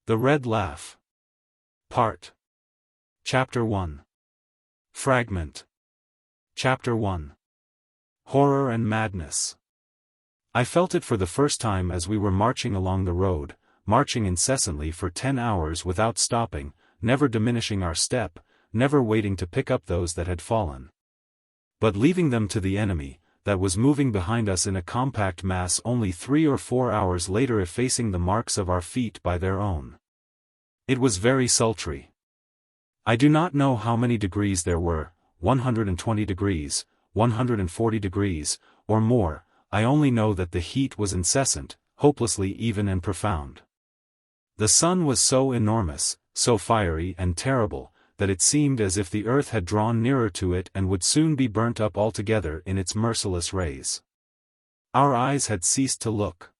The Red Laugh. Part. Chapter 1. Fragment. Chapter 1. Horror and Madness. I felt it for the first time as we were marching along the road, marching incessantly for 10 hours without stopping, never diminishing our step, never waiting to pick up those that had fallen, but leaving them to the enemy, that was moving behind us in a compact mass, only 3 or 4 hours later effacing the marks of our feet by their own. It was very sultry. I do not know how many degrees there were, 120 degrees, 140 degrees, or more. I only know that the heat was incessant, hopelessly even and profound. The sun was so enormous, so fiery and terrible, that it seemed as if the earth had drawn nearer to it and would soon be burnt up altogether in its merciless rays. Our eyes had ceased to look.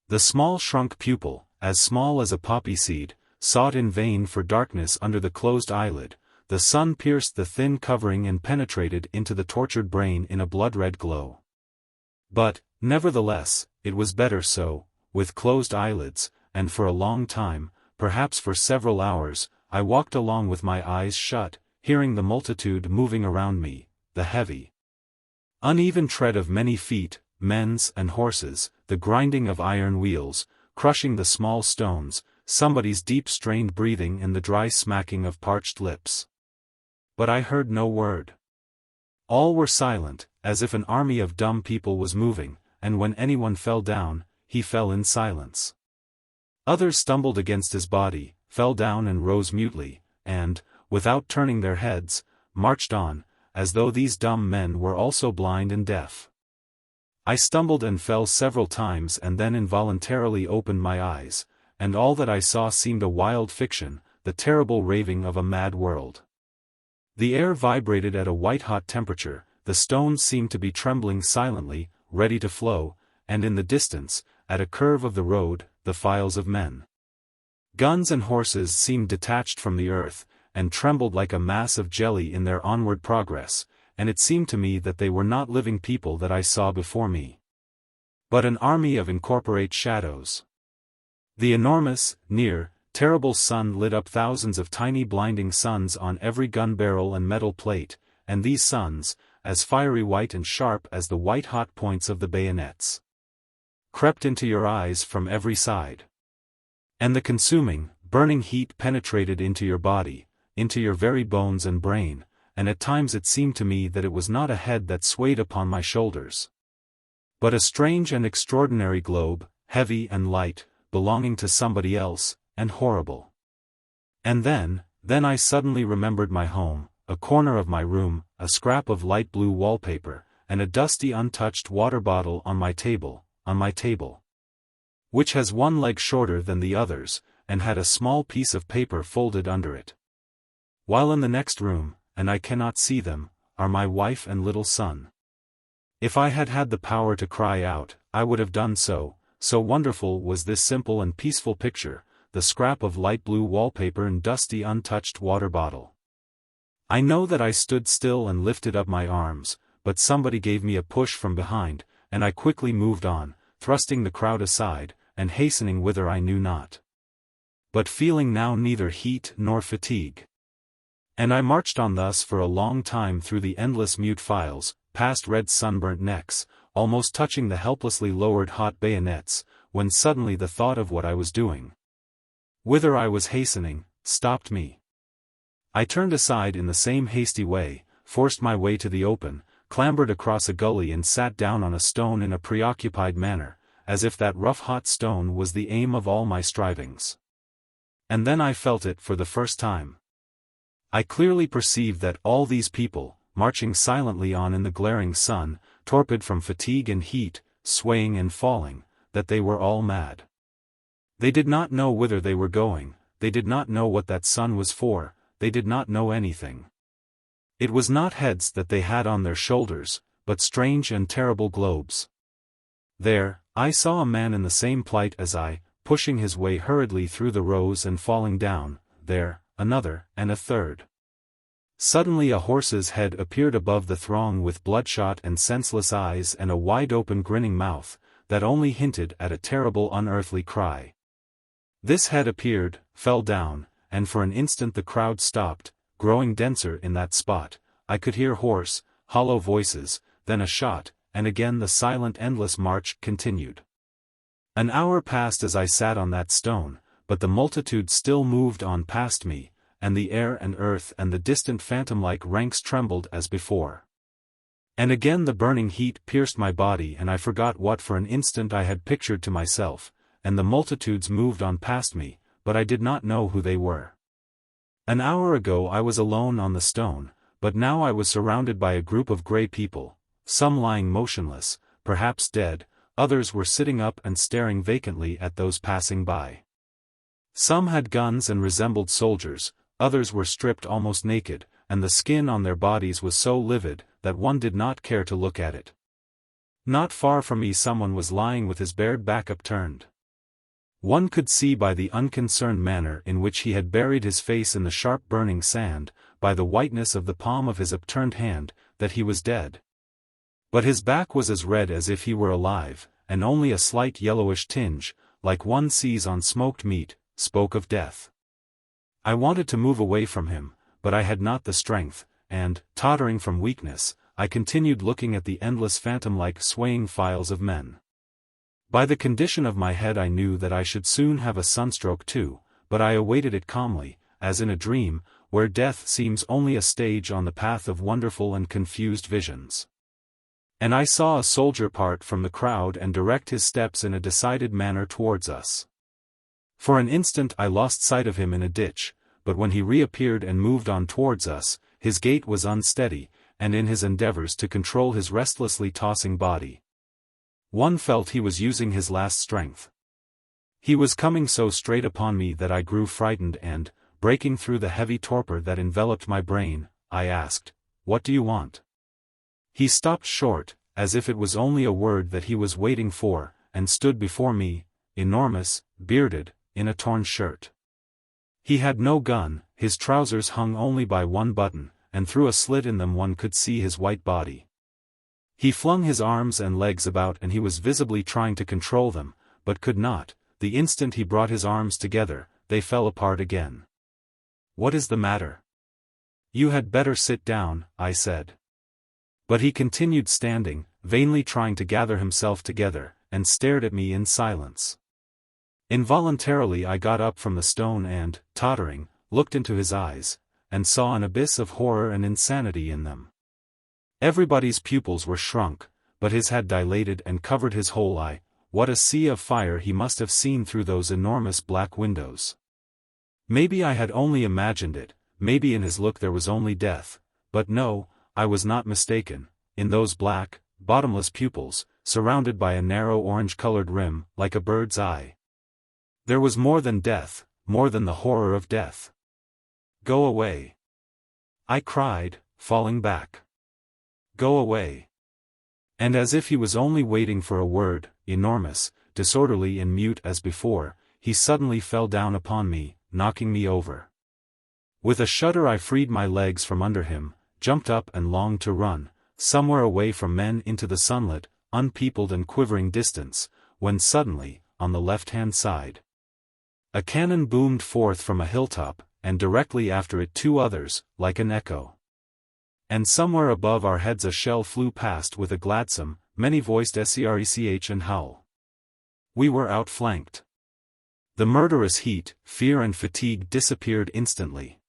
The small shrunk pupil, as small as a poppy seed, sought in vain for darkness under the closed eyelid. The sun pierced the thin covering and penetrated into the tortured brain in a blood-red glow. But, nevertheless, it was better so, with closed eyelids, and for a long time, perhaps for several hours, I walked along with my eyes shut, hearing the multitude moving around me, the heavy, uneven tread of many feet, men's and horses, the grinding of iron wheels, crushing the small stones, somebody's deep strained breathing and the dry smacking of parched lips. But I heard no word. All were silent, as if an army of dumb people was moving, and when anyone fell down, he fell in silence. Others stumbled against his body, fell down and rose mutely, and, without turning their heads, marched on, as though these dumb men were also blind and deaf. I stumbled and fell several times and then involuntarily opened my eyes, and all that I saw seemed a wild fiction, the terrible raving of a mad world. The air vibrated at a white-hot temperature, the stones seemed to be trembling silently, ready to flow, and in the distance, at a curve of the road, the files of men. Guns and horses seemed detached from the earth, and trembled like a mass of jelly in their onward progress, and it seemed to me that they were not living people that I saw before me, but an army of incorporate shadows. The enormous, near, terrible sun lit up thousands of tiny blinding suns on every gun barrel and metal plate, and these suns, as fiery white and sharp as the white-hot points of the bayonets, crept into your eyes from every side. And the consuming, burning heat penetrated into your body, into your very bones and brain, and at times it seemed to me that it was not a head that swayed upon my shoulders, but a strange and extraordinary globe, heavy and light, belonging to somebody else, and horrible. And then I suddenly remembered my home, a corner of my room, a scrap of light blue wallpaper, and a dusty untouched water bottle on my table, which has one leg shorter than the others, and had a small piece of paper folded under it. While in the next room, and I cannot see them, are my wife and little son. If I had had the power to cry out, I would have done so, so wonderful was this simple and peaceful picture, the scrap of light blue wallpaper and dusty untouched water bottle. I know that I stood still and lifted up my arms, but somebody gave me a push from behind, and I quickly moved on, thrusting the crowd aside, and hastening whither I knew not, but feeling now neither heat nor fatigue. And I marched on thus for a long time through the endless mute files, past red sunburnt necks, almost touching the helplessly lowered hot bayonets, when suddenly the thought of what I was doing, whither I was hastening, stopped me. I turned aside in the same hasty way, forced my way to the open, clambered across a gully and sat down on a stone in a preoccupied manner, as if that rough hot stone was the aim of all my strivings. And then I felt it for the first time. I clearly perceived that all these people, marching silently on in the glaring sun, torpid from fatigue and heat, swaying and falling, that they were all mad. They did not know whither they were going, they did not know what that sun was for, they did not know anything. It was not heads that they had on their shoulders, but strange and terrible globes. There, I saw a man in the same plight as I, pushing his way hurriedly through the rows and falling down, there, another, and a third. Suddenly a horse's head appeared above the throng with bloodshot and senseless eyes and a wide-open grinning mouth, that only hinted at a terrible unearthly cry. This head appeared, fell down, and for an instant the crowd stopped, growing denser in that spot. I could hear hoarse, hollow voices, then a shot, and again the silent endless march continued. An hour passed as I sat on that stone, but the multitude still moved on past me, and the air and earth and the distant phantom-like ranks trembled as before. And again the burning heat pierced my body and I forgot what for an instant I had pictured to myself, and the multitudes moved on past me, but I did not know who they were. An hour ago I was alone on the stone, but now I was surrounded by a group of grey people, some lying motionless, perhaps dead, others were sitting up and staring vacantly at those passing by. Some had guns and resembled soldiers, others were stripped almost naked, and the skin on their bodies was so livid that one did not care to look at it. Not far from me someone was lying with his bared back upturned. One could see by the unconcerned manner in which he had buried his face in the sharp burning sand, by the whiteness of the palm of his upturned hand, that he was dead. But his back was as red as if he were alive, and only a slight yellowish tinge, like one sees on smoked meat, spoke of death. I wanted to move away from him, but I had not the strength, and, tottering from weakness, I continued looking at the endless phantom-like swaying files of men. By the condition of my head I knew that I should soon have a sunstroke too, but I awaited it calmly, as in a dream, where death seems only a stage on the path of wonderful and confused visions. And I saw a soldier part from the crowd and direct his steps in a decided manner towards us. For an instant I lost sight of him in a ditch, but when he reappeared and moved on towards us, his gait was unsteady, and in his endeavors to control his restlessly tossing body, one felt he was using his last strength. He was coming so straight upon me that I grew frightened and, breaking through the heavy torpor that enveloped my brain, I asked, "What do you want?" He stopped short, as if it was only a word that he was waiting for, and stood before me, enormous, bearded, in a torn shirt. He had no gun, his trousers hung only by one button, and through a slit in them one could see his white body. He flung his arms and legs about and he was visibly trying to control them, but could not. The instant he brought his arms together, they fell apart again. "What is the matter?" "You had better sit down," I said. But he continued standing, vainly trying to gather himself together, and stared at me in silence. Involuntarily I got up from the stone and, tottering, looked into his eyes, and saw an abyss of horror and insanity in them. Everybody's pupils were shrunk, but his had dilated and covered his whole eye. What a sea of fire he must have seen through those enormous black windows. Maybe I had only imagined it, maybe in his look there was only death, but no, I was not mistaken. In those black, bottomless pupils, surrounded by a narrow orange-colored rim, like a bird's eye, there was more than death, more than the horror of death. "Go away!" I cried, falling back. "Go away!" And as if he was only waiting for a word, enormous, disorderly and mute as before, he suddenly fell down upon me, knocking me over. With a shudder I freed my legs from under him, jumped up and longed to run, somewhere away from men into the sunlit, unpeopled and quivering distance, when suddenly, on the left-hand side, a cannon boomed forth from a hilltop, and directly after it two others, like an echo. And somewhere above our heads a shell flew past with a gladsome, many-voiced srech and howl. We were outflanked. The murderous heat, fear and fatigue disappeared instantly.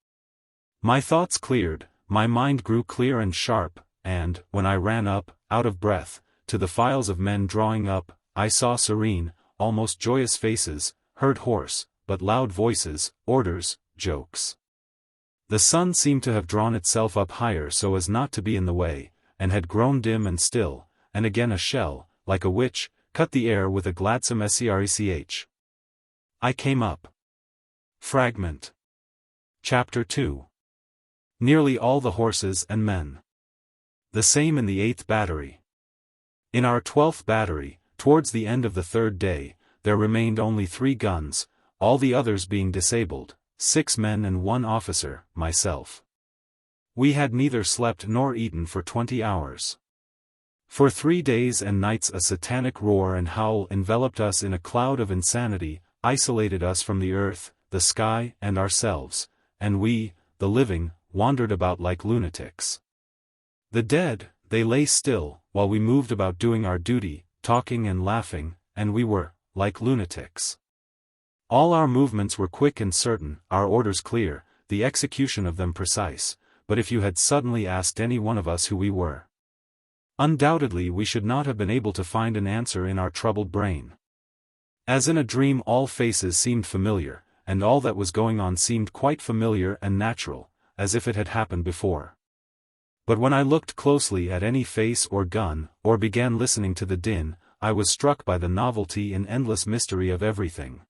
My thoughts cleared, my mind grew clear and sharp, and, when I ran up, out of breath, to the files of men drawing up, I saw serene, almost joyous faces, heard hoarse, but loud voices, orders, jokes. The sun seemed to have drawn itself up higher so as not to be in the way, and had grown dim and still, and again a shell, like a witch, cut the air with a gladsome srech. I came up. Fragment. Chapter 2. Nearly all the horses and men. The same in the 8th battery. In our 12th battery, towards the end of the 3rd day, there remained only 3 guns, all the others being disabled, 6 men and 1 officer, myself. We had neither slept nor eaten for 20 hours. For 3 days and nights a satanic roar and howl enveloped us in a cloud of insanity. isolated us from the earth, the sky, and ourselves, and we, the living, wandered about like lunatics. The dead, they lay still, while we moved about doing our duty, talking and laughing, and we were, like lunatics. All our movements were quick and certain, our orders clear, the execution of them precise, but if you had suddenly asked any one of us who we were, undoubtedly we should not have been able to find an answer in our troubled brain. As in a dream, all faces seemed familiar, and all that was going on seemed quite familiar and natural, as if it had happened before. But when I looked closely at any face or gun, or began listening to the din, I was struck by the novelty and endless mystery of everything.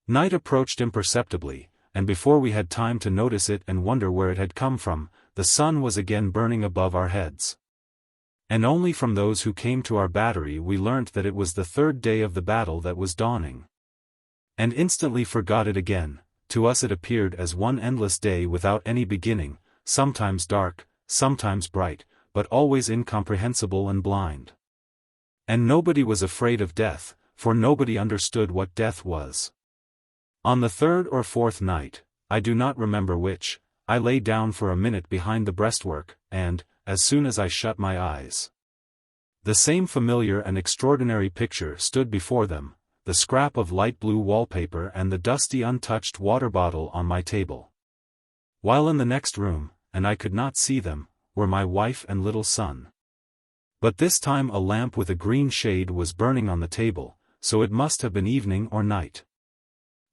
Night approached imperceptibly, and before we had time to notice it and wonder where it had come from, the sun was again burning above our heads. And only from those who came to our battery we learnt that it was the third day of the battle that was dawning. And instantly forgot it again. To us it appeared as one endless day without any beginning, sometimes dark, sometimes bright, but always incomprehensible and blind. And nobody was afraid of death, for nobody understood what death was. On the third or fourth night, I do not remember which, I lay down for a minute behind the breastwork, and, as soon as I shut my eyes, the same familiar and extraordinary picture stood before them, the scrap of light blue wallpaper and the dusty untouched water bottle on my table. While in the next room, and I could not see them, were my wife and little son. But this time a lamp with a green shade was burning on the table, so it must have been evening or night.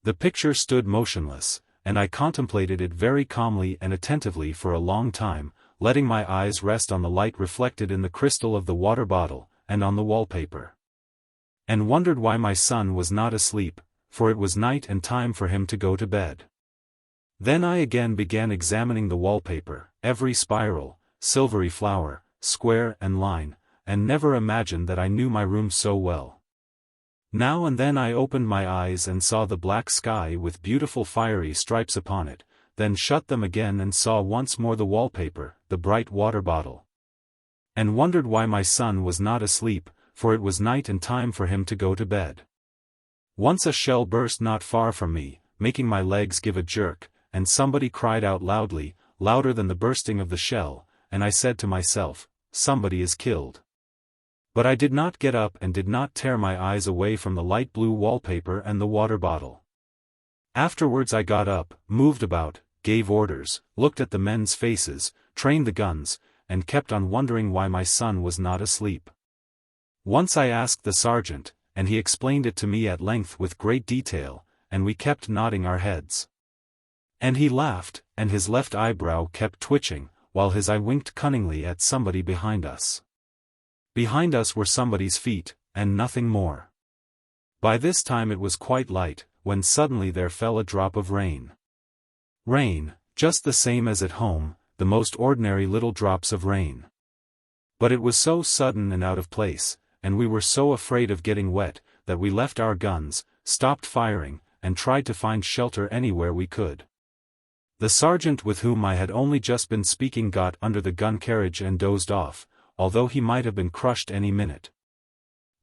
The picture stood motionless, and I contemplated it very calmly and attentively for a long time, letting my eyes rest on the light reflected in the crystal of the water bottle, and on the wallpaper. And wondered why my son was not asleep, for it was night and time for him to go to bed. Then I again began examining the wallpaper, every spiral, silvery flower, square and line, and never imagined that I knew my room so well. Now and then I opened my eyes and saw the black sky with beautiful fiery stripes upon it, then shut them again and saw once more the wallpaper, the bright water bottle. And wondered why my son was not asleep, for it was night and time for him to go to bed. Once a shell burst not far from me, making my legs give a jerk, and somebody cried out loudly, louder than the bursting of the shell, and I said to myself, somebody is killed. But I did not get up and did not tear my eyes away from the light blue wallpaper and the water bottle. Afterwards I got up, moved about, gave orders, looked at the men's faces, trained the guns, and kept on wondering why my son was not asleep. Once I asked the sergeant, and he explained it to me at length with great detail, and we kept nodding our heads. And he laughed, and his left eyebrow kept twitching, while his eye winked cunningly at somebody behind us. Behind us were somebody's feet, and nothing more. By this time it was quite light, when suddenly there fell a drop of rain. Rain, just the same as at home, the most ordinary little drops of rain. But it was so sudden and out of place, and we were so afraid of getting wet, that we left our guns, stopped firing, and tried to find shelter anywhere we could. The sergeant with whom I had only just been speaking got under the gun carriage and dozed off, although he might have been crushed any minute.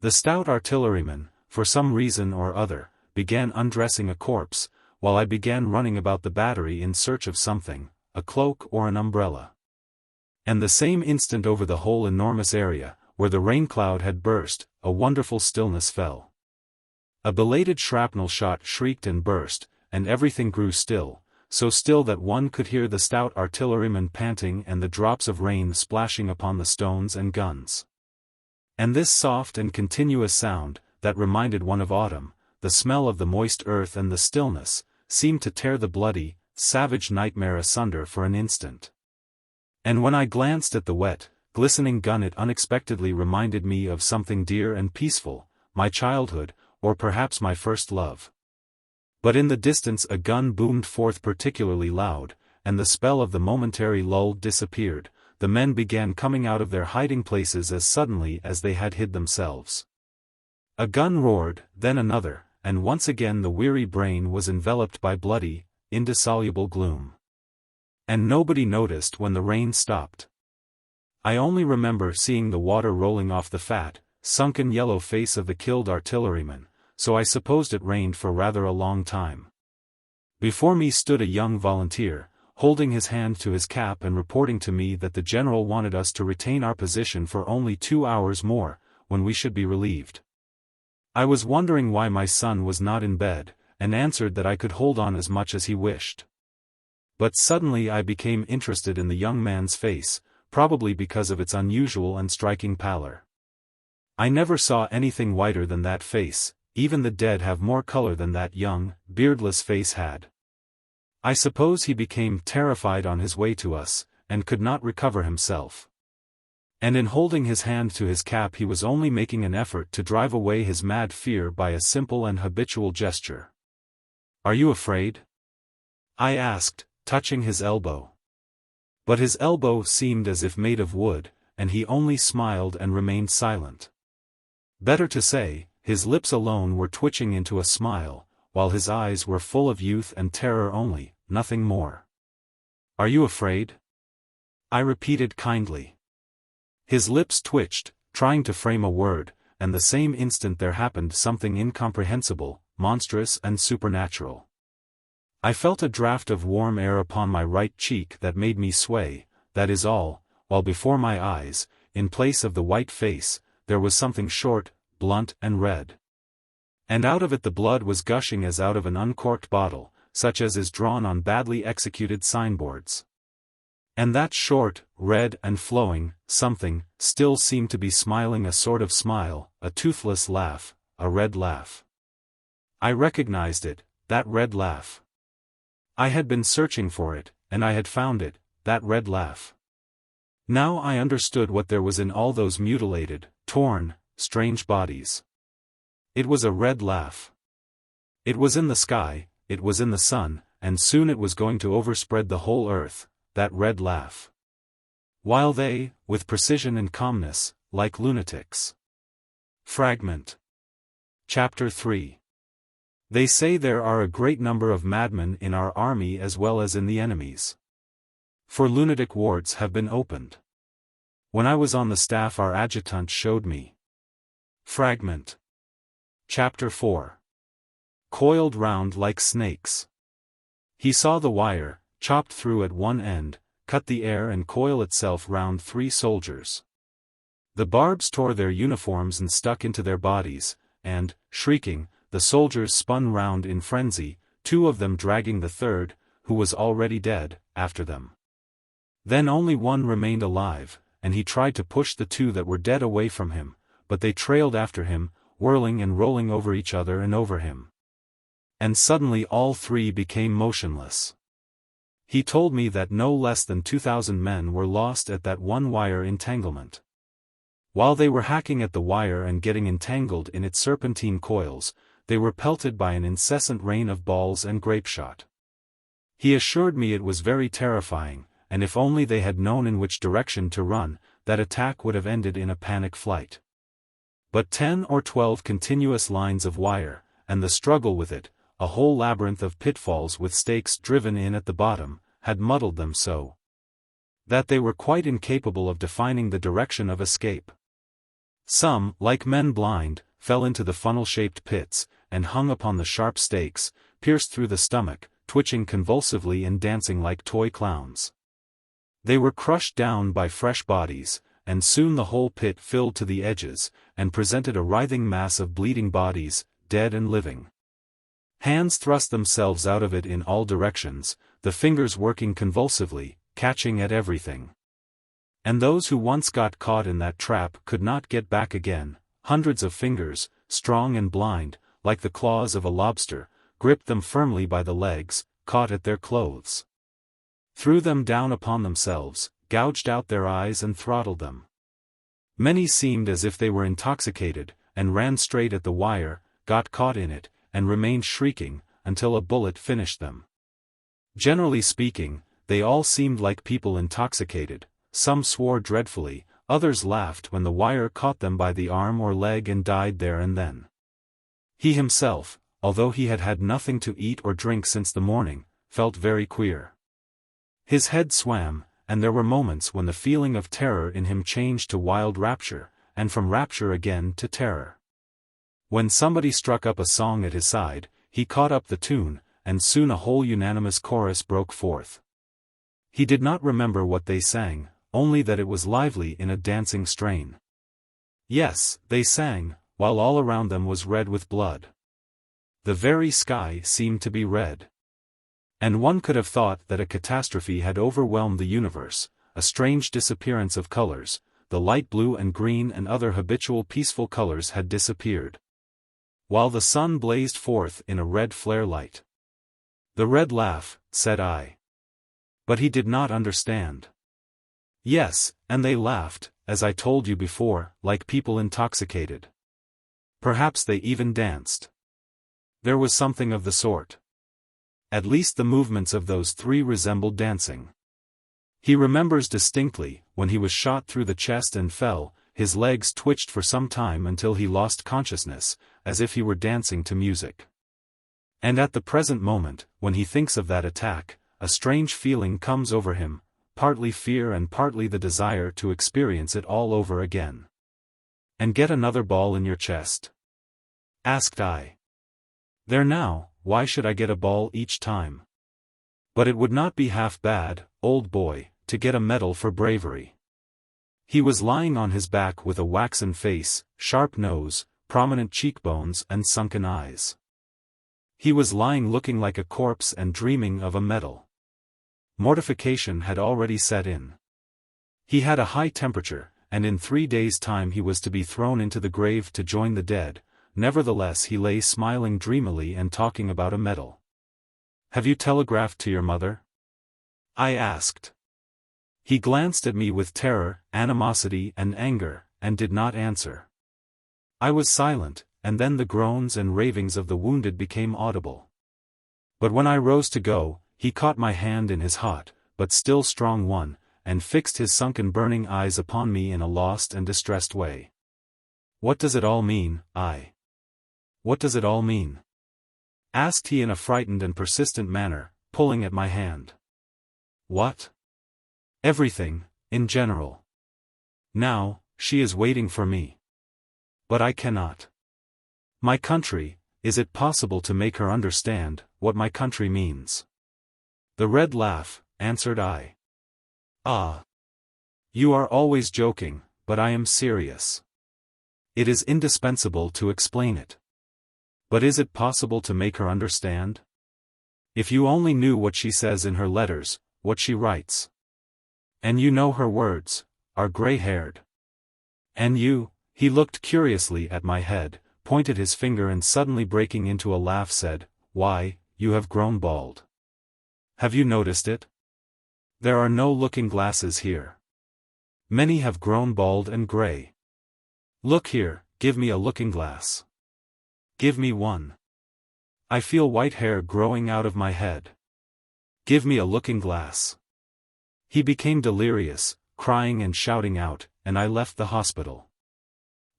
The stout artilleryman, for some reason or other, began undressing a corpse, while I began running about the battery in search of something, a cloak or an umbrella. And the same instant over the whole enormous area, where the rain cloud had burst, a wonderful stillness fell. A belated shrapnel shot shrieked and burst, and everything grew still, so still that one could hear the stout artilleryman panting and the drops of rain splashing upon the stones and guns. And this soft and continuous sound, that reminded one of autumn, the smell of the moist earth and the stillness, seemed to tear the bloody, savage nightmare asunder for an instant. And when I glanced at the wet, glistening gun it unexpectedly reminded me of something dear and peaceful, my childhood, or perhaps my first love. But in the distance a gun boomed forth particularly loud, and the spell of the momentary lull disappeared. The men began coming out of their hiding places as suddenly as they had hid themselves. A gun roared, then another, and once again the weary brain was enveloped by bloody, indissoluble gloom. And nobody noticed when the rain stopped. I only remember seeing the water rolling off the fat, sunken yellow face of the killed artilleryman, so I supposed it rained for rather a long time. Before me stood a young volunteer, holding his hand to his cap and reporting to me that the general wanted us to retain our position for only 2 hours more, when we should be relieved. I was wondering why my son was not in bed, and answered that I could hold on as much as he wished. But suddenly I became interested in the young man's face, probably because of its unusual and striking pallor. I never saw anything whiter than that face, even the dead have more color than that young, beardless face had. I suppose he became terrified on his way to us, and could not recover himself. And in holding his hand to his cap he was only making an effort to drive away his mad fear by a simple and habitual gesture. "Are you afraid?" I asked, touching his elbow. But his elbow seemed as if made of wood, and he only smiled and remained silent. Better to say, his lips alone were twitching into a smile, while his eyes were full of youth and terror only, nothing more. "Are you afraid?" I repeated kindly. His lips twitched, trying to frame a word, and the same instant there happened something incomprehensible, monstrous and supernatural. I felt a draught of warm air upon my right cheek that made me sway, that is all, while before my eyes, in place of the white face, there was something short, blunt and red. And out of it the blood was gushing as out of an uncorked bottle, such as is drawn on badly executed signboards. And that short, red and flowing, something, still seemed to be smiling a sort of smile, a toothless laugh, a red laugh. I recognized it, that red laugh. I had been searching for it, and I had found it, that red laugh. Now I understood what there was in all those mutilated, torn, strange bodies. It was a red laugh. It was in the sky, it was in the sun, and soon it was going to overspread the whole earth, that red laugh. While they, with precision and calmness, like lunatics. Fragment. Chapter 3. They say there are a great number of madmen in our army as well as in the enemy's. For lunatic wards have been opened. When I was on the staff our adjutant showed me. Fragment. Chapter 4. Coiled round like snakes. He saw the wire, chopped through at one end, cut the air and coil itself round 3 soldiers. The barbs tore their uniforms and stuck into their bodies, and, shrieking, the soldiers spun round in frenzy, 2 of them dragging the third, who was already dead, after them. Then only one remained alive, and he tried to push the 2 that were dead away from him, but they trailed after him, whirling and rolling over each other and over him. And suddenly all 3 became motionless. He told me that no less than 2,000 men were lost at that one wire entanglement. While they were hacking at the wire and getting entangled in its serpentine coils, they were pelted by an incessant rain of balls and grapeshot. He assured me it was very terrifying, and if only they had known in which direction to run, that attack would have ended in a panic flight. But 10 or 12 continuous lines of wire, and the struggle with it, a whole labyrinth of pitfalls with stakes driven in at the bottom, had muddled them so that they were quite incapable of defining the direction of escape. Some, like men blind, fell into the funnel-shaped pits, and hung upon the sharp stakes, pierced through the stomach, twitching convulsively and dancing like toy clowns. They were crushed down by fresh bodies, and soon the whole pit filled to the edges, and presented a writhing mass of bleeding bodies, dead and living. Hands thrust themselves out of it in all directions, the fingers working convulsively, catching at everything. And those who once got caught in that trap could not get back again. Hundreds of fingers, strong and blind, like the claws of a lobster, gripped them firmly by the legs, caught at their clothes, threw them down upon themselves, gouged out their eyes and throttled them. Many seemed as if they were intoxicated, and ran straight at the wire, got caught in it, and remained shrieking, until a bullet finished them. Generally speaking, they all seemed like people intoxicated. Some swore dreadfully, others laughed when the wire caught them by the arm or leg and died there and then. He himself, although he had had nothing to eat or drink since the morning, felt very queer. His head swam, and there were moments when the feeling of terror in him changed to wild rapture, and from rapture again to terror. When somebody struck up a song at his side, he caught up the tune, and soon a whole unanimous chorus broke forth. He did not remember what they sang, only that it was lively in a dancing strain. Yes, they sang, while all around them was red with blood. The very sky seemed to be red. And one could have thought that a catastrophe had overwhelmed the universe, a strange disappearance of colors, the light blue and green and other habitual peaceful colors had disappeared, while the sun blazed forth in a red flare light. "The red laugh," said I. But he did not understand. "Yes, and they laughed, as I told you before, like people intoxicated. Perhaps they even danced. There was something of the sort. At least the movements of those three resembled dancing." He remembers distinctly, when he was shot through the chest and fell, his legs twitched for some time until he lost consciousness, as if he were dancing to music. And at the present moment, when he thinks of that attack, a strange feeling comes over him, partly fear and partly the desire to experience it all over again. "And get another ball in your chest?" asked I. "There now, why should I get a ball each time? But it would not be half bad, old boy, to get a medal for bravery." He was lying on his back with a waxen face, sharp nose, prominent cheekbones and sunken eyes. He was lying looking like a corpse and dreaming of a medal. Mortification had already set in. He had a high temperature, and in 3 days' time he was to be thrown into the grave to join the dead. Nevertheless he lay smiling dreamily and talking about a medal. "Have you telegraphed to your mother?" I asked. He glanced at me with terror, animosity and anger, and did not answer. I was silent, and then the groans and ravings of the wounded became audible. But when I rose to go, he caught my hand in his hot, but still strong one, and fixed his sunken burning eyes upon me in a lost and distressed way. "What does it all mean, What does it all mean?" asked he in a frightened and persistent manner, pulling at my hand. "What?" "Everything, in general. Now, she is waiting for me. But I cannot. My country, is it possible to make her understand what my country means?" "The red laugh," answered I. "Ah. You are always joking, but I am serious. It is indispensable to explain it. But is it possible to make her understand? If you only knew what she says in her letters, what she writes. And you know her words, are gray-haired. And you," he looked curiously at my head, pointed his finger and suddenly breaking into a laugh said, "Why, you have grown bald. Have you noticed it? There are no looking-glasses here. Many have grown bald and gray. Look here, give me a looking-glass. Give me one. I feel white hair growing out of my head. Give me a looking-glass." He became delirious, crying and shouting out, and I left the hospital.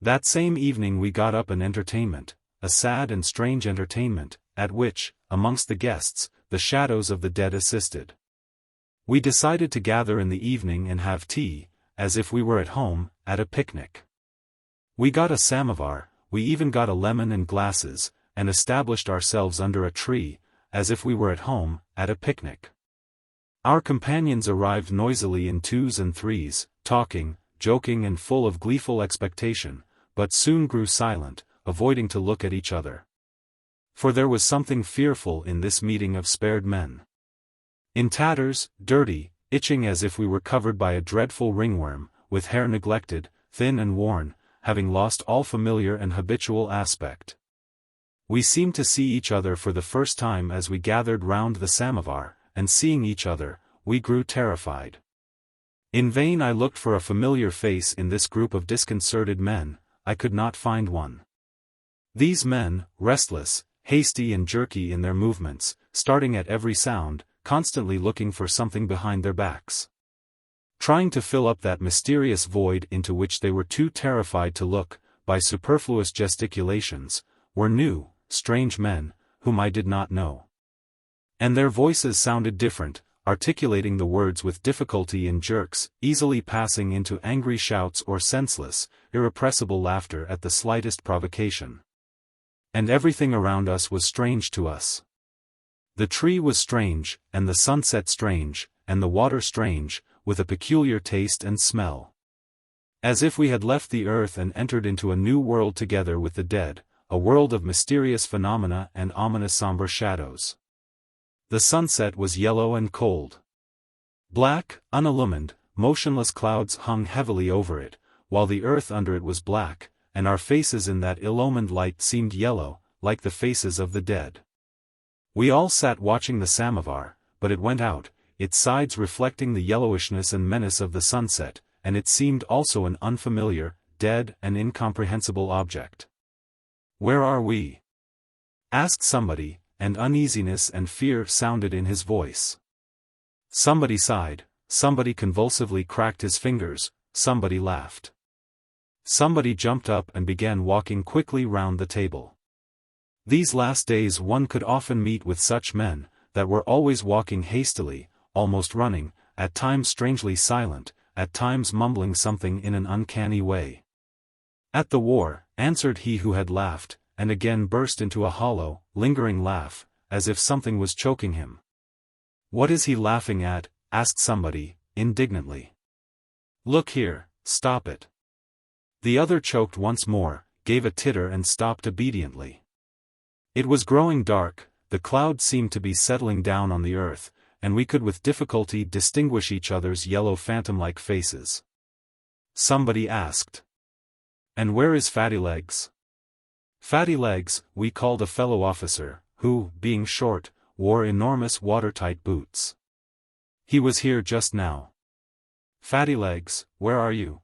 That same evening we got up an entertainment, a sad and strange entertainment, at which, amongst the guests, the shadows of the dead assisted. We decided to gather in the evening and have tea, as if we were at home, at a picnic. We got a samovar, we even got a lemon and glasses, and established ourselves under a tree, as if we were at home, at a picnic. Our companions arrived noisily in twos and threes, talking, joking and full of gleeful expectation, but soon grew silent, avoiding to look at each other. For there was something fearful in this meeting of spared men. In tatters, dirty, itching as if we were covered by a dreadful ringworm, with hair neglected, thin and worn, having lost all familiar and habitual aspect. We seemed to see each other for the first time as we gathered round the samovar, and seeing each other, we grew terrified. In vain I looked for a familiar face in this group of disconcerted men, I could not find one. These men, restless, hasty and jerky in their movements, starting at every sound, constantly looking for something behind their backs. Trying to fill up that mysterious void into which they were too terrified to look, by superfluous gesticulations, were new, strange men, whom I did not know. And their voices sounded different, articulating the words with difficulty in jerks, easily passing into angry shouts or senseless, irrepressible laughter at the slightest provocation. And everything around us was strange to us. The tree was strange, and the sunset strange, and the water strange, with a peculiar taste and smell. As if we had left the earth and entered into a new world together with the dead, a world of mysterious phenomena and ominous somber shadows. The sunset was yellow and cold. Black, unillumined, motionless clouds hung heavily over it, while the earth under it was black, and our faces in that illumined light seemed yellow, like the faces of the dead. We all sat watching the samovar, but it went out, its sides reflecting the yellowishness and menace of the sunset, and it seemed also an unfamiliar, dead and incomprehensible object. "Where are we?" asked somebody, and uneasiness and fear sounded in his voice. Somebody sighed, somebody convulsively cracked his fingers, somebody laughed. Somebody jumped up and began walking quickly round the table. These last days one could often meet with such men, that were always walking hastily, almost running, at times strangely silent, at times mumbling something in an uncanny way. "At the war," answered he who had laughed, and again burst into a hollow, lingering laugh, as if something was choking him. "What is he laughing at?" asked somebody, indignantly. "Look here, stop it." The other choked once more, gave a titter and stopped obediently. It was growing dark, the clouds seemed to be settling down on the earth, and we could with difficulty distinguish each other's yellow phantom-like faces. Somebody asked, "And where is Fatty Legs?" Fatty Legs, we called a fellow officer, who, being short, wore enormous watertight boots. "He was here just now." "Fatty Legs, where are you?"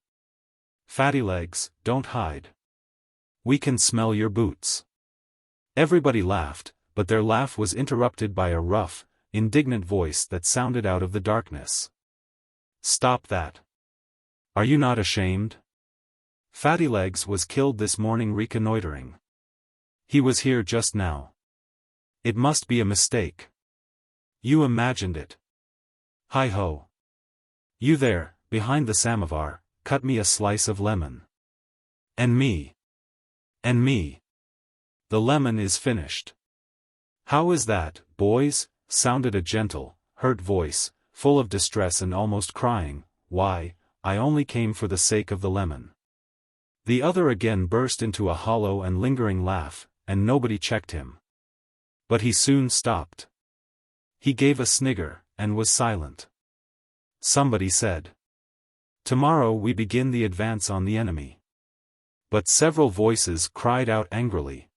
"Fatty Legs, don't hide. We can smell your boots." Everybody laughed, but their laugh was interrupted by a rough, indignant voice that sounded out of the darkness. "Stop that. Are you not ashamed? Fatty Legs was killed this morning reconnoitering. He was here just now. It must be a mistake. You imagined it. Hi-ho. You there, behind the samovar, cut me a slice of lemon. And me. And me. The lemon is finished." "How is that, boys?" sounded a gentle, hurt voice, full of distress and almost crying. "Why, I only came for the sake of the lemon." The other again burst into a hollow and lingering laugh, and nobody checked him. But he soon stopped. He gave a snigger, and was silent. Somebody said, "Tomorrow we begin the advance on the enemy." But several voices cried out angrily,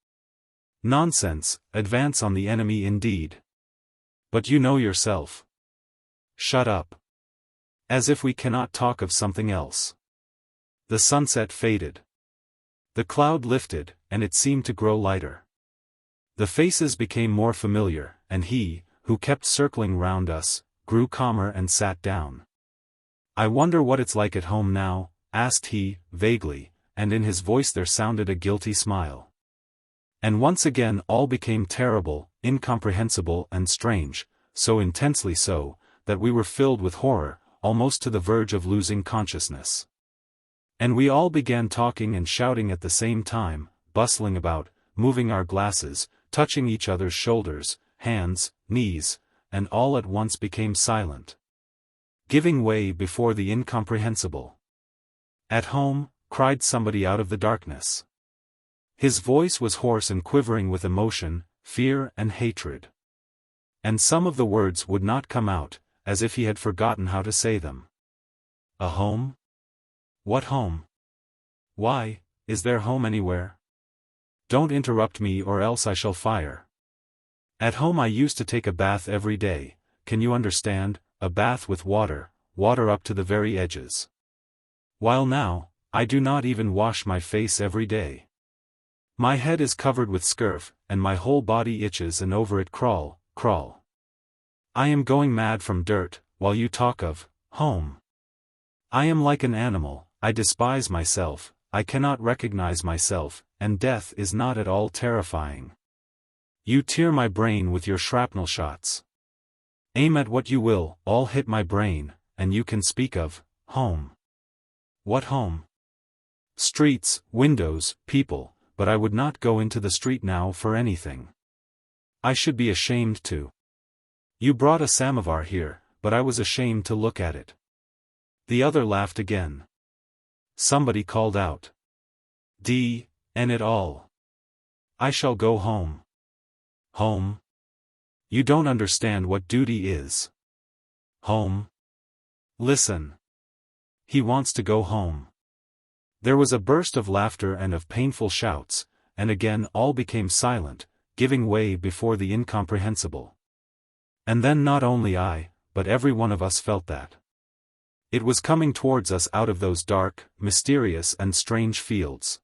"Nonsense, advance on the enemy indeed. But you know yourself. Shut up. As if we cannot talk of something else." The sunset faded. The cloud lifted, and it seemed to grow lighter. The faces became more familiar, and he, who kept circling round us, grew calmer and sat down. "I wonder what it's like at home now?" asked he, vaguely, and in his voice there sounded a guilty smile. And once again all became terrible, incomprehensible and strange, so intensely so, that we were filled with horror, almost to the verge of losing consciousness. And we all began talking and shouting at the same time, bustling about, moving our glasses, touching each other's shoulders, hands, knees, and all at once became silent, giving way before the incomprehensible. "At home?" cried somebody out of the darkness. His voice was hoarse and quivering with emotion, fear and hatred. And some of the words would not come out, as if he had forgotten how to say them. "A home? What home? Why, is there home anywhere? Don't interrupt me or else I shall fire. At home I used to take a bath every day, can you understand, a bath with water, water up to the very edges. While now, I do not even wash my face every day. My head is covered with scurf, and my whole body itches and over it crawl. I am going mad from dirt, while you talk of home. I am like an animal, I despise myself, I cannot recognize myself, and death is not at all terrifying. You tear my brain with your shrapnel shots. Aim at what you will, all hit my brain, and you can speak of home. What home? Streets, windows, people, but I would not go into the street now for anything. I should be ashamed to. You brought a samovar here, but I was ashamed to look at it. The other laughed again. Somebody called out. N it all. I shall go home. Home? You don't understand what duty is. Home? Listen. He wants to go home. There was a burst of laughter and of painful shouts, and again all became silent, giving way before the incomprehensible. And then not only I, but every one of us felt that. It was coming towards us out of those dark, mysterious and strange fields.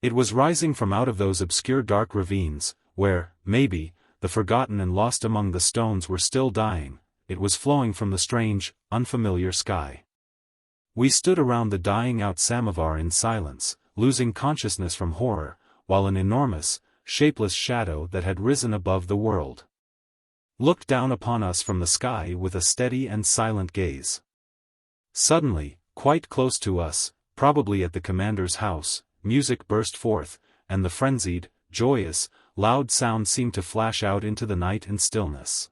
It was rising from out of those obscure dark ravines, where, maybe, the forgotten and lost among the stones were still dying. It was flowing from the strange, unfamiliar sky. We stood around the dying out samovar in silence, losing consciousness from horror, while an enormous, shapeless shadow that had risen above the world looked down upon us from the sky with a steady and silent gaze. Suddenly, quite close to us, probably at the commander's house, music burst forth, and the frenzied, joyous, loud sound seemed to flash out into the night and stillness.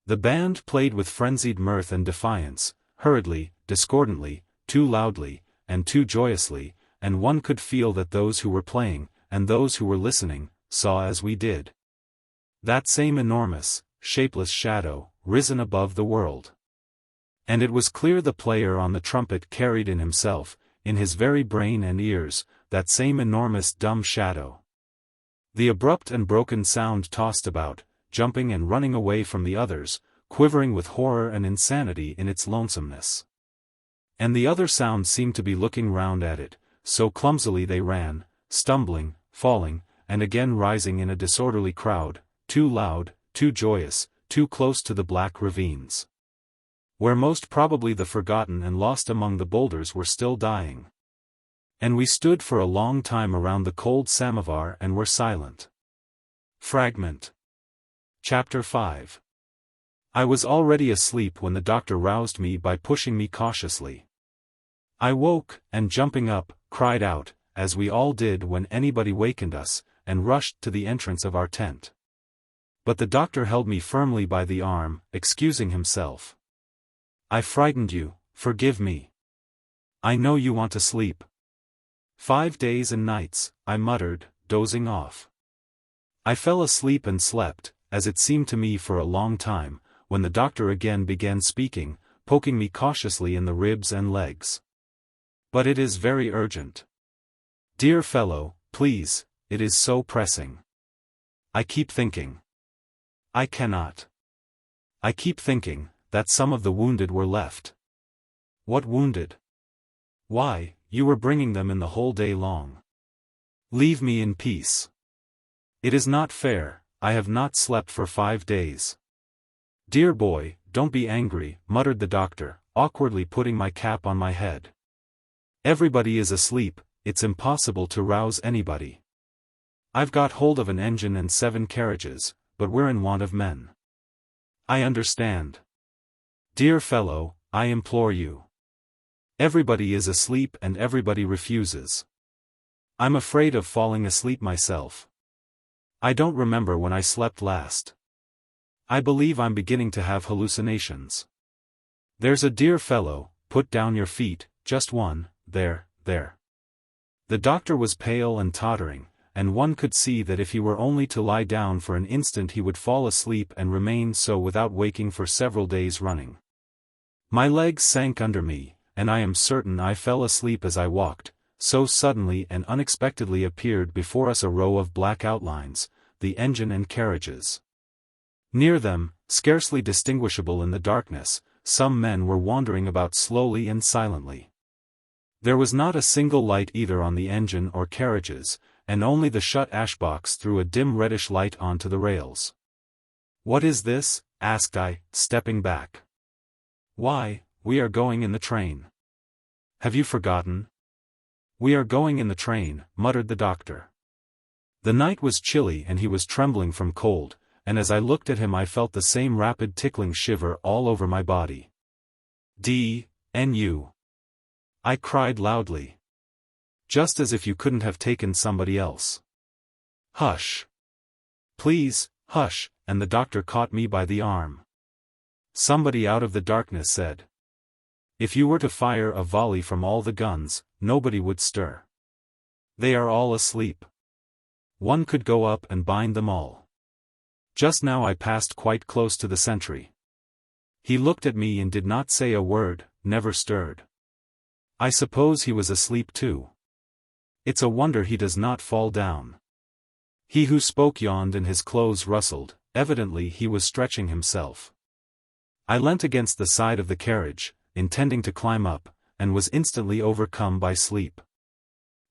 The band played with frenzied mirth and defiance, hurriedly, discordantly, too loudly, and too joyously, and one could feel that those who were playing, and those who were listening, saw as we did. That same enormous, shapeless shadow, risen above the world. And it was clear the player on the trumpet carried in himself, in his very brain and ears, that same enormous dumb shadow. The abrupt and broken sound tossed about, jumping and running away from the others, quivering with horror and insanity in its lonesomeness. And the other sounds seemed to be looking round at it, so clumsily they ran, stumbling, falling, and again rising in a disorderly crowd, too loud, too joyous, too close to the black ravines, where most probably the forgotten and lost among the boulders were still dying. And we stood for a long time around the cold samovar and were silent. Fragment. Chapter 5. I was already asleep when the doctor roused me by pushing me cautiously. I woke, and jumping up, cried out, as we all did when anybody wakened us, and rushed to the entrance of our tent. But the doctor held me firmly by the arm, excusing himself. I frightened you, forgive me. I know you want to sleep. 5 days and nights, I muttered, dozing off. I fell asleep and slept, as it seemed to me for a long time, when the doctor again began speaking, poking me cautiously in the ribs and legs. But it is very urgent. Dear fellow, please, it is so pressing. I keep thinking. I cannot. I keep thinking that some of the wounded were left. What wounded? Why, you were bringing them in the whole day long. Leave me in peace. It is not fair, I have not slept for 5 days. Dear boy, don't be angry, muttered the doctor, awkwardly putting my cap on my head. Everybody is asleep, it's impossible to rouse anybody. I've got hold of an engine and 7 carriages, but we're in want of men. I understand. Dear fellow, I implore you. Everybody is asleep and everybody refuses. I'm afraid of falling asleep myself. I don't remember when I slept last. I believe I'm beginning to have hallucinations. There's a dear fellow, put down your feet, just one, there. The doctor was pale and tottering, and one could see that if he were only to lie down for an instant he would fall asleep and remain so without waking for several days running. My legs sank under me, and I am certain I fell asleep as I walked, so suddenly and unexpectedly appeared before us a row of black outlines, the engine and carriages. Near them, scarcely distinguishable in the darkness, some men were wandering about slowly and silently. There was not a single light either on the engine or carriages, and only the shut ashbox threw a dim reddish light onto the rails. What is this? Asked I, stepping back. Why, we are going in the train. Have you forgotten? We are going in the train, muttered the doctor. The night was chilly and he was trembling from cold, and as I looked at him I felt the same rapid tickling shiver all over my body. D-N-U. I cried loudly. Just as if you couldn't have taken somebody else. Hush. Please, hush, and the doctor caught me by the arm. Somebody out of the darkness said. If you were to fire a volley from all the guns, nobody would stir. They are all asleep. One could go up and bind them all. Just now I passed quite close to the sentry. He looked at me and did not say a word, never stirred. I suppose he was asleep too. It's a wonder he does not fall down. He who spoke yawned and his clothes rustled, evidently he was stretching himself. I leant against the side of the carriage, intending to climb up, and was instantly overcome by sleep.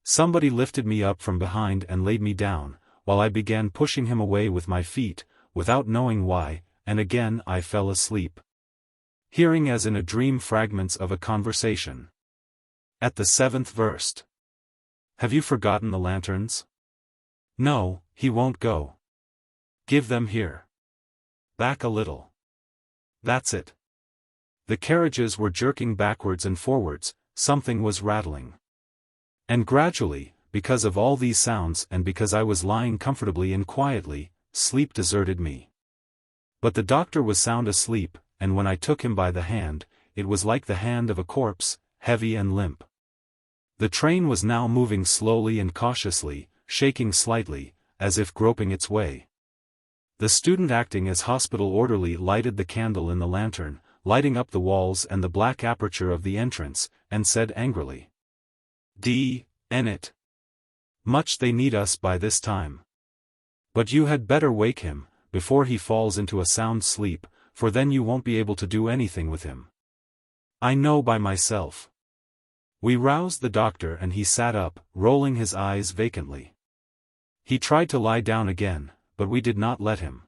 Somebody lifted me up from behind and laid me down, while I began pushing him away with my feet, without knowing why, and again I fell asleep. Hearing as in a dream fragments of a conversation. At the 7th verse. Have you forgotten the lanterns? No, he won't go. Give them here. Back a little. That's it. The carriages were jerking backwards and forwards, something was rattling. And gradually, because of all these sounds and because I was lying comfortably and quietly, sleep deserted me. But the doctor was sound asleep, and when I took him by the hand, it was like the hand of a corpse, heavy and limp. The train was now moving slowly and cautiously, shaking slightly, as if groping its way. The student acting as hospital orderly lighted the candle in the lantern, lighting up the walls and the black aperture of the entrance, and said angrily. N it. Much they need us by this time. But you had better wake him, before he falls into a sound sleep, for then you won't be able to do anything with him. I know by myself. We roused the doctor and he sat up, rolling his eyes vacantly. He tried to lie down again, but we did not let him.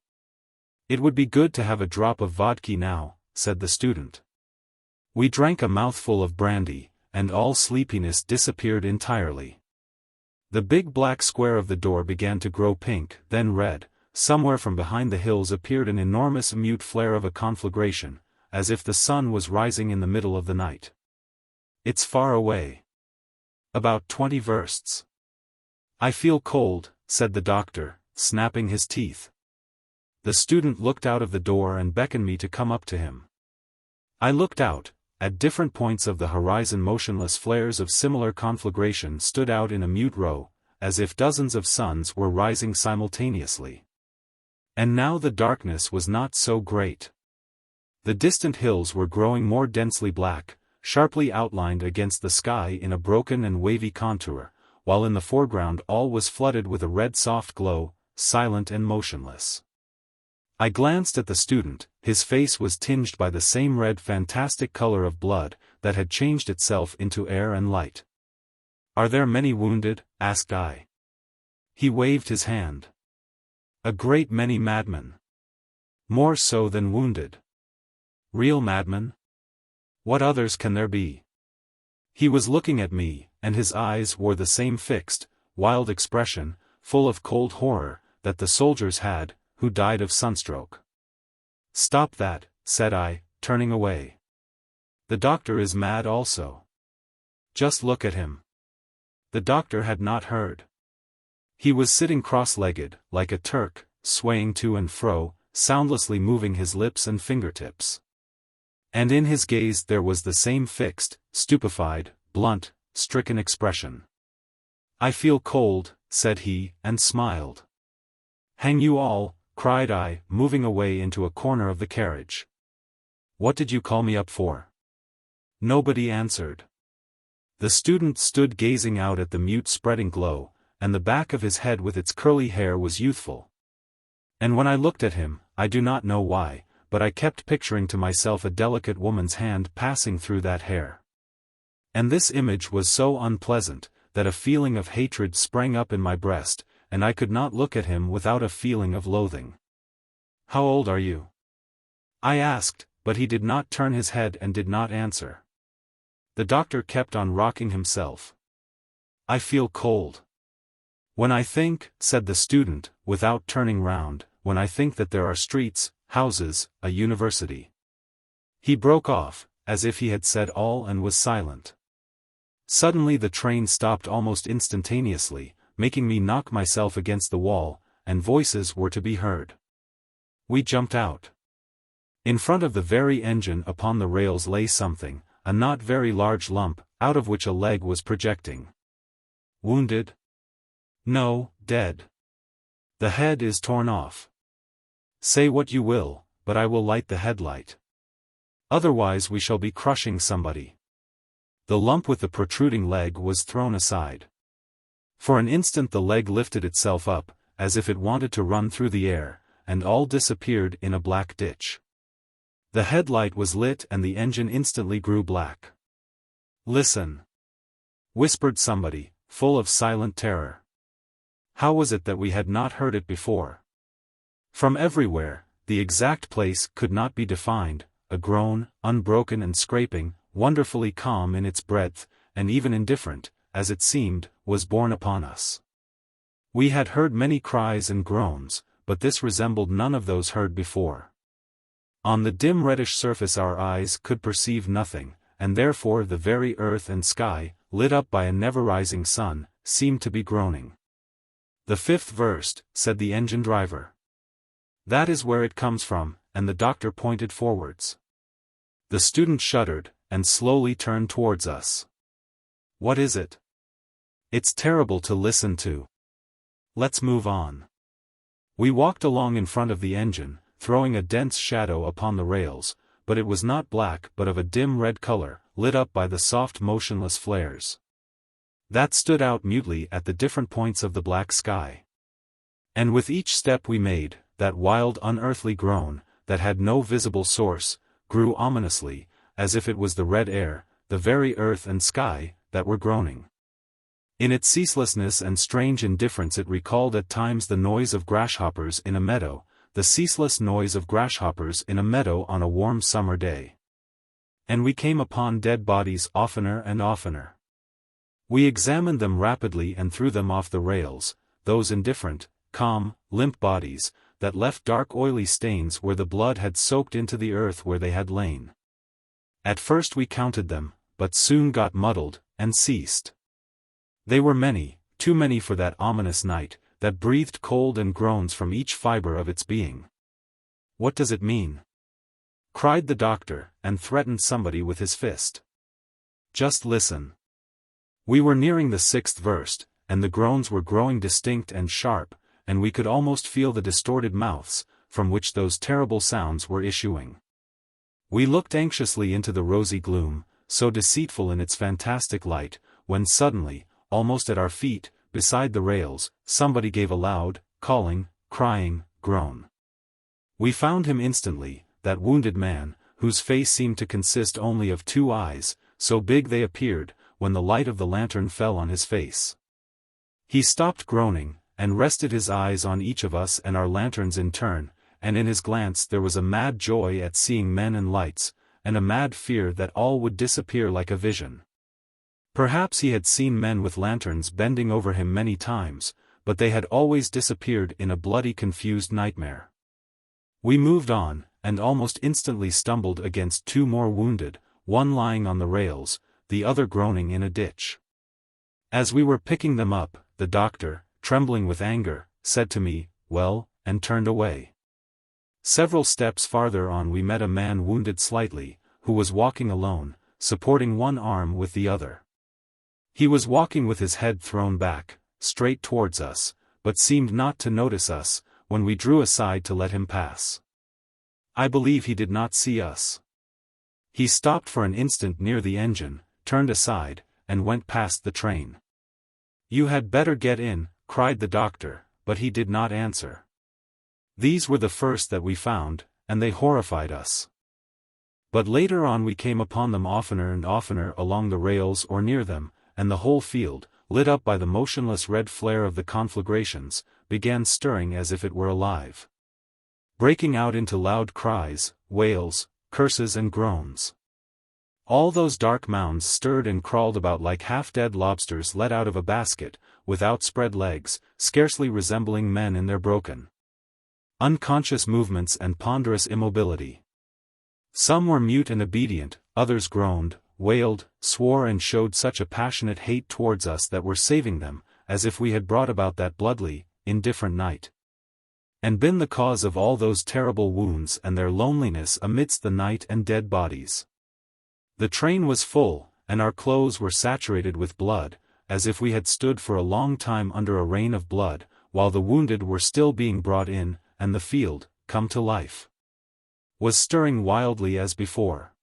It would be good to have a drop of vodka now, said the student. We drank a mouthful of brandy, and all sleepiness disappeared entirely. The big black square of the door began to grow pink, then red. Somewhere from behind the hills appeared an enormous mute flare of a conflagration, as if the sun was rising in the middle of the night. It's far away. About 20 versts. I feel cold, said the doctor, snapping his teeth. The student looked out of the door and beckoned me to come up to him. I looked out. At different points of the horizon motionless flares of similar conflagration stood out in a mute row, as if dozens of suns were rising simultaneously. And now the darkness was not so great. The distant hills were growing more densely black, sharply outlined against the sky in a broken and wavy contour, while in the foreground all was flooded with a red soft glow, silent and motionless. I glanced at the student. His face was tinged by the same red fantastic color of blood, that had changed itself into air and light. Are there many wounded? Asked I. He waved his hand. A great many madmen. More so than wounded. Real madmen? What others can there be? He was looking at me, and his eyes wore the same fixed, wild expression, full of cold horror, that the soldiers had, who died of sunstroke. Stop that, said I, turning away. The doctor is mad also. Just look at him. The doctor had not heard. He was sitting cross-legged, like a Turk, swaying to and fro, soundlessly moving his lips and fingertips. And in his gaze there was the same fixed, stupefied, blunt, stricken expression. I feel cold, said he, and smiled. Hang you all, cried I, moving away into a corner of the carriage. What did you call me up for? Nobody answered. The student stood gazing out at the mute spreading glow, and the back of his head with its curly hair was youthful. And when I looked at him, I do not know why, but I kept picturing to myself a delicate woman's hand passing through that hair. And this image was so unpleasant, that a feeling of hatred sprang up in my breast, and I could not look at him without a feeling of loathing. How old are you? I asked, but he did not turn his head and did not answer. The doctor kept on rocking himself. I feel cold. When I think, said the student, without turning round, when I think that there are streets, houses, a university. He broke off, as if he had said all and was silent. Suddenly the train stopped almost instantaneously, making me knock myself against the wall, and voices were to be heard. We jumped out. In front of the very engine upon the rails lay something, a not very large lump, out of which a leg was projecting. Wounded? No, dead. The head is torn off. Say what you will, but I will light the headlight. Otherwise we shall be crushing somebody. The lump with the protruding leg was thrown aside. For an instant the leg lifted itself up, as if it wanted to run through the air, and all disappeared in a black ditch. The headlight was lit and the engine instantly grew black. Listen! Whispered somebody, full of silent terror. How was it that we had not heard it before? From everywhere, the exact place could not be defined, a groan, unbroken and scraping, wonderfully calm in its breadth, and even indifferent, as it seemed, was borne upon us. We had heard many cries and groans, but this resembled none of those heard before. On the dim reddish surface our eyes could perceive nothing, and therefore the very earth and sky, lit up by a never-rising sun, seemed to be groaning. The fifth verse, said the engine driver. That is where it comes from, and the doctor pointed forwards. The student shuddered, and slowly turned towards us. What is it? It's terrible to listen to. Let's move on. We walked along in front of the engine, throwing a dense shadow upon the rails, but it was not black but of a dim red color, lit up by the soft motionless flares that stood out mutely at the different points of the black sky. And with each step we made, that wild unearthly groan, that had no visible source, grew ominously, as if it was the red air, the very earth and sky, that were groaning. In its ceaselessness and strange indifference it recalled at times the noise of grasshoppers in a meadow, the ceaseless noise of grasshoppers in a meadow on a warm summer day. And we came upon dead bodies oftener and oftener. We examined them rapidly and threw them off the rails, those indifferent, calm, limp bodies, that left dark oily stains where the blood had soaked into the earth where they had lain. At first we counted them, but soon got muddled, and ceased. They were many, too many for that ominous night, that breathed cold and groans from each fiber of its being. What does it mean? Cried the doctor, and threatened somebody with his fist. Just listen. We were nearing the sixth verse, and the groans were growing distinct and sharp, and we could almost feel the distorted mouths, from which those terrible sounds were issuing. We looked anxiously into the rosy gloom, so deceitful in its fantastic light, when suddenly, almost at our feet, beside the rails, somebody gave a loud, calling, crying, groan. We found him instantly, that wounded man, whose face seemed to consist only of two eyes, so big they appeared, when the light of the lantern fell on his face. He stopped groaning, and rested his eyes on each of us and our lanterns in turn, and in his glance there was a mad joy at seeing men and lights, and a mad fear that all would disappear like a vision. Perhaps he had seen men with lanterns bending over him many times, but they had always disappeared in a bloody confused nightmare. We moved on, and almost instantly stumbled against two more wounded, one lying on the rails, the other groaning in a ditch. As we were picking them up, the doctor, trembling with anger, said to me, "Well," and turned away. Several steps farther on we met a man wounded slightly, who was walking alone, supporting one arm with the other. He was walking with his head thrown back, straight towards us, but seemed not to notice us, when we drew aside to let him pass. I believe he did not see us. He stopped for an instant near the engine, turned aside, and went past the train. "You had better get in," cried the doctor, but he did not answer. These were the first that we found, and they horrified us. But later on we came upon them oftener and oftener along the rails or near them, and the whole field, lit up by the motionless red flare of the conflagrations, began stirring as if it were alive, breaking out into loud cries, wails, curses and groans. All those dark mounds stirred and crawled about like half-dead lobsters let out of a basket, with outspread legs, scarcely resembling men in their broken, unconscious movements and ponderous immobility. Some were mute and obedient, others groaned, wailed, swore and showed such a passionate hate towards us that we're saving them, as if we had brought about that bloodly, indifferent night. And been the cause of all those terrible wounds and their loneliness amidst the night and dead bodies. The train was full, and our clothes were saturated with blood, as if we had stood for a long time under a rain of blood, while the wounded were still being brought in, and the field, come to life, was stirring wildly as before.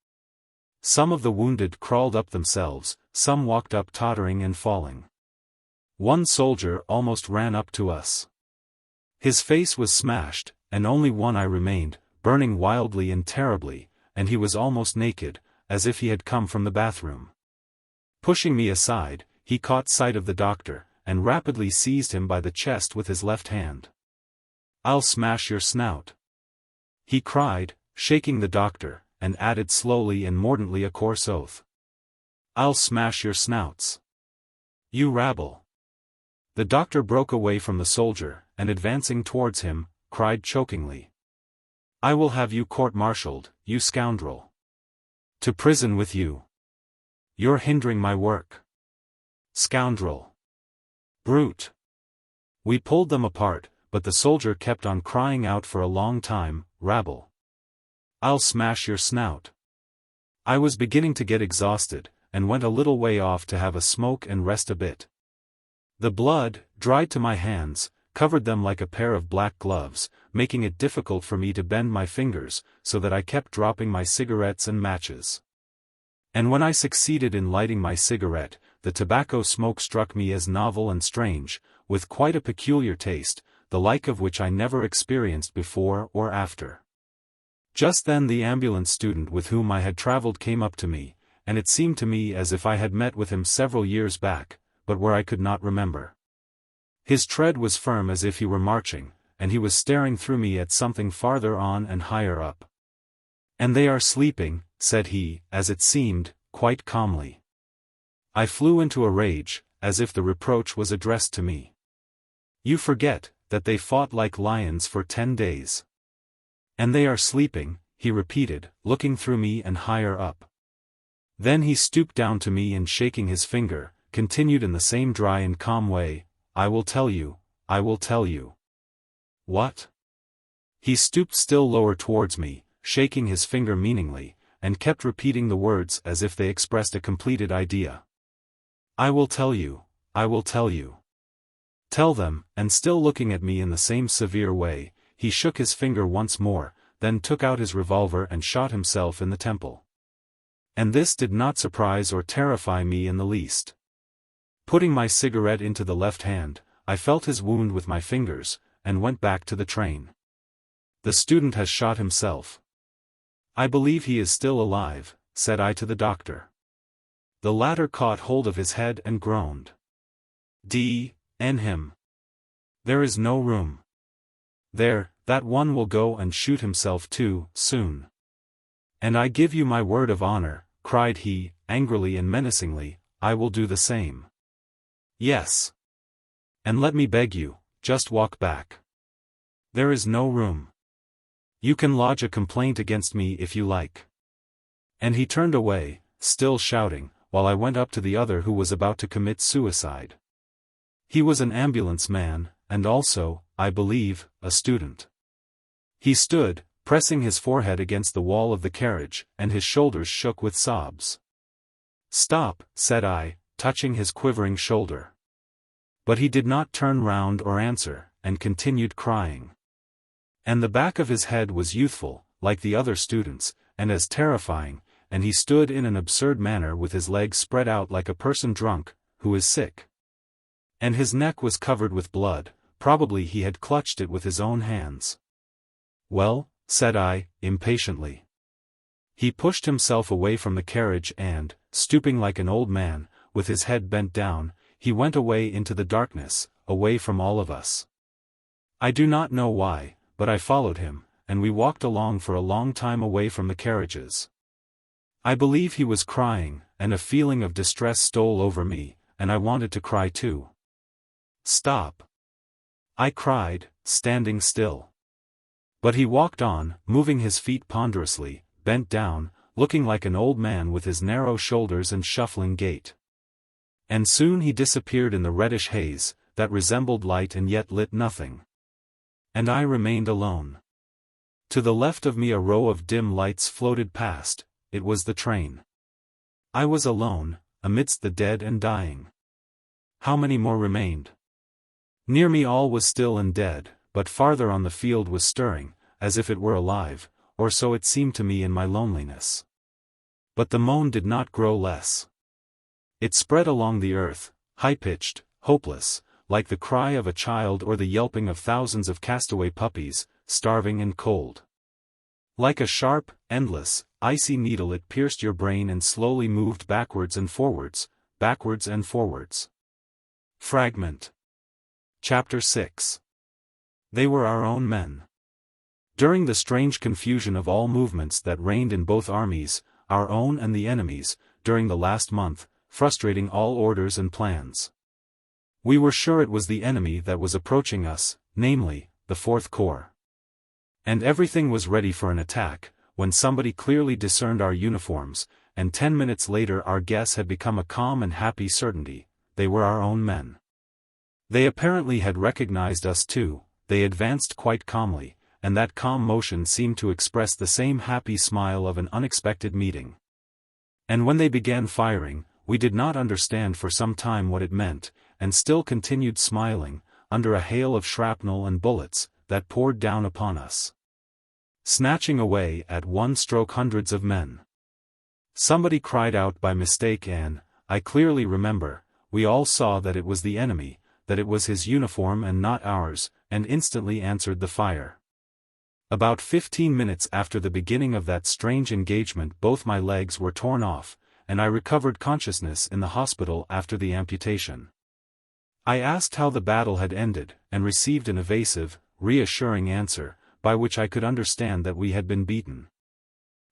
Some of the wounded crawled up themselves, some walked up tottering and falling. One soldier almost ran up to us. His face was smashed, and only one eye remained, burning wildly and terribly, and he was almost naked, as if he had come from the bathroom. Pushing me aside, he caught sight of the doctor, and rapidly seized him by the chest with his left hand. "I'll smash your snout," he cried, shaking the doctor, and added slowly and mordantly a coarse oath. "I'll smash your snouts. You rabble." The doctor broke away from the soldier, and advancing towards him, cried chokingly, "I will have you court-martialed, you scoundrel. To prison with you. You're hindering my work. Scoundrel. Brute." We pulled them apart, but the soldier kept on crying out for a long time, "Rabble. I'll smash your snout." I was beginning to get exhausted, and went a little way off to have a smoke and rest a bit. The blood, dried to my hands, covered them like a pair of black gloves, making it difficult for me to bend my fingers, so that I kept dropping my cigarettes and matches. And when I succeeded in lighting my cigarette, the tobacco smoke struck me as novel and strange, with quite a peculiar taste, the like of which I never experienced before or after. Just then the ambulance student with whom I had traveled came up to me, and it seemed to me as if I had met with him several years back, but where I could not remember. His tread was firm as if he were marching, and he was staring through me at something farther on and higher up. "And they are sleeping," said he, as it seemed, quite calmly. I flew into a rage, as if the reproach was addressed to me. "You forget that they fought like lions for 10 days. And they are sleeping," he repeated, looking through me and higher up. Then he stooped down to me and shaking his finger, continued in the same dry and calm way, "I will tell you, I will tell you." "What?" He stooped still lower towards me, shaking his finger meaningly, and kept repeating the words as if they expressed a completed idea. "I will tell you, I will tell you." "Tell them," and still looking at me in the same severe way, he shook his finger once more, then took out his revolver and shot himself in the temple. And this did not surprise or terrify me in the least. Putting my cigarette into the left hand, I felt his wound with my fingers, and went back to the train. "The student has shot himself. I believe he is still alive," said I to the doctor. The latter caught hold of his head and groaned. "D.N. him. There is no room. There, that one will go and shoot himself too, soon. And I give you my word of honor," cried he, angrily and menacingly, "I will do the same. Yes. And let me beg you, just walk back. There is no room. You can lodge a complaint against me if you like." And he turned away, still shouting, while I went up to the other who was about to commit suicide. He was an ambulance man, and also, I believe, a student. He stood, pressing his forehead against the wall of the carriage, and his shoulders shook with sobs. "Stop," said I, touching his quivering shoulder. But he did not turn round or answer, and continued crying. And the back of his head was youthful, like the other students', and as terrifying, and he stood in an absurd manner with his legs spread out like a person drunk, who is sick. And his neck was covered with blood, probably he had clutched it with his own hands. "Well," said I, impatiently. He pushed himself away from the carriage and, stooping like an old man, with his head bent down, he went away into the darkness, away from all of us. I do not know why, but I followed him, and we walked along for a long time away from the carriages. I believe he was crying, and a feeling of distress stole over me, and I wanted to cry too. "Stop!" I cried, standing still. But he walked on, moving his feet ponderously, bent down, looking like an old man with his narrow shoulders and shuffling gait. And soon he disappeared in the reddish haze, that resembled light and yet lit nothing. And I remained alone. To the left of me a row of dim lights floated past. It was the train. I was alone, amidst the dead and dying. How many more remained? Near me all was still and dead, but farther on the field was stirring, as if it were alive, or so it seemed to me in my loneliness. But the moan did not grow less. It spread along the earth, high-pitched, hopeless, like the cry of a child or the yelping of thousands of castaway puppies, starving and cold. Like a sharp, endless, icy needle it pierced your brain and slowly moved backwards and forwards, backwards and forwards. Fragment. Chapter 6. They were our own men. During the strange confusion of all movements that reigned in both armies, our own and the enemy's, during the last month, frustrating all orders and plans. We were sure it was the enemy that was approaching us, namely, the Fourth Corps. And everything was ready for an attack, when somebody clearly discerned our uniforms, and 10 minutes later our guess had become a calm and happy certainty: they were our own men. They apparently had recognized us too. They advanced quite calmly, and that calm motion seemed to express the same happy smile of an unexpected meeting. And when they began firing, we did not understand for some time what it meant, and still continued smiling, under a hail of shrapnel and bullets, that poured down upon us, snatching away at one stroke hundreds of men. Somebody cried out by mistake and, I clearly remember, we all saw that it was the enemy, that it was his uniform and not ours, and instantly answered the fire. About 15 minutes after the beginning of that strange engagement both my legs were torn off, and I recovered consciousness in the hospital after the amputation. I asked how the battle had ended, and received an evasive, reassuring answer, by which I could understand that we had been beaten.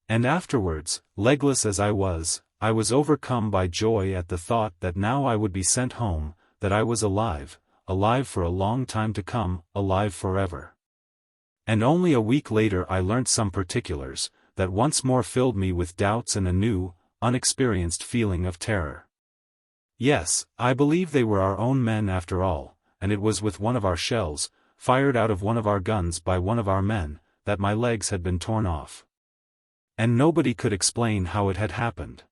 And afterwards, legless as I was overcome by joy at the thought that now I would be sent home, that I was alive, alive for a long time to come, alive forever. And only a week later I learnt some particulars, that once more filled me with doubts and a new, unexperienced feeling of terror. Yes, I believe they were our own men after all, and it was with one of our shells, fired out of one of our guns by one of our men, that my legs had been torn off. And nobody could explain how it had happened.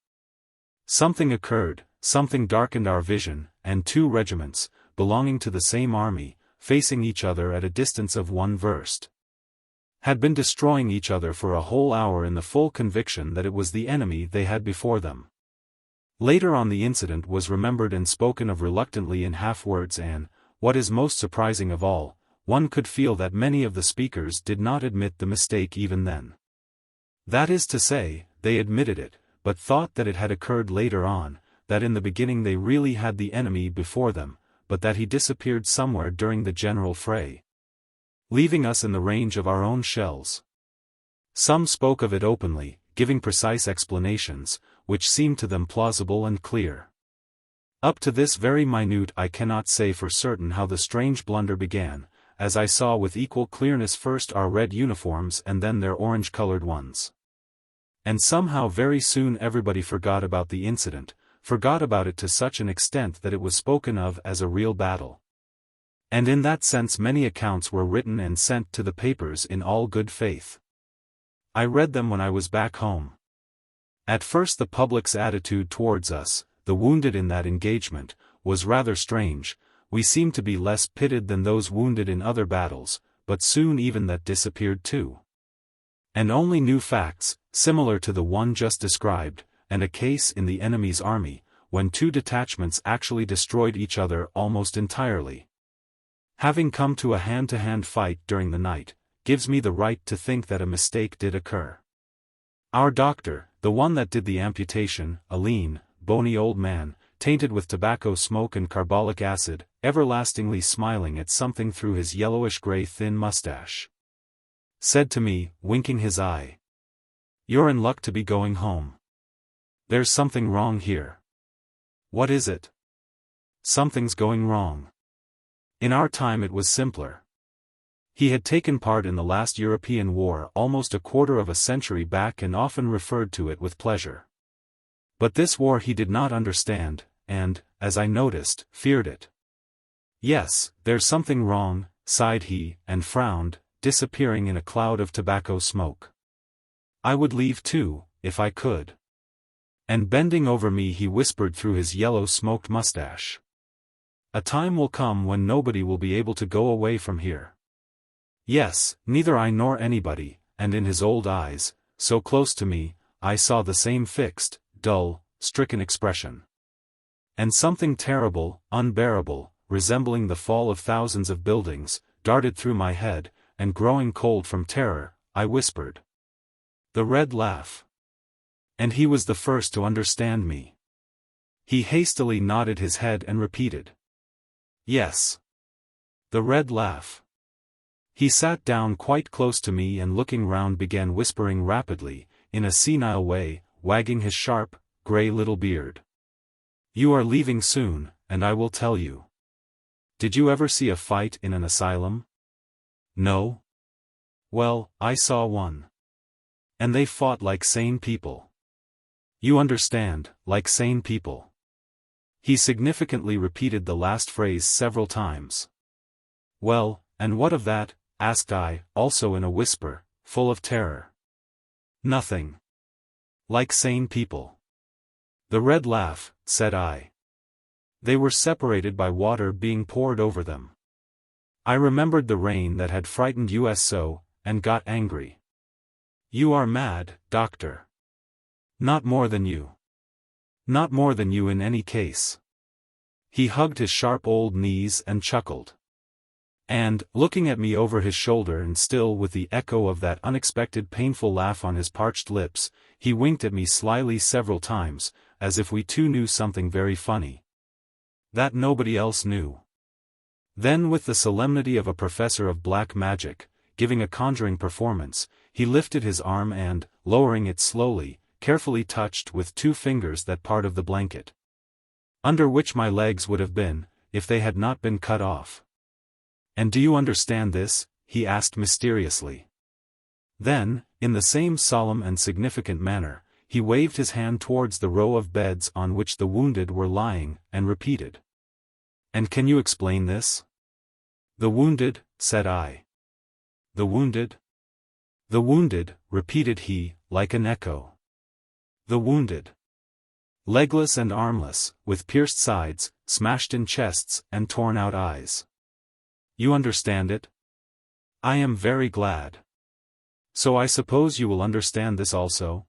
Something occurred, something darkened our vision, and 2 regiments, belonging to the same army, facing each other at a distance of 1 verst, had been destroying each other for a whole hour in the full conviction that it was the enemy they had before them. Later on the incident was remembered and spoken of reluctantly in half-words, and, what is most surprising of all, one could feel that many of the speakers did not admit the mistake even then. That is to say, they admitted it, but thought that it had occurred later on, that in the beginning they really had the enemy before them, but that he disappeared somewhere during the general fray, leaving us in the range of our own shells. Some spoke of it openly, giving precise explanations, which seemed to them plausible and clear. Up to this very minute I cannot say for certain how the strange blunder began, as I saw with equal clearness first our red uniforms and then their orange-colored ones. And somehow very soon everybody forgot about the incident, forgot about it to such an extent that it was spoken of as a real battle. And in that sense many accounts were written and sent to the papers in all good faith. I read them when I was back home. At first the public's attitude towards us, the wounded in that engagement, was rather strange. We seemed to be less pitted than those wounded in other battles, but soon even that disappeared too. And only new facts, similar to the one just described, and a case in the enemy's army, when 2 detachments actually destroyed each other almost entirely, having come to a hand-to-hand fight during the night, gives me the right to think that a mistake did occur. Our doctor, the one that did the amputation, a lean, bony old man, tainted with tobacco smoke and carbolic acid, everlastingly smiling at something through his yellowish-gray thin mustache, said to me, winking his eye, "You're in luck to be going home. There's something wrong here." "What is it?" "Something's going wrong. In our time it was simpler. He had taken part in the last European war almost a quarter of a century back and often referred to it with pleasure. But this war he did not understand, and, as I noticed, feared it. "Yes, there's something wrong," sighed he, and frowned, disappearing in a cloud of tobacco smoke. "I would leave too, if I could." And bending over me he whispered through his yellow smoked mustache. "A time will come when nobody will be able to go away from here." Yes, neither I nor anybody, and in his old eyes, so close to me, I saw the same fixed, dull, stricken expression. And something terrible, unbearable, resembling the fall of thousands of buildings, darted through my head, and growing cold from terror, I whispered, "The red laugh." And he was the first to understand me. He hastily nodded his head and repeated, "Yes. The red laugh." He sat down quite close to me and looking round began whispering rapidly, in a senile way, wagging his sharp, grey little beard. "You are leaving soon, and I will tell you. Did you ever see a fight in an asylum? No? Well, I saw one. And they fought like sane people. You understand, like sane people." He significantly repeated the last phrase several times. "Well, and what of that?" asked I, also in a whisper, full of terror. "Nothing. Like sane people." "The red laugh," said I. "They were separated by water being poured over them." I remembered the rain that had frightened us so, and got angry. "You are mad, doctor." "Not more than you. Not more than you in any case." He hugged his sharp old knees and chuckled. And, looking at me over his shoulder and still with the echo of that unexpected painful laugh on his parched lips, he winked at me slyly several times, as if we two knew something very funny. That nobody else knew. Then with the solemnity of a professor of black magic, giving a conjuring performance, he lifted his arm and, lowering it slowly, carefully touched with 2 fingers that part of the blanket under which my legs would have been, if they had not been cut off. "And do you understand this?" he asked mysteriously. Then, in the same solemn and significant manner, he waved his hand towards the row of beds on which the wounded were lying, and repeated, "And can you explain this?" "The wounded," said I. "The wounded?" "The wounded," repeated he, like an echo. "The wounded. Legless and armless, with pierced sides, smashed in chests, and torn out eyes. You understand it? I am very glad. So I suppose you will understand this also?"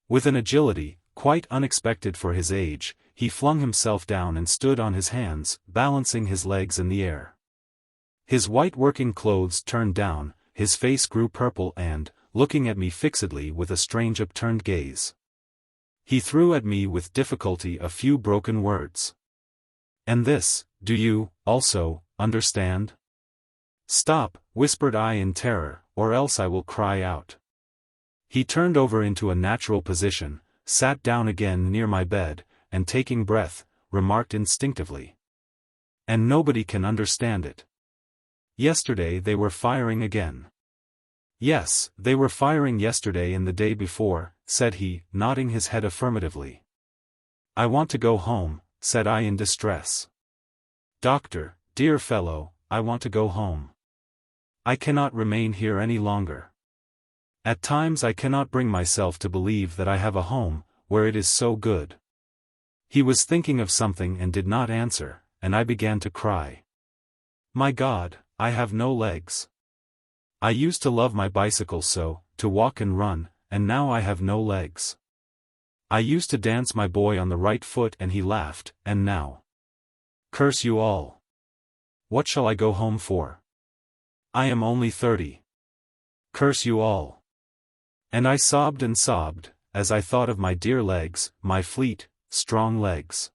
With an agility, quite unexpected for his age, he flung himself down and stood on his hands, balancing his legs in the air. His white working clothes turned down, his face grew purple and, looking at me fixedly with a strange upturned gaze, he threw at me with difficulty a few broken words. "And this, do you, also, understand?" "Stop," whispered I in terror, "or else I will cry out." He turned over into a natural position, sat down again near my bed, and taking breath, remarked instinctively, "And nobody can understand it. Yesterday they were firing again." "Yes, they were firing yesterday and the day before," said he, nodding his head affirmatively. "I want to go home," said I in distress. "Doctor, dear fellow, I want to go home. I cannot remain here any longer. At times I cannot bring myself to believe that I have a home, where it is so good." He was thinking of something and did not answer, and I began to cry. "My God, I have no legs. I used to love my bicycle so, to walk and run, and now I have no legs. I used to dance my boy on the right foot and he laughed, and now. Curse you all. What shall I go home for? I am only 30. Curse you all." And I sobbed and sobbed, as I thought of my dear legs, my fleet, strong legs.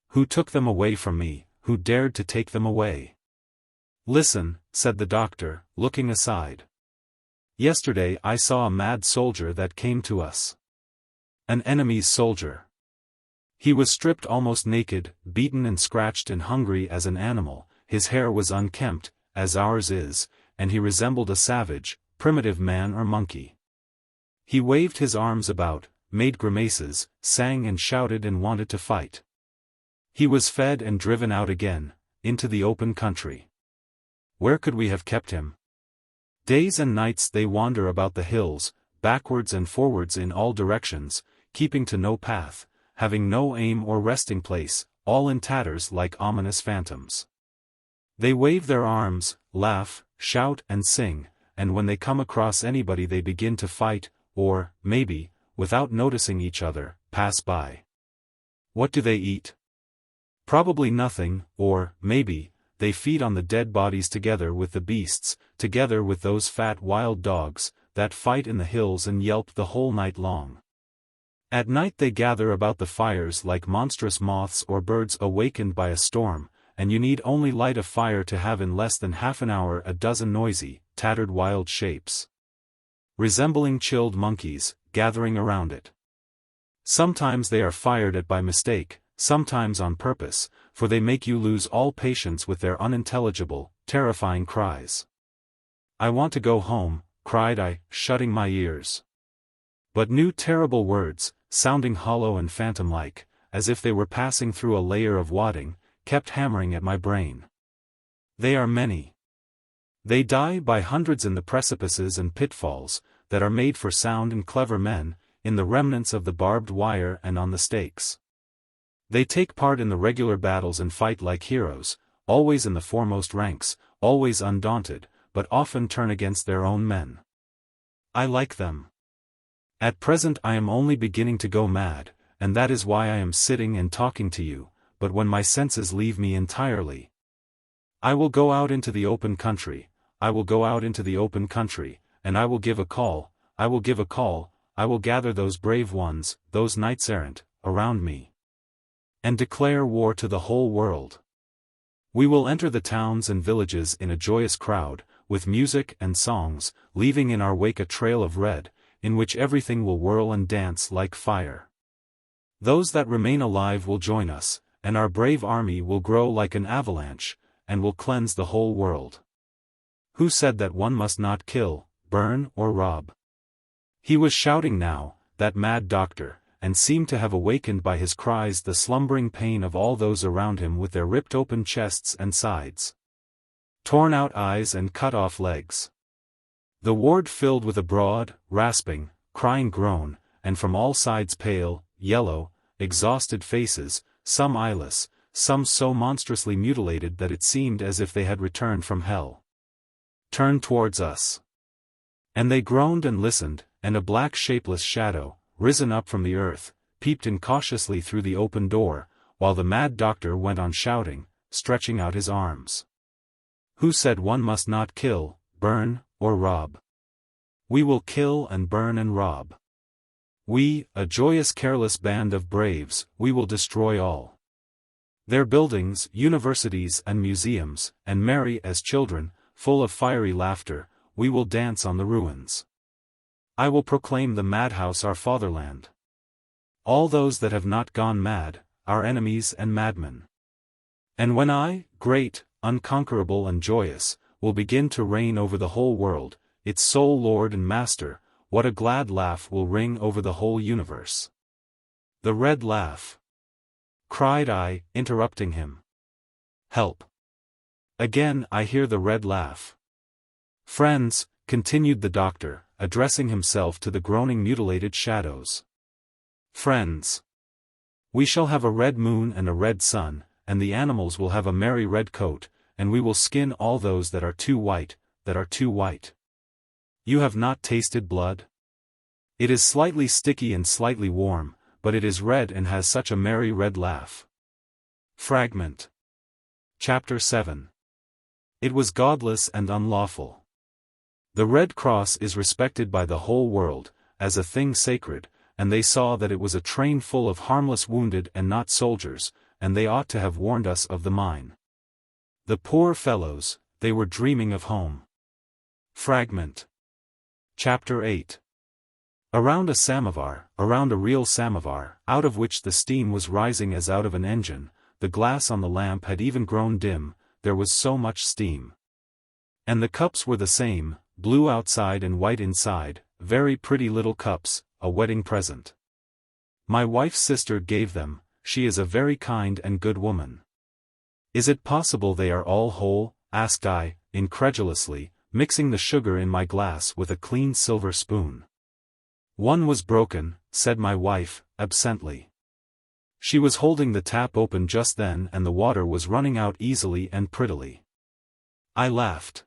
Who took them away from me, who dared to take them away? "Listen," said the doctor, looking aside. "Yesterday I saw a mad soldier that came to us. An enemy's soldier. He was stripped almost naked, beaten and scratched and hungry as an animal, his hair was unkempt, as ours is, and he resembled a savage, primitive man or monkey. He waved his arms about, made grimaces, sang and shouted and wanted to fight. He was fed and driven out again, into the open country. Where could we have kept him? Days and nights they wander about the hills, backwards and forwards in all directions, keeping to no path, having no aim or resting place, all in tatters like ominous phantoms. They wave their arms, laugh, shout and sing, and when they come across anybody they begin to fight, or, maybe, without noticing each other, pass by. What do they eat? Probably nothing, or, maybe, they feed on the dead bodies together with the beasts, together with those fat wild dogs, that fight in the hills and yelp the whole night long. At night they gather about the fires like monstrous moths or birds awakened by a storm, and you need only light a fire to have in less than half an hour a dozen noisy, tattered wild shapes, resembling chilled monkeys, gathering around it. Sometimes they are fired at by mistake, sometimes on purpose, for they make you lose all patience with their unintelligible, terrifying cries. "I want to go home," cried I, shutting my ears. But new terrible words, sounding hollow and phantom-like, as if they were passing through a layer of wadding, kept hammering at my brain. They are many. They die by hundreds in the precipices and pitfalls, that are made for sound and clever men, in the remnants of the barbed wire and on the stakes. They take part in the regular battles and fight like heroes, always in the foremost ranks, always undaunted, but often turn against their own men. I like them. At present I am only beginning to go mad, and that is why I am sitting and talking to you, but when my senses leave me entirely, I will go out into the open country, I will go out into the open country, and I will give a call, I will give a call, I will gather those brave ones, those knights-errant, around me, and declare war to the whole world. We will enter the towns and villages in a joyous crowd, with music and songs, leaving in our wake a trail of red, in which everything will whirl and dance like fire. Those that remain alive will join us, and our brave army will grow like an avalanche, and will cleanse the whole world. Who said that one must not kill, burn or rob? He was shouting now, that mad doctor, and seemed to have awakened by his cries the slumbering pain of all those around him with their ripped open chests and sides, torn out eyes and cut off legs. The ward filled with a broad, rasping, crying groan, and from all sides pale, yellow, exhausted faces, some eyeless, some so monstrously mutilated that it seemed as if they had returned from hell, turned towards us. And they groaned and listened, and a black shapeless shadow, risen up from the earth, peeped in cautiously through the open door, while the mad doctor went on shouting, stretching out his arms. Who said one must not kill, burn, or rob? We will kill and burn and rob. We, a joyous careless band of braves, we will destroy all their buildings, universities and museums, and merry as children, full of fiery laughter, we will dance on the ruins. I will proclaim the madhouse our fatherland. All those that have not gone mad, our enemies and madmen. And when I, great, unconquerable and joyous, will begin to reign over the whole world, its sole lord and master, what a glad laugh will ring over the whole universe. The red laugh! Cried I, interrupting him. Help! Again I hear the red laugh. Friends, continued the doctor, addressing himself to the groaning mutilated shadows. Friends! We shall have a red moon and a red sun, and the animals will have a merry red coat, and we will skin all those that are too white, that are too white. You have not tasted blood? It is slightly sticky and slightly warm, but it is red and has such a merry red laugh. Fragment. Chapter 7. It was godless and unlawful. The Red Cross is respected by the whole world, as a thing sacred, and they saw that it was a train full of harmless wounded and not soldiers, and they ought to have warned us of the mine. The poor fellows, they were dreaming of home. Fragment. Chapter 8. Around a samovar, around a real samovar, out of which the steam was rising as out of an engine, the glass on the lamp had even grown dim, there was so much steam. And the cups were the same, blue outside and white inside, very pretty little cups, a wedding present. My wife's sister gave them, she is a very kind and good woman. Is it possible they are all whole? Asked I, incredulously, mixing the sugar in my glass with a clean silver spoon. One was broken, said my wife, absently. She was holding the tap open just then and the water was running out easily and prettily. I laughed.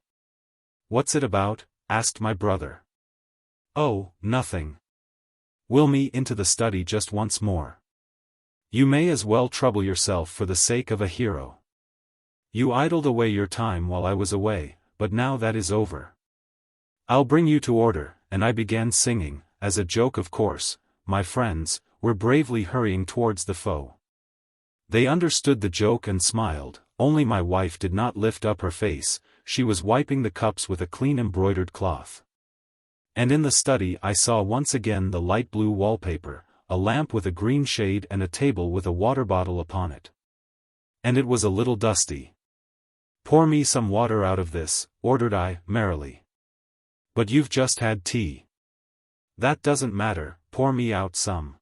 What's it about? Asked my brother. Oh, nothing. Will me into the study just once more. You may as well trouble yourself for the sake of a hero. You idled away your time while I was away, but now that is over. I'll bring you to order, and I began singing, as a joke of course. My friends were bravely hurrying towards the foe. They understood the joke and smiled, only my wife did not lift up her face, she was wiping the cups with a clean embroidered cloth. And in the study I saw once again the light blue wallpaper, a lamp with a green shade and a table with a water bottle upon it. And it was a little dusty. Pour me some water out of this, ordered I, merrily. But you've just had tea. That doesn't matter, pour me out some.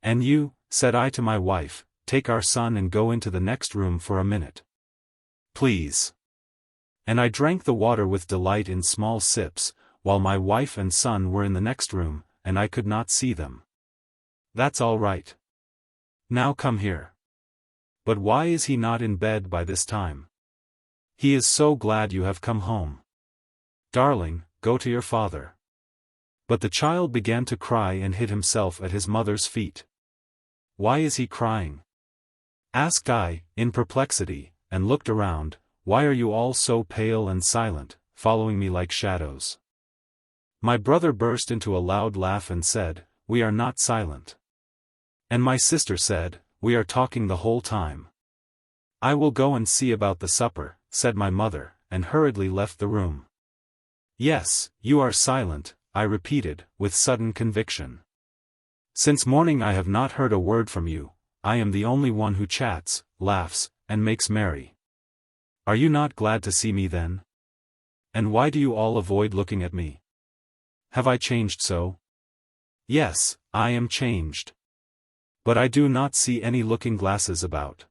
And you, said I to my wife, take our son and go into the next room for a minute. Please. And I drank the water with delight in small sips, while my wife and son were in the next room, and I could not see them. That's all right. Now come here. But why is he not in bed by this time? He is so glad you have come home. Darling, go to your father. But the child began to cry and hid himself at his mother's feet. Why is he crying? Asked I, in perplexity, and looked around. Why are you all so pale and silent, following me like shadows? My brother burst into a loud laugh and said, we are not silent. And my sister said, we are talking the whole time. I will go and see about the supper, said my mother, and hurriedly left the room. Yes, you are silent, I repeated, with sudden conviction. Since morning I have not heard a word from you. I am the only one who chats, laughs, and makes merry. Are you not glad to see me then? And why do you all avoid looking at me? Have I changed so? Yes, I am changed. But I do not see any looking-glasses about.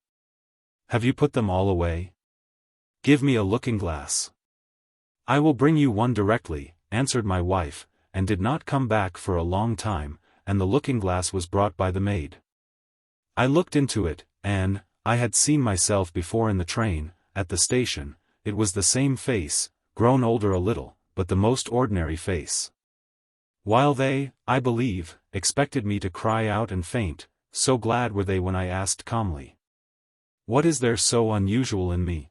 Have you put them all away? Give me a looking-glass. I will bring you one directly, answered my wife, and did not come back for a long time, and the looking-glass was brought by the maid. I looked into it, and, I had seen myself before in the train, at the station. It was the same face, grown older a little, but the most ordinary face. While they, I believe, expected me to cry out and faint, so glad were they when I asked calmly, what is there so unusual in me?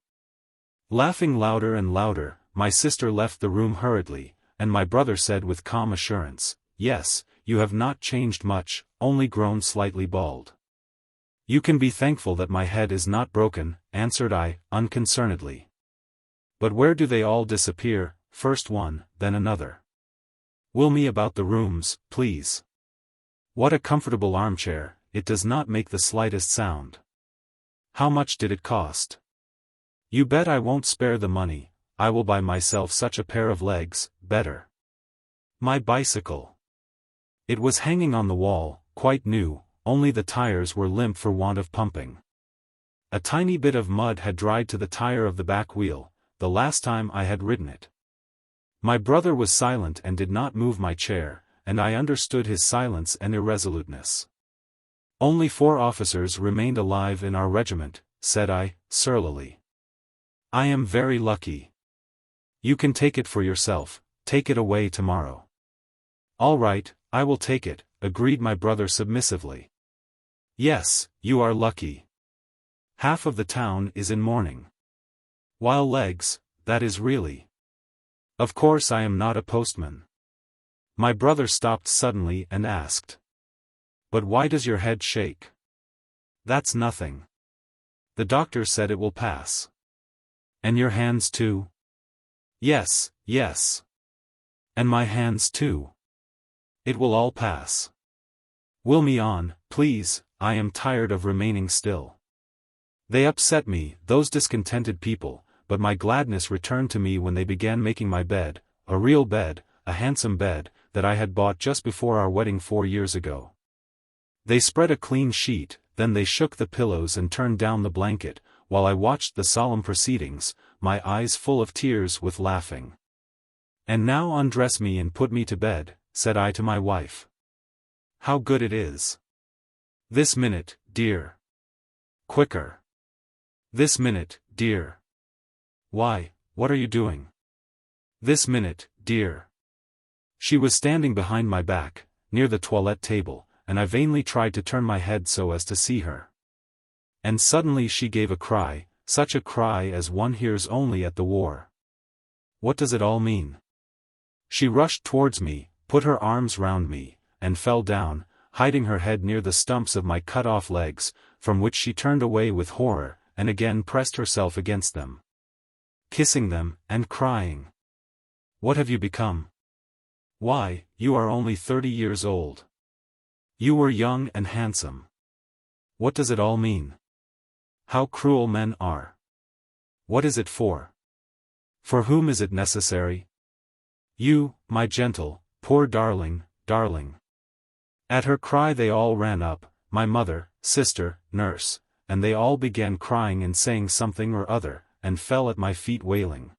Laughing louder and louder, my sister left the room hurriedly, and my brother said with calm assurance, yes, you have not changed much, only grown slightly bald. You can be thankful that my head is not broken, answered I, unconcernedly. But where do they all disappear, first one, then another? Will me about the rooms, please. What a comfortable armchair, it does not make the slightest sound. How much did it cost? You bet I won't spare the money, I will buy myself such a pair of legs, better. My bicycle. It was hanging on the wall, quite new, only the tires were limp for want of pumping. A tiny bit of mud had dried to the tire of the back wheel, the last time I had ridden it. My brother was silent and did not move my chair, and I understood his silence and irresoluteness. Only 4 officers remained alive in our regiment, said I, surlily. I am very lucky. You can take it for yourself, take it away tomorrow. All right, I will take it, agreed my brother submissively. Yes, you are lucky. Half of the town is in mourning. While legs, that is really. Of course I am not a postman. My brother stopped suddenly and asked. But why does your head shake? That's nothing. The doctor said it will pass. And your hands too? Yes, yes. And my hands too. It will all pass. Will me on, please, I am tired of remaining still. They upset me, those discontented people, but my gladness returned to me when they began making my bed, a real bed, a handsome bed, that I had bought just before our wedding 4 years ago. They spread a clean sheet, then they shook the pillows and turned down the blanket, while I watched the solemn proceedings, my eyes full of tears with laughing. "And now undress me and put me to bed," said I to my wife. "How good it is! This minute, dear. Quicker. This minute, dear. Why, what are you doing? This minute, dear." She was standing behind my back, near the toilette table, and I vainly tried to turn my head so as to see her. And suddenly she gave a cry, such a cry as one hears only at the war. What does it all mean? She rushed towards me, put her arms round me, and fell down, hiding her head near the stumps of my cut-off legs, from which she turned away with horror, and again pressed herself against them, kissing them, and crying. "What have you become? Why, you are only 30 years old. You were young and handsome. What does it all mean? How cruel men are. What is it for? For whom is it necessary? You, my gentle, poor darling, darling." At her cry they all ran up, my mother, sister, nurse, and they all began crying and saying something or other, and fell at my feet wailing.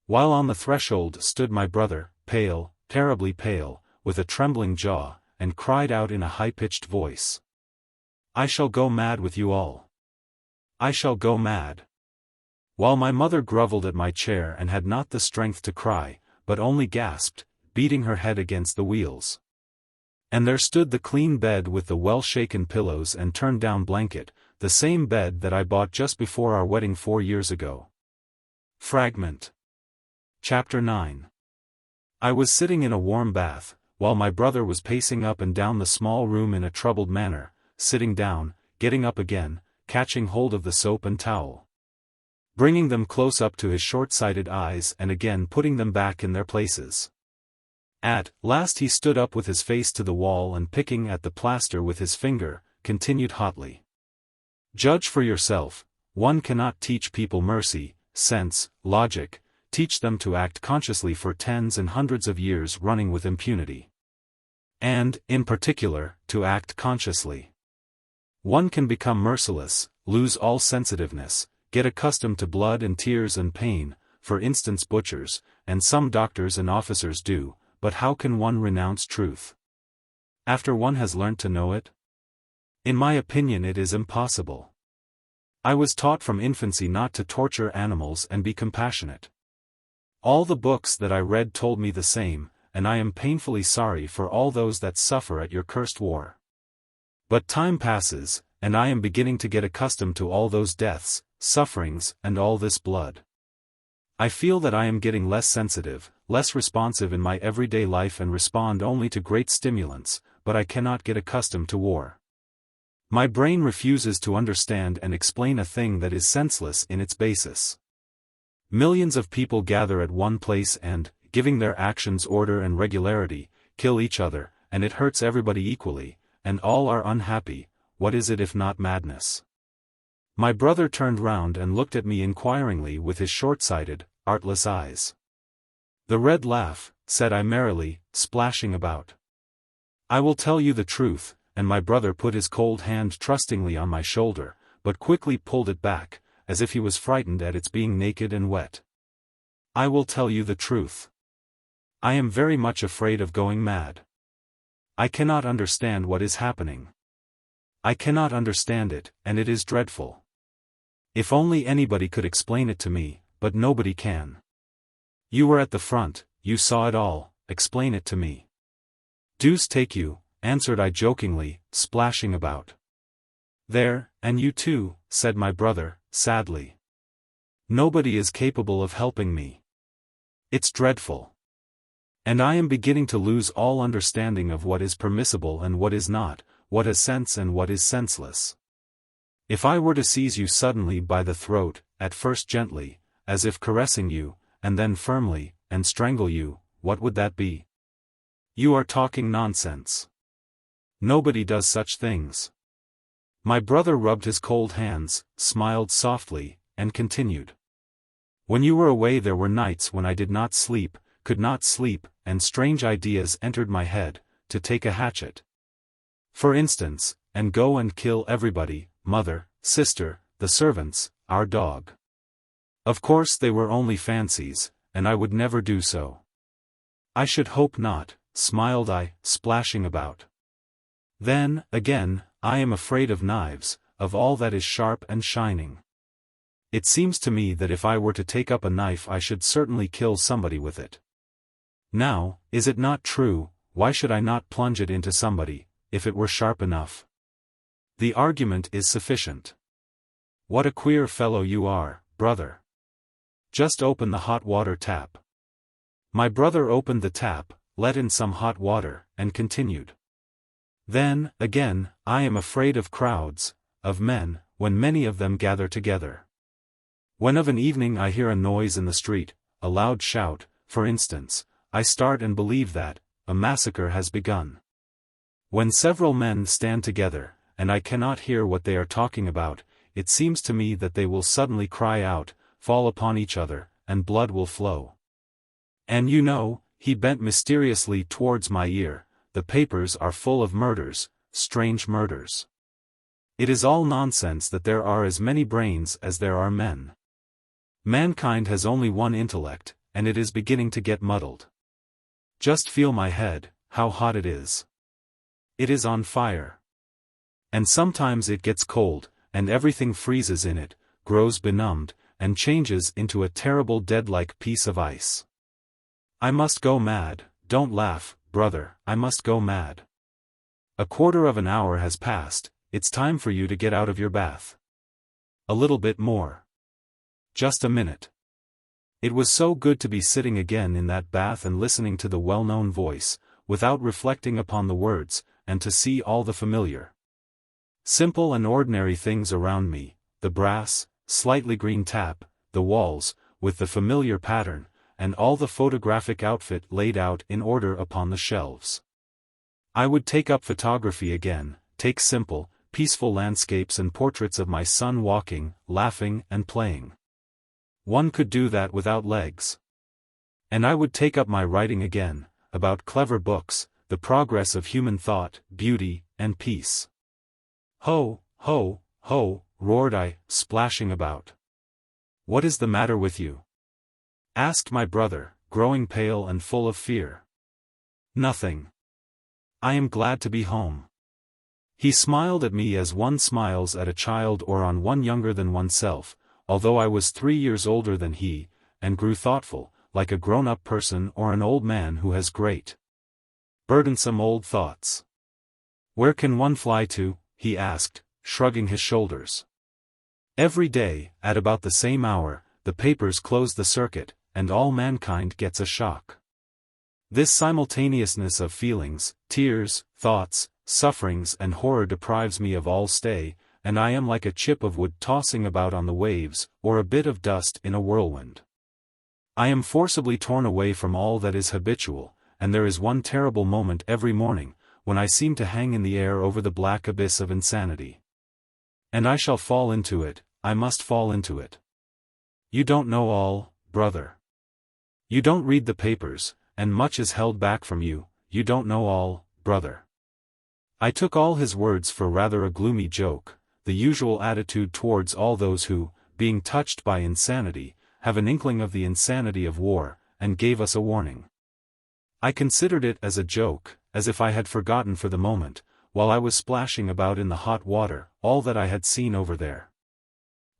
While on the threshold stood my brother, pale, terribly pale, with a trembling jaw, and cried out in a high-pitched voice, "I shall go mad with you all. I shall go mad." While my mother grovelled at my chair and had not the strength to cry, but only gasped, beating her head against the wheels. And there stood the clean bed with the well-shaken pillows and turned-down blanket, the same bed that I bought just before our wedding 4 years ago. Fragment. Chapter 9. I was sitting in a warm bath, while my brother was pacing up and down the small room in a troubled manner, sitting down, getting up again, catching hold of the soap and towel, bringing them close up to his short-sighted eyes and again putting them back in their places. At last he stood up with his face to the wall and picking at the plaster with his finger, continued hotly. "Judge for yourself, one cannot teach people mercy, sense, logic, teach them to act consciously for tens and hundreds of years running with impunity. And, in particular, to act consciously. One can become merciless, lose all sensitiveness, get accustomed to blood and tears and pain, for instance butchers, and some doctors and officers do, but how can one renounce truth after one has learnt to know it? In my opinion it is impossible. I was taught from infancy not to torture animals and be compassionate. All the books that I read told me the same, and I am painfully sorry for all those that suffer at your cursed war. But time passes, and I am beginning to get accustomed to all those deaths, sufferings, and all this blood. I feel that I am getting less sensitive, less responsive in my everyday life and respond only to great stimulants, but I cannot get accustomed to war. My brain refuses to understand and explain a thing that is senseless in its basis. Millions of people gather at one place and, giving their actions order and regularity, kill each other, and it hurts everybody equally, and all are unhappy. What is it if not madness? My brother turned round and looked at me inquiringly with his short-sighted, artless eyes. "The red laugh," said I merrily, splashing about. "I will tell you the truth," and my brother put his cold hand trustingly on my shoulder, but quickly pulled it back, as if he was frightened at its being naked and wet. "I will tell you the truth. I am very much afraid of going mad. I cannot understand what is happening. I cannot understand it, and it is dreadful. If only anybody could explain it to me, but nobody can. You were at the front, you saw it all, explain it to me." "Deuce take you," answered I jokingly, splashing about. "There, and you too," said my brother, sadly. "Nobody is capable of helping me. It's dreadful. And I am beginning to lose all understanding of what is permissible and what is not, what has sense and what is senseless. If I were to seize you suddenly by the throat, at first gently, as if caressing you, and then firmly, and strangle you, what would that be? You are talking nonsense. Nobody does such things." My brother rubbed his cold hands, smiled softly, and continued. When you were away there were nights when I did not sleep, could not sleep, and strange ideas entered my head, to take a hatchet, for instance, and go and kill everybody, mother, sister, the servants, our dog. Of course they were only fancies, and I would never do so. I should hope not, smiled I, splashing about. Then, again, I am afraid of knives, of all that is sharp and shining. It seems to me that if I were to take up a knife I should certainly kill somebody with it. Now, is it not true, why should I not plunge it into somebody, if it were sharp enough? The argument is sufficient. What a queer fellow you are, brother. Just open the hot water tap. My brother opened the tap, let in some hot water, and continued. Then, again, I am afraid of crowds, of men, when many of them gather together. When of an evening I hear a noise in the street, a loud shout, for instance, I start and believe that a massacre has begun. When several men stand together, and I cannot hear what they are talking about, it seems to me that they will suddenly cry out, fall upon each other, and blood will flow. And you know, he bent mysteriously towards my ear, the papers are full of murders, strange murders. It is all nonsense that there are as many brains as there are men. Mankind has only one intellect, and it is beginning to get muddled. Just feel my head, how hot it is. It is on fire. And sometimes it gets cold, and everything freezes in it, grows benumbed, and changes into a terrible dead-like piece of ice. I must go mad, don't laugh, brother, I must go mad. A quarter of an hour has passed, it's time for you to get out of your bath. A little bit more. Just a minute. It was so good to be sitting again in that bath and listening to the well-known voice, without reflecting upon the words, and to see all the familiar, simple and ordinary things around me, the brass, slightly green tap, the walls, with the familiar pattern, and all the photographic outfit laid out in order upon the shelves. I would take up photography again, take simple, peaceful landscapes and portraits of my son walking, laughing and playing. One could do that without legs. And I would take up my writing again, about clever books, the progress of human thought, beauty, and peace. Ho, ho, ho, roared I, splashing about. What is the matter with you? Asked my brother, growing pale and full of fear. Nothing. I am glad to be home. He smiled at me as one smiles at a child or on one younger than oneself, although I was 3 years older than he, and grew thoughtful, like a grown-up person or an old man who has great, burdensome old thoughts. Where can one fly to? He asked, shrugging his shoulders. Every day, at about the same hour, the papers close the circuit, and all mankind gets a shock. This simultaneousness of feelings, tears, thoughts, sufferings and horror deprives me of all stay, and I am like a chip of wood tossing about on the waves, or a bit of dust in a whirlwind. I am forcibly torn away from all that is habitual, and there is one terrible moment every morning, when I seem to hang in the air over the black abyss of insanity. And I shall fall into it, I must fall into it. You don't know all, brother. You don't read the papers, and much is held back from you, you don't know all, brother. I took all his words for rather a gloomy joke, the usual attitude towards all those who, being touched by insanity, have an inkling of the insanity of war, and gave us a warning. I considered it as a joke, as if I had forgotten for the moment, while I was splashing about in the hot water, all that I had seen over there.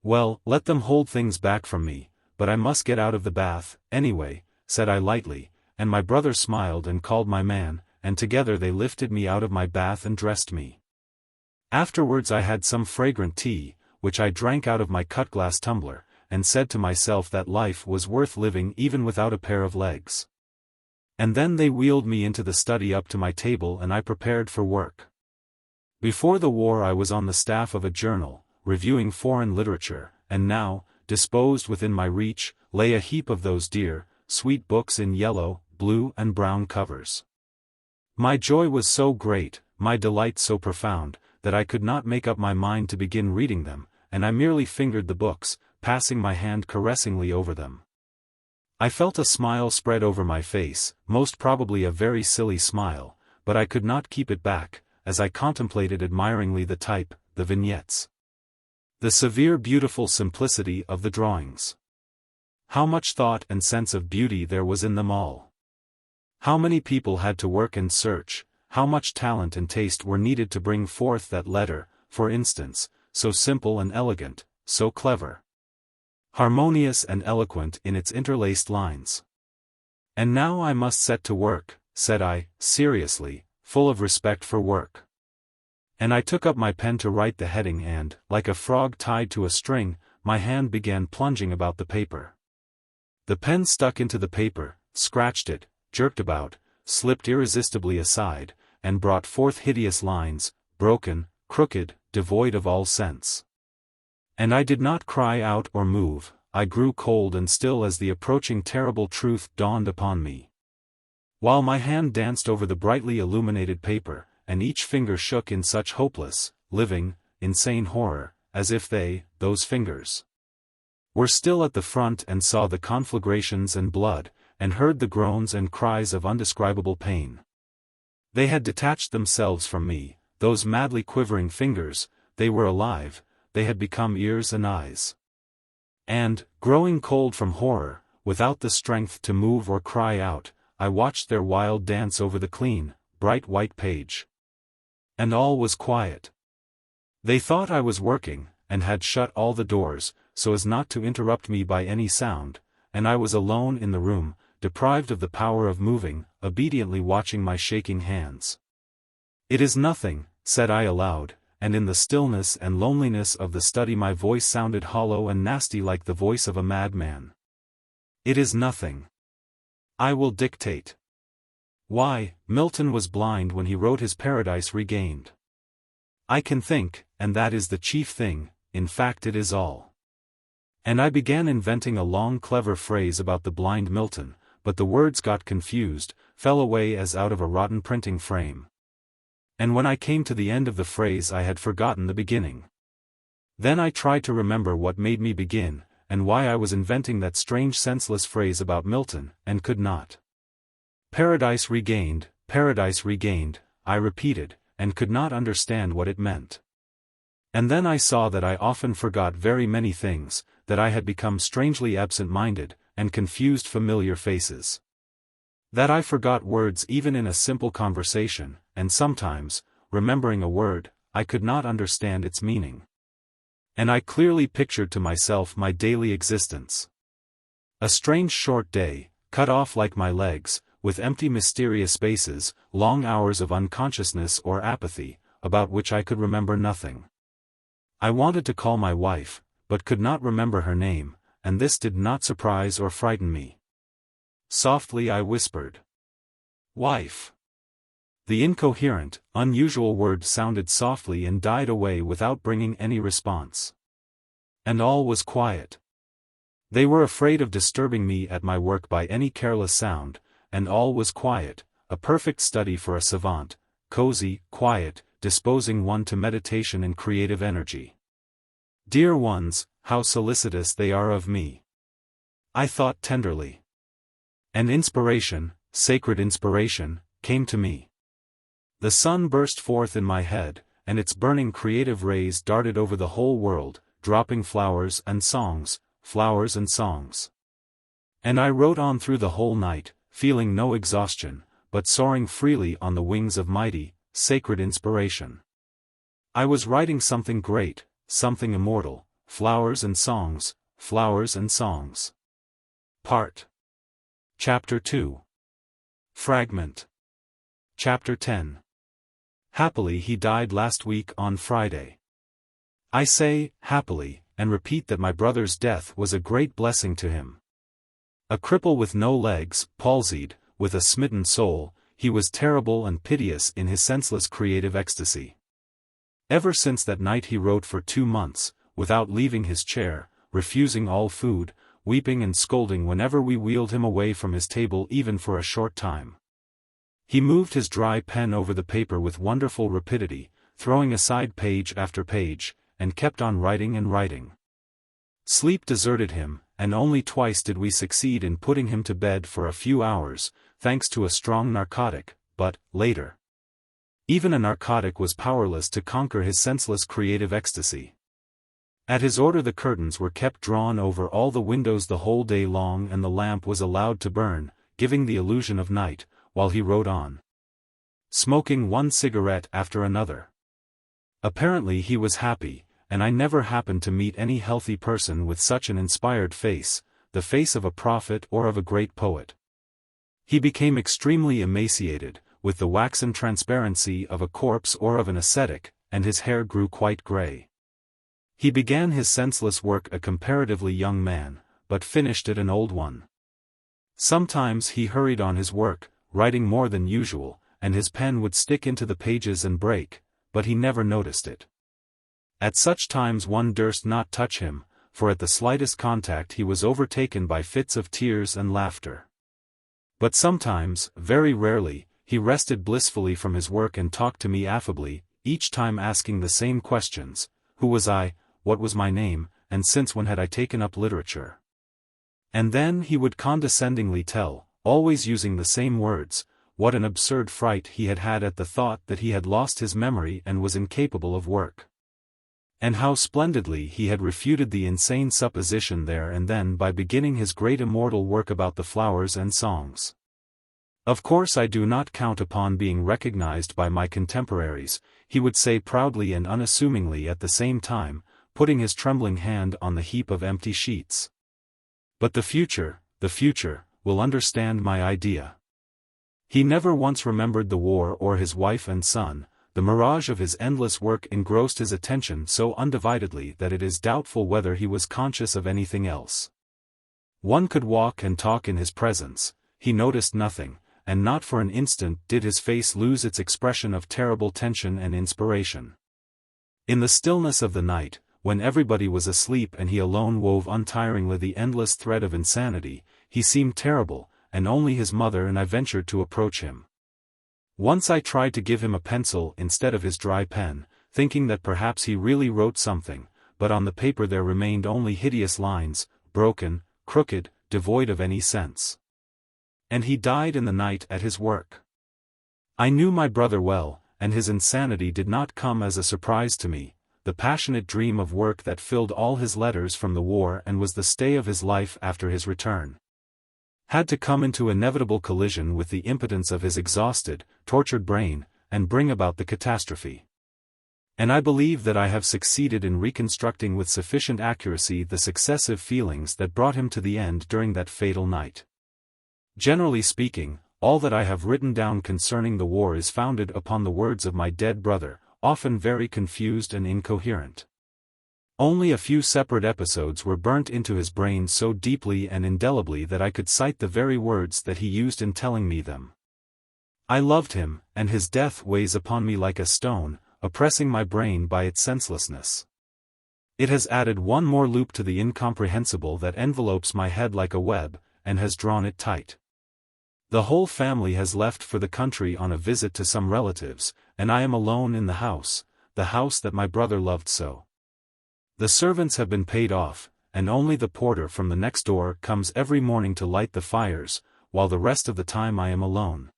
Well, let them hold things back from me, but I must get out of the bath, anyway, said I lightly, and my brother smiled and called my man, and together they lifted me out of my bath and dressed me. Afterwards I had some fragrant tea, which I drank out of my cut-glass tumbler, and said to myself that life was worth living even without a pair of legs. And then they wheeled me into the study up to my table and I prepared for work. Before the war I was on the staff of a journal, reviewing foreign literature, and now, disposed within my reach, lay a heap of those dear, sweet books in yellow, blue and brown covers. My joy was so great, my delight so profound, that I could not make up my mind to begin reading them, and I merely fingered the books, passing my hand caressingly over them. I felt a smile spread over my face, most probably a very silly smile, but I could not keep it back, as I contemplated admiringly the type, the vignettes. The severe beautiful simplicity of the drawings. How much thought and sense of beauty there was in them all. How many people had to work and search, how much talent and taste were needed to bring forth that letter, for instance, so simple and elegant, so clever, harmonious and eloquent in its interlaced lines. And now I must set to work, said I, seriously, full of respect for work. And I took up my pen to write the heading and, like a frog tied to a string, my hand began plunging about the paper. The pen stuck into the paper, scratched it, jerked about, slipped irresistibly aside, and brought forth hideous lines, broken, crooked, devoid of all sense. And I did not cry out or move, I grew cold and still as the approaching terrible truth dawned upon me. While my hand danced over the brightly illuminated paper, and each finger shook in such hopeless, living, insane horror, as if they, those fingers, were still at the front and saw the conflagrations and blood, and heard the groans and cries of undescribable pain. They had detached themselves from me, those madly quivering fingers, they were alive, they had become ears and eyes. And, growing cold from horror, without the strength to move or cry out, I watched their wild dance over the clean, bright white page. And all was quiet. They thought I was working, and had shut all the doors, so as not to interrupt me by any sound, and I was alone in the room, deprived of the power of moving, obediently watching my shaking hands. "It is nothing," said I aloud, and in the stillness and loneliness of the study my voice sounded hollow and nasty like the voice of a madman. "It is nothing. I will dictate. Why, Milton was blind when he wrote his Paradise Regained. I can think, and that is the chief thing, in fact it is all." And I began inventing a long clever phrase about the blind Milton, but the words got confused, fell away as out of a rotten printing frame. And when I came to the end of the phrase I had forgotten the beginning. Then I tried to remember what made me begin, and why I was inventing that strange senseless phrase about Milton, and could not. Paradise regained, I repeated, and could not understand what it meant. And then I saw that I often forgot very many things, that I had become strangely absent-minded, and confused familiar faces. That I forgot words even in a simple conversation, and sometimes, remembering a word, I could not understand its meaning. And I clearly pictured to myself my daily existence. A strange short day, cut off like my legs, with empty mysterious spaces, long hours of unconsciousness or apathy, about which I could remember nothing. I wanted to call my wife, but could not remember her name, and this did not surprise or frighten me. Softly I whispered, "Wife." The incoherent, unusual word sounded softly and died away without bringing any response. And all was quiet. They were afraid of disturbing me at my work by any careless sound, and all was quiet, a perfect study for a savant, cozy, quiet, disposing one to meditation and creative energy. Dear ones, how solicitous they are of me. I thought tenderly. And inspiration, sacred inspiration, came to me. The sun burst forth in my head, and its burning creative rays darted over the whole world, dropping flowers and songs. And I wrote on through the whole night, feeling no exhaustion, but soaring freely on the wings of mighty, sacred inspiration. I was writing something great, something immortal, flowers and songs. Chapter 2. Fragment. Chapter 10. Happily he died last week on Friday. I say, happily, and repeat that my brother's death was a great blessing to him. A cripple with no legs, palsied, with a smitten soul, he was terrible and piteous in his senseless creative ecstasy. Ever since that night he wrote for 2 months, without leaving his chair, refusing all food, weeping and scolding whenever we wheeled him away from his table even for a short time. He moved his dry pen over the paper with wonderful rapidity, throwing aside page after page, and kept on writing and writing. Sleep deserted him, and only twice did we succeed in putting him to bed for a few hours, thanks to a strong narcotic, but, later, even a narcotic was powerless to conquer his senseless creative ecstasy. At his order the curtains were kept drawn over all the windows the whole day long and the lamp was allowed to burn, giving the illusion of night, while he wrote on, smoking one cigarette after another. Apparently he was happy, and I never happened to meet any healthy person with such an inspired face, the face of a prophet or of a great poet. He became extremely emaciated, with the waxen transparency of a corpse or of an ascetic, and his hair grew quite grey. He began his senseless work a comparatively young man, but finished it an old one. Sometimes he hurried on his work, writing more than usual, and his pen would stick into the pages and break, but he never noticed it. At such times one durst not touch him, for at the slightest contact he was overtaken by fits of tears and laughter. But sometimes, very rarely, he rested blissfully from his work and talked to me affably, each time asking the same questions: who was I, what was my name, and since when had I taken up literature? And then he would condescendingly tell, always using the same words, what an absurd fright he had had at the thought that he had lost his memory and was incapable of work. And how splendidly he had refuted the insane supposition there and then by beginning his great immortal work about the flowers and songs. Of course I do not count upon being recognized by my contemporaries, he would say proudly and unassumingly at the same time, putting his trembling hand on the heap of empty sheets. But the future, will understand my idea. He never once remembered the war or his wife and son. The mirage of his endless work engrossed his attention so undividedly that it is doubtful whether he was conscious of anything else. One could walk and talk in his presence, he noticed nothing, and not for an instant did his face lose its expression of terrible tension and inspiration. In the stillness of the night, when everybody was asleep and he alone wove untiringly the endless thread of insanity, he seemed terrible, and only his mother and I ventured to approach him. Once I tried to give him a pencil instead of his dry pen, thinking that perhaps he really wrote something, but on the paper there remained only hideous lines, broken, crooked, devoid of any sense. And he died in the night at his work. I knew my brother well, and his insanity did not come as a surprise to me. The passionate dream of work that filled all his letters from the war and was the stay of his life after his return, had to come into inevitable collision with the impotence of his exhausted, tortured brain, and bring about the catastrophe. And I believe that I have succeeded in reconstructing with sufficient accuracy the successive feelings that brought him to the end during that fatal night. Generally speaking, all that I have written down concerning the war is founded upon the words of my dead brother, often very confused and incoherent. Only a few separate episodes were burnt into his brain so deeply and indelibly that I could cite the very words that he used in telling me them. I loved him, and his death weighs upon me like a stone, oppressing my brain by its senselessness. It has added one more loop to the incomprehensible that envelopes my head like a web, and has drawn it tight. The whole family has left for the country on a visit to some relatives, and I am alone in the house that my brother loved so. The servants have been paid off, and only the porter from the next door comes every morning to light the fires, while the rest of the time I am alone,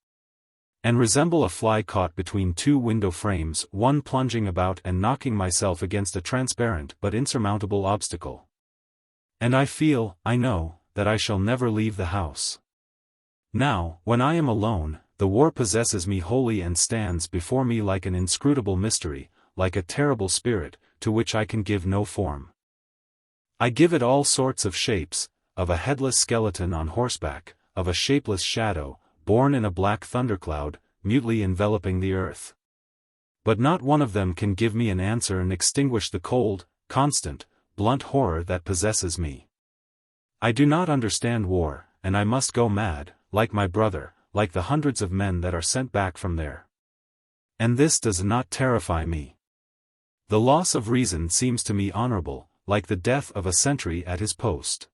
and resemble a fly caught between two window frames, one plunging about and knocking myself against a transparent but insurmountable obstacle. And I know, that I shall never leave the house. Now, when I am alone, the war possesses me wholly and stands before me like an inscrutable mystery, like a terrible spirit, to which I can give no form. I give it all sorts of shapes, of a headless skeleton on horseback, of a shapeless shadow, born in a black thundercloud, mutely enveloping the earth. But not one of them can give me an answer and extinguish the cold, constant, blunt horror that possesses me. I do not understand war, and I must go mad, like my brother, like the hundreds of men that are sent back from there. And this does not terrify me. The loss of reason seems to me honorable, like the death of a sentry at his post.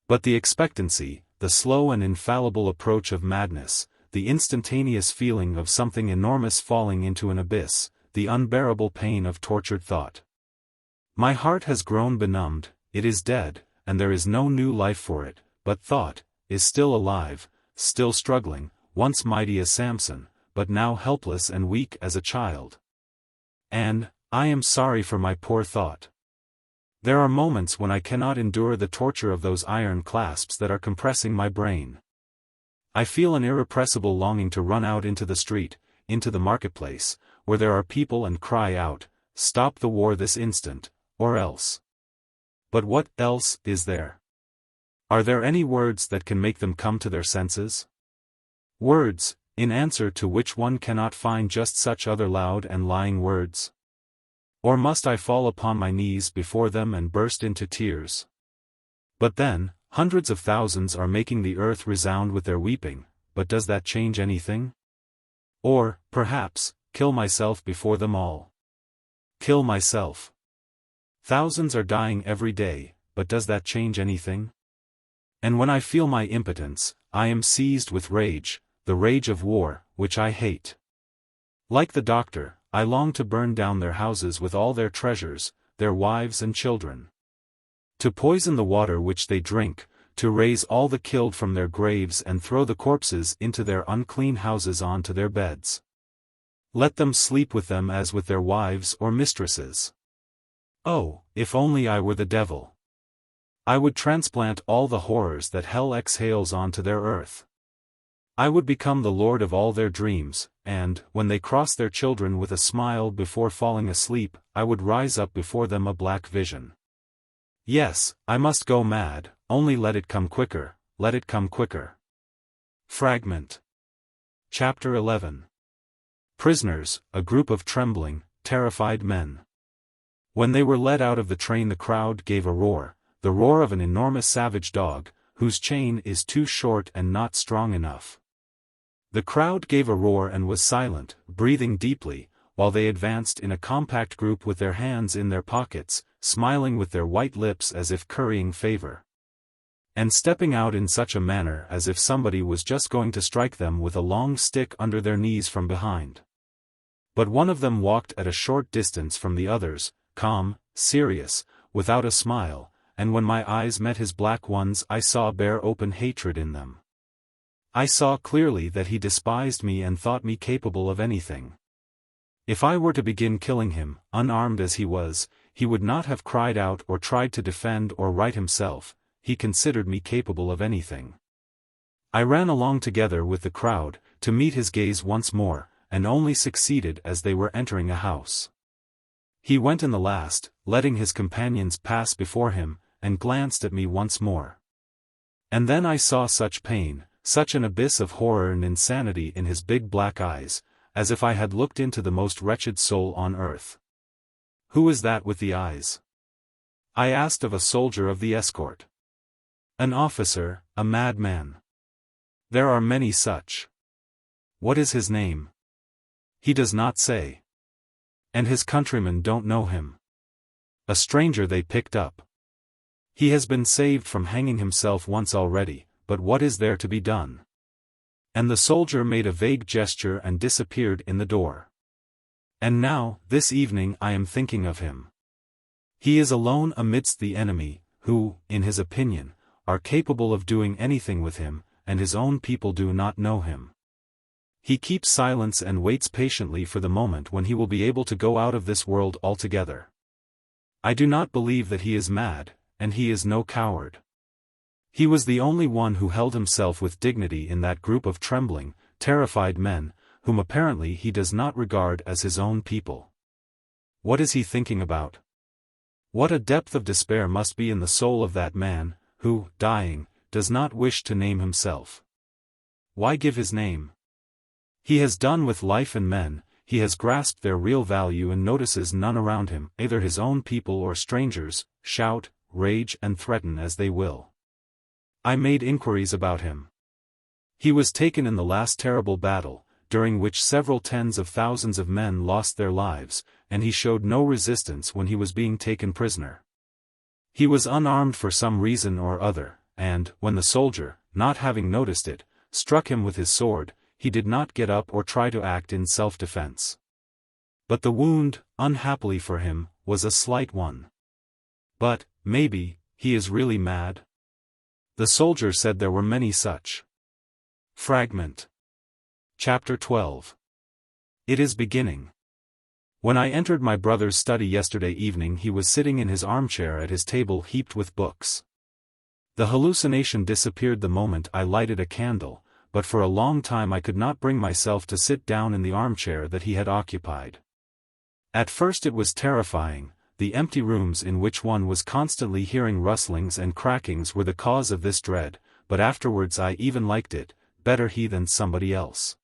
But the expectancy, the slow and infallible approach of madness, the instantaneous feeling of something enormous falling into an abyss, the unbearable pain of tortured thought. My heart has grown benumbed, it is dead, and there is no new life for it, but thought is still alive, still struggling, once mighty as Samson, but now helpless and weak as a child. And I am sorry for my poor thought. There are moments when I cannot endure the torture of those iron clasps that are compressing my brain. I feel an irrepressible longing to run out into the street, into the marketplace, where there are people, and cry out, "Stop the war this instant, or else." But what else is there? Are there any words that can make them come to their senses? Words, in answer to which one cannot find just such other loud and lying words? Or must I fall upon my knees before them and burst into tears? But then, hundreds of thousands are making the earth resound with their weeping, but does that change anything? Or, perhaps, kill myself before them all. Kill myself. Thousands are dying every day, but does that change anything? And when I feel my impotence, I am seized with rage, the rage of war, which I hate. Like the doctor, I long to burn down their houses with all their treasures, their wives and children. To poison the water which they drink, to raise all the killed from their graves and throw the corpses into their unclean houses onto their beds. Let them sleep with them as with their wives or mistresses. Oh, if only I were the devil! I would transplant all the horrors that hell exhales onto their earth. I would become the lord of all their dreams, and, when they cross their children with a smile before falling asleep, I would rise up before them a black vision. Yes, I must go mad, only let it come quicker, let it come quicker. Fragment. Chapter 11. Prisoners, a group of trembling, terrified men. When they were led out of the train, the crowd gave a roar, the roar of an enormous savage dog, whose chain is too short and not strong enough. The crowd gave a roar and was silent, breathing deeply, while they advanced in a compact group with their hands in their pockets, smiling with their white lips as if currying favor. And stepping out in such a manner as if somebody was just going to strike them with a long stick under their knees from behind. But one of them walked at a short distance from the others, calm, serious, without a smile, and when my eyes met his black ones I saw bare open hatred in them. I saw clearly that he despised me and thought me capable of anything. If I were to begin killing him, unarmed as he was, he would not have cried out or tried to defend or right himself. He considered me capable of anything. I ran along together with the crowd, to meet his gaze once more, and only succeeded as they were entering a house. He went in the last, letting his companions pass before him, and glanced at me once more. And then I saw such pain, such an abyss of horror and insanity in his big black eyes, as if I had looked into the most wretched soul on earth. Who is that with the eyes? I asked of a soldier of the escort. An officer, a madman. There are many such. What is his name? He does not say. And his countrymen don't know him. A stranger they picked up. He has been saved from hanging himself once already, but what is there to be done? And the soldier made a vague gesture and disappeared in the door. And now, this evening I am thinking of him. He is alone amidst the enemy, who, in his opinion, are capable of doing anything with him, and his own people do not know him. He keeps silence and waits patiently for the moment when he will be able to go out of this world altogether. I do not believe that he is mad, and he is no coward. He was the only one who held himself with dignity in that group of trembling, terrified men, whom apparently he does not regard as his own people. What is he thinking about? What a depth of despair must be in the soul of that man, who, dying, does not wish to name himself. Why give his name? He has done with life and men, he has grasped their real value and notices none around him, either his own people or strangers, shout, rage and threaten as they will. I made inquiries about him. He was taken in the last terrible battle, during which several tens of thousands of men lost their lives, and he showed no resistance when he was being taken prisoner. He was unarmed for some reason or other, and, when the soldier, not having noticed it, struck him with his sword, he did not get up or try to act in self-defense. But the wound, unhappily for him, was a slight one. But, maybe, he is really mad? The soldier said there were many such. Fragment. Chapter 12. It is beginning. When I entered my brother's study yesterday evening, he was sitting in his armchair at his table heaped with books. The hallucination disappeared the moment I lighted a candle, but for a long time I could not bring myself to sit down in the armchair that he had occupied. At first it was terrifying. The empty rooms in which one was constantly hearing rustlings and crackings were the cause of this dread, but afterwards I even liked it, better he than somebody else.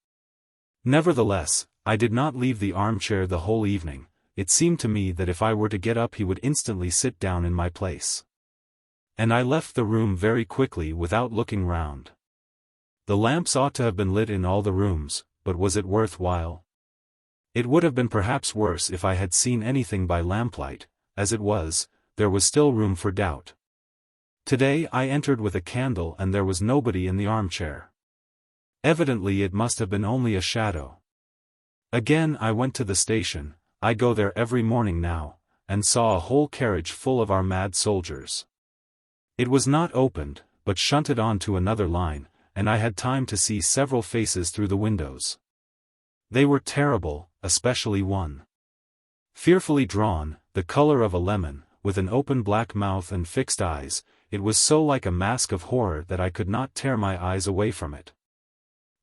Nevertheless, I did not leave the armchair the whole evening. It seemed to me that if I were to get up he would instantly sit down in my place. And I left the room very quickly without looking round. The lamps ought to have been lit in all the rooms, but was it worth while? It would have been perhaps worse if I had seen anything by lamplight. As it was, there was still room for doubt. Today I entered with a candle and there was nobody in the armchair. Evidently it must have been only a shadow. Again I went to the station, I go there every morning now, and saw a whole carriage full of our mad soldiers. It was not opened, but shunted on to another line, and I had time to see several faces through the windows. They were terrible, especially one. Fearfully drawn, the color of a lemon, with an open black mouth and fixed eyes, it was so like a mask of horror that I could not tear my eyes away from it.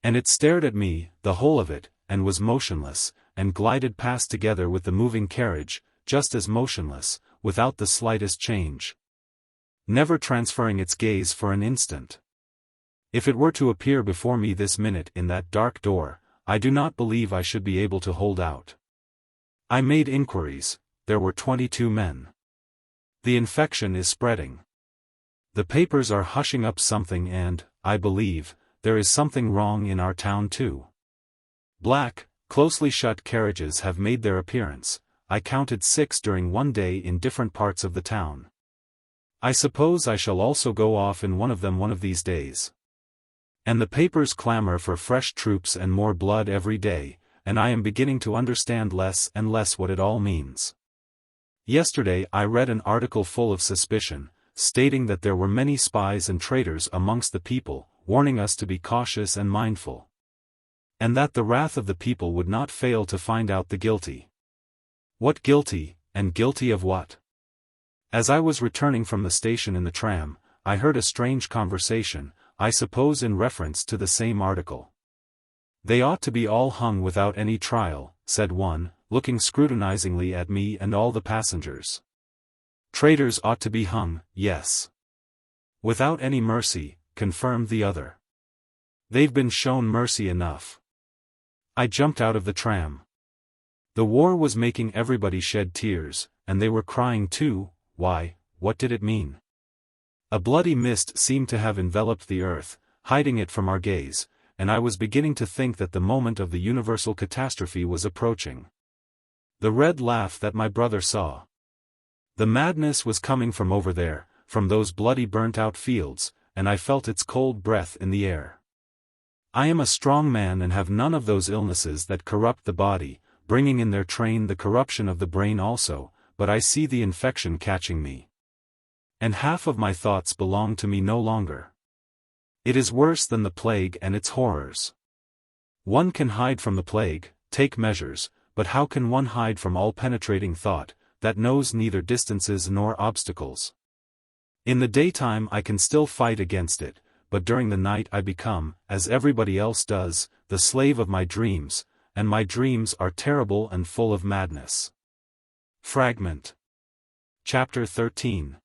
And it stared at me, the whole of it, and was motionless, and glided past together with the moving carriage, just as motionless, without the slightest change. Never transferring its gaze for an instant. If it were to appear before me this minute in that dark door, I do not believe I should be able to hold out. I made inquiries. There were 22 men. The infection is spreading. The papers are hushing up something and, I believe, there is something wrong in our town too. Black, closely shut carriages have made their appearance. I counted 6 during one day in different parts of the town. I suppose I shall also go off in one of them one of these days. And the papers clamor for fresh troops and more blood every day, and I am beginning to understand less and less what it all means. Yesterday I read an article full of suspicion, stating that there were many spies and traitors amongst the people, warning us to be cautious and mindful. And that the wrath of the people would not fail to find out the guilty. What guilty, and guilty of what? As I was returning from the station in the tram, I heard a strange conversation, I suppose in reference to the same article. They ought to be all hung without any trial, said one, looking scrutinizingly at me and all the passengers. Traitors ought to be hung, yes. Without any mercy, confirmed the other. They've been shown mercy enough. I jumped out of the tram. The war was making everybody shed tears, and they were crying too. Why, what did it mean? A bloody mist seemed to have enveloped the earth, hiding it from our gaze, and I was beginning to think that the moment of the universal catastrophe was approaching. The red laugh that my brother saw. The madness was coming from over there, from those bloody burnt-out fields, and I felt its cold breath in the air. I am a strong man and have none of those illnesses that corrupt the body, bringing in their train the corruption of the brain also, but I see the infection catching me. And half of my thoughts belong to me no longer. It is worse than the plague and its horrors. One can hide from the plague, take measures, but how can one hide from all-penetrating thought, that knows neither distances nor obstacles? In the daytime I can still fight against it, but during the night I become, as everybody else does, the slave of my dreams, and my dreams are terrible and full of madness. Fragment. Chapter 13.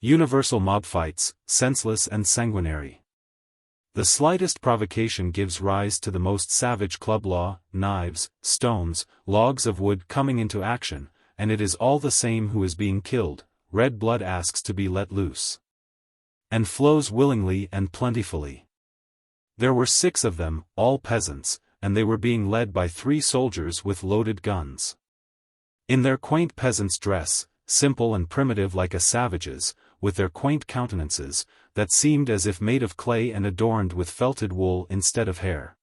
Universal mob fights, senseless and sanguinary. The slightest provocation gives rise to the most savage club law, knives, stones, logs of wood coming into action, and it is all the same who is being killed. Red blood asks to be let loose. And flows willingly and plentifully. There were 6 of them, all peasants, and they were being led by 3 soldiers with loaded guns. In their quaint peasant's dress, simple and primitive like a savage's, with their quaint countenances, that seemed as if made of clay and adorned with felted wool instead of hair.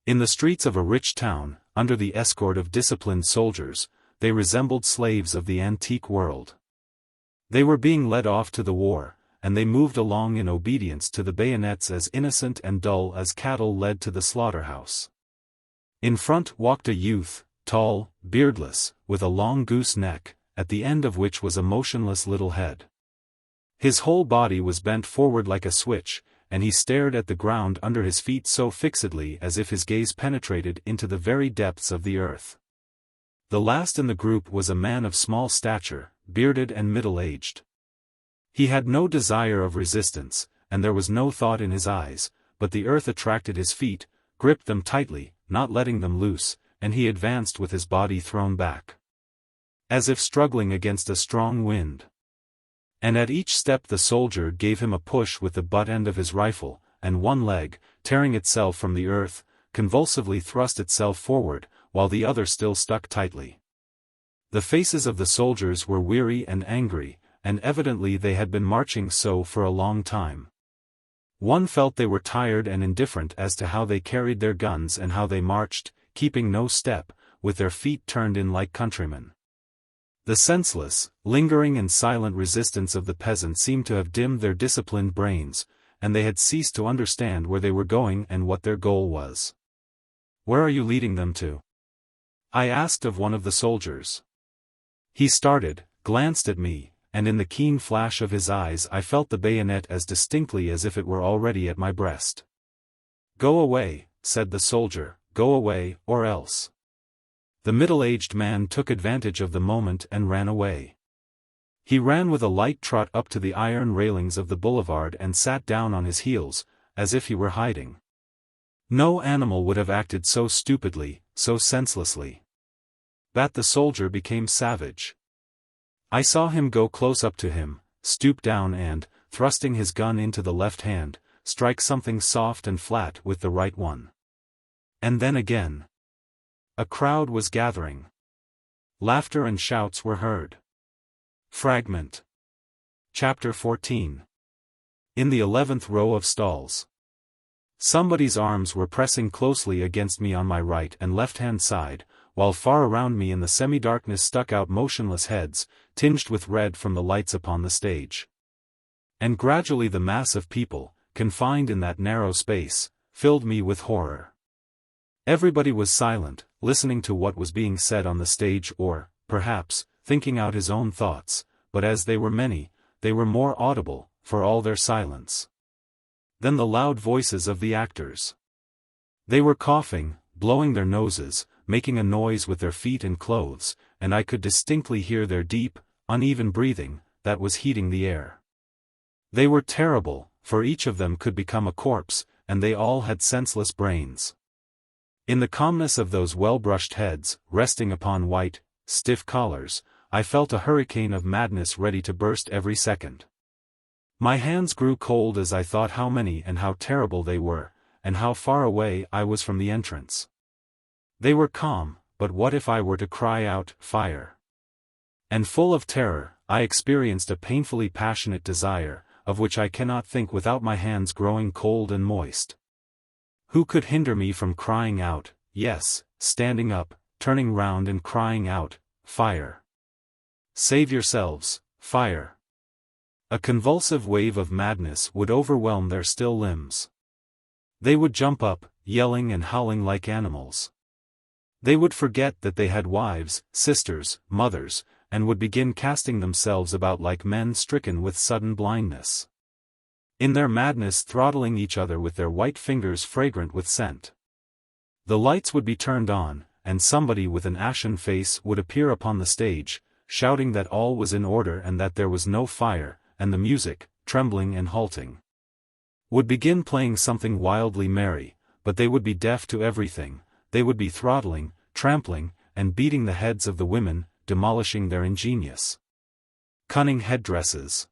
In the streets of a rich town, under the escort of disciplined soldiers, they resembled slaves of the antique world. They were being led off to the war, and they moved along in obedience to the bayonets as innocent and dull as cattle led to the slaughterhouse. In front walked a youth, tall, beardless, with a long goose neck, at the end of which was a motionless little head. His whole body was bent forward like a switch, and he stared at the ground under his feet so fixedly as if his gaze penetrated into the very depths of the earth. The last in the group was a man of small stature, bearded and middle-aged. He had no desire of resistance, and there was no thought in his eyes, but the earth attracted his feet, gripped them tightly, not letting them loose, and he advanced with his body thrown back, as if struggling against a strong wind. And at each step the soldier gave him a push with the butt end of his rifle, and one leg, tearing itself from the earth, convulsively thrust itself forward, while the other still stuck tightly. The faces of the soldiers were weary and angry, and evidently they had been marching so for a long time. One felt they were tired and indifferent as to how they carried their guns and how they marched, keeping no step, with their feet turned in like countrymen. The senseless, lingering and silent resistance of the peasants seemed to have dimmed their disciplined brains, and they had ceased to understand where they were going and what their goal was. "Where are you leading them to?" I asked of one of the soldiers. He started, glanced at me, and in the keen flash of his eyes I felt the bayonet as distinctly as if it were already at my breast. "Go away," said the soldier, "go away, or else." The middle-aged man took advantage of the moment and ran away. He ran with a light trot up to the iron railings of the boulevard and sat down on his heels, as if he were hiding. No animal would have acted so stupidly, so senselessly. That the soldier became savage. I saw him go close up to him, stoop down and, thrusting his gun into the left hand, strike something soft and flat with the right one. And then again. A crowd was gathering. Laughter and shouts were heard. Fragment. Chapter 14. In the 11th row of stalls. Somebody's arms were pressing closely against me on my right and left-hand side, while far around me in the semi-darkness stuck out motionless heads, tinged with red from the lights upon the stage. And gradually the mass of people, confined in that narrow space, filled me with horror. Everybody was silent, listening to what was being said on the stage or, perhaps, thinking out his own thoughts, but as they were many, they were more audible, for all their silence, than the loud voices of the actors. They were coughing, blowing their noses, making a noise with their feet and clothes, and I could distinctly hear their deep, uneven breathing, that was heating the air. They were terrible, for each of them could become a corpse, and they all had senseless brains. In the calmness of those well-brushed heads, resting upon white, stiff collars, I felt a hurricane of madness ready to burst every second. My hands grew cold as I thought how many and how terrible they were, and how far away I was from the entrance. They were calm, but what if I were to cry out, "Fire"? And full of terror, I experienced a painfully passionate desire, of which I cannot think without my hands growing cold and moist. Who could hinder me from crying out, yes, standing up, turning round and crying out, "Fire! Save yourselves, fire!" A convulsive wave of madness would overwhelm their still limbs. They would jump up, yelling and howling like animals. They would forget that they had wives, sisters, mothers, and would begin casting themselves about like men stricken with sudden blindness. In their madness throttling each other with their white fingers fragrant with scent. The lights would be turned on, and somebody with an ashen face would appear upon the stage, shouting that all was in order and that there was no fire, and the music, trembling and halting, would begin playing something wildly merry, but they would be deaf to everything. They would be throttling, trampling, and beating the heads of the women, demolishing their ingenious, cunning headdresses.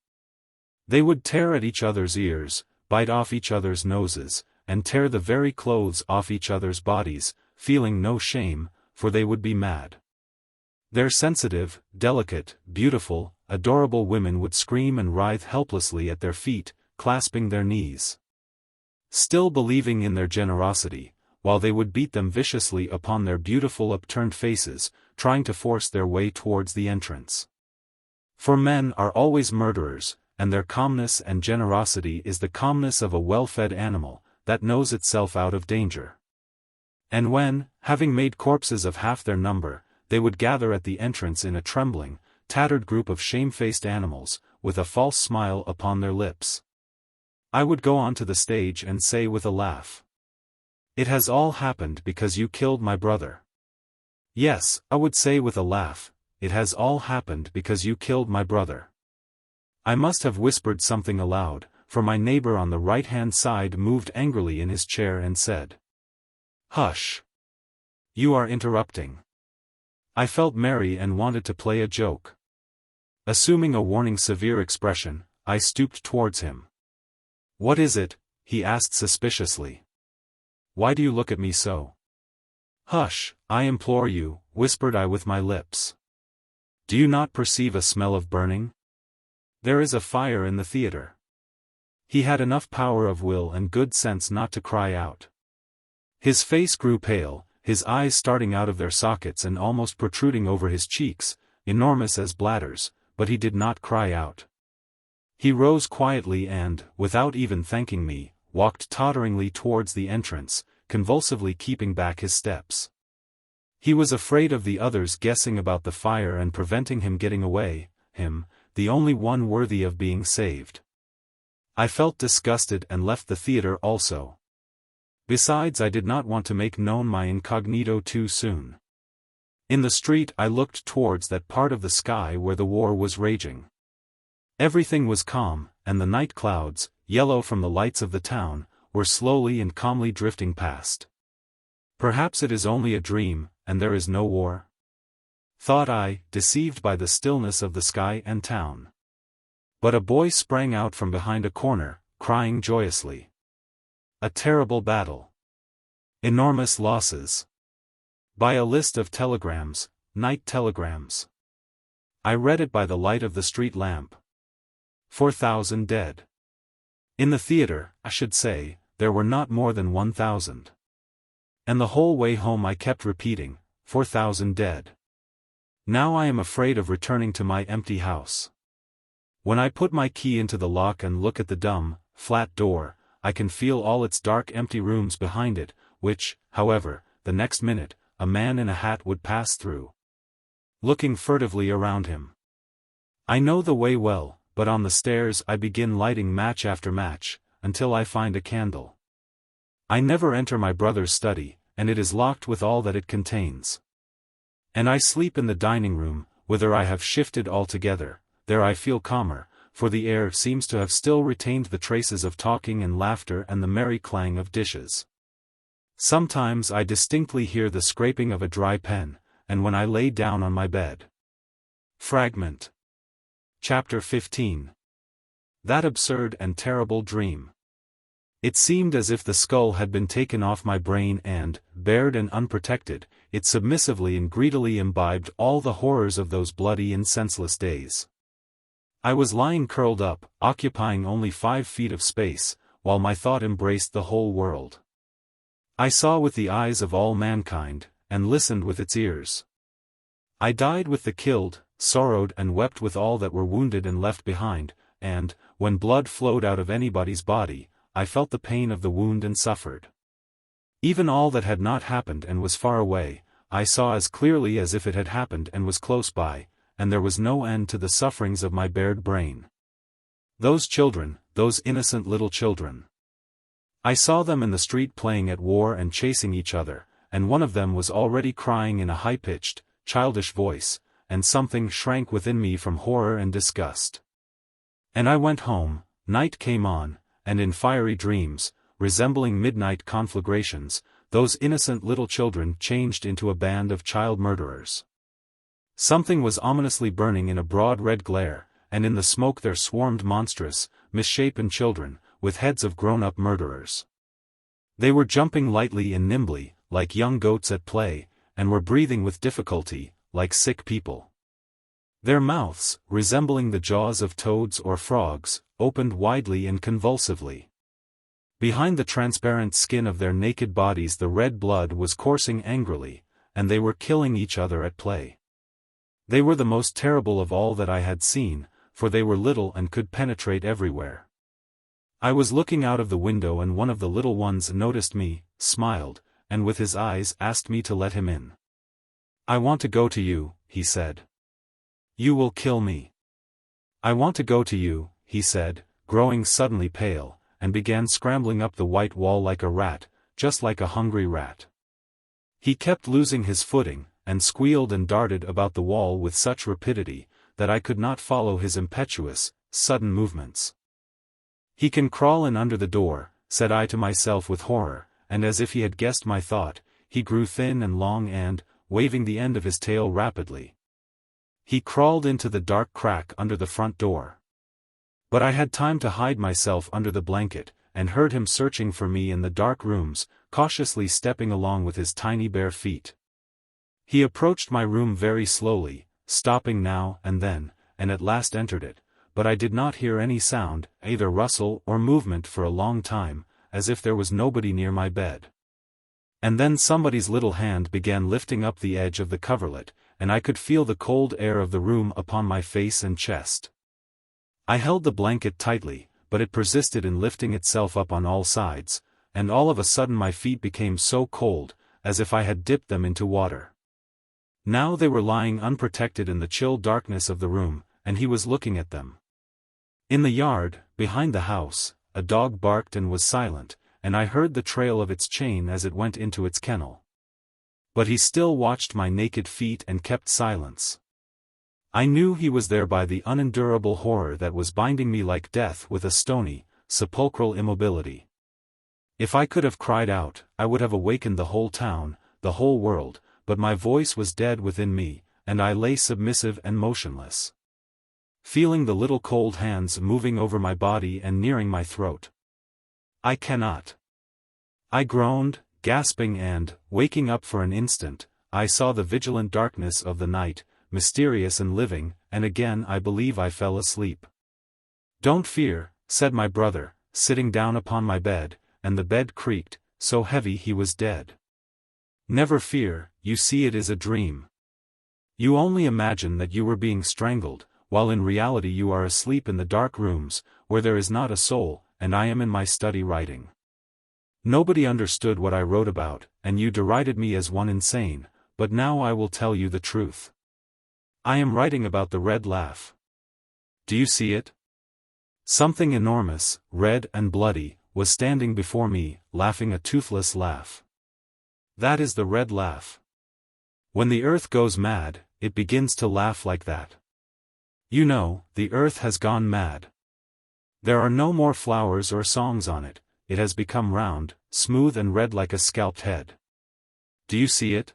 They would tear at each other's ears, bite off each other's noses, and tear the very clothes off each other's bodies, feeling no shame, for they would be mad. Their sensitive, delicate, beautiful, adorable women would scream and writhe helplessly at their feet, clasping their knees, still believing in their generosity, while they would beat them viciously upon their beautiful upturned faces, trying to force their way towards the entrance. For men are always murderers, and their calmness and generosity is the calmness of a well-fed animal, that knows itself out of danger. And when, having made corpses of half their number, they would gather at the entrance in a trembling, tattered group of shamefaced animals, with a false smile upon their lips, I would go on to the stage and say with a laugh, "It has all happened because you killed my brother." Yes, I would say with a laugh, "It has all happened because you killed my brother." I must have whispered something aloud, for my neighbor on the right-hand side moved angrily in his chair and said, "Hush! You are interrupting." I felt merry and wanted to play a joke. Assuming a warning severe expression, I stooped towards him. "What is it?" he asked suspiciously. "Why do you look at me so?" "Hush, I implore you," whispered I with my lips. "Do you not perceive a smell of burning? There is a fire in the theater." He had enough power of will and good sense not to cry out. His face grew pale, his eyes starting out of their sockets and almost protruding over his cheeks, enormous as bladders, but he did not cry out. He rose quietly and, without even thanking me, walked totteringly towards the entrance, convulsively keeping back his steps. He was afraid of the others guessing about the fire and preventing him getting away, him, the only one worthy of being saved. I felt disgusted and left the theater also. Besides, I did not want to make known my incognito too soon. In the street I looked towards that part of the sky where the war was raging. Everything was calm, and the night clouds, yellow from the lights of the town, were slowly and calmly drifting past. Perhaps it is only a dream, and there is no war? Thought I, deceived by the stillness of the sky and town. But a boy sprang out from behind a corner, crying joyously. A terrible battle. Enormous losses. By a list of telegrams, night telegrams. I read it by the light of the street lamp. 4,000 dead. In the theater, I should say, there were not more than 1,000. And the whole way home I kept repeating, 4,000 dead. Now I am afraid of returning to my empty house. When I put my key into the lock and look at the dumb, flat door, I can feel all its dark empty rooms behind it, which, however, the next minute, a man in a hat would pass through, looking furtively around him. I know the way well, but on the stairs I begin lighting match after match, until I find a candle. I never enter my brother's study, and it is locked with all that it contains. And I sleep in the dining room, whither I have shifted altogether. There I feel calmer, for the air seems to have still retained the traces of talking and laughter and the merry clang of dishes. Sometimes I distinctly hear the scraping of a dry pen, and when I lay down on my bed. Fragment. Chapter 15. That absurd and terrible dream. It seemed as if the skull had been taken off my brain and, bared and unprotected, it submissively and greedily imbibed all the horrors of those bloody and senseless days. I was lying curled up, occupying only 5 feet of space, while my thought embraced the whole world. I saw with the eyes of all mankind, and listened with its ears. I died with the killed, sorrowed and wept with all that were wounded and left behind, and, when blood flowed out of anybody's body, I felt the pain of the wound and suffered. Even all that had not happened and was far away, I saw as clearly as if it had happened and was close by, and there was no end to the sufferings of my bared brain. Those children, those innocent little children. I saw them in the street playing at war and chasing each other, and one of them was already crying in a high-pitched, childish voice, and something shrank within me from horror and disgust. And I went home. Night came on, and in fiery dreams, resembling midnight conflagrations, those innocent little children changed into a band of child murderers. Something was ominously burning in a broad red glare, and in the smoke there swarmed monstrous, misshapen children, with heads of grown-up murderers. They were jumping lightly and nimbly, like young goats at play, and were breathing with difficulty, like sick people. Their mouths, resembling the jaws of toads or frogs, opened widely and convulsively. Behind the transparent skin of their naked bodies the red blood was coursing angrily, and they were killing each other at play. They were the most terrible of all that I had seen, for they were little and could penetrate everywhere. I was looking out of the window and one of the little ones noticed me, smiled, and with his eyes asked me to let him in. "I want to go to you," he said. "You will kill me." "I want to go to you," he said, growing suddenly pale, and began scrambling up the white wall like a rat, just like a hungry rat. He kept losing his footing, and squealed and darted about the wall with such rapidity, that I could not follow his impetuous, sudden movements. "He can crawl in under the door," said I to myself with horror, and as if he had guessed my thought, he grew thin and long and, waving the end of his tail rapidly, he crawled into the dark crack under the front door. But I had time to hide myself under the blanket, and heard him searching for me in the dark rooms, cautiously stepping along with his tiny bare feet. He approached my room very slowly, stopping now and then, and at last entered it, but I did not hear any sound, either rustle or movement for a long time, as if there was nobody near my bed. And then somebody's little hand began lifting up the edge of the coverlet, and I could feel the cold air of the room upon my face and chest. I held the blanket tightly, but it persisted in lifting itself up on all sides, and all of a sudden my feet became so cold, as if I had dipped them into water. Now they were lying unprotected in the chill darkness of the room, and he was looking at them. In the yard, behind the house, a dog barked and was silent, and I heard the trail of its chain as it went into its kennel. But he still watched my naked feet and kept silence. I knew he was there by the unendurable horror that was binding me like death with a stony, sepulchral immobility. If I could have cried out, I would have awakened the whole town, the whole world, but my voice was dead within me, and I lay submissive and motionless, feeling the little cold hands moving over my body and nearing my throat. "I cannot." I groaned, gasping and, waking up for an instant, I saw the vigilant darkness of the night, mysterious and living, and again I believe I fell asleep. "Don't fear," said my brother, sitting down upon my bed, and the bed creaked, so heavy he was dead. "Never fear, you see it is a dream. You only imagine that you were being strangled, while in reality you are asleep in the dark rooms, where there is not a soul, and I am in my study writing. Nobody understood what I wrote about, and you derided me as one insane, but now I will tell you the truth. I am writing about the red laugh. Do you see it? Something enormous, red and bloody, was standing before me, laughing a toothless laugh. That is the red laugh. When the earth goes mad, it begins to laugh like that. You know, the earth has gone mad. There are no more flowers or songs on it, it has become round, smooth and red like a scalped head. Do you see it?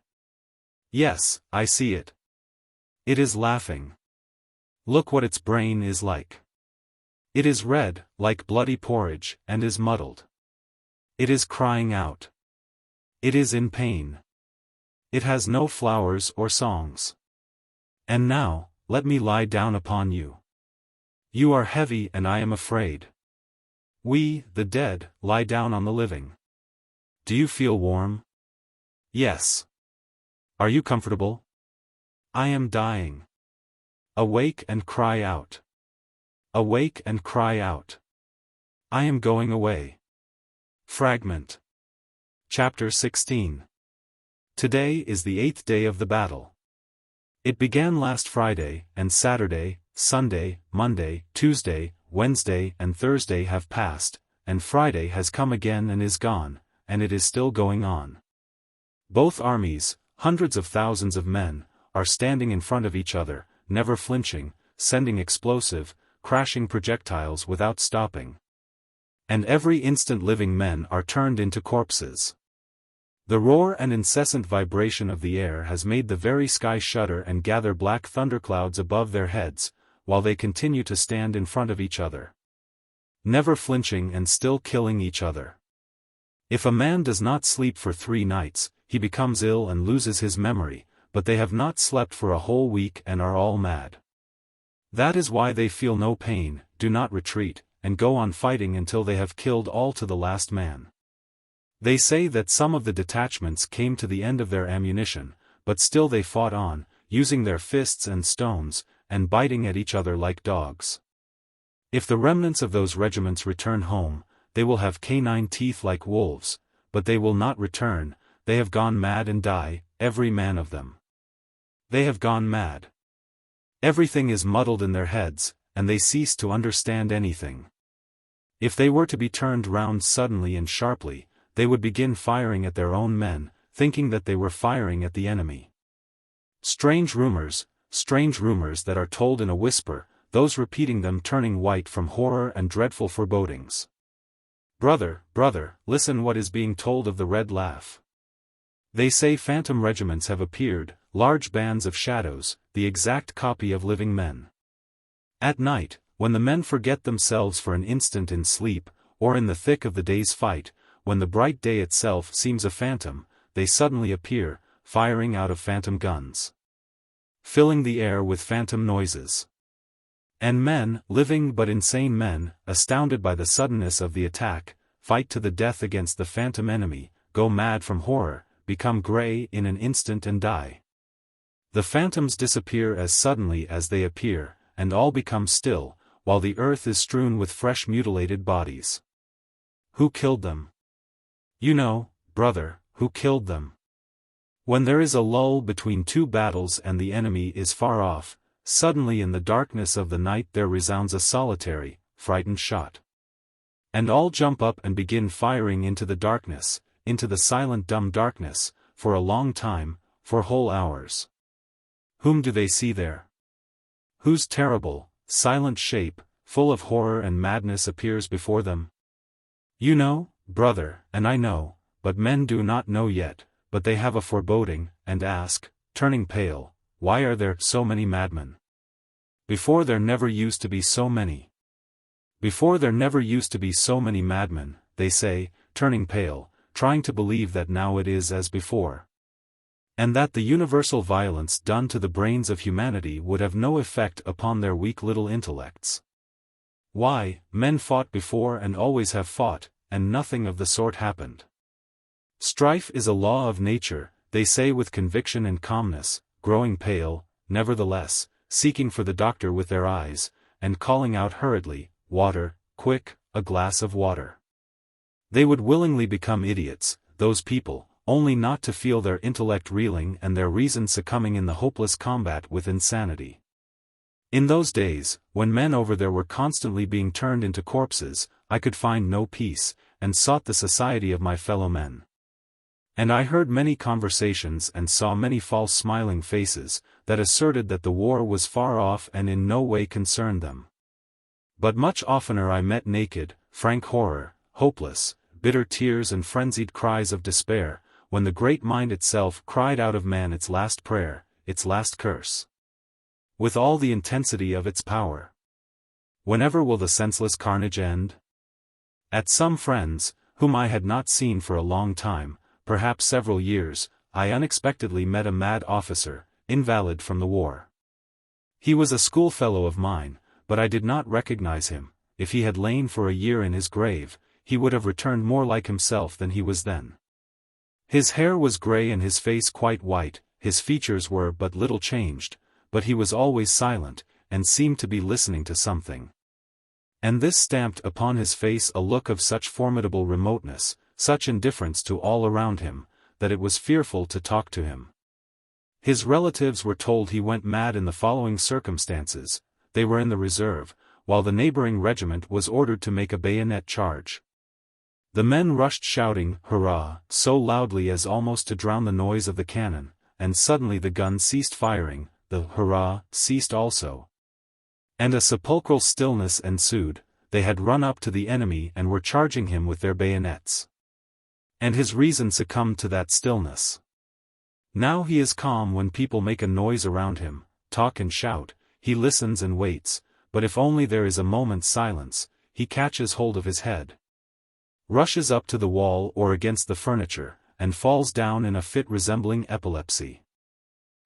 Yes, I see it. It is laughing. Look what its brain is like. It is red, like bloody porridge, and is muddled. It is crying out. It is in pain. It has no flowers or songs. And now, let me lie down upon you. You are heavy and I am afraid. We, the dead, lie down on the living. Do you feel warm? Yes. Are you comfortable? I am dying. Awake and cry out. Awake and cry out. I am going away. Fragment. Chapter 16. Today is the 8th day of the battle. It began last Friday, and Saturday, Sunday, Monday, Tuesday, Wednesday and Thursday have passed, and Friday has come again and is gone, and it is still going on. Both armies, hundreds of thousands of men, are standing in front of each other, never flinching, sending explosive, crashing projectiles without stopping. And every instant living men are turned into corpses. The roar and incessant vibration of the air has made the very sky shudder and gather black thunderclouds above their heads, while they continue to stand in front of each other, never flinching and still killing each other. If a man does not sleep for 3 nights, he becomes ill and loses his memory, but they have not slept for a whole week and are all mad. That is why they feel no pain, do not retreat, and go on fighting until they have killed all to the last man. They say that some of the detachments came to the end of their ammunition, but still they fought on, using their fists and stones, and biting at each other like dogs. If the remnants of those regiments return home, they will have canine teeth like wolves, but they will not return. They have gone mad and die, every man of them. They have gone mad. Everything is muddled in their heads, and they cease to understand anything. If they were to be turned round suddenly and sharply, they would begin firing at their own men, thinking that they were firing at the enemy. Strange rumors that are told in a whisper, those repeating them turning white from horror and dreadful forebodings. Brother, listen what is being told of the Red Laugh. They say phantom regiments have appeared, large bands of shadows, the exact copy of living men. At night, when the men forget themselves for an instant in sleep, or in the thick of the day's fight, when the bright day itself seems a phantom, they suddenly appear, firing out of phantom guns, filling the air with phantom noises. And men, living but insane men, astounded by the suddenness of the attack, fight to the death against the phantom enemy, go mad from horror, become gray in an instant and die. The phantoms disappear as suddenly as they appear, and all become still, while the earth is strewn with fresh mutilated bodies. Who killed them? You know, brother, who killed them. When there is a lull between two battles and the enemy is far off, suddenly in the darkness of the night there resounds a solitary, frightened shot. And all jump up and begin firing into the darkness, into the silent dumb darkness, for a long time, for whole hours. Whom do they see there? Whose terrible, silent shape, full of horror and madness appears before them? You know, brother, and I know, but men do not know yet, but they have a foreboding, and ask, turning pale, why are there so many madmen? Before there never used to be so many. Before there never used to be so many madmen, they say, turning pale, trying to believe that now it is as before. And that the universal violence done to the brains of humanity would have no effect upon their weak little intellects. Why, men fought before and always have fought, and nothing of the sort happened. Strife is a law of nature, they say with conviction and calmness, growing pale, nevertheless, seeking for the doctor with their eyes, and calling out hurriedly, water, quick, a glass of water. They would willingly become idiots, those people, only not to feel their intellect reeling and their reason succumbing in the hopeless combat with insanity. In those days, when men over there were constantly being turned into corpses, I could find no peace, and sought the society of my fellow men. And I heard many conversations and saw many false smiling faces, that asserted that the war was far off and in no way concerned them. But much oftener I met naked, frank horror, hopeless, bitter tears and frenzied cries of despair, when the great mind itself cried out of man its last prayer, its last curse. With all the intensity of its power. Whenever will the senseless carnage end? At some friends, whom I had not seen for a long time, perhaps several years, I unexpectedly met a mad officer, invalid from the war. He was a schoolfellow of mine, but I did not recognize him. If he had lain for a year in his grave, he would have returned more like himself than he was then. His hair was grey and his face quite white, his features were but little changed, but he was always silent, and seemed to be listening to something. And this stamped upon his face a look of such formidable remoteness, such indifference to all around him, that it was fearful to talk to him. His relatives were told he went mad in the following circumstances: they were in the reserve, while the neighboring regiment was ordered to make a bayonet charge. The men rushed shouting, "Hurrah!" so loudly as almost to drown the noise of the cannon, and suddenly the gun ceased firing, the "hurrah" ceased also. And a sepulchral stillness ensued. They had run up to the enemy and were charging him with their bayonets. And his reason succumbed to that stillness. Now he is calm when people make a noise around him, talk and shout, he listens and waits, but if only there is a moment's silence, he catches hold of his head, rushes up to the wall or against the furniture, and falls down in a fit resembling epilepsy.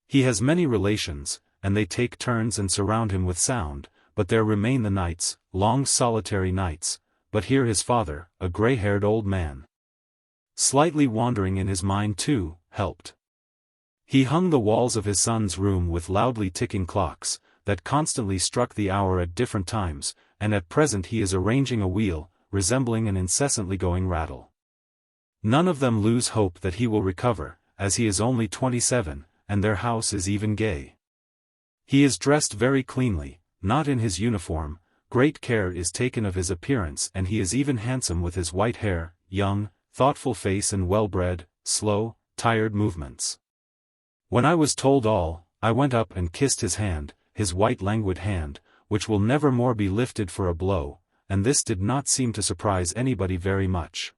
He has many relations, and they take turns and surround him with sound, but there remain the nights, long solitary nights, but here his father, a grey-haired old man, slightly wandering in his mind too, helped. He hung the walls of his son's room with loudly ticking clocks, that constantly struck the hour at different times, and at present he is arranging a wheel, resembling an incessantly going rattle. None of them lose hope that he will recover, as he is only 27, and their house is even gay. He is dressed very cleanly, not in his uniform, great care is taken of his appearance, and he is even handsome with his white hair, young, thoughtful face and well-bred, slow, tired movements. When I was told all, I went up and kissed his hand, his white languid hand, which will never more be lifted for a blow, and this did not seem to surprise anybody very much.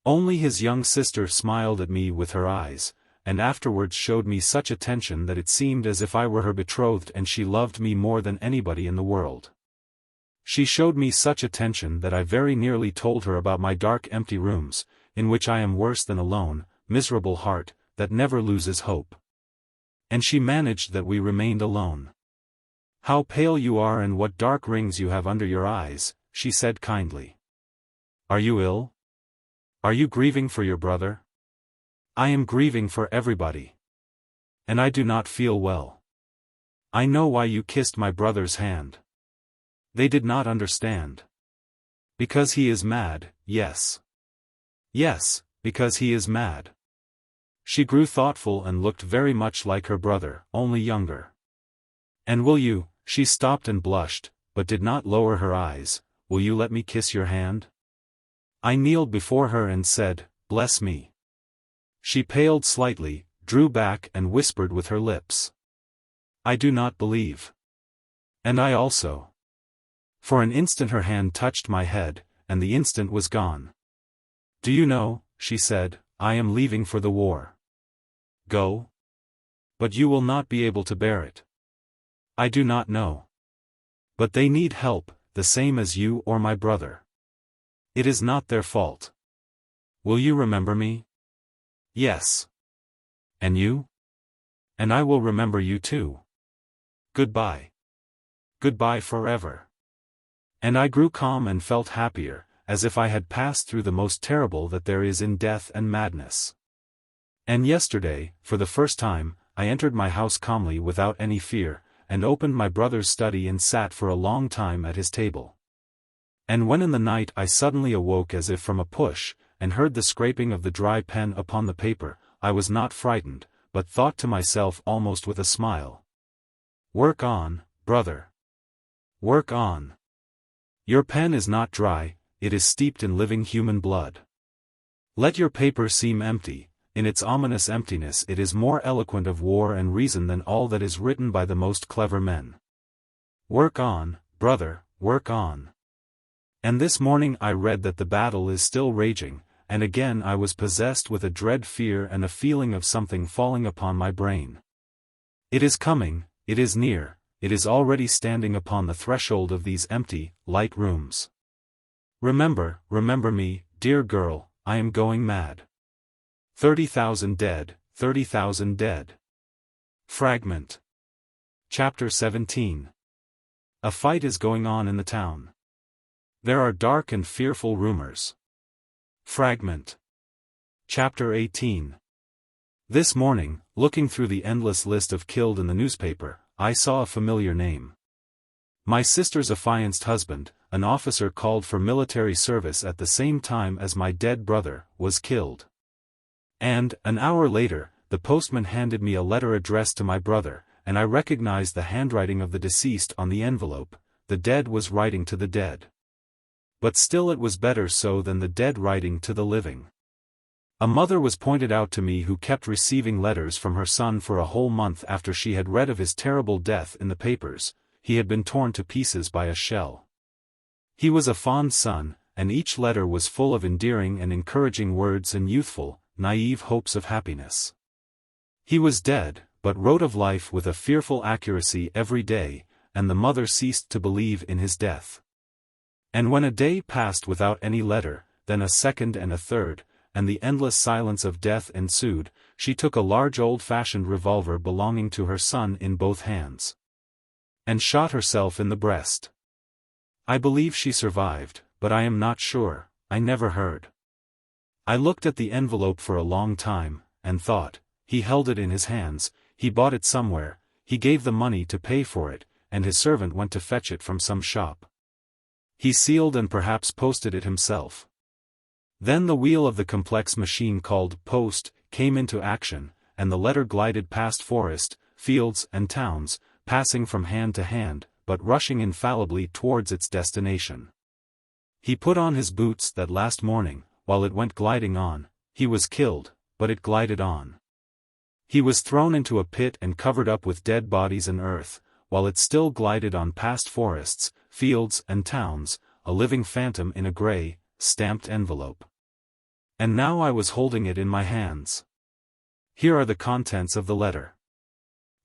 Only his young sister smiled at me with her eyes, and afterwards showed me such attention that it seemed as if I were her betrothed and she loved me more than anybody in the world. She showed me such attention that I very nearly told her about my dark empty rooms, in which I am worse than alone, miserable heart, that never loses hope. And she managed that we remained alone. "How pale you are and what dark rings you have under your eyes," she said kindly. "Are you ill? Are you grieving for your brother?" "I am grieving for everybody. And I do not feel well. I know why you kissed my brother's hand." They did not understand. "Because he is mad, yes. Yes, because he is mad." She grew thoughtful and looked very much like her brother, only younger. "And will you," she stopped and blushed, but did not lower her eyes, "will you let me kiss your hand?" I kneeled before her and said, "Bless me." She paled slightly, drew back and whispered with her lips, "I do not believe." And I also. For an instant her hand touched my head, and the instant was gone. "Do you know," she said, "I am leaving for the war." "Go? But you will not be able to bear it." "I do not know. But they need help, the same as you or my brother. It is not their fault. Will you remember me?" "Yes." "And you?" "And I will remember you too. Goodbye. Goodbye forever." And I grew calm and felt happier, as if I had passed through the most terrible that there is in death and madness. And yesterday, for the first time, I entered my house calmly without any fear, and opened my brother's study and sat for a long time at his table. And when in the night I suddenly awoke as if from a push, and heard the scraping of the dry pen upon the paper, I was not frightened, but thought to myself almost with a smile, "Work on, brother. Work on. Your pen is not dry, it is steeped in living human blood. Let your paper seem empty, in its ominous emptiness it is more eloquent of war and reason than all that is written by the most clever men. Work on, brother, work on." And this morning I read that the battle is still raging, and again I was possessed with a dread fear and a feeling of something falling upon my brain. It is coming, it is near, it is already standing upon the threshold of these empty, light rooms. Remember, remember me, dear girl, I am going mad. 30,000 dead, 30,000 dead. Fragment. Chapter 17. A fight is going on in the town. There are dark and fearful rumors. Fragment. Chapter 18. This morning, looking through the endless list of killed in the newspaper, I saw a familiar name. My sister's affianced husband, an officer called for military service at the same time as my dead brother, was killed. And, an hour later, the postman handed me a letter addressed to my brother, and I recognized the handwriting of the deceased on the envelope. The dead was writing to the dead. But still it was better so than the dead writing to the living. A mother was pointed out to me who kept receiving letters from her son for a whole month after she had read of his terrible death in the papers. He had been torn to pieces by a shell. He was a fond son, and each letter was full of endearing and encouraging words and youthful, naive hopes of happiness. He was dead, but wrote of life with a fearful accuracy every day, and the mother ceased to believe in his death. And when a day passed without any letter, then a second and a third, and the endless silence of death ensued, she took a large old-fashioned revolver belonging to her son in both hands, and shot herself in the breast. I believe she survived, but I am not sure, I never heard. I looked at the envelope for a long time, and thought, he held it in his hands, he bought it somewhere, he gave the money to pay for it, and his servant went to fetch it from some shop. He sealed and perhaps posted it himself. Then the wheel of the complex machine called post came into action, and the letter glided past forest, fields and towns, passing from hand to hand, but rushing infallibly towards its destination. He put on his boots that last morning, while it went gliding on. He was killed, but it glided on. He was thrown into a pit and covered up with dead bodies and earth, while it still glided on past forests, fields and towns, a living phantom in a grey, stamped envelope. And now I was holding it in my hands. Here are the contents of the letter.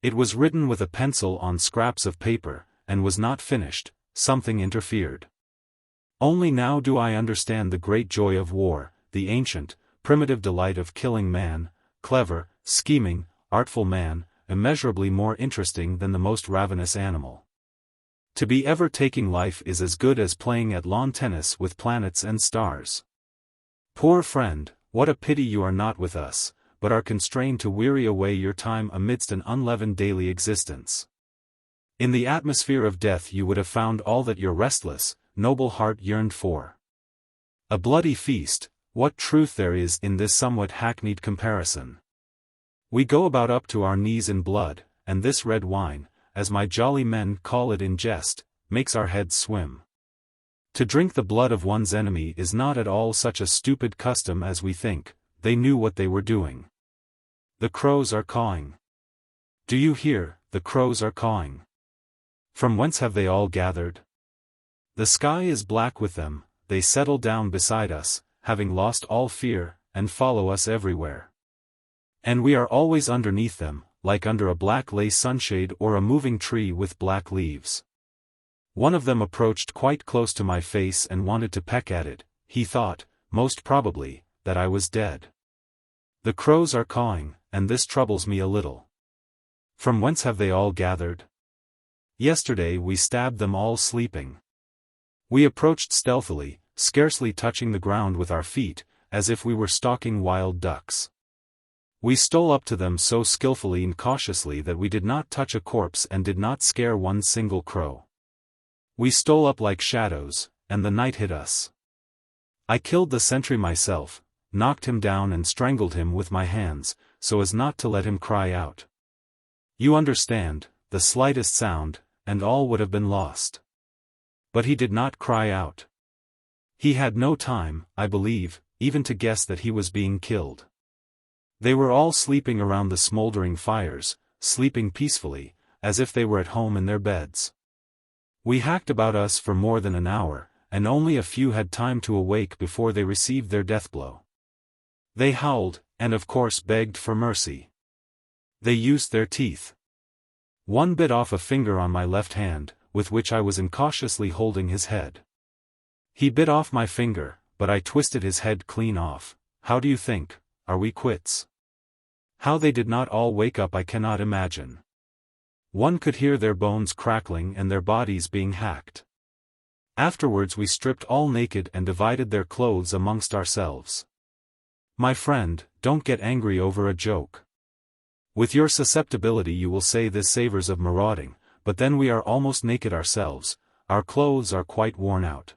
It was written with a pencil on scraps of paper, and was not finished. Something interfered. Only now do I understand the great joy of war, the ancient, primitive delight of killing man, clever, scheming, artful man, immeasurably more interesting than the most ravenous animal. To be ever taking life is as good as playing at lawn tennis with planets and stars. Poor friend, what a pity you are not with us, but are constrained to weary away your time amidst an unleavened daily existence. In the atmosphere of death you would have found all that your restless, noble heart yearned for. A bloody feast, what truth there is in this somewhat hackneyed comparison. We go about up to our knees in blood, and this red wine, as my jolly men call it in jest, makes our heads swim. To drink the blood of one's enemy is not at all such a stupid custom as we think. They knew what they were doing. The crows are cawing. Do you hear? The crows are cawing. From whence have they all gathered? The sky is black with them, they settle down beside us, having lost all fear, and follow us everywhere. And we are always underneath them, like under a black lace sunshade or a moving tree with black leaves. One of them approached quite close to my face and wanted to peck at it. He thought, most probably, that I was dead. The crows are cawing, and this troubles me a little. From whence have they all gathered? Yesterday we stabbed them all sleeping. We approached stealthily, scarcely touching the ground with our feet, as if we were stalking wild ducks. We stole up to them so skillfully and cautiously that we did not touch a corpse and did not scare one single crow. We stole up like shadows, and the night hid us. I killed the sentry myself, knocked him down and strangled him with my hands, so as not to let him cry out. You understand, the slightest sound, and all would have been lost. But he did not cry out. He had no time, I believe, even to guess that he was being killed. They were all sleeping around the smoldering fires, sleeping peacefully, as if they were at home in their beds. We hacked about us for more than an hour, and only a few had time to awake before they received their death blow. They howled, and of course begged for mercy. They used their teeth. One bit off a finger on my left hand, with which I was incautiously holding his head. He bit off my finger, but I twisted his head clean off. How do you think? Are we quits? How they did not all wake up I cannot imagine. One could hear their bones crackling and their bodies being hacked. Afterwards we stripped all naked and divided their clothes amongst ourselves. My friend, don't get angry over a joke. With your susceptibility you will say this savors of marauding, but then we are almost naked ourselves, our clothes are quite worn out.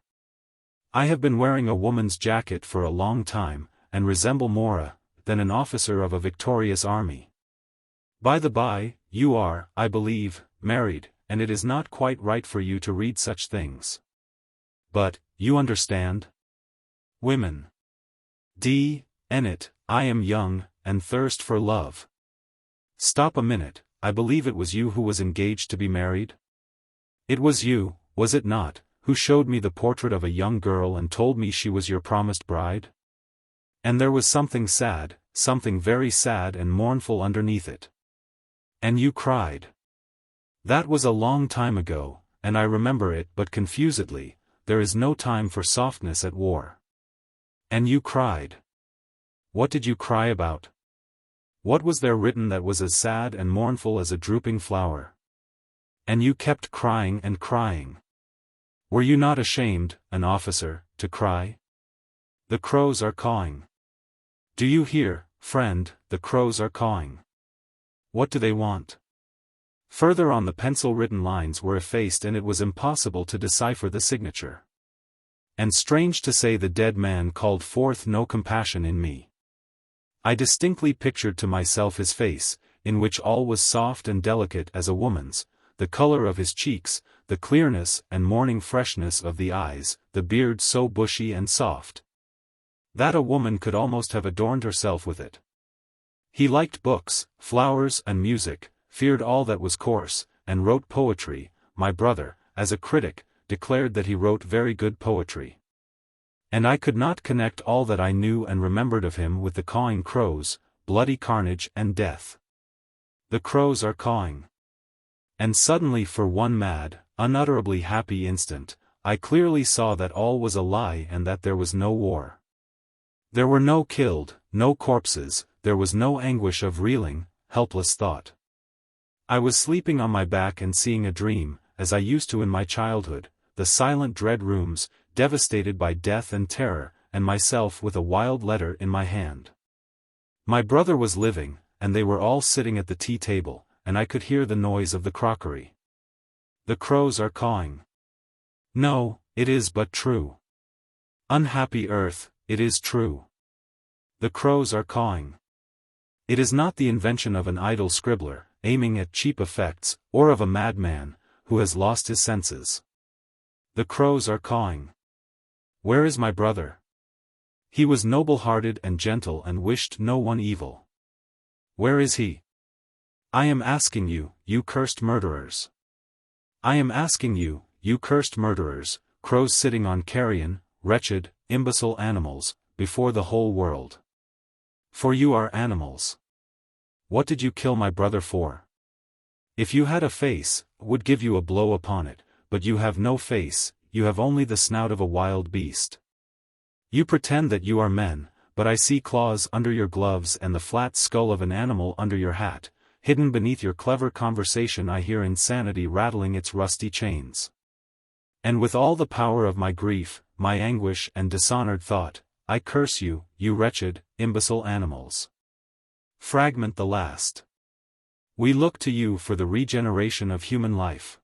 I have been wearing a woman's jacket for a long time, and resemble more than an officer of a victorious army. By the by, you are, I believe, married, and it is not quite right for you to read such things. But, you understand? Women. N it, I am young, and thirst for love. Stop a minute, I believe it was you who was engaged to be married? It was you, was it not, who showed me the portrait of a young girl and told me she was your promised bride? And there was something sad, something very sad and mournful underneath it. And you cried. That was a long time ago, and I remember it but confusedly. There is no time for softness at war. And you cried. What did you cry about? What was there written that was as sad and mournful as a drooping flower? And you kept crying and crying. Were you not ashamed, an officer, to cry? The crows are cawing. Do you hear, "Friend, the crows are cawing. What do they want?" Further on the pencil-written lines were effaced and it was impossible to decipher the signature. And strange to say, the dead man called forth no compassion in me. I distinctly pictured to myself his face, in which all was soft and delicate as a woman's, the color of his cheeks, the clearness and morning freshness of the eyes, the beard so bushy and soft that a woman could almost have adorned herself with it. He liked books, flowers and music, feared all that was coarse, and wrote poetry. My brother, as a critic, declared that he wrote very good poetry. And I could not connect all that I knew and remembered of him with the cawing crows, bloody carnage and death. The crows are cawing. And suddenly, for one mad, unutterably happy instant, I clearly saw that all was a lie and that there was no war. There were no killed, no corpses, there was no anguish of reeling, helpless thought. I was sleeping on my back and seeing a dream, as I used to in my childhood, the silent dread rooms, devastated by death and terror, and myself with a wild letter in my hand. My brother was living, and they were all sitting at the tea table, and I could hear the noise of the crockery. The crows are cawing. No, it is but true. Unhappy earth, it is true. The crows are cawing. It is not the invention of an idle scribbler, aiming at cheap effects, or of a madman, who has lost his senses. The crows are cawing. Where is my brother? He was noble-hearted and gentle and wished no one evil. Where is he? I am asking you, you cursed murderers. I am asking you, you cursed murderers, crows sitting on carrion, wretched, imbecile animals, before the whole world. For you are animals. What did you kill my brother for? If you had a face, would give you a blow upon it, but you have no face, you have only the snout of a wild beast. You pretend that you are men, but I see claws under your gloves and the flat skull of an animal under your hat. Hidden beneath your clever conversation I hear insanity rattling its rusty chains. And with all the power of my grief, my anguish and dishonored thought, I curse you, you wretched, imbecile animals. Fragment the last. We look to you for the regeneration of human life.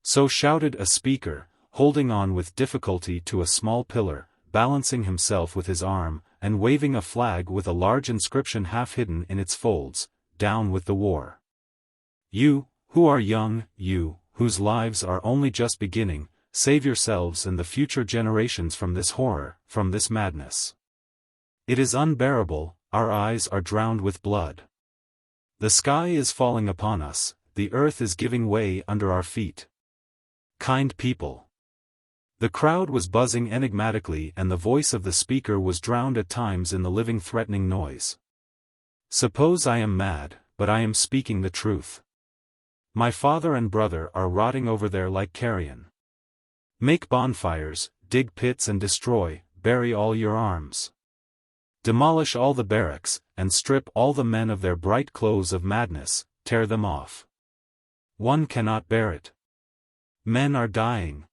So shouted a speaker, holding on with difficulty to a small pillar, balancing himself with his arm, and waving a flag with a large inscription half hidden in its folds, "Down with the war." You, who are young, you, whose lives are only just beginning, save yourselves and the future generations from this horror, from this madness. It is unbearable, our eyes are drowned with blood. The sky is falling upon us, the earth is giving way under our feet. Kind people. The crowd was buzzing enigmatically and the voice of the speaker was drowned at times in the living threatening noise. Suppose I am mad, but I am speaking the truth. My father and brother are rotting over there like carrion. Make bonfires, dig pits and destroy, bury all your arms. Demolish all the barracks, and strip all the men of their bright clothes of madness, tear them off. One cannot bear it. Men are dying.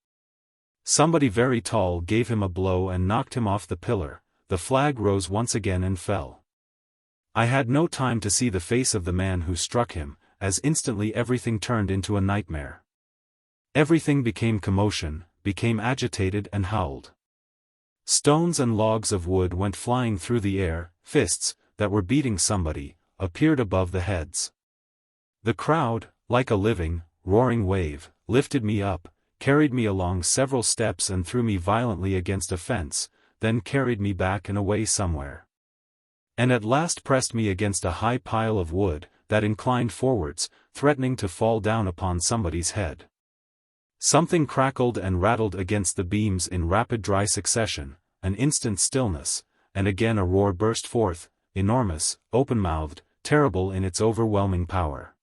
Somebody very tall gave him a blow and knocked him off the pillar, the flag rose once again and fell. I had no time to see the face of the man who struck him, as instantly everything turned into a nightmare. Everything became commotion, became agitated and howled. Stones and logs of wood went flying through the air, fists, that were beating somebody, appeared above the heads. The crowd, like a living, roaring wave, lifted me up, carried me along several steps and threw me violently against a fence, then carried me back and away somewhere. And at last pressed me against a high pile of wood, that inclined forwards, threatening to fall down upon somebody's head. Something crackled and rattled against the beams in rapid dry succession, an instant's stillness, and again a roar burst forth, enormous, open-mouthed, terrible in its overwhelming power.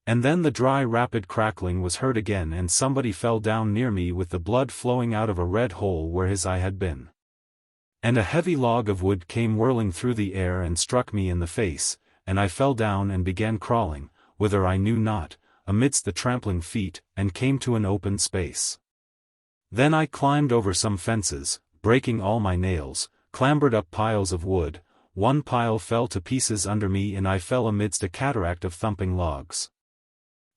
And then the dry rapid crackling was heard again and somebody fell down near me with the blood flowing out of a red hole where his eye had been. And a heavy log of wood came whirling through the air and struck me in the face, and I fell down and began crawling, whither I knew not, amidst the trampling feet, and came to an open space. Then I climbed over some fences, breaking all my nails, clambered up piles of wood, one pile fell to pieces under me and I fell amidst a cataract of thumping logs.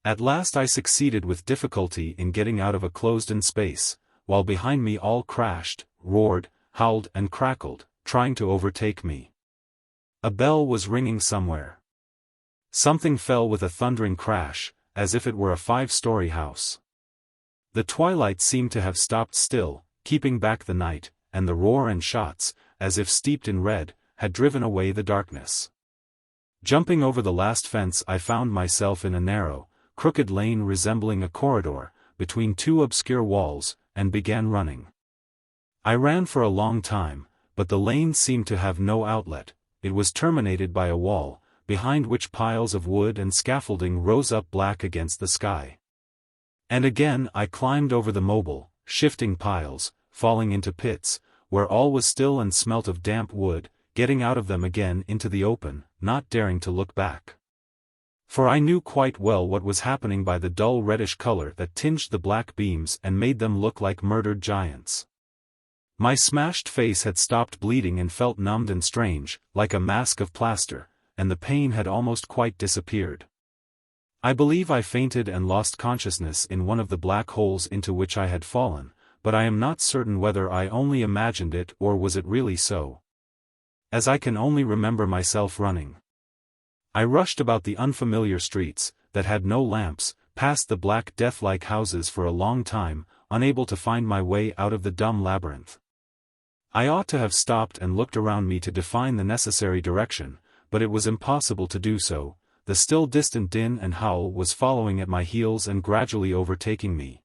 At last I succeeded with difficulty in getting out of a closed-in space, while behind me all crashed, roared, howled and crackled, trying to overtake me. A bell was ringing somewhere. Something fell with a thundering crash, as if it were a 5-story house. The twilight seemed to have stopped still, keeping back the night, and the roar and shots, as if steeped in red, had driven away the darkness. Jumping over the last fence I found myself in a narrow, crooked lane resembling a corridor, between 2 obscure walls, and began running. I ran for a long time, but the lane seemed to have no outlet. It was terminated by a wall, behind which piles of wood and scaffolding rose up black against the sky. And again I climbed over the mobile, shifting piles, falling into pits, where all was still and smelt of damp wood, getting out of them again into the open, not daring to look back. For I knew quite well what was happening by the dull reddish color that tinged the black beams and made them look like murdered giants. My smashed face had stopped bleeding and felt numbed and strange, like a mask of plaster, and the pain had almost quite disappeared. I believe I fainted and lost consciousness in one of the black holes into which I had fallen, but I am not certain whether I only imagined it or was it really so. As I can only remember myself running. I rushed about the unfamiliar streets, that had no lamps, past the black death-like houses for a long time, unable to find my way out of the dumb labyrinth. I ought to have stopped and looked around me to define the necessary direction, but it was impossible to do so. The still distant din and howl was following at my heels and gradually overtaking me.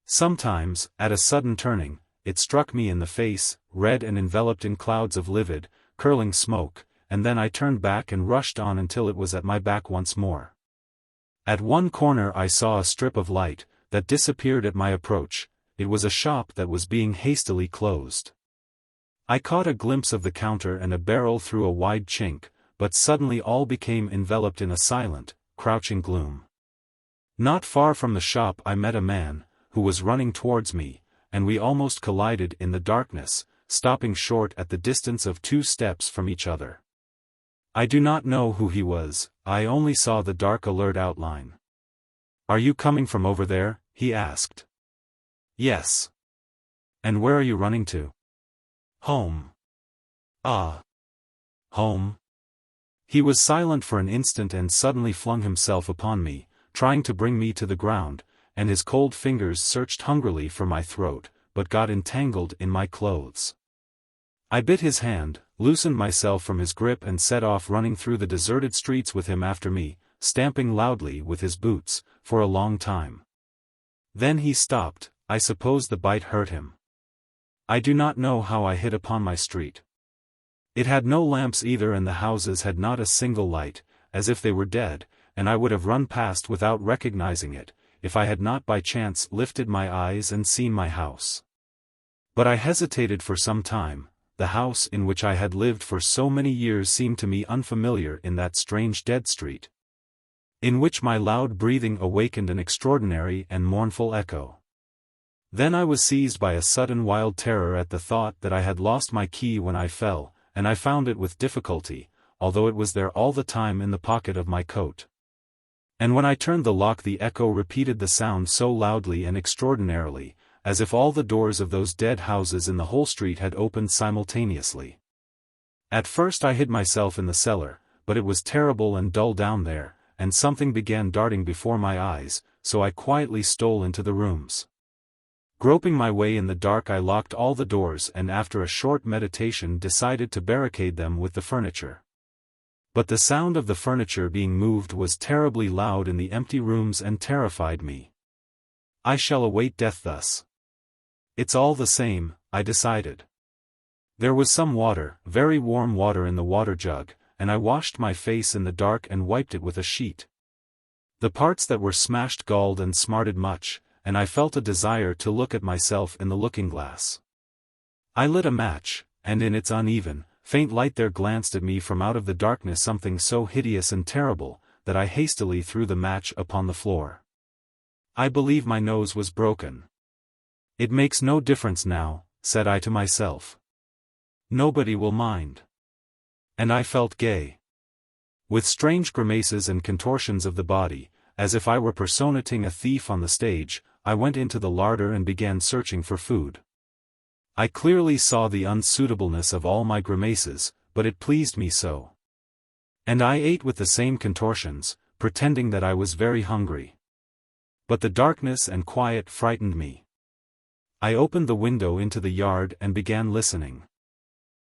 Sometimes, at a sudden turning, it struck me in the face, red and enveloped in clouds of livid, curling smoke, and then I turned back and rushed on until it was at my back once more. At one corner I saw a strip of light, that disappeared at my approach. It was a shop that was being hastily closed. I caught a glimpse of the counter and a barrel through a wide chink, but suddenly all became enveloped in a silent, crouching gloom. Not far from the shop I met a man, who was running towards me, and we almost collided in the darkness, stopping short at the distance of 2 steps from each other. I do not know who he was, I only saw the dark alert outline. "Are you coming from over there?" he asked. "Yes." "And where are you running to?" "Home." "Ah. Home?" He was silent for an instant and suddenly flung himself upon me, trying to bring me to the ground, and his cold fingers searched hungrily for my throat, but got entangled in my clothes. I bit his hand, loosened myself from his grip and set off running through the deserted streets with him after me, stamping loudly with his boots, for a long time. Then he stopped. I suppose the bite hurt him. I do not know how I hit upon my street. It had no lamps either and the houses had not a single light, as if they were dead, and I would have run past without recognizing it, if I had not by chance lifted my eyes and seen my house. But I hesitated for some time. The house in which I had lived for so many years seemed to me unfamiliar in that strange dead street, in which my loud breathing awakened an extraordinary and mournful echo. Then I was seized by a sudden wild terror at the thought that I had lost my key when I fell, and I found it with difficulty, although it was there all the time in the pocket of my coat. And when I turned the lock the echo repeated the sound so loudly and extraordinarily, as if all the doors of those dead houses in the whole street had opened simultaneously. At first I hid myself in the cellar, but it was terrible and dull down there, and something began darting before my eyes, so I quietly stole into the rooms. Groping my way in the dark I locked all the doors and after a short meditation decided to barricade them with the furniture. But the sound of the furniture being moved was terribly loud in the empty rooms and terrified me. I shall await death thus. It's all the same, I decided. There was some water, very warm water in the water jug, and I washed my face in the dark and wiped it with a sheet. The parts that were smashed galled and smarted much, and I felt a desire to look at myself in the looking-glass. I lit a match, and in its uneven, faint light there glanced at me from out of the darkness something so hideous and terrible, that I hastily threw the match upon the floor. I believe my nose was broken. "It makes no difference now," said I to myself. "Nobody will mind." And I felt gay. With strange grimaces and contortions of the body, as if I were personating a thief on the stage, I went into the larder and began searching for food. I clearly saw the unsuitableness of all my grimaces, but it pleased me so. And I ate with the same contortions, pretending that I was very hungry. But the darkness and quiet frightened me. I opened the window into the yard and began listening.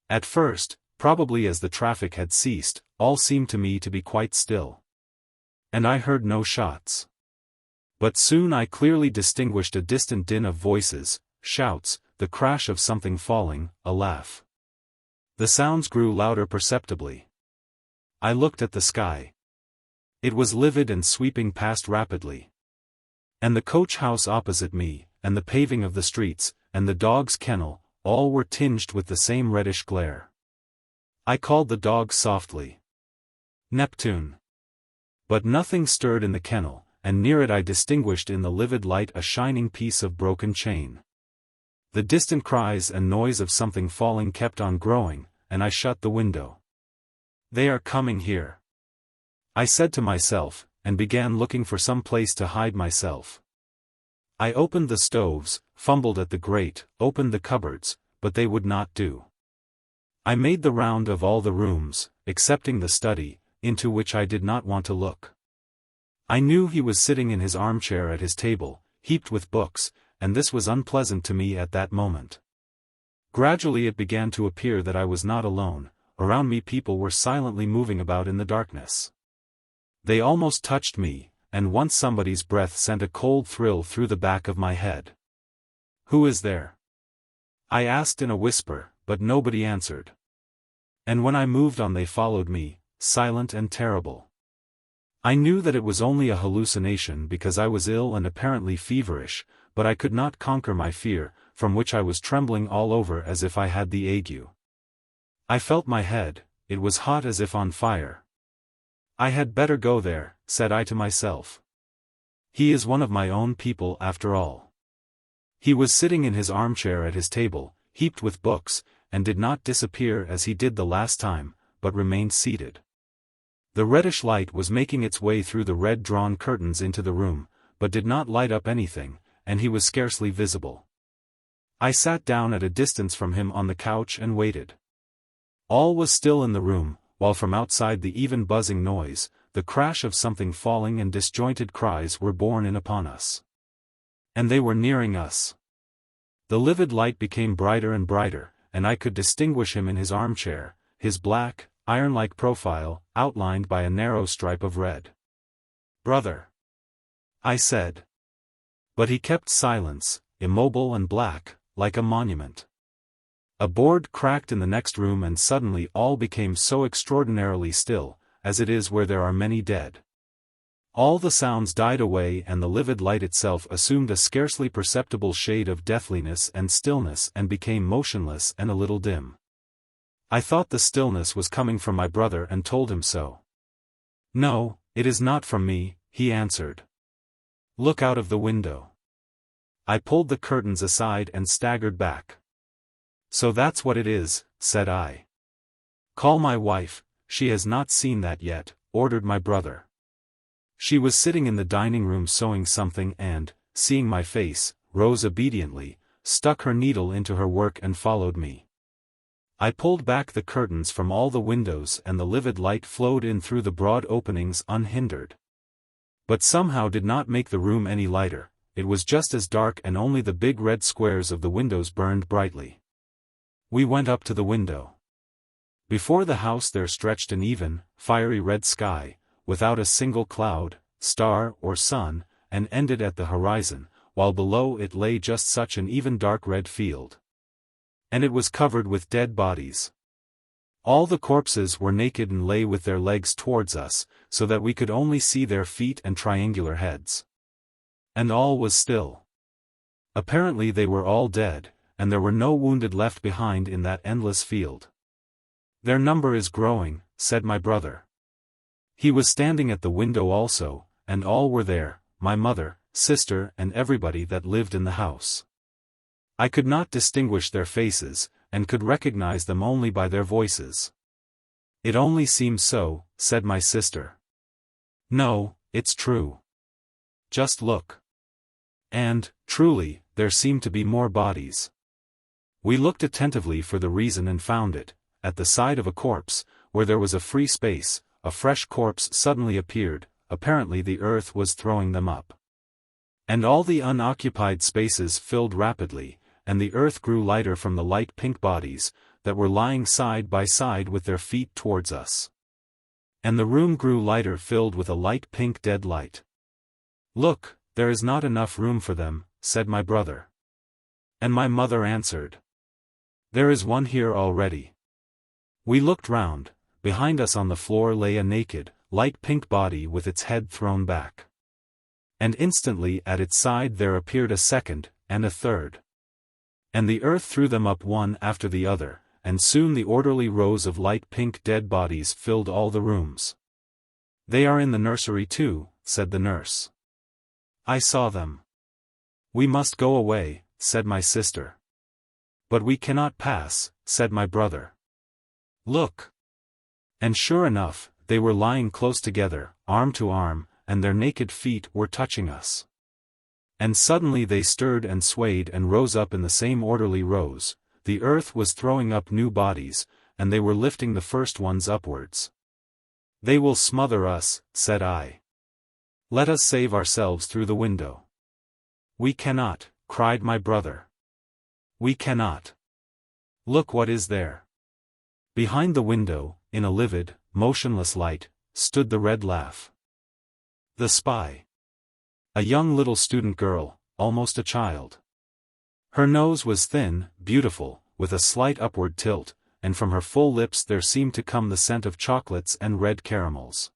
At first, probably as the traffic had ceased, all seemed to me to be quite still. And I heard no shots. But soon I clearly distinguished a distant din of voices, shouts, the crash of something falling, a laugh. The sounds grew louder perceptibly. I looked at the sky. It was livid and sweeping past rapidly. And the coach house opposite me, and the paving of the streets, and the dog's kennel, all were tinged with the same reddish glare. I called the dog softly. Neptune. But nothing stirred in the kennel, and near it I distinguished in the livid light a shining piece of broken chain. The distant cries and noise of something falling kept on growing, and I shut the window. They are coming here, I said to myself, and began looking for some place to hide myself. I opened the stoves, fumbled at the grate, opened the cupboards, but they would not do. I made the round of all the rooms, excepting the study, into which I did not want to look. I knew he was sitting in his armchair at his table, heaped with books, and this was unpleasant to me at that moment. Gradually it began to appear that I was not alone. Around me people were silently moving about in the darkness. They almost touched me, and once somebody's breath sent a cold thrill through the back of my head. "Who is there?" I asked in a whisper, but nobody answered. And when I moved on they followed me, silent and terrible. I knew that it was only a hallucination because I was ill and apparently feverish, but I could not conquer my fear, from which I was trembling all over as if I had the ague. I felt my head, it was hot as if on fire. I had better go there, said I to myself. He is one of my own people after all. He was sitting in his armchair at his table, heaped with books, and did not disappear as he did the last time, but remained seated. The reddish light was making its way through the red-drawn curtains into the room, but did not light up anything, and he was scarcely visible. I sat down at a distance from him on the couch and waited. All was still in the room, while from outside the even buzzing noise, the crash of something falling and disjointed cries were borne in upon us. And they were nearing us. The livid light became brighter and brighter, and I could distinguish him in his armchair, his black, iron-like profile, outlined by a narrow stripe of red. "Brother," I said. But he kept silence, immobile and black, like a monument. A board cracked in the next room and suddenly all became so extraordinarily still, as it is where there are many dead. All the sounds died away and the livid light itself assumed a scarcely perceptible shade of deathliness and stillness and became motionless and a little dim. I thought the stillness was coming from my brother and told him so. "No, it is not from me," he answered. "Look out of the window." I pulled the curtains aside and staggered back. "So that's what it is," said I. "Call my wife, she has not seen that yet," ordered my brother. She was sitting in the dining room sewing something and, seeing my face, rose obediently, stuck her needle into her work and followed me. I pulled back the curtains from all the windows and the livid light flowed in through the broad openings unhindered. But somehow did not make the room any lighter, it was just as dark and only the big red squares of the windows burned brightly. We went up to the window. Before the house there stretched an even, fiery red sky, without a single cloud, star or sun, and ended at the horizon, while below it lay just such an even dark red field. And it was covered with dead bodies. All the corpses were naked and lay with their legs towards us, so that we could only see their feet and triangular heads. And all was still. Apparently they were all dead, and there were no wounded left behind in that endless field. "Their number is growing," said my brother. He was standing at the window also, and all were there, my mother, sister and everybody that lived in the house. I could not distinguish their faces, and could recognize them only by their voices. It only seems so, said my sister. No, it's true. Just look. And, truly, there seemed to be more bodies. We looked attentively for the reason and found it, at the side of a corpse, where there was a free space, a fresh corpse suddenly appeared, apparently the earth was throwing them up. And all the unoccupied spaces filled rapidly, and the earth grew lighter from the light pink bodies, that were lying side by side with their feet towards us. And the room grew lighter, filled with a light pink dead light. Look, there is not enough room for them, said my brother. And my mother answered. There is one here already. We looked round. Behind us on the floor lay a naked, light pink body with its head thrown back. And instantly at its side there appeared a second, and a third. And the earth threw them up one after the other, and soon the orderly rows of light pink dead bodies filled all the rooms. They are in the nursery too, said the nurse. I saw them. We must go away, said my sister. But we cannot pass, said my brother. Look. And sure enough, they were lying close together, arm to arm, and their naked feet were touching us. And suddenly they stirred and swayed and rose up in the same orderly rows. The earth was throwing up new bodies, and they were lifting the first ones upwards. They will smother us, said I. Let us save ourselves through the window. We cannot, cried my brother. We cannot. Look what is there. Behind the window, in a livid, motionless light, stood the red laugh. The spy. A young little student girl, almost a child. Her nose was thin, beautiful, with a slight upward tilt, and from her full lips there seemed to come the scent of chocolates and red caramels.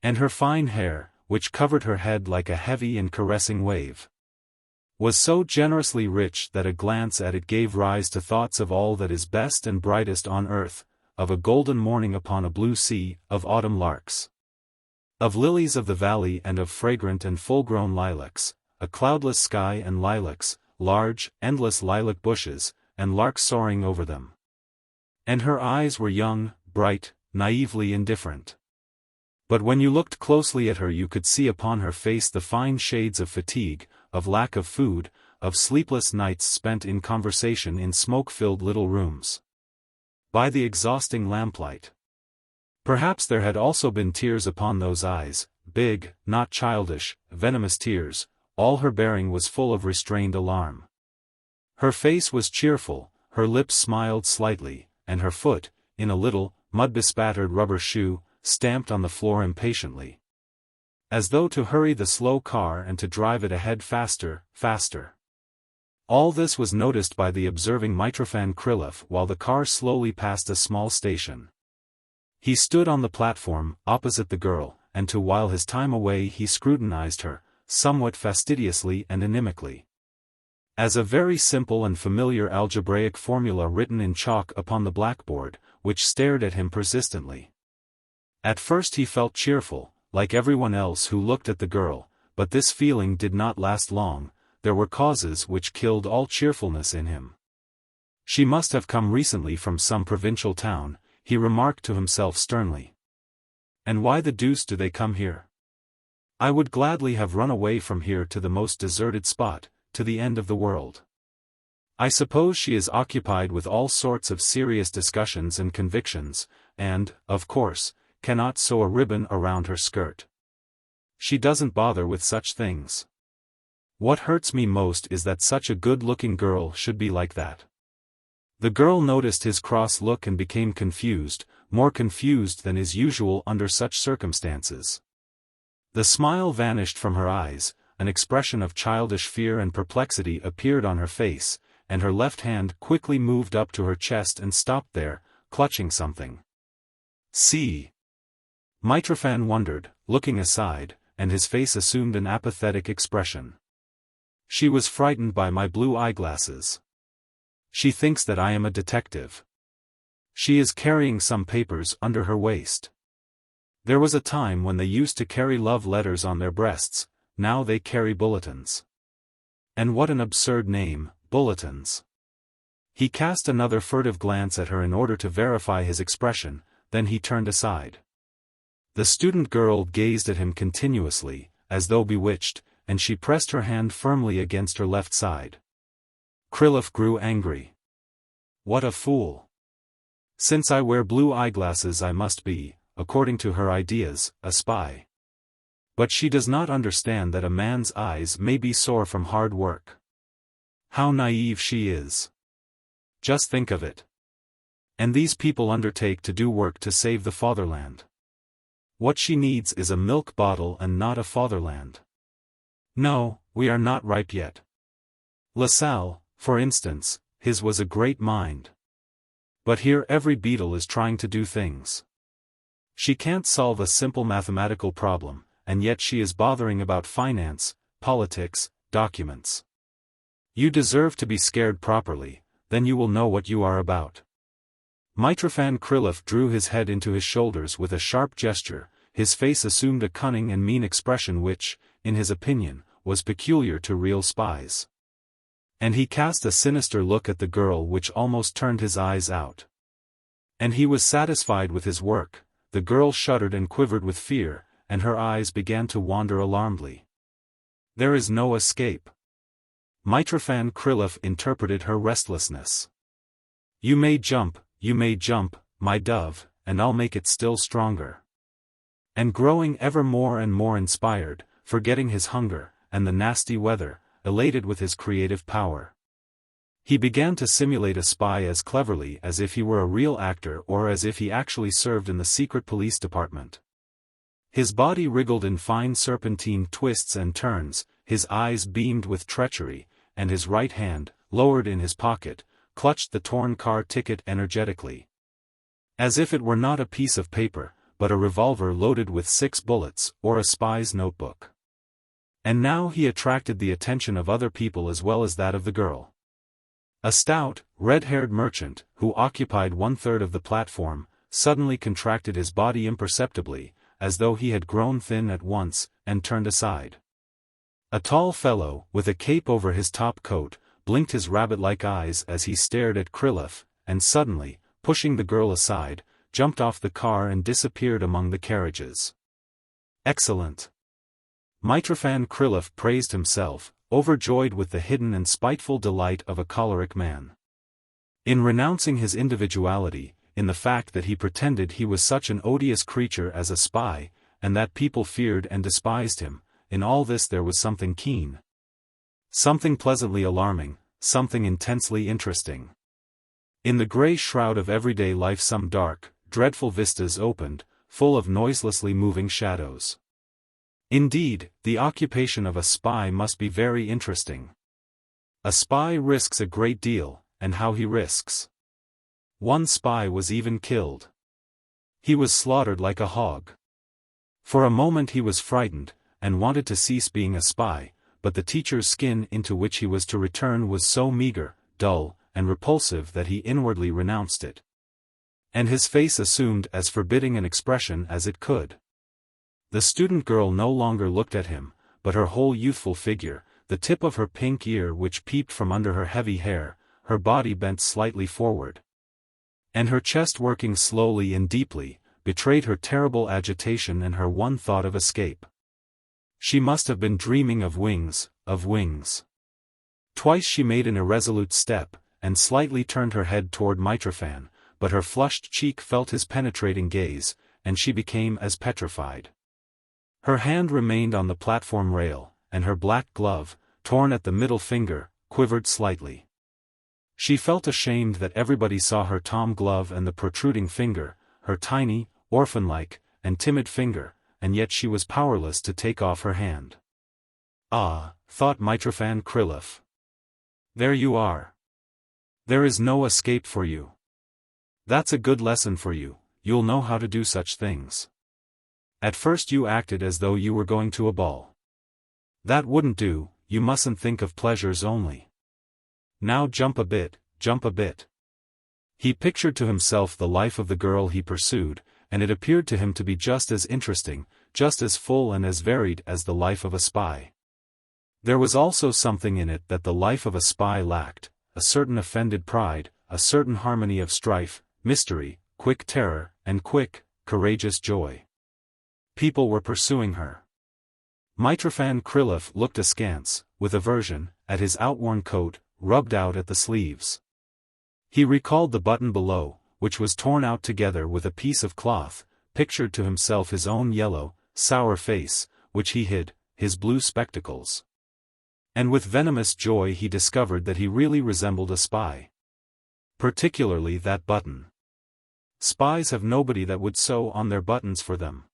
And her fine hair, which covered her head like a heavy and caressing wave, was so generously rich that a glance at it gave rise to thoughts of all that is best and brightest on earth, of a golden morning upon a blue sea, of autumn larks, of lilies of the valley and of fragrant and full-grown lilacs, a cloudless sky and lilacs, large, endless lilac bushes, and larks soaring over them. And her eyes were young, bright, naively indifferent. But when you looked closely at her you could see upon her face the fine shades of fatigue, of lack of food, of sleepless nights spent in conversation in smoke-filled little rooms, by the exhausting lamplight. Perhaps there had also been tears upon those eyes, big, not childish, venomous tears. All her bearing was full of restrained alarm. Her face was cheerful, her lips smiled slightly, and her foot, in a little, mud-bespattered rubber shoe, stamped on the floor impatiently, as though to hurry the slow car and to drive it ahead faster, faster. All this was noticed by the observing Mitrofan Krylov while the car slowly passed a small station. He stood on the platform, opposite the girl, and while his time away he scrutinized her, somewhat fastidiously and inimically, as a very simple and familiar algebraic formula written in chalk upon the blackboard, which stared at him persistently. At first he felt cheerful, like everyone else who looked at the girl, but this feeling did not last long. There were causes which killed all cheerfulness in him. She must have come recently from some provincial town, he remarked to himself sternly. And why the deuce do they come here? I would gladly have run away from here to the most deserted spot, to the end of the world. I suppose she is occupied with all sorts of serious discussions and convictions, and, of course, cannot sew a ribbon around her skirt. She doesn't bother with such things. What hurts me most is that such a good-looking girl should be like that. The girl noticed his cross look and became confused, more confused than is usual under such circumstances. The smile vanished from her eyes, an expression of childish fear and perplexity appeared on her face, and her left hand quickly moved up to her chest and stopped there, clutching something. See? Mitrofan wondered, looking aside, and his face assumed an apathetic expression. She was frightened by my blue eyeglasses. She thinks that I am a detective. She is carrying some papers under her waist. There was a time when they used to carry love letters on their breasts, now they carry bulletins. And what an absurd name, bulletins. He cast another furtive glance at her in order to verify his expression, then he turned aside. The student girl gazed at him continuously, as though bewitched, and she pressed her hand firmly against her left side. Krylov grew angry. What a fool! Since I wear blue eyeglasses I must be, according to her ideas, a spy. But she does not understand that a man's eyes may be sore from hard work. How naive she is. Just think of it. And these people undertake to do work to save the fatherland. What she needs is a milk bottle and not a fatherland. No, we are not ripe yet. LaSalle, for instance, his was a great mind. But here every beetle is trying to do things. She can't solve a simple mathematical problem, and yet she is bothering about finance, politics, documents. You deserve to be scared properly, then you will know what you are about. Mitrofan Krylov drew his head into his shoulders with a sharp gesture, his face assumed a cunning and mean expression which, in his opinion, was peculiar to real spies. And he cast a sinister look at the girl which almost turned his eyes out. And he was satisfied with his work. The girl shuddered and quivered with fear, and her eyes began to wander alarmedly. There is no escape. Mitrofan Krylov interpreted her restlessness. You may jump, my dove, and I'll make it still stronger. And growing ever more and more inspired, forgetting his hunger, and the nasty weather, elated with his creative power, he began to simulate a spy as cleverly as if he were a real actor or as if he actually served in the secret police department. His body wriggled in fine serpentine twists and turns, his eyes beamed with treachery, and his right hand, lowered in his pocket, clutched the torn car ticket energetically. As if it were not a piece of paper, but a revolver loaded with 6 bullets, or a spy's notebook. And now he attracted the attention of other people as well as that of the girl. A stout, red-haired merchant, who occupied 1/3 of the platform, suddenly contracted his body imperceptibly, as though he had grown thin at once, and turned aside. A tall fellow, with a cape over his top coat, blinked his rabbit-like eyes as he stared at Krylov, and suddenly, pushing the girl aside, jumped off the car and disappeared among the carriages. Excellent! Mitrofan Krylov praised himself, overjoyed with the hidden and spiteful delight of a choleric man. In renouncing his individuality, in the fact that he pretended he was such an odious creature as a spy, and that people feared and despised him, in all this there was something keen. Something pleasantly alarming, something intensely interesting. In the grey shroud of everyday life some dark, dreadful vistas opened, full of noiselessly moving shadows. Indeed, the occupation of a spy must be very interesting. A spy risks a great deal, and how he risks. One spy was even killed. He was slaughtered like a hog. For a moment he was frightened, and wanted to cease being a spy, but the teacher's skin into which he was to return was so meager, dull, and repulsive that he inwardly renounced it. And his face assumed as forbidding an expression as it could. The student girl no longer looked at him, but her whole youthful figure, the tip of her pink ear which peeped from under her heavy hair, her body bent slightly forward, and her chest working slowly and deeply, betrayed her terrible agitation and her one thought of escape. She must have been dreaming of wings, of wings. Twice she made an irresolute step, and slightly turned her head toward Mitrofan, but her flushed cheek felt his penetrating gaze, and she became as petrified. Her hand remained on the platform rail, and her black glove, torn at the middle finger, quivered slightly. She felt ashamed that everybody saw her tom glove and the protruding finger, her tiny, orphan-like, and timid finger, and yet she was powerless to take off her hand. Ah, thought Mitrofan Krylov. There you are. There is no escape for you. That's a good lesson for you, you'll know how to do such things. At first you acted as though you were going to a ball. That wouldn't do, you mustn't think of pleasures only. Now jump a bit, jump a bit. He pictured to himself the life of the girl he pursued, and it appeared to him to be just as interesting, just as full and as varied as the life of a spy. There was also something in it that the life of a spy lacked, a certain offended pride, a certain harmony of strife, mystery, quick terror, and quick, courageous joy. People were pursuing her. Mitrofan Krylov looked askance, with aversion, at his outworn coat, rubbed out at the sleeves. He recalled the button below, which was torn out together with a piece of cloth, pictured to himself his own yellow, sour face, which he hid, his blue spectacles. And with venomous joy he discovered that he really resembled a spy. Particularly that button. Spies have nobody that would sew on their buttons for them.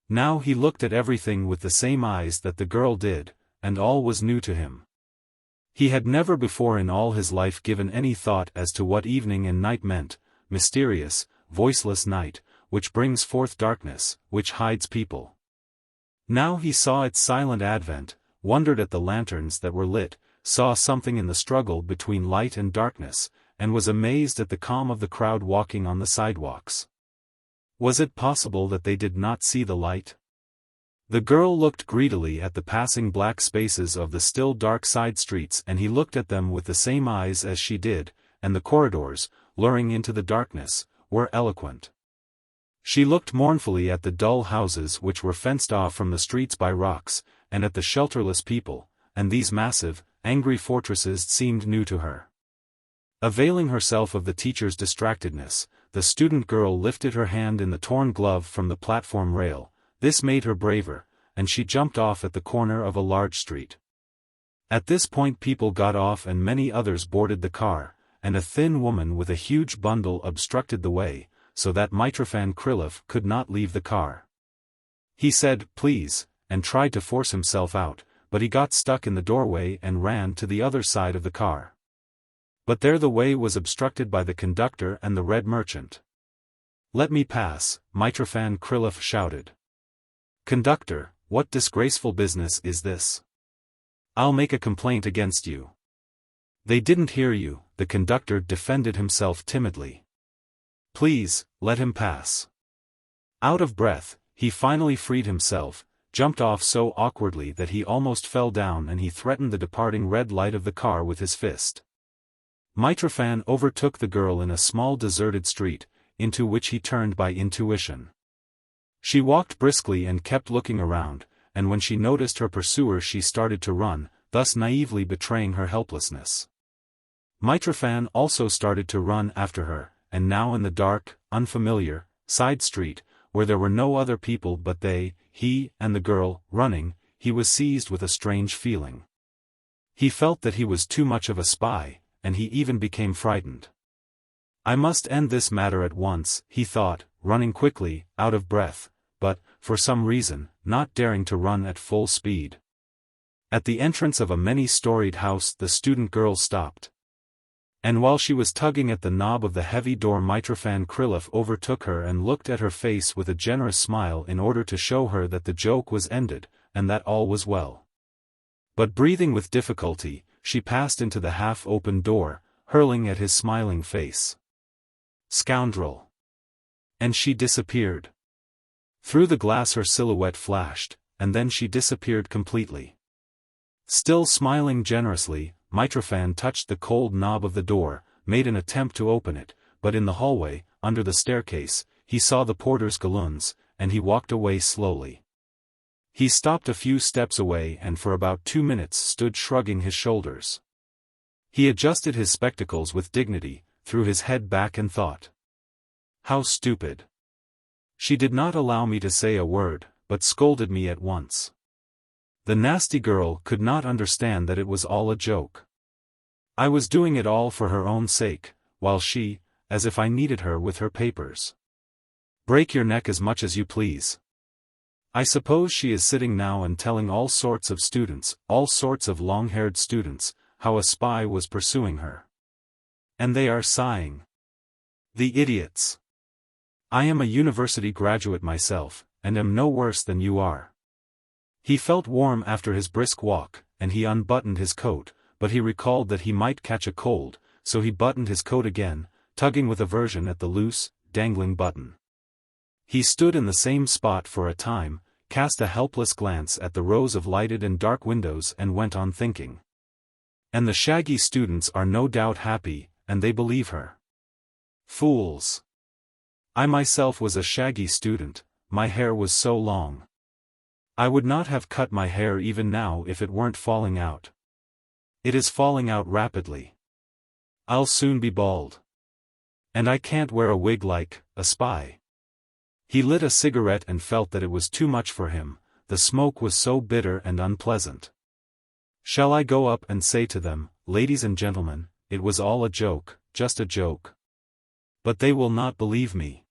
Now he looked at everything with the same eyes that the girl did, and all was new to him. He had never before in all his life given any thought as to what evening and night meant, mysterious, voiceless night, which brings forth darkness, which hides people. Now he saw its silent advent, wondered at the lanterns that were lit, saw something in the struggle between light and darkness, and was amazed at the calm of the crowd walking on the sidewalks. Was it possible that they did not see the light? The girl looked greedily at the passing black spaces of the still dark side streets, and he looked at them with the same eyes as she did, and the corridors, luring into the darkness, were eloquent. She looked mournfully at the dull houses which were fenced off from the streets by rocks, and at the shelterless people, and these massive, angry fortresses seemed new to her. Availing herself of the teacher's distractedness, the student girl lifted her hand in the torn glove from the platform rail. This made her braver, and she jumped off at the corner of a large street. At this point people got off and many others boarded the car, and a thin woman with a huge bundle obstructed the way, so that Mitrofan Krylov could not leave the car. He said, "Please," and tried to force himself out, but he got stuck in the doorway and ran to the other side of the car. But there the way was obstructed by the conductor and the red merchant. "Let me pass," Mitrofan Krylov shouted. "Conductor, what disgraceful business is this? I'll make a complaint against you." "They didn't hear you," the conductor defended himself timidly. "Please, let him pass." Out of breath, he finally freed himself, jumped off so awkwardly that he almost fell down, and he threatened the departing red light of the car with his fist. Mitrofan overtook the girl in a small deserted street, into which he turned by intuition. She walked briskly and kept looking around, and when she noticed her pursuer she started to run, thus naively betraying her helplessness. Mitrofan also started to run after her, and now in the dark, unfamiliar, side street, where there were no other people but he, and the girl, running, he was seized with a strange feeling. He felt that he was too much of a spy, and he even became frightened. "I must end this matter at once," he thought, running quickly, out of breath, but, for some reason, not daring to run at full speed. At the entrance of a many-storied house the student girl stopped. And while she was tugging at the knob of the heavy door Mitrofan Krylov overtook her and looked at her face with a generous smile in order to show her that the joke was ended, and that all was well. But breathing with difficulty, she passed into the half-open door, hurling at his smiling face. "Scoundrel!" And she disappeared. Through the glass her silhouette flashed, and then she disappeared completely. Still smiling generously, Mitrofan touched the cold knob of the door, made an attempt to open it, but in the hallway, under the staircase, he saw the porter's galoons, and he walked away slowly. He stopped a few steps away and for about 2 minutes stood shrugging his shoulders. He adjusted his spectacles with dignity, threw his head back and thought. "How stupid. She did not allow me to say a word, but scolded me at once. The nasty girl could not understand that it was all a joke. I was doing it all for her own sake, while she, as if I needed her with her papers. Break your neck as much as you please. I suppose she is sitting now and telling all sorts of students, all sorts of long-haired students, how a spy was pursuing her. And they are sighing. The idiots. I am a university graduate myself, and am no worse than you are." He felt warm after his brisk walk, and he unbuttoned his coat, but he recalled that he might catch a cold, so he buttoned his coat again, tugging with aversion at the loose, dangling button. He stood in the same spot for a time, cast a helpless glance at the rows of lighted and dark windows and went on thinking. And the shaggy students are no doubt happy, and they believe her. Fools. I myself was a shaggy student, my hair was so long. I would not have cut my hair even now if it weren't falling out. It is falling out rapidly. I'll soon be bald. And I can't wear a wig like a spy. He lit a cigarette and felt that it was too much for him, the smoke was so bitter and unpleasant. Shall I go up and say to them, ladies and gentlemen, it was all a joke, just a joke? But they will not believe me.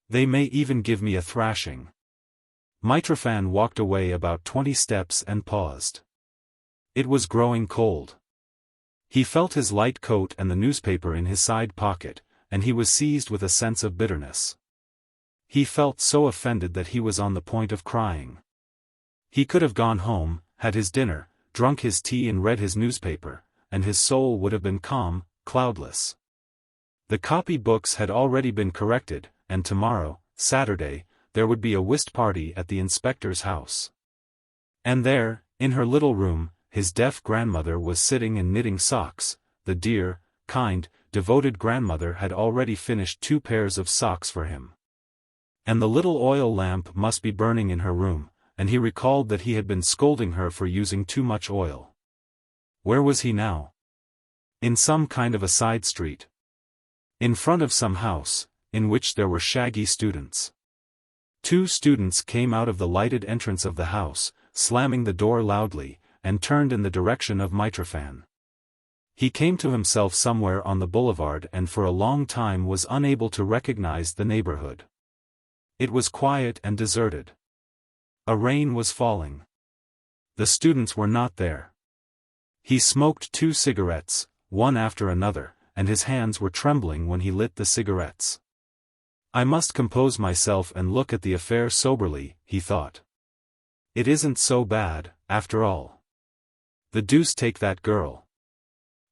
They may even give me a thrashing. Mitrofan walked away about 20 steps and paused. It was growing cold. He felt his light coat and the newspaper in his side pocket, and he was seized with a sense of bitterness. He felt so offended that he was on the point of crying. He could have gone home, had his dinner, drunk his tea and read his newspaper, and his soul would have been calm, cloudless. The copy books had already been corrected, and tomorrow, Saturday, there would be a whist party at the inspector's house. And there, in her little room, his deaf grandmother was sitting and knitting socks. The dear, kind, devoted grandmother had already finished 2 pairs of socks for him. And the little oil lamp must be burning in her room, and he recalled that he had been scolding her for using too much oil. Where was he now? In some kind of a side street. In front of some house, in which there were shaggy students. 2 students came out of the lighted entrance of the house, slamming the door loudly, and turned in the direction of Mitrofan. He came to himself somewhere on the boulevard and for a long time was unable to recognize the neighborhood. It was quiet and deserted. A rain was falling. The students were not there. He smoked 2 cigarettes, one after another, and his hands were trembling when he lit the cigarettes. I must compose myself and look at the affair soberly, he thought. It isn't so bad, after all. The deuce take that girl.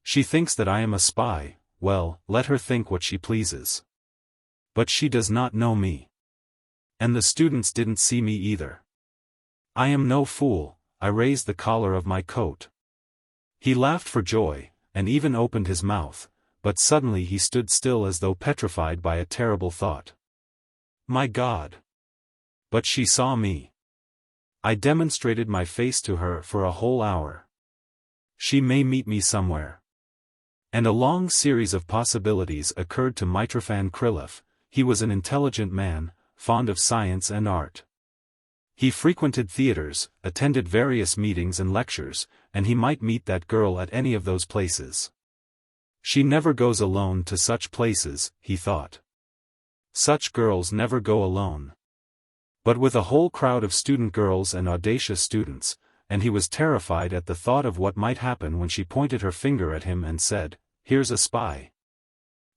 She thinks that I am a spy, well, let her think what she pleases. But she does not know me. And the students didn't see me either. I am no fool, I raised the collar of my coat. He laughed for joy, and even opened his mouth, but suddenly he stood still as though petrified by a terrible thought. My God! But she saw me. I demonstrated my face to her for a whole hour. She may meet me somewhere. And a long series of possibilities occurred to Mitrofan Krylov. He was an intelligent man, fond of science and art. He frequented theaters, attended various meetings and lectures, and he might meet that girl at any of those places. She never goes alone to such places, he thought. Such girls never go alone. But with a whole crowd of student girls and audacious students, and he was terrified at the thought of what might happen when she pointed her finger at him and said, "Here's a spy."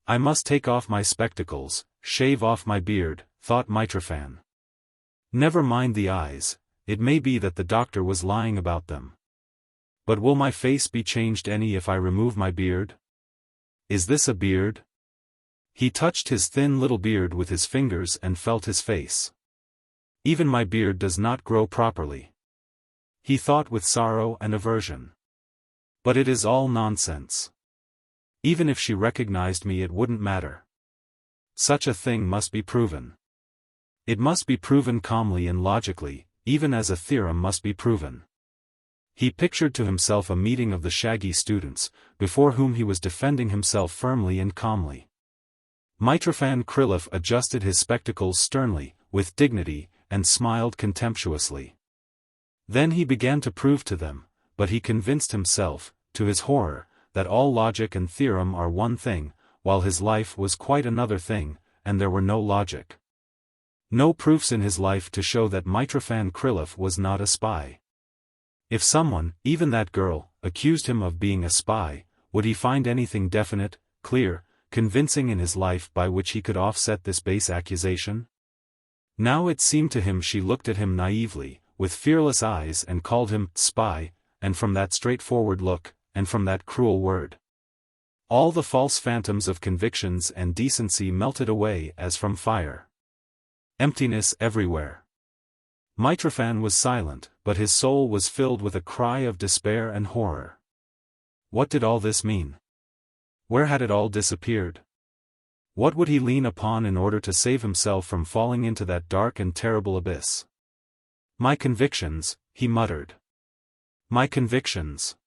I must take off my spectacles, shave off my beard, thought Mitrofan. Never mind the eyes, it may be that the doctor was lying about them. But will my face be changed any if I remove my beard? Is this a beard? He touched his thin little beard with his fingers and felt his face. Even my beard does not grow properly. He thought with sorrow and aversion. But it is all nonsense. Even if she recognized me it wouldn't matter. Such a thing must be proven. It must be proven calmly and logically, even as a theorem must be proven. He pictured to himself a meeting of the shaggy students, before whom he was defending himself firmly and calmly. Mitrofan Krylov adjusted his spectacles sternly, with dignity, and smiled contemptuously. Then he began to prove to them, but he convinced himself, to his horror, that all logic and theorem are one thing, while his life was quite another thing, and there were no logic. No proofs in his life to show that Mitrofan Krylov was not a spy. If someone, even that girl, accused him of being a spy, would he find anything definite, clear, convincing in his life by which he could offset this base accusation? Now it seemed to him she looked at him naively, with fearless eyes and called him spy, and from that straightforward look, and from that cruel word, all the false phantoms of convictions and decency melted away as from fire. Emptiness everywhere. Mitrofan was silent, but his soul was filled with a cry of despair and horror. What did all this mean? Where had it all disappeared? What would he lean upon in order to save himself from falling into that dark and terrible abyss? My convictions, he muttered. My convictions.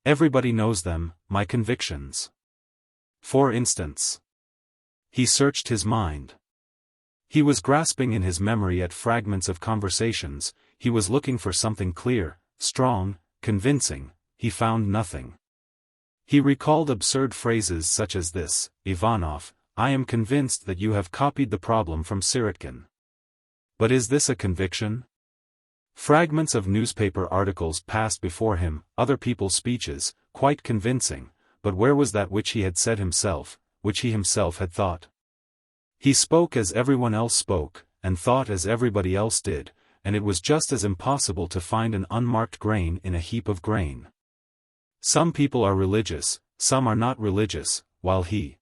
Everybody knows them, my convictions. For instance. He searched his mind. He was grasping in his memory at fragments of conversations, he was looking for something clear, strong, convincing, he found nothing. He recalled absurd phrases such as this: Ivanov, I am convinced that you have copied the problem from Sirotkin. But is this a conviction? Fragments of newspaper articles passed before him, other people's speeches, quite convincing, but where was that which he had said himself, which he himself had thought? He spoke as everyone else spoke, and thought as everybody else did, and it was just as impossible to find an unmarked grain in a heap of grain. Some people are religious, some are not religious, while he...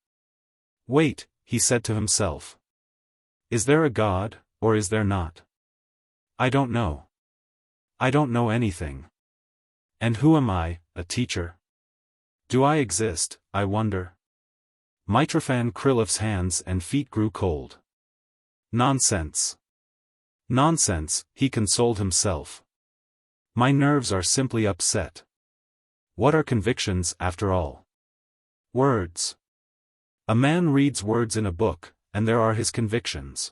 Wait, he said to himself. Is there a God, or is there not? I don't know. I don't know anything. And who am I, a teacher? Do I exist, I wonder? Mitrofan Krylov's hands and feet grew cold. Nonsense. Nonsense, he consoled himself. My nerves are simply upset. What are convictions, after all? Words. A man reads words in a book, and there are his convictions.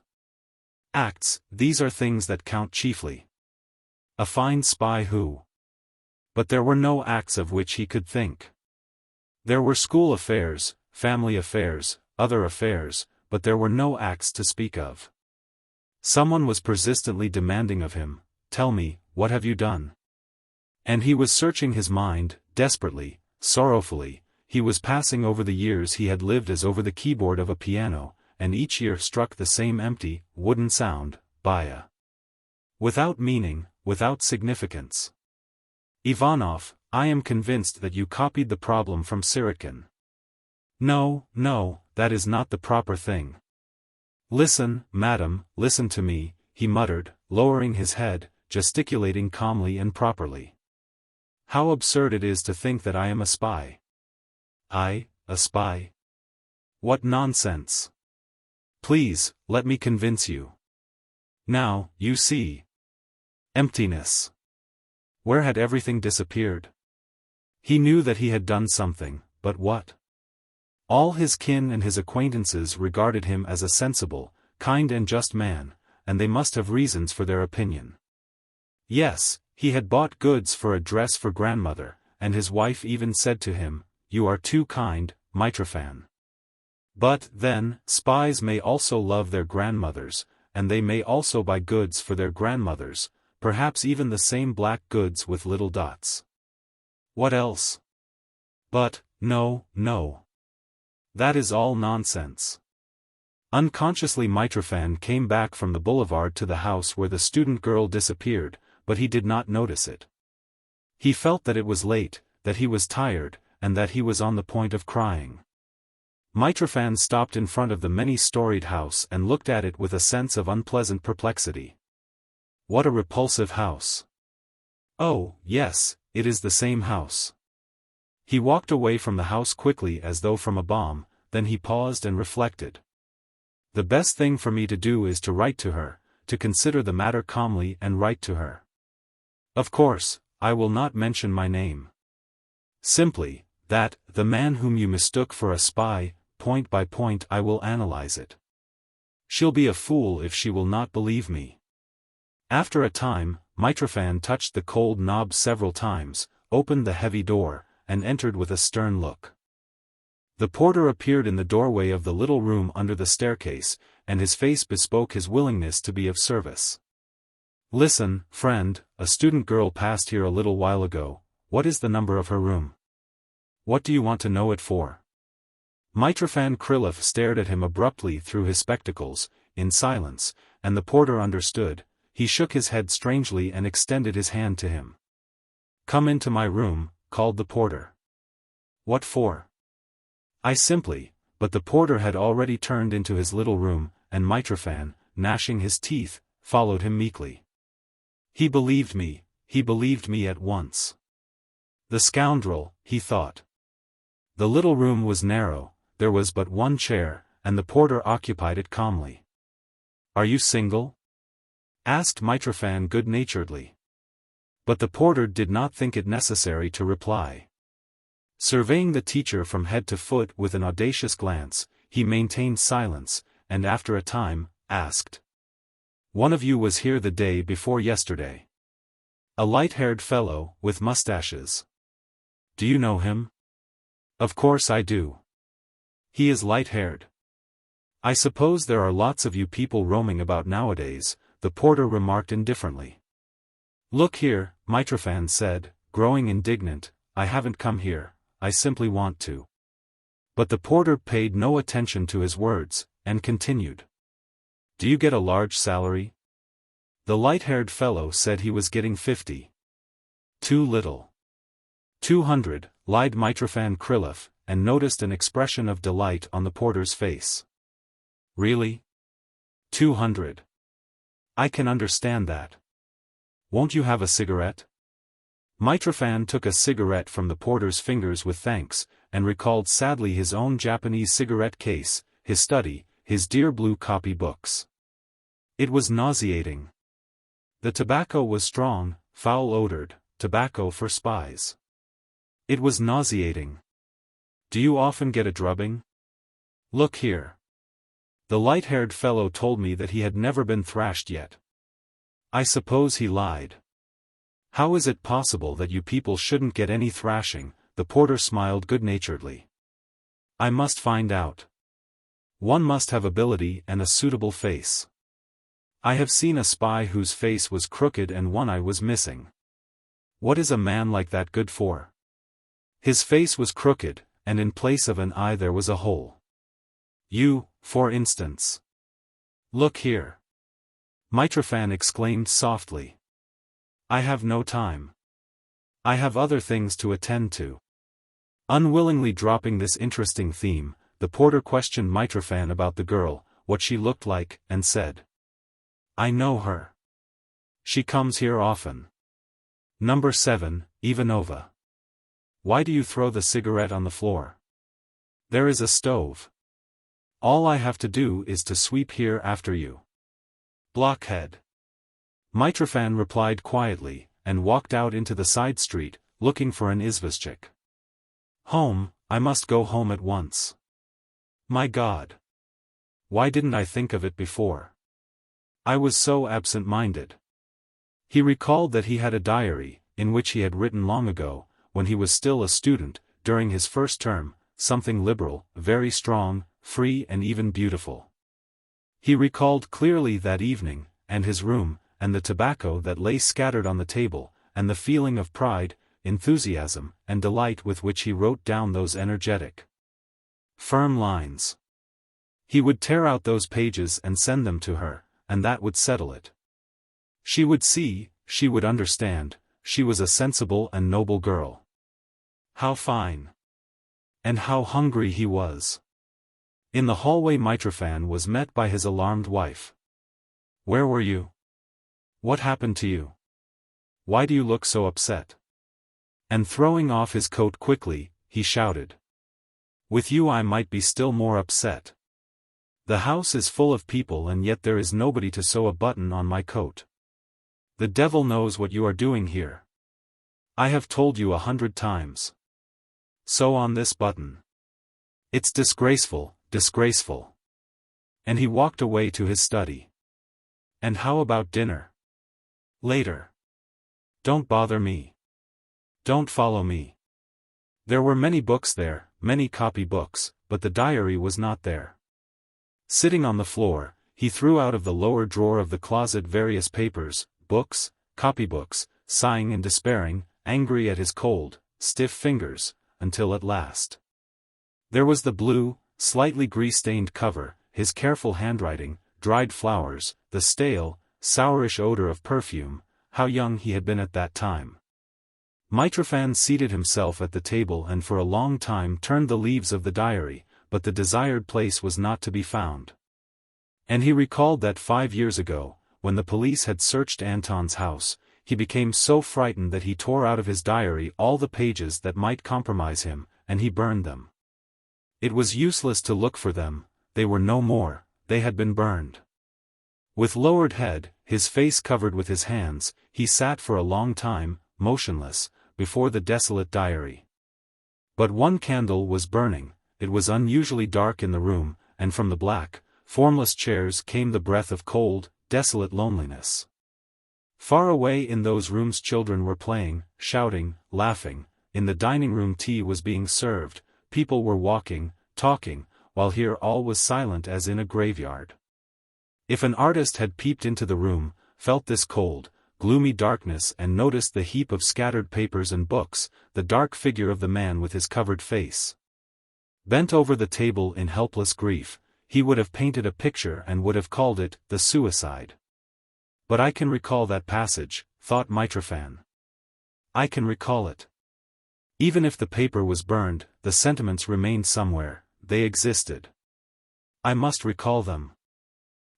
Acts, these are things that count chiefly. A fine spy who... But there were no acts of which he could think. There were school affairs, family affairs, other affairs, but there were no acts to speak of. Someone was persistently demanding of him, tell me, what have you done? And he was searching his mind, desperately, sorrowfully, he was passing over the years he had lived as over the keyboard of a piano, and each year struck the same empty, wooden sound, baya. Without meaning, without significance. Ivanov, I am convinced that you copied the problem from Sirotkin. No, no, that is not the proper thing. Listen, madam, listen to me, he muttered, lowering his head, gesticulating calmly and properly. How absurd it is to think that I am a spy. I, a spy? What nonsense. Please, let me convince you. Now, you see. Emptiness. Where had everything disappeared? He knew that he had done something, but what? All his kin and his acquaintances regarded him as a sensible, kind and just man, and they must have reasons for their opinion. Yes, he had bought goods for a dress for grandmother, and his wife even said to him, "You are too kind, Mitrofan." But, then, spies may also love their grandmothers, and they may also buy goods for their grandmothers, perhaps even the same black goods with little dots. What else? But, no, no. That is all nonsense. Unconsciously Mitrofan came back from the boulevard to the house where the student girl disappeared, but he did not notice it. He felt that it was late, that he was tired, and that he was on the point of crying. Mitrofan stopped in front of the many-storied house and looked at it with a sense of unpleasant perplexity. What a repulsive house. Oh, yes, it is the same house. He walked away from the house quickly as though from a bomb, then he paused and reflected. The best thing for me to do is to write to her, to consider the matter calmly and write to her. Of course, I will not mention my name. Simply, that, the man whom you mistook for a spy, point by point I will analyze it. She'll be a fool if she will not believe me. After a time, Mitrofan touched the cold knob several times, opened the heavy door, and entered with a stern look. The porter appeared in the doorway of the little room under the staircase, and his face bespoke his willingness to be of service. Listen, friend, a student girl passed here a little while ago. What is the number of her room? What do you want to know it for? Mitrofan Krylov stared at him abruptly through his spectacles, in silence, and the porter understood. He shook his head strangely and extended his hand to him. Come into my room, called the porter. What for? I simply, but the porter had already turned into his little room, and Mitrofan, gnashing his teeth, followed him meekly. He believed me at once. The scoundrel, he thought. The little room was narrow, there was but one chair, and the porter occupied it calmly. "Are you single?" asked Mitrofan good-naturedly. But the porter did not think it necessary to reply. Surveying the teacher from head to foot with an audacious glance, he maintained silence, and after a time, asked. "One of you was here the day before yesterday. A light-haired fellow, with mustaches. Do you know him?" "Of course I do. He is light-haired." "I suppose there are lots of you people roaming about nowadays," the porter remarked indifferently. "Look here," Mitrofan said, growing indignant, "I haven't come here, I simply want to." But the porter paid no attention to his words, and continued. "Do you get a large salary?" The light-haired fellow said he was getting 50. "Too little." 200, lied Mitrofan Krylov, and noticed an expression of delight on the porter's face. "Really? 200. I can understand that. Won't you have a cigarette?" Mitrofan took a cigarette from the porter's fingers with thanks, and recalled sadly his own Japanese cigarette case, his study, his dear blue copy books. It was nauseating. The tobacco was strong, foul-odored, tobacco for spies. It was nauseating. "Do you often get a drubbing?" "Look here." The light-haired fellow told me that he had never been thrashed yet. I suppose he lied. "How is it possible that you people shouldn't get any thrashing?" The porter smiled good-naturedly. "I must find out. One must have ability and a suitable face. I have seen a spy whose face was crooked and one eye was missing. What is a man like that good for? His face was crooked, and in place of an eye there was a hole. You, for instance." "Look here," Mitrofan exclaimed softly. "I have no time. I have other things to attend to." Unwillingly dropping this interesting theme, the porter questioned Mitrofan about the girl, what she looked like, and said. "I know her. She comes here often. Number 7, Ivanova. Why do you throw the cigarette on the floor? There is a stove. All I have to do is to sweep here after you. Blockhead." Mitrofan replied quietly, and walked out into the side street, looking for an izvoshchik. "Home, I must go home at once. My God! Why didn't I think of it before? I was so absent-minded." He recalled that he had a diary, in which he had written long ago, when he was still a student, during his first term, something liberal, very strong, free and even beautiful. He recalled clearly that evening, and his room, and the tobacco that lay scattered on the table, and the feeling of pride, enthusiasm, and delight with which he wrote down those energetic, firm lines. He would tear out those pages and send them to her, and that would settle it. She would see, she would understand, she was a sensible and noble girl. How fine! And how hungry he was! In the hallway Mitrofan was met by his alarmed wife. "Where were you? What happened to you? Why do you look so upset?" And throwing off his coat quickly, he shouted. "With you I might be still more upset. The house is full of people and yet there is nobody to sew a button on my coat. The devil knows what you are doing here. I have told you 100 times. Sew on this button. It's disgraceful, disgraceful." And he walked away to his study. "And how about dinner? Later. Don't bother me. Don't follow me." There were many books there, many copy books, but the diary was not there. Sitting on the floor, he threw out of the lower drawer of the closet various papers, books, copybooks, sighing and despairing, angry at his cold, stiff fingers, until at last. There was the blue, slightly grease-stained cover, his careful handwriting, dried flowers, the stale, sourish odor of perfume. How young he had been at that time. Mitrofan seated himself at the table and for a long time turned the leaves of the diary, but the desired place was not to be found. And he recalled that 5 years ago, when the police had searched Anton's house, he became so frightened that he tore out of his diary all the pages that might compromise him, and he burned them. It was useless to look for them, they were no more, they had been burned. With lowered head, his face covered with his hands, he sat for a long time, motionless, before the desolate diary. But one candle was burning, it was unusually dark in the room, and from the black, formless chairs came the breath of cold, desolate loneliness. Far away in those rooms children were playing, shouting, laughing, in the dining room tea was being served, people were walking, talking, while here all was silent as in a graveyard. If an artist had peeped into the room, felt this cold, gloomy darkness and noticed the heap of scattered papers and books, the dark figure of the man with his covered face, bent over the table in helpless grief, he would have painted a picture and would have called it, the suicide. But I can recall that passage, thought Mitrofan. I can recall it. Even if the paper was burned, the sentiments remained somewhere, they existed. I must recall them.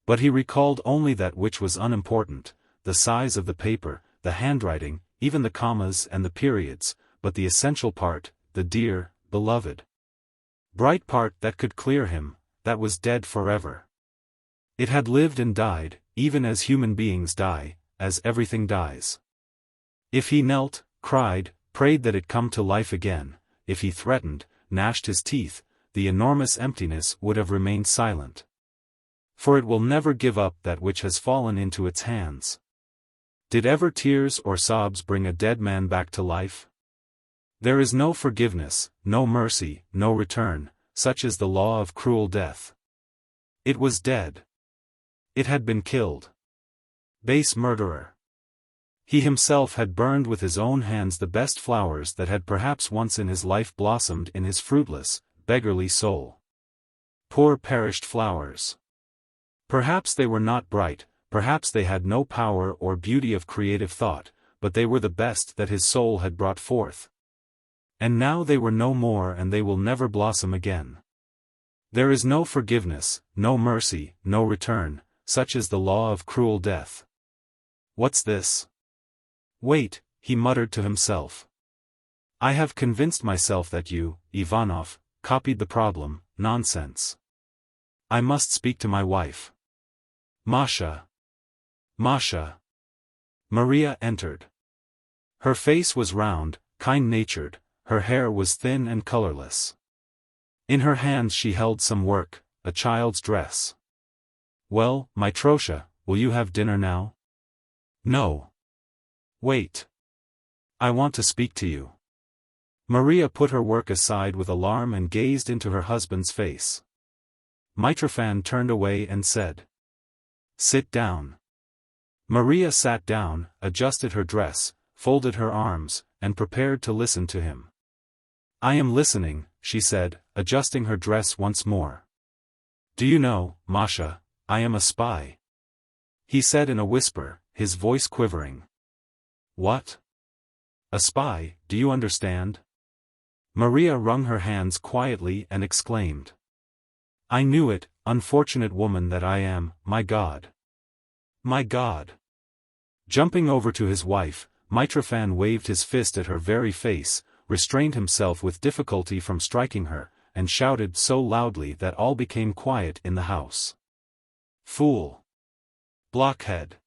But he recalled only that which was unimportant, the size of the paper, the handwriting, even the commas and the periods, but the essential part, the dear, beloved, bright part that could clear him, that was dead forever. It had lived and died, even as human beings die, as everything dies. If he knelt, cried, prayed that it come to life again, if he threatened, gnashed his teeth, the enormous emptiness would have remained silent. For it will never give up that which has fallen into its hands. Did ever tears or sobs bring a dead man back to life? There is no forgiveness, no mercy, no return, such is the law of cruel death. It was dead. It had been killed. Base murderer. He himself had burned with his own hands the best flowers that had perhaps once in his life blossomed in his fruitless, beggarly soul. Poor perished flowers. Perhaps they were not bright, perhaps they had no power or beauty of creative thought, but they were the best that his soul had brought forth. And now they were no more and they will never blossom again. There is no forgiveness, no mercy, no return, such is the law of cruel death. What's this? Wait, he muttered to himself. I have convinced myself that you, Ivanov, copied the problem, nonsense. I must speak to my wife. Masha. Masha. Maria entered. Her face was round, kind-natured, her hair was thin and colorless. In her hands she held some work, a child's dress. Well, Mitrosha, will you have dinner now? No. Wait. I want to speak to you. Maria put her work aside with alarm and gazed into her husband's face. Mitrofan turned away and said, Sit down. Maria sat down, adjusted her dress, folded her arms, and prepared to listen to him. I am listening, she said, adjusting her dress once more. Do you know, Masha, I am a spy. He said in a whisper, his voice quivering. What? A spy, do you understand? Maria wrung her hands quietly and exclaimed. I knew it, unfortunate woman that I am, my God. My God. Jumping over to his wife, Mitrofan waved his fist at her very face, restrained himself with difficulty from striking her, and shouted so loudly that all became quiet in the house. Fool! Blockhead!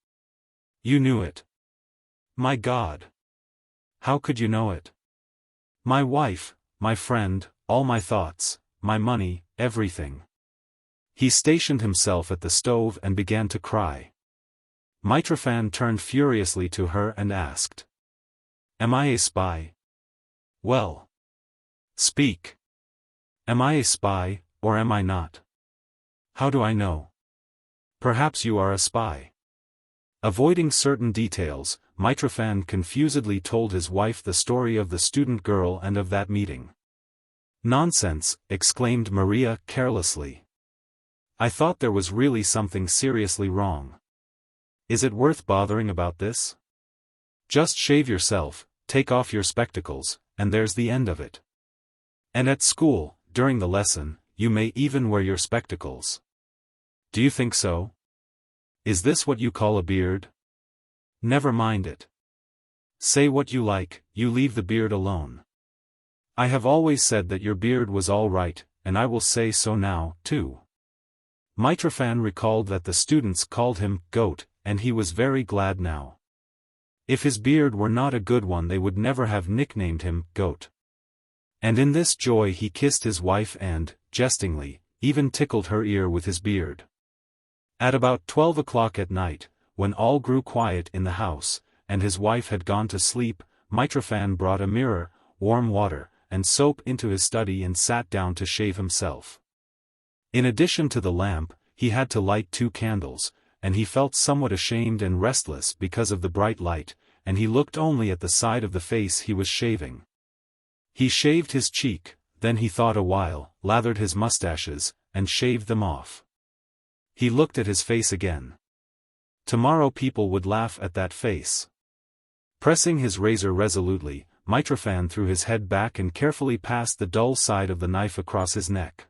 You knew it. My God! How could you know it? My wife, my friend, all my thoughts, my money, everything. He stationed himself at the stove and began to cry. Mitrofan turned furiously to her and asked. Am I a spy? Well. Speak. Am I a spy, or am I not? How do I know? Perhaps you are a spy. Avoiding certain details, Mitrofan confusedly told his wife the story of the student girl and of that meeting. Nonsense, exclaimed Maria carelessly. I thought there was really something seriously wrong. Is it worth bothering about this? Just shave yourself, take off your spectacles, and there's the end of it. And at school, during the lesson, you may even wear your spectacles. Do you think so? Is this what you call a beard? Never mind it. Say what you like, you leave the beard alone. I have always said that your beard was all right, and I will say so now, too. Mitrofan recalled that the students called him Goat, and he was very glad now. If his beard were not a good one they would never have nicknamed him Goat. And in this joy he kissed his wife and, jestingly, even tickled her ear with his beard. At about 12 o'clock at night, when all grew quiet in the house, and his wife had gone to sleep, Mitrofan brought a mirror, warm water, and soap into his study and sat down to shave himself. In addition to the lamp, he had to light 2 candles, and he felt somewhat ashamed and restless because of the bright light, and he looked only at the side of the face he was shaving. He shaved his cheek, then he thought a while, lathered his mustaches, and shaved them off. He looked at his face again. Tomorrow people would laugh at that face. Pressing his razor resolutely, Mitrofan threw his head back and carefully passed the dull side of the knife across his neck.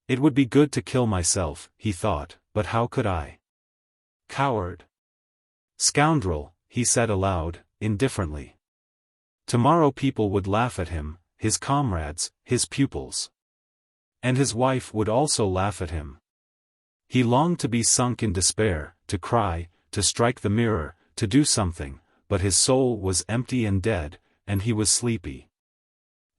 It would be good to kill myself, he thought, but how could I? Coward. Scoundrel, he said aloud, indifferently. Tomorrow people would laugh at him, his comrades, his pupils. And his wife would also laugh at him. He longed to be sunk in despair, to cry, to strike the mirror, to do something, but his soul was empty and dead, and he was sleepy.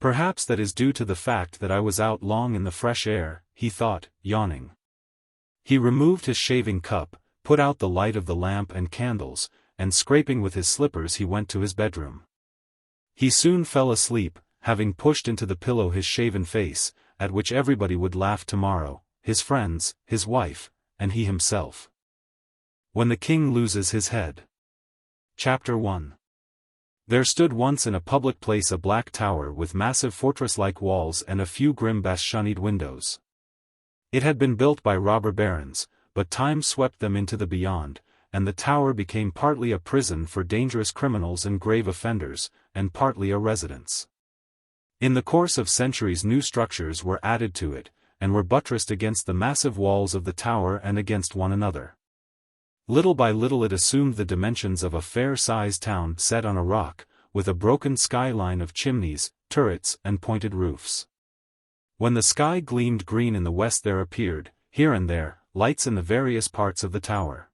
Perhaps that is due to the fact that I was out long in the fresh air, he thought, yawning. He removed his shaving cup, put out the light of the lamp and candles, and scraping with his slippers he went to his bedroom. He soon fell asleep, having pushed into the pillow his shaven face, at which everybody would laugh tomorrow, his friends, his wife, and he himself. When the king loses his head. Chapter 1. There stood once in a public place a black tower with massive fortress-like walls and a few grim bastioned windows. It had been built by robber barons, but time swept them into the beyond, and the tower became partly a prison for dangerous criminals and grave offenders, and partly a residence. In the course of centuries new structures were added to it, and were buttressed against the massive walls of the tower and against one another. Little by little it assumed the dimensions of a fair-sized town set on a rock, with a broken skyline of chimneys, turrets and pointed roofs. When the sky gleamed green in the west there appeared, here and there, lights in the various parts of the tower.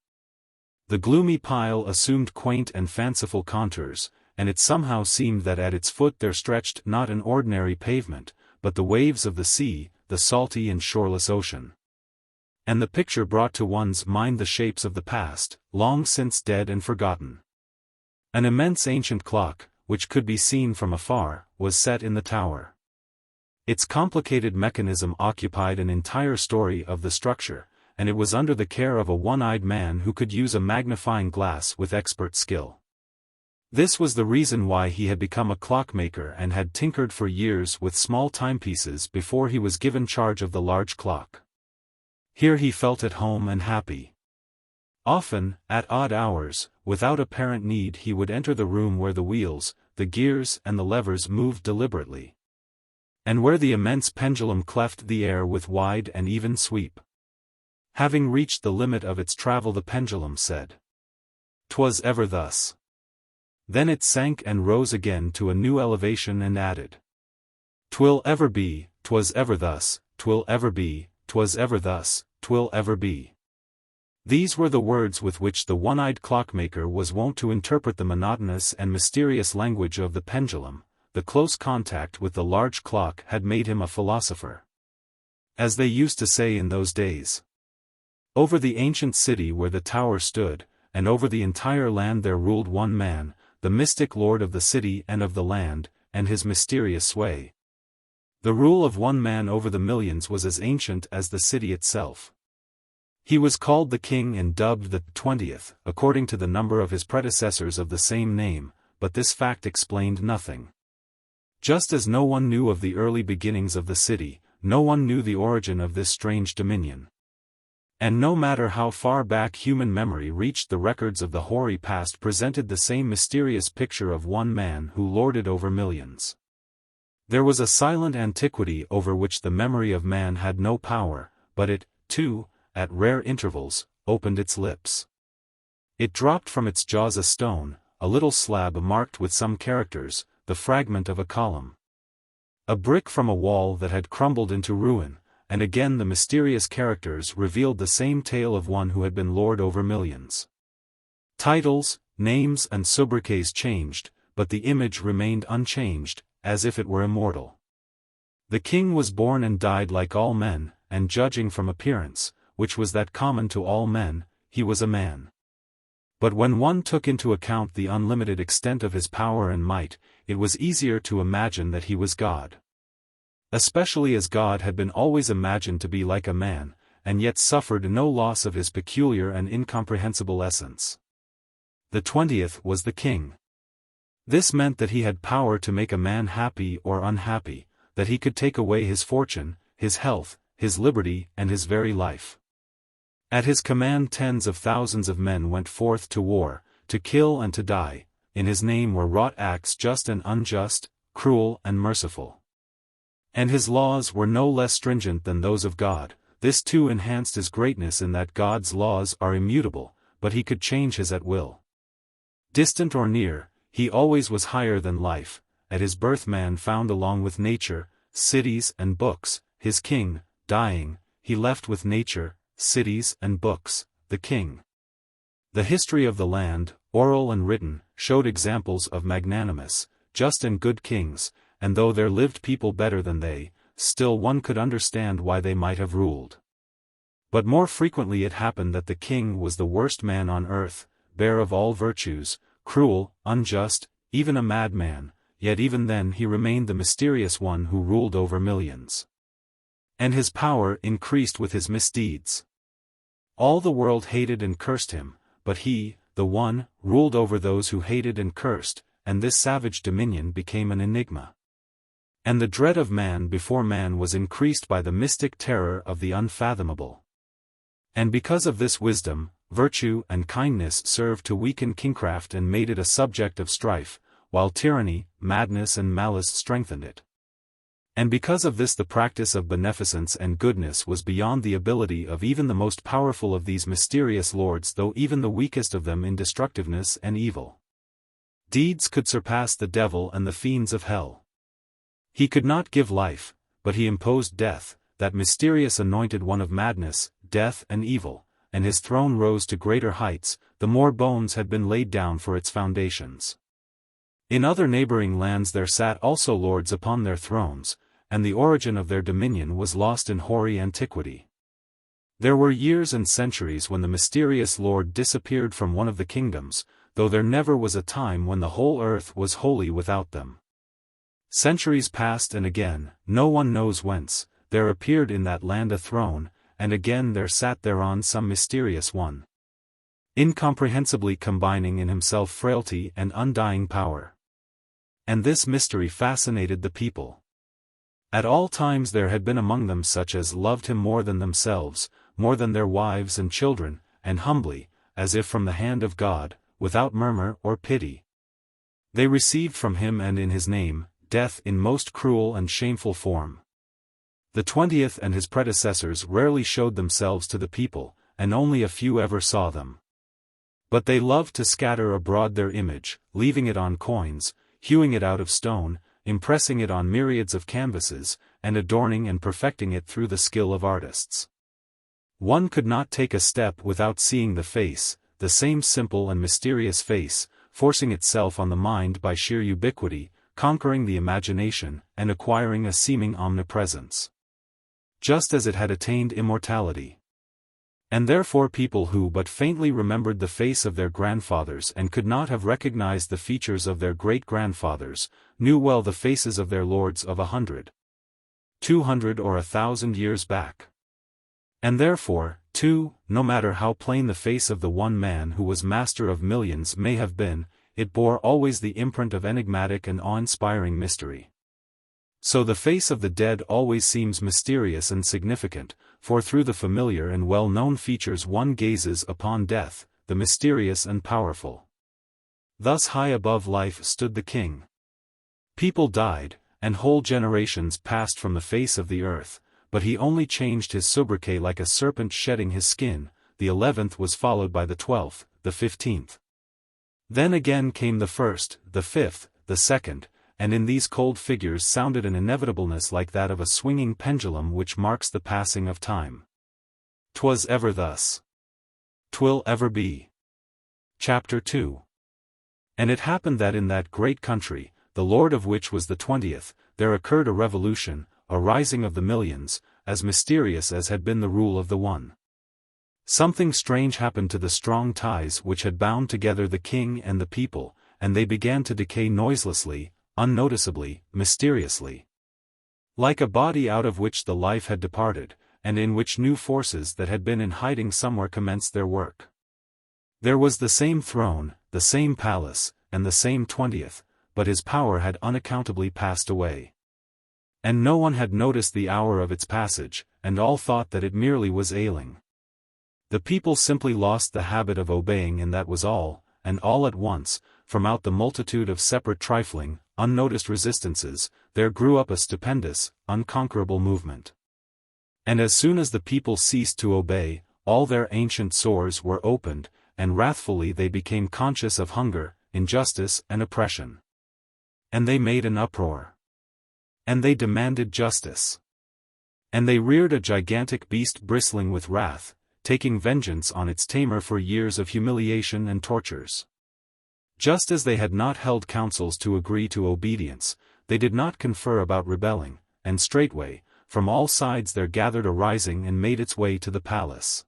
The gloomy pile assumed quaint and fanciful contours, and it somehow seemed that at its foot there stretched not an ordinary pavement, but the waves of the sea, the salty and shoreless ocean. And the picture brought to one's mind the shapes of the past, long since dead and forgotten. An immense ancient clock, which could be seen from afar, was set in the tower. Its complicated mechanism occupied an entire story of the structure, and it was under the care of a one-eyed man who could use a magnifying glass with expert skill. This was the reason why he had become a clockmaker and had tinkered for years with small timepieces before he was given charge of the large clock. Here he felt at home and happy. Often, at odd hours, without apparent need he would enter the room where the wheels, the gears and the levers moved deliberately. And where the immense pendulum cleft the air with wide and even sweep. Having reached the limit of its travel the pendulum said, "'Twas ever thus." Then it sank and rose again to a new elevation and added, "'Twill ever be, 'twas ever thus, 'twill ever be, 'twas ever thus, 'twill ever be." These were the words with which the one-eyed clockmaker was wont to interpret the monotonous and mysterious language of the pendulum. The close contact with the large clock had made him a philosopher. As they used to say in those days. Over the ancient city where the tower stood, and over the entire land there ruled one man, the mystic lord of the city and of the land, and his mysterious sway. The rule of one man over the millions was as ancient as the city itself. He was called the king and dubbed the 20th, according to the number of his predecessors of the same name, but this fact explained nothing. Just as no one knew of the early beginnings of the city, no one knew the origin of this strange dominion. And no matter how far back human memory reached, the records of the hoary past presented the same mysterious picture of one man who lorded over millions. There was a silent antiquity over which the memory of man had no power, but it, too, at rare intervals, opened its lips. It dropped from its jaws a stone, a little slab marked with some characters, the fragment of a column. A brick from a wall that had crumbled into ruin, and again the mysterious characters revealed the same tale of one who had been lord over millions. Titles, names and sobriquets changed, but the image remained unchanged, as if it were immortal. The king was born and died like all men, and judging from appearance, which was that common to all men, he was a man. But when one took into account the unlimited extent of his power and might, it was easier to imagine that he was God. Especially as God had been always imagined to be like a man, and yet suffered no loss of his peculiar and incomprehensible essence. The 20th was the king. This meant that he had power to make a man happy or unhappy, that he could take away his fortune, his health, his liberty and his very life. At his command tens of thousands of men went forth to war, to kill and to die. In his name were wrought acts just and unjust, cruel and merciful. And his laws were no less stringent than those of God. This too enhanced his greatness in that God's laws are immutable, but he could change his at will. Distant or near, he always was higher than life. At his birth man found along with nature, cities and books. His king, dying, he left with nature, cities and books, the king. The history of the land, oral and written, showed examples of magnanimous, just and good kings, and though there lived people better than they, still one could understand why they might have ruled. But more frequently it happened that the king was the worst man on earth, bare of all virtues, cruel, unjust, even a madman, yet even then he remained the mysterious one who ruled over millions. And his power increased with his misdeeds. All the world hated and cursed him, but he, the one, ruled over those who hated and cursed, and this savage dominion became an enigma. And the dread of man before man was increased by the mystic terror of the unfathomable. And because of this wisdom, virtue and kindness served to weaken kingcraft and made it a subject of strife, while tyranny, madness and malice strengthened it. And because of this the practice of beneficence and goodness was beyond the ability of even the most powerful of these mysterious lords, though even the weakest of them in destructiveness and evil deeds could surpass the devil and the fiends of hell. He could not give life, but he imposed death, that mysterious anointed one of madness, death and evil, and his throne rose to greater heights, the more bones had been laid down for its foundations. In other neighboring lands there sat also lords upon their thrones, and the origin of their dominion was lost in hoary antiquity. There were years and centuries when the mysterious lord disappeared from one of the kingdoms, though there never was a time when the whole earth was wholly without them. Centuries passed and again, no one knows whence, there appeared in that land a throne, and again there sat thereon some mysterious one, incomprehensibly combining in himself frailty and undying power. And this mystery fascinated the people. At all times there had been among them such as loved him more than themselves, more than their wives and children, and humbly, as if from the hand of God, without murmur or pity, they received from him and in his name, death in most cruel and shameful form. The 20th and his predecessors rarely showed themselves to the people, and only a few ever saw them. But they loved to scatter abroad their image, leaving it on coins, hewing it out of stone, impressing it on myriads of canvases, and adorning and perfecting it through the skill of artists. One could not take a step without seeing the face, the same simple and mysterious face, forcing itself on the mind by sheer ubiquity, conquering the imagination, and acquiring a seeming omnipresence, just as it had attained immortality. And therefore people who but faintly remembered the face of their grandfathers and could not have recognized the features of their great-grandfathers, knew well the faces of their lords of 100, 200 or 1,000 years back. And therefore, too, no matter how plain the face of the one man who was master of millions may have been, it bore always the imprint of enigmatic and awe-inspiring mystery. So the face of the dead always seems mysterious and significant, for through the familiar and well-known features one gazes upon death, the mysterious and powerful. Thus high above life stood the king. People died, and whole generations passed from the face of the earth, but he only changed his sobriquet like a serpent shedding his skin. The 11th was followed by the 12th, the 15th. Then again came the 1st, the 5th, the 2nd, and in these cold figures sounded an inevitableness like that of a swinging pendulum which marks the passing of time. "'Twas ever thus. 'Twill ever be." Chapter 2. And it happened that in that great country, the lord of which was the 20th, there occurred a revolution, a rising of the millions, as mysterious as had been the rule of the one. Something strange happened to the strong ties which had bound together the king and the people, and they began to decay noiselessly, unnoticeably, mysteriously. Like a body out of which the life had departed, and in which new forces that had been in hiding somewhere commenced their work. There was the same throne, the same palace, and the same 20th, but his power had unaccountably passed away. And no one had noticed the hour of its passage, and all thought that it merely was ailing. The people simply lost the habit of obeying, and that was all, and all at once, from out the multitude of separate trifling, unnoticed resistances, there grew up a stupendous, unconquerable movement. And as soon as the people ceased to obey, all their ancient sores were opened, and wrathfully they became conscious of hunger, injustice and oppression. And they made an uproar. And they demanded justice. And they reared a gigantic beast bristling with wrath, taking vengeance on its tamer for years of humiliation and tortures. Just as they had not held councils to agree to obedience, they did not confer about rebelling, and straightway, from all sides there gathered a rising and made its way to the palace.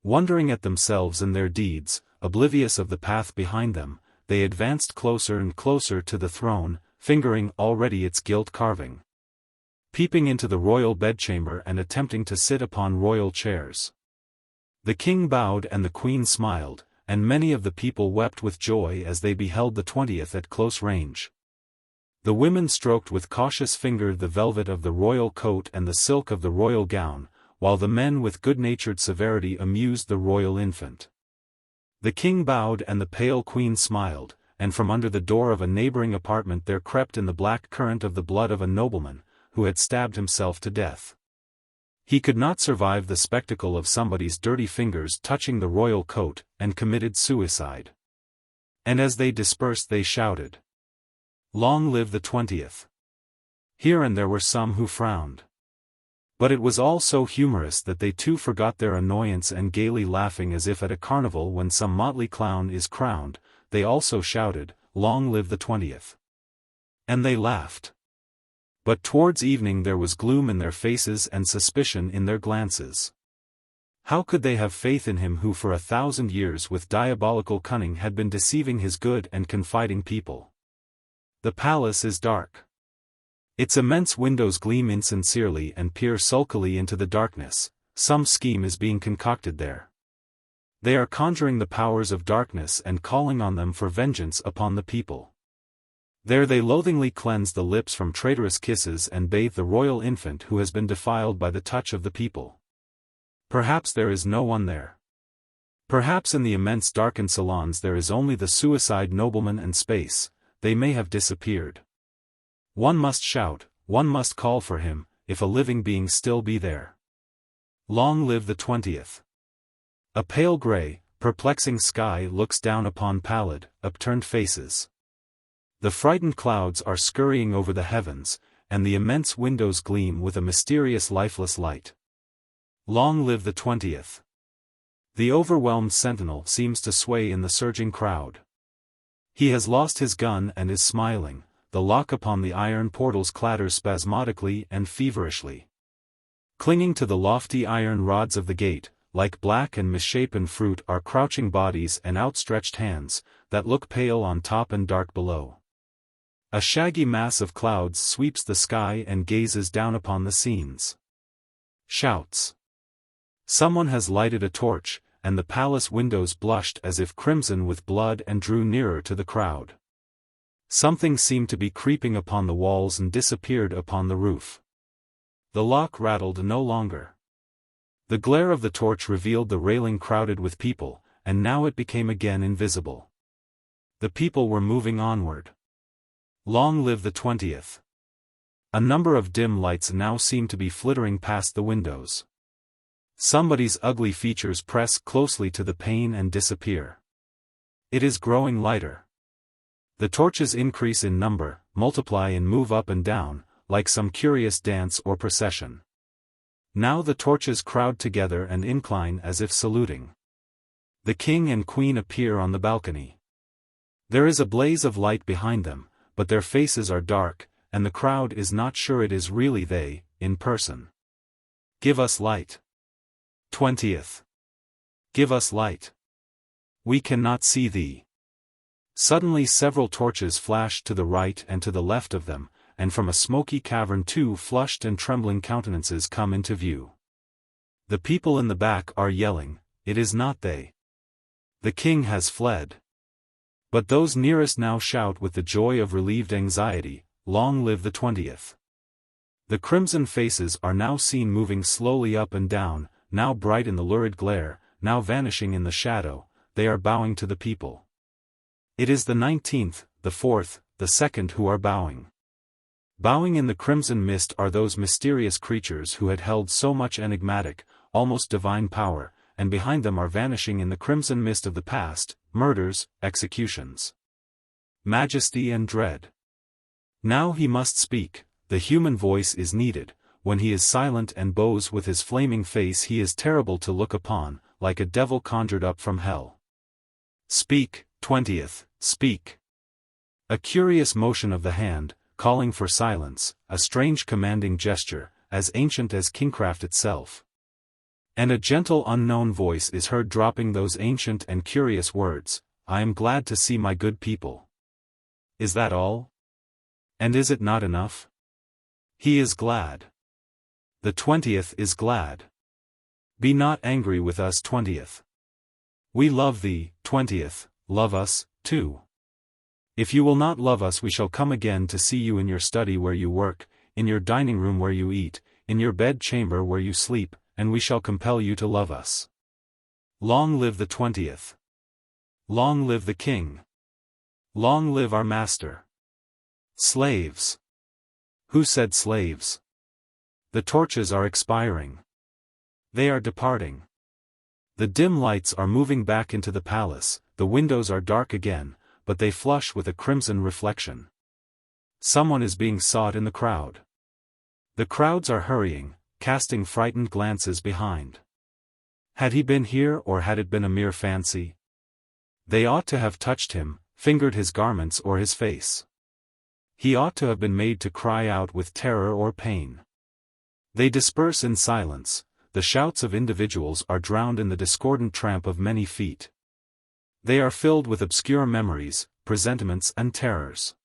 Wondering at themselves and their deeds, oblivious of the path behind them, they advanced closer and closer to the throne, fingering already its gilt carving. Peeping into the royal bedchamber and attempting to sit upon royal chairs. The king bowed and the queen smiled, and many of the people wept with joy as they beheld the 20th at close range. The women stroked with cautious finger the velvet of the royal coat and the silk of the royal gown, while the men with good-natured severity amused the royal infant. The king bowed and the pale queen smiled, and from under the door of a neighboring apartment there crept in the black current of the blood of a nobleman, who had stabbed himself to death. He could not survive the spectacle of somebody's dirty fingers touching the royal coat, and committed suicide. And as they dispersed they shouted, "Long live the 20th!" Here and there were some who frowned. But it was all so humorous that they too forgot their annoyance, and gaily laughing as if at a carnival when some motley clown is crowned, they also shouted, "Long live the 20th!" And they laughed. But towards evening there was gloom in their faces and suspicion in their glances. How could they have faith in him who for 1,000 years with diabolical cunning had been deceiving his good and confiding people? The palace is dark. Its immense windows gleam insincerely and peer sulkily into the darkness. Some scheme is being concocted there. They are conjuring the powers of darkness and calling on them for vengeance upon the people. There they loathingly cleanse the lips from traitorous kisses and bathe the royal infant who has been defiled by the touch of the people. Perhaps there is no one there. Perhaps in the immense darkened salons there is only the suicide nobleman and space. They may have disappeared. One must shout, one must call for him, if a living being still be there. Long live the 20th! A pale grey, perplexing sky looks down upon pallid, upturned faces. The frightened clouds are scurrying over the heavens, and the immense windows gleam with a mysterious lifeless light. Long live the 20th! The overwhelmed sentinel seems to sway in the surging crowd. He has lost his gun and is smiling. The lock upon the iron portals clatters spasmodically and feverishly. Clinging to the lofty iron rods of the gate, like black and misshapen fruit, are crouching bodies and outstretched hands, that look pale on top and dark below. A shaggy mass of clouds sweeps the sky and gazes down upon the scenes. Shouts. Someone has lighted a torch, and the palace windows blushed as if crimson with blood and drew nearer to the crowd. Something seemed to be creeping upon the walls and disappeared upon the roof. The lock rattled no longer. The glare of the torch revealed the railing crowded with people, and now it became again invisible. The people were moving onward. Long live the 20th! A number of dim lights now seem to be flittering past the windows. Somebody's ugly features press closely to the pane and disappear. It is growing lighter. The torches increase in number, multiply and move up and down, like some curious dance or procession. Now the torches crowd together and incline as if saluting. The king and queen appear on the balcony. There is a blaze of light behind them, but their faces are dark, and the crowd is not sure it is really they, in person. Give us light. 20th. Give us light. We cannot see thee. Suddenly several torches flashed to the right and to the left of them, and from a smoky cavern 2 flushed and trembling countenances come into view. The people in the back are yelling, "It is not they. The king has fled." But those nearest now shout with the joy of relieved anxiety, "Long live the 20th." The crimson faces are now seen moving slowly up and down, now bright in the lurid glare, now vanishing in the shadow. They are bowing to the people. It is the 19th, the 4th, the 2nd who are bowing. Bowing in the crimson mist are those mysterious creatures who had held so much enigmatic, almost divine power, and behind them are vanishing in the crimson mist of the past, murders, executions. Majesty and dread. Now he must speak, the human voice is needed. When he is silent and bows with his flaming face he is terrible to look upon, like a devil conjured up from hell. Speak, 20th, speak. A curious motion of the hand, calling for silence, a strange commanding gesture, as ancient as kingcraft itself. And a gentle unknown voice is heard dropping those ancient and curious words, "I am glad to see my good people." Is that all? And is it not enough? He is glad. The 20th is glad. Be not angry with us, 20th. We love thee, 20th, love us, too. If you will not love us we shall come again to see you in your study where you work, in your dining room where you eat, in your bed chamber where you sleep, and we shall compel you to love us. Long live the 20th. Long live the king. Long live our master. Slaves. Who said slaves? The torches are expiring. They are departing. The dim lights are moving back into the palace, the windows are dark again, but they flush with a crimson reflection. Someone is being sought in the crowd. The crowds are hurrying, casting frightened glances behind. Had he been here or had it been a mere fancy? They ought to have touched him, fingered his garments or his face. He ought to have been made to cry out with terror or pain. They disperse in silence, the shouts of individuals are drowned in the discordant tramp of many feet. They are filled with obscure memories, presentiments and terrors.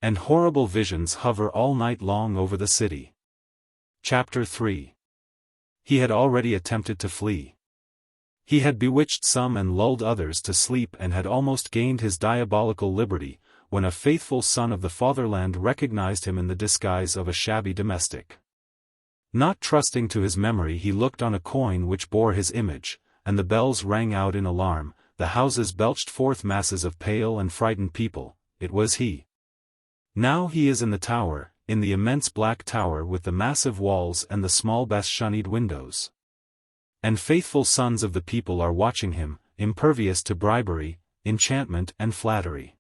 And horrible visions hover all night long over the city. Chapter 3. He had already attempted to flee. He had bewitched some and lulled others to sleep and had almost gained his diabolical liberty, when a faithful son of the fatherland recognized him in the disguise of a shabby domestic. Not trusting to his memory he looked on a coin which bore his image, and the bells rang out in alarm, the houses belched forth masses of pale and frightened people. It was he. Now he is in the tower, in the immense black tower with the massive walls and the small bastioned windows. And faithful sons of the people are watching him, impervious to bribery, enchantment and flattery.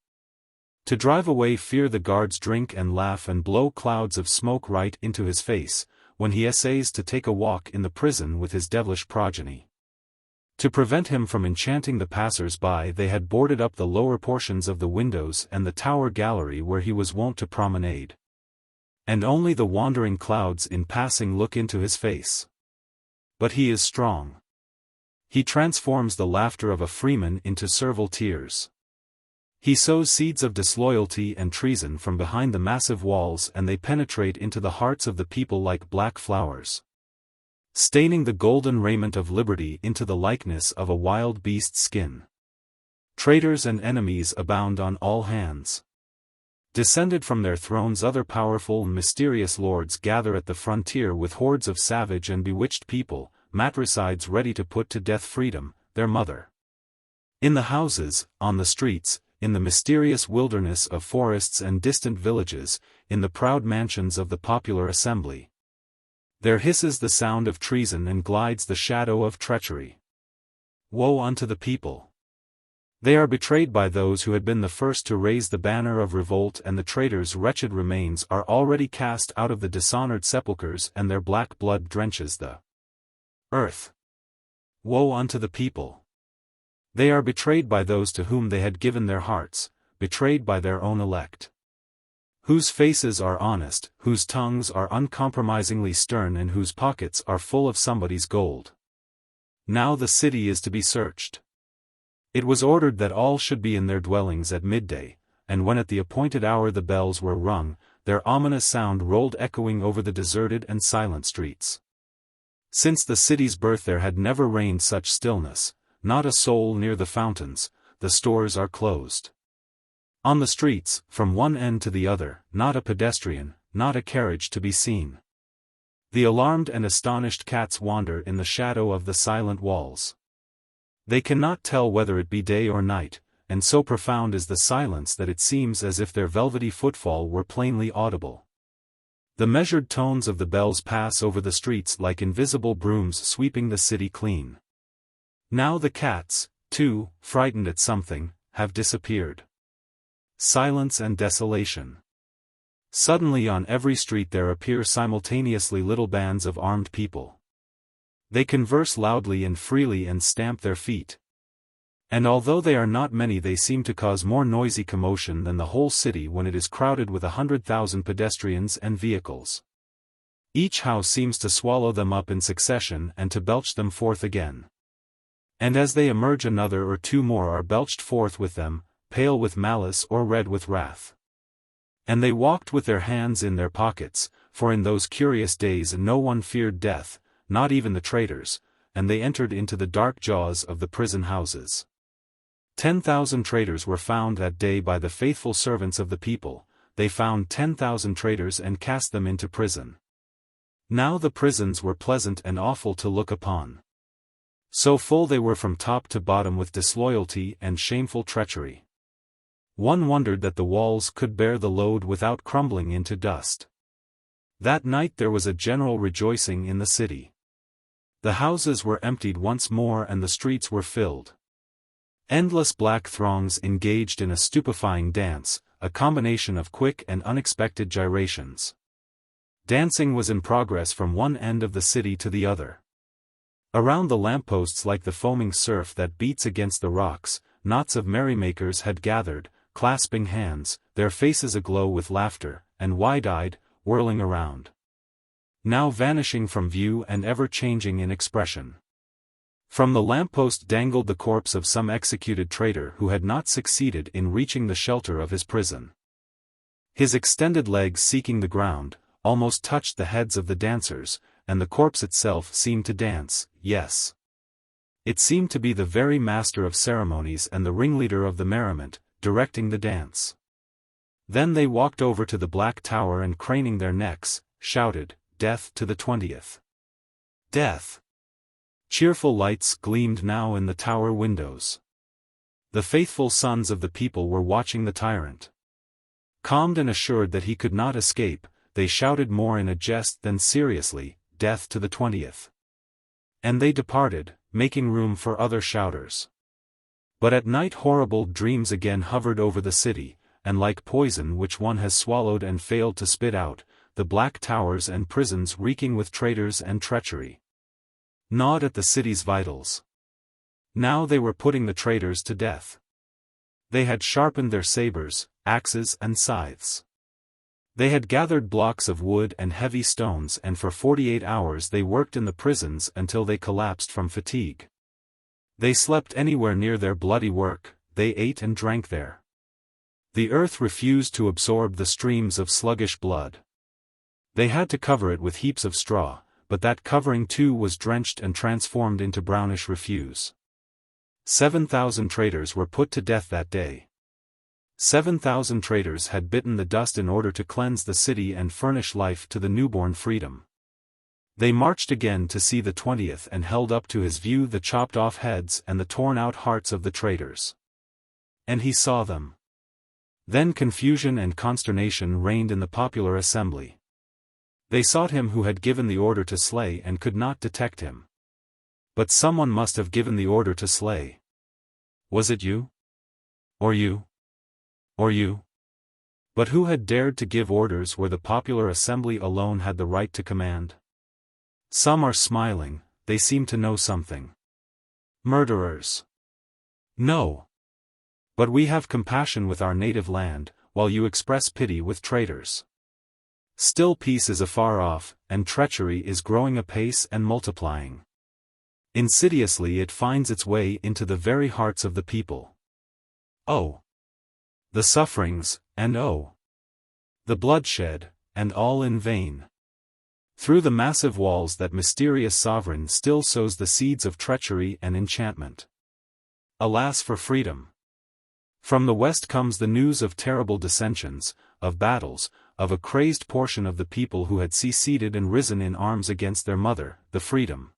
To drive away fear the guards drink and laugh and blow clouds of smoke right into his face, when he essays to take a walk in the prison with his devilish progeny. To prevent him from enchanting the passers-by they had boarded up the lower portions of the windows and the tower gallery where he was wont to promenade. And only the wandering clouds in passing look into his face. But he is strong. He transforms the laughter of a freeman into servile tears. He sows seeds of disloyalty and treason from behind the massive walls and they penetrate into the hearts of the people like black flowers, staining the golden raiment of liberty into the likeness of a wild beast's skin. Traitors and enemies abound on all hands. Descended from their thrones other powerful and mysterious lords gather at the frontier with hordes of savage and bewitched people, matricides ready to put to death freedom, their mother. In the houses, on the streets, in the mysterious wilderness of forests and distant villages, in the proud mansions of the popular assembly, there hisses the sound of treason and glides the shadow of treachery. Woe unto the people! They are betrayed by those who had been the first to raise the banner of revolt, and the traitors' wretched remains are already cast out of the dishonored sepulchres, and their black blood drenches the earth. Woe unto the people! They are betrayed by those to whom they had given their hearts, betrayed by their own elect, whose faces are honest, whose tongues are uncompromisingly stern, and whose pockets are full of somebody's gold. Now the city is to be searched. It was ordered that all should be in their dwellings at midday, and when at the appointed hour the bells were rung, their ominous sound rolled echoing over the deserted and silent streets. Since the city's birth there had never reigned such stillness, not a soul near the fountains, the stores are closed. On the streets, from one end to the other, not a pedestrian, not a carriage to be seen. The alarmed and astonished cats wander in the shadow of the silent walls. They cannot tell whether it be day or night, and so profound is the silence that it seems as if their velvety footfall were plainly audible. The measured tones of the bells pass over the streets like invisible brooms sweeping the city clean. Now the cats, too, frightened at something, have disappeared. Silence and desolation. Suddenly on every street there appear simultaneously little bands of armed people. They converse loudly and freely and stamp their feet. And although they are not many, they seem to cause more noisy commotion than the whole city when it is crowded with 100,000 pedestrians and vehicles. Each house seems to swallow them up in succession and to belch them forth again. And as they emerge another or two more are belched forth with them, pale with malice or red with wrath. And they walked with their hands in their pockets, for in those curious days no one feared death, not even the traitors, and they entered into the dark jaws of the prison houses. 10,000 traitors were found that day by the faithful servants of the people. They found 10,000 traitors and cast them into prison. Now the prisons were pleasant and awful to look upon. So full they were from top to bottom with disloyalty and shameful treachery. One wondered that the walls could bear the load without crumbling into dust. That night there was a general rejoicing in the city. The houses were emptied once more and the streets were filled. Endless black throngs engaged in a stupefying dance, a combination of quick and unexpected gyrations. Dancing was in progress from one end of the city to the other. Around the lampposts, like the foaming surf that beats against the rocks, knots of merrymakers had gathered, clasping hands, their faces aglow with laughter, and wide-eyed, whirling around. Now vanishing from view and ever changing in expression. From the lamppost dangled the corpse of some executed traitor who had not succeeded in reaching the shelter of his prison. His extended legs, seeking the ground, almost touched the heads of the dancers, and the corpse itself seemed to dance, yes. It seemed to be the very master of ceremonies and the ringleader of the merriment, directing the dance. Then they walked over to the black tower and, craning their necks, shouted, "Death to the 20th! Death!" Cheerful lights gleamed now in the tower windows. The faithful sons of the people were watching the tyrant. Calmed and assured that he could not escape, they shouted more in a jest than seriously, "Death to the 20th!" And they departed, making room for other shouters. But at night horrible dreams again hovered over the city, and like poison which one has swallowed and failed to spit out, the black towers and prisons reeking with traitors and treachery gnawed at the city's vitals. Now they were putting the traitors to death. They had sharpened their sabers, axes and scythes. They had gathered blocks of wood and heavy stones, and for 48 hours they worked in the prisons until they collapsed from fatigue. They slept anywhere near their bloody work, they ate and drank there. The earth refused to absorb the streams of sluggish blood. They had to cover it with heaps of straw, but that covering too was drenched and transformed into brownish refuse. 7,000 traitors were put to death that day. 7,000 traitors had bitten the dust in order to cleanse the city and furnish life to the newborn freedom. They marched again to see the 20th and held up to his view the chopped-off heads and the torn-out hearts of the traitors. And he saw them. Then confusion and consternation reigned in the popular assembly. They sought him who had given the order to slay and could not detect him. But someone must have given the order to slay. Was it you? Or you? Or you? But who had dared to give orders where the popular assembly alone had the right to command? Some are smiling, they seem to know something. Murderers. No. But we have compassion with our native land, while you express pity with traitors. Still peace is afar off, and treachery is growing apace and multiplying. Insidiously it finds its way into the very hearts of the people. Oh! The sufferings, and oh! The bloodshed, and all in vain. Through the massive walls that mysterious sovereign still sows the seeds of treachery and enchantment. Alas for freedom! From the west comes the news of terrible dissensions, of battles, of a crazed portion of the people who had seceded and risen in arms against their mother, the freedom.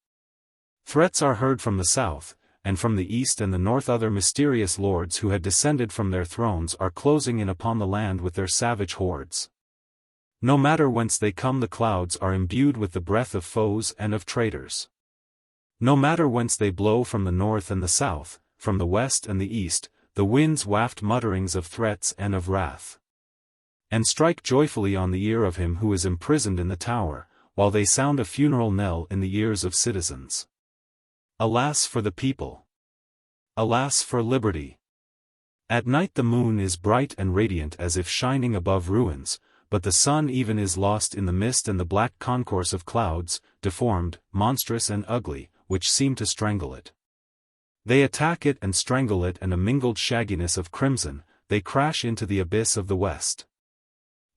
Threats are heard from the south, and from the east and the north other mysterious lords who had descended from their thrones are closing in upon the land with their savage hordes. No matter whence they come, the clouds are imbued with the breath of foes and of traitors. No matter whence they blow, from the north and the south, from the west and the east, the winds waft mutterings of threats and of wrath. And strike joyfully on the ear of him who is imprisoned in the tower, while they sound a funeral knell in the ears of citizens. Alas for the people! Alas for liberty! At night the moon is bright and radiant as if shining above ruins, but the sun even is lost in the mist and the black concourse of clouds, deformed, monstrous and ugly, which seem to strangle it. They attack it and strangle it, and a mingled shagginess of crimson, they crash into the abyss of the west.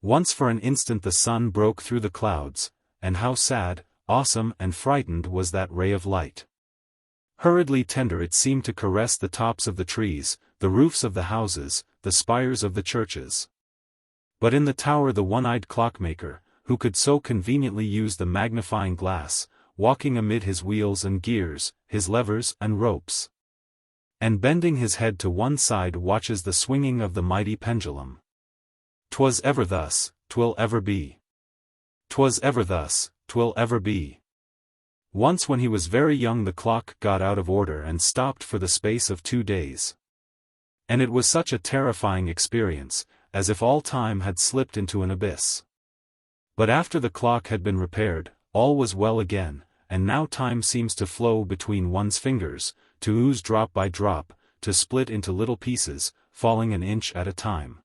Once for an instant the sun broke through the clouds, and how sad, awesome and frightened was that ray of light. Hurriedly tender it seemed to caress the tops of the trees, the roofs of the houses, the spires of the churches. But in the tower the one-eyed clockmaker, who could so conveniently use the magnifying glass, walking amid his wheels and gears, his levers and ropes, and bending his head to one side, watches the swinging of the mighty pendulum. 'Twas ever thus, 'twill ever be. 'Twas ever thus, 'twill ever be. Once when he was very young the clock got out of order and stopped for the space of 2 days. And it was such a terrifying experience, as if all time had slipped into an abyss. But after the clock had been repaired, all was well again, and now time seems to flow between one's fingers, to ooze drop by drop, to split into little pieces, falling an inch at a time.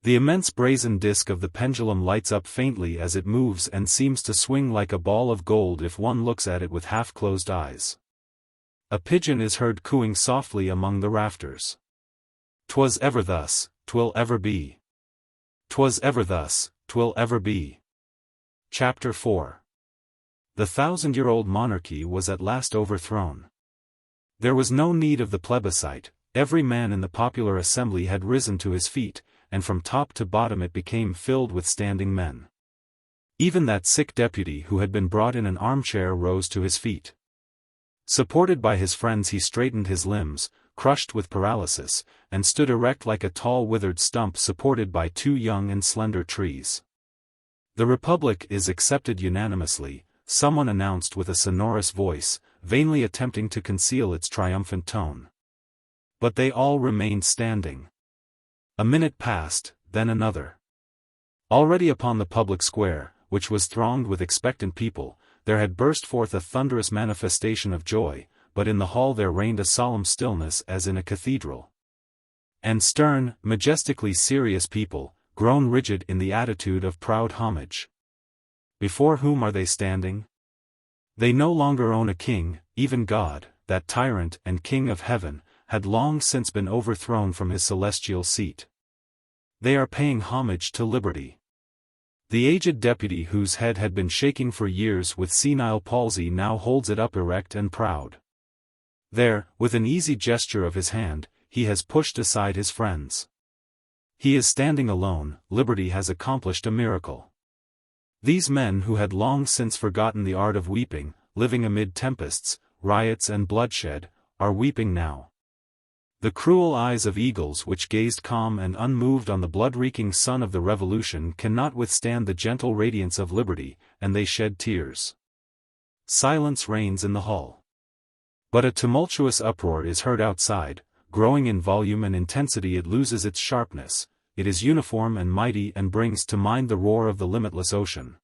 The immense brazen disc of the pendulum lights up faintly as it moves and seems to swing like a ball of gold if one looks at it with half-closed eyes. A pigeon is heard cooing softly among the rafters. 'Twas ever thus, 'twill ever be. 'Twas ever thus, 'twill ever be. Chapter 4. The 1,000-year-old monarchy was at last overthrown. There was no need of the plebiscite, every man in the popular assembly had risen to his feet, and from top to bottom it became filled with standing men. Even that sick deputy who had been brought in an armchair rose to his feet. Supported by his friends he straightened his limbs, crushed with paralysis, and stood erect like a tall withered stump supported by 2 young and slender trees. The Republic is accepted unanimously, someone announced with a sonorous voice, vainly attempting to conceal its triumphant tone. But they all remained standing. A minute passed, then another. Already upon the public square, which was thronged with expectant people, there had burst forth a thunderous manifestation of joy, but in the hall there reigned a solemn stillness as in a cathedral. And stern, majestically serious people, grown rigid in the attitude of proud homage. Before whom are they standing? They no longer own a king, even God, that tyrant and king of heaven, had long since been overthrown from his celestial seat. They are paying homage to liberty. The aged deputy whose head had been shaking for years with senile palsy now holds it up erect and proud. There, with an easy gesture of his hand, he has pushed aside his friends. He is standing alone. Liberty has accomplished a miracle. These men who had long since forgotten the art of weeping, living amid tempests, riots and bloodshed, are weeping now. The cruel eyes of eagles which gazed calm and unmoved on the blood-reeking sun of the revolution cannot withstand the gentle radiance of liberty, and they shed tears. Silence reigns in the hall. But a tumultuous uproar is heard outside, growing in volume and intensity it loses its sharpness, it is uniform and mighty and brings to mind the roar of the limitless ocean.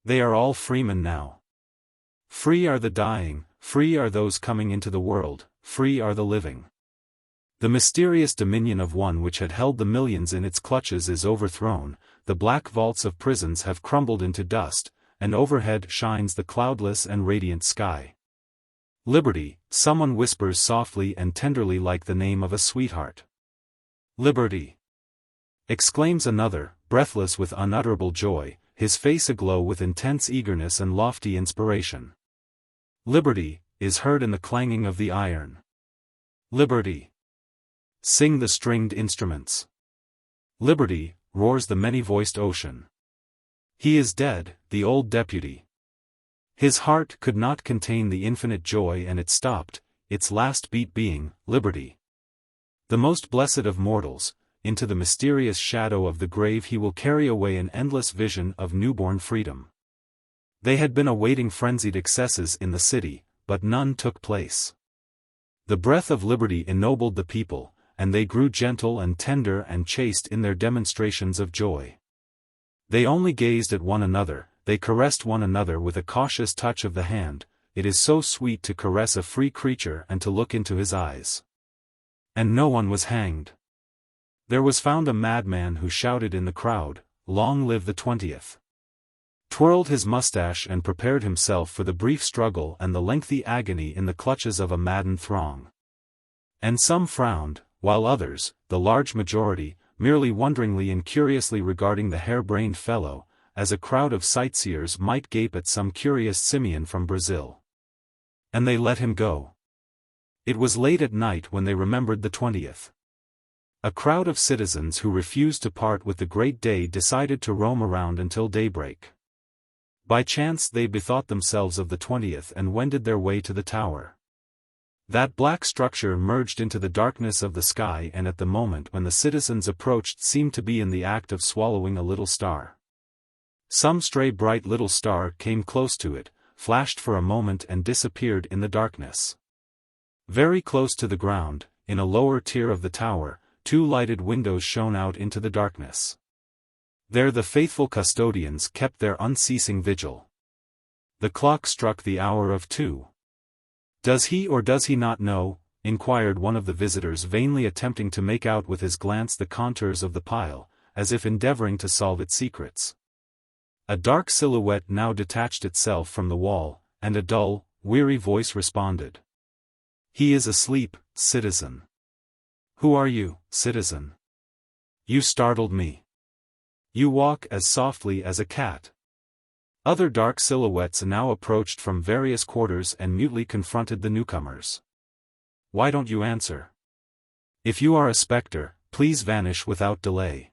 They are all freemen now. Free are the dying, free are those coming into the world, free are the living. The mysterious dominion of one which had held the millions in its clutches is overthrown, the black vaults of prisons have crumbled into dust, and overhead shines the cloudless and radiant sky. Liberty, someone whispers softly and tenderly like the name of a sweetheart. Liberty! Exclaims another, breathless with unutterable joy, his face aglow with intense eagerness and lofty inspiration. Liberty, is heard in the clanging of the iron. Liberty! Sing the stringed instruments. Liberty, roars the many-voiced ocean. He is dead, the old deputy. His heart could not contain the infinite joy and it stopped, its last beat being, liberty. The most blessed of mortals, into the mysterious shadow of the grave he will carry away an endless vision of newborn freedom. They had been awaiting frenzied excesses in the city, but none took place. The breath of liberty ennobled the people, and they grew gentle and tender and chaste in their demonstrations of joy. They only gazed at one another, they caressed one another with a cautious touch of the hand, it is so sweet to caress a free creature and to look into his eyes. And no one was hanged. There was found a madman who shouted in the crowd, "Long live the 20th!" Twirled his mustache and prepared himself for the brief struggle and the lengthy agony in the clutches of a maddened throng. And some frowned, while others, the large majority, merely wonderingly and curiously regarding the hair-brained fellow, as a crowd of sightseers might gape at some curious simian from Brazil. And they let him go. It was late at night when they remembered the 20th. A crowd of citizens who refused to part with the great day decided to roam around until daybreak. By chance they bethought themselves of the 20th and wended their way to the tower. That black structure merged into the darkness of the sky and at the moment when the citizens approached seemed to be in the act of swallowing a little star. Some stray bright little star came close to it, flashed for a moment and disappeared in the darkness. Very close to the ground, in a lower tier of the tower, 2 lighted windows shone out into the darkness. There the faithful custodians kept their unceasing vigil. The clock struck the hour of 2. "Does he or does he not know?" inquired one of the visitors vainly attempting to make out with his glance the contours of the pile, as if endeavoring to solve its secrets. A dark silhouette now detached itself from the wall, and a dull, weary voice responded. "He is asleep, citizen." "Who are you, citizen? You startled me. You walk as softly as a cat." Other dark silhouettes now approached from various quarters and mutely confronted the newcomers. "Why don't you answer? If you are a spectre, please vanish without delay.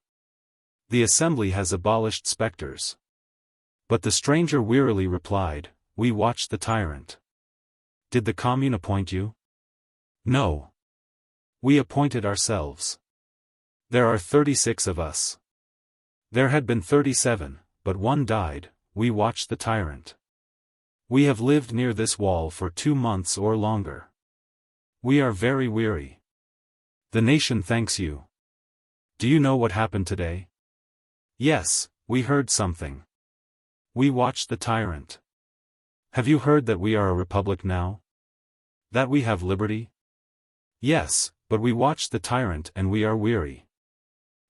The assembly has abolished specters." But the stranger wearily replied, "We watched the tyrant." "Did the commune appoint you?" "No. We appointed ourselves. There are 36 of us. There had been 37, but one died. We watched the tyrant. We have lived near this wall for 2 months or longer. We are very weary. The nation thanks you. Do you know what happened today?" "Yes, we heard something. We watched the tyrant." "Have you heard that we are a republic now? That we have liberty?" "Yes, but we watched the tyrant and we are weary.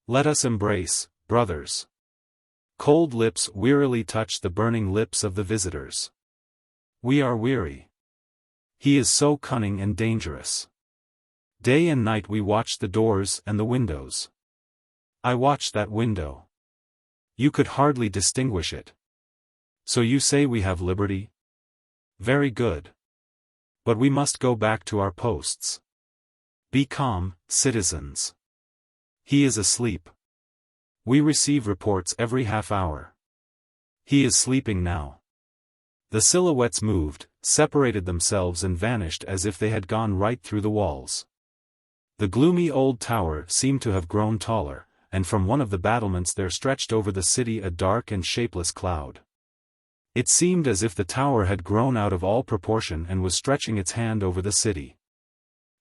Let us embrace, brothers." Cold lips wearily touched the burning lips of the visitors. "We are weary. He is so cunning and dangerous. Day and night we watched the doors and the windows. I watched that window. You could hardly distinguish it. So you say we have liberty? Very good. But we must go back to our posts. Be calm, citizens. He is asleep. We receive reports every half hour. He is sleeping now." The silhouettes moved, separated themselves and vanished as if they had gone right through the walls. The gloomy old tower seemed to have grown taller, and from one of the battlements there stretched over the city a dark and shapeless cloud. It seemed as if the tower had grown out of all proportion and was stretching its hand over the city.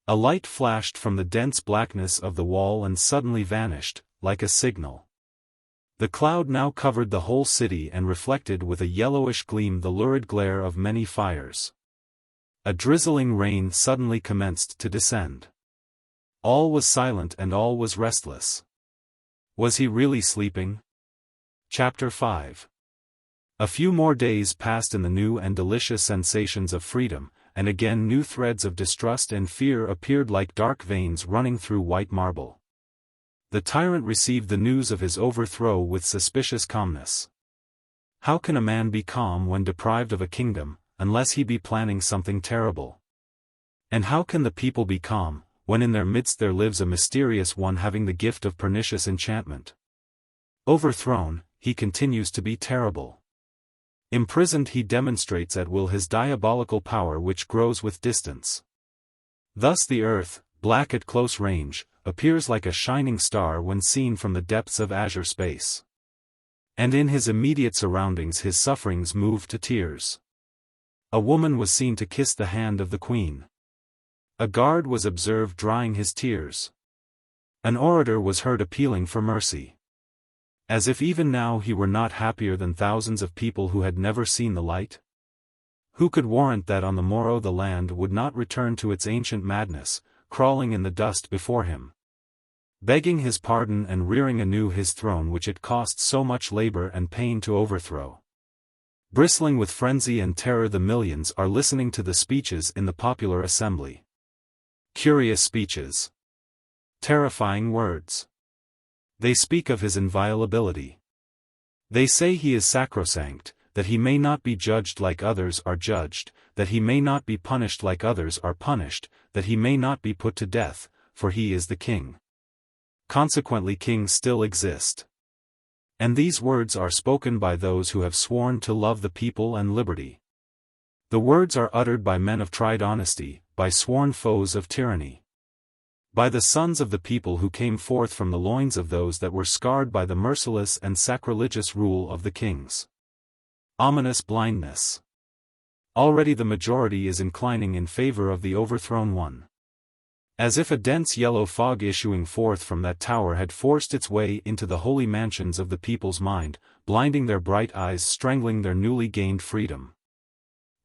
A light flashed from the dense blackness of the wall and suddenly vanished, like a signal. The cloud now covered the whole city and reflected with a yellowish gleam the lurid glare of many fires. A drizzling rain suddenly commenced to descend. All was silent and all was restless. Was he really sleeping? Chapter 5. A few more days passed in the new and delicious sensations of freedom, and again new threads of distrust and fear appeared like dark veins running through white marble. The tyrant received the news of his overthrow with suspicious calmness. How can a man be calm when deprived of a kingdom, unless he be planning something terrible? And how can the people be calm, when in their midst there lives a mysterious one having the gift of pernicious enchantment? Overthrown, he continues to be terrible. Imprisoned, he demonstrates at will his diabolical power, which grows with distance. Thus the earth, black at close range, appears like a shining star when seen from the depths of azure space. And in his immediate surroundings his sufferings move to tears. A woman was seen to kiss the hand of the queen. A guard was observed drying his tears. An orator was heard appealing for mercy. As if even now he were not happier than thousands of people who had never seen the light? Who could warrant that on the morrow the land would not return to its ancient madness, crawling in the dust before him, begging his pardon and rearing anew his throne which it cost so much labor and pain to overthrow? Bristling with frenzy and terror, the millions are listening to the speeches in the popular assembly. Curious speeches. Terrifying words. They speak of his inviolability. They say he is sacrosanct, that he may not be judged like others are judged, that he may not be punished like others are punished, that he may not be put to death, for he is the king. Consequently, kings still exist. And these words are spoken by those who have sworn to love the people and liberty. The words are uttered by men of tried honesty, by sworn foes of tyranny. By the sons of the people who came forth from the loins of those that were scarred by the merciless and sacrilegious rule of the kings. Ominous blindness. Already the majority is inclining in favor of the overthrown one. As if a dense yellow fog issuing forth from that tower had forced its way into the holy mansions of the people's mind, blinding their bright eyes, strangling their newly gained freedom.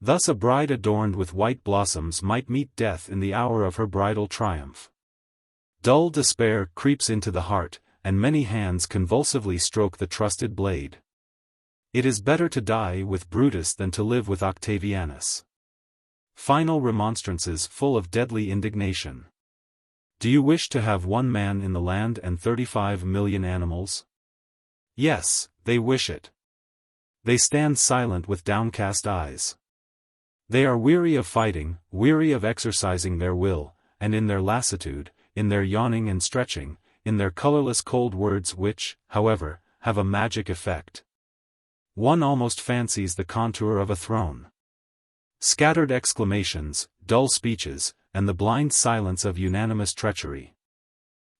Thus a bride adorned with white blossoms might meet death in the hour of her bridal triumph. Dull despair creeps into the heart, and many hands convulsively stroke the trusted blade. It is better to die with Brutus than to live with Octavianus. Final remonstrances full of deadly indignation. Do you wish to have one man in the land and 35 million animals? Yes, they wish it. They stand silent with downcast eyes. They are weary of fighting, weary of exercising their will, and in their lassitude, in their yawning and stretching, in their colorless cold words which, however, have a magic effect. One almost fancies the contour of a throne. Scattered exclamations, dull speeches, and the blind silence of unanimous treachery.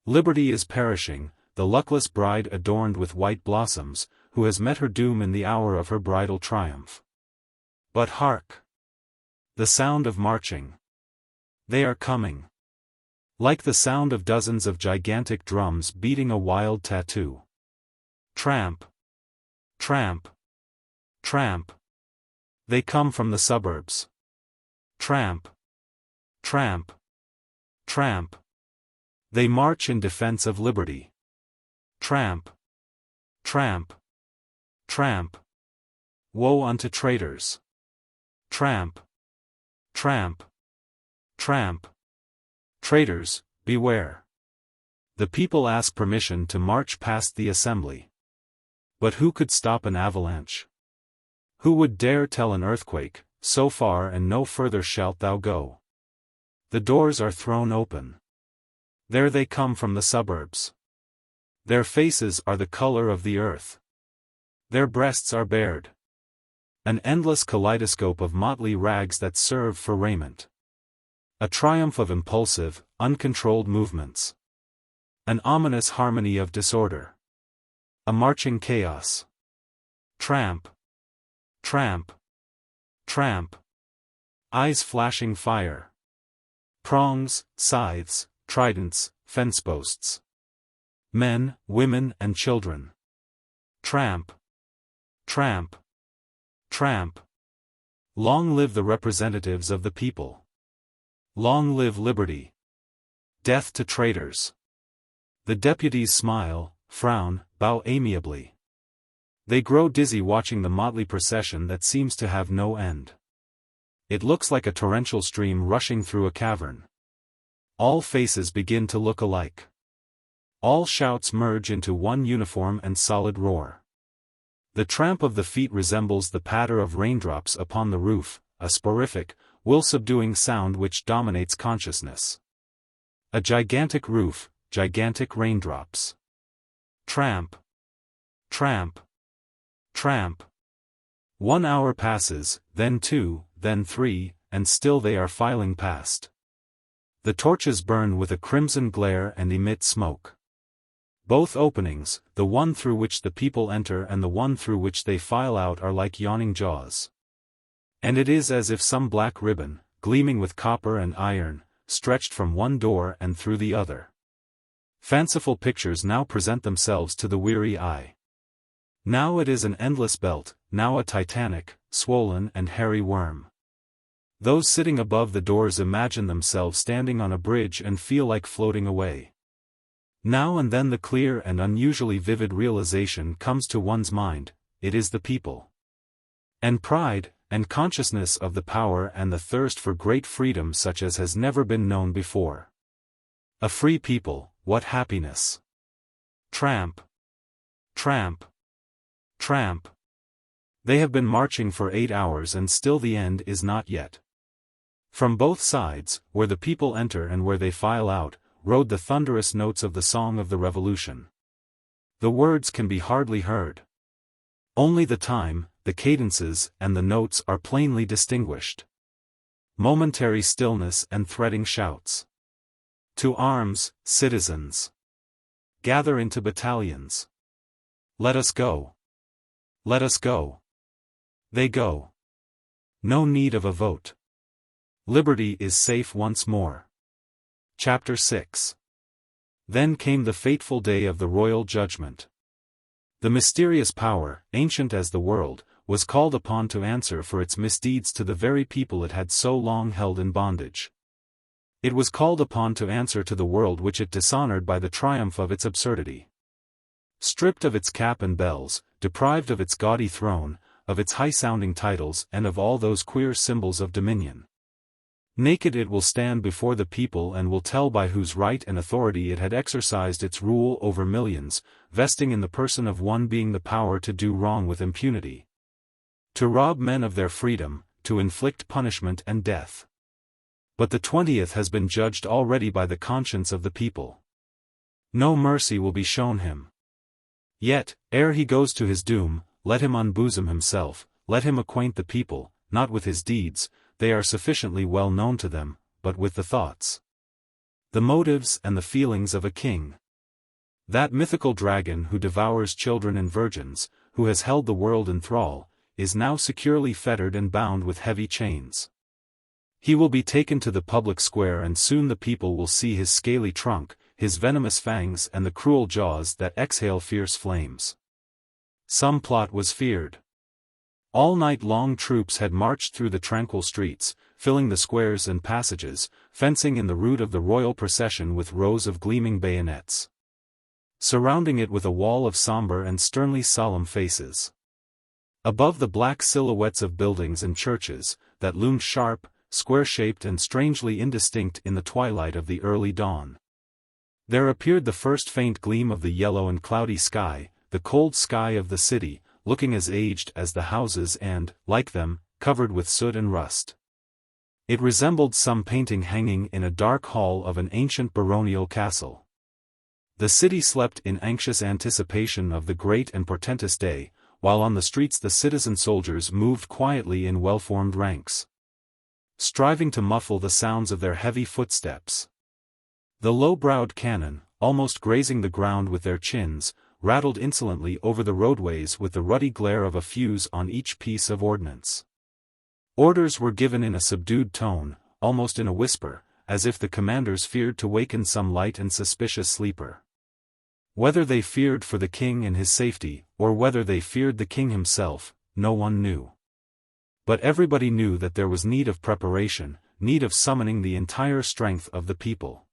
Liberty is perishing, the luckless bride adorned with white blossoms, who has met her doom in the hour of her bridal triumph. But hark! The sound of marching. They are coming. Like the sound of dozens of gigantic drums beating a wild tattoo. Tramp. Tramp. Tramp. They come from the suburbs. Tramp. Tramp. Tramp. They march in defense of liberty. Tramp. Tramp. Tramp. Woe unto traitors. Tramp. Tramp. Tramp. Traitors, beware. The people ask permission to march past the assembly. But who could stop an avalanche? Who would dare tell an earthquake, so far and no further shalt thou go? The doors are thrown open. There they come from the suburbs. Their faces are the color of the earth. Their breasts are bared. An endless kaleidoscope of motley rags that serve for raiment. A triumph of impulsive, uncontrolled movements. An ominous harmony of disorder. A marching chaos. Tramp. Tramp. Tramp. Eyes flashing fire. prongs, scythes, tridents, fence posts. Men, women and children. Tramp. Tramp. Tramp. Long live the representatives of the people. Long live liberty. Death to traitors. The deputies smile, frown, bow amiably. They grow dizzy watching the motley procession that seems to have no end. It looks like a torrential stream rushing through a cavern. All faces begin to look alike. All shouts merge into one uniform and solid roar. The tramp of the feet resembles the patter of raindrops upon the roof, a sporific, will-subduing sound which dominates consciousness. A gigantic roof, gigantic raindrops. Tramp. Tramp. Tramp. 1 hour passes, then 2, then 3, and still they are filing past. The torches burn with a crimson glare and emit smoke. Both openings, the one through which the people enter and the one through which they file out, are like yawning jaws. And it is as if some black ribbon, gleaming with copper and iron, stretched from one door and through the other. Fanciful pictures now present themselves to the weary eye. Now it is an endless belt, now a titanic, swollen and hairy worm. Those sitting above the doors imagine themselves standing on a bridge and feel like floating away. Now and then the clear and unusually vivid realization comes to one's mind: it is the people. And pride, and consciousness of the power and the thirst for great freedom such as has never been known before. A free people, what happiness! Tramp. Tramp. Tramp. They have been marching for 8 hours and still the end is not yet. From both sides, where the people enter and where they file out, rode the thunderous notes of the song of the revolution. The words can be hardly heard. Only the time, the cadences, and the notes are plainly distinguished. Momentary stillness and threatening shouts. To arms, citizens! Gather into battalions. Let us go. Let us go. They go. No need of a vote. Liberty is safe once more. Chapter 6. Then came the fateful day of the royal judgment. The mysterious power, ancient as the world, was called upon to answer for its misdeeds to the very people it had so long held in bondage. It was called upon to answer to the world which it dishonored by the triumph of its absurdity. Stripped of its cap and bells, deprived of its gaudy throne, of its high-sounding titles and of all those queer symbols of dominion. Naked it will stand before the people and will tell by whose right and authority it had exercised its rule over millions, vesting in the person of one being the power to do wrong with impunity. To rob men of their freedom, to inflict punishment and death. But the 20th has been judged already by the conscience of the people. No mercy will be shown him. Yet, ere he goes to his doom, let him unbosom himself, let him acquaint the people, not with his deeds, they are sufficiently well known to them, but with the thoughts, the motives and the feelings of a king. That mythical dragon who devours children and virgins, who has held the world in thrall, is now securely fettered and bound with heavy chains. He will be taken to the public square and soon the people will see his scaly trunk, his venomous fangs and the cruel jaws that exhale fierce flames. Some plot was feared. All night long troops had marched through the tranquil streets, filling the squares and passages, fencing in the route of the royal procession with rows of gleaming bayonets. Surrounding it with a wall of somber and sternly solemn faces. Above the black silhouettes of buildings and churches, that loomed sharp, square-shaped and strangely indistinct in the twilight of the early dawn. There appeared the first faint gleam of the yellow and cloudy sky, the cold sky of the city, looking as aged as the houses and, like them, covered with soot and rust. It resembled some painting hanging in a dark hall of an ancient baronial castle. The city slept in anxious anticipation of the great and portentous day, while on the streets the citizen soldiers moved quietly in well-formed ranks, striving to muffle the sounds of their heavy footsteps. The low-browed cannon, almost grazing the ground with their chins, rattled insolently over the roadways with the ruddy glare of a fuse on each piece of ordnance. Orders were given in a subdued tone, almost in a whisper, as if the commanders feared to waken some light and suspicious sleeper. Whether they feared for the king and his safety, or whether they feared the king himself, no one knew. But everybody knew that there was need of preparation, need of summoning the entire strength of the people.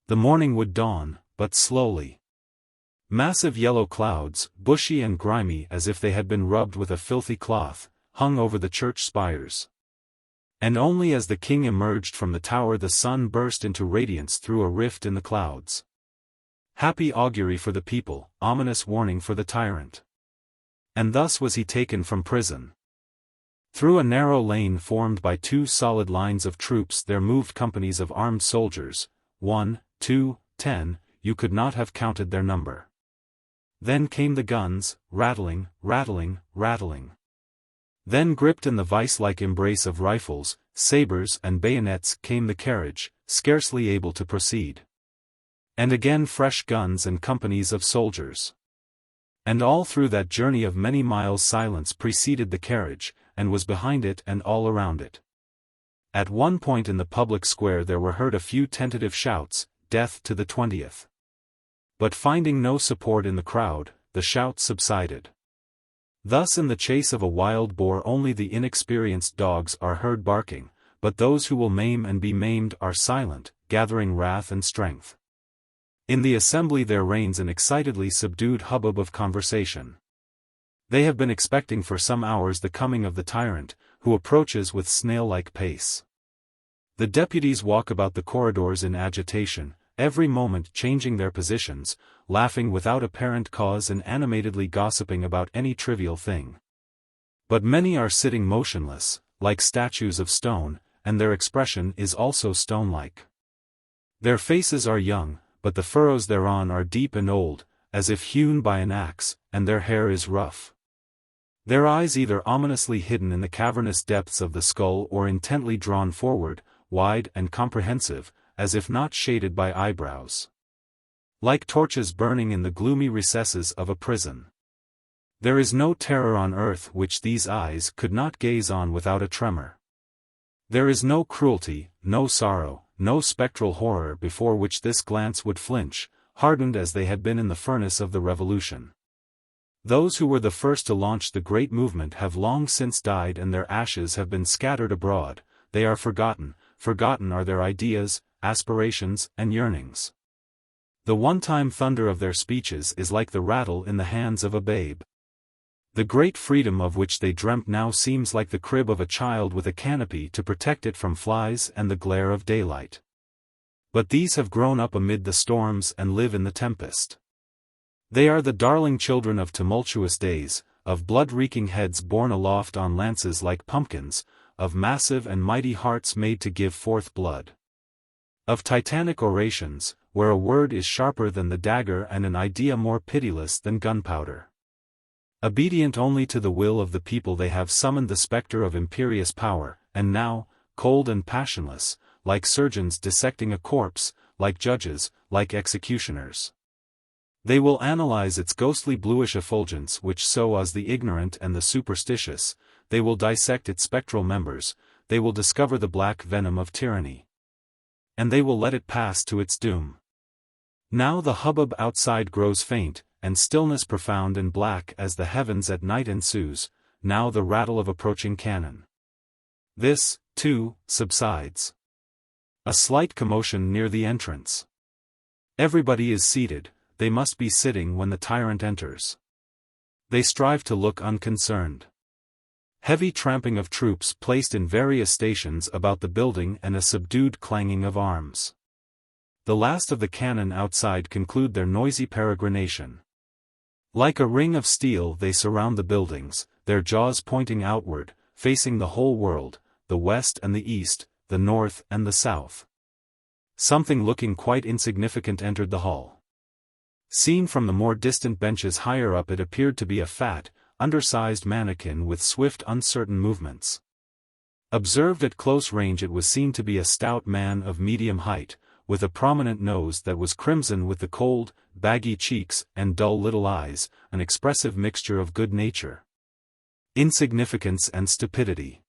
The morning would dawn, but slowly. Massive yellow clouds, bushy and grimy as if they had been rubbed with a filthy cloth, hung over the church spires. And only as the king emerged from the tower the sun burst into radiance through a rift in the clouds. Happy augury for the people, ominous warning for the tyrant. And thus was he taken from prison. Through a narrow lane formed by 2 solid lines of troops there moved companies of armed soldiers, 1, 2, 10, you could not have counted their number. Then came the guns, rattling, rattling, rattling. Then gripped in the vice-like embrace of rifles, sabers and bayonets came the carriage, scarcely able to proceed. And again fresh guns and companies of soldiers. And all through that journey of many miles silence preceded the carriage, and was behind it and all around it. At one point in the public square there were heard a few tentative shouts, "Death to the 20th." But finding no support in the crowd, the shouts subsided. Thus in the chase of a wild boar only the inexperienced dogs are heard barking, but those who will maim and be maimed are silent, gathering wrath and strength. In the assembly there reigns an excitedly subdued hubbub of conversation. They have been expecting for some hours the coming of the tyrant, who approaches with snail-like pace. The deputies walk about the corridors in agitation, every moment changing their positions, laughing without apparent cause and animatedly gossiping about any trivial thing. But many are sitting motionless, like statues of stone, and their expression is also stone-like. Their faces are young, but the furrows thereon are deep and old, as if hewn by an axe, and their hair is rough. Their eyes either ominously hidden in the cavernous depths of the skull or intently drawn forward, wide and comprehensive, as if not shaded by eyebrows. Like torches burning in the gloomy recesses of a prison. There is no terror on earth which these eyes could not gaze on without a tremor. There is no cruelty, no sorrow, no spectral horror before which this glance would flinch, hardened as they had been in the furnace of the revolution. Those who were the first to launch the great movement have long since died and their ashes have been scattered abroad, they are forgotten, forgotten are their ideas, aspirations, and yearnings. The one-time thunder of their speeches is like the rattle in the hands of a babe. The great freedom of which they dreamt now seems like the crib of a child with a canopy to protect it from flies and the glare of daylight. But these have grown up amid the storms and live in the tempest. They are the darling children of tumultuous days, of blood-reeking heads borne aloft on lances like pumpkins, of massive and mighty hearts made to give forth blood. Of titanic orations, where a word is sharper than the dagger and an idea more pitiless than gunpowder. Obedient only to the will of the people they have summoned the spectre of imperious power, and now, cold and passionless, like surgeons dissecting a corpse, like judges, like executioners. They will analyze its ghostly bluish effulgence which so awes the ignorant and the superstitious, they will dissect its spectral members, they will discover the black venom of tyranny. And they will let it pass to its doom. Now the hubbub outside grows faint, and stillness profound and black as the heavens at night ensues, now the rattle of approaching cannon. This, too, subsides. A slight commotion near the entrance. Everybody is seated, they must be sitting when the tyrant enters. They strive to look unconcerned. Heavy tramping of troops placed in various stations about the building and a subdued clanging of arms. The last of the cannon outside conclude their noisy peregrination. Like a ring of steel they surround the buildings, their jaws pointing outward, facing the whole world, the west and the east, the north and the south. Something looking quite insignificant entered the hall. Seen from the more distant benches higher up it appeared to be a fat, undersized mannequin with swift uncertain movements. Observed at close range it was seen to be a stout man of medium height, with a prominent nose that was crimson with the cold, baggy cheeks and dull little eyes, an expressive mixture of good nature, insignificance and stupidity.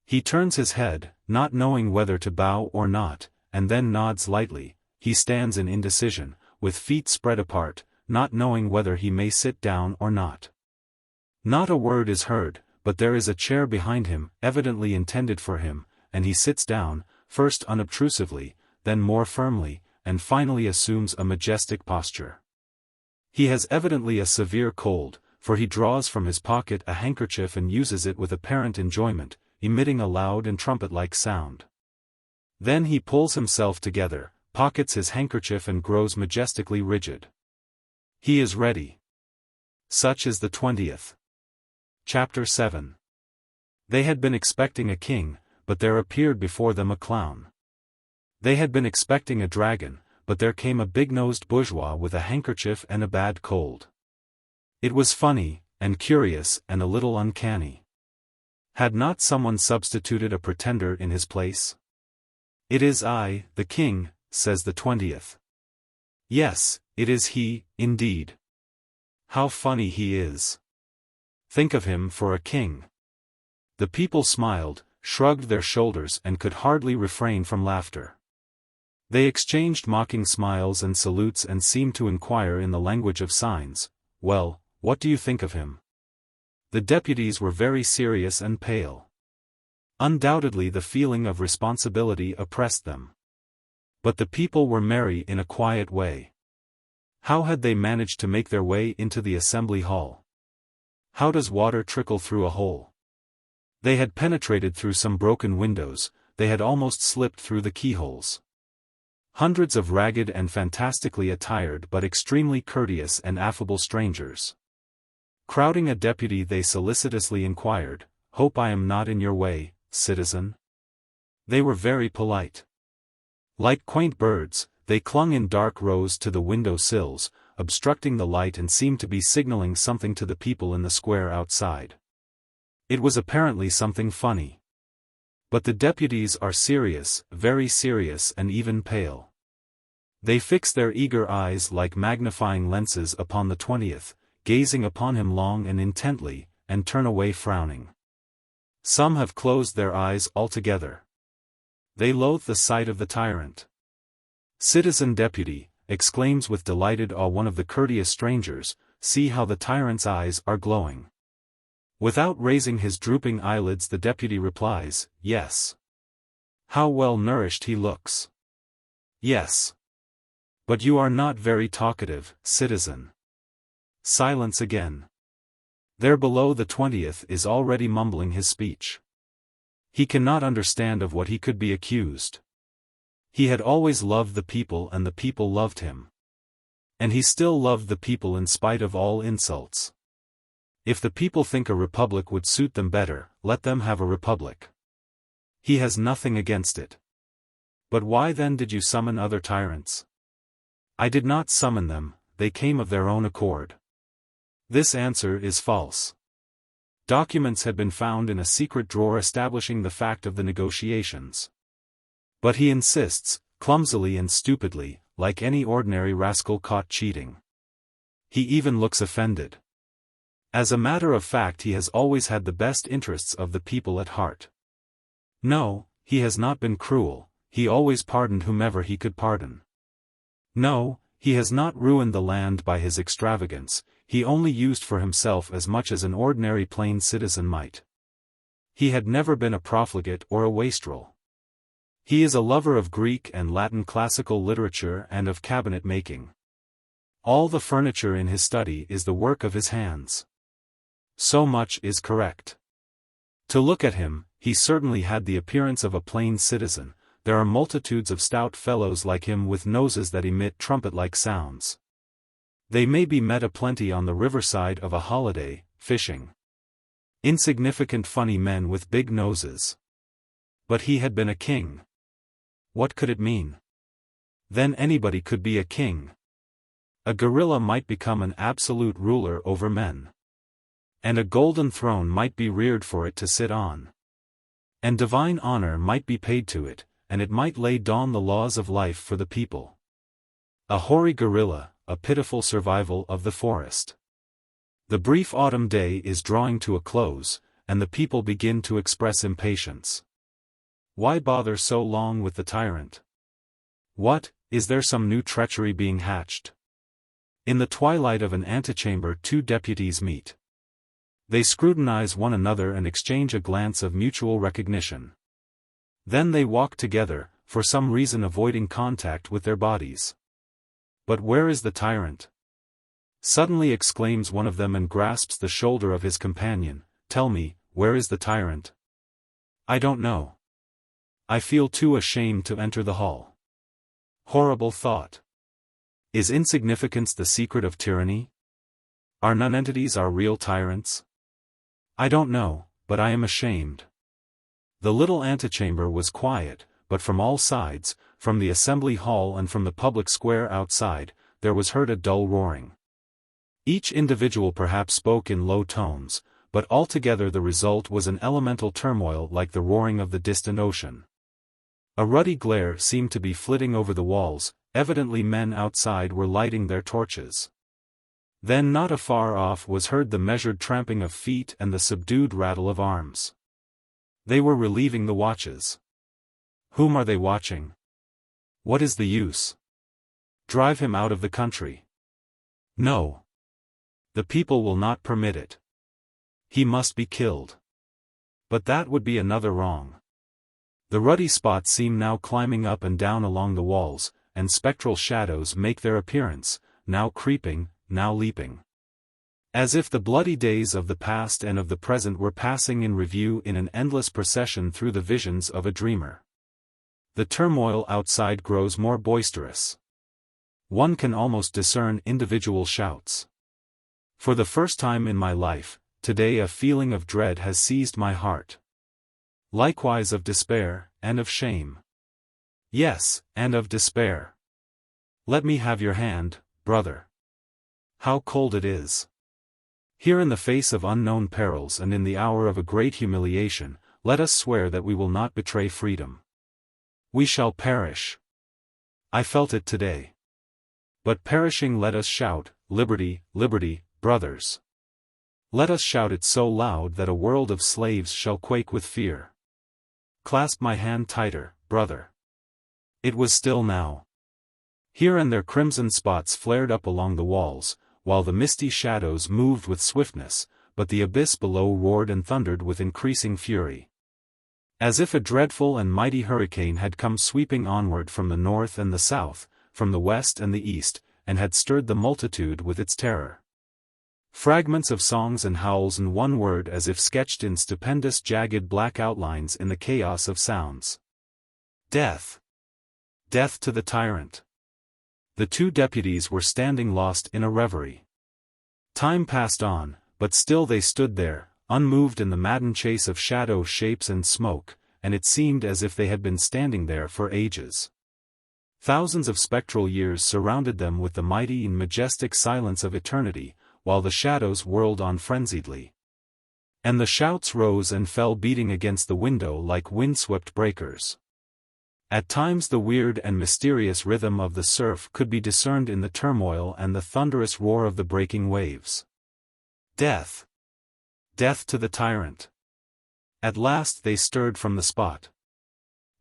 He turns his head, not knowing whether to bow or not, and then nods lightly. He stands in indecision, with feet spread apart, not knowing whether he may sit down or not. Not a word is heard, but there is a chair behind him, evidently intended for him, and he sits down, first unobtrusively, then more firmly, and finally assumes a majestic posture. He has evidently a severe cold, for he draws from his pocket a handkerchief and uses it with apparent enjoyment, emitting a loud and trumpet-like sound. Then he pulls himself together, pockets his handkerchief and grows majestically rigid. He is ready. Such is the 20th. Chapter 7. They had been expecting a king, but there appeared before them a clown. They had been expecting a dragon, but there came a big-nosed bourgeois with a handkerchief and a bad cold. It was funny, and curious, and a little uncanny. Had not someone substituted a pretender in his place? "It is I, the king," says the 20th. Yes, it is he, indeed. How funny he is. Think of him for a king. The people smiled, shrugged their shoulders and could hardly refrain from laughter. They exchanged mocking smiles and salutes and seemed to inquire in the language of signs, "Well, what do you think of him?" The deputies were very serious and pale. Undoubtedly the feeling of responsibility oppressed them. But the people were merry in a quiet way. How had they managed to make their way into the assembly hall? How does water trickle through a hole? They had penetrated through some broken windows, they had almost slipped through the keyholes. Hundreds of ragged and fantastically attired but extremely courteous and affable strangers. Crowding a deputy they solicitously inquired, "Hope I am not in your way, citizen?" They were very polite. Like quaint birds, they clung in dark rows to the window sills, obstructing the light and seemed to be signaling something to the people in the square outside. It was apparently something funny. But the deputies are serious, very serious and even pale. They fix their eager eyes like magnifying lenses upon the 20th, gazing upon him long and intently, and turn away frowning. Some have closed their eyes altogether. They loathe the sight of the tyrant. "Citizen deputy," exclaims with delighted awe one of the courteous strangers, "see how the tyrant's eyes are glowing." Without raising his drooping eyelids the deputy replies, "Yes." "How well nourished he looks." "Yes. But you are not very talkative, citizen." Silence again. There below the 20th is already mumbling his speech. He cannot understand of what he could be accused. He had always loved the people and the people loved him. And he still loved the people in spite of all insults. If the people think a republic would suit them better, let them have a republic. He has nothing against it. But why then did you summon other tyrants? I did not summon them, they came of their own accord. This answer is false. Documents had been found in a secret drawer establishing the fact of the negotiations. But he insists, clumsily and stupidly, like any ordinary rascal caught cheating. He even looks offended. As a matter of fact he has always had the best interests of the people at heart. No, he has not been cruel, he always pardoned whomever he could pardon. No, he has not ruined the land by his extravagance, he only used for himself as much as an ordinary plain citizen might. He had never been a profligate or a wastrel. He is a lover of Greek and Latin classical literature and of cabinet making. All the furniture in his study is the work of his hands. So much is correct. To look at him, he certainly had the appearance of a plain citizen. There are multitudes of stout fellows like him with noses that emit trumpet-like sounds. They may be met aplenty on the riverside of a holiday, fishing. Insignificant funny men with big noses. But he had been a king. What could it mean? Then anybody could be a king. A gorilla might become an absolute ruler over men. And a golden throne might be reared for it to sit on. And divine honor might be paid to it, and it might lay down the laws of life for the people. A hoary gorilla, a pitiful survival of the forest. The brief autumn day is drawing to a close, and the people begin to express impatience. Why bother so long with the tyrant? What, is there some new treachery being hatched? In the twilight of an antechamber two deputies meet. They scrutinize one another and exchange a glance of mutual recognition. Then they walk together, for some reason avoiding contact with their bodies. But where is the tyrant? Suddenly exclaims one of them and grasps the shoulder of his companion. Tell me, where is the tyrant? I don't know. I feel too ashamed to enter the hall. Horrible thought. Is insignificance the secret of tyranny? Are nonentities our real tyrants? I don't know, but I am ashamed. The little antechamber was quiet, but from all sides, from the assembly hall and from the public square outside, there was heard a dull roaring. Each individual perhaps spoke in low tones, but altogether the result was an elemental turmoil like the roaring of the distant ocean. A ruddy glare seemed to be flitting over the walls, evidently men outside were lighting their torches. Then not afar off was heard the measured tramping of feet and the subdued rattle of arms. They were relieving the watches. Whom are they watching? What is the use? Drive him out of the country. No. The people will not permit it. He must be killed. But that would be another wrong. The ruddy spots seem now climbing up and down along the walls, and spectral shadows make their appearance, now creeping, now leaping. As if the bloody days of the past and of the present were passing in review in an endless procession through the visions of a dreamer. The turmoil outside grows more boisterous. One can almost discern individual shouts. For the first time in my life, today a feeling of dread has seized my heart. Likewise of despair, and of shame. Yes, and of despair. Let me have your hand, brother. How cold it is. Here in the face of unknown perils and in the hour of a great humiliation, let us swear that we will not betray freedom. We shall perish. I felt it today. But perishing let us shout, liberty, liberty, brothers. Let us shout it so loud that a world of slaves shall quake with fear. Clasp my hand tighter, brother. It was still now. Here and there crimson spots flared up along the walls, while the misty shadows moved with swiftness, but the abyss below roared and thundered with increasing fury. As if a dreadful and mighty hurricane had come sweeping onward from the north and the south, from the west and the east, and had stirred the multitude with its terror. Fragments of songs and howls and one word as if sketched in stupendous jagged black outlines in the chaos of sounds. Death! Death to the tyrant! The two deputies were standing lost in a reverie. Time passed on, but still they stood there, unmoved in the maddened chase of shadow shapes and smoke, and it seemed as if they had been standing there for ages. Thousands of spectral years surrounded them with the mighty and majestic silence of eternity, while the shadows whirled on frenziedly. And the shouts rose and fell beating against the window like windswept breakers. At times the weird and mysterious rhythm of the surf could be discerned in the turmoil and the thunderous roar of the breaking waves. Death! Death to the tyrant! At last they stirred from the spot.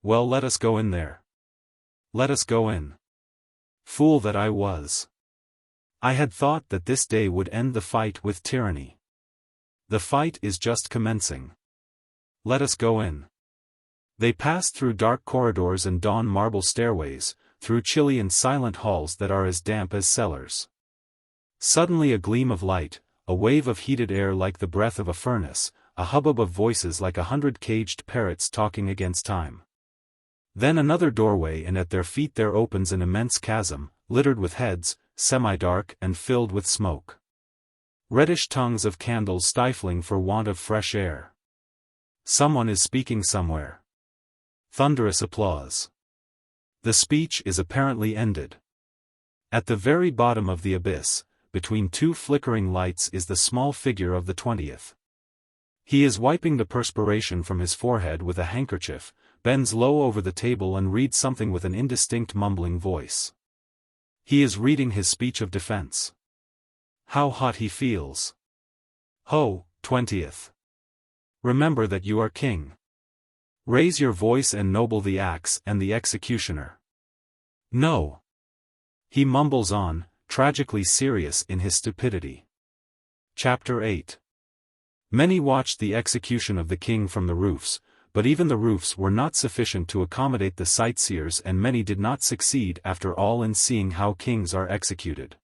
Well, let us go in there. Let us go in. Fool that I was. I had thought that this day would end the fight with tyranny. The fight is just commencing. Let us go in. They passed through dark corridors and dawn marble stairways, through chilly and silent halls that are as damp as cellars. Suddenly a gleam of light, a wave of heated air like the breath of a furnace, a hubbub of voices like 100 caged parrots talking against time. Then another doorway, and at their feet there opens an immense chasm, littered with heads, semi-dark and filled with smoke. Reddish tongues of candles stifling for want of fresh air. Someone is speaking somewhere. Thunderous applause. The speech is apparently ended. At the very bottom of the abyss, between two flickering lights, is the small figure of the 20th. He is wiping the perspiration from his forehead with a handkerchief, bends low over the table and reads something with an indistinct mumbling voice. He is reading his speech of defense. How hot he feels. Ho, 20th. Remember that you are king. Raise your voice and noble the axe and the executioner. No. He mumbles on, tragically serious in his stupidity. Chapter 8. Many watched the execution of the king from the roofs, but even the roofs were not sufficient to accommodate the sightseers, and many did not succeed after all in seeing how kings are executed.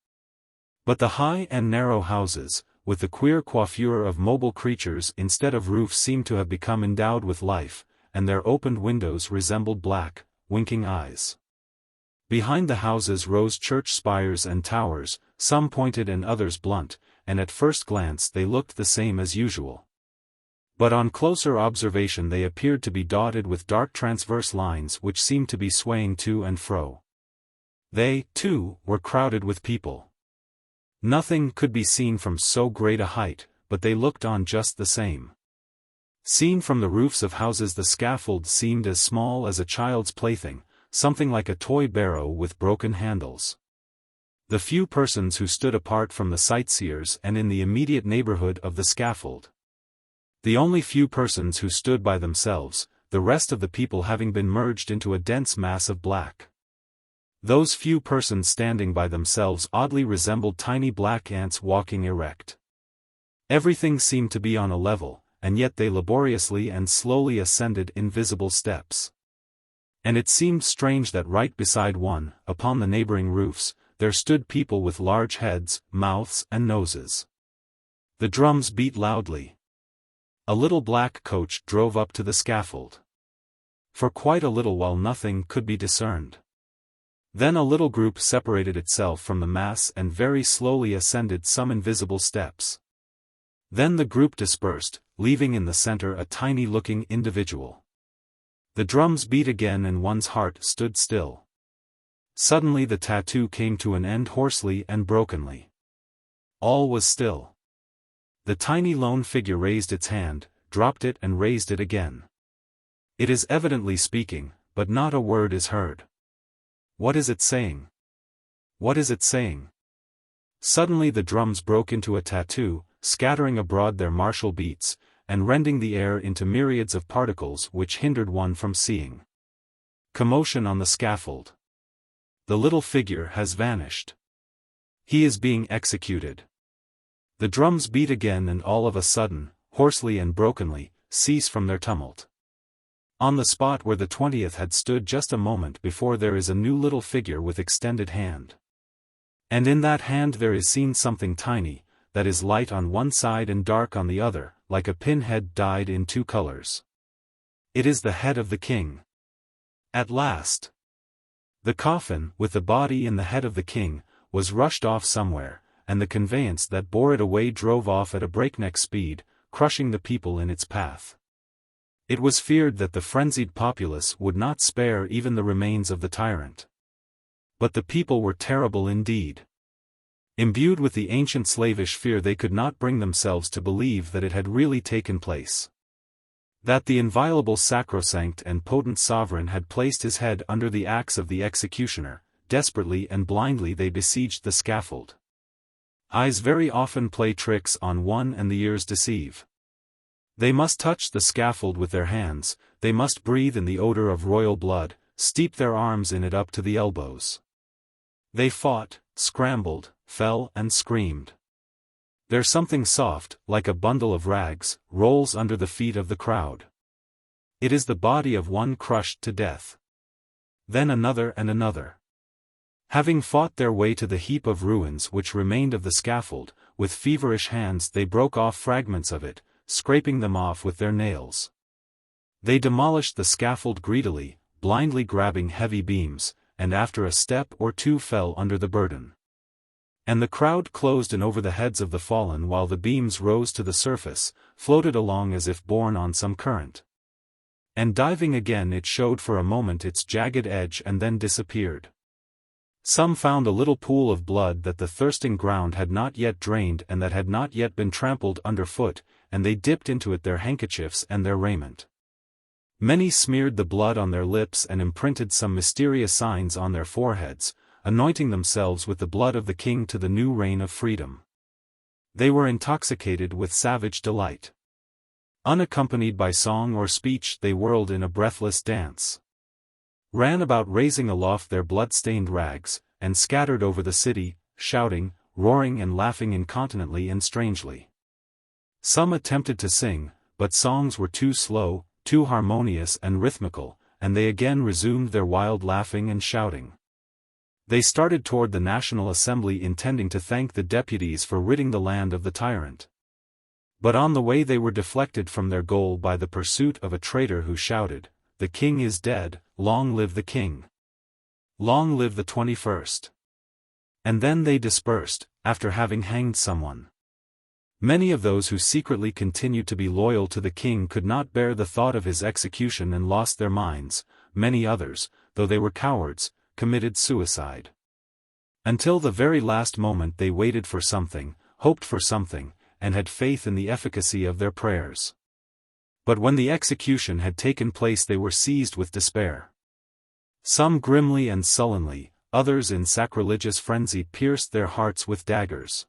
But the high and narrow houses, with the queer coiffure of mobile creatures instead of roofs, seemed to have become endowed with life, and their opened windows resembled black, winking eyes. Behind the houses rose church spires and towers, some pointed and others blunt, and at first glance they looked the same as usual. But on closer observation they appeared to be dotted with dark transverse lines which seemed to be swaying to and fro. They, too, were crowded with people. Nothing could be seen from so great a height, but they looked on just the same. Seen from the roofs of houses, the scaffold seemed as small as a child's plaything, something like a toy barrow with broken handles. The few persons who stood apart from the sightseers and in the immediate neighborhood of the scaffold. The only few persons who stood by themselves, the rest of the people having been merged into a dense mass of black. Those few persons standing by themselves oddly resembled tiny black ants walking erect. Everything seemed to be on a level, and yet they laboriously and slowly ascended invisible steps. And it seemed strange that right beside one, upon the neighboring roofs, there stood people with large heads, mouths and noses. The drums beat loudly. A little black coach drove up to the scaffold. For quite a little while nothing could be discerned. Then a little group separated itself from the mass and very slowly ascended some invisible steps. Then the group dispersed, leaving in the center a tiny-looking individual. The drums beat again and one's heart stood still. Suddenly the tattoo came to an end hoarsely and brokenly. All was still. The tiny lone figure raised its hand, dropped it and raised it again. It is evidently speaking, but not a word is heard. What is it saying? What is it saying? Suddenly the drums broke into a tattoo, scattering abroad their martial beats, and rending the air into myriads of particles which hindered one from seeing. Commotion on the scaffold. The little figure has vanished. He is being executed. The drums beat again and all of a sudden, hoarsely and brokenly, cease from their tumult. On the spot where the 20th had stood just a moment before there is a new little figure with extended hand. And in that hand there is seen something tiny, that is light on one side and dark on the other, like a pinhead dyed in two colors. It is the head of the king. At last. The coffin, with the body in the head of the king, was rushed off somewhere, and the conveyance that bore it away drove off at a breakneck speed, crushing the people in its path. It was feared that the frenzied populace would not spare even the remains of the tyrant. But the people were terrible indeed. Imbued with the ancient slavish fear, they could not bring themselves to believe that it had really taken place. That the inviolable sacrosanct and potent sovereign had placed his head under the axe of the executioner. Desperately and blindly they besieged the scaffold. Eyes very often play tricks on one and the ears deceive. They must touch the scaffold with their hands, they must breathe in the odor of royal blood, steep their arms in it up to the elbows. They fought, scrambled, fell and screamed. There's something soft, like a bundle of rags, rolls under the feet of the crowd. It is the body of one crushed to death. Then another and another. Having fought their way to the heap of ruins which remained of the scaffold, with feverish hands they broke off fragments of it, scraping them off with their nails. They demolished the scaffold greedily, blindly grabbing heavy beams, and after a step or two fell under the burden. And the crowd closed in over the heads of the fallen while the beams rose to the surface, floated along as if borne on some current. And diving again it showed for a moment its jagged edge and then disappeared. Some found a little pool of blood that the thirsting ground had not yet drained and that had not yet been trampled underfoot, and they dipped into it their handkerchiefs and their raiment. Many smeared the blood on their lips and imprinted some mysterious signs on their foreheads, anointing themselves with the blood of the king to the new reign of freedom. They were intoxicated with savage delight. Unaccompanied by song or speech, they whirled in a breathless dance. Ran about raising aloft their blood-stained rags, and scattered over the city, shouting, roaring and laughing incontinently and strangely. Some attempted to sing, but songs were too slow, too harmonious and rhythmical, and they again resumed their wild laughing and shouting. They started toward the National Assembly intending to thank the deputies for ridding the land of the tyrant. But on the way they were deflected from their goal by the pursuit of a traitor who shouted, "The king is dead, long live the king! Long live the 21st!" And then they dispersed, after having hanged someone. Many of those who secretly continued to be loyal to the king could not bear the thought of his execution and lost their minds. Many others, though they were cowards, committed suicide. Until the very last moment they waited for something, hoped for something, and had faith in the efficacy of their prayers. But when the execution had taken place they were seized with despair. Some grimly and sullenly, others in sacrilegious frenzy pierced their hearts with daggers.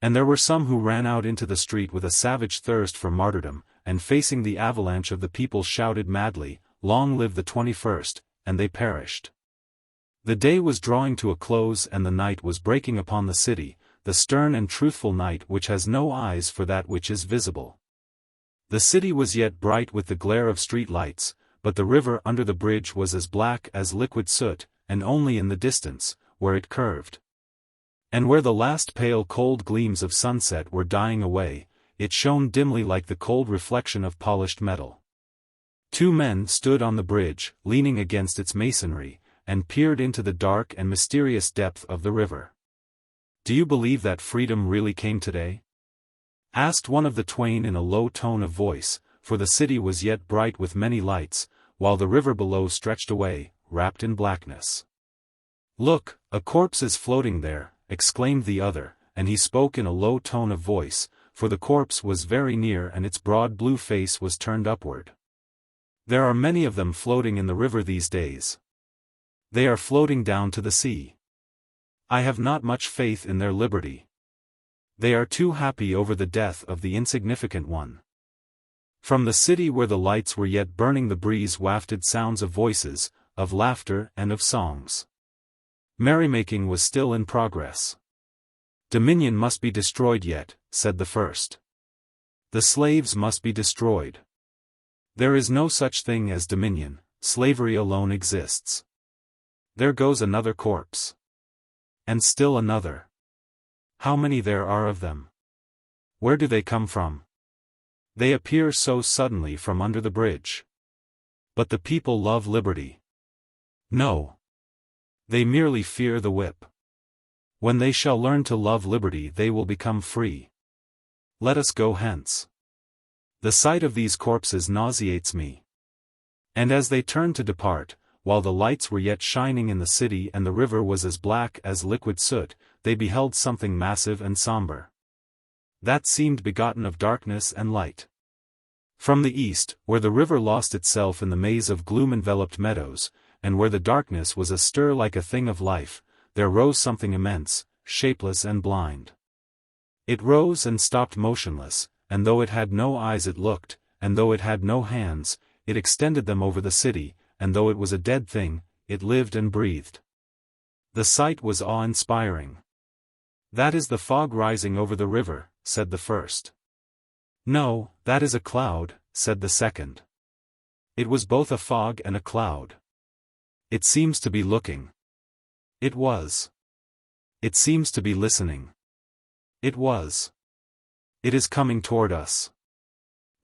And there were some who ran out into the street with a savage thirst for martyrdom, and facing the avalanche of the people shouted madly, "Long live the 21st," and they perished. The day was drawing to a close and the night was breaking upon the city, the stern and truthful night which has no eyes for that which is visible. The city was yet bright with the glare of street lights, but the river under the bridge was as black as liquid soot, and only in the distance, where it curved, and where the last pale cold gleams of sunset were dying away, it shone dimly like the cold reflection of polished metal. Two men stood on the bridge, leaning against its masonry, and peered into the dark and mysterious depth of the river. "Do you believe that freedom really came today?" asked one of the twain in a low tone of voice, for the city was yet bright with many lights, while the river below stretched away, wrapped in blackness. "Look, a corpse is floating there," exclaimed the other, and he spoke in a low tone of voice, for the corpse was very near and its broad blue face was turned upward. "There are many of them floating in the river these days. They are floating down to the sea. I have not much faith in their liberty. They are too happy over the death of the insignificant one." From the city where the lights were yet burning the breeze wafted sounds of voices, of laughter and of songs. Merrymaking was still in progress. "Dominion must be destroyed yet," said the first. "The slaves must be destroyed. There is no such thing as dominion, slavery alone exists." There goes another corpse. And still another. How many there are of them? Where do they come from? They appear so suddenly from under the bridge. But the people love liberty. No. They merely fear the whip. When they shall learn to love liberty they will become free. Let us go hence. The sight of these corpses nauseates me. And as they turned to depart, while the lights were yet shining in the city and the river was as black as liquid soot, they beheld something massive and somber. That seemed begotten of darkness and light. From the east, where the river lost itself in the maze of gloom-enveloped meadows, and where the darkness was astir like a thing of life, there rose something immense, shapeless and blind. It rose and stopped motionless, and though it had no eyes it looked, and though it had no hands, it extended them over the city, and though it was a dead thing, it lived and breathed. The sight was awe-inspiring. "That is the fog rising over the river," said the first. "No, that is a cloud," said the second. It was both a fog and a cloud. "It seems to be looking." It was. "It seems to be listening." It was. "It is coming toward us."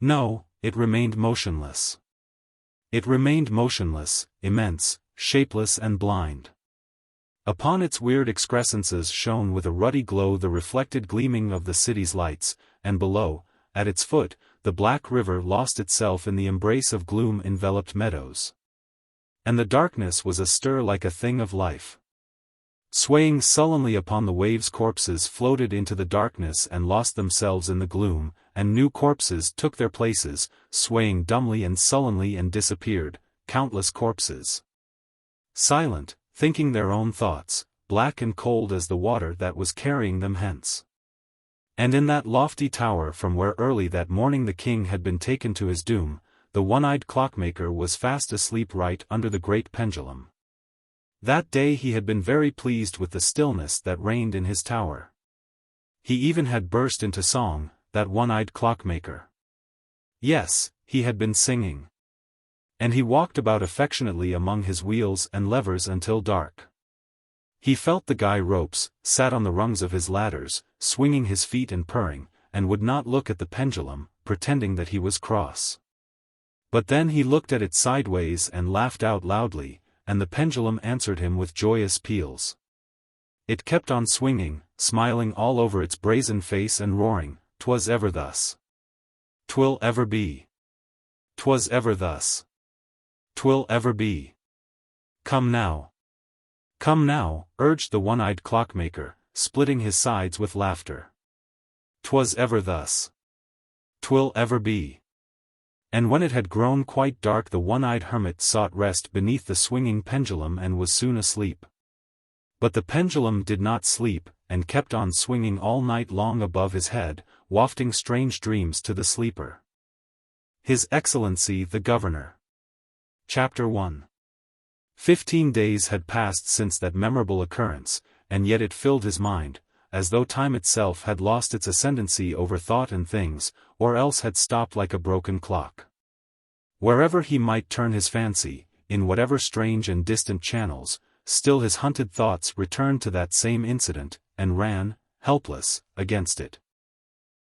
No, it remained motionless. It remained motionless, immense, shapeless and blind. Upon its weird excrescences shone with a ruddy glow the reflected gleaming of the city's lights, and below, at its foot, the black river lost itself in the embrace of gloom-enveloped meadows. And the darkness was astir like a thing of life. Swaying sullenly upon the waves corpses floated into the darkness and lost themselves in the gloom, and new corpses took their places, swaying dumbly and sullenly and disappeared, countless corpses. Silent, thinking their own thoughts, black and cold as the water that was carrying them hence. And in that lofty tower from where early that morning the king had been taken to his doom, the one-eyed clockmaker was fast asleep right under the great pendulum. That day he had been very pleased with the stillness that reigned in his tower. He even had burst into song, that one-eyed clockmaker. Yes, he had been singing. And he walked about affectionately among his wheels and levers until dark. He felt the guy ropes, sat on the rungs of his ladders, swinging his feet and purring, and would not look at the pendulum, pretending that he was cross. But then he looked at it sideways and laughed out loudly, and the pendulum answered him with joyous peals. It kept on swinging, smiling all over its brazen face and roaring, "'Twas ever thus. 'Twill ever be. 'Twas ever thus. 'Twill ever be. Come now. Come now," urged the one-eyed clockmaker, splitting his sides with laughter. "'Twas ever thus. 'Twill ever be." And when it had grown quite dark the one-eyed hermit sought rest beneath the swinging pendulum and was soon asleep. But the pendulum did not sleep, and kept on swinging all night long above his head, wafting strange dreams to the sleeper. His Excellency the Governor. Chapter 1. 15 days had passed since that memorable occurrence, and yet it filled his mind, as though time itself had lost its ascendancy over thought and things, or else had stopped like a broken clock. Wherever he might turn his fancy, in whatever strange and distant channels, still his hunted thoughts returned to that same incident, and ran, helpless, against it.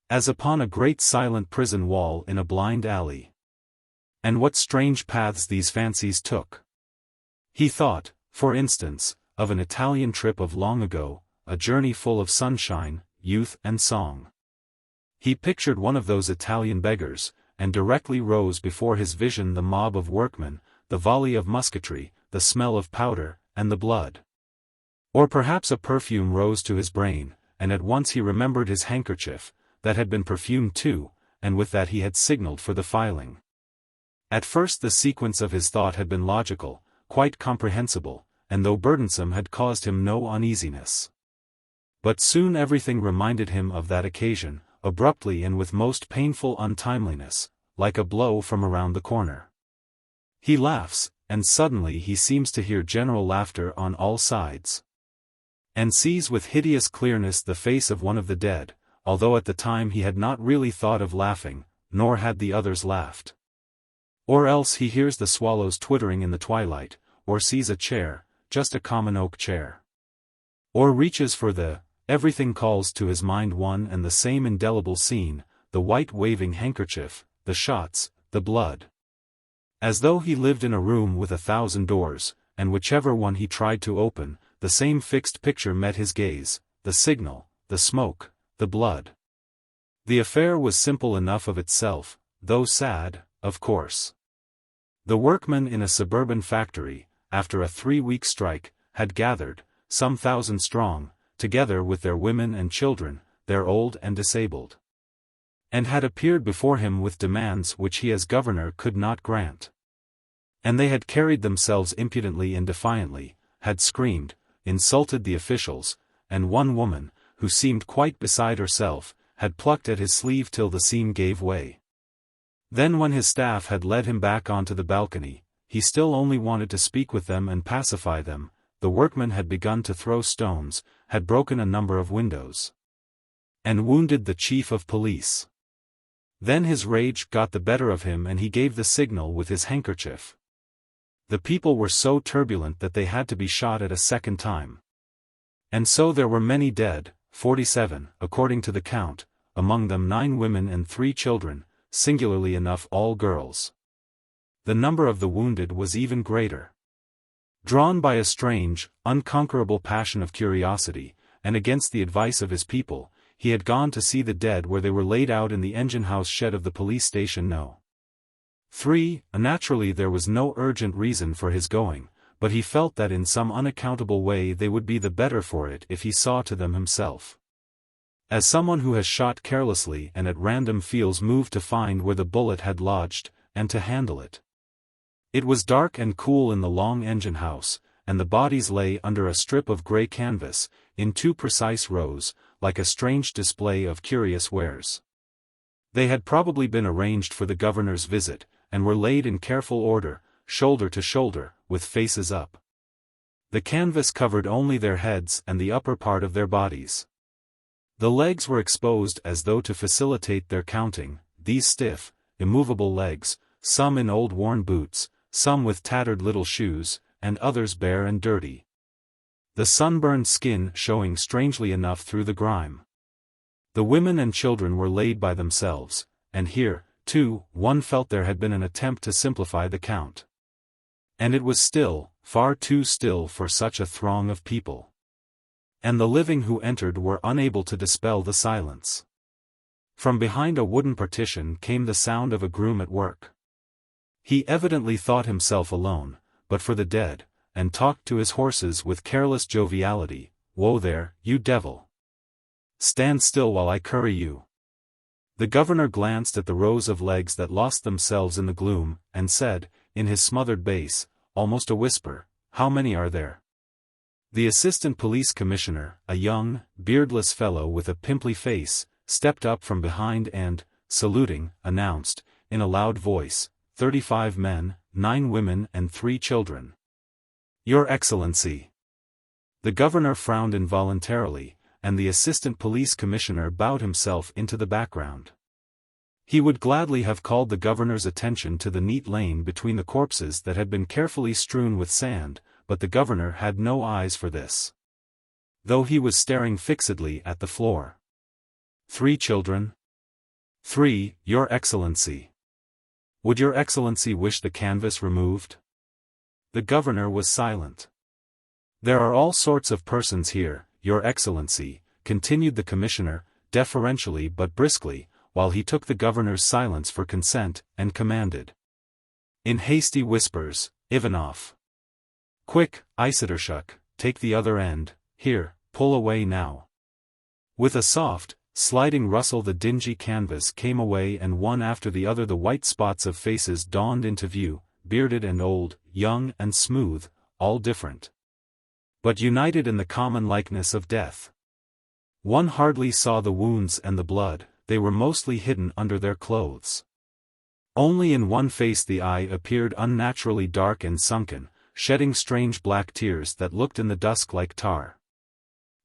As upon a great silent prison wall in a blind alley. And what strange paths these fancies took! He thought, for instance, of an Italian trip of long ago, a journey full of sunshine, youth and song. He pictured one of those Italian beggars, and directly rose before his vision the mob of workmen, the volley of musketry, the smell of powder, and the blood. Or perhaps a perfume rose to his brain, and at once he remembered his handkerchief, that had been perfumed too, and with that he had signaled for the filing. At first the sequence of his thought had been logical, quite comprehensible, and though burdensome had caused him no uneasiness. But soon everything reminded him of that occasion, abruptly and with most painful untimeliness, like a blow from around the corner. He laughs, and suddenly he seems to hear general laughter on all sides. And sees with hideous clearness the face of one of the dead, although at the time he had not really thought of laughing, nor had the others laughed. Or else he hears the swallows twittering in the twilight, or sees a chair, just a common oak chair. Or reaches for everything calls to his mind one and the same indelible scene, the white waving handkerchief, the shots, the blood. As though he lived in a room with 1,000 doors, and whichever one he tried to open, the same fixed picture met his gaze, the signal, the smoke, the blood. The affair was simple enough of itself, though sad, of course. The workmen in a suburban factory, after a 3-week strike, had gathered, some 1,000 strong, together with their women and children, their old and disabled. And had appeared before him with demands which he as governor could not grant. And they had carried themselves impudently and defiantly, had screamed, insulted the officials, and one woman, who seemed quite beside herself, had plucked at his sleeve till the seam gave way. Then when his staff had led him back onto the balcony, he still only wanted to speak with them and pacify them. The workmen had begun to throw stones, had broken a number of windows, and wounded the chief of police. Then his rage got the better of him and he gave the signal with his handkerchief. The people were so turbulent that they had to be shot at a second time. And so there were many dead, 47, according to the count, among them 9 women and 3 children, singularly enough all girls. The number of the wounded was even greater. Drawn by a strange, unconquerable passion of curiosity, and against the advice of his people, he had gone to see the dead where they were laid out in the engine-house shed of the police station No. 3. Naturally there was no urgent reason for his going, but he felt that in some unaccountable way they would be the better for it if he saw to them himself. As someone who has shot carelessly and at random feels moved to find where the bullet had lodged, and to handle it. It was dark and cool in the long engine-house, and the bodies lay under a strip of grey canvas, in 2 precise rows, like a strange display of curious wares. They had probably been arranged for the governor's visit, and were laid in careful order, shoulder to shoulder, with faces up. The canvas covered only their heads and the upper part of their bodies. The legs were exposed as though to facilitate their counting, these stiff, immovable legs, some in old worn boots, some with tattered little shoes, and others bare and dirty. The sunburned skin showing strangely enough through the grime. The women and children were laid by themselves, and here, too, one felt there had been an attempt to simplify the count. And it was still, far too still for such a throng of people. And the living who entered were unable to dispel the silence. From behind a wooden partition came the sound of a groom at work. He evidently thought himself alone, but for the dead, and talked to his horses with careless joviality. "Whoa there, you devil! Stand still while I curry you." The governor glanced at the rows of legs that lost themselves in the gloom, and said, in his smothered bass, almost a whisper, "How many are there?" The assistant police commissioner, a young, beardless fellow with a pimply face, stepped up from behind and, saluting, announced, in a loud voice, 35 men, 9 women and 3 children. "Your Excellency." The governor frowned involuntarily, and the assistant police commissioner bowed himself into the background. He would gladly have called the governor's attention to the neat lane between the corpses that had been carefully strewn with sand, but the governor had no eyes for this. Though he was staring fixedly at the floor. 3 children? 3, Your Excellency. Would Your Excellency wish the canvas removed? The governor was silent. There are all sorts of persons here, Your Excellency, continued the commissioner, deferentially but briskly, while he took the governor's silence for consent, and commanded. In hasty whispers, Ivanov. "Quick, Isitorshuk, take the other end, here, pull away now." With a soft, sliding rustle the dingy canvas came away and one after the other the white spots of faces dawned into view, bearded and old, young and smooth, all different, but united in the common likeness of death. One hardly saw the wounds and the blood, they were mostly hidden under their clothes. Only in one face the eye appeared unnaturally dark and sunken, shedding strange black tears that looked in the dusk like tar.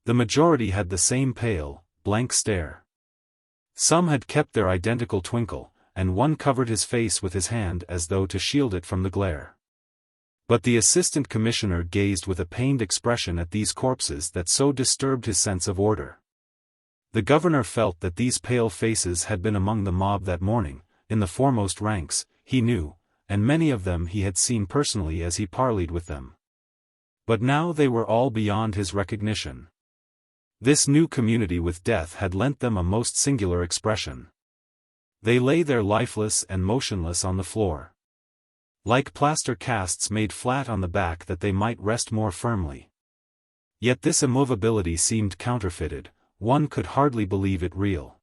The majority had the same pale, blank stare. Some had kept their identical twinkle, and one covered his face with his hand as though to shield it from the glare. But the assistant commissioner gazed with a pained expression at these corpses that so disturbed his sense of order. The governor felt that these pale faces had been among the mob that morning, in the foremost ranks, he knew, and many of them he had seen personally as he parleyed with them. But now they were all beyond his recognition. This new community with death had lent them a most singular expression. They lay there lifeless and motionless on the floor, like plaster casts made flat on the back that they might rest more firmly. Yet this immovability seemed counterfeited, one could hardly believe it real.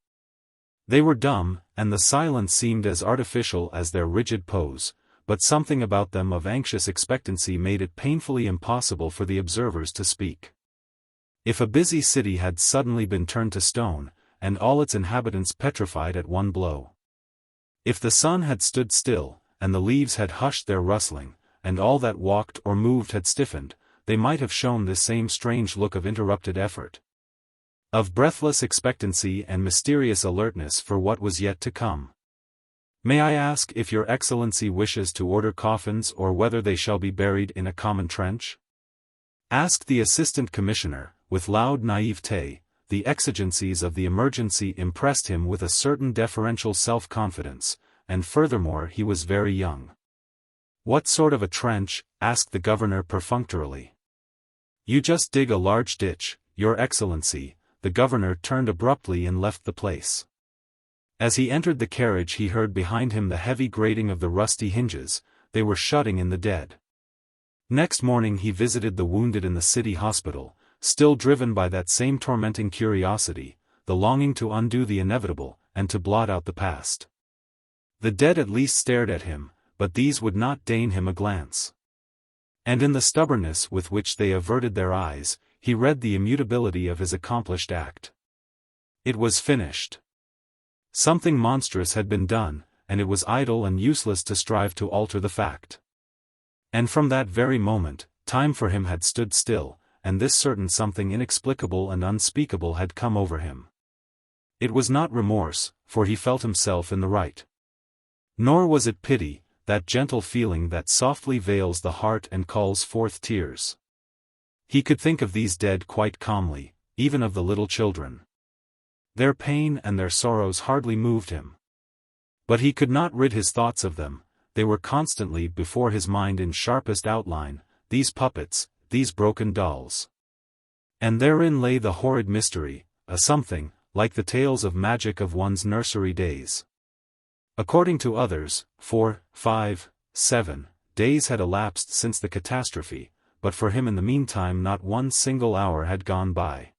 They were dumb, and the silence seemed as artificial as their rigid pose, but something about them of anxious expectancy made it painfully impossible for the observers to speak. If a busy city had suddenly been turned to stone, and all its inhabitants petrified at one blow. If the sun had stood still, and the leaves had hushed their rustling, and all that walked or moved had stiffened, they might have shown this same strange look of interrupted effort, of breathless expectancy and mysterious alertness for what was yet to come. "May I ask if Your Excellency wishes to order coffins or whether they shall be buried in a common trench?" asked the assistant commissioner, with loud naivete. The exigencies of the emergency impressed him with a certain deferential self-confidence, and furthermore he was very young. "What sort of a trench?" asked the governor perfunctorily. "You just dig a large ditch, Your Excellency." The governor turned abruptly and left the place. As he entered the carriage he heard behind him the heavy grating of the rusty hinges, they were shutting in the dead. Next morning he visited the wounded in the city hospital, still driven by that same tormenting curiosity, the longing to undo the inevitable, and to blot out the past. The dead at least stared at him, but these would not deign him a glance. And in the stubbornness with which they averted their eyes, he read the immutability of his accomplished act. It was finished. Something monstrous had been done, and it was idle and useless to strive to alter the fact. And from that very moment, time for him had stood still, and this certain something inexplicable and unspeakable had come over him. It was not remorse, for he felt himself in the right. Nor was it pity, that gentle feeling that softly veils the heart and calls forth tears. He could think of these dead quite calmly, even of the little children. Their pain and their sorrows hardly moved him. But he could not rid his thoughts of them, they were constantly before his mind in sharpest outline, these puppets, these broken dolls. And therein lay the horrid mystery, a something, like the tales of magic of one's nursery days. According to others, 4, 5, 7 days had elapsed since the catastrophe, but for him in the meantime not one single hour had gone by.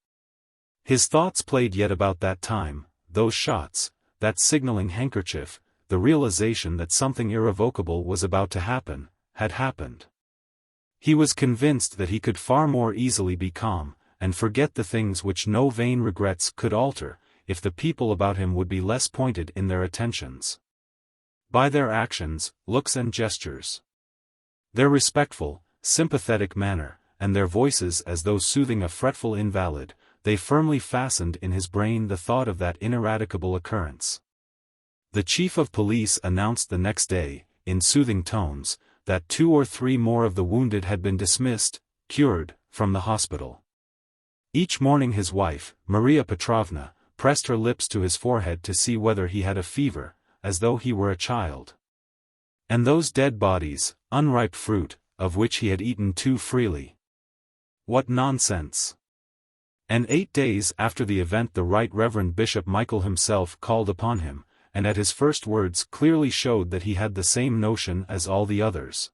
His thoughts played yet about that time, those shots, that signaling handkerchief, the realization that something irrevocable was about to happen, had happened. He was convinced that he could far more easily be calm, and forget the things which no vain regrets could alter, if the people about him would be less pointed in their attentions. By their actions, looks and gestures. Their respectful, sympathetic manner, and their voices as though soothing a fretful invalid, they firmly fastened in his brain the thought of that ineradicable occurrence. The chief of police announced the next day, in soothing tones, that 2 or 3 more of the wounded had been dismissed, cured, from the hospital. Each morning his wife, Maria Petrovna, pressed her lips to his forehead to see whether he had a fever, as though he were a child. And those dead bodies, unripe fruit, of which he had eaten too freely. What nonsense! And 8 days after the event the Right Reverend Bishop Michael himself called upon him, and at his first words clearly showed that he had the same notion as all the others,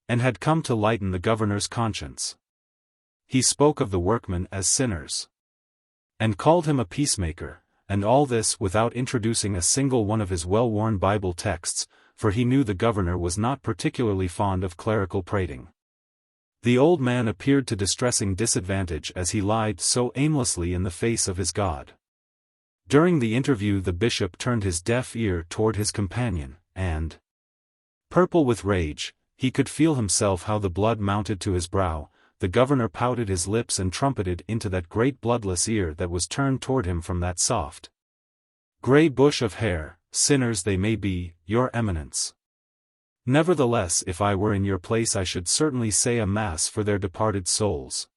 and had come to lighten the governor's conscience. He spoke of the workmen as sinners, and called him a peacemaker, and all this without introducing a single one of his well-worn Bible texts, for he knew the governor was not particularly fond of clerical prating. The old man appeared to distressing disadvantage as he lied so aimlessly in the face of his God. During the interview the bishop turned his deaf ear toward his companion, and, purple with rage, he could feel himself how the blood mounted to his brow. The governor pouted his lips and trumpeted into that great bloodless ear that was turned toward him from that soft, grey bush of hair, "Sinners they may be, your eminence. Nevertheless if I were in your place I should certainly say a mass for their departed souls."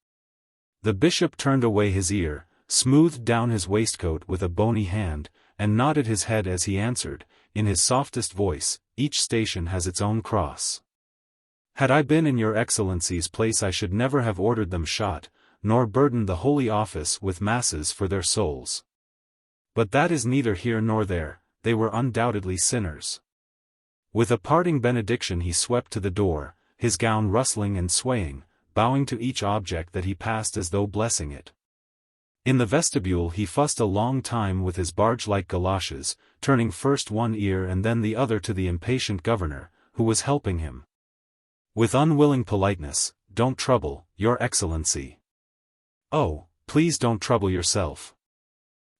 The bishop turned away his ear, smoothed down his waistcoat with a bony hand, and nodded his head as he answered, in his softest voice, "Each station has its own cross. Had I been in your Excellency's place I should never have ordered them shot, nor burdened the Holy Office with masses for their souls. But that is neither here nor there, they were undoubtedly sinners." With a parting benediction he swept to the door, his gown rustling and swaying, bowing to each object that he passed as though blessing it. In the vestibule he fussed a long time with his barge-like galoshes, turning first one ear and then the other to the impatient governor, who was helping him. With unwilling politeness, "Don't trouble, your Excellency." "Oh, please don't trouble yourself."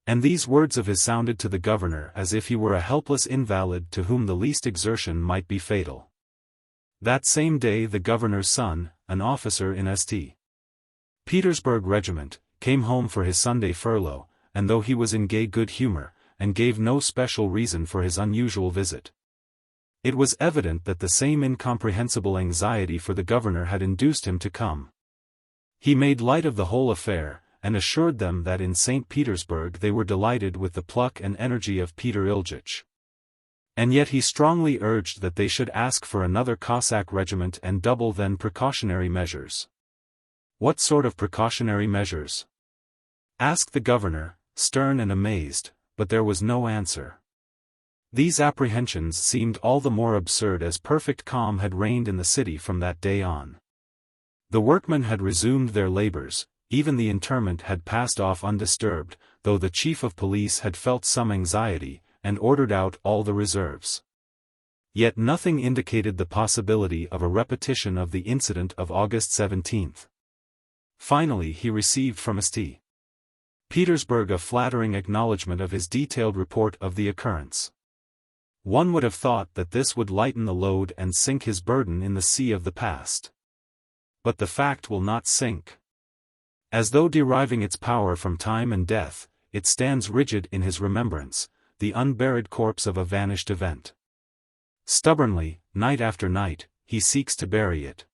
And these words of his sounded to the governor as if he were a helpless invalid to whom the least exertion might be fatal. That same day the governor's son, an officer in St. Petersburg regiment, came home for his Sunday furlough, and though he was in gay good humor, and gave no special reason for his unusual visit, it was evident that the same incomprehensible anxiety for the governor had induced him to come. He made light of the whole affair, and assured them that in St. Petersburg they were delighted with the pluck and energy of Peter Iljitsch. And yet he strongly urged that they should ask for another Cossack regiment and double then precautionary measures. "What sort of precautionary measures?" asked the governor, stern and amazed, but there was no answer. These apprehensions seemed all the more absurd as perfect calm had reigned in the city from that day on. The workmen had resumed their labors, even the interment had passed off undisturbed, though the chief of police had felt some anxiety, and ordered out all the reserves. Yet nothing indicated the possibility of a repetition of the incident of August 17. Finally he received from St. Petersburg a flattering acknowledgment of his detailed report of the occurrence. One would have thought that this would lighten the load and sink his burden in the sea of the past. But the fact will not sink. As though deriving its power from time and death, it stands rigid in his remembrance, the unburied corpse of a vanished event. Stubbornly, night after night, he seeks to bury it.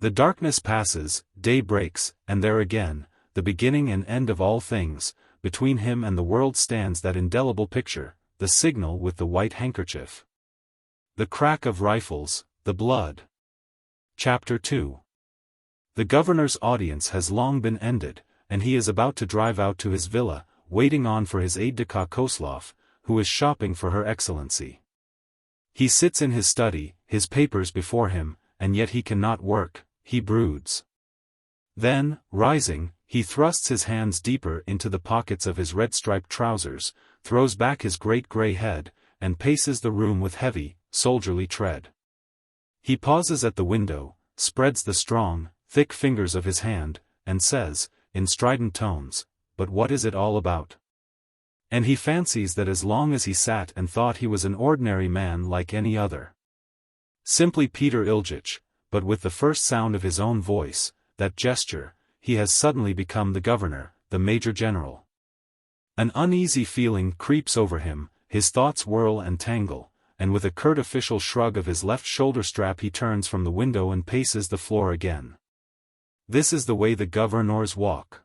The darkness passes, day breaks, and there again, the beginning and end of all things, between him and the world stands that indelible picture, the signal with the white handkerchief. The crack of rifles, the blood. Chapter 2. The governor's audience has long been ended, and he is about to drive out to his villa, waiting on for his aide-de-camp Koslov, who is shopping for Her Excellency. He sits in his study, his papers before him, and yet he cannot work, he broods. Then, rising, he thrusts his hands deeper into the pockets of his red-striped trousers, throws back his great grey head, and paces the room with heavy, soldierly tread. He pauses at the window, spreads the strong, thick fingers of his hand, and says, in strident tones, "But what is it all about?" And he fancies that as long as he sat and thought he was an ordinary man like any other. Simply Peter Iljitch, but with the first sound of his own voice, that gesture, he has suddenly become the governor, the major general. An uneasy feeling creeps over him, his thoughts whirl and tangle, and with a curt official shrug of his left shoulder strap he turns from the window and paces the floor again. This is the way the governors walk.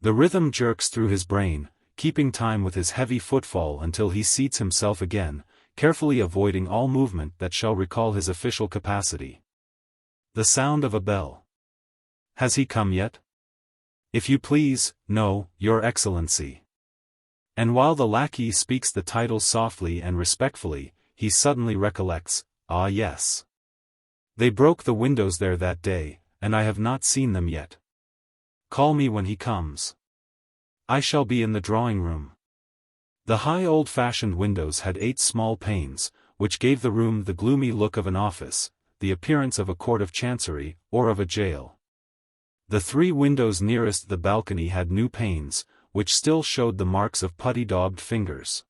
The rhythm jerks through his brain, keeping time with his heavy footfall until he seats himself again, carefully avoiding all movement that shall recall his official capacity. The sound of a bell. Has he come yet? If you please, no, Your Excellency. And while the lackey speaks the title softly and respectfully, he suddenly recollects, ah yes. They broke the windows there that day, and I have not seen them yet. Call me when he comes. I shall be in the drawing-room. The high old-fashioned windows had 8 small panes, which gave the room the gloomy look of an office, the appearance of a court of chancery, or of a jail. The 3 windows nearest the balcony had new panes, which still showed the marks of putty-daubed fingers.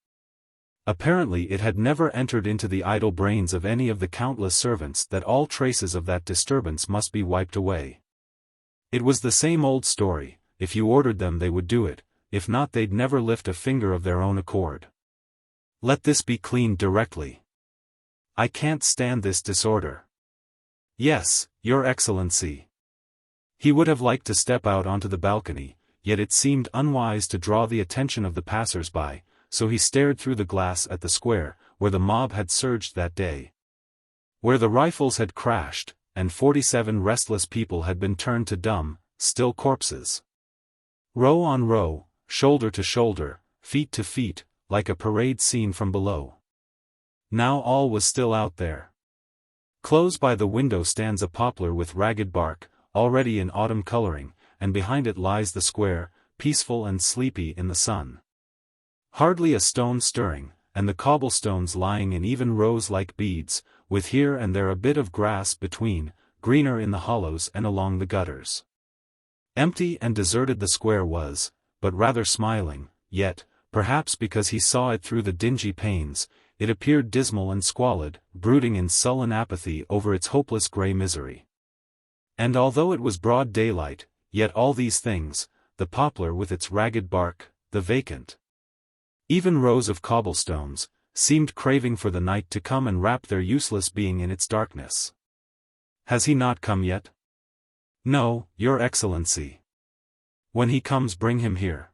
Apparently it had never entered into the idle brains of any of the countless servants that all traces of that disturbance must be wiped away. It was the same old story, if you ordered them they would do it, if not they'd never lift a finger of their own accord. Let this be cleaned directly. I can't stand this disorder. Yes, Your Excellency. He would have liked to step out onto the balcony, yet it seemed unwise to draw the attention of the passers-by, so he stared through the glass at the square, where the mob had surged that day. Where the rifles had crashed, and 47 restless people had been turned to dumb, still corpses. Row on row, shoulder to shoulder, feet to feet, like a parade scene from below. Now all was still out there. Close by the window stands a poplar with ragged bark, already in autumn coloring, and behind it lies the square, peaceful and sleepy in the sun. Hardly a stone stirring, and the cobblestones lying in even rows like beads, with here and there a bit of grass between, greener in the hollows and along the gutters. Empty and deserted the square was, but rather smiling, yet, perhaps because he saw it through the dingy panes, it appeared dismal and squalid, brooding in sullen apathy over its hopeless grey misery. And although it was broad daylight, yet all these things, the poplar with its ragged bark, the vacant, even rows of cobblestones, seemed craving for the night to come and wrap their useless being in its darkness. Has he not come yet? No, Your Excellency. When he comes bring him here.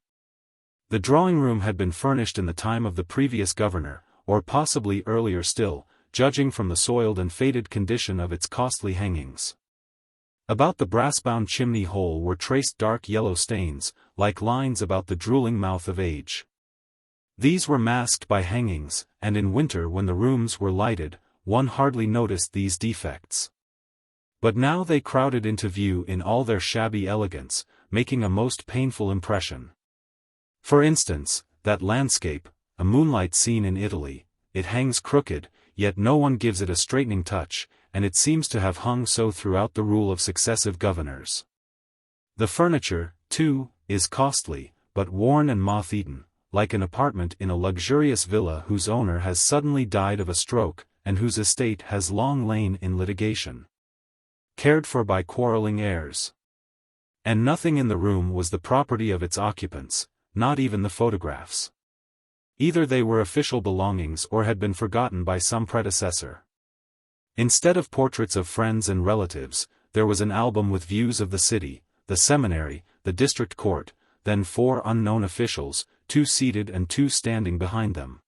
The drawing-room had been furnished in the time of the previous governor, or possibly earlier still, judging from the soiled and faded condition of its costly hangings. About the brass-bound chimney hole were traced dark yellow stains, like lines about the drooling mouth of age. These were masked by hangings, and in winter when the rooms were lighted, one hardly noticed these defects. But now they crowded into view in all their shabby elegance, making a most painful impression. For instance, that landscape, a moonlight scene in Italy, it hangs crooked, yet no one gives it a straightening touch, and it seems to have hung so throughout the rule of successive governors. The furniture, too, is costly, but worn and moth-eaten, like an apartment in a luxurious villa whose owner has suddenly died of a stroke, and whose estate has long lain in litigation, cared for by quarreling heirs. And nothing in the room was the property of its occupants, not even the photographs. Either they were official belongings or had been forgotten by some predecessor. Instead of portraits of friends and relatives, there was an album with views of the city, the seminary, the district court, then 4 unknown officials, 2 seated and 2 standing behind them.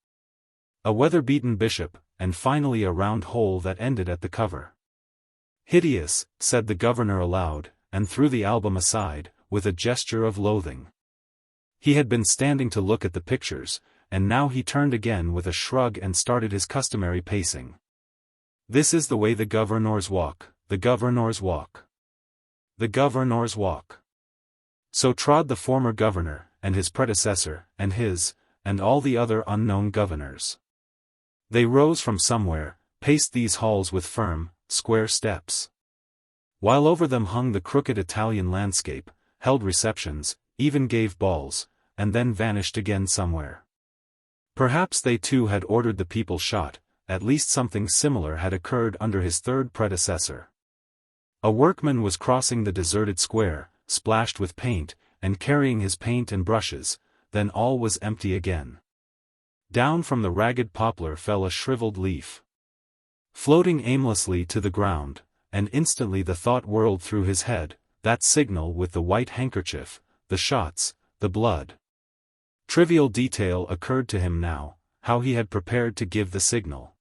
A weather-beaten bishop, and finally a round hole that ended at the cover. "Hideous," said the governor aloud, and threw the album aside, with a gesture of loathing. He had been standing to look at the pictures, and now he turned again with a shrug and started his customary pacing. This is the way the governors walk, the governors walk. The governors walk. So trod the former governor, and his predecessor, and all the other unknown governors. They rose from somewhere, paced these halls with firm, square steps. While over them hung the crooked Italian landscape, held receptions, even gave balls, and then vanished again somewhere. Perhaps they too had ordered the people shot, at least something similar had occurred under his third predecessor. A workman was crossing the deserted square, splashed with paint, and carrying his paint and brushes, then all was empty again. Down from the ragged poplar fell a shriveled leaf, floating aimlessly to the ground, and instantly the thought whirled through his head, that signal with the white handkerchief, the shots, the blood. Trivial detail occurred to him now, how he had prepared to give the signal.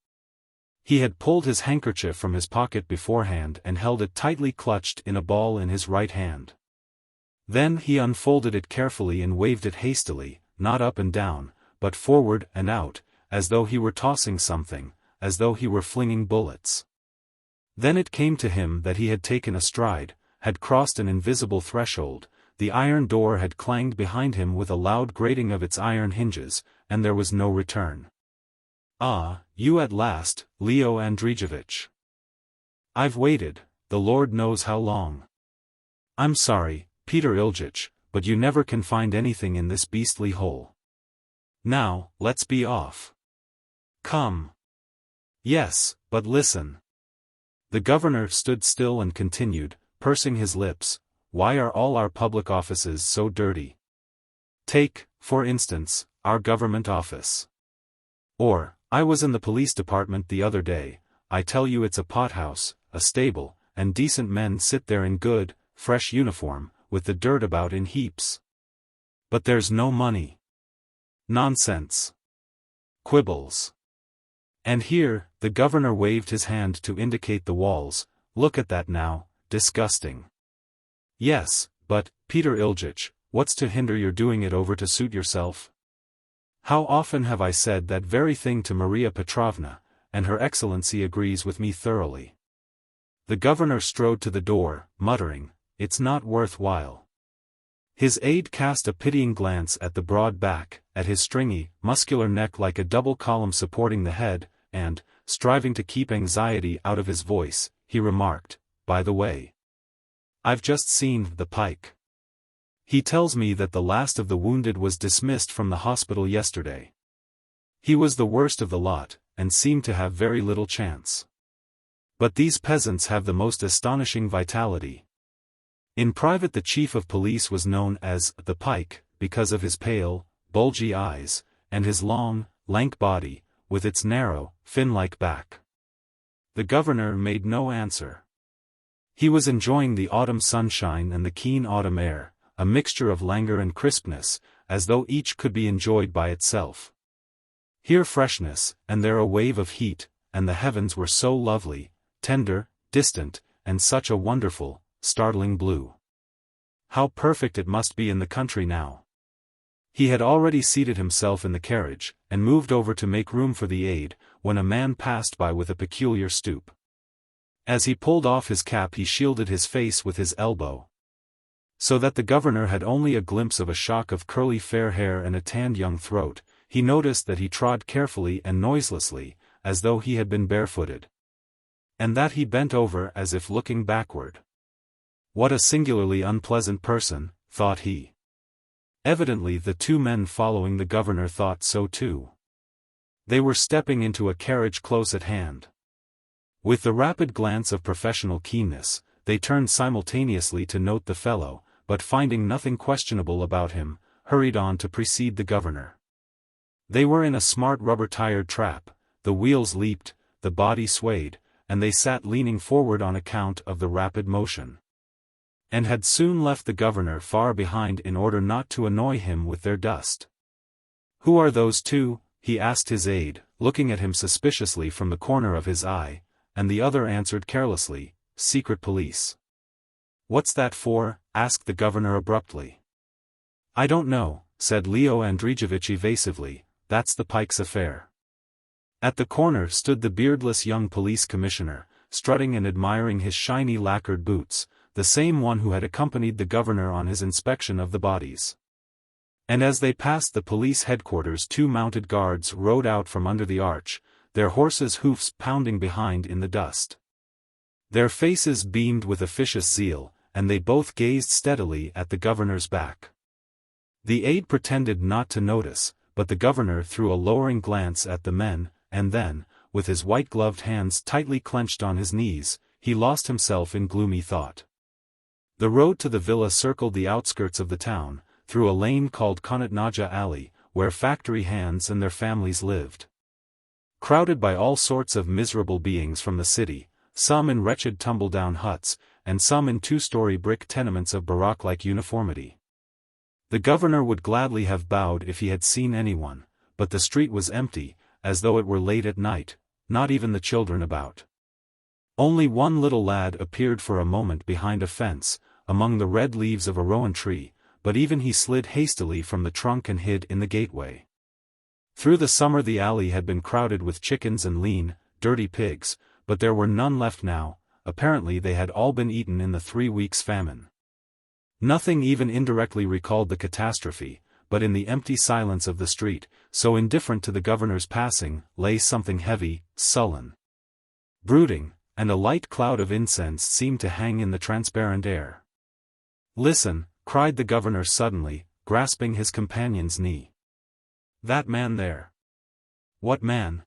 He had pulled his handkerchief from his pocket beforehand and held it tightly clutched in a ball in his right hand. Then he unfolded it carefully and waved it hastily, not up and down, but forward and out, as though he were tossing something, as though he were flinging bullets. Then it came to him that he had taken a stride, had crossed an invisible threshold, the iron door had clanged behind him with a loud grating of its iron hinges, and there was no return. "Ah, you at last, Leo Andreyevich. I've waited, the Lord knows how long. I'm sorry, Peter Iljich, but you never can find anything in this beastly hole. Now, let's be off. Come." "Yes, but listen." The governor stood still and continued, pursing his lips, "Why are all our public offices so dirty? Take, for instance, our government office. Or, I was in the police department the other day, I tell you it's a pothouse, a stable, and decent men sit there in good, fresh uniform, with the dirt about in heaps. But there's no money. Nonsense. Quibbles. And here, the governor waved his hand to indicate the walls, look at that now, disgusting. Yes, but, Peter Iljich, what's to hinder your doing it over to suit yourself? How often have I said that very thing to Maria Petrovna, and Her Excellency agrees with me thoroughly." The governor strode to the door, muttering, "It's not worth while." His aide cast a pitying glance at the broad back, at his stringy, muscular neck like a double column supporting the head, and, striving to keep anxiety out of his voice, he remarked, "By the way, I've just seen the Pike. He tells me that the last of the wounded was dismissed from the hospital yesterday. He was the worst of the lot, and seemed to have very little chance. But these peasants have the most astonishing vitality." In private the chief of police was known as the Pike, because of his pale, bulgy eyes, and his long, lank body, with its narrow, fin-like back. The governor made no answer. He was enjoying the autumn sunshine and the keen autumn air, a mixture of languor and crispness, as though each could be enjoyed by itself. Here freshness, and there a wave of heat, and the heavens were so lovely, tender, distant, and such a wonderful, startling blue. How perfect it must be in the country now. He had already seated himself in the carriage, and moved over to make room for the aide, when a man passed by with a peculiar stoop. As he pulled off his cap he shielded his face with his elbow, so that the governor had only a glimpse of a shock of curly fair hair and a tanned young throat. He noticed that he trod carefully and noiselessly, as though he had been barefooted. And that he bent over as if looking backward. What a singularly unpleasant person, thought he. Evidently the two men following the governor thought so too. They were stepping into a carriage close at hand. With the rapid glance of professional keenness, they turned simultaneously to note the fellow, but finding nothing questionable about him, hurried on to precede the governor. They were in a smart rubber-tired trap, the wheels leaped, the body swayed, and they sat leaning forward on account of the rapid motion. And had soon left the governor far behind in order not to annoy him with their dust. "Who are those two?" he asked his aide, looking at him suspiciously from the corner of his eye, and the other answered carelessly, "Secret police." "What's that for?" asked the governor abruptly. "I don't know," said Leonid Andreyevich evasively, "that's the Pike's affair." At the corner stood the beardless young police commissioner, strutting and admiring his shiny lacquered boots, the same one who had accompanied the governor on his inspection of the bodies. And as they passed the police headquarters, two mounted guards rode out from under the arch, their horses' hoofs pounding behind in the dust. Their faces beamed with officious zeal, and they both gazed steadily at the governor's back. The aide pretended not to notice, but the governor threw a lowering glance at the men, and then, with his white-gloved hands tightly clenched on his knees, he lost himself in gloomy thought. The road to the villa circled the outskirts of the town, through a lane called Konotnaja Alley, where factory hands and their families lived. Crowded by all sorts of miserable beings from the city, some in wretched tumble-down huts, and some in two-story brick tenements of baroque-like uniformity. The governor would gladly have bowed if he had seen anyone, but the street was empty, as though it were late at night, not even the children about. Only one little lad appeared for a moment behind a fence, among the red leaves of a rowan tree, but even he slid hastily from the trunk and hid in the gateway. Through the summer the alley had been crowded with chickens and lean, dirty pigs, but there were none left now. Apparently they had all been eaten in the 3 weeks' famine. Nothing even indirectly recalled the catastrophe, but in the empty silence of the street, so indifferent to the governor's passing, lay something heavy, sullen, brooding, and a light cloud of incense seemed to hang in the transparent air. "Listen," cried the governor suddenly, grasping his companion's knee. "That man there." "What man?"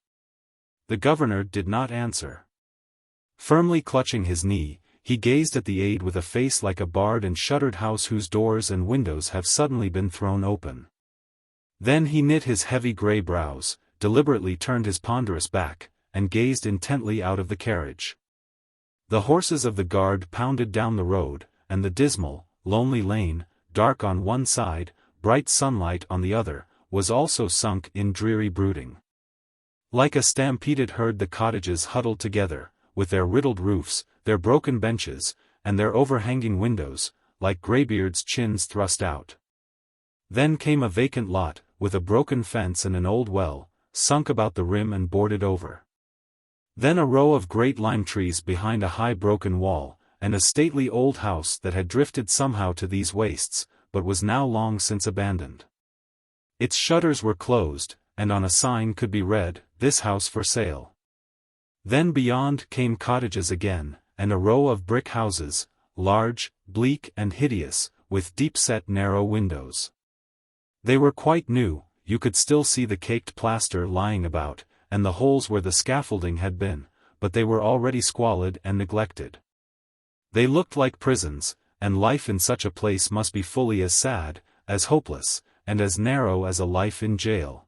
The governor did not answer. Firmly clutching his knee, he gazed at the aide with a face like a barred and shuttered house whose doors and windows have suddenly been thrown open. Then he knit his heavy grey brows, deliberately turned his ponderous back, and gazed intently out of the carriage. The horses of the guard pounded down the road, and the dismal, lonely lane, dark on one side, bright sunlight on the other, was also sunk in dreary brooding. Like a stampeded herd the cottages huddled together, with their riddled roofs, their broken benches, and their overhanging windows, like greybeards' chins thrust out. Then came a vacant lot, with a broken fence and an old well, sunk about the rim and boarded over. Then a row of great lime trees behind a high broken wall, and a stately old house that had drifted somehow to these wastes, but was now long since abandoned. Its shutters were closed, and on a sign could be read, "This house for sale." Then beyond came cottages again, and a row of brick houses, large, bleak and hideous, with deep-set narrow windows. They were quite new, you could still see the caked plaster lying about, and the holes where the scaffolding had been, but they were already squalid and neglected. They looked like prisons, and life in such a place must be fully as sad, as hopeless, and as narrow as a life in jail.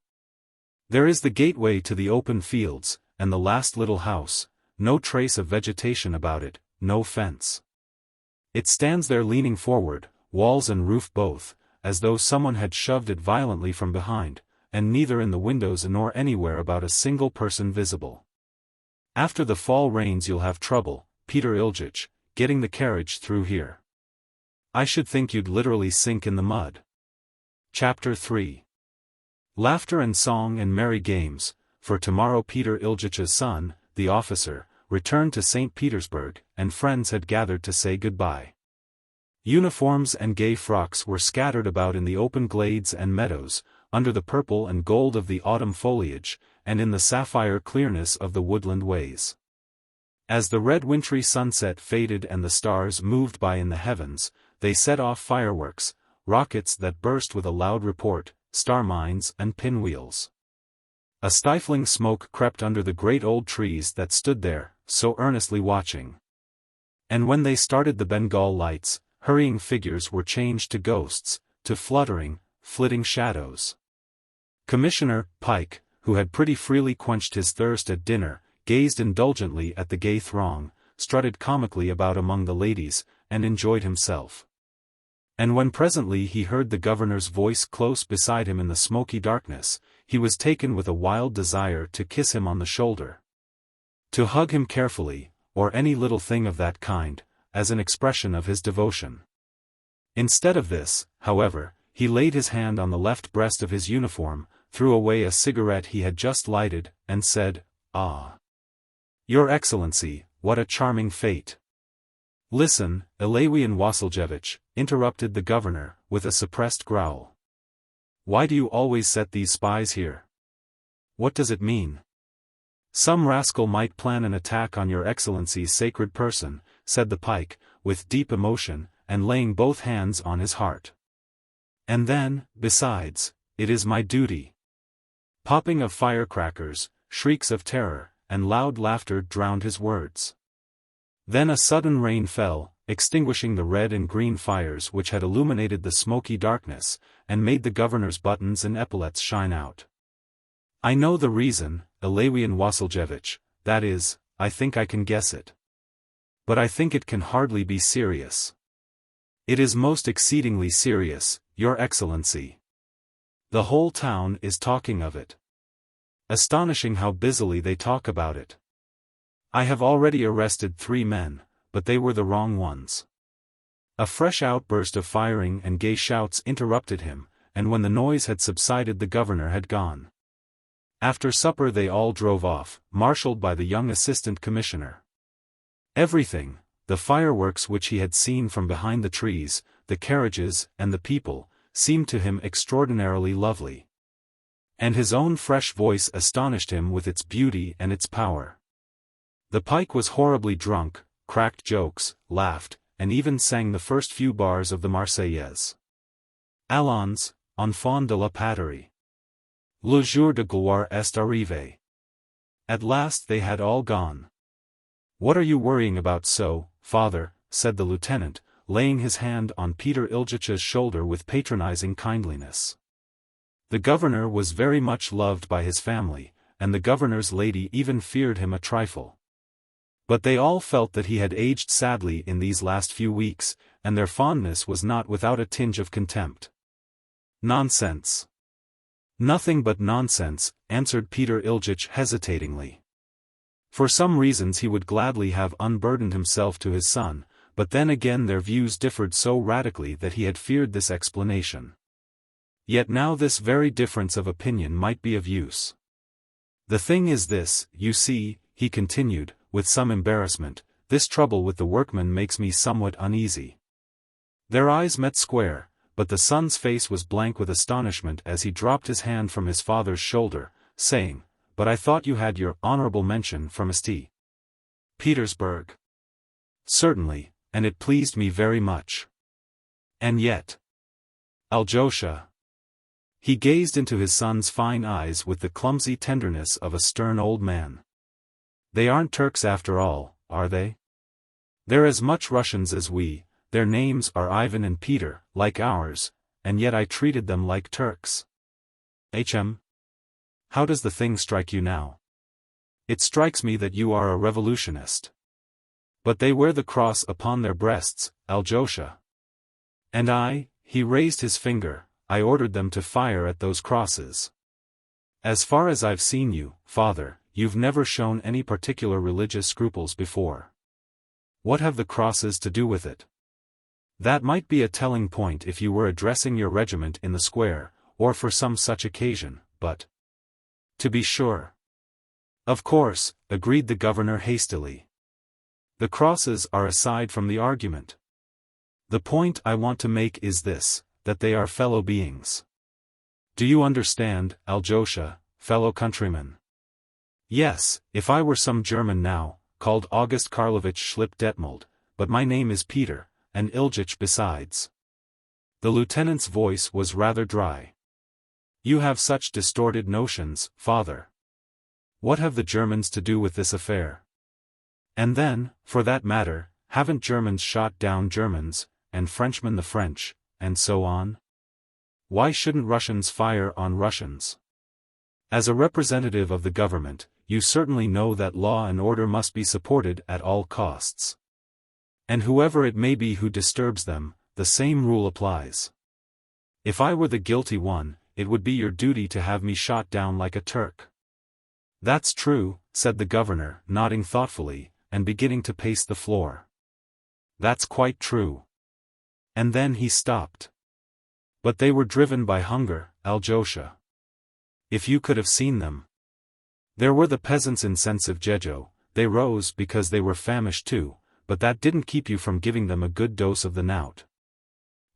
There is the gateway to the open fields, and the last little house, no trace of vegetation about it, no fence. It stands there leaning forward, walls and roof both, as though someone had shoved it violently from behind, and neither in the windows nor anywhere about a single person visible. "After the fall rains you'll have trouble, Peter Iljich, getting the carriage through here. I should think you'd literally sink in the mud." Chapter 3. Laughter and song and merry games, for tomorrow Peter Iljich's son, the officer, returned to St. Petersburg, and friends had gathered to say goodbye. Uniforms and gay frocks were scattered about in the open glades and meadows, under the purple and gold of the autumn foliage, and in the sapphire clearness of the woodland ways. As the red wintry sunset faded and the stars moved by in the heavens, they set off fireworks, rockets that burst with a loud report, star mines and pinwheels. A stifling smoke crept under the great old trees that stood there, so earnestly watching. And when they started the Bengal lights, hurrying figures were changed to ghosts, to fluttering, flitting shadows. Commissioner Pike, who had pretty freely quenched his thirst at dinner, gazed indulgently at the gay throng, strutted comically about among the ladies, and enjoyed himself. And when presently he heard the governor's voice close beside him in the smoky darkness, he was taken with a wild desire to kiss him on the shoulder, to hug him carefully, or any little thing of that kind, as an expression of his devotion. Instead of this, however, he laid his hand on the left breast of his uniform, threw away a cigarette he had just lighted, and said, "Ah! Your Excellency, what a charming fate!" "Listen, Ilawian Wasiljevich," interrupted the governor, with a suppressed growl. "Why do you always set these spies here? What does it mean?" "Some rascal might plan an attack on your Excellency's sacred person," said the Pike, with deep emotion, and laying both hands on his heart. "And then, besides, it is my duty." Popping of firecrackers, shrieks of terror, and loud laughter drowned his words. Then a sudden rain fell, extinguishing the red and green fires which had illuminated the smoky darkness, and made the governor's buttons and epaulets shine out. "I know the reason, Ilawian Wasiljevich, that is, I think I can guess it. But I think it can hardly be serious." "It is most exceedingly serious, Your Excellency. The whole town is talking of it. Astonishing how busily they talk about it. I have already arrested 3 men, but they were the wrong ones." A fresh outburst of firing and gay shouts interrupted him, and when the noise had subsided the governor had gone. After supper they all drove off, marshaled by the young assistant commissioner. Everything, the fireworks which he had seen from behind the trees, the carriages and the people, seemed to him extraordinarily lovely. And his own fresh voice astonished him with its beauty and its power. The Pike was horribly drunk, cracked jokes, laughed, and even sang the first few bars of the Marseillaise. Allons, enfants de la patrie. Le jour de gloire est arrivé. At last they had all gone. "What are you worrying about so, father?" said the lieutenant, laying his hand on Peter Iljich's shoulder with patronizing kindliness. The governor was very much loved by his family, and the governor's lady even feared him a trifle. But they all felt that he had aged sadly in these last few weeks, and their fondness was not without a tinge of contempt. "Nonsense. Nothing but nonsense," answered Peter Iljich hesitatingly. For some reasons he would gladly have unburdened himself to his son, but then again their views differed so radically that he had feared this explanation. Yet now this very difference of opinion might be of use. "The thing is this, you see," he continued, with some embarrassment, "this trouble with the workmen makes me somewhat uneasy." Their eyes met square, but the son's face was blank with astonishment as he dropped his hand from his father's shoulder, saying, "But I thought you had your honorable mention from St. Petersburg." "Certainly, and it pleased me very much. And yet, Aljosha." He gazed into his son's fine eyes with the clumsy tenderness of a stern old man. "They aren't Turks after all, are they? They're as much Russians as we, their names are Ivan and Peter, like ours, and yet I treated them like Turks. How does the thing strike you now?" "It strikes me that you are a revolutionist. But they wear the cross upon their breasts, Aljosha. And he raised his finger, I ordered them to fire at those crosses. As far as I've seen you, father, you've never shown any particular religious scruples before. What have the crosses to do with it? That might be a telling point if you were addressing your regiment in the square, or for some such occasion, but—" "To be sure. Of course," agreed the governor hastily. "The crosses are aside from the argument. The point I want to make is this, that they are fellow beings. Do you understand, Aljosha, fellow countrymen? Yes, if I were some German now, called August Karlovich Schlipp-Detmold, but my name is Peter, and Iljich besides. The lieutenant's voice was rather dry. You have such distorted notions, father. What have the Germans to do with this affair? And then, for that matter, haven't Germans shot down Germans, and Frenchmen the French, and so on? Why shouldn't Russians fire on Russians? As a representative of the government, you certainly know that law and order must be supported at all costs. And whoever it may be who disturbs them, the same rule applies. If I were the guilty one, it would be your duty to have me shot down like a Turk. That's true, said the governor, nodding thoughtfully, and beginning to pace the floor. That's quite true. And then he stopped. But they were driven by hunger, Aljosha. If you could have seen them. There were the peasants in Sensivjejo, they rose because they were famished too, but that didn't keep you from giving them a good dose of the knout.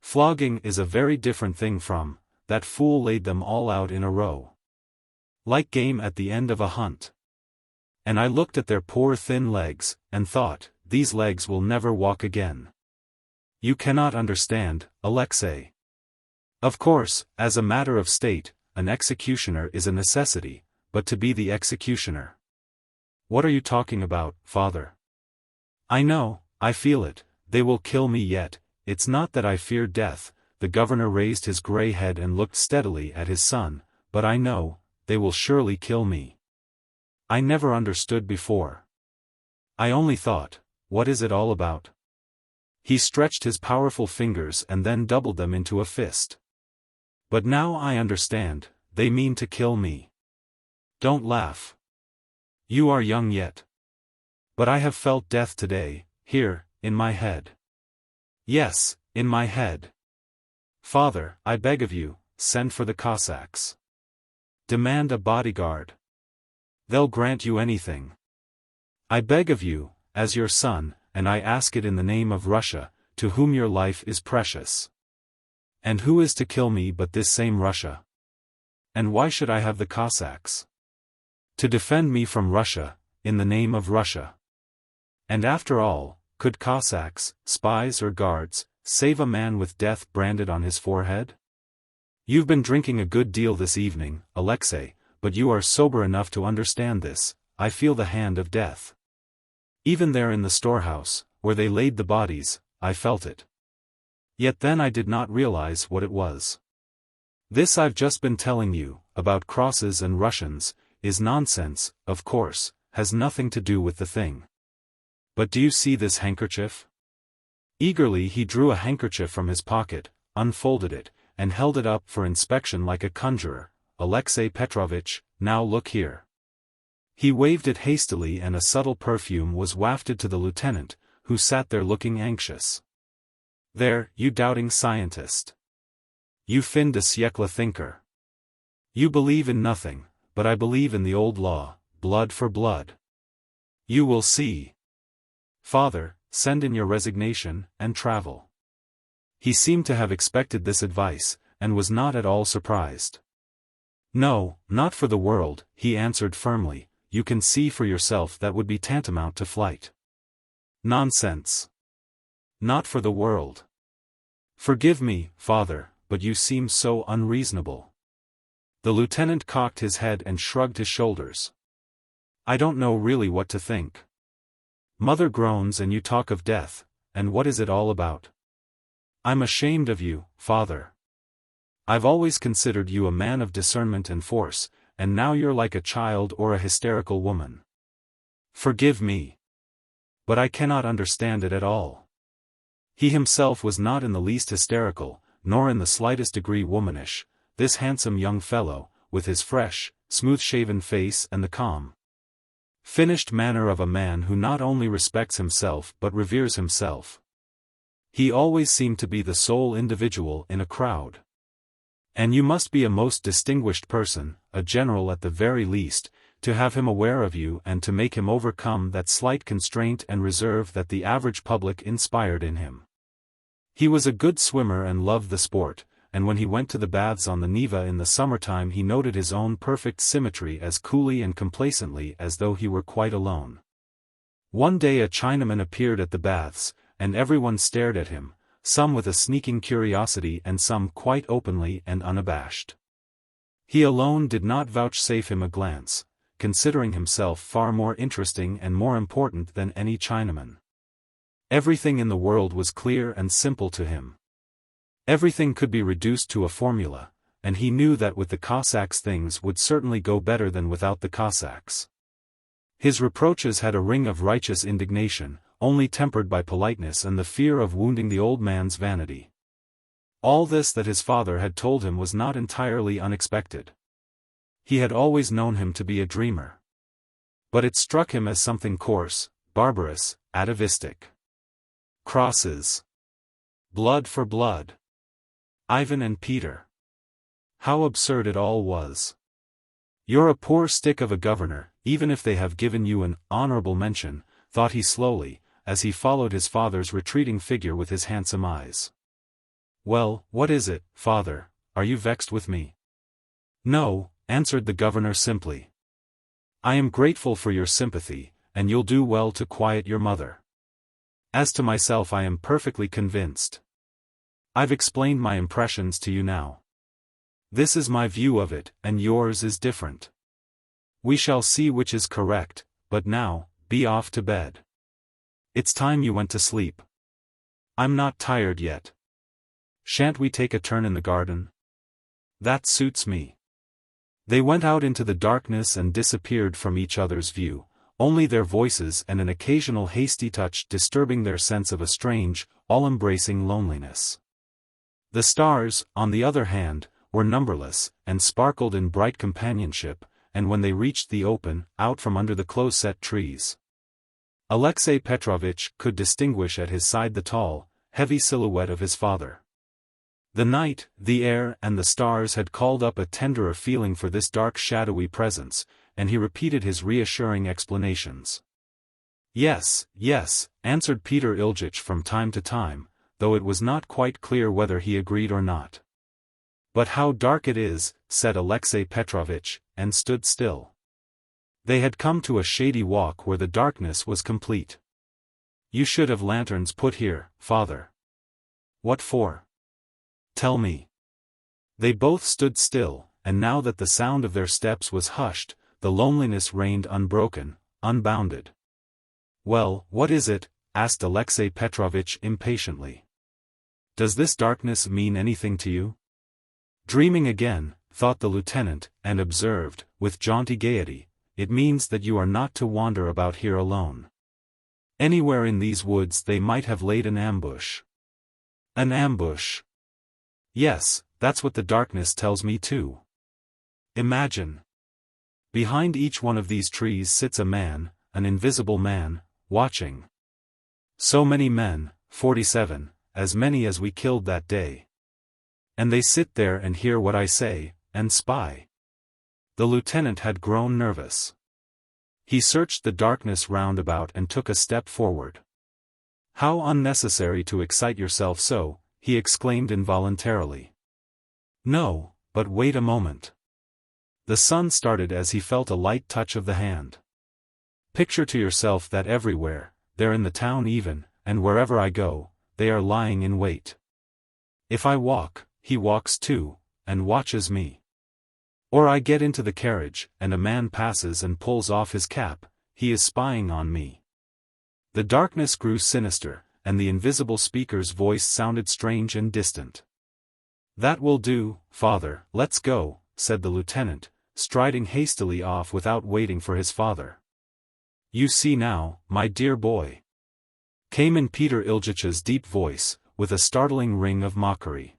Flogging is a very different thing from, that fool laid them all out in a row. Like game at the end of a hunt. And I looked at their poor thin legs, and thought, these legs will never walk again. You cannot understand, Alexei. Of course, as a matter of state, an executioner is a necessity, but to be the executioner. What are you talking about, father? I know, I feel it, they will kill me yet, it's not that I fear death, the governor raised his grey head and looked steadily at his son, but I know, they will surely kill me. I never understood before. I only thought, what is it all about? He stretched his powerful fingers and then doubled them into a fist. But now I understand, they mean to kill me. Don't laugh. You are young yet. But I have felt death today, here, in my head. Yes, in my head. Father, I beg of you, send for the Cossacks. Demand a bodyguard. They'll grant you anything. I beg of you, as your son, and I ask it in the name of Russia, to whom your life is precious. And who is to kill me but this same Russia? And why should I have the Cossacks? To defend me from Russia, in the name of Russia. And after all, could Cossacks, spies or guards, save a man with death branded on his forehead? You've been drinking a good deal this evening, Alexei, but you are sober enough to understand this, I feel the hand of death. Even there in the storehouse, where they laid the bodies, I felt it. Yet then I did not realize what it was. This I've just been telling you, about crosses and Russians, is nonsense, of course, has nothing to do with the thing. But do you see this handkerchief? Eagerly he drew a handkerchief from his pocket, unfolded it, and held it up for inspection like a conjurer. Alexei Petrovich, now look here. He waved it hastily and a subtle perfume was wafted to the lieutenant, who sat there looking anxious. There, you doubting scientist. You fin de siècle thinker. You believe in nothing, but I believe in the old law, blood for blood. You will see. Father, send in your resignation, and travel. He seemed to have expected this advice, and was not at all surprised. No, not for the world, he answered firmly, you can see for yourself that would be tantamount to flight. Nonsense. Not for the world. Forgive me, father, but you seem so unreasonable. The lieutenant cocked his head and shrugged his shoulders. I don't know really what to think. Mother groans and you talk of death, and what is it all about? I'm ashamed of you, father. I've always considered you a man of discernment and force, and now you're like a child or a hysterical woman. Forgive me. But I cannot understand it at all. He himself was not in the least hysterical, nor in the slightest degree womanish, this handsome young fellow, with his fresh, smooth-shaven face and the calm, finished manner of a man who not only respects himself but reveres himself. He always seemed to be the sole individual in a crowd. And you must be a most distinguished person, a general at the very least, to have him aware of you and to make him overcome that slight constraint and reserve that the average public inspired in him. He was a good swimmer and loved the sport, and when he went to the baths on the Neva in the summertime he noted his own perfect symmetry as coolly and complacently as though he were quite alone. One day a Chinaman appeared at the baths, and everyone stared at him, some with a sneaking curiosity and some quite openly and unabashed. He alone did not vouchsafe him a glance, considering himself far more interesting and more important than any Chinaman. Everything in the world was clear and simple to him. Everything could be reduced to a formula, and he knew that with the Cossacks things would certainly go better than without the Cossacks. His reproaches had a ring of righteous indignation, only tempered by politeness and the fear of wounding the old man's vanity. All this that his father had told him was not entirely unexpected. He had always known him to be a dreamer. But it struck him as something coarse, barbarous, atavistic. Crosses. Blood for blood. Ivan and Peter. How absurd it all was. You're a poor stick of a governor, even if they have given you an honorable mention, thought he slowly, as he followed his father's retreating figure with his handsome eyes. Well, what is it, father, are you vexed with me? No, answered the governor simply. I am grateful for your sympathy, and you'll do well to quiet your mother. As to myself I am perfectly convinced. I've explained my impressions to you now. This is my view of it, and yours is different. We shall see which is correct, but now, be off to bed. It's time you went to sleep. I'm not tired yet. Shan't we take a turn in the garden? That suits me. They went out into the darkness and disappeared from each other's view, only their voices and an occasional hasty touch disturbing their sense of a strange, all-embracing loneliness. The stars, on the other hand, were numberless, and sparkled in bright companionship, and when they reached the open, out from under the close-set trees, Alexei Petrovitch could distinguish at his side the tall, heavy silhouette of his father. The night, the air and the stars had called up a tenderer feeling for this dark shadowy presence, and he repeated his reassuring explanations. Yes, yes, answered Peter Ilyich from time to time, though it was not quite clear whether he agreed or not. But how dark it is, said Alexei Petrovitch, and stood still. They had come to a shady walk where the darkness was complete. You should have lanterns put here, father. What for? Tell me. They both stood still, and now that the sound of their steps was hushed, the loneliness reigned unbroken, unbounded. Well, what is it? Asked Alexei Petrovitch impatiently. Does this darkness mean anything to you? Dreaming again, thought the lieutenant, and observed, with jaunty gaiety, it means that you are not to wander about here alone. Anywhere in these woods they might have laid an ambush. An ambush. Yes, that's what the darkness tells me too. Imagine. Behind each one of these trees sits a man, an invisible man, watching. So many men, 47, as many as we killed that day. And they sit there and hear what I say, and spy. The lieutenant had grown nervous. He searched the darkness round about and took a step forward. How unnecessary to excite yourself so, he exclaimed involuntarily. No, but wait a moment. The son started as he felt a light touch of the hand. Picture to yourself that everywhere, there in the town even, and wherever I go, they are lying in wait. If I walk, he walks too, and watches me. Or I get into the carriage, and a man passes and pulls off his cap, he is spying on me. The darkness grew sinister, and the invisible speaker's voice sounded strange and distant. That will do, father, let's go, said the lieutenant, striding hastily off without waiting for his father. You see now, my dear boy, came in Peter Ilyich's deep voice, with a startling ring of mockery.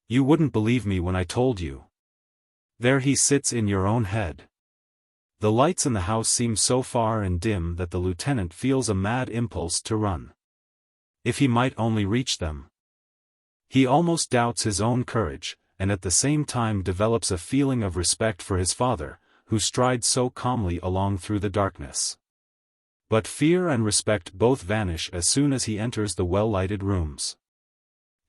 You wouldn't believe me when I told you. There he sits in your own head. The lights in the house seem so far and dim that the lieutenant feels a mad impulse to run. If he might only reach them. He almost doubts his own courage, and at the same time develops a feeling of respect for his father, who strides so calmly along through the darkness. But fear and respect both vanish as soon as he enters the well-lighted rooms.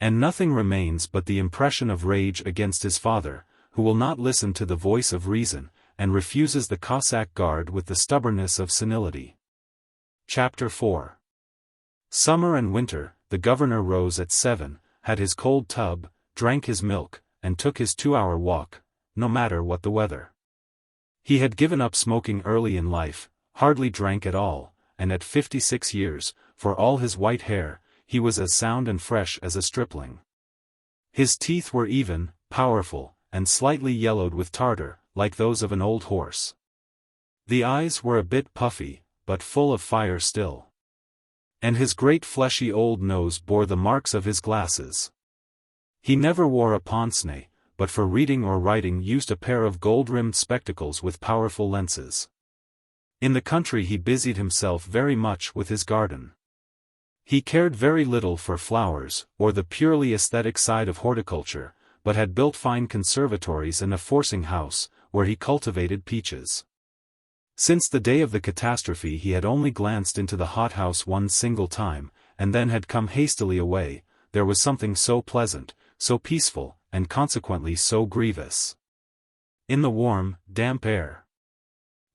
And nothing remains but the impression of rage against his father, who will not listen to the voice of reason, and refuses the Cossack guard with the stubbornness of senility. Chapter 4. Summer and winter, the governor rose at 7, had his cold tub, drank his milk, and took his 2-hour walk, no matter what the weather. He had given up smoking early in life, hardly drank at all, and at 56 years, for all his white hair, he was as sound and fresh as a stripling. His teeth were even, powerful, and slightly yellowed with tartar, like those of an old horse. The eyes were a bit puffy, but full of fire still. And his great fleshy old nose bore the marks of his glasses. He never wore a pince-nez, but for reading or writing used a pair of gold-rimmed spectacles with powerful lenses. In the country he busied himself very much with his garden. He cared very little for flowers, or the purely aesthetic side of horticulture, but had built fine conservatories and a forcing house, where he cultivated peaches. Since the day of the catastrophe he had only glanced into the hothouse one single time, and then had come hastily away. There was something so pleasant, so peaceful, and consequently so grievous in the warm, damp air.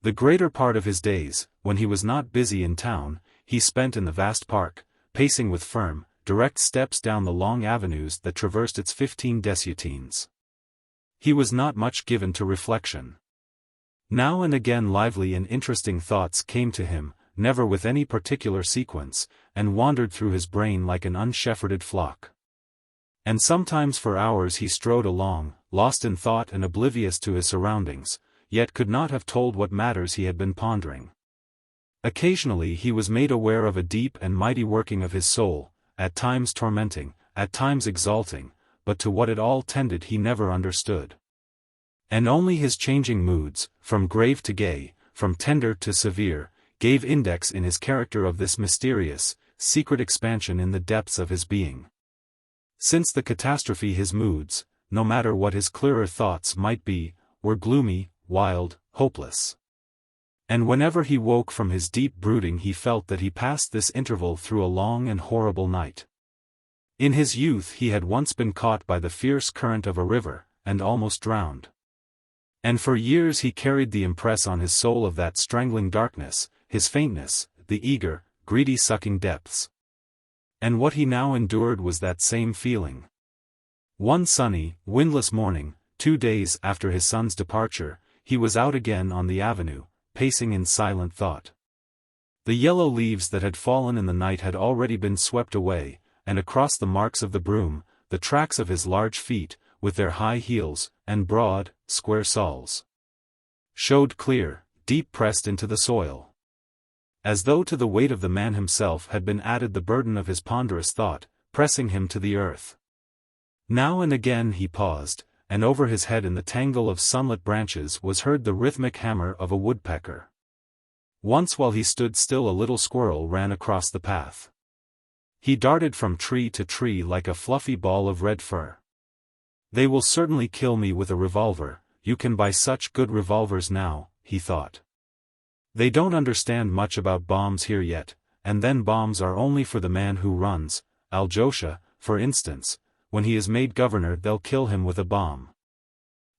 The greater part of his days, when he was not busy in town, he spent in the vast park, pacing with firm, direct steps down the long avenues that traversed its 15 dessiatines. He was not much given to reflection. Now and again lively and interesting thoughts came to him, never with any particular sequence, and wandered through his brain like an unshepherded flock. And sometimes for hours he strode along, lost in thought and oblivious to his surroundings, yet could not have told what matters he had been pondering. Occasionally he was made aware of a deep and mighty working of his soul, at times tormenting, at times exalting, but to what it all tended he never understood. And only his changing moods, from grave to gay, from tender to severe, gave index in his character of this mysterious, secret expansion in the depths of his being. Since the catastrophe his moods, no matter what his clearer thoughts might be, were gloomy, wild, hopeless. And whenever he woke from his deep brooding he felt that he passed this interval through a long and horrible night. In his youth he had once been caught by the fierce current of a river, and almost drowned. And for years he carried the impress on his soul of that strangling darkness, his faintness, the eager, greedy sucking depths. And what he now endured was that same feeling. One sunny, windless morning, 2 days after his son's departure, he was out again on the avenue, pacing in silent thought. The yellow leaves that had fallen in the night had already been swept away, and across the marks of the broom, the tracks of his large feet, with their high heels, and broad, square soles, showed clear, deep pressed into the soil. As though to the weight of the man himself had been added the burden of his ponderous thought, pressing him to the earth. Now and again he paused, and over his head in the tangle of sunlit branches was heard the rhythmic hammer of a woodpecker. Once while he stood still a little squirrel ran across the path. He darted from tree to tree like a fluffy ball of red fur. They will certainly kill me with a revolver, you can buy such good revolvers now, he thought. They don't understand much about bombs here yet, and then bombs are only for the man who runs. Aljosha, for instance, when he is made governor they'll kill him with a bomb.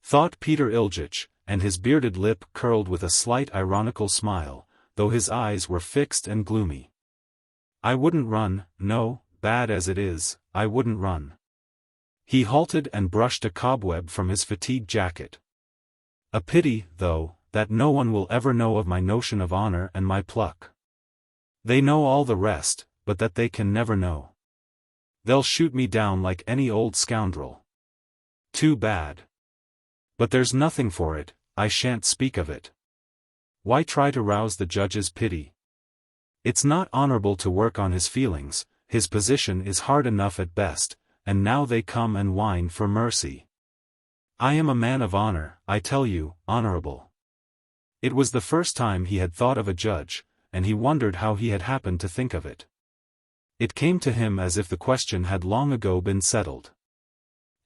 Thought Peter Iljitch, and his bearded lip curled with a slight ironical smile, though his eyes were fixed and gloomy. I wouldn't run, no, bad as it is, I wouldn't run. He halted and brushed a cobweb from his fatigue jacket. A pity, though, that no one will ever know of my notion of honor and my pluck. They know all the rest, but that they can never know. They'll shoot me down like any old scoundrel. Too bad. But there's nothing for it, I shan't speak of it. Why try to rouse the judge's pity? It's not honorable to work on his feelings, his position is hard enough at best, and now they come and whine for mercy. I am a man of honor, I tell you, honorable. It was the first time he had thought of a judge, and he wondered how he had happened to think of it. It came to him as if the question had long ago been settled.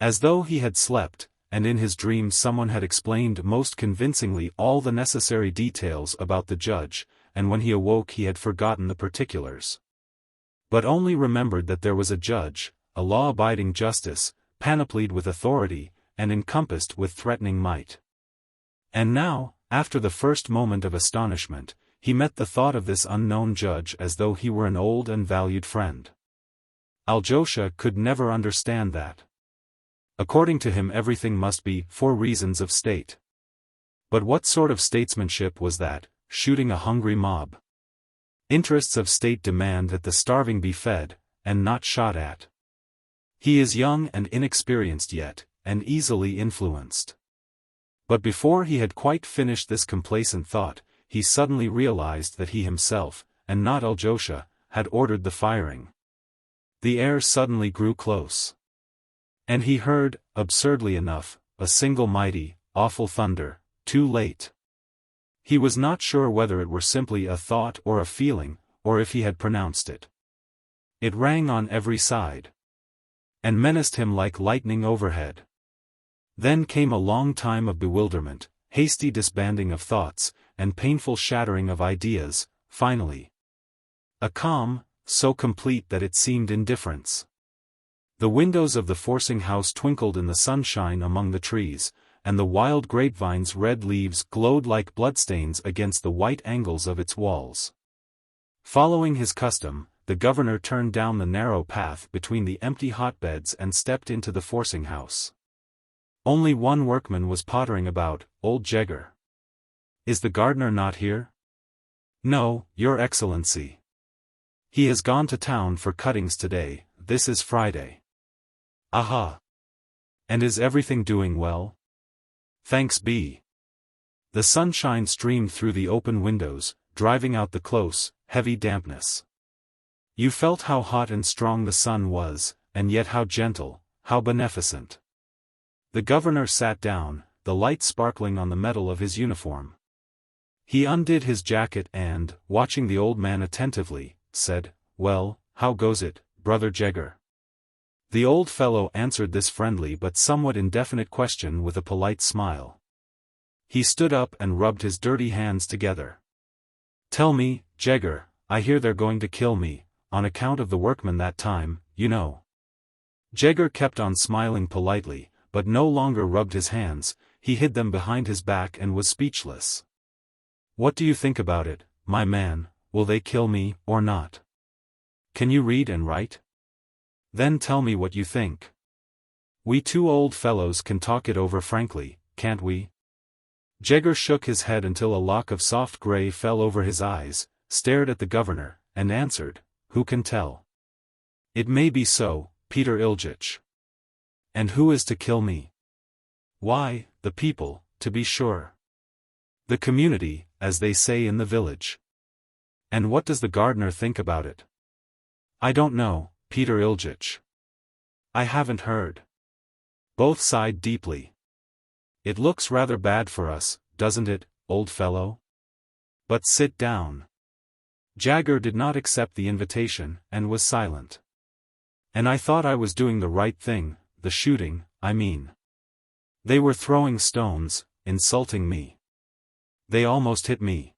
As though he had slept, and in his dreams someone had explained most convincingly all the necessary details about the judge, and when he awoke he had forgotten the particulars. But only remembered that there was a judge, a law-abiding justice, panoplied with authority, and encompassed with threatening might. And now, after the first moment of astonishment, he met the thought of this unknown judge as though he were an old and valued friend. Aljosha could never understand that. According to him everything must be for reasons of state. But what sort of statesmanship was that, shooting a hungry mob? Interests of state demand that the starving be fed, and not shot at. He is young and inexperienced yet, and easily influenced. But before he had quite finished this complacent thought, he suddenly realized that he himself, and not Aljosha, had ordered the firing. The air suddenly grew close. And he heard, absurdly enough, a single mighty, awful thunder, too late. He was not sure whether it were simply a thought or a feeling, or if he had pronounced it. It rang on every side, and menaced him like lightning overhead. Then came a long time of bewilderment, hasty disbanding of thoughts, and painful shattering of ideas, finally. A calm, so complete that it seemed indifference. The windows of the forcing house twinkled in the sunshine among the trees, and the wild grapevine's red leaves glowed like bloodstains against the white angles of its walls. Following his custom, the governor turned down the narrow path between the empty hotbeds and stepped into the forcing house. Only one workman was pottering about, old Jegger. "Is the gardener not here?" "No, Your Excellency. He has gone to town for cuttings today, this is Friday." "Aha! And is everything doing well?" "Thanks be." The sunshine streamed through the open windows, driving out the close, heavy dampness. You felt how hot and strong the sun was, and yet how gentle, how beneficent. The governor sat down, the light sparkling on the metal of his uniform. He undid his jacket and, watching the old man attentively, said, "Well, how goes it, Brother Jegger?" The old fellow answered this friendly but somewhat indefinite question with a polite smile. He stood up and rubbed his dirty hands together. "Tell me, Jegger, I hear they're going to kill me, on account of the workmen that time, you know." Jegger kept on smiling politely, but no longer rubbed his hands, he hid them behind his back and was speechless. "What do you think about it, my man, will they kill me, or not? Can you read and write? Then tell me what you think. We two old fellows can talk it over frankly, can't we?" Jegger shook his head until a lock of soft gray fell over his eyes, stared at the governor, and answered, "Who can tell? It may be so, Peter Iljitch." "And who is to kill me?" "Why, the people, to be sure. The community, as they say in the village." "And what does the gardener think about it?" "I don't know, Peter Iljitch. I haven't heard." Both sighed deeply. "It looks rather bad for us, doesn't it, old fellow? But sit down." Jagger did not accept the invitation, and was silent. "And I thought I was doing the right thing, the shooting, I mean. They were throwing stones, insulting me. They almost hit me.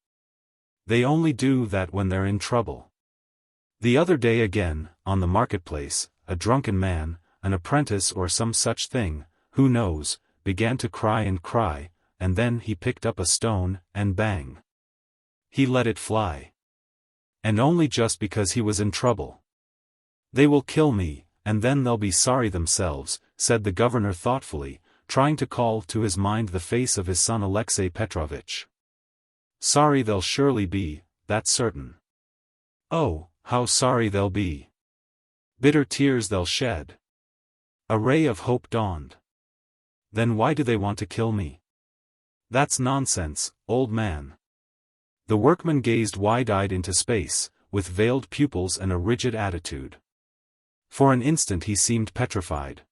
They only do that when they're in trouble. The other day again, on the marketplace, a drunken man, an apprentice or some such thing, who knows, began to cry, and then he picked up a stone, and bang! He let it fly. And only just because he was in trouble. They will kill me, and then they'll be sorry themselves," said the governor thoughtfully, trying to call to his mind the face of his son Alexei Petrovitch. "Sorry they'll surely be, that's certain. Oh, how sorry they'll be. Bitter tears they'll shed." A ray of hope dawned. "Then why do they want to kill me?" "That's nonsense, old man." The workman gazed wide-eyed into space, with veiled pupils and a rigid attitude. For an instant he seemed petrified.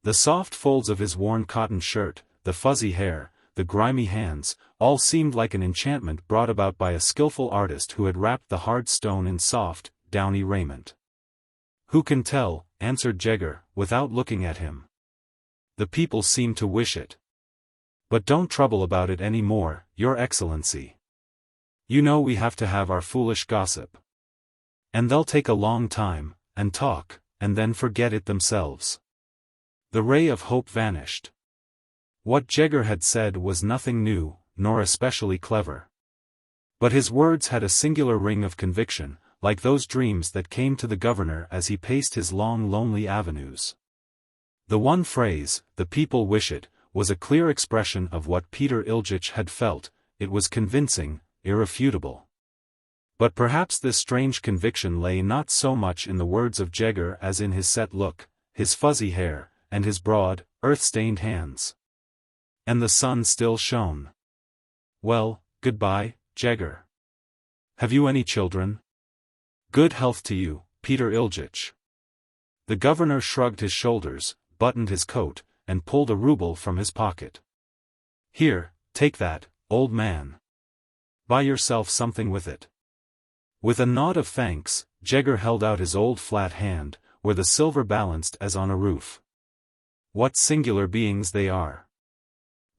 The soft folds of his worn cotton shirt, the fuzzy hair, the grimy hands, all seemed like an enchantment brought about by a skillful artist who had wrapped the hard stone in soft, downy raiment. "Who can tell?" answered Jegger, without looking at him. "The people seem to wish it. But don't trouble about it any more, Your Excellency. You know we have to have our foolish gossip. And they'll take a long time, and talk, and then forget it themselves. The ray of hope vanished. What Jagger had said was nothing new, nor especially clever. But his words had a singular ring of conviction, like those dreams that came to the governor as he paced his long lonely avenues. The one phrase, "the people wish it," was a clear expression of what Peter Iljitsch had felt. It was convincing, irrefutable. But perhaps this strange conviction lay not so much in the words of Jagger as in his set look, his fuzzy hair, and his broad, earth-stained hands. And the sun still shone. "Well, goodbye, Jagger. Have you any children?" "Good health to you, Peter Iljitsch." The governor shrugged his shoulders, buttoned his coat, and pulled a ruble from his pocket. "Here, take that, old man. Buy yourself something with it." With a nod of thanks, Jagger held out his old flat hand, where the silver balanced as on a roof. "What singular beings they are,"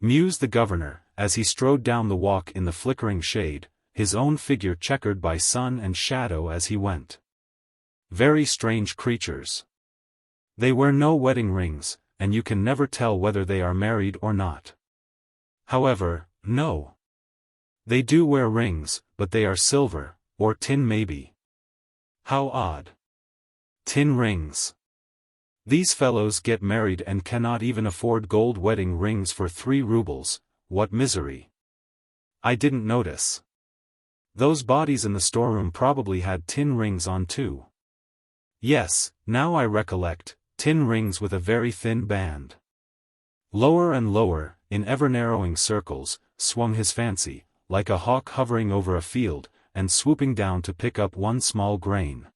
mused the governor, as he strode down the walk in the flickering shade, his own figure checkered by sun and shadow as he went. "Very strange creatures. They wear no wedding rings, and you can never tell whether they are married or not. However, no. They do wear rings, but they are silver, or tin maybe. How odd. Tin rings. These fellows get married and cannot even afford gold wedding rings for 3 rubles, what misery. I didn't notice. Those bodies in the storeroom probably had tin rings on too. Yes, now I recollect, tin rings with a very thin band." Lower and lower, in ever-narrowing circles, swung his fancy, like a hawk hovering over a field, and swooping down to pick up one small grain.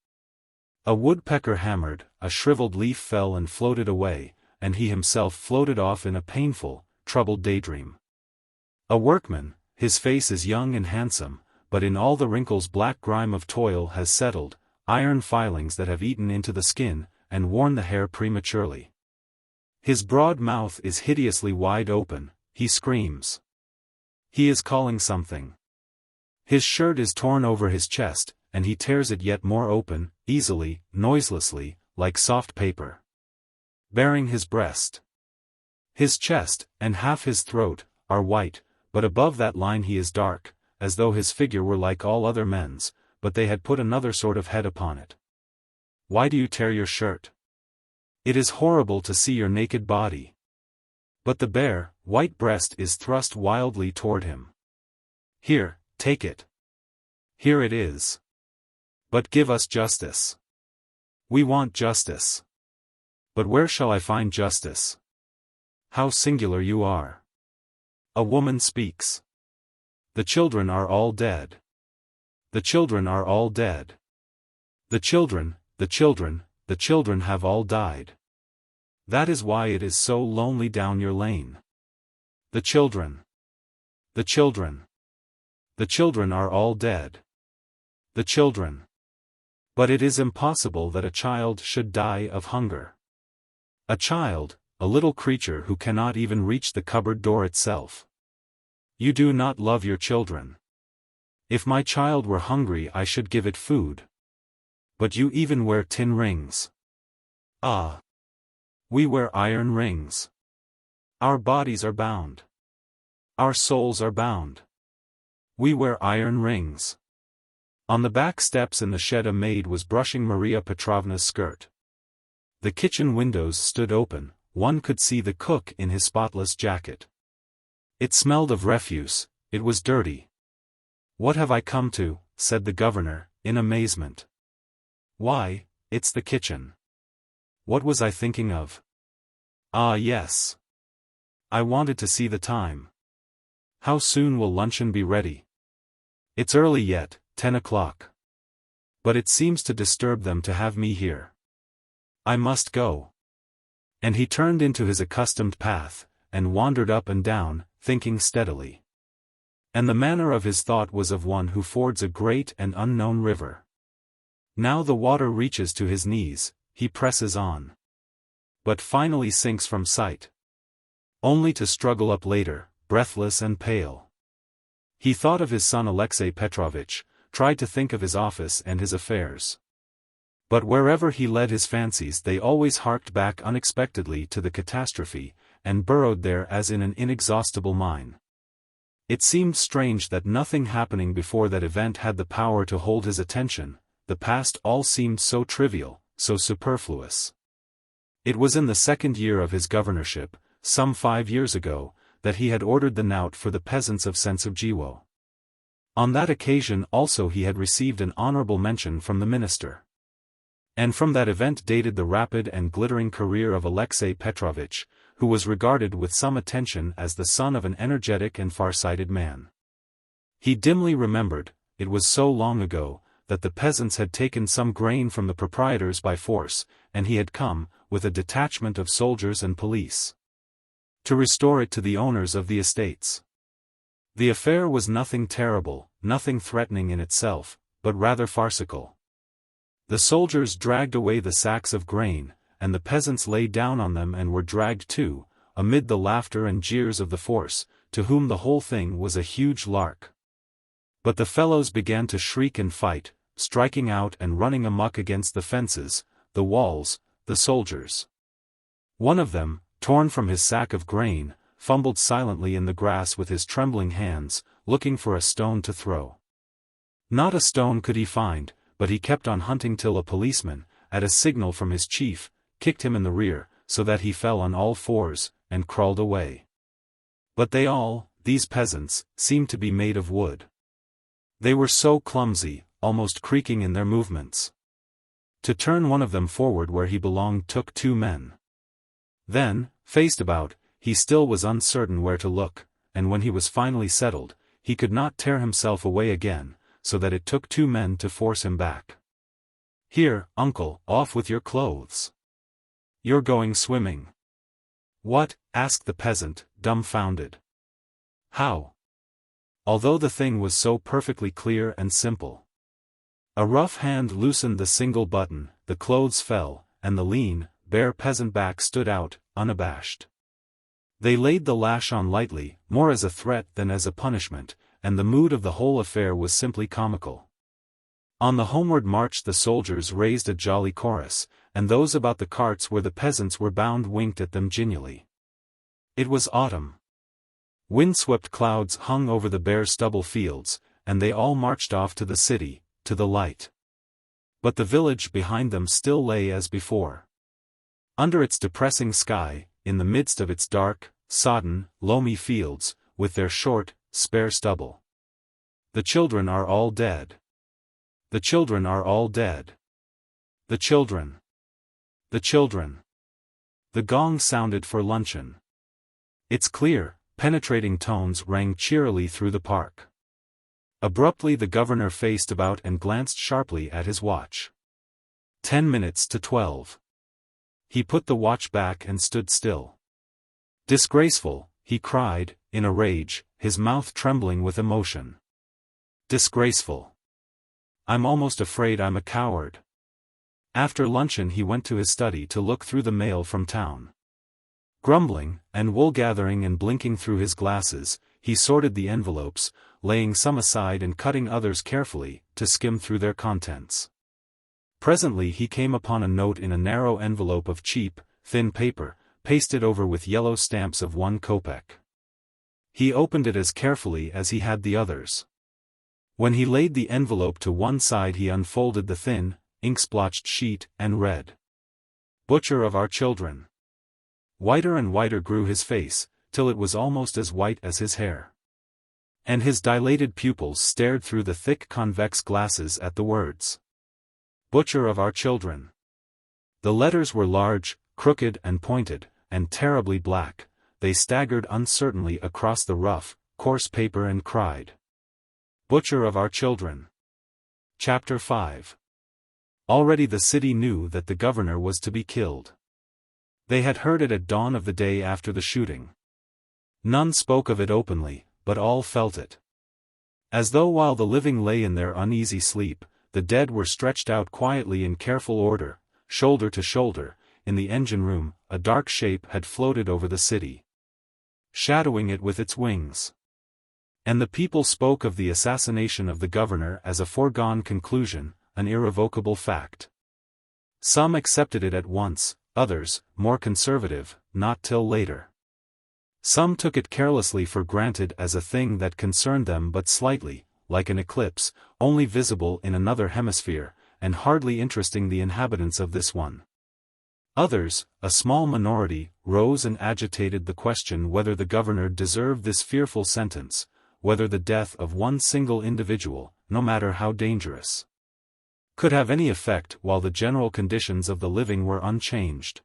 A woodpecker hammered, a shriveled leaf fell and floated away, and he himself floated off in a painful, troubled daydream. A workman, his face is young and handsome, but in all the wrinkles black grime of toil has settled, iron filings that have eaten into the skin, and worn the hair prematurely. His broad mouth is hideously wide open, he screams. He is calling something. His shirt is torn over his chest, and he tears it yet more open, easily, noiselessly, like soft paper. Baring his breast. His chest, and half his throat, are white, but above that line he is dark, as though his figure were like all other men's, but they had put another sort of head upon it. "Why do you tear your shirt? It is horrible to see your naked body." But the bare, white breast is thrust wildly toward him. "Here, take it. Here it is. But give us justice. We want justice. But where shall I find justice? How singular you are." A woman speaks. "The children are all dead. The children are all dead. The children, the children, the children have all died. That is why it is so lonely down your lane. The children. The children. The children are all dead. The children. But it is impossible that a child should die of hunger. A child, a little creature who cannot even reach the cupboard door itself. You do not love your children. If my child were hungry I should give it food. But you even wear tin rings. Ah! We wear iron rings. Our bodies are bound. Our souls are bound. We wear iron rings." On the back steps in the shed a maid was brushing Maria Petrovna's skirt. The kitchen windows stood open, one could see the cook in his spotless jacket. It smelled of refuse, it was dirty. "What have I come to?" said the governor, in amazement. "Why, it's the kitchen. What was I thinking of? Ah yes. I wanted to see the time. How soon will luncheon be ready? It's early yet, 10 o'clock. But it seems to disturb them to have me here. I must go." And he turned into his accustomed path, and wandered up and down, thinking steadily. And the manner of his thought was of one who fords a great and unknown river. Now the water reaches to his knees, he presses on. But finally sinks from sight. Only to struggle up later, breathless and pale. He thought of his son Alexei Petrovitch, tried to think of his office and his affairs. But wherever he led his fancies they always harked back unexpectedly to the catastrophe, and burrowed there as in an inexhaustible mine. It seemed strange that nothing happening before that event had the power to hold his attention. The past all seemed so trivial, so superfluous. It was in the second year of his governorship, some 5 years ago, that he had ordered the knout for the peasants of Sensovjiwo. On that occasion also he had received an honorable mention from the minister. And from that event dated the rapid and glittering career of Alexei Petrovitch, who was regarded with some attention as the son of an energetic and far-sighted man. He dimly remembered, it was so long ago, that the peasants had taken some grain from the proprietors by force, and he had come, with a detachment of soldiers and police, to restore it to the owners of the estates. The affair was nothing terrible, nothing threatening in itself, but rather farcical. The soldiers dragged away the sacks of grain, and the peasants lay down on them and were dragged too, amid the laughter and jeers of the force, to whom the whole thing was a huge lark. But the fellows began to shriek and fight, striking out and running amuck against the fences, the walls, the soldiers. One of them, torn from his sack of grain, fumbled silently in the grass with his trembling hands, looking for a stone to throw. Not a stone could he find, but he kept on hunting till a policeman, at a signal from his chief, kicked him in the rear, so that he fell on all fours, and crawled away. But they all, these peasants, seemed to be made of wood. They were so clumsy, almost creaking in their movements. To turn one of them forward where he belonged took 2 men. Then, faced about, he still was uncertain where to look, and when he was finally settled, he could not tear himself away again, so that it took 2 men to force him back. "Here, uncle, off with your clothes. You're going swimming." "What?" asked the peasant, dumbfounded. "How?" Although the thing was so perfectly clear and simple. A rough hand loosened the single button, the clothes fell, and the lean, bare peasant back stood out, unabashed. They laid the lash on lightly, more as a threat than as a punishment, and the mood of the whole affair was simply comical. On the homeward march the soldiers raised a jolly chorus, and those about the carts where the peasants were bound winked at them genially. It was autumn. Wind-swept clouds hung over the bare stubble fields, and they all marched off to the city, to the light. But the village behind them still lay as before. Under its depressing sky, in the midst of its dark, sodden, loamy fields, with their short, spare stubble. The children are all dead. The children are all dead. The children. The children. The gong sounded for luncheon. Its clear, penetrating tones rang cheerily through the park. Abruptly the governor faced about and glanced sharply at his watch. 10 minutes to 12. He put the watch back and stood still. "Disgraceful," he cried, in a rage, his mouth trembling with emotion. "Disgraceful. I'm almost afraid I'm a coward." After luncheon he went to his study to look through the mail from town. Grumbling, and wool-gathering and blinking through his glasses, he sorted the envelopes, laying some aside and cutting others carefully, to skim through their contents. Presently he came upon a note in a narrow envelope of cheap, thin paper, pasted over with yellow stamps of 1 kopeck. He opened it as carefully as he had the others. When he laid the envelope to one side he unfolded the thin, ink-splotched sheet, and read. "Butcher of our children." Whiter and whiter grew his face, till it was almost as white as his hair. And his dilated pupils stared through the thick convex glasses at the words. "Butcher of our children." The letters were large, crooked and pointed, and terribly black. They staggered uncertainly across the rough, coarse paper and cried. "Butcher of our children." Chapter 5. Already the city knew that the governor was to be killed. They had heard it at dawn of the day after the shooting. None spoke of it openly, but all felt it. As though while the living lay in their uneasy sleep, the dead were stretched out quietly in careful order, shoulder to shoulder, in the engine room, a dark shape had floated over the city, shadowing it with its wings. And the people spoke of the assassination of the governor as a foregone conclusion, an irrevocable fact. Some accepted it at once, others, more conservative, not till later. Some took it carelessly for granted as a thing that concerned them but slightly, like an eclipse, only visible in another hemisphere, and hardly interesting the inhabitants of this one. Others, a small minority, rose and agitated the question whether the governor deserved this fearful sentence, whether the death of one single individual, no matter how dangerous, could have any effect while the general conditions of the living were unchanged.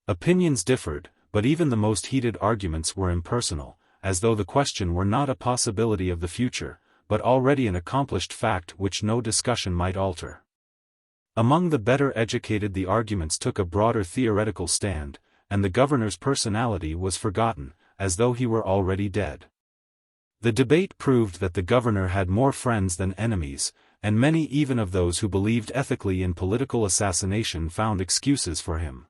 Opinions differed, but even the most heated arguments were impersonal, as though the question were not a possibility of the future, but already an accomplished fact which no discussion might alter. Among the better educated the arguments took a broader theoretical stand, and the governor's personality was forgotten, as though he were already dead. The debate proved that the governor had more friends than enemies, and many even of those who believed ethically in political assassination found excuses for him.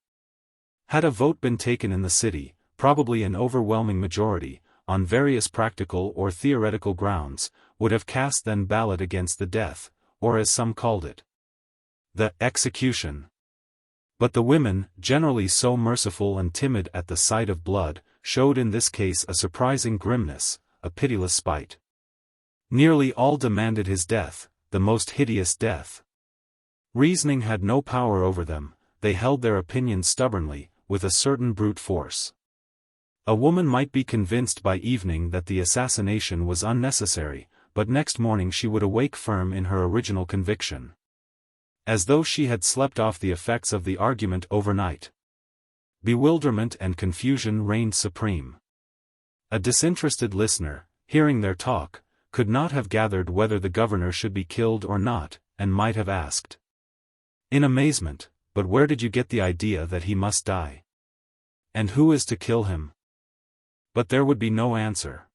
Had a vote been taken in the city, probably an overwhelming majority, on various practical or theoretical grounds, would have cast then ballot against the death, or as some called it, the execution. But the women, generally so merciful and timid at the sight of blood, showed in this case a surprising grimness, a pitiless spite. Nearly all demanded his death, the most hideous death. Reasoning had no power over them, they held their opinions stubbornly, with a certain brute force. A woman might be convinced by evening that the assassination was unnecessary, but next morning she would awake firm in her original conviction, as though she had slept off the effects of the argument overnight. Bewilderment and confusion reigned supreme. A disinterested listener, hearing their talk, could not have gathered whether the governor should be killed or not, and might have asked, in amazement, "But where did you get the idea that he must die? And who is to kill him?" But there would be no answer.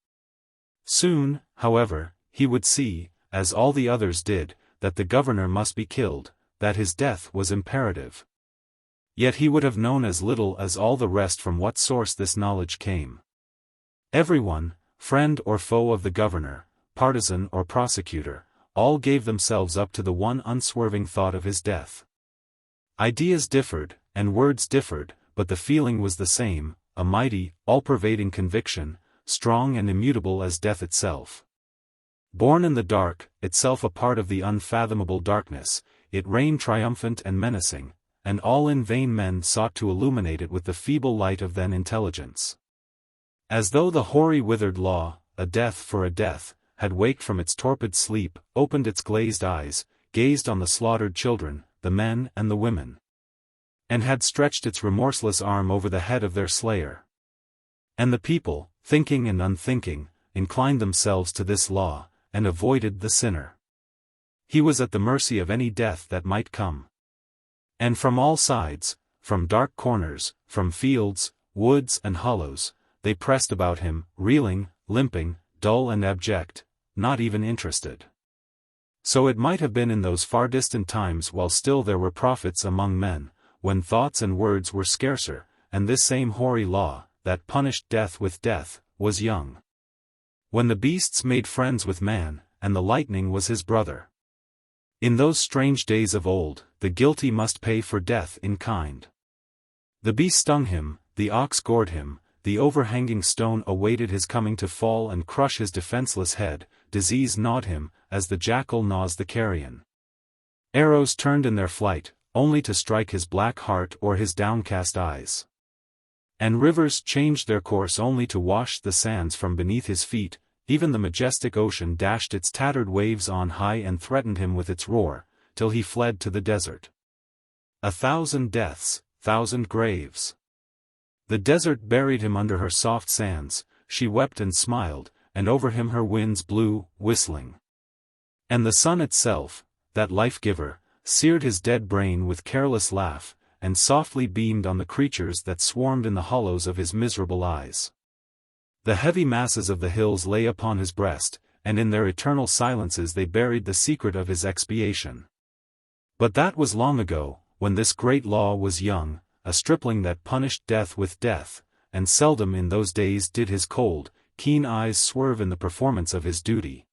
Soon, however, he would see, as all the others did, that the governor must be killed, that his death was imperative. Yet he would have known as little as all the rest from what source this knowledge came. Everyone, friend or foe of the governor, partisan or prosecutor, all gave themselves up to the one unswerving thought of his death. Ideas differed, and words differed, but the feeling was the same, a mighty, all-pervading conviction, strong and immutable as death itself. Born in the dark, itself a part of the unfathomable darkness, it reigned triumphant and menacing, and all in vain men sought to illuminate it with the feeble light of then intelligence. As though the hoary withered law, a death for a death, had waked from its torpid sleep, opened its glazed eyes, gazed on the slaughtered children, the men and the women, and had stretched its remorseless arm over the head of their slayer. And the people, thinking and unthinking, inclined themselves to this law, and avoided the sinner. He was at the mercy of any death that might come. And from all sides, from dark corners, from fields, woods and hollows, they pressed about him, reeling, limping, dull and abject, not even interested. So it might have been in those far distant times while still there were prophets among men, when thoughts and words were scarcer, and this same hoary law, that punished death with death, was young. When the beasts made friends with man, and the lightning was his brother. In those strange days of old, the guilty must pay for death in kind. The beast stung him, the ox gored him, the overhanging stone awaited his coming to fall and crush his defenseless head, disease gnawed him, as the jackal gnaws the carrion. Arrows turned in their flight, only to strike his black heart or his downcast eyes. And rivers changed their course only to wash the sands from beneath his feet, even the majestic ocean dashed its tattered waves on high and threatened him with its roar, till he fled to the desert. 1,000 deaths, 1,000 graves. The desert buried him under her soft sands, she wept and smiled, and over him her winds blew, whistling. And the sun itself, that life-giver, seared his dead brain with careless laugh, and softly beamed on the creatures that swarmed in the hollows of his miserable eyes. The heavy masses of the hills lay upon his breast, and in their eternal silences they buried the secret of his expiation. But that was long ago, when this great law was young, a stripling that punished death with death, and seldom in those days did his cold, keen eyes swerve in the performance of his duty.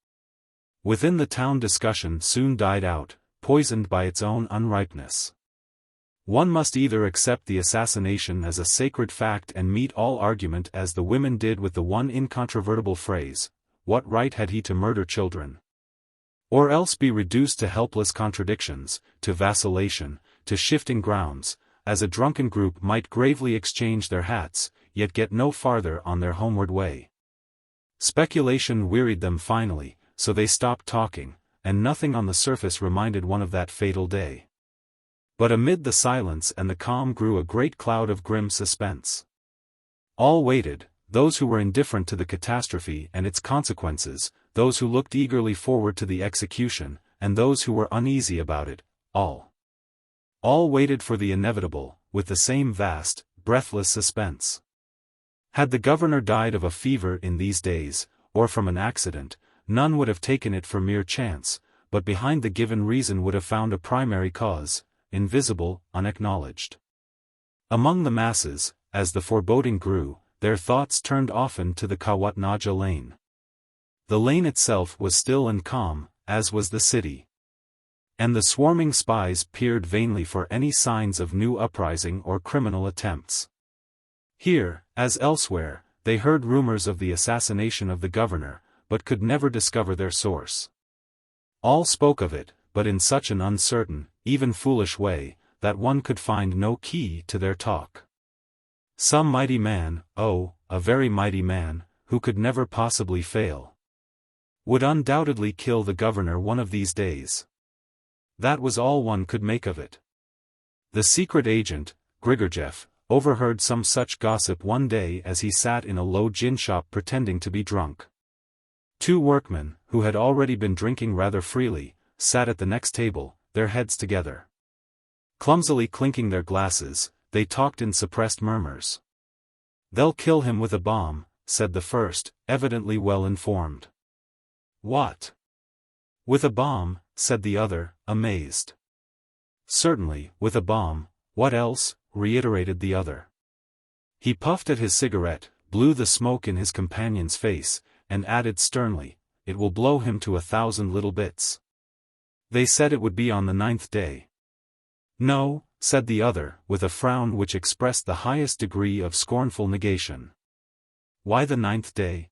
Within the town discussion soon died out, poisoned by its own unripeness. One must either accept the assassination as a sacred fact and meet all argument as the women did with the one incontrovertible phrase, "What right had he to murder children?" Or else be reduced to helpless contradictions, to vacillation, to shifting grounds, as a drunken group might gravely exchange their hats, yet get no farther on their homeward way. Speculation wearied them finally, so they stopped talking, and nothing on the surface reminded one of that fatal day. But amid the silence and the calm grew a great cloud of grim suspense. All waited, those who were indifferent to the catastrophe and its consequences, those who looked eagerly forward to the execution, and those who were uneasy about it, all. All waited for the inevitable, with the same vast, breathless suspense. Had the governor died of a fever in these days, or from an accident, none would have taken it for mere chance, but behind the given reason would have found a primary cause, invisible, unacknowledged. Among the masses, as the foreboding grew, their thoughts turned often to the Kawatnaja lane. The lane itself was still and calm, as was the city. And the swarming spies peered vainly for any signs of new uprising or criminal attempts. Here, as elsewhere, they heard rumors of the assassination of the governor, but could never discover their source. All spoke of it, but in such an uncertain, even foolish way, that one could find no key to their talk. Some mighty man, oh, a very mighty man, who could never possibly fail, would undoubtedly kill the governor one of these days. That was all one could make of it. The secret agent, Grigorjev, overheard some such gossip one day as he sat in a low gin shop pretending to be drunk. Two workmen, who had already been drinking rather freely, sat at the next table, their heads together. Clumsily clinking their glasses, they talked in suppressed murmurs. "They'll kill him with a bomb," said the first, evidently well informed. "What? With a bomb?" said the other, amazed. "Certainly, with a bomb, what else?" reiterated the other. He puffed at his cigarette, blew the smoke in his companion's face, and added sternly, "It will blow him to 1,000 little bits. They said it would be on the 9th day. "No," said the other, with a frown which expressed the highest degree of scornful negation. "Why the 9th day?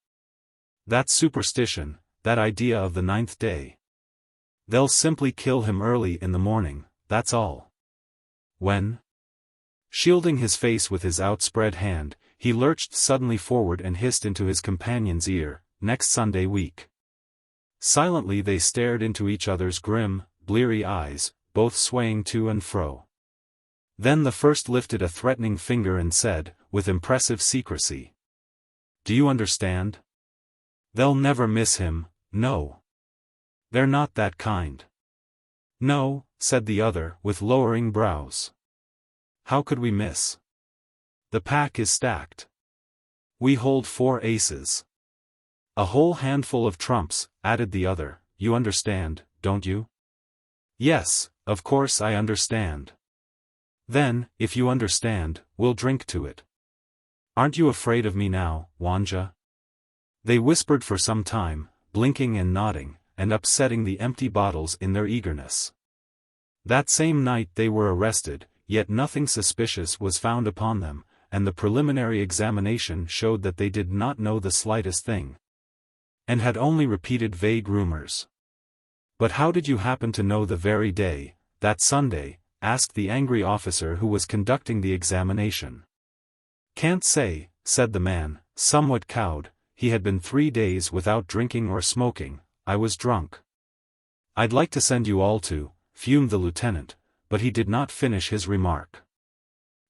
That superstition, that idea of the 9th day. They'll simply kill him early in the morning, that's all." "When?" Shielding his face with his outspread hand, he lurched suddenly forward and hissed into his companion's ear, "Next Sunday week." Silently they stared into each other's grim, bleary eyes, both swaying to and fro. Then the first lifted a threatening finger and said, with impressive secrecy, "Do you understand? They'll never miss him, no. They're not that kind." "No," said the other, with lowering brows. "How could we miss? The pack is stacked. We hold 4 aces. A whole handful of trumps," added the other. "You understand, don't you?" "Yes, of course I understand." "Then, if you understand, we'll drink to it. Aren't you afraid of me now, Wanja?" They whispered for some time, blinking and nodding, and upsetting the empty bottles in their eagerness. That same night they were arrested, yet nothing suspicious was found upon them, and the preliminary examination showed that they did not know the slightest thing, and had only repeated vague rumors. "But how did you happen to know the very day, that Sunday?" asked the angry officer who was conducting the examination. "Can't say," said the man, somewhat cowed. He had been 3 days without drinking or smoking. "I was drunk." "I'd like to send you all to," fumed the lieutenant, but he did not finish his remark.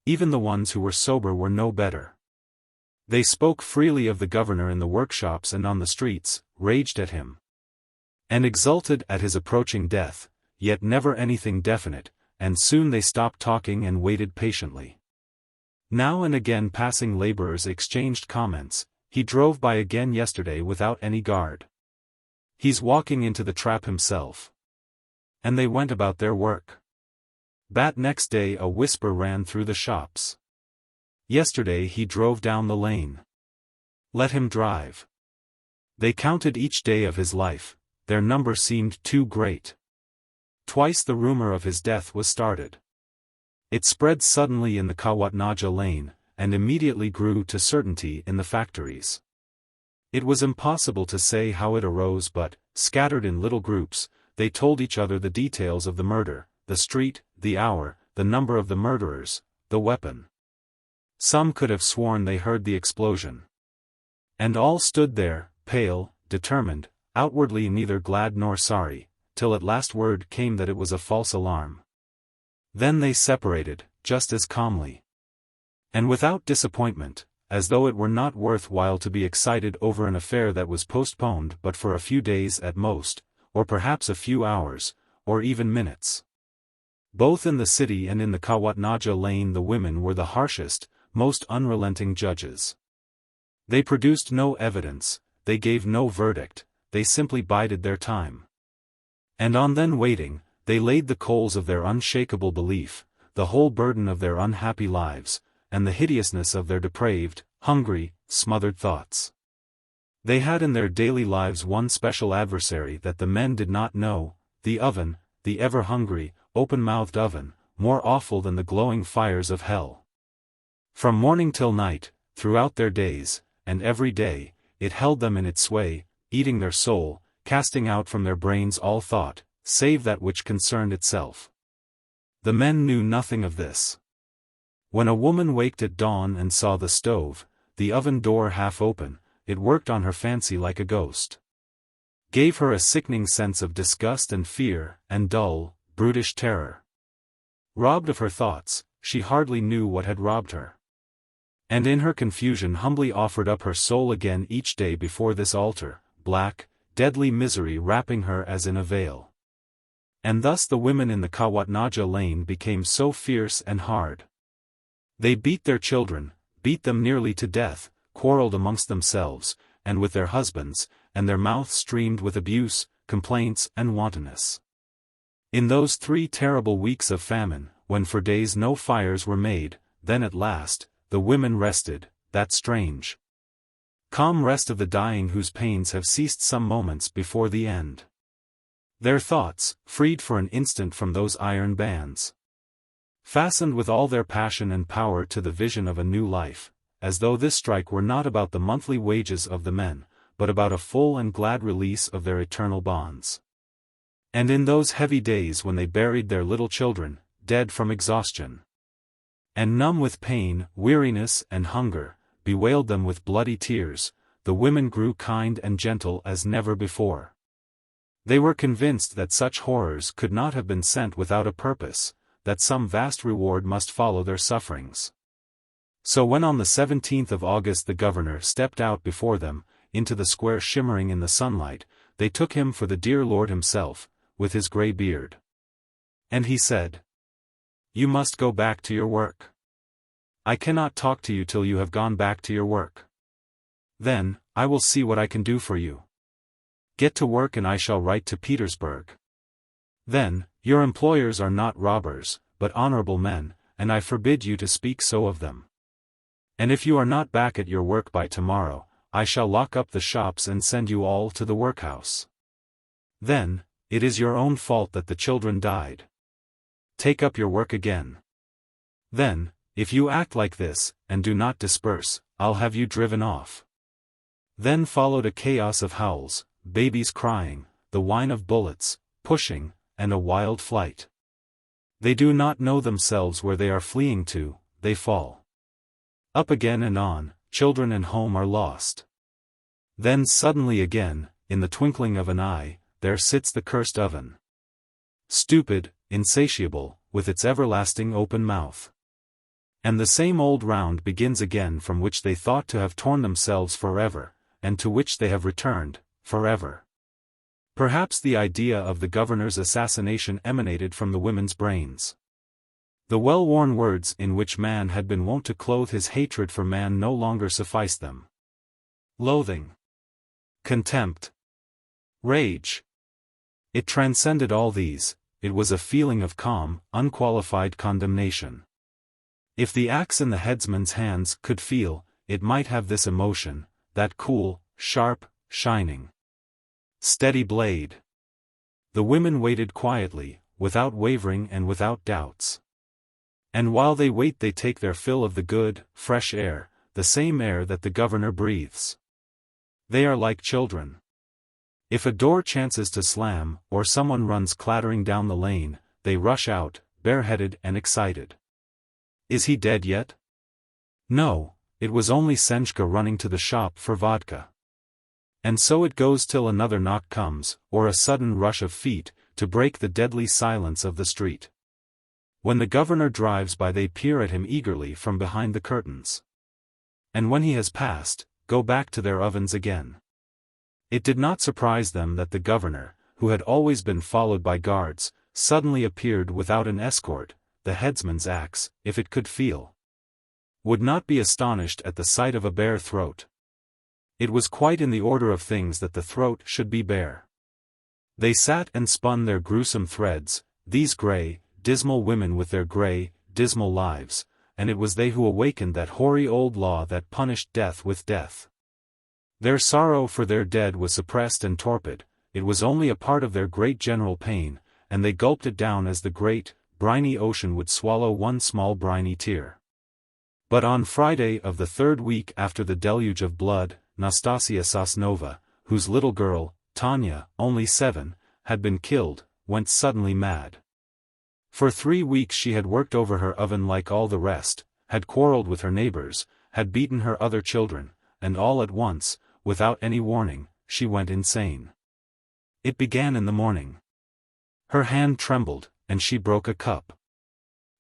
Even the ones who were sober were no better. They spoke freely of the governor in the workshops and on the streets, raged at him, and exulted at his approaching death, yet never anything definite, and soon they stopped talking and waited patiently. Now and again passing laborers exchanged comments. "He drove by again yesterday without any guard. He's walking into the trap himself." And they went about their work. That next day a whisper ran through the shops. "Yesterday he drove down the lane. Let him drive." They counted each day of his life, their number seemed too great. Twice the rumor of his death was started. It spread suddenly in the Kawatnaja lane, and immediately grew to certainty in the factories. It was impossible to say how it arose, but, scattered in little groups, they told each other the details of the murder, the street, the hour, the number of the murderers, the weapon. Some could have sworn they heard the explosion. And all stood there, pale, determined, outwardly neither glad nor sorry, till at last word came that it was a false alarm. Then they separated, just as calmly. And without disappointment, as though it were not worth while to be excited over an affair that was postponed but for a few days at most, or perhaps a few hours, or even minutes. Both in the city and in the Kawatnaja lane the women were the harshest, most unrelenting judges. They produced no evidence, they gave no verdict, they simply bided their time. And on then waiting, they laid the coals of their unshakable belief, the whole burden of their unhappy lives, and the hideousness of their depraved, hungry, smothered thoughts. They had in their daily lives one special adversary that the men did not know, the oven, the ever-hungry, open-mouthed oven, more awful than the glowing fires of hell. From morning till night, throughout their days, and every day, it held them in its sway, eating their soul, casting out from their brains all thought, save that which concerned itself. The men knew nothing of this. When a woman waked at dawn and saw the stove, the oven door half open, it worked on her fancy like a ghost. Gave her a sickening sense of disgust and fear, and dull, brutish terror. Robbed of her thoughts, she hardly knew what had robbed her. And in her confusion humbly offered up her soul again each day before this altar, black, deadly misery wrapping her as in a veil. And thus the women in the Kawatnaja lane became so fierce and hard. They beat their children, beat them nearly to death, quarreled amongst themselves, and with their husbands, and their mouths streamed with abuse, complaints and wantonness. In those 3 terrible weeks of famine, when for days no fires were made, then at last, the women rested, that strange, calm rest of the dying whose pains have ceased some moments before the end. Their thoughts, freed for an instant from those iron bands, fastened with all their passion and power to the vision of a new life, as though this strike were not about the monthly wages of the men, but about a full and glad release of their eternal bonds. And in those heavy days when they buried their little children, dead from exhaustion, and numb with pain, weariness and hunger, bewailed them with bloody tears, the women grew kind and gentle as never before. They were convinced that such horrors could not have been sent without a purpose, that some vast reward must follow their sufferings. So when on the 17th of August the governor stepped out before them, into the square shimmering in the sunlight, they took him for the dear Lord himself, with his grey beard. And he said, "You must go back to your work. I cannot talk to you till you have gone back to your work. Then, I will see what I can do for you. Get to work and I shall write to Petersburg. Then, your employers are not robbers, but honorable men, and I forbid you to speak so of them. And if you are not back at your work by tomorrow, I shall lock up the shops and send you all to the workhouse. Then, it is your own fault that the children died. Take up your work again. Then, if you act like this, and do not disperse, I'll have you driven off." Then followed a chaos of howls, babies crying, the whine of bullets, pushing, and a wild flight. They do not know themselves where they are fleeing to, they fall. Up again and on, children and home are lost. Then suddenly again, in the twinkling of an eye, there sits the cursed oven. Stupid, insatiable, with its everlasting open mouth. And the same old round begins again from which they thought to have torn themselves forever, and to which they have returned, forever. Perhaps the idea of the governor's assassination emanated from the women's brains. The well-worn words in which man had been wont to clothe his hatred for man no longer sufficed them. Loathing. Contempt. Rage. It transcended all these, it was a feeling of calm, unqualified condemnation. If the axe in the headsman's hands could feel, it might have this emotion, that cool, sharp, shining, steady blade. The women waited quietly, without wavering and without doubts. And while they wait they take their fill of the good, fresh air, the same air that the governor breathes. They are like children. If a door chances to slam, or someone runs clattering down the lane, they rush out, bareheaded and excited. Is he dead yet? No, it was only Senchka running to the shop for vodka. And so it goes till another knock comes, or a sudden rush of feet, to break the deadly silence of the street. When the governor drives by they peer at him eagerly from behind the curtains. And when he has passed, go back to their ovens again. It did not surprise them that the governor, who had always been followed by guards, suddenly appeared without an escort. The headsman's axe, if it could feel, would not be astonished at the sight of a bare throat. It was quite in the order of things that the throat should be bare. They sat and spun their gruesome threads, these grey, dismal women with their grey, dismal lives, and it was they who awakened that hoary old law that punished death with death. Their sorrow for their dead was suppressed and torpid, it was only a part of their great general pain, and they gulped it down as the great, briny ocean would swallow one small briny tear. But on Friday of the third week after the deluge of blood, Nastasia Sosnova, whose little girl, Tanya, only 7, had been killed, went suddenly mad. For 3 weeks she had worked over her oven like all the rest, had quarreled with her neighbors, had beaten her other children, and all at once, without any warning, she went insane. It began in the morning. Her hand trembled, and she broke a cup.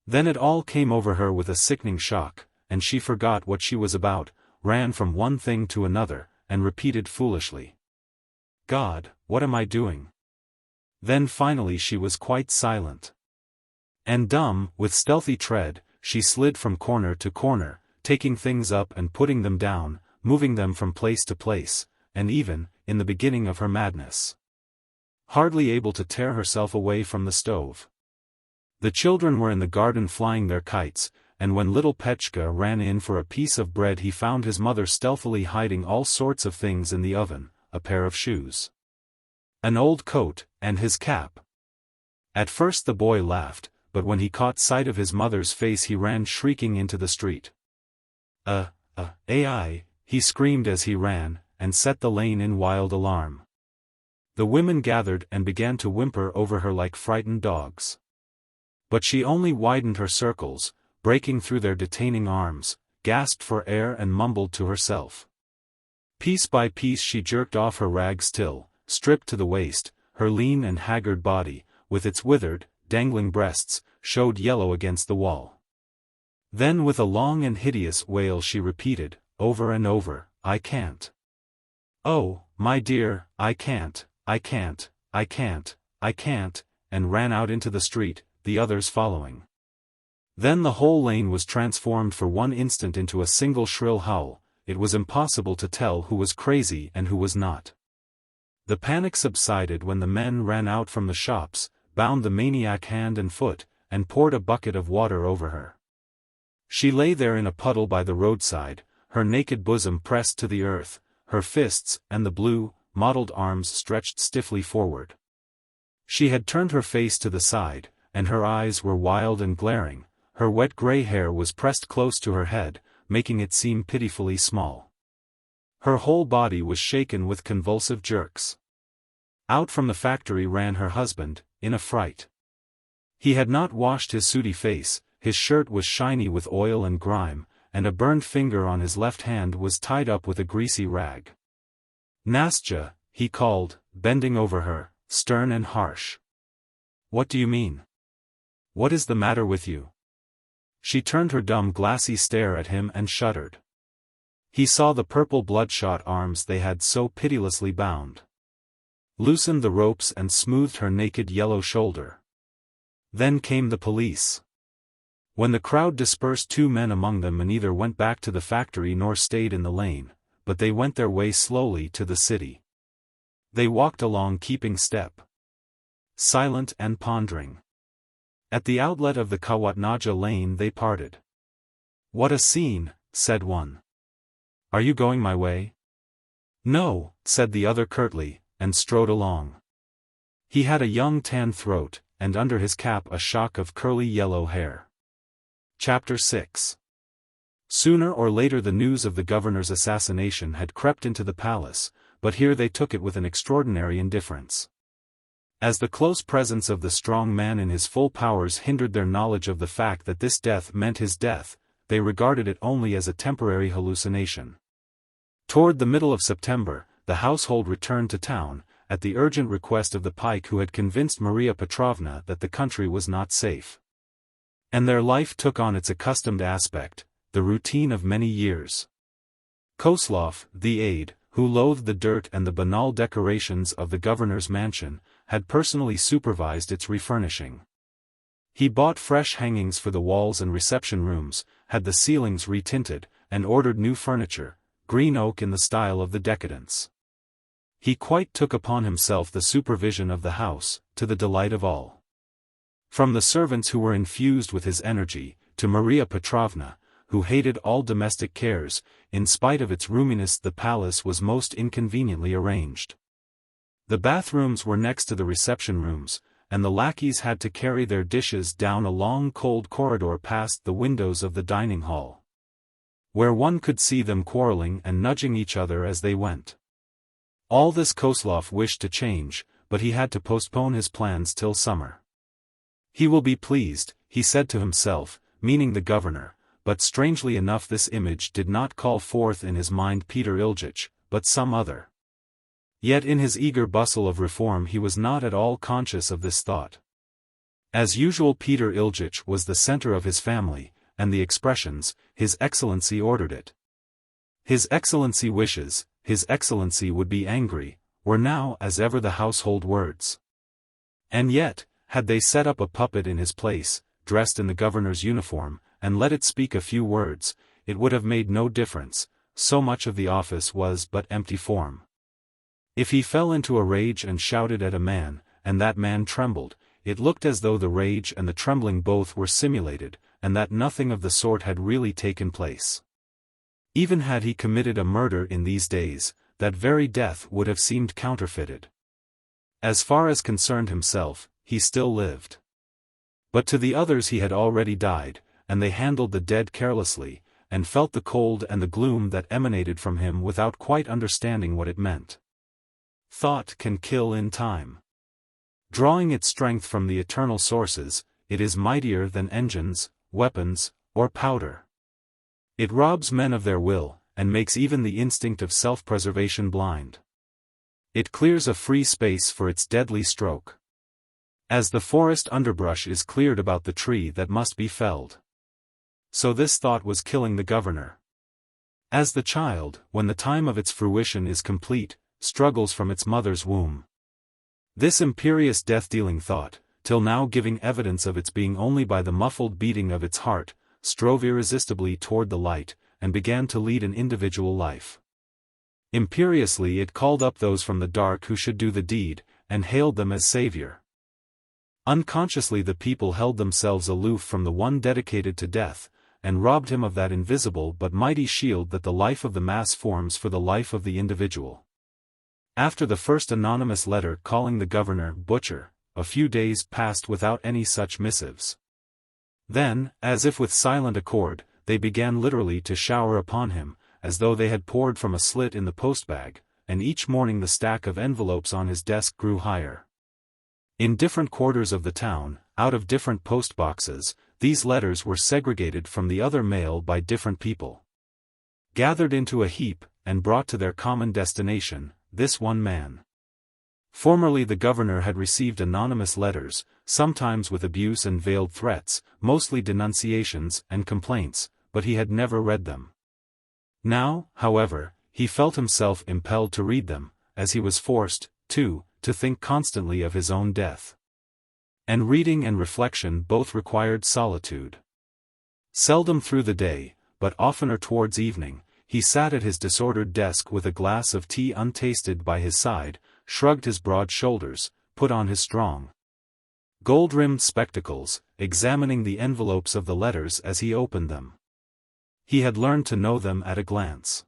Then it all came over her with a sickening shock, and she forgot what she was about, ran from one thing to another, and repeated foolishly, "God, what am I doing?" Then finally she was quite silent. And dumb, with stealthy tread, she slid from corner to corner, taking things up and putting them down, moving them from place to place, and even, in the beginning of her madness, hardly able to tear herself away from the stove. The children were in the garden flying their kites, and when little Petchka ran in for a piece of bread he found his mother stealthily hiding all sorts of things in the oven, a pair of shoes, an old coat, and his cap. At first the boy laughed, but when he caught sight of his mother's face he ran shrieking into the street. Ai, he screamed as he ran, and set the lane in wild alarm. The women gathered and began to whimper over her like frightened dogs. But she only widened her circles, breaking through their detaining arms, gasped for air and mumbled to herself. Piece by piece she jerked off her rags till, stripped to the waist, her lean and haggard body, with its withered, dangling breasts, showed yellow against the wall. Then with a long and hideous wail she repeated, over and over, "I can't. Oh, my dear, I can't, I can't, I can't, I can't," and ran out into the street, the others following. Then the whole lane was transformed for one instant into a single shrill howl. It was impossible to tell who was crazy and who was not. The panic subsided when the men ran out from the shops, bound the maniac hand and foot, and poured a bucket of water over her. She lay there in a puddle by the roadside, her naked bosom pressed to the earth, her fists and the blue, mottled arms stretched stiffly forward. She had turned her face to the side, and her eyes were wild and glaring, her wet grey hair was pressed close to her head, making it seem pitifully small. Her whole body was shaken with convulsive jerks. Out from the factory ran her husband, in a fright. He had not washed his sooty face, his shirt was shiny with oil and grime, and a burned finger on his left hand was tied up with a greasy rag. "Nastya," he called, bending over her, stern and harsh. "What do you mean? What is the matter with you?" She turned her dumb glassy stare at him and shuddered. He saw the purple bloodshot arms they had so pitilessly bound, loosened the ropes and smoothed her naked yellow shoulder. Then came the police. When the crowd dispersed, 2 men among them neither went back to the factory nor stayed in the lane, but they went their way slowly to the city. They walked along keeping step, silent and pondering. At the outlet of the Kawatnaja lane they parted. "What a scene," said one. "Are you going my way?" "No," said the other curtly, and strode along. He had a young tan throat, and under his cap a shock of curly yellow hair. Chapter 6. Sooner or later the news of the governor's assassination had crept into the palace, but here they took it with an extraordinary indifference. As the close presence of the strong man in his full powers hindered their knowledge of the fact that this death meant his death, they regarded it only as a temporary hallucination. Toward the middle of September, the household returned to town, at the urgent request of the pike who had convinced Maria Petrovna that the country was not safe. And their life took on its accustomed aspect, the routine of many years. Kozlov, the aide, who loathed the dirt and the banal decorations of the governor's mansion, had personally supervised its refurnishing. He bought fresh hangings for the walls and reception rooms, had the ceilings retinted, and ordered new furniture, green oak in the style of the decadence. He quite took upon himself the supervision of the house, to the delight of all. From the servants who were infused with his energy, to Maria Petrovna, who hated all domestic cares, in spite of its roominess the palace was most inconveniently arranged. The bathrooms were next to the reception rooms, and the lackeys had to carry their dishes down a long cold corridor past the windows of the dining hall, where one could see them quarreling and nudging each other as they went. All this Kozlov wished to change, but he had to postpone his plans till summer. He will be pleased, he said to himself, meaning the governor, but strangely enough this image did not call forth in his mind Peter Iljitsch, but some other. Yet in his eager bustle of reform he was not at all conscious of this thought. As usual Peter Iljitsch was the center of his family, and the expressions, His Excellency ordered it. His Excellency wishes, His Excellency would be angry, were now as ever the household words. And yet, had they set up a puppet in his place, dressed in the governor's uniform, and let it speak a few words, it would have made no difference, so much of the office was but empty form. If he fell into a rage and shouted at a man, and that man trembled, it looked as though the rage and the trembling both were simulated, and that nothing of the sort had really taken place. Even had he committed a murder in these days, that very death would have seemed counterfeited. As far as concerned himself, he still lived. But to the others he had already died, and they handled the dead carelessly, and felt the cold and the gloom that emanated from him without quite understanding what it meant. Thought can kill in time. Drawing its strength from the eternal sources, it is mightier than engines, weapons, or powder. It robs men of their will, and makes even the instinct of self-preservation blind. It clears a free space for its deadly stroke. As the forest underbrush is cleared about the tree that must be felled. So this thought was killing the governor. As the child, when the time of its fruition is complete, struggles from its mother's womb. This imperious death-dealing thought, till now giving evidence of its being only by the muffled beating of its heart, strove irresistibly toward the light, and began to lead an individual life. Imperiously it called up those from the dark who should do the deed, and hailed them as savior. Unconsciously the people held themselves aloof from the one dedicated to death, and robbed him of that invisible but mighty shield that the life of the mass forms for the life of the individual. After the first anonymous letter calling the governor butcher, a few days passed without any such missives. Then, as if with silent accord, they began literally to shower upon him, as though they had poured from a slit in the postbag, and each morning the stack of envelopes on his desk grew higher. In different quarters of the town, out of different postboxes, these letters were segregated from the other mail by different people. Gathered into a heap, and brought to their common destination, this one man. Formerly the governor had received anonymous letters, sometimes with abuse and veiled threats, mostly denunciations and complaints, but he had never read them. Now, however, he felt himself impelled to read them, as he was forced, too, to think constantly of his own death. And reading and reflection both required solitude. Seldom through the day, but oftener towards evening, he sat at his disordered desk with a glass of tea untasted by his side, shrugged his broad shoulders, put on his strong, gold-rimmed spectacles, examining the envelopes of the letters as he opened them. He had learned to know them at a glance.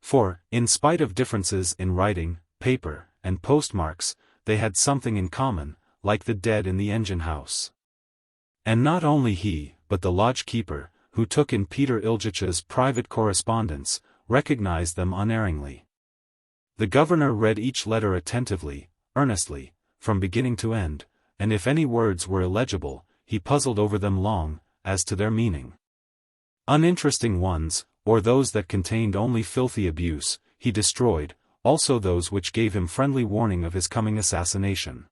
For, in spite of differences in writing, paper, and postmarks, they had something in common, like the dead in the engine-house. And not only he, but the lodge-keeper, who took in Peter Iljitch's private correspondence, recognized them unerringly. The governor read each letter attentively, earnestly, from beginning to end, and if any words were illegible, he puzzled over them long, as to their meaning. Uninteresting ones, or those that contained only filthy abuse, he destroyed, also those which gave him friendly warning of his coming assassination.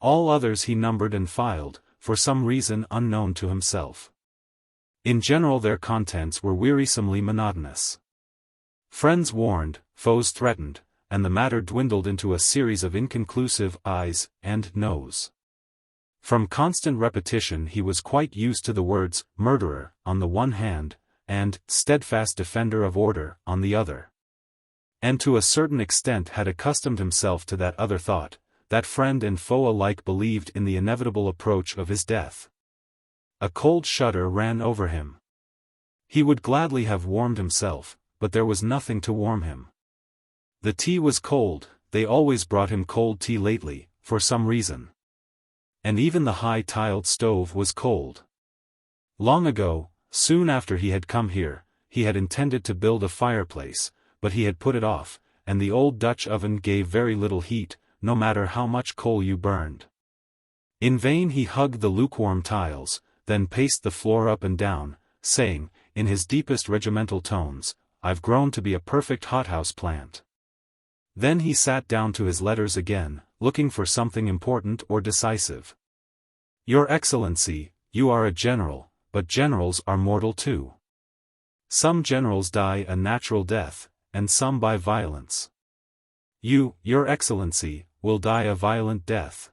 All others he numbered and filed, for some reason unknown to himself. In general their contents were wearisomely monotonous. Friends warned, foes threatened, and the matter dwindled into a series of inconclusive ayes and noes. From constant repetition he was quite used to the words, murderer, on the one hand, and steadfast defender of order, on the other. And to a certain extent had accustomed himself to that other thought, that friend and foe alike believed in the inevitable approach of his death. A cold shudder ran over him. He would gladly have warmed himself, but there was nothing to warm him. The tea was cold, they always brought him cold tea lately, for some reason. And even the high-tiled stove was cold. Long ago, soon after he had come here, he had intended to build a fireplace, but he had put it off, and the old Dutch oven gave very little heat, no matter how much coal you burned. In vain he hugged the lukewarm tiles, then paced the floor up and down, saying, in his deepest regimental tones, "I've grown to be a perfect hothouse plant." Then he sat down to his letters again, looking for something important or decisive. "Your Excellency, you are a general, but generals are mortal too. Some generals die a natural death, and some by violence. You, Your Excellency, will die a violent death.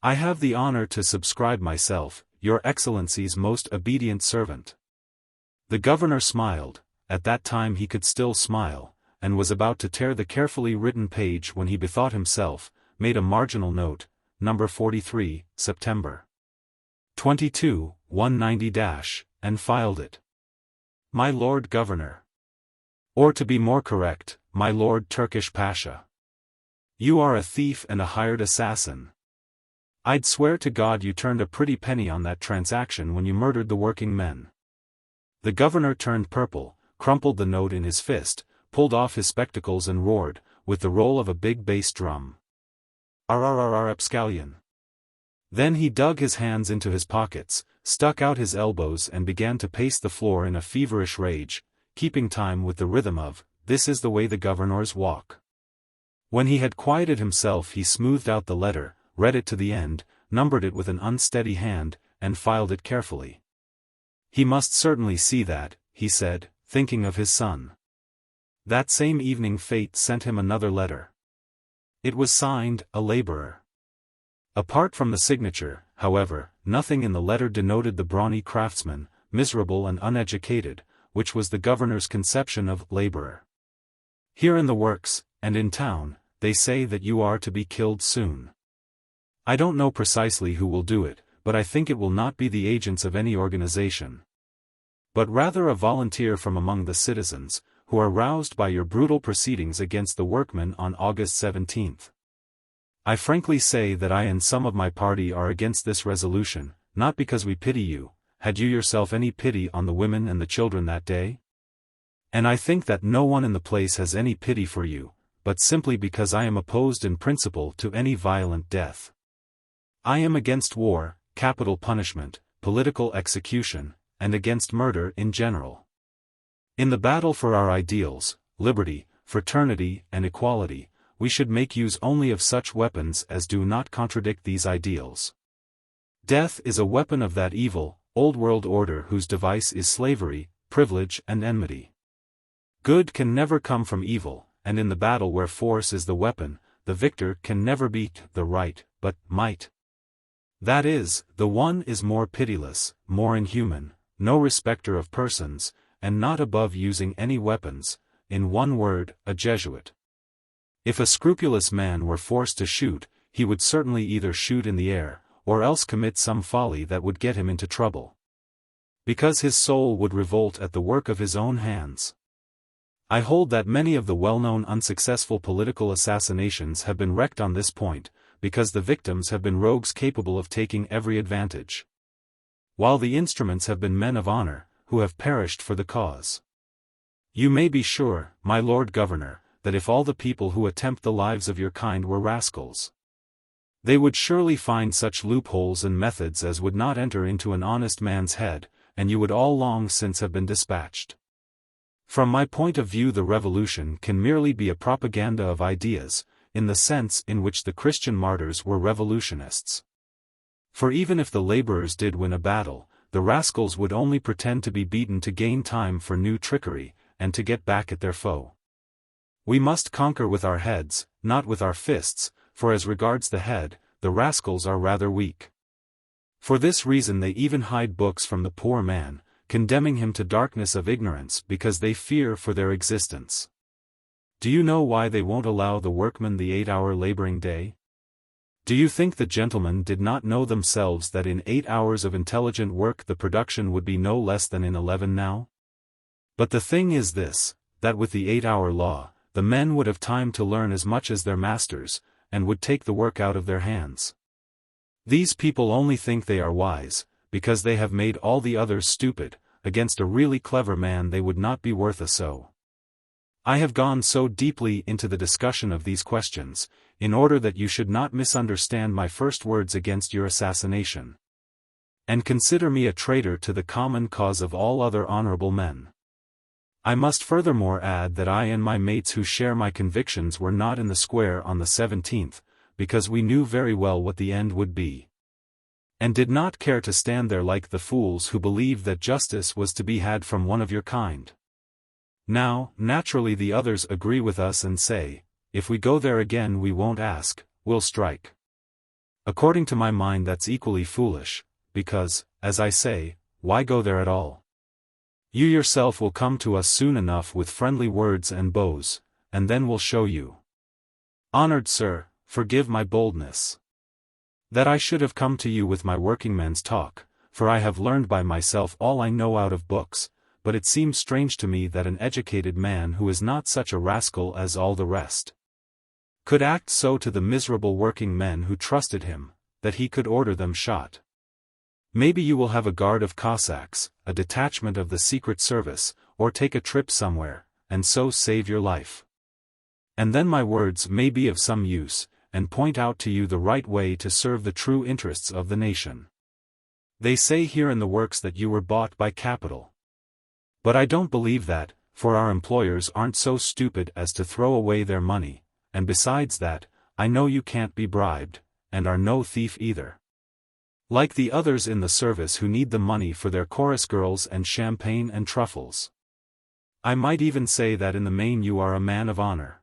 I have the honor to subscribe myself, Your Excellency's most obedient servant." The governor smiled, at that time he could still smile, and was about to tear the carefully written page when he bethought himself, made a marginal note, number 43, September 22, 190-, and filed it. "My Lord Governor. Or to be more correct, my Lord Turkish Pasha. You are a thief and a hired assassin. I'd swear to God you turned a pretty penny on that transaction when you murdered the working men." The governor turned purple, crumpled the note in his fist, pulled off his spectacles and roared, with the roll of a big bass drum, "Ararararapscallion." Then he dug his hands into his pockets, stuck out his elbows and began to pace the floor in a feverish rage, keeping time with the rhythm of, "This is the way the governors walk." When he had quieted himself he smoothed out the letter, read it to the end, numbered it with an unsteady hand, and filed it carefully. He must certainly see that, he said, thinking of his son. That same evening fate sent him another letter. It was signed, "A Laborer." Apart from the signature, however, nothing in the letter denoted the brawny craftsman, miserable and uneducated, which was the governor's conception of laborer. "Here in the works, and in town, they say that you are to be killed soon. I don't know precisely who will do it, but I think it will not be the agents of any organization, but rather a volunteer from among the citizens, who are roused by your brutal proceedings against the workmen on August 17th. I frankly say that I and some of my party are against this resolution, not because we pity you. Had you yourself any pity on the women and the children that day? And I think that no one in the place has any pity for you, but simply because I am opposed in principle to any violent death. I am against war, capital punishment, political execution, and against murder in general. In the battle for our ideals, liberty, fraternity, and equality, we should make use only of such weapons as do not contradict these ideals. Death is a weapon of that evil, old-world order whose device is slavery, privilege and enmity. Good can never come from evil, and in the battle where force is the weapon, the victor can never beat the right, but might. That is, the one is more pitiless, more inhuman, no respecter of persons, and not above using any weapons, in one word, a Jesuit. If a scrupulous man were forced to shoot, he would certainly either shoot in the air, or else commit some folly that would get him into trouble. Because his soul would revolt at the work of his own hands. I hold that many of the well-known unsuccessful political assassinations have been wrecked on this point, because the victims have been rogues capable of taking every advantage. while the instruments have been men of honor, who have perished for the cause. You may be sure, my Lord Governor, that if all the people who attempt the lives of your kind were rascals, they would surely find such loopholes and methods as would not enter into an honest man's head, and you would all long since have been dispatched. From my point of view, the revolution can merely be a propaganda of ideas, in the sense in which the Christian martyrs were revolutionists. For even if the laborers did win a battle, the rascals would only pretend to be beaten to gain time for new trickery, and to get back at their foe. We must conquer with our heads, not with our fists, for as regards the head, the rascals are rather weak. For this reason they even hide books from the poor man, condemning him to darkness of ignorance because they fear for their existence. Do you know why they won't allow the workman the 8-hour laboring day? Do you think the gentlemen did not know themselves that in 8 hours of intelligent work the production would be no less than in 11 now? But the thing is this, that with the 8-hour law, the men would have time to learn as much as their masters, and would take the work out of their hands. These people only think they are wise, because they have made all the others stupid. Against a really clever man they would not be worth a so. I have gone so deeply into the discussion of these questions, in order that you should not misunderstand my first words against your assassination, and consider me a traitor to the common cause of all other honorable men. I must furthermore add that I and my mates who share my convictions were not in the square on the 17th, because we knew very well what the end would be, and did not care to stand there like the fools who believed that justice was to be had from one of your kind. Now, naturally the others agree with us and say, if we go there again we won't ask, we'll strike. According to my mind that's equally foolish, because, as I say, why go there at all? You yourself will come to us soon enough with friendly words and bows, and then we'll show you. Honored sir, forgive my boldness. That I should have come to you with my workingmen's talk, for I have learned by myself all I know out of books, but it seems strange to me that an educated man who is not such a rascal as all the rest could act so to the miserable working men who trusted him, that he could order them shot. Maybe you will have a guard of Cossacks, a detachment of the secret service, or take a trip somewhere, and so save your life. And then my words may be of some use, and point out to you the right way to serve the true interests of the nation. They say here in the works that you were bought by capital. But I don't believe that, for our employers aren't so stupid as to throw away their money, and besides that, I know you can't be bribed, and are no thief either. Like the others in the service who need the money for their chorus girls and champagne and truffles. I might even say that in the main you are a man of honor.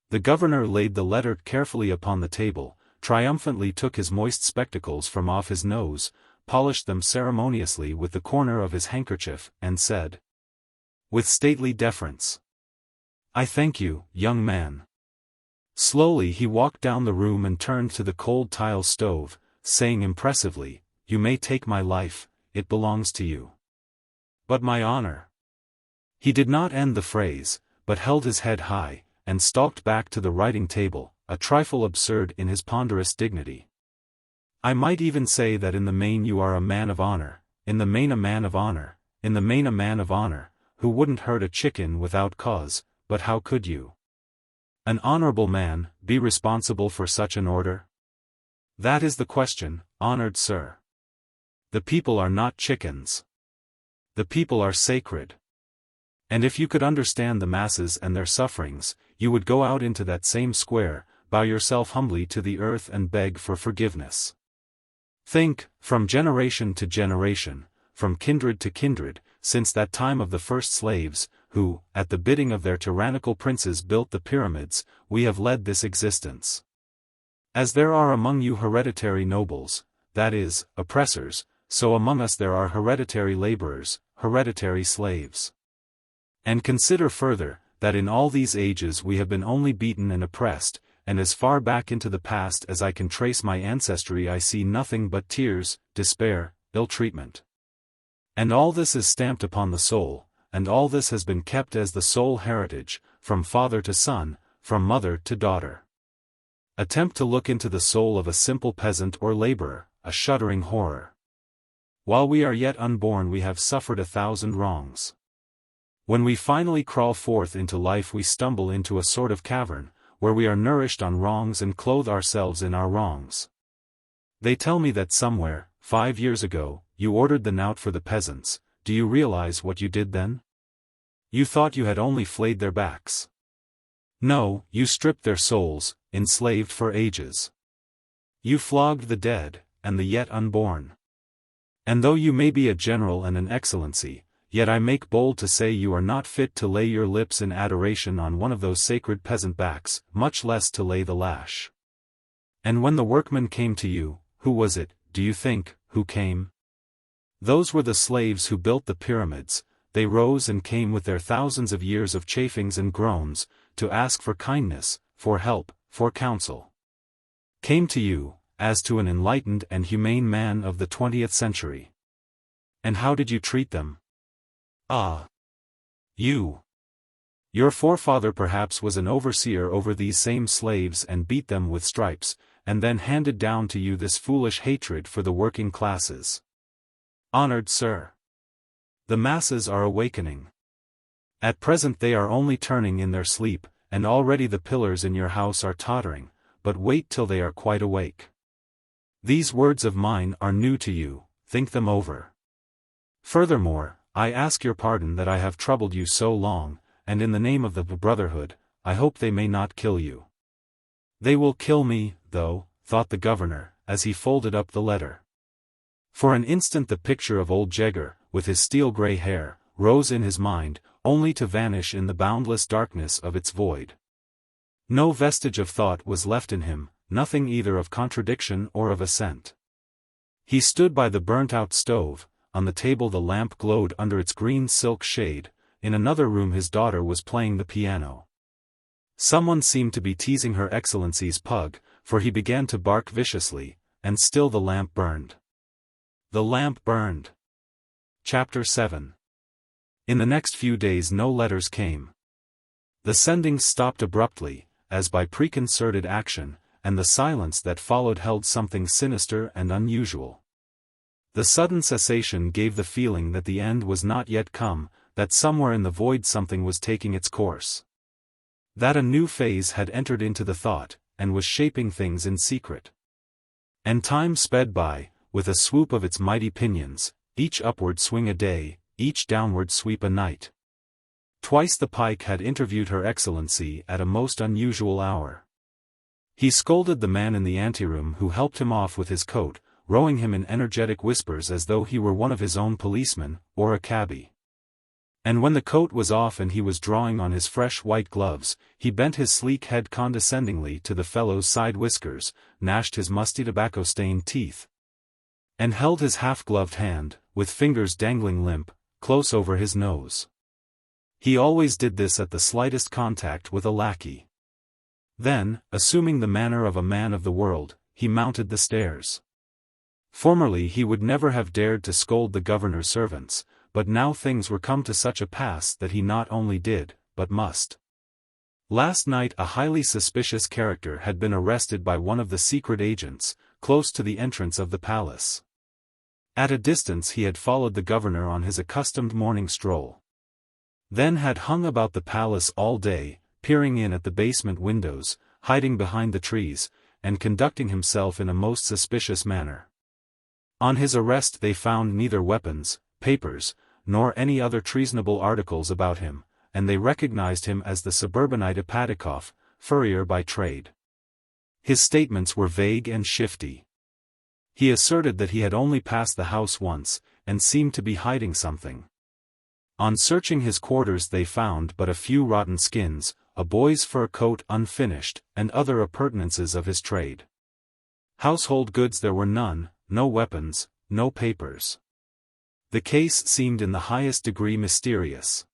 The governor laid the letter carefully upon the table, triumphantly took his moist spectacles from off his nose, polished them ceremoniously with the corner of his handkerchief, and said, with stately deference, I thank you, young man. Slowly he walked down the room and turned to the cold tile stove, saying impressively, you may take my life, it belongs to you. But my honor. He did not end the phrase, but held his head high, and stalked back to the writing table, a trifle absurd in his ponderous dignity. I might even say that in the main you are a man of honor, in the main a man of honor, in the main a man of honor, who wouldn't hurt a chicken without cause, but how could you? An honorable man, be responsible for such an order? That is the question, honored sir. The people are not chickens. The people are sacred. And if you could understand the masses and their sufferings, you would go out into that same square, bow yourself humbly to the earth and beg for forgiveness. Think, from generation to generation, from kindred to kindred, since that time of the first slaves, who, at the bidding of their tyrannical princes built the pyramids, we have led this existence. As there are among you hereditary nobles, that is, oppressors, so among us there are hereditary laborers, hereditary slaves. And consider further, that in all these ages we have been only beaten and oppressed, and as far back into the past as I can trace my ancestry I see nothing but tears, despair, ill-treatment. And all this is stamped upon the soul, and all this has been kept as the sole heritage, from father to son, from mother to daughter. Attempt to look into the soul of a simple peasant or laborer, a shuddering horror While we are yet unborn we have suffered 1,000 wrongs. When we finally crawl forth into life we stumble into a sort of cavern, where we are nourished on wrongs and clothe ourselves in our wrongs. They tell me that somewhere, 5 years ago, you ordered the knout for the peasants. Do you realize what you did then? You thought you had only flayed their backs. No, you stripped their souls, enslaved for ages. You flogged the dead, and the yet unborn. And though you may be a general and an excellency, yet I make bold to say you are not fit to lay your lips in adoration on one of those sacred peasant backs, much less to lay the lash. And when the workmen came to you, who was it, do you think, who came? Those were the slaves who built the pyramids. They rose and came with their thousands of years of chafings and groans, to ask for kindness, for help, for counsel. Came to you, as to an enlightened and humane man of the 20th century. And how did you treat them? Ah! You! Your forefather perhaps was an overseer over these same slaves and beat them with stripes, and then handed down to you this foolish hatred for the working classes. Honored sir! The masses are awakening. At present they are only turning in their sleep, and already the pillars in your house are tottering, but wait till they are quite awake. These words of mine are new to you, think them over. Furthermore, I ask your pardon that I have troubled you so long, and in the name of the brotherhood, I hope they may not kill you. They will kill me, though, thought the governor, as he folded up the letter. For an instant the picture of old Jagger, with his steel-gray hair, rose in his mind, only to vanish in the boundless darkness of its void. No vestige of thought was left in him, nothing either of contradiction or of assent. He stood by the burnt-out stove. On the table the lamp glowed under its green silk shade. In another room his daughter was playing the piano. Someone seemed to be teasing Her Excellency's pug, for he began to bark viciously, and still the lamp burned. The lamp burned. Chapter 7. In the next few days no letters came. The sendings stopped abruptly, as by preconcerted action, and the silence that followed held something sinister and unusual. The sudden cessation gave the feeling that the end was not yet come, that somewhere in the void something was taking its course. That a new phase had entered into the thought, and was shaping things in secret. And time sped by, with a swoop of its mighty pinions, each upward swing a day, each downward sweep a night. Twice the pike had interviewed Her Excellency at a most unusual hour. He scolded the man in the anteroom who helped him off with his coat, rowing him in energetic whispers as though he were one of his own policemen, or a cabby. And when the coat was off and he was drawing on his fresh white gloves, he bent his sleek head condescendingly to the fellow's side whiskers, gnashed his musty tobacco-stained teeth, and held his half-gloved hand, with fingers dangling limp, close over his nose. He always did this at the slightest contact with a lackey. Then, assuming the manner of a man of the world, he mounted the stairs. Formerly he would never have dared to scold the governor's servants, but now things were come to such a pass that he not only did, but must. Last night a highly suspicious character had been arrested by one of the secret agents, close to the entrance of the palace. At a distance he had followed the governor on his accustomed morning stroll. Then had hung about the palace all day, peering in at the basement windows, hiding behind the trees, and conducting himself in a most suspicious manner. On his arrest they found neither weapons, papers, nor any other treasonable articles about him, and they recognized him as the suburbanite Epatikov, furrier by trade. His statements were vague and shifty. He asserted that he had only passed the house once, and seemed to be hiding something. On searching his quarters they found but a few rotten skins, a boy's fur coat unfinished, and other appurtenances of his trade. Household goods there were none, no weapons, no papers. The case seemed in the highest degree mysterious.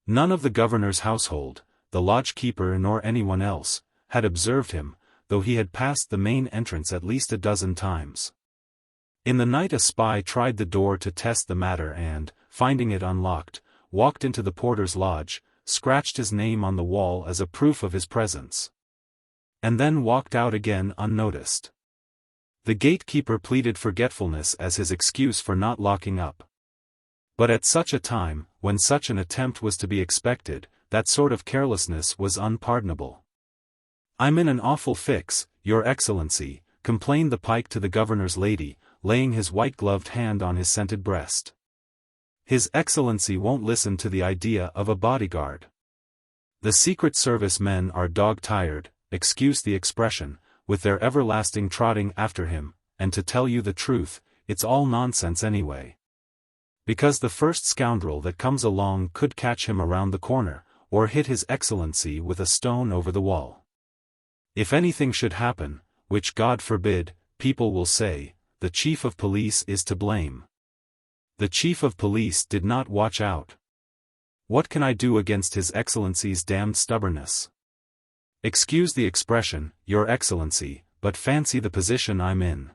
None of the governor's household, the lodge-keeper nor anyone else, had observed him, though he had passed the main entrance at least a dozen times. In the night a spy tried the door to test the matter and, finding it unlocked, walked into the porter's lodge, scratched his name on the wall as a proof of his presence, and then walked out again unnoticed. The gatekeeper pleaded forgetfulness as his excuse for not locking up. But at such a time, when such an attempt was to be expected, that sort of carelessness was unpardonable. "I'm in an awful fix, Your Excellency," complained the pike to the governor's lady, laying his white-gloved hand on his scented breast. "His Excellency won't listen to the idea of a bodyguard. The Secret Service men are dog-tired, excuse the expression, with their everlasting trotting after him, and to tell you the truth, it's all nonsense anyway. Because the first scoundrel that comes along could catch him around the corner, or hit His Excellency with a stone over the wall. If anything should happen, which God forbid, people will say, the Chief of Police is to blame. The Chief of Police did not watch out. What can I do against His Excellency's damned stubbornness? Excuse the expression, Your Excellency, but fancy the position I'm in.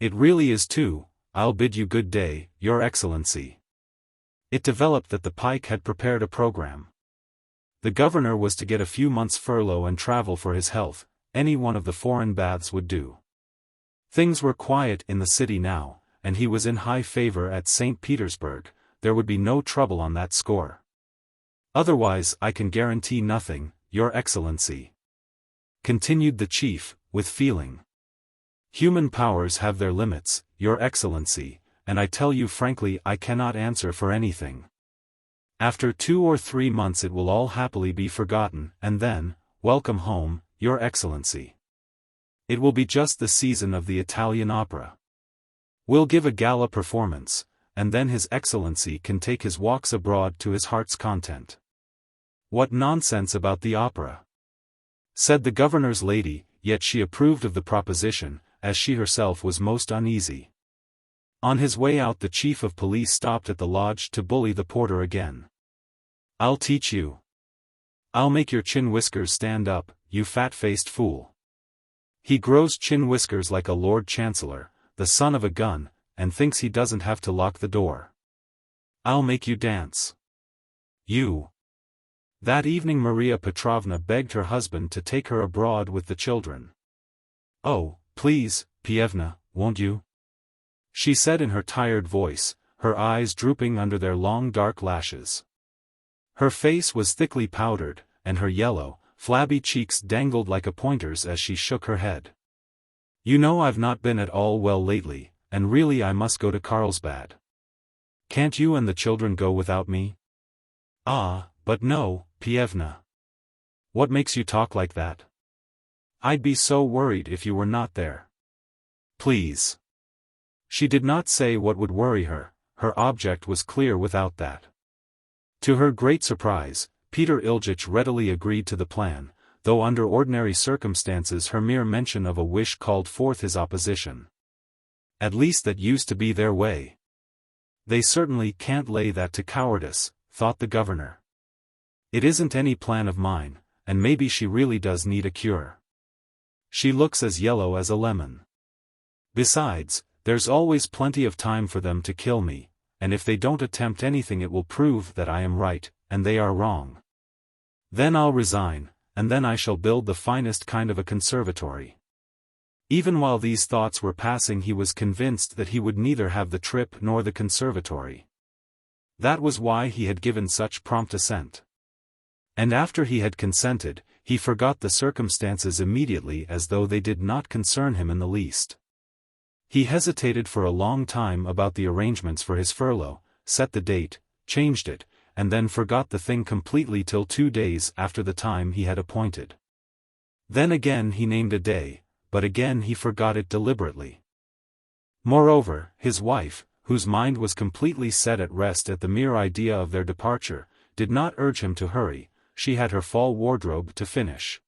It really is too. I'll bid you good day, Your Excellency." It developed that the pike had prepared a program. The governor was to get a few months' furlough and travel for his health. Any one of the foreign baths would do. Things were quiet in the city now, and he was in high favor at St. Petersburg. There would be no trouble on that score. "Otherwise I can guarantee nothing, Your Excellency," continued the chief, with feeling. "Human powers have their limits, Your Excellency, and I tell you frankly I cannot answer for anything. After 2 or 3 months it will all happily be forgotten, and then, welcome home, Your Excellency. It will be just the season of the Italian opera. We'll give a gala performance, and then His Excellency can take his walks abroad to his heart's content." "What nonsense about the opera," said the governor's lady, yet she approved of the proposition, as she herself was most uneasy. On his way out the chief of police stopped at the lodge to bully the porter again. "I'll teach you. I'll make your chin whiskers stand up, you fat-faced fool. He grows chin whiskers like a Lord Chancellor, the son of a gun, and thinks he doesn't have to lock the door. I'll make you dance. You." That evening Maria Petrovna begged her husband to take her abroad with the children. "Oh, please, Pievna, won't you?" she said in her tired voice, her eyes drooping under their long dark lashes. Her face was thickly powdered, and her yellow, flabby cheeks dangled like a pointer's as she shook her head. "You know I've not been at all well lately, and really I must go to Carlsbad. Can't you and the children go without me?" "Ah, but no, Pievna. What makes you talk like that? I'd be so worried if you were not there. Please." She did not say what would worry her, her object was clear without that. To her great surprise, Peter Iljitch readily agreed to the plan, though under ordinary circumstances her mere mention of a wish called forth his opposition. At least that used to be their way. "They certainly can't lay that to cowardice," thought the governor. "It isn't any plan of mine, and maybe she really does need a cure. She looks as yellow as a lemon. Besides, there's always plenty of time for them to kill me, and if they don't attempt anything it will prove that I am right, and they are wrong. Then I'll resign, and then I shall build the finest kind of a conservatory." Even while these thoughts were passing he was convinced that he would neither have the trip nor the conservatory. That was why he had given such prompt assent. And after he had consented, he forgot the circumstances immediately as though they did not concern him in the least. He hesitated for a long time about the arrangements for his furlough, set the date, changed it, and then forgot the thing completely till 2 days after the time he had appointed. Then again he named a day, but again he forgot it deliberately. Moreover, his wife, whose mind was completely set at rest at the mere idea of their departure, did not urge him to hurry. She had her fall wardrobe to finish.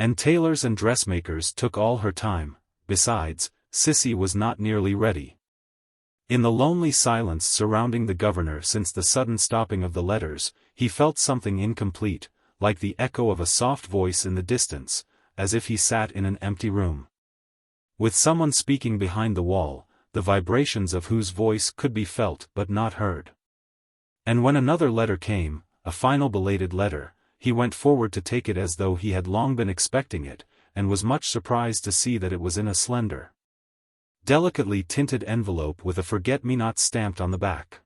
And tailors and dressmakers took all her time. Besides, Sissy was not nearly ready. In the lonely silence surrounding the governor since the sudden stopping of the letters, he felt something incomplete, like the echo of a soft voice in the distance, as if he sat in an empty room, with someone speaking behind the wall, the vibrations of whose voice could be felt but not heard. And when another letter came, a final belated letter, he went forward to take it as though he had long been expecting it, and was much surprised to see that it was in a slender, delicately tinted envelope with a forget-me-not stamped on the back.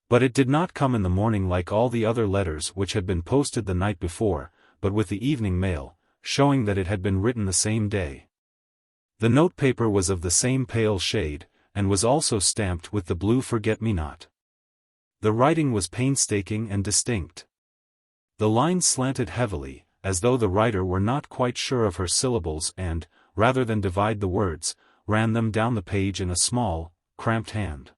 But it did not come in the morning like all the other letters which had been posted the night before, but with the evening mail, showing that it had been written the same day. The notepaper was of the same pale shade, and was also stamped with the blue forget-me-not. The writing was painstaking and distinct. The lines slanted heavily, as though the writer were not quite sure of her syllables and, rather than divide the words, ran them down the page in a small, cramped hand.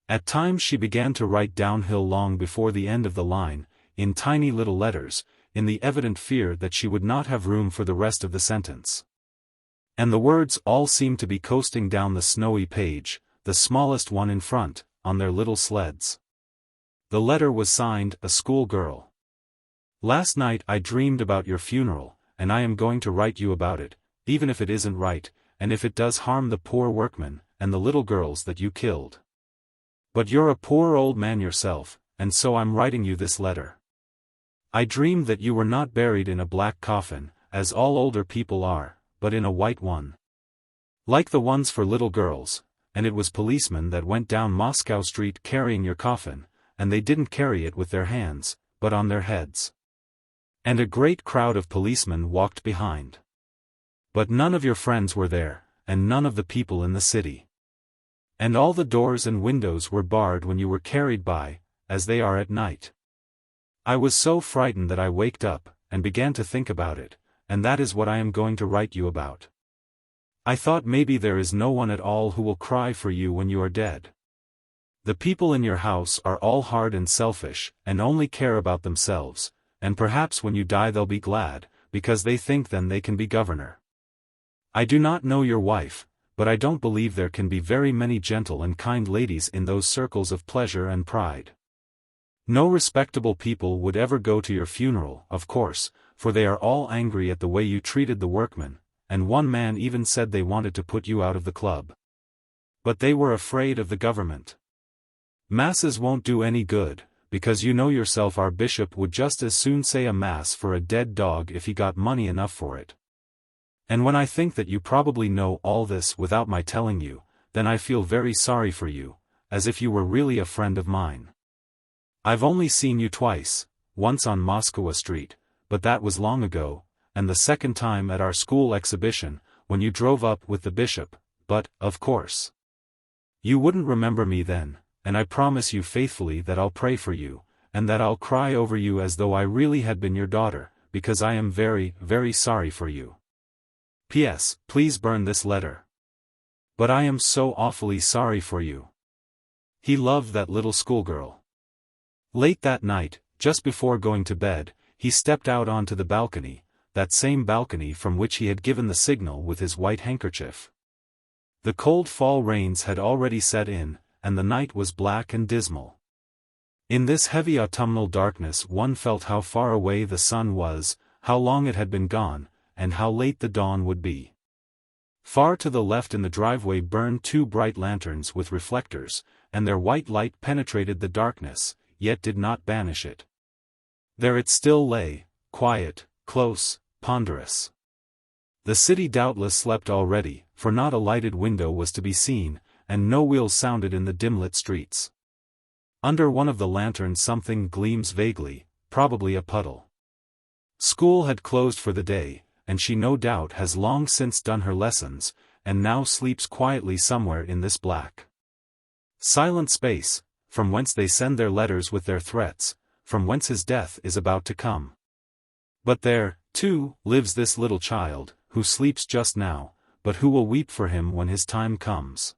At times she began to write downhill long before the end of the line, in tiny little letters, in the evident fear that she would not have room for the rest of the sentence. And the words all seemed to be coasting down the snowy page, the smallest one in front, on their little sleds. The letter was signed, "A Schoolgirl." Last night I dreamed about your funeral, and I am going to write you about it, even if it isn't right, and if it does harm the poor workmen, and the little girls that you killed. But you're a poor old man yourself, and so I'm writing you this letter. I dreamed that you were not buried in a black coffin, as all older people are, but in a white one. Like the ones for little girls, and it was policemen that went down Moscow Street carrying your coffin, and they didn't carry it with their hands, but on their heads. And a great crowd of policemen walked behind. But none of your friends were there, and none of the people in the city. And all the doors and windows were barred when you were carried by, as they are at night. I was so frightened that I waked up, and began to think about it, and that is what I am going to write you about. I thought maybe there is no one at all who will cry for you when you are dead. The people in your house are all hard and selfish, and only care about themselves, and perhaps when you die they'll be glad, because they think then they can be governor. I do not know your wife, but I don't believe there can be very many gentle and kind ladies in those circles of pleasure and pride. No respectable people would ever go to your funeral, of course, for they are all angry at the way you treated the workmen, and one man even said they wanted to put you out of the club. But they were afraid of the government. Masses won't do any good, because you know yourself our bishop would just as soon say a mass for a dead dog if he got money enough for it. And when I think that you probably know all this without my telling you, then I feel very sorry for you, as if you were really a friend of mine. I've only seen you twice, once on Moscow Street, but that was long ago, and the second time at our school exhibition, when you drove up with the bishop, but, of course, you wouldn't remember me then, and I promise you faithfully that I'll pray for you, and that I'll cry over you as though I really had been your daughter, because I am very, very sorry for you. P.S. Please burn this letter. But I am so awfully sorry for you. He loved that little schoolgirl. Late that night, just before going to bed, he stepped out onto the balcony, that same balcony from which he had given the signal with his white handkerchief. The cold fall rains had already set in, and the night was black and dismal. In this heavy autumnal darkness one felt how far away the sun was, how long it had been gone, and how late the dawn would be. Far to the left in the driveway burned two bright lanterns with reflectors, and their white light penetrated the darkness, yet did not banish it. There it still lay, quiet, close, ponderous. The city doubtless slept already, for not a lighted window was to be seen, and no wheels sounded in the dim-lit streets. Under one of the lanterns something gleams vaguely, probably a puddle. School had closed for the day, and she no doubt has long since done her lessons, and now sleeps quietly somewhere in this black, silent space, from whence they send their letters with their threats, from whence his death is about to come. But there, too, lives this little child, who sleeps just now, but who will weep for him when his time comes.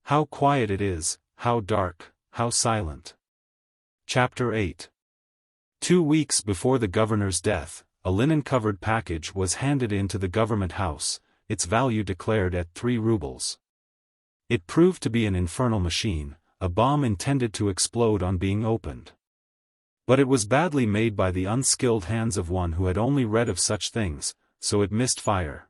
How quiet it is, how dark, how silent. Chapter 8. 2 weeks before the governor's death, a linen-covered package was handed into the government house, its value declared at 3 rubles. It proved to be an infernal machine, a bomb intended to explode on being opened. But it was badly made by the unskilled hands of one who had only read of such things, so it missed fire.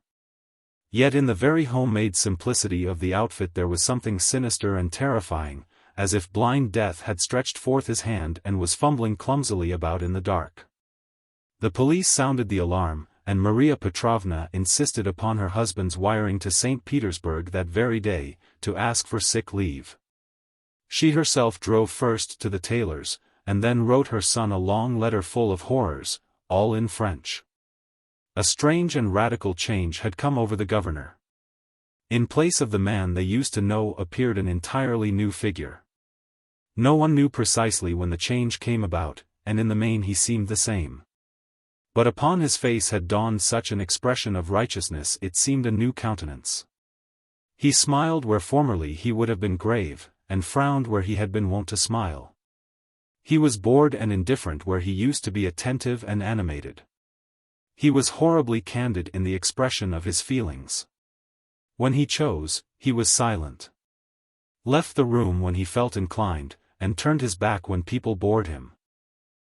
Yet in the very homemade simplicity of the outfit there was something sinister and terrifying, as if blind death had stretched forth his hand and was fumbling clumsily about in the dark. The police sounded the alarm, and Maria Petrovna insisted upon her husband's wiring to St. Petersburg that very day, to ask for sick leave. She herself drove first to the tailor's, and then wrote her son a long letter full of horrors, all in French. A strange and radical change had come over the governor. In place of the man they used to know appeared an entirely new figure. No one knew precisely when the change came about, and in the main he seemed the same. But upon his face had dawned such an expression of righteousness it seemed a new countenance. He smiled where formerly he would have been grave, and frowned where he had been wont to smile. He was bored and indifferent where he used to be attentive and animated. He was horribly candid in the expression of his feelings. When he chose, he was silent. Left the room when he felt inclined, and turned his back when people bored him.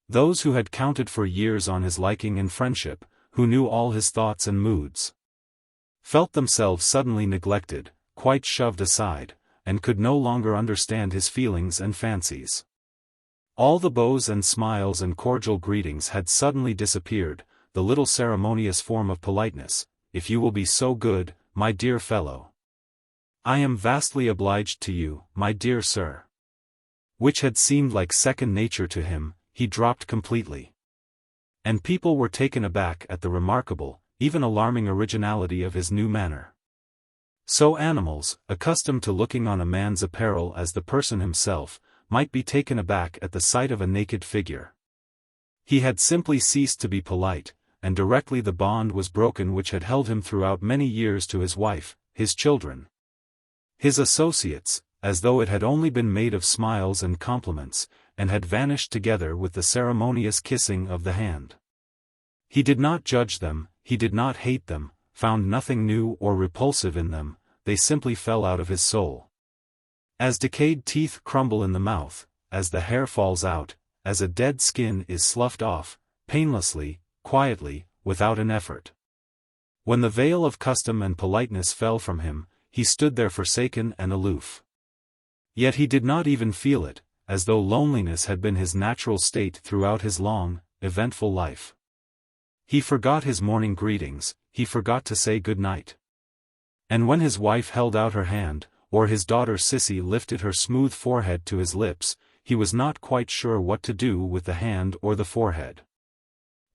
Those who had counted for years on his liking and friendship, who knew all his thoughts and moods, felt themselves suddenly neglected, quite shoved aside, and could no longer understand his feelings and fancies. All the bows and smiles and cordial greetings had suddenly disappeared, the little ceremonious form of politeness, "If you will be so good, my dear fellow. I am vastly obliged to you, my dear sir," which had seemed like second nature to him, he dropped completely. And people were taken aback at the remarkable, even alarming originality of his new manner. So animals, accustomed to looking on a man's apparel as the person himself, might be taken aback at the sight of a naked figure. He had simply ceased to be polite, and directly the bond was broken which had held him throughout many years to his wife, his children, his associates, as though it had only been made of smiles and compliments, and had vanished together with the ceremonious kissing of the hand. He did not judge them, he did not hate them, found nothing new or repulsive in them, they simply fell out of his soul. As decayed teeth crumble in the mouth, as the hair falls out, as a dead skin is sloughed off, painlessly, quietly, without an effort. When the veil of custom and politeness fell from him, he stood there forsaken and aloof. Yet he did not even feel it, as though loneliness had been his natural state throughout his long, eventful life. He forgot his morning greetings, he forgot to say good night. And when his wife held out her hand, or his daughter Sissy lifted her smooth forehead to his lips, he was not quite sure what to do with the hand or the forehead.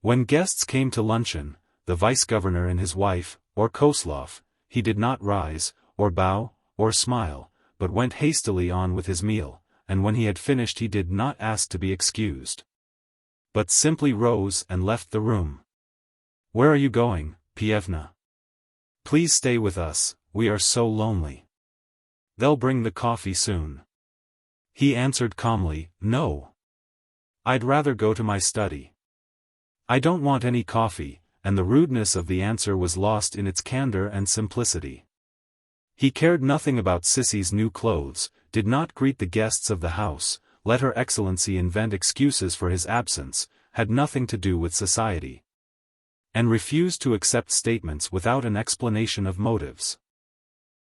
When guests came to luncheon, the vice-governor and his wife, or Koslov, he did not rise, or bow, or smile, but went hastily on with his meal, and when he had finished he did not ask to be excused, but simply rose and left the room. "Where are you going, Pievna? Please stay with us, we are so lonely. They'll bring the coffee soon." He answered calmly, "No. I'd rather go to my study. I don't want any coffee," and the rudeness of the answer was lost in its candor and simplicity. He cared nothing about Sissy's new clothes, did not greet the guests of the house, let her Excellency invent excuses for his absence, had nothing to do with society, and refused to accept statements without an explanation of motives.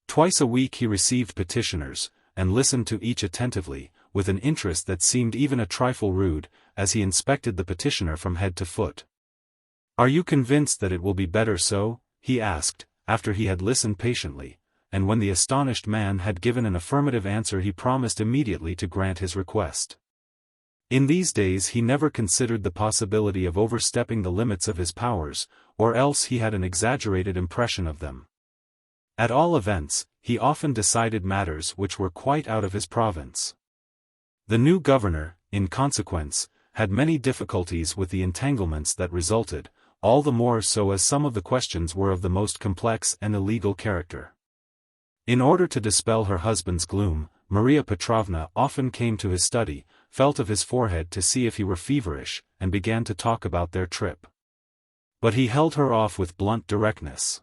Twice a week he received petitioners, and listened to each attentively, with an interest that seemed even a trifle rude, as he inspected the petitioner from head to foot. "Are you convinced that it will be better so?" he asked, after he had listened patiently, and when the astonished man had given an affirmative answer he promised immediately to grant his request. In these days he never considered the possibility of overstepping the limits of his powers, or else he had an exaggerated impression of them. At all events, he often decided matters which were quite out of his province. The new governor, in consequence, had many difficulties with the entanglements that resulted, all the more so as some of the questions were of the most complex and illegal character. In order to dispel her husband's gloom, Maria Petrovna often came to his study, felt of his forehead to see if he were feverish, and began to talk about their trip. But he held her off with blunt directness.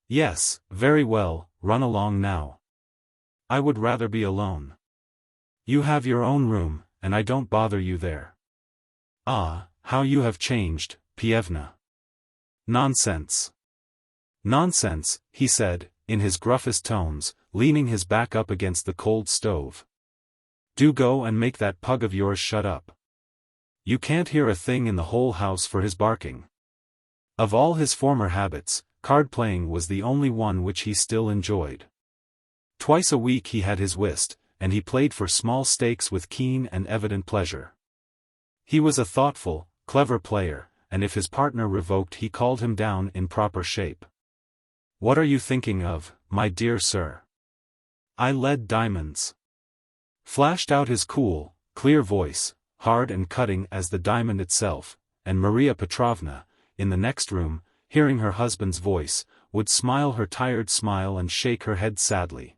"Yes, very well, run along now. I would rather be alone. You have your own room, and I don't bother you there. Ah, how you have changed, Pievna." "Nonsense. Nonsense," he said, in his gruffest tones, leaning his back up against the cold stove. "Do go and make that pug of yours shut up. You can't hear a thing in the whole house for his barking. Of all his former habits, card-playing was the only one which he still enjoyed. Twice a week he had his whist, and he played for small stakes with keen and evident pleasure. He was a thoughtful, clever player, and if his partner revoked he called him down in proper shape. "What are you thinking of, my dear sir? I led diamonds," flashed out his cool, clear voice, hard and cutting as the diamond itself, and Maria Petrovna, in the next room, hearing her husband's voice, would smile her tired smile and shake her head sadly.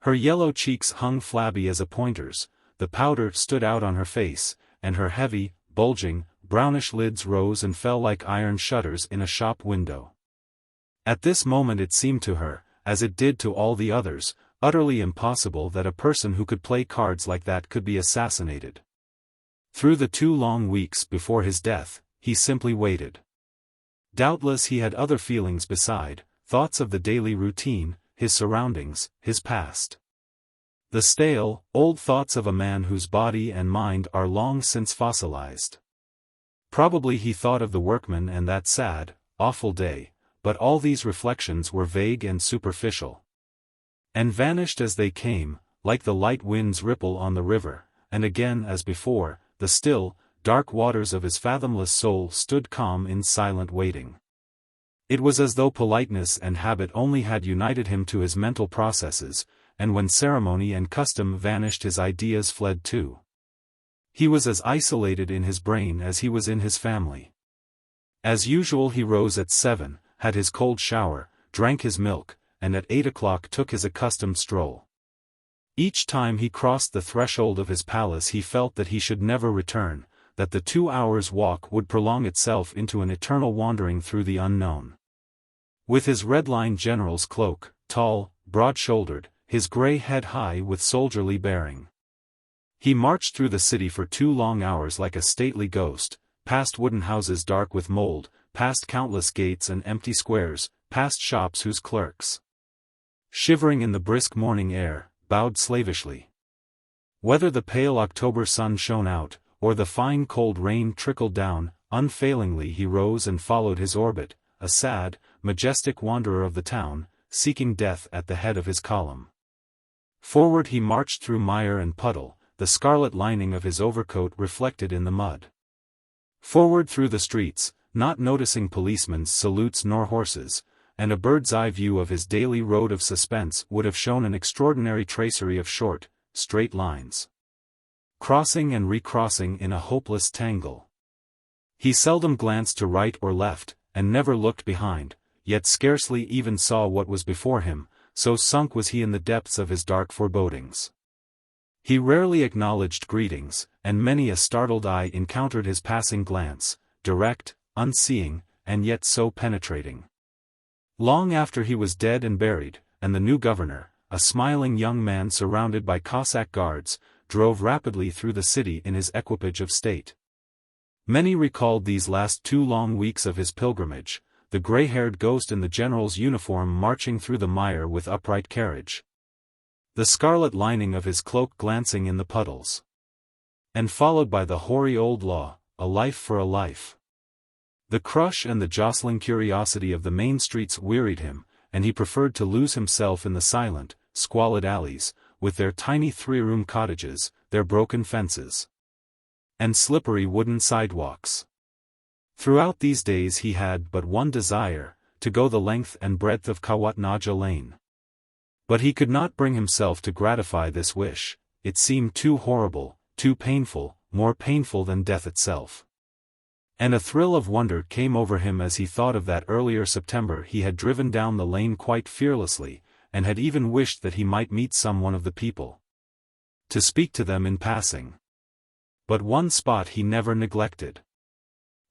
Her yellow cheeks hung flabby as a pointer's, the powder stood out on her face, and her heavy, bulging, brownish lids rose and fell like iron shutters in a shop window. At this moment it seemed to her, as it did to all the others, utterly impossible that a person who could play cards like that could be assassinated. Through the 2 long weeks before his death, he simply waited. Doubtless he had other feelings beside, thoughts of the daily routine, his surroundings, his past. The stale, old thoughts of a man whose body and mind are long since fossilized. Probably he thought of the workman and that sad, awful day, but all these reflections were vague and superficial, and vanished as they came, like the light wind's ripple on the river, and again as before, the still, dark waters of his fathomless soul stood calm in silent waiting. It was as though politeness and habit only had united him to his mental processes, and when ceremony and custom vanished his ideas fled too. He was as isolated in his brain as he was in his family. As usual he rose at 7, had his cold shower, drank his milk, and at 8 o'clock took his accustomed stroll. Each time he crossed the threshold of his palace he felt that he should never return, that the 2 hours' walk would prolong itself into an eternal wandering through the unknown. With his red-lined general's cloak, tall, broad-shouldered, his grey head high with soldierly bearing, he marched through the city for 2 long hours like a stately ghost, past wooden houses dark with mold, past countless gates and empty squares, past shops whose clerks, shivering in the brisk morning air, bowed slavishly. Whether the pale October sun shone out, or the fine cold rain trickled down, unfailingly he rose and followed his orbit, a sad, majestic wanderer of the town, seeking death at the head of his column. Forward he marched through mire and puddle, the scarlet lining of his overcoat reflected in the mud. Forward through the streets, not noticing policemen's salutes nor horses, and a bird's-eye view of his daily road of suspense would have shown an extraordinary tracery of short, straight lines, crossing and recrossing in a hopeless tangle. He seldom glanced to right or left, and never looked behind, yet scarcely even saw what was before him, so sunk was he in the depths of his dark forebodings. He rarely acknowledged greetings, and many a startled eye encountered his passing glance, direct, unseeing, and yet so penetrating. Long after he was dead and buried, and the new governor, a smiling young man surrounded by Cossack guards, drove rapidly through the city in his equipage of state. Many recalled these last 2 long weeks of his pilgrimage, the gray-haired ghost in the general's uniform marching through the mire with upright carriage, the scarlet lining of his cloak glancing in the puddles, and followed by the hoary old law, a life for a life. The crush and the jostling curiosity of the main streets wearied him, and he preferred to lose himself in the silent, squalid alleys, with their tiny 3-room cottages, their broken fences, and slippery wooden sidewalks. Throughout these days he had but one desire, to go the length and breadth of Kawatnaja Lane. But he could not bring himself to gratify this wish, it seemed too horrible, too painful, more painful than death itself. And a thrill of wonder came over him as he thought of that earlier September he had driven down the lane quite fearlessly, and had even wished that he might meet some one of the people, to speak to them in passing. But one spot he never neglected.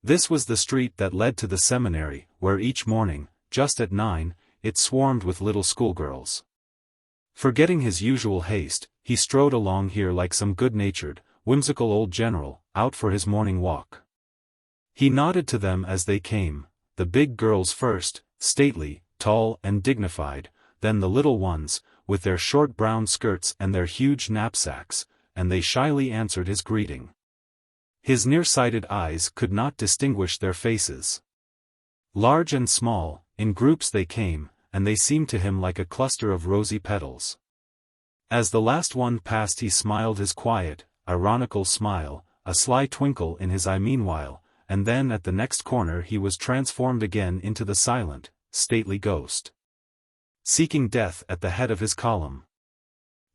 This was the street that led to the seminary, where each morning, just at 9, it swarmed with little schoolgirls. Forgetting his usual haste, he strode along here like some good-natured, whimsical old general, out for his morning walk. He nodded to them as they came, the big girls first, stately, tall and dignified, then the little ones, with their short brown skirts and their huge knapsacks, and they shyly answered his greeting. His nearsighted eyes could not distinguish their faces. Large and small, in groups they came, and they seemed to him like a cluster of rosy petals. As the last one passed he smiled his quiet, ironical smile, a sly twinkle in his eye meanwhile, and then at the next corner he was transformed again into the silent, stately ghost, seeking death at the head of his column.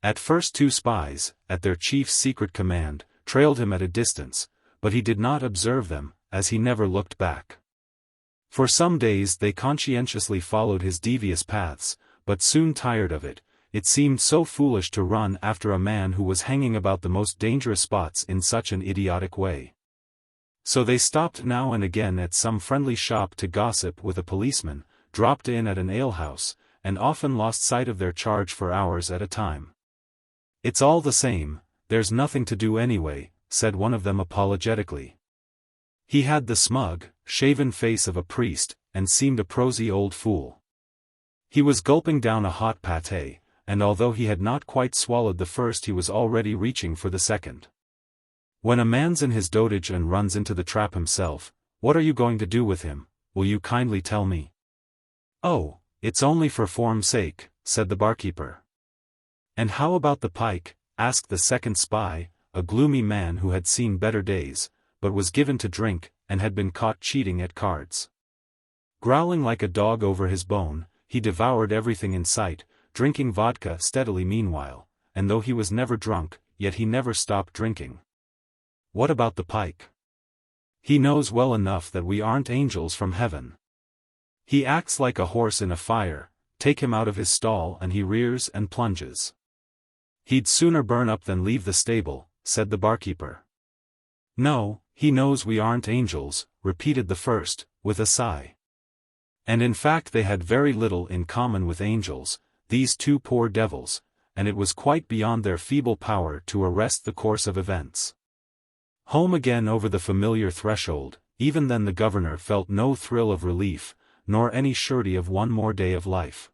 At first 2 spies, at their chief's secret command, trailed him at a distance, but he did not observe them, as he never looked back. For some days they conscientiously followed his devious paths, but soon tired of it. It seemed so foolish to run after a man who was hanging about the most dangerous spots in such an idiotic way. So they stopped now and again at some friendly shop to gossip with a policeman, dropped in at an alehouse, and often lost sight of their charge for hours at a time. "It's all the same, there's nothing to do anyway," said one of them apologetically. He had the smug, shaven face of a priest, and seemed a prosy old fool. He was gulping down a hot pâté, and although he had not quite swallowed the first he was already reaching for the second. "When a man's in his dotage and runs into the trap himself, what are you going to do with him, will you kindly tell me?" "Oh, it's only for form's sake," said the barkeeper. "And how about the pike?" asked the second spy, a gloomy man who had seen better days, but was given to drink, and had been caught cheating at cards. Growling like a dog over his bone, he devoured everything in sight, drinking vodka steadily meanwhile, and though he was never drunk, yet he never stopped drinking. "What about the pike?" "He knows well enough that we aren't angels from heaven. He acts like a horse in a fire, take him out of his stall and he rears and plunges. He'd sooner burn up than leave the stable," said the barkeeper. "No, he knows we aren't angels," repeated the first, with a sigh. And in fact they had very little in common with angels, these 2 poor devils, and it was quite beyond their feeble power to arrest the course of events. Home again over the familiar threshold, even then the governor felt no thrill of relief, nor any surety of one more day of life.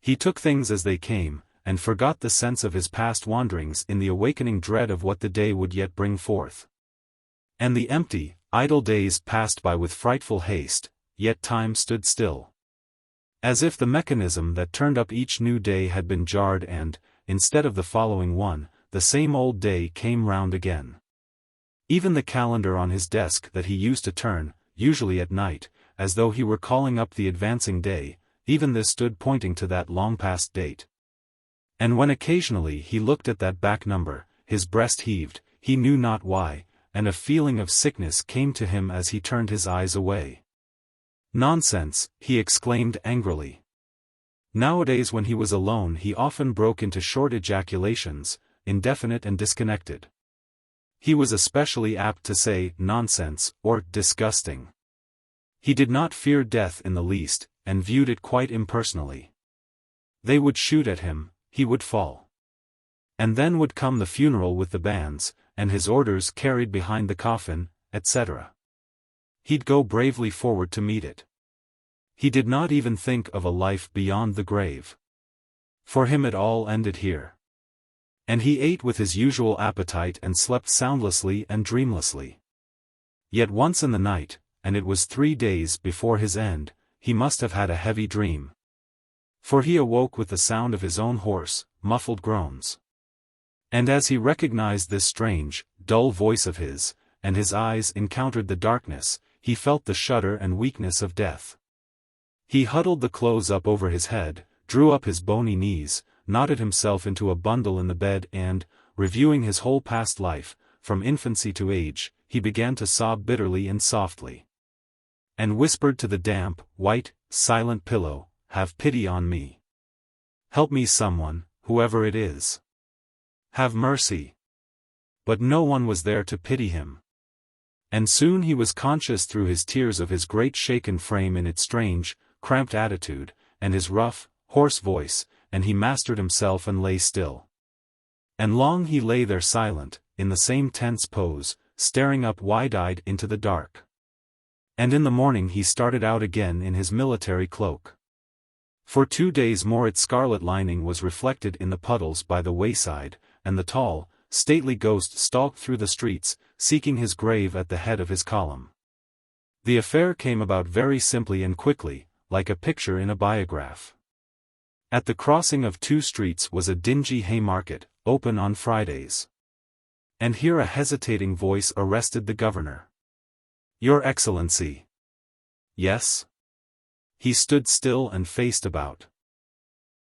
He took things as they came, and forgot the sense of his past wanderings in the awakening dread of what the day would yet bring forth. And the empty, idle days passed by with frightful haste, yet time stood still. As if the mechanism that turned up each new day had been jarred and, instead of the following one, the same old day came round again. Even the calendar on his desk that he used to turn, usually at night, as though he were calling up the advancing day, even this stood pointing to that long-past date. And when occasionally he looked at that back number, his breast heaved, he knew not why, and a feeling of sickness came to him as he turned his eyes away. "Nonsense," he exclaimed angrily. Nowadays when he was alone he often broke into short ejaculations, indefinite and disconnected. He was especially apt to say "nonsense" or "disgusting." He did not fear death in the least, and viewed it quite impersonally. They would shoot at him, he would fall. And then would come the funeral with the bands, and his orders carried behind the coffin, etc. He'd go bravely forward to meet it. He did not even think of a life beyond the grave. For him it all ended here. And he ate with his usual appetite and slept soundlessly and dreamlessly. Yet once in the night, and it was 3 days before his end, he must have had a heavy dream. For he awoke with the sound of his own hoarse, muffled groans. And as he recognized this strange, dull voice of his, and his eyes encountered the darkness, he felt the shudder and weakness of death. He huddled the clothes up over his head, drew up his bony knees, knotted himself into a bundle in the bed and, reviewing his whole past life, from infancy to age, he began to sob bitterly and softly. And whispered to the damp, white, silent pillow, "Have pity on me. Help me someone, whoever it is. Have mercy." But no one was there to pity him. And soon he was conscious through his tears of his great shaken frame in its strange, cramped attitude, and his rough, hoarse voice, and he mastered himself and lay still. And long he lay there silent, in the same tense pose, staring up wide-eyed into the dark. And in the morning he started out again in his military cloak. For 2 days more its scarlet lining was reflected in the puddles by the wayside, and the tall, stately ghost stalked through the streets, seeking his grave at the head of his column. The affair came about very simply and quickly, like a picture in a biograph. At the crossing of two streets was a dingy haymarket, open on Fridays. And here a hesitating voice arrested the governor. "Your Excellency." "Yes?" He stood still and faced about.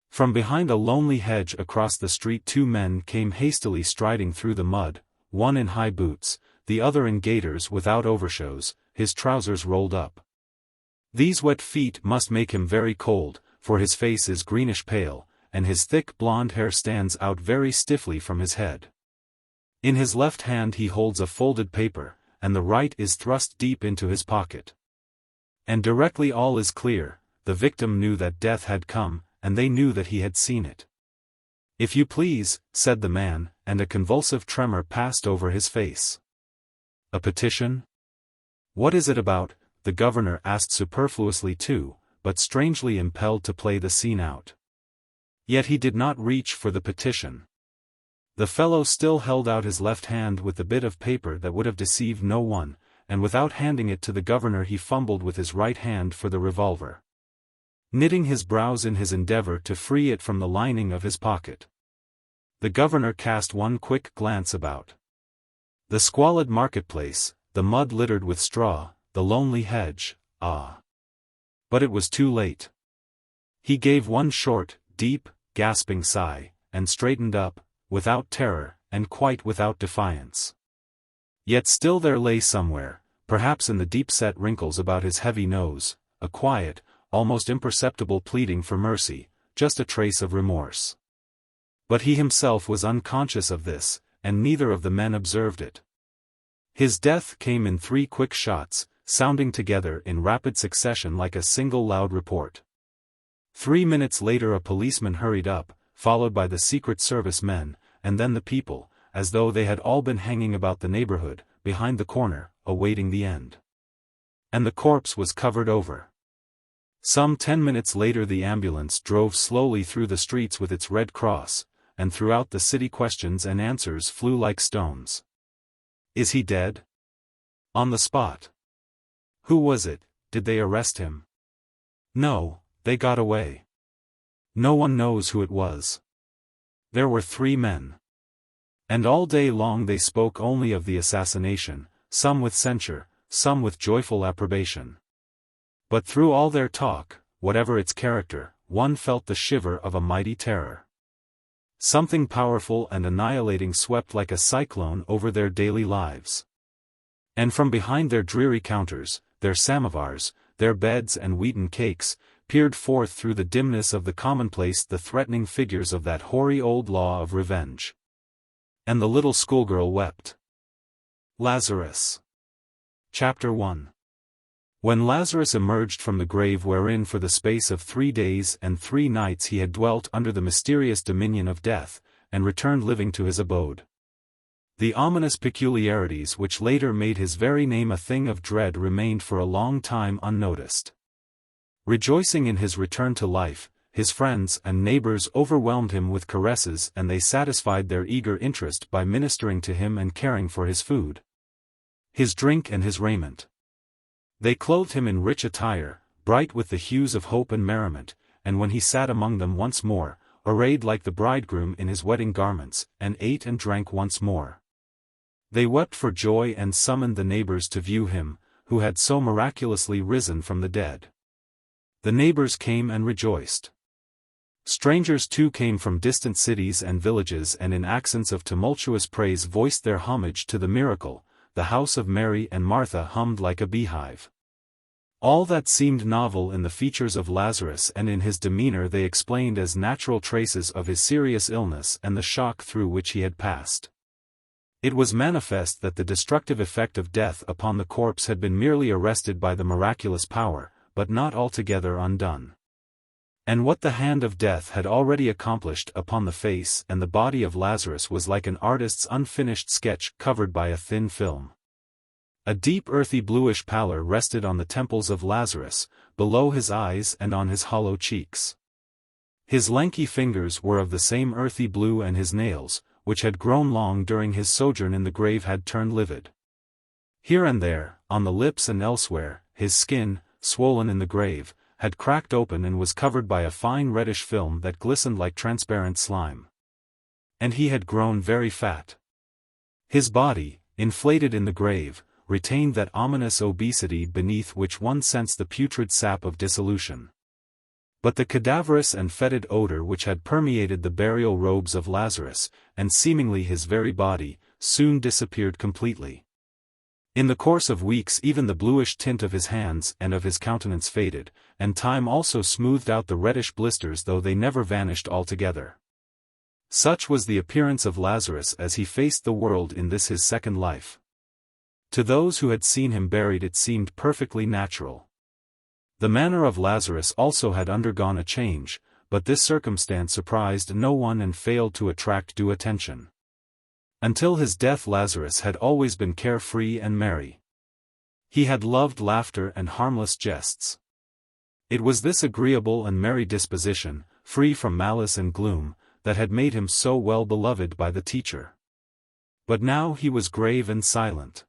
From behind a lonely hedge across the street two men came hastily striding through the mud, one in high boots, the other in gaiters without overshoes, his trousers rolled up. These wet feet must make him very cold, for his face is greenish pale, and his thick blonde hair stands out very stiffly from his head. In his left hand he holds a folded paper, and the right is thrust deep into his pocket. And directly all is clear, the victim knew that death had come, and they knew that he had seen it. "If you please," said the man, and a convulsive tremor passed over his face. "A petition? What is it about?" the governor asked superfluously too, but strangely impelled to play the scene out. Yet he did not reach for the petition. The fellow still held out his left hand with the bit of paper that would have deceived no one, and without handing it to the governor he fumbled with his right hand for the revolver, knitting his brows in his endeavor to free it from the lining of his pocket. The governor cast one quick glance about. The squalid marketplace, the mud littered with straw, the lonely hedge, ah! But it was too late. He gave one short, deep, gasping sigh, and straightened up, without terror, and quite without defiance. Yet still there lay somewhere, perhaps in the deep-set wrinkles about his heavy nose, a quiet, almost imperceptible pleading for mercy, just a trace of remorse. But he himself was unconscious of this, and neither of the men observed it. His death came in 3 quick shots, sounding together in rapid succession like a single loud report. 3 minutes later a policeman hurried up, followed by the Secret Service men, and then the people, as though they had all been hanging about the neighborhood, behind the corner, awaiting the end. And the corpse was covered over. Some 10 minutes later the ambulance drove slowly through the streets with its red cross, and throughout the city questions and answers flew like stones. "Is he dead?" "On the spot." "Who was it? Did they arrest him?" "No, they got away." "No one knows who it was." "There were 3 men." And all day long they spoke only of the assassination, some with censure, some with joyful approbation. But through all their talk, whatever its character, one felt the shiver of a mighty terror. Something powerful and annihilating swept like a cyclone over their daily lives. And from behind their dreary counters, their samovars, their beds and wheaten cakes, peered forth through the dimness of the commonplace the threatening figures of that hoary old law of revenge. And the little schoolgirl wept. Lazarus. Chapter 1. When Lazarus emerged from the grave wherein for the space of 3 days and 3 nights he had dwelt under the mysterious dominion of death, and returned living to his abode, the ominous peculiarities which later made his very name a thing of dread remained for a long time unnoticed. Rejoicing in his return to life, his friends and neighbors overwhelmed him with caresses and they satisfied their eager interest by ministering to him and caring for his food, his drink and his raiment. They clothed him in rich attire, bright with the hues of hope and merriment, and when he sat among them once more, arrayed like the bridegroom in his wedding garments, and ate and drank once more, they wept for joy and summoned the neighbors to view him, who had so miraculously risen from the dead. The neighbors came and rejoiced. Strangers too came from distant cities and villages and in accents of tumultuous praise voiced their homage to the miracle. The house of Mary and Martha hummed like a beehive. All that seemed novel in the features of Lazarus and in his demeanor they explained as natural traces of his serious illness and the shock through which he had passed. It was manifest that the destructive effect of death upon the corpse had been merely arrested by the miraculous power, but not altogether undone. And what the hand of death had already accomplished upon the face and the body of Lazarus was like an artist's unfinished sketch covered by a thin film. A deep earthy bluish pallor rested on the temples of Lazarus, below his eyes and on his hollow cheeks. His lanky fingers were of the same earthy blue and his nails, which had grown long during his sojourn in the grave had turned livid. Here and there, on the lips and elsewhere, his skin, swollen in the grave, had cracked open and was covered by a fine reddish film that glistened like transparent slime. And he had grown very fat. His body, inflated in the grave, retained that ominous obesity beneath which one sensed the putrid sap of dissolution. But the cadaverous and fetid odor which had permeated the burial robes of Lazarus, and seemingly his very body, soon disappeared completely. In the course of weeks even the bluish tint of his hands and of his countenance faded, and time also smoothed out the reddish blisters, though they never vanished altogether. Such was the appearance of Lazarus as he faced the world in this his second life. To those who had seen him buried it seemed perfectly natural. The manner of Lazarus also had undergone a change, but this circumstance surprised no one and failed to attract due attention. Until his death Lazarus had always been carefree and merry. He had loved laughter and harmless jests. It was this agreeable and merry disposition, free from malice and gloom, that had made him so well beloved by the teacher. But now he was grave and silent.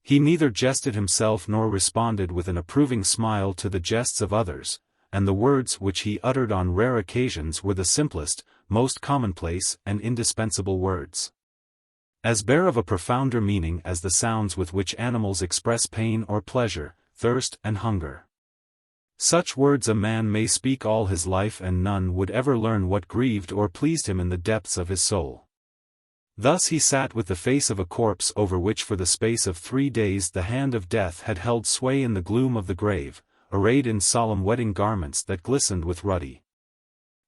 He neither jested himself nor responded with an approving smile to the jests of others, and the words which he uttered on rare occasions were the simplest, most commonplace and indispensable words. As bare of a profounder meaning as the sounds with which animals express pain or pleasure, thirst and hunger. Such words a man may speak all his life and none would ever learn what grieved or pleased him in the depths of his soul. Thus he sat with the face of a corpse over which for the space of 3 days the hand of death had held sway in the gloom of the grave, arrayed in solemn wedding garments that glistened with ruddy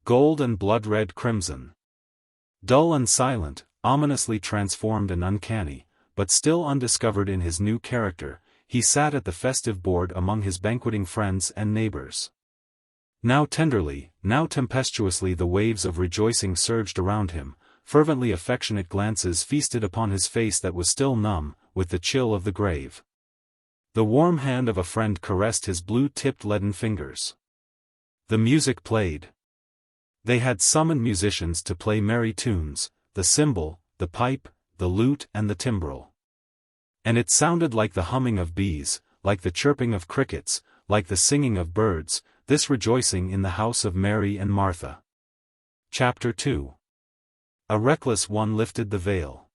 gold and blood-red crimson. Dull and silent, ominously transformed and uncanny, but still undiscovered in his new character, he sat at the festive board among his banqueting friends and neighbors. Now tenderly, now tempestuously the waves of rejoicing surged around him, fervently affectionate glances feasted upon his face that was still numb with the chill of the grave. The warm hand of a friend caressed his blue-tipped leaden fingers. The music played. They had summoned musicians to play merry tunes, the cymbal, the pipe, the lute and the timbrel. And it sounded like the humming of bees, like the chirping of crickets, like the singing of birds, this rejoicing in the house of Mary and Martha. Chapter 2. A reckless one lifted the veil.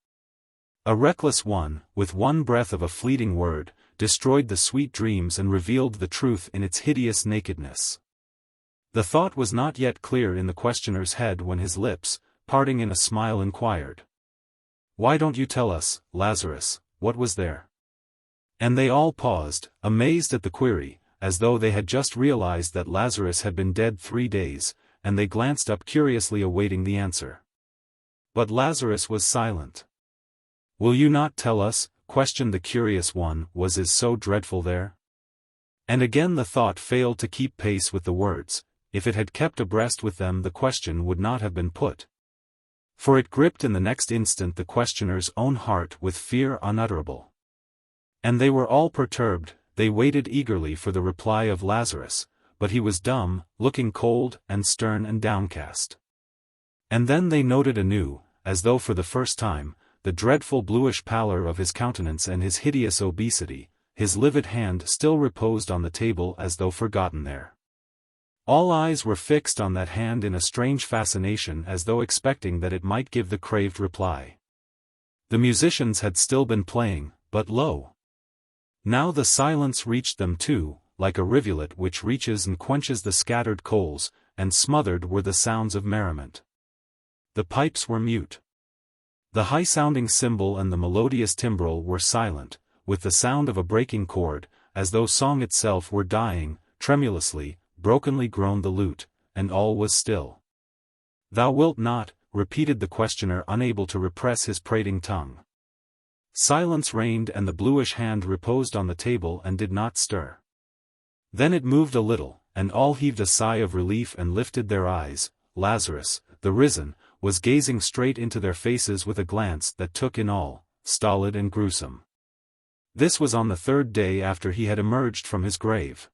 A reckless one, with one breath of a fleeting word, destroyed the sweet dreams and revealed the truth in its hideous nakedness. The thought was not yet clear in the questioner's head when his lips, parting in a smile, inquired, "Why don't you tell us, Lazarus, what was there?" And they all paused, amazed at the query, as though they had just realized that Lazarus had been dead 3 days, and they glanced up curiously awaiting the answer. But Lazarus was silent. "Will you not tell us?" questioned the curious one. "Was it so dreadful there?" And again the thought failed to keep pace with the words. If it had kept abreast with them the question would not have been put. For it gripped in the next instant the questioner's own heart with fear unutterable. And they were all perturbed, they waited eagerly for the reply of Lazarus, but he was dumb, looking cold and stern and downcast. And then they noted anew, as though for the first time, the dreadful bluish pallor of his countenance and his hideous obesity. His livid hand still reposed on the table as though forgotten there. All eyes were fixed on that hand in a strange fascination, as though expecting that it might give the craved reply. The musicians had still been playing, but lo! Now the silence reached them too, like a rivulet which reaches and quenches the scattered coals, and smothered were the sounds of merriment. The pipes were mute. The high-sounding cymbal and the melodious timbrel were silent, with the sound of a breaking chord, as though song itself were dying. Tremulously, brokenly groaned the lute, and all was still. "Thou wilt not," repeated the questioner, unable to repress his prating tongue. Silence reigned and the bluish hand reposed on the table and did not stir. Then it moved a little, and all heaved a sigh of relief and lifted their eyes. Lazarus, the risen, was gazing straight into their faces with a glance that took in all, stolid and gruesome. This was on the 3rd day after he had emerged from his grave.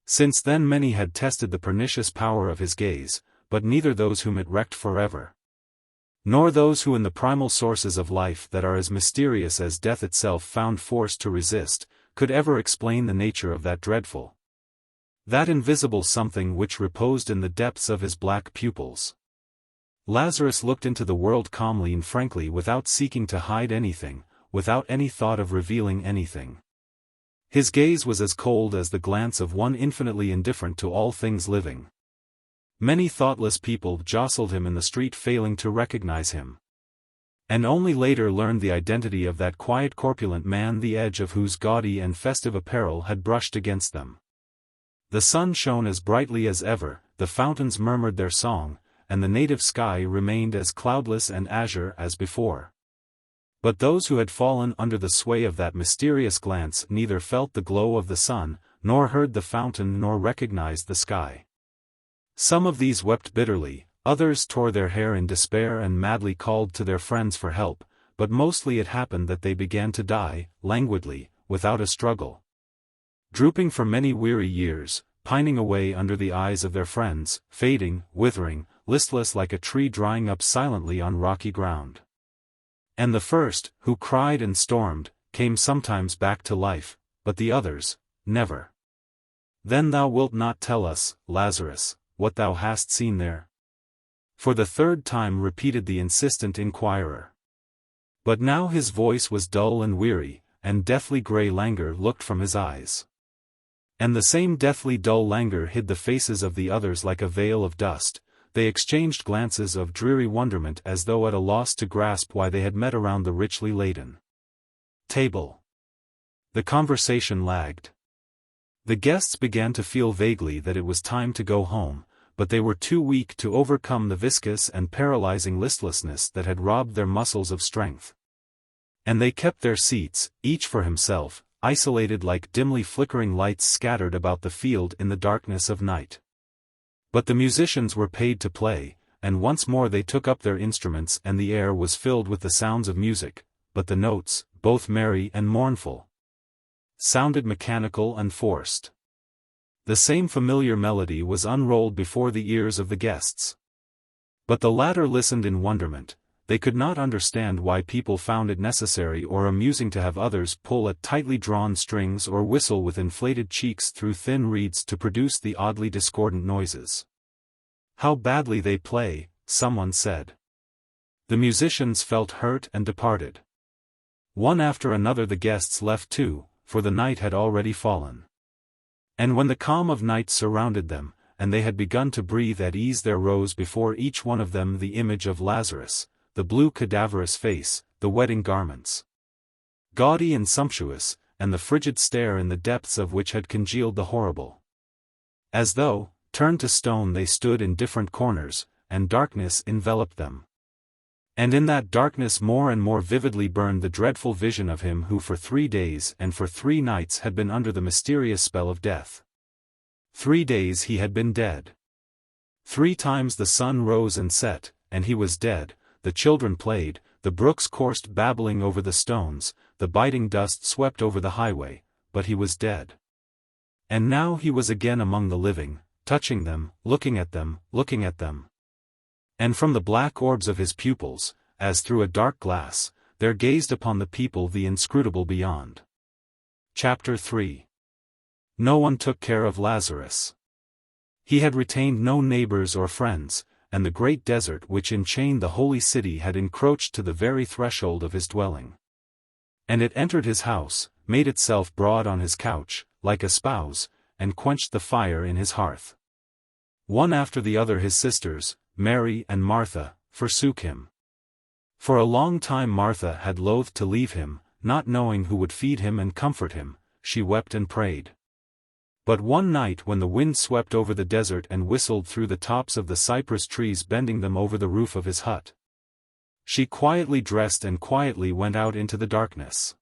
Since then many had tested the pernicious power of his gaze, but neither those whom it wrecked forever, Nor those who in the primal sources of life that are as mysterious as death itself found force to resist, could ever explain the nature of that dreadful, that invisible something which reposed in the depths of his black pupils. Lazarus looked into the world calmly and frankly without seeking to hide anything, without any thought of revealing anything. His gaze was as cold as the glance of one infinitely indifferent to all things living. Many thoughtless people jostled him in the street failing to recognize him, and only later learned the identity of that quiet corpulent man, the edge of whose gaudy and festive apparel had brushed against them. The sun shone as brightly as ever, the fountains murmured their song, and the native sky remained as cloudless and azure as before. But those who had fallen under the sway of that mysterious glance neither felt the glow of the sun, nor heard the fountain, nor recognized the sky. Some of these wept bitterly, others tore their hair in despair and madly called to their friends for help, but mostly it happened that they began to die, languidly, without a struggle. Drooping for many weary years, pining away under the eyes of their friends, fading, withering, listless like a tree drying up silently on rocky ground. And the first, who cried and stormed, came sometimes back to life, but the others, never. Then thou wilt not tell us, Lazarus, what thou hast seen there? For the third time repeated the insistent inquirer. But now his voice was dull and weary, and deathly grey languor looked from his eyes. And the same deathly dull languor hid the faces of the others like a veil of dust. They exchanged glances of dreary wonderment as though at a loss to grasp why they had met around the richly laden table. The conversation lagged. The guests began to feel vaguely that it was time to go home, but they were too weak to overcome the viscous and paralyzing listlessness that had robbed their muscles of strength. And they kept their seats, each for himself, isolated like dimly flickering lights scattered about the field in the darkness of night. But the musicians were paid to play, and once more they took up their instruments and the air was filled with the sounds of music, but the notes, both merry and mournful, sounded mechanical and forced. The same familiar melody was unrolled before the ears of the guests. But the latter listened in wonderment. They could not understand why people found it necessary or amusing to have others pull at tightly drawn strings or whistle with inflated cheeks through thin reeds to produce the oddly discordant noises. "How badly they play," someone said. The musicians felt hurt and departed. One after another the guests left too, for the night had already fallen. And when the calm of night surrounded them, and they had begun to breathe at ease, there rose before each one of them the image of Lazarus, the blue cadaverous face, the wedding garments, gaudy and sumptuous, and the frigid stare in the depths of which had congealed the horrible. As though, turned to stone, they stood in different corners, and darkness enveloped them. And in that darkness more and more vividly burned the dreadful vision of him who for 3 days and for 3 nights had been under the mysterious spell of death. 3 days he had been dead. 3 times the sun rose and set, and he was dead. The children played, the brooks coursed babbling over the stones, the biting dust swept over the highway, but he was dead. And now he was again among the living, touching them, looking at them, looking at them. And from the black orbs of his pupils, as through a dark glass, there gazed upon the people the inscrutable beyond. Chapter 3. No one took care of Lazarus. He had retained no neighbors or friends, and the great desert which enchained the holy city had encroached to the very threshold of his dwelling. And it entered his house, made itself broad on his couch, like a spouse, and quenched the fire in his hearth. One after the other his sisters, Mary and Martha, forsook him. For a long time Martha had loathed to leave him, not knowing who would feed him and comfort him. She wept and prayed. But one night when the wind swept over the desert and whistled through the tops of the cypress trees, bending them over the roof of his hut, she quietly dressed and quietly went out into the darkness.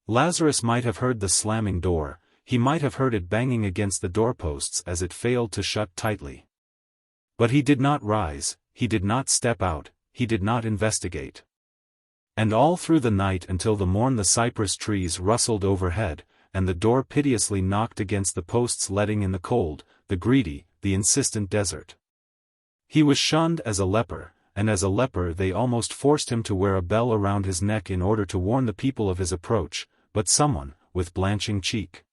Lazarus might have heard the slamming door, he might have heard it banging against the doorposts as it failed to shut tightly. But he did not rise, he did not step out, he did not investigate. And all through the night until the morn the cypress trees rustled overhead, and the door piteously knocked against the posts, letting in the cold, the greedy, the insistent desert. He was shunned as a leper, and as a leper they almost forced him to wear a bell around his neck in order to warn the people of his approach, but someone, with blanching cheek,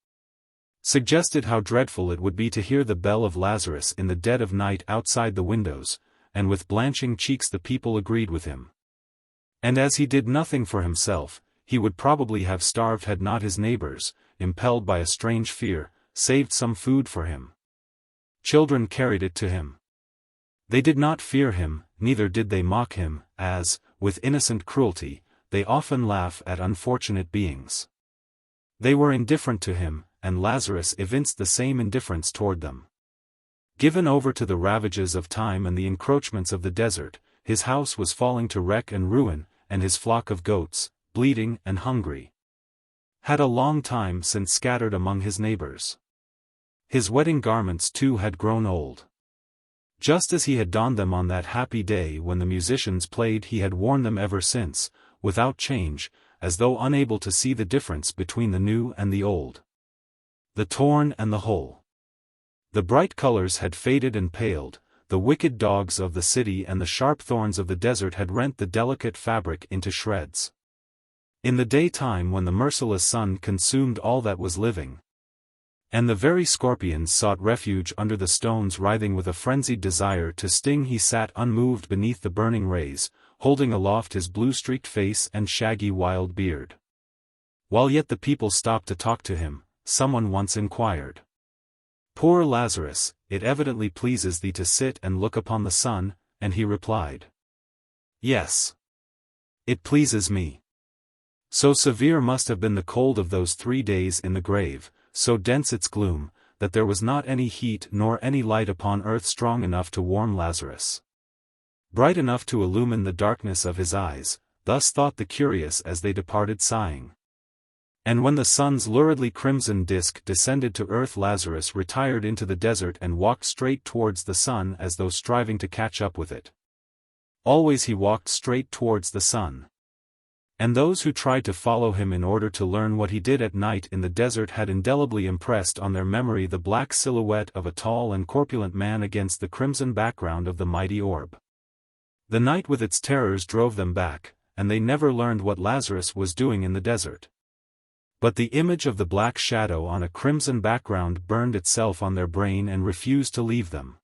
suggested how dreadful it would be to hear the bell of Lazarus in the dead of night outside the windows, and with blanching cheeks the people agreed with him. And as he did nothing for himself, he would probably have starved had not his neighbors, impelled by a strange fear, saved some food for him. Children carried it to him. They did not fear him, neither did they mock him, as, with innocent cruelty, they often laugh at unfortunate beings. They were indifferent to him, and Lazarus evinced the same indifference toward them. Given over to the ravages of time and the encroachments of the desert, his house was falling to wreck and ruin, and his flock of goats, bleeding and hungry, had a long time since scattered among his neighbors. His wedding garments too had grown old. Just as he had donned them on that happy day when the musicians played, he had worn them ever since, without change, as though unable to see the difference between the new and the old, the torn and the whole. The bright colors had faded and paled, the wicked dogs of the city and the sharp thorns of the desert had rent the delicate fabric into shreds. In the daytime when the merciless sun consumed all that was living, and the very scorpions sought refuge under the stones writhing with a frenzied desire to sting, he sat unmoved beneath the burning rays, holding aloft his blue-streaked face and shaggy wild beard. While yet the people stopped to talk to him, someone once inquired, "Poor Lazarus, it evidently pleases thee to sit and look upon the sun," and he replied, "Yes. It pleases me." So severe must have been the cold of those 3 days in the grave, so dense its gloom, that there was not any heat nor any light upon earth strong enough to warm Lazarus, bright enough to illumine the darkness of his eyes. Thus thought the curious as they departed sighing. And when the sun's luridly crimson disk descended to earth, Lazarus retired into the desert and walked straight towards the sun as though striving to catch up with it. Always he walked straight towards the sun. And those who tried to follow him in order to learn what he did at night in the desert had indelibly impressed on their memory the black silhouette of a tall and corpulent man against the crimson background of the mighty orb. The night with its terrors drove them back, and they never learned what Lazarus was doing in the desert. But the image of the black shadow on a crimson background burned itself on their brain and refused to leave them.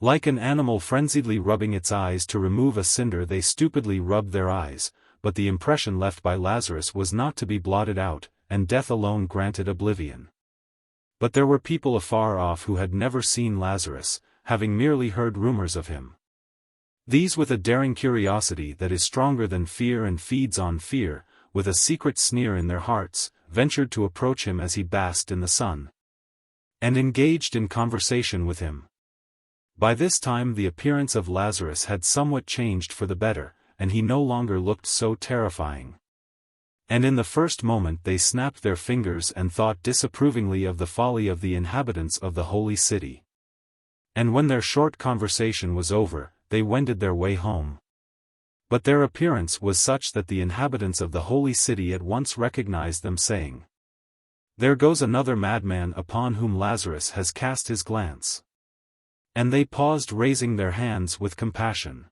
Like an animal frenziedly rubbing its eyes to remove a cinder, they stupidly rubbed their eyes, but the impression left by Lazarus was not to be blotted out, and death alone granted oblivion. But there were people afar off who had never seen Lazarus, having merely heard rumors of him. These, with a daring curiosity that is stronger than fear and feeds on fear, with a secret sneer in their hearts, ventured to approach him as he basked in the sun, and engaged in conversation with him. By this time the appearance of Lazarus had somewhat changed for the better, and he no longer looked so terrifying. And in the first moment they snapped their fingers and thought disapprovingly of the folly of the inhabitants of the holy city. And when their short conversation was over, they wended their way home. But their appearance was such that the inhabitants of the holy city at once recognized them, saying, "There goes another madman upon whom Lazarus has cast his glance." And they paused, raising their hands with compassion.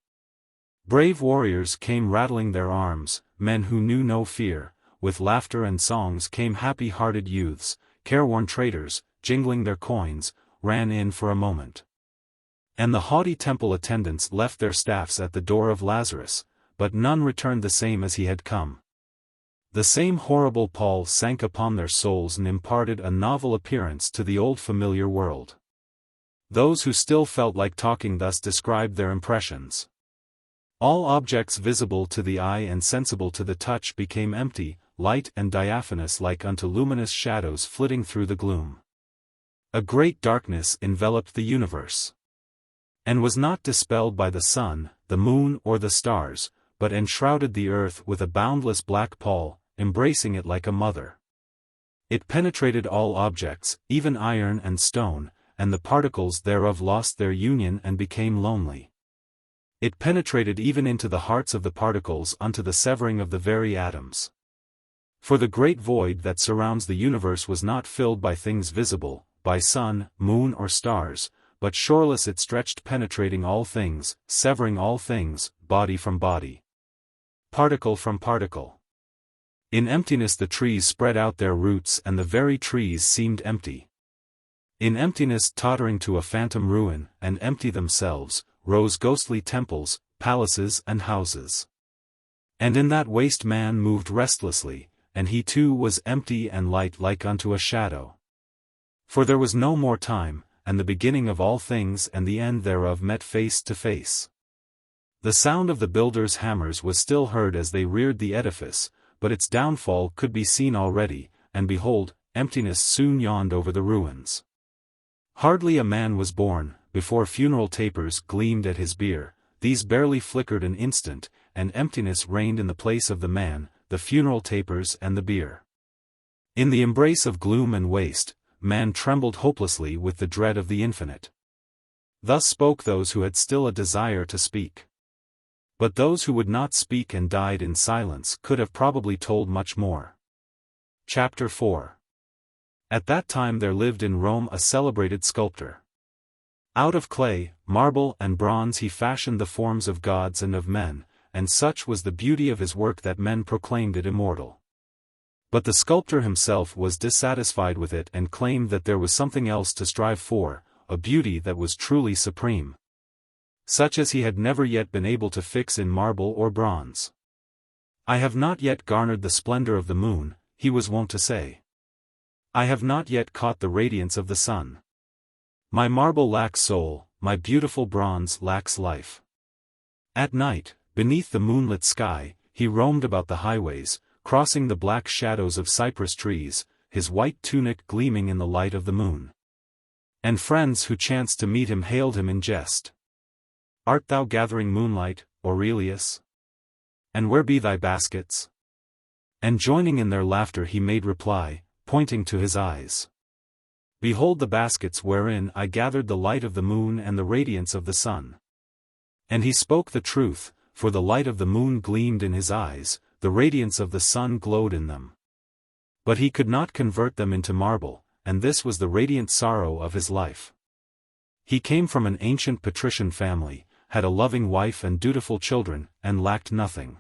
Brave warriors came rattling their arms, men who knew no fear. With laughter and songs came happy-hearted youths. Careworn traders, jingling their coins, ran in for a moment. And the haughty temple attendants left their staffs at the door of Lazarus, but none returned the same as he had come. The same horrible pall sank upon their souls and imparted a novel appearance to the old familiar world. Those who still felt like talking thus described their impressions. All objects visible to the eye and sensible to the touch became empty, light and diaphanous like unto luminous shadows flitting through the gloom. A great darkness enveloped the universe, and was not dispelled by the sun, the moon or the stars, but enshrouded the earth with a boundless black pall, embracing it like a mother. It penetrated all objects, even iron and stone, and the particles thereof lost their union and became lonely. It penetrated even into the hearts of the particles unto the severing of the very atoms. For the great void that surrounds the universe was not filled by things visible, by sun, moon or stars, but shoreless it stretched, penetrating all things, severing all things, body from body, particle from particle. In emptiness the trees spread out their roots, and the very trees seemed empty. In emptiness, tottering to a phantom ruin, and empty themselves, rose ghostly temples, palaces and houses. And in that waste man moved restlessly, and he too was empty and light like unto a shadow. For there was no more time, and the beginning of all things and the end thereof met face to face. The sound of the builders' hammers was still heard as they reared the edifice, but its downfall could be seen already, and behold, emptiness soon yawned over the ruins. Hardly a man was born, before funeral tapers gleamed at his bier. These barely flickered an instant, and emptiness reigned in the place of the man, the funeral tapers and the bier. In the embrace of gloom and waste, man trembled hopelessly with the dread of the infinite. Thus spoke those who had still a desire to speak. But those who would not speak and died in silence could have probably told much more. Chapter 4. At that time there lived in Rome a celebrated sculptor. Out of clay, marble and bronze he fashioned the forms of gods and of men, and such was the beauty of his work that men proclaimed it immortal. But the sculptor himself was dissatisfied with it and claimed that there was something else to strive for, a beauty that was truly supreme, such as he had never yet been able to fix in marble or bronze. I have not yet garnered the splendor of the moon, he was wont to say. I have not yet caught the radiance of the sun. My marble lacks soul, my beautiful bronze lacks life. At night, beneath the moonlit sky, he roamed about the highways, crossing the black shadows of cypress trees, his white tunic gleaming in the light of the moon. And friends who chanced to meet him hailed him in jest. Art thou gathering moonlight, Aurelius? And where be thy baskets? And joining in their laughter he made reply, pointing to his eyes. Behold the baskets wherein I gathered the light of the moon and the radiance of the sun. And he spoke the truth, for the light of the moon gleamed in his eyes, the radiance of the sun glowed in them. But he could not convert them into marble, and this was the radiant sorrow of his life. He came from an ancient patrician family, had a loving wife and dutiful children, and lacked nothing.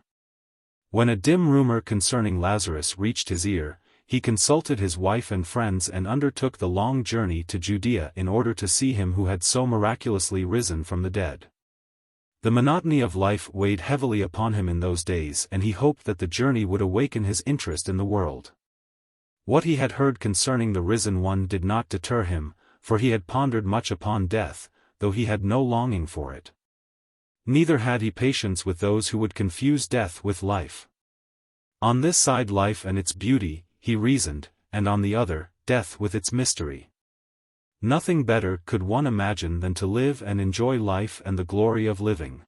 When a dim rumor concerning Lazarus reached his ear, he consulted his wife and friends and undertook the long journey to Judea in order to see him who had so miraculously risen from the dead. The monotony of life weighed heavily upon him in those days, and he hoped that the journey would awaken his interest in the world. What he had heard concerning the risen one did not deter him, for he had pondered much upon death, though he had no longing for it. Neither had he patience with those who would confuse death with life. On this side life and its beauty, he reasoned, and on the other, death with its mystery. Nothing better could one imagine than to live and enjoy life and the glory of living.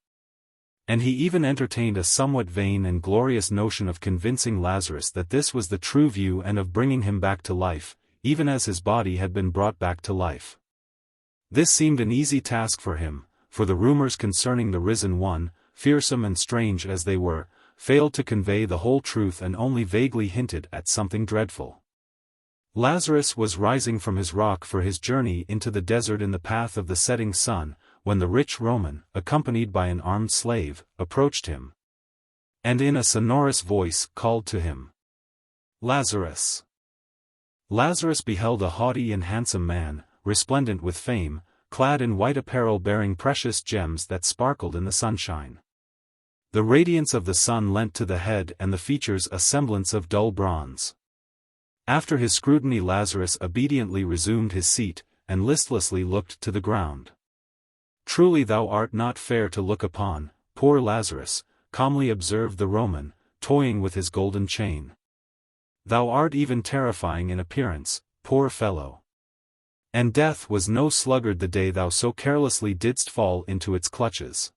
And he even entertained a somewhat vain and glorious notion of convincing Lazarus that this was the true view and of bringing him back to life, even as his body had been brought back to life. This seemed an easy task for him, for the rumors concerning the risen one, fearsome and strange as they were, failed to convey the whole truth and only vaguely hinted at something dreadful. Lazarus was rising from his rock for his journey into the desert in the path of the setting sun, when the rich Roman, accompanied by an armed slave, approached him, and in a sonorous voice called to him, "Lazarus!" Lazarus beheld a haughty and handsome man, resplendent with fame, clad in white apparel bearing precious gems that sparkled in the sunshine. The radiance of the sun lent to the head and the features a semblance of dull bronze. After his scrutiny Lazarus obediently resumed his seat, and listlessly looked to the ground. "Truly thou art not fair to look upon, poor Lazarus," calmly observed the Roman, toying with his golden chain. "Thou art even terrifying in appearance, poor fellow. And death was no sluggard the day thou so carelessly didst fall into its clutches.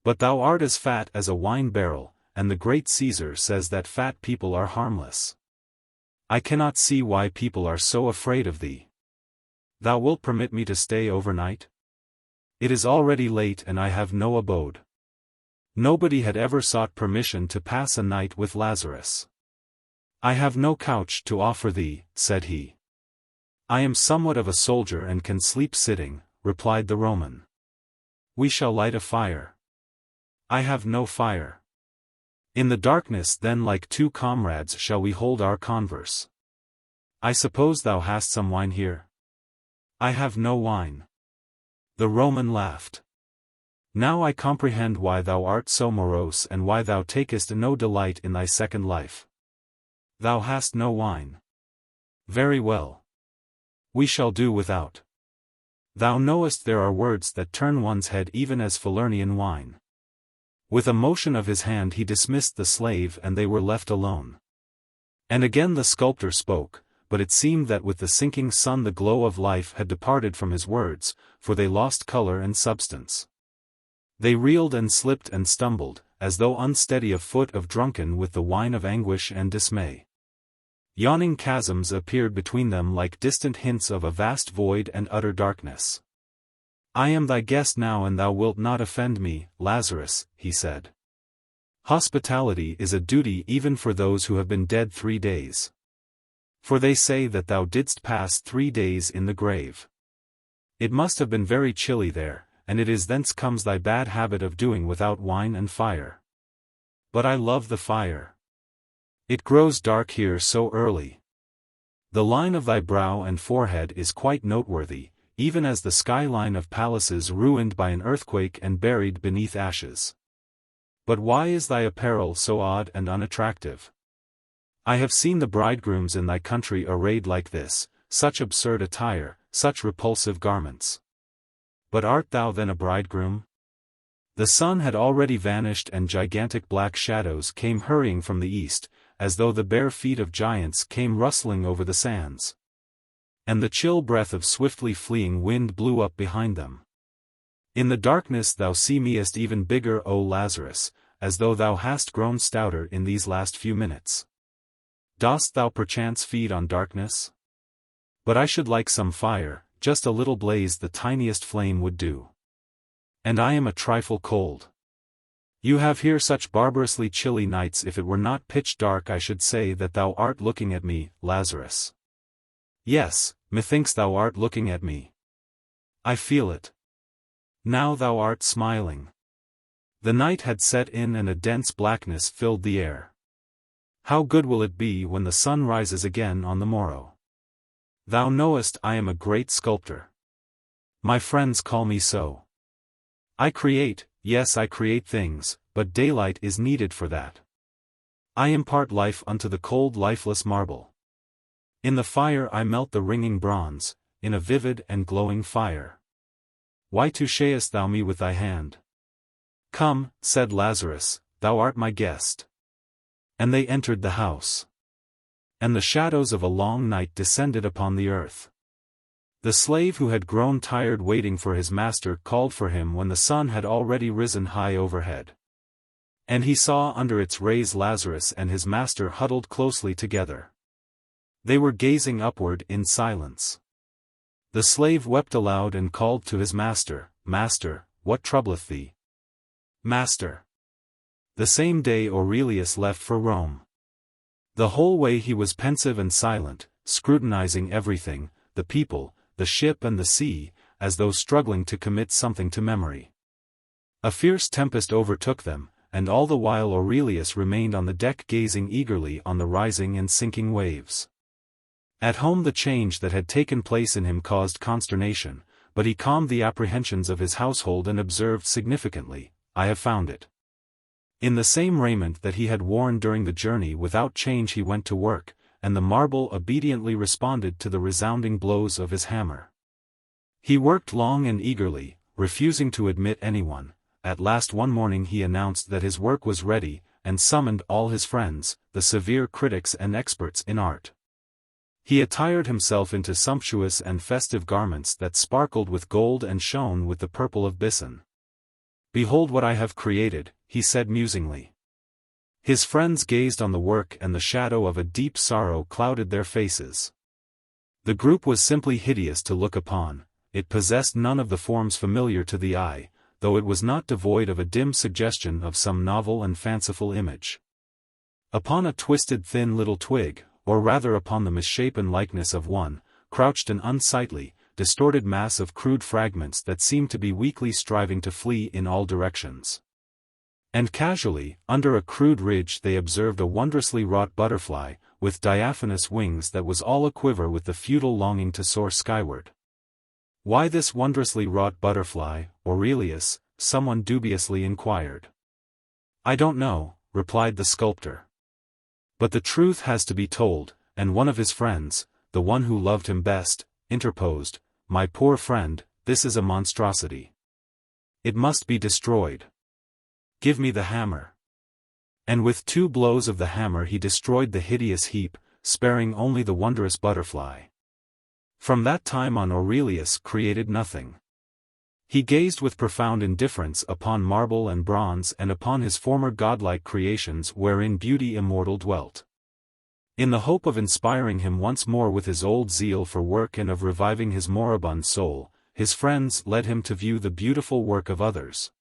But thou art as fat as a wine barrel, and the great Caesar says that fat people are harmless. I cannot see why people are so afraid of thee. Thou wilt permit me to stay overnight? It is already late and I have no abode." Nobody had ever sought permission to pass a night with Lazarus. "I have no couch to offer thee," said he. "I am somewhat of a soldier and can sleep sitting," replied the Roman. We shall light a fire. I have no fire. In the darkness then like two comrades shall we hold our converse. I suppose thou hast some wine here? I have no wine. The Roman laughed. Now I comprehend why thou art so morose and why thou takest no delight in thy second life. Thou hast no wine. Very well. We shall do without. Thou knowest there are words that turn one's head even as Falernian wine. With a motion of his hand he dismissed the slave and they were left alone. And again the sculptor spoke, but it seemed that with the sinking sun the glow of life had departed from his words, for they lost color and substance. They reeled and slipped and stumbled, as though unsteady of foot of drunken with the wine of anguish and dismay. Yawning chasms appeared between them like distant hints of a vast void and utter darkness. I am thy guest now and thou wilt not offend me, Lazarus, he said. Hospitality is a duty even for those who have been dead 3 days. For they say that thou didst pass 3 days in the grave. It must have been very chilly there, and it is thence comes thy bad habit of doing without wine and fire. But I love the fire. It grows dark here so early. The line of thy brow and forehead is quite noteworthy, even as the skyline of palaces ruined by an earthquake and buried beneath ashes. But why is thy apparel so odd and unattractive? I have seen the bridegrooms in thy country arrayed like this, such absurd attire, such repulsive garments. But art thou then a bridegroom? The sun had already vanished and gigantic black shadows came hurrying from the east, as though the bare feet of giants came rustling over the sands. And the chill breath of swiftly fleeing wind blew up behind them. In the darkness thou seemest even bigger, O Lazarus, as though thou hast grown stouter in these last few minutes. Dost thou perchance feed on darkness? But I should like some fire, just a little blaze the tiniest flame would do. And I am a trifle cold. You have here such barbarously chilly nights. If it were not pitch dark I should say that thou art looking at me, Lazarus. Yes, methinks thou art looking at me. I feel it. Now thou art smiling. The night had set in and a dense blackness filled the air. How good will it be when the sun rises again on the morrow? Thou knowest I am a great sculptor. My friends call me so. I create, yes I create things, but daylight is needed for that. I impart life unto the cold lifeless marble. In the fire I melt the ringing bronze, in a vivid and glowing fire. Why touchest thou me with thy hand? Come, said Lazarus, thou art my guest. And they entered the house. And the shadows of a long night descended upon the earth. The slave who had grown tired waiting for his master called for him when the sun had already risen high overhead. And he saw under its rays Lazarus and his master huddled closely together. They were gazing upward in silence. The slave wept aloud and called to his master, Master, what troubleth thee? Master. The same day Aurelius left for Rome. The whole way he was pensive and silent, scrutinizing everything, the people, the ship and the sea, as though struggling to commit something to memory. A fierce tempest overtook them, and all the while Aurelius remained on the deck gazing eagerly on the rising and sinking waves. At home the change that had taken place in him caused consternation, but he calmed the apprehensions of his household and observed significantly, I have found it. In the same raiment that he had worn during the journey without change he went to work, and the marble obediently responded to the resounding blows of his hammer. He worked long and eagerly, refusing to admit anyone. At last one morning he announced that his work was ready, and summoned all his friends, the severe critics and experts in art. He attired himself into sumptuous and festive garments that sparkled with gold and shone with the purple of bison. Behold what I have created, he said musingly. His friends gazed on the work and the shadow of a deep sorrow clouded their faces. The group was simply hideous to look upon, it possessed none of the forms familiar to the eye, though it was not devoid of a dim suggestion of some novel and fanciful image. Upon a twisted thin little twig, or rather upon the misshapen likeness of one, crouched an unsightly, distorted mass of crude fragments that seemed to be weakly striving to flee in all directions. And casually, under a crude ridge they observed a wondrously wrought butterfly, with diaphanous wings that was all aquiver with the futile longing to soar skyward. "Why this wondrously wrought butterfly, Aurelius?" someone dubiously inquired. "I don't know," replied the sculptor. "But the truth has to be told," and one of his friends, the one who loved him best, interposed, "My poor friend, this is a monstrosity. It must be destroyed. Give me the hammer." And with 2 blows of the hammer he destroyed the hideous heap, sparing only the wondrous butterfly. From that time on Aurelius created nothing. He gazed with profound indifference upon marble and bronze and upon his former godlike creations wherein beauty immortal dwelt. In the hope of inspiring him once more with his old zeal for work and of reviving his moribund soul, his friends led him to view the beautiful work of others.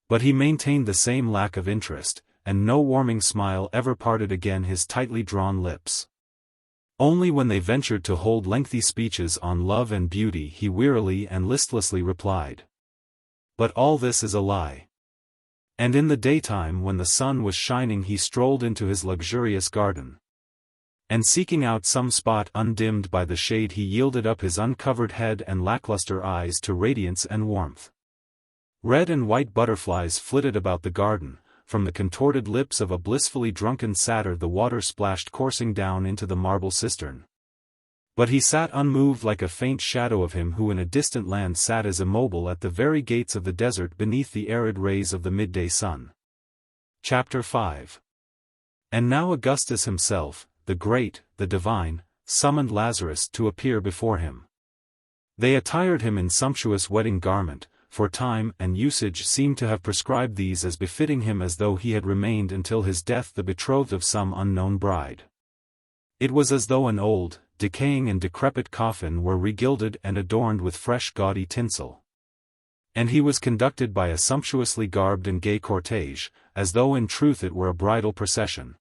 But he maintained the same lack of interest, and no warming smile ever parted again his tightly drawn lips. Only when they ventured to hold lengthy speeches on love and beauty he wearily and listlessly replied, "But all this is a lie." And in the daytime when the sun was shining he strolled into his luxurious garden. And seeking out some spot undimmed by the shade he yielded up his uncovered head and lackluster eyes to radiance and warmth. Red and white butterflies flitted about the garden, from the contorted lips of a blissfully drunken satyr the water splashed coursing down into the marble cistern. But he sat unmoved like a faint shadow of him who in a distant land sat as immobile at the very gates of the desert beneath the arid rays of the midday sun. Chapter 5. And now Augustus himself, the great, the divine, summoned Lazarus to appear before him. They attired him in sumptuous wedding garment, for time and usage seemed to have prescribed these as befitting him as though he had remained until his death the betrothed of some unknown bride. It was as though an old, decaying and decrepit coffin were regilded and adorned with fresh gaudy tinsel. And he was conducted by a sumptuously garbed and gay cortege, as though in truth it were a bridal procession.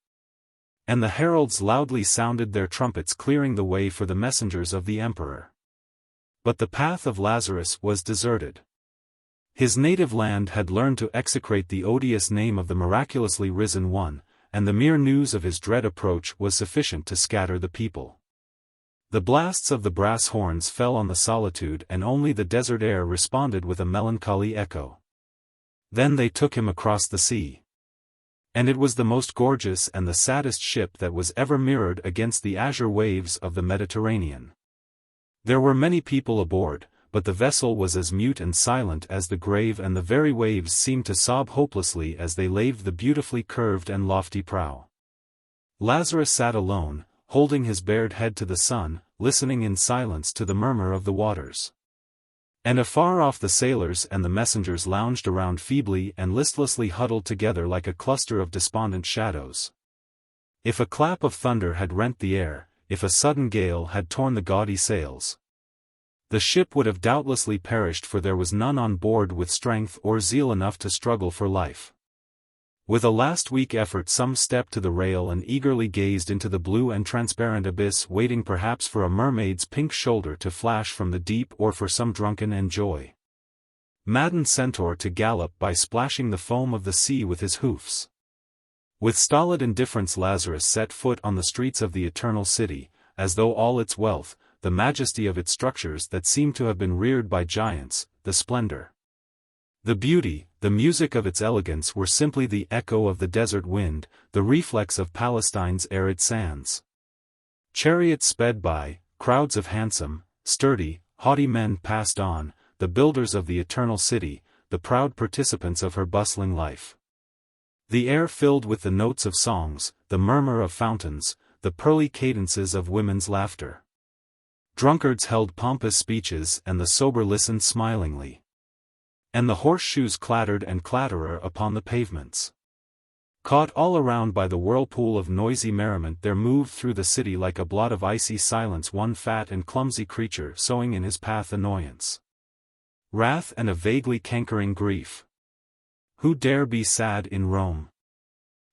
And the heralds loudly sounded their trumpets clearing the way for the messengers of the emperor. But the path of Lazarus was deserted. His native land had learned to execrate the odious name of the miraculously risen one, and the mere news of his dread approach was sufficient to scatter the people. The blasts of the brass horns fell on the solitude and only the desert air responded with a melancholy echo. Then they took him across the sea. And it was the most gorgeous and the saddest ship that was ever mirrored against the azure waves of the Mediterranean. There were many people aboard, but the vessel was as mute and silent as the grave, and the very waves seemed to sob hopelessly as they laved the beautifully curved and lofty prow. Lazarus sat alone, holding his bared head to the sun, listening in silence to the murmur of the waters. And afar off the sailors and the messengers lounged around feebly and listlessly huddled together like a cluster of despondent shadows. If a clap of thunder had rent the air, if a sudden gale had torn the gaudy sails, the ship would have doubtlessly perished, for there was none on board with strength or zeal enough to struggle for life. With a last weak effort some stepped to the rail and eagerly gazed into the blue and transparent abyss, waiting perhaps for a mermaid's pink shoulder to flash from the deep or for some drunken enjoy maddened centaur to gallop by splashing the foam of the sea with his hoofs. With stolid indifference Lazarus set foot on the streets of the eternal city, as though all its wealth, the majesty of its structures that seemed to have been reared by giants, the splendor, the beauty, the music of its elegance were simply the echo of the desert wind, the reflex of Palestine's arid sands. Chariots sped by, crowds of handsome, sturdy, haughty men passed on, the builders of the eternal city, the proud participants of her bustling life. The air filled with the notes of songs, the murmur of fountains, the pearly cadences of women's laughter. Drunkards held pompous speeches and the sober listened smilingly. And the horseshoes clattered and clattered upon the pavements. Caught all around by the whirlpool of noisy merriment there moved through the city like a blot of icy silence one fat and clumsy creature sowing in his path annoyance, wrath and a vaguely cankering grief. Who dare be sad in Rome?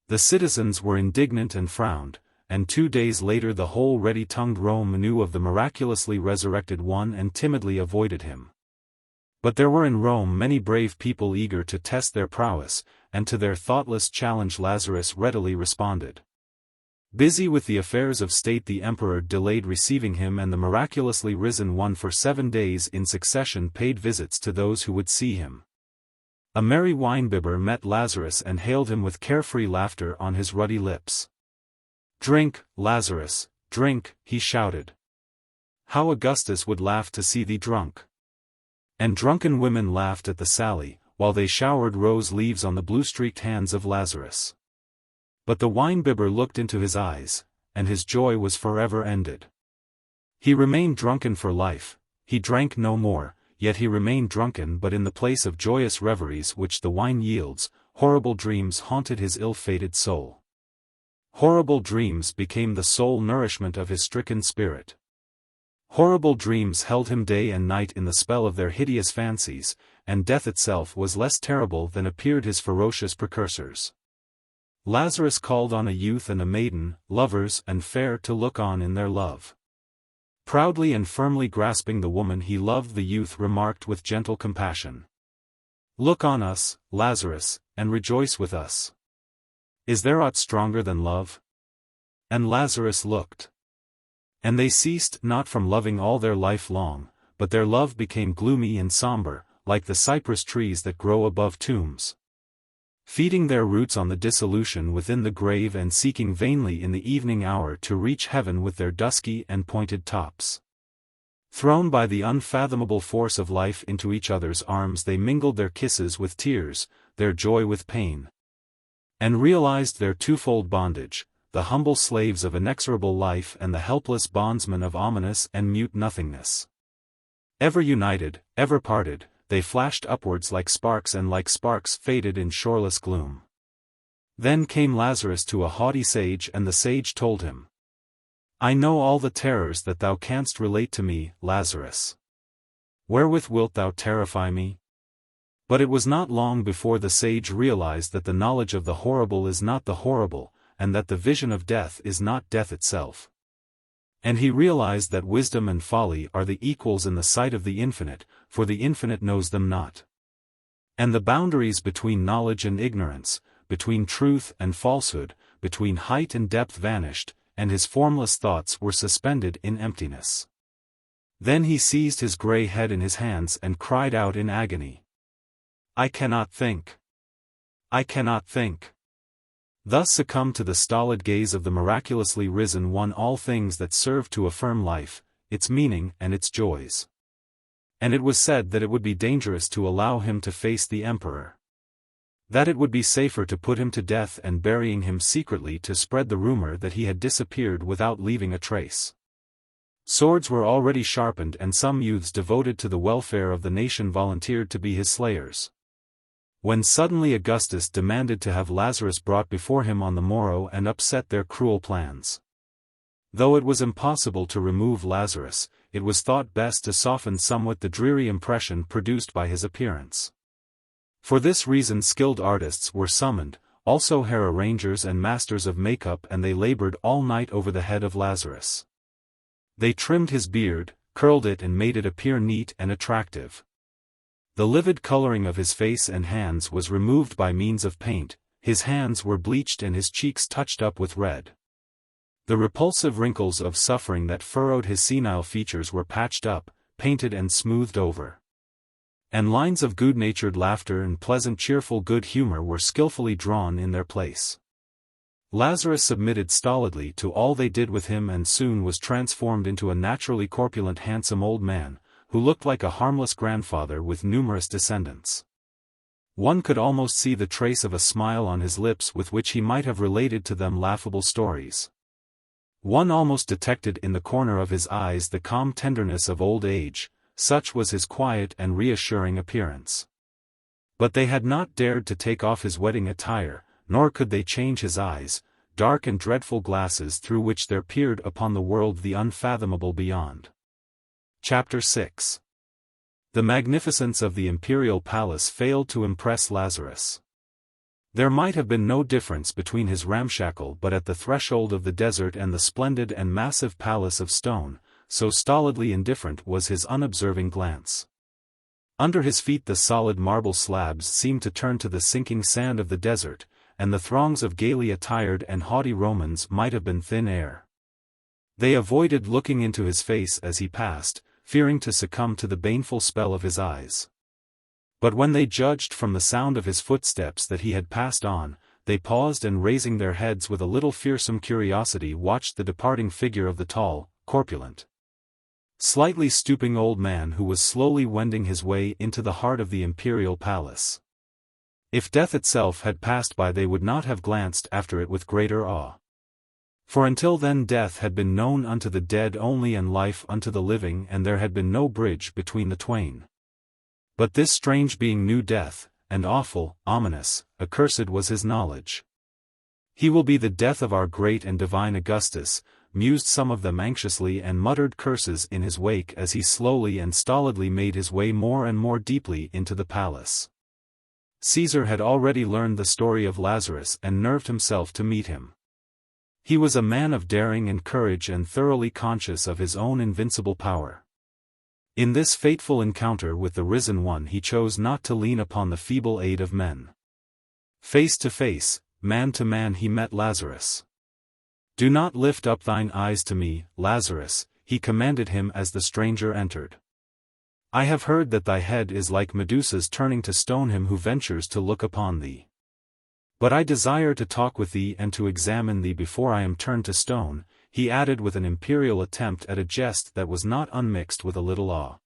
The citizens were indignant and frowned, and 2 days later the whole ready-tongued Rome knew of the miraculously resurrected one and timidly avoided him. But there were in Rome many brave people eager to test their prowess, and to their thoughtless challenge Lazarus readily responded. Busy with the affairs of state, the emperor delayed receiving him, and the miraculously risen one for 7 days in succession paid visits to those who would see him. A merry winebibber met Lazarus and hailed him with carefree laughter on his ruddy lips. "Drink, Lazarus, drink," he shouted. "How Augustus would laugh to see thee drunk." And drunken women laughed at the sally, while they showered rose leaves on the blue-streaked hands of Lazarus. But the winebibber looked into his eyes, and his joy was forever ended. He remained drunken for life, he drank no more, yet he remained drunken, but in the place of joyous reveries which the wine yields, horrible dreams haunted his ill-fated soul. Horrible dreams became the sole nourishment of his stricken spirit. Horrible dreams held him day and night in the spell of their hideous fancies, and death itself was less terrible than appeared his ferocious precursors. Lazarus called on a youth and a maiden, lovers and fair, to look on in their love. Proudly and firmly grasping the woman he loved, the youth remarked with gentle compassion, "Look on us, Lazarus, and rejoice with us. Is there aught stronger than love?" And Lazarus looked. And they ceased not from loving all their life long, but their love became gloomy and somber, like the cypress trees that grow above tombs, feeding their roots on the dissolution within the grave and seeking vainly in the evening hour to reach heaven with their dusky and pointed tops. Thrown by the unfathomable force of life into each other's arms, they mingled their kisses with tears, their joy with pain, and realized their twofold bondage, the humble slaves of inexorable life and the helpless bondsmen of ominous and mute nothingness. Ever united, ever parted, they flashed upwards like sparks, and like sparks faded in shoreless gloom. Then came Lazarus to a haughty sage, and the sage told him, "I know all the terrors that thou canst relate to me, Lazarus. Wherewith wilt thou terrify me?" But it was not long before the sage realized that the knowledge of the horrible is not the horrible, and that the vision of death is not death itself. And he realized that wisdom and folly are the equals in the sight of the infinite, for the infinite knows them not. And the boundaries between knowledge and ignorance, between truth and falsehood, between height and depth vanished, and his formless thoughts were suspended in emptiness. Then he seized his grey head in his hands and cried out in agony, "I cannot think. I cannot think." Thus succumbed to the stolid gaze of the miraculously risen one all things that serve to affirm life, its meaning and its joys. And it was said that it would be dangerous to allow him to face the emperor. That it would be safer to put him to death and burying him secretly to spread the rumor that he had disappeared without leaving a trace. Swords were already sharpened, and some youths devoted to the welfare of the nation volunteered to be his slayers. When suddenly Augustus demanded to have Lazarus brought before him on the morrow and upset their cruel plans. Though it was impossible to remove Lazarus, it was thought best to soften somewhat the dreary impression produced by his appearance. For this reason skilled artists were summoned, also hair arrangers and masters of makeup, and they labored all night over the head of Lazarus. They trimmed his beard, curled it, and made it appear neat and attractive. The livid coloring of his face and hands was removed by means of paint, his hands were bleached and his cheeks touched up with red. The repulsive wrinkles of suffering that furrowed his senile features were patched up, painted and smoothed over. And lines of good-natured laughter and pleasant cheerful good humor were skillfully drawn in their place. Lazarus submitted stolidly to all they did with him, and soon was transformed into a naturally corpulent handsome old man, who looked like a harmless grandfather with numerous descendants. One could almost see the trace of a smile on his lips with which he might have related to them laughable stories. One almost detected in the corner of his eyes the calm tenderness of old age, such was his quiet and reassuring appearance. But they had not dared to take off his wedding attire, nor could they change his eyes, dark and dreadful glasses through which there peered upon the world the unfathomable beyond. Chapter 6. The magnificence of the imperial palace failed to impress Lazarus. There might have been no difference between his ramshackle but at the threshold of the desert and the splendid and massive palace of stone, so stolidly indifferent was his unobserving glance. Under his feet the solid marble slabs seemed to turn to the sinking sand of the desert, and the throngs of gaily attired and haughty Romans might have been thin air. They avoided looking into his face as he passed, fearing to succumb to the baneful spell of his eyes. But when they judged from the sound of his footsteps that he had passed on, they paused and raising their heads with a little fearsome curiosity watched the departing figure of the tall, corpulent, slightly stooping old man who was slowly wending his way into the heart of the imperial palace. If death itself had passed by they would not have glanced after it with greater awe. For until then death had been known unto the dead only and life unto the living and there had been no bridge between the twain. But this strange being knew death, and awful, ominous, accursed was his knowledge. He will be the death of our great and divine Augustus, mused some of them anxiously and muttered curses in his wake as he slowly and stolidly made his way more and more deeply into the palace. Caesar had already learned the story of Lazarus and nerved himself to meet him. He was a man of daring and courage and thoroughly conscious of his own invincible power. In this fateful encounter with the risen one he chose not to lean upon the feeble aid of men. Face to face, man to man he met Lazarus. "Do not lift up thine eyes to me, Lazarus," he commanded him as the stranger entered. "I have heard that thy head is like Medusa's turning to stone him who ventures to look upon thee. But I desire to talk with thee and to examine thee before I am turned to stone," he added with an imperial attempt at a jest that was not unmixed with a little awe.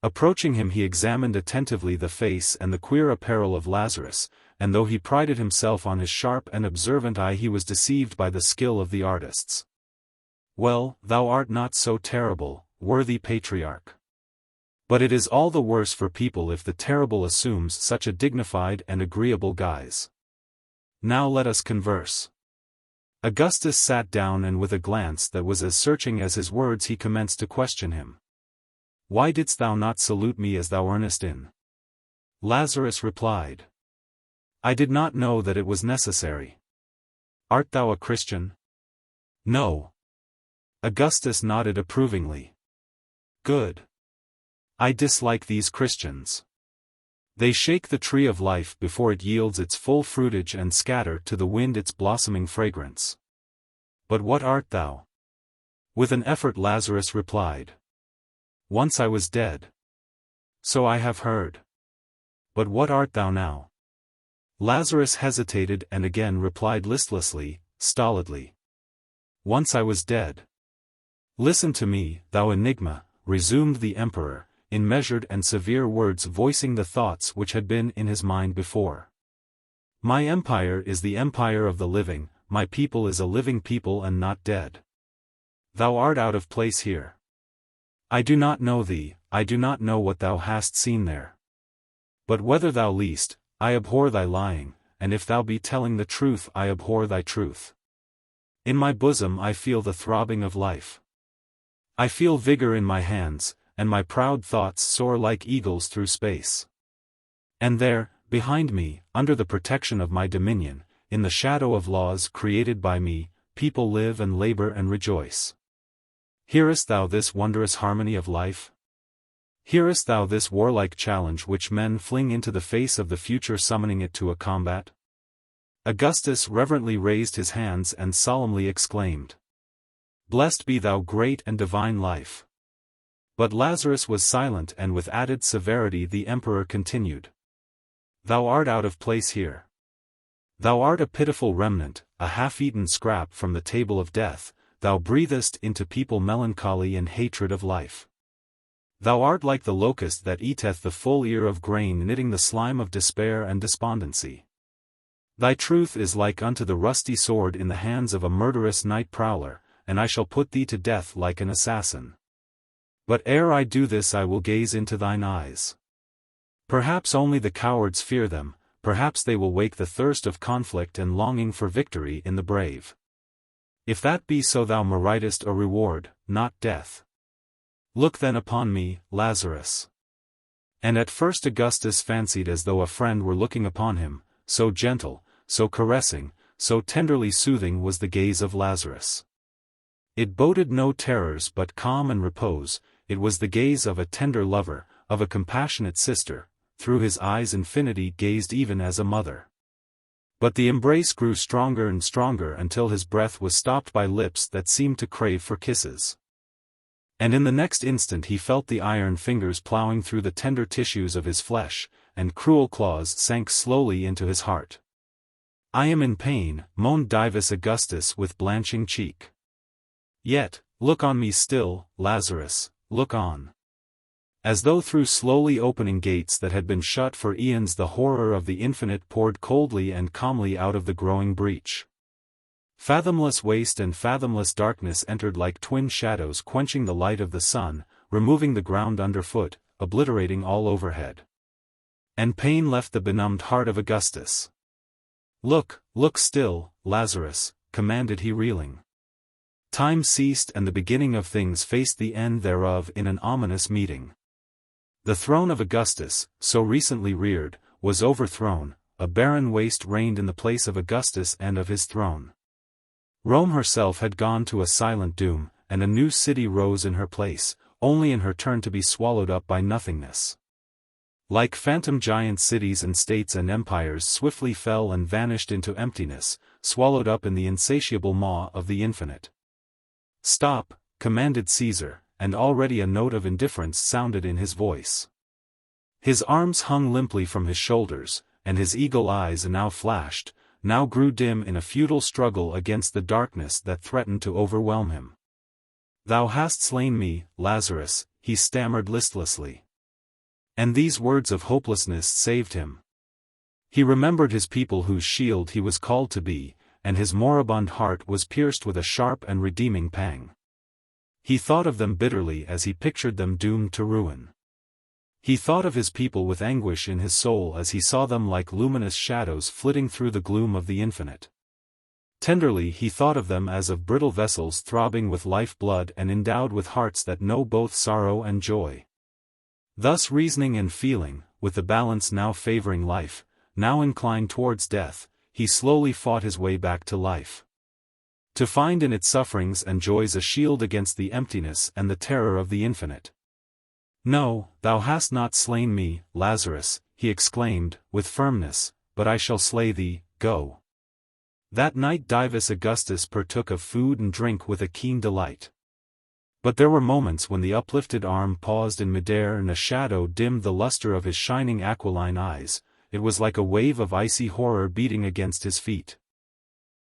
Approaching him he examined attentively the face and the queer apparel of Lazarus, and though he prided himself on his sharp and observant eye he was deceived by the skill of the artists. "Well, thou art not so terrible, worthy patriarch. But it is all the worse for people if the terrible assumes such a dignified and agreeable guise. Now let us converse." Augustus sat down and with a glance that was as searching as his words he commenced to question him. "Why didst thou not salute me as thou earnest in?" Lazarus replied. "I did not know that it was necessary." "Art thou a Christian?" "No." Augustus nodded approvingly. "Good. I dislike these Christians. They shake the tree of life before it yields its full fruitage and scatter to the wind its blossoming fragrance. But what art thou?" With an effort Lazarus replied. "Once I was dead." "So I have heard. But what art thou now?" Lazarus hesitated and again replied listlessly, stolidly. "Once I was dead." "Listen to me, thou enigma," resumed the emperor, in measured and severe words voicing the thoughts which had been in his mind before. "My empire is the empire of the living, my people is a living people and not dead. Thou art out of place here. I do not know thee, I do not know what thou hast seen there. But whether thou liest, I abhor thy lying, and if thou be telling the truth I abhor thy truth. In my bosom I feel the throbbing of life. I feel vigor in my hands, and my proud thoughts soar like eagles through space. And there, behind me, under the protection of my dominion, in the shadow of laws created by me, people live and labor and rejoice. Hearest thou this wondrous harmony of life? Hearest thou this warlike challenge which men fling into the face of the future summoning it to a combat?" Augustus reverently raised his hands and solemnly exclaimed, "Blessed be thou great and divine life." But Lazarus was silent and with added severity the emperor continued. "Thou art out of place here. Thou art a pitiful remnant, a half-eaten scrap from the table of death, thou breathest into people melancholy and hatred of life. Thou art like the locust that eateth the full ear of grain knitting the slime of despair and despondency. Thy truth is like unto the rusty sword in the hands of a murderous night prowler, and I shall put thee to death like an assassin. But ere I do this I will gaze into thine eyes. Perhaps only the cowards fear them, perhaps they will wake the thirst of conflict and longing for victory in the brave. If that be so thou meritest a reward, not death. Look then upon me, Lazarus." And at first Augustus fancied as though a friend were looking upon him, so gentle, so caressing, so tenderly soothing was the gaze of Lazarus. It boded no terrors but calm and repose. It was the gaze of a tender lover, of a compassionate sister. Through his eyes infinity gazed even as a mother. But the embrace grew stronger and stronger until his breath was stopped by lips that seemed to crave for kisses. And in the next instant he felt the iron fingers plowing through the tender tissues of his flesh, and cruel claws sank slowly into his heart. "I am in pain," moaned Divus Augustus with blanching cheek. "Yet, look on me still, Lazarus, look on." As though through slowly opening gates that had been shut for eons, the horror of the infinite poured coldly and calmly out of the growing breach. Fathomless waste and fathomless darkness entered like twin shadows, quenching the light of the sun, removing the ground underfoot, obliterating all overhead. And pain left the benumbed heart of Augustus. "Look, look still, Lazarus," commanded he, reeling. Time ceased and the beginning of things faced the end thereof in an ominous meeting. The throne of Augustus, so recently reared, was overthrown. A barren waste reigned in the place of Augustus and of his throne. Rome herself had gone to a silent doom, and a new city rose in her place, only in her turn to be swallowed up by nothingness. Like phantom giants, cities and states and empires swiftly fell and vanished into emptiness, swallowed up in the insatiable maw of the infinite. "Stop," commanded Caesar, and already a note of indifference sounded in his voice. His arms hung limply from his shoulders, and his eagle eyes now flashed, now grew dim in a futile struggle against the darkness that threatened to overwhelm him. "Thou hast slain me, Lazarus," he stammered listlessly. And these words of hopelessness saved him. He remembered his people whose shield he was called to be, and his moribund heart was pierced with a sharp and redeeming pang. He thought of them bitterly as he pictured them doomed to ruin. He thought of his people with anguish in his soul as he saw them like luminous shadows flitting through the gloom of the infinite. Tenderly he thought of them as of brittle vessels throbbing with life-blood and endowed with hearts that know both sorrow and joy. Thus reasoning and feeling, with the balance now favoring life, now inclined towards death, he slowly fought his way back to life. To find in its sufferings and joys a shield against the emptiness and the terror of the infinite. "No, thou hast not slain me, Lazarus," he exclaimed, with firmness, "but I shall slay thee. Go." That night Divus Augustus partook of food and drink with a keen delight. But there were moments when the uplifted arm paused in midair and a shadow dimmed the luster of his shining aquiline eyes. It was like a wave of icy horror beating against his feet.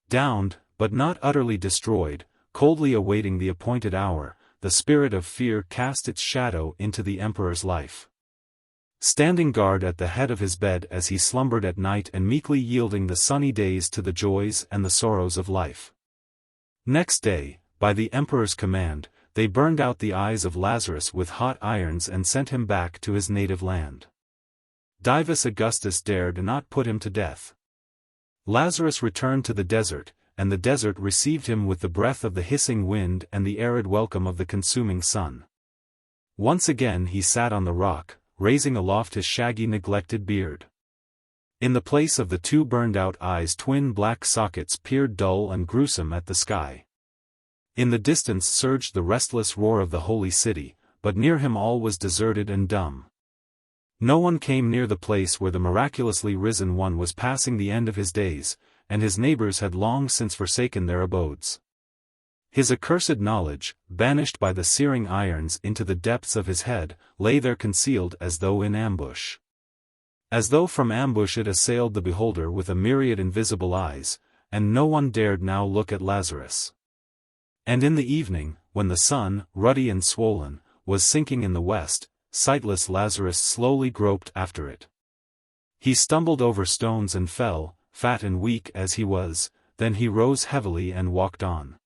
Downed, but not utterly destroyed, coldly awaiting the appointed hour, the spirit of fear cast its shadow into the emperor's life. Standing guard at the head of his bed as he slumbered at night and meekly yielding the sunny days to the joys and the sorrows of life. Next day, by the emperor's command, they burned out the eyes of Lazarus with hot irons and sent him back to his native land. Divus Augustus dared not put him to death. Lazarus returned to the desert, and the desert received him with the breath of the hissing wind and the arid welcome of the consuming sun. Once again he sat on the rock, raising aloft his shaggy neglected beard. In the place of the two burned-out eyes twin black sockets peered dull and gruesome at the sky. In the distance surged the restless roar of the holy city, but near him all was deserted and dumb. No one came near the place where the miraculously risen one was passing the end of his days, and his neighbors had long since forsaken their abodes. His accursed knowledge, banished by the searing irons into the depths of his head, lay there concealed as though in ambush. As though from ambush it assailed the beholder with a myriad invisible eyes, and no one dared now look at Lazarus. And in the evening, when the sun, ruddy and swollen, was sinking in the west, sightless Lazarus slowly groped after it. He stumbled over stones and fell, fat and weak as he was, then he rose heavily and walked on.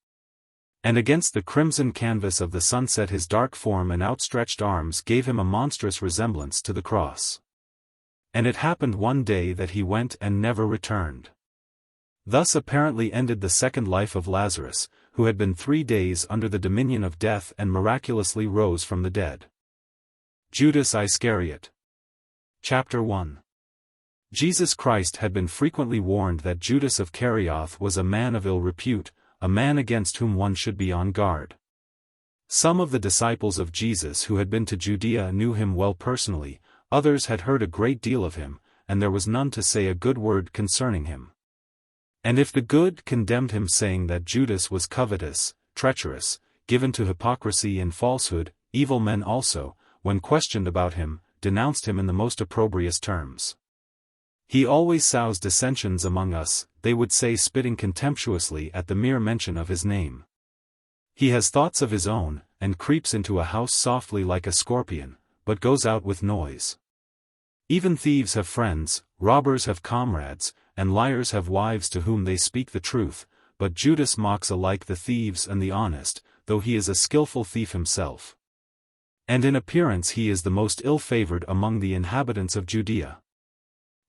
And against the crimson canvas of the sunset his dark form and outstretched arms gave him a monstrous resemblance to the cross. And it happened one day that he went and never returned. Thus apparently ended the second life of Lazarus, who had been 3 days under the dominion of death and miraculously rose from the dead. Judas Iscariot. Chapter 1. Jesus Christ had been frequently warned that Judas of Iscariot was a man of ill repute, a man against whom one should be on guard. Some of the disciples of Jesus who had been to Judea knew him well personally, others had heard a great deal of him, and there was none to say a good word concerning him. And if the good condemned him, saying that Judas was covetous, treacherous, given to hypocrisy and falsehood, evil men also, when questioned about him, denounced him in the most opprobrious terms. He always sows dissensions among us, they would say, spitting contemptuously at the mere mention of his name. He has thoughts of his own, and creeps into a house softly like a scorpion, but goes out with noise. Even thieves have friends, robbers have comrades, and liars have wives to whom they speak the truth, but Judas mocks alike the thieves and the honest, though he is a skillful thief himself. And in appearance he is the most ill-favored among the inhabitants of Judea.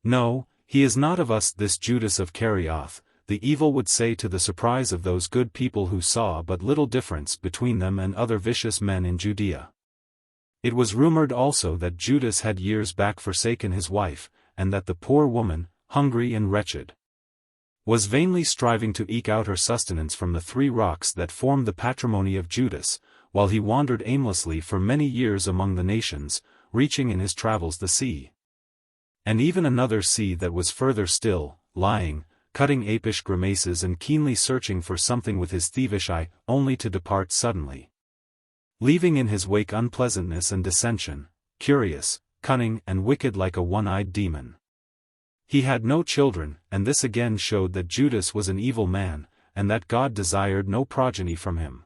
No, he is not of us, this Judas of Iscariot, the evil would say, to the surprise of those good people who saw but little difference between them and other vicious men in Judea. It was rumored also that Judas had years back forsaken his wife, and that the poor woman, hungry and wretched, was vainly striving to eke out her sustenance from the 3 rocks that formed the patrimony of Judas, while he wandered aimlessly for many years among the nations, reaching in his travels the sea. And even another sea that was further still, lying, cutting apish grimaces and keenly searching for something with his thievish eye, only to depart suddenly, leaving in his wake unpleasantness and dissension, curious, cunning and wicked like a one-eyed demon. He had no children, and this again showed that Judas was an evil man, and that God desired no progeny from him.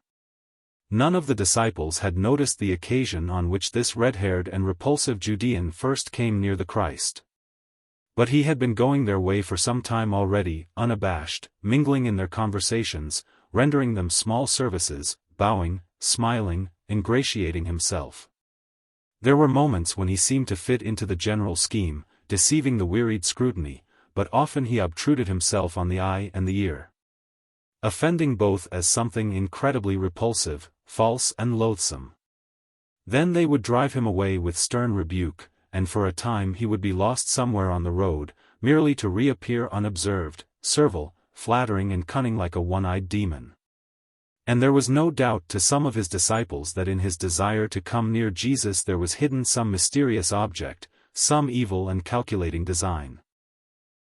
None of the disciples had noticed the occasion on which this red-haired and repulsive Judean first came near the Christ. But he had been going their way for some time already, unabashed, mingling in their conversations, rendering them small services, bowing, smiling, ingratiating himself. There were moments when he seemed to fit into the general scheme, deceiving the wearied scrutiny, but often he obtruded himself on the eye and the ear, offending both as something incredibly repulsive, false and loathsome. Then they would drive him away with stern rebuke, and for a time he would be lost somewhere on the road, merely to reappear unobserved, servile, flattering and cunning like a one-eyed demon. And there was no doubt to some of his disciples that in his desire to come near Jesus there was hidden some mysterious object, some evil and calculating design.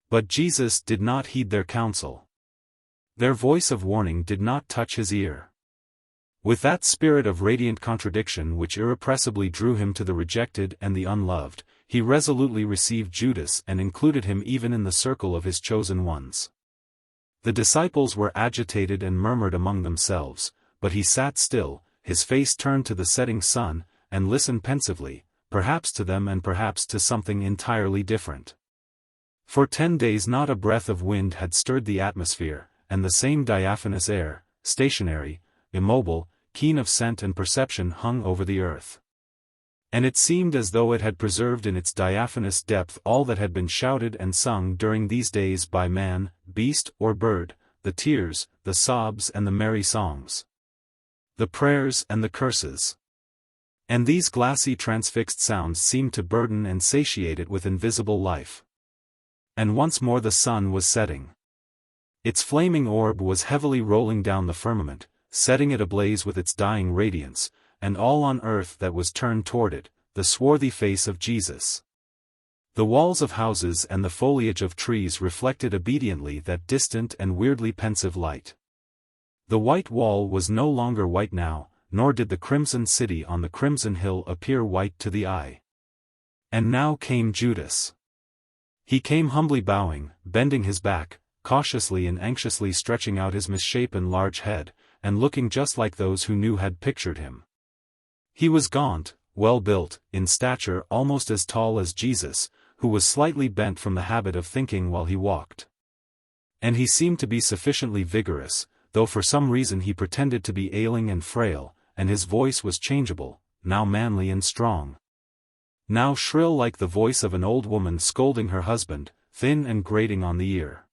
But Jesus did not heed their counsel. Their voice of warning did not touch his ear. With that spirit of radiant contradiction which irrepressibly drew him to the rejected and the unloved, he resolutely received Judas and included him even in the circle of his chosen ones. The disciples were agitated and murmured among themselves, but he sat still, his face turned to the setting sun, and listened pensively, perhaps to them and perhaps to something entirely different. For 10 days not a breath of wind had stirred the atmosphere, and the same diaphanous air, stationary, immobile, keen of scent and perception, hung over the earth. And it seemed as though it had preserved in its diaphanous depth all that had been shouted and sung during these days by man, beast or bird, the tears, the sobs and the merry songs, the prayers and the curses. And these glassy transfixed sounds seemed to burden and satiate it with invisible life. And once more the sun was setting. Its flaming orb was heavily rolling down the firmament, setting it ablaze with its dying radiance, and all on earth that was turned toward it, the swarthy face of Jesus. The walls of houses and the foliage of trees reflected obediently that distant and weirdly pensive light. The white wall was no longer white now, nor did the crimson city on the crimson hill appear white to the eye. And now came Judas. He came humbly bowing, bending his back, cautiously and anxiously stretching out his misshapen large head, and looking just like those who knew had pictured him. He was gaunt, well-built, in stature almost as tall as Jesus, who was slightly bent from the habit of thinking while he walked. And he seemed to be sufficiently vigorous, though for some reason he pretended to be ailing and frail, and his voice was changeable, now manly and strong, now shrill like the voice of an old woman scolding her husband, thin and grating on the ear.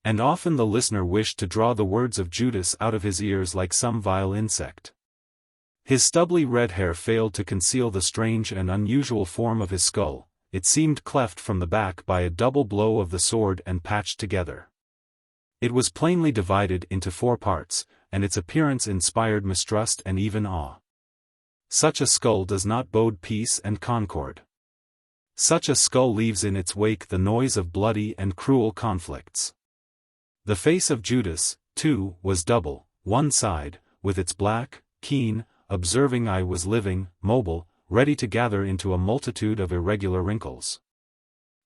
And often the listener wished to draw the words of Judas out of his ears like some vile insect. His stubbly red hair failed to conceal the strange and unusual form of his skull, it seemed cleft from the back by a double blow of the sword and patched together. It was plainly divided into 4 parts, and its appearance inspired mistrust and even awe. Such a skull does not bode peace and concord. Such a skull leaves in its wake the noise of bloody and cruel conflicts. The face of Judas, too, was double. One side, with its black, keen, observing eye, was living, mobile, ready to gather into a multitude of irregular wrinkles.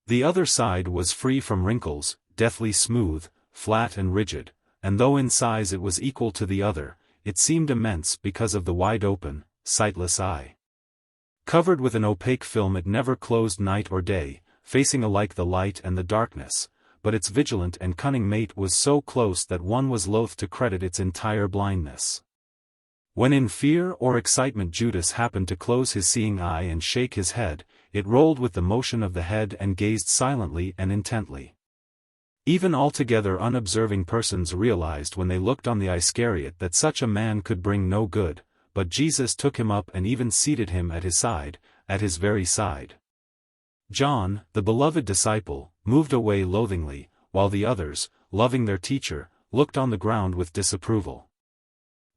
The other side was free from wrinkles, deathly smooth, flat and rigid, and though in size it was equal to the other, it seemed immense because of the wide-open, sightless eye. Covered with an opaque film, it never closed night or day, facing alike the light and the darkness, but its vigilant and cunning mate was so close that one was loath to credit its entire blindness. When in fear or excitement Judas happened to close his seeing eye and shake his head, it rolled with the motion of the head and gazed silently and intently. Even altogether unobserving persons realized when they looked on the Iscariot that such a man could bring no good, but Jesus took him up and even seated him at his very side. John, the beloved disciple, moved away loathingly, while the others, loving their teacher, looked on the ground with disapproval.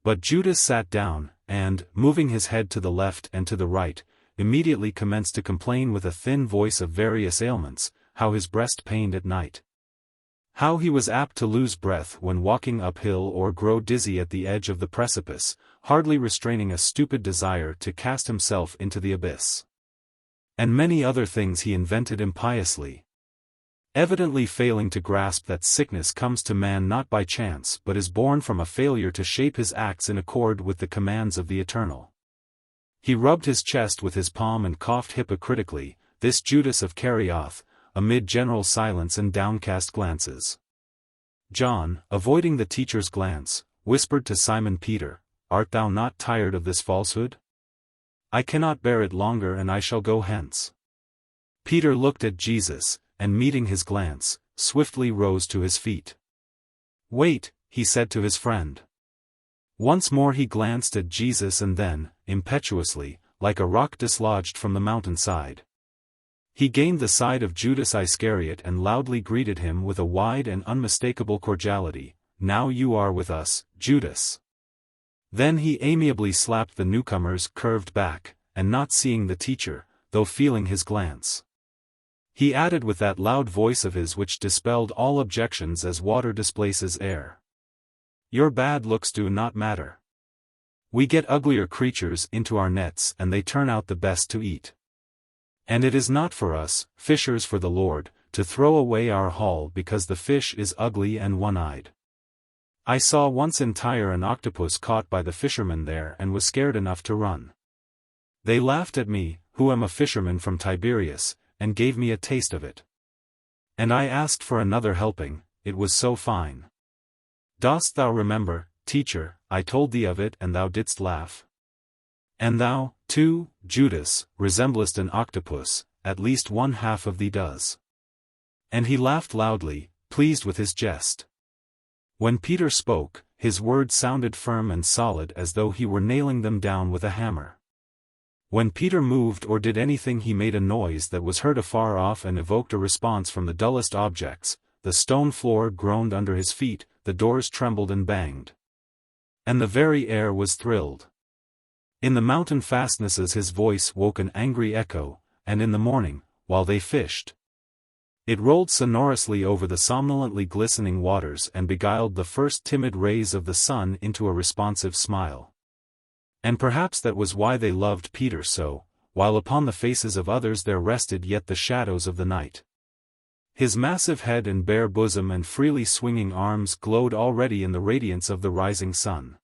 But Judas sat down, and, moving his head to the left and to the right, immediately commenced to complain with a thin voice of various ailments, how his breast pained at night, how he was apt to lose breath when walking uphill or grow dizzy at the edge of the precipice, hardly restraining a stupid desire to cast himself into the abyss. And many other things he invented impiously, evidently failing to grasp that sickness comes to man not by chance but is born from a failure to shape his acts in accord with the commands of the Eternal. He rubbed his chest with his palm and coughed hypocritically, this Judas of Iscariot, amid general silence and downcast glances. John, avoiding the teacher's glance, whispered to Simon Peter, "Art thou not tired of this falsehood? I cannot bear it longer and I shall go hence." Peter looked at Jesus, and meeting his glance, swiftly rose to his feet. "Wait," he said to his friend. Once more he glanced at Jesus and then, impetuously, like a rock dislodged from the mountainside, he gained the side of Judas Iscariot and loudly greeted him with a wide and unmistakable cordiality, "Now you are with us, Judas." Then he amiably slapped the newcomer's curved back, and not seeing the teacher, though feeling his glance, he added with that loud voice of his which dispelled all objections as water displaces air, "Your bad looks do not matter. We get uglier creatures into our nets and they turn out the best to eat. And it is not for us, fishers for the Lord, to throw away our haul because the fish is ugly and one-eyed. I saw once entire an octopus caught by the fishermen there and was scared enough to run. They laughed at me, who am a fisherman from Tiberias, and gave me a taste of it. And I asked for another helping, it was so fine. Dost thou remember, teacher, I told thee of it and thou didst laugh? And thou, too, Judas, resemblest an octopus, at least one half of thee does." And he laughed loudly, pleased with his jest. When Peter spoke, his words sounded firm and solid as though he were nailing them down with a hammer. When Peter moved or did anything he made a noise that was heard afar off and evoked a response from the dullest objects, the stone floor groaned under his feet, the doors trembled and banged, and the very air was thrilled. In the mountain fastnesses his voice woke an angry echo, and in the morning, while they fished, it rolled sonorously over the somnolently glistening waters and beguiled the first timid rays of the sun into a responsive smile. And perhaps that was why they loved Peter so, while upon the faces of others there rested yet the shadows of the night. His massive head and bare bosom and freely swinging arms glowed already in the radiance of the rising sun.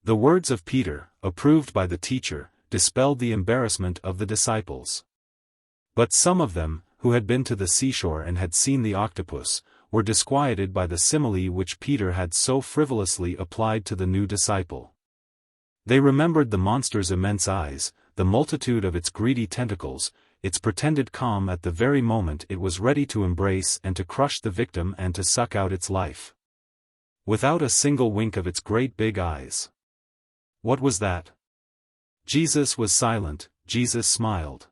The words of Peter, approved by the teacher, dispelled the embarrassment of the disciples. But some of them, who had been to the seashore and had seen the octopus, were disquieted by the simile which Peter had so frivolously applied to the new disciple. They remembered the monster's immense eyes, the multitude of its greedy tentacles, its pretended calm at the very moment it was ready to embrace and to crush the victim and to suck out its life, without a single wink of its great big eyes. What was that? Jesus was silent, Jesus smiled.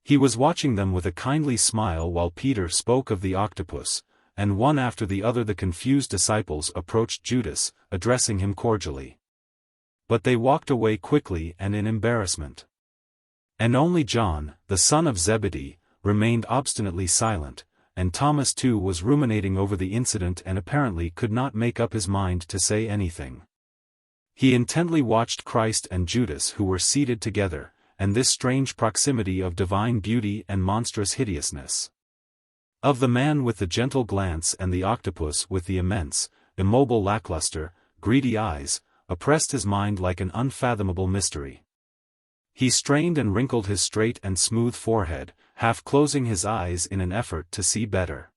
He was watching them with a kindly smile while Peter spoke of the octopus, and one after the other the confused disciples approached Judas, addressing him cordially. But they walked away quickly and in embarrassment. And only John, the son of Zebedee, remained obstinately silent, and Thomas too was ruminating over the incident and apparently could not make up his mind to say anything. He intently watched Christ and Judas, who were seated together, and this strange proximity of divine beauty and monstrous hideousness. Of the man with the gentle glance and the octopus with the immense, immobile lackluster, greedy eyes, oppressed his mind like an unfathomable mystery. He strained and wrinkled his straight and smooth forehead, half closing his eyes in an effort to see better.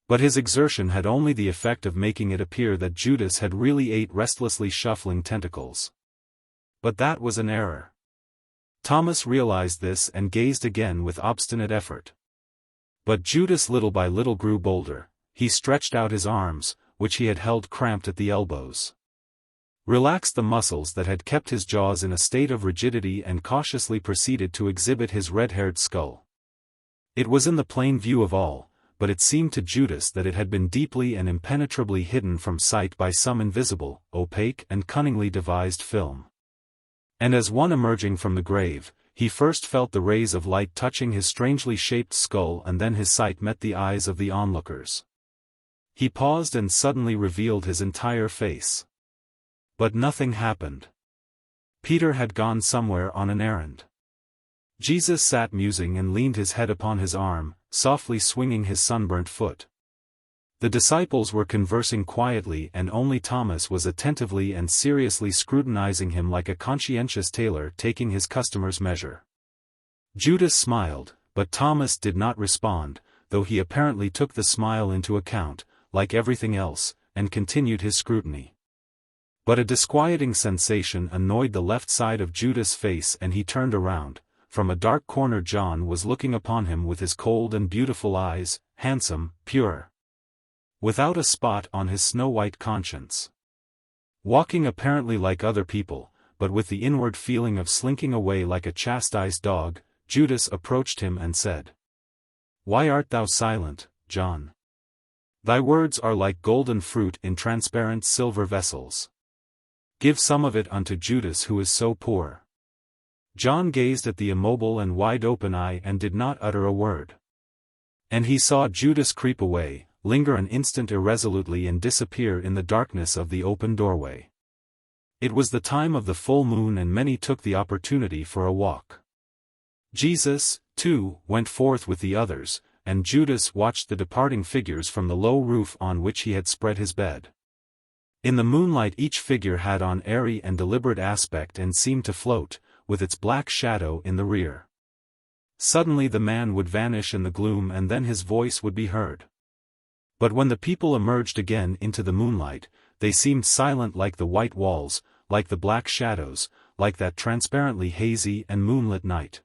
But his exertion had only the effect of making it appear that Judas had really 8 restlessly shuffling tentacles. But that was an error. Thomas realized this and gazed again with obstinate effort. But Judas little by little grew bolder. He stretched out his arms, which he had held cramped at the elbows, relaxed the muscles that had kept his jaws in a state of rigidity, and cautiously proceeded to exhibit his red-haired skull. It was in the plain view of all, but it seemed to Judas that it had been deeply and impenetrably hidden from sight by some invisible, opaque and cunningly devised film. And as one emerging from the grave, he first felt the rays of light touching his strangely shaped skull, and then his sight met the eyes of the onlookers. He paused and suddenly revealed his entire face. But nothing happened. Peter had gone somewhere on an errand. Jesus sat musing and leaned his head upon his arm, softly swinging his sunburnt foot. The disciples were conversing quietly, and only Thomas was attentively and seriously scrutinizing him like a conscientious tailor taking his customer's measure. Judas smiled, but Thomas did not respond, though he apparently took the smile into account, like everything else, and continued his scrutiny. But a disquieting sensation annoyed the left side of Judas' face, and he turned around. From a dark corner John was looking upon him with his cold and beautiful eyes, handsome, pure, without a spot on his snow-white conscience. Walking apparently like other people, but with the inward feeling of slinking away like a chastised dog, Judas approached him and said, "Why art thou silent, John? Thy words are like golden fruit in transparent silver vessels. Give some of it unto Judas, who is so poor." John gazed at the immobile and wide-open eye and did not utter a word. And he saw Judas creep away, linger an instant irresolutely, and disappear in the darkness of the open doorway. It was the time of the full moon, and many took the opportunity for a walk. Jesus, too, went forth with the others, and Judas watched the departing figures from the low roof on which he had spread his bed. In the moonlight each figure had an airy and deliberate aspect and seemed to float, with its black shadow in the rear. Suddenly the man would vanish in the gloom, and then his voice would be heard. But when the people emerged again into the moonlight, they seemed silent like the white walls, like the black shadows, like that transparently hazy and moonlit night.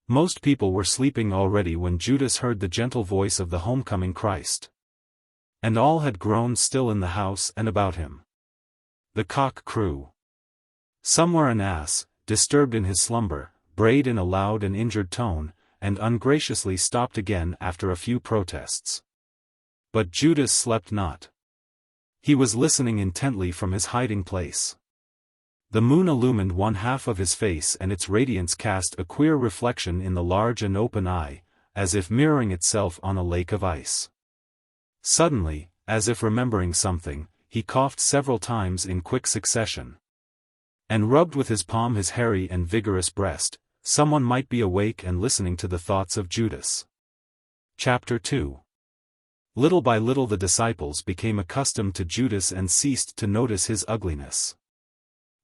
Most people were sleeping already when Judas heard the gentle voice of the homecoming Christ. And all had grown still in the house and about him. The cock crew. Somewhere an ass, disturbed in his slumber, brayed in a loud and injured tone, and ungraciously stopped again after a few protests. But Judas slept not. He was listening intently from his hiding place. The moon illumined one half of his face, and its radiance cast a queer reflection in the large and open eye, as if mirroring itself on a lake of ice. Suddenly, as if remembering something, he coughed several times in quick succession, and rubbed with his palm his hairy and vigorous breast. Someone might be awake and listening to the thoughts of Judas. Chapter 2. Little by little the disciples became accustomed to Judas and ceased to notice his ugliness.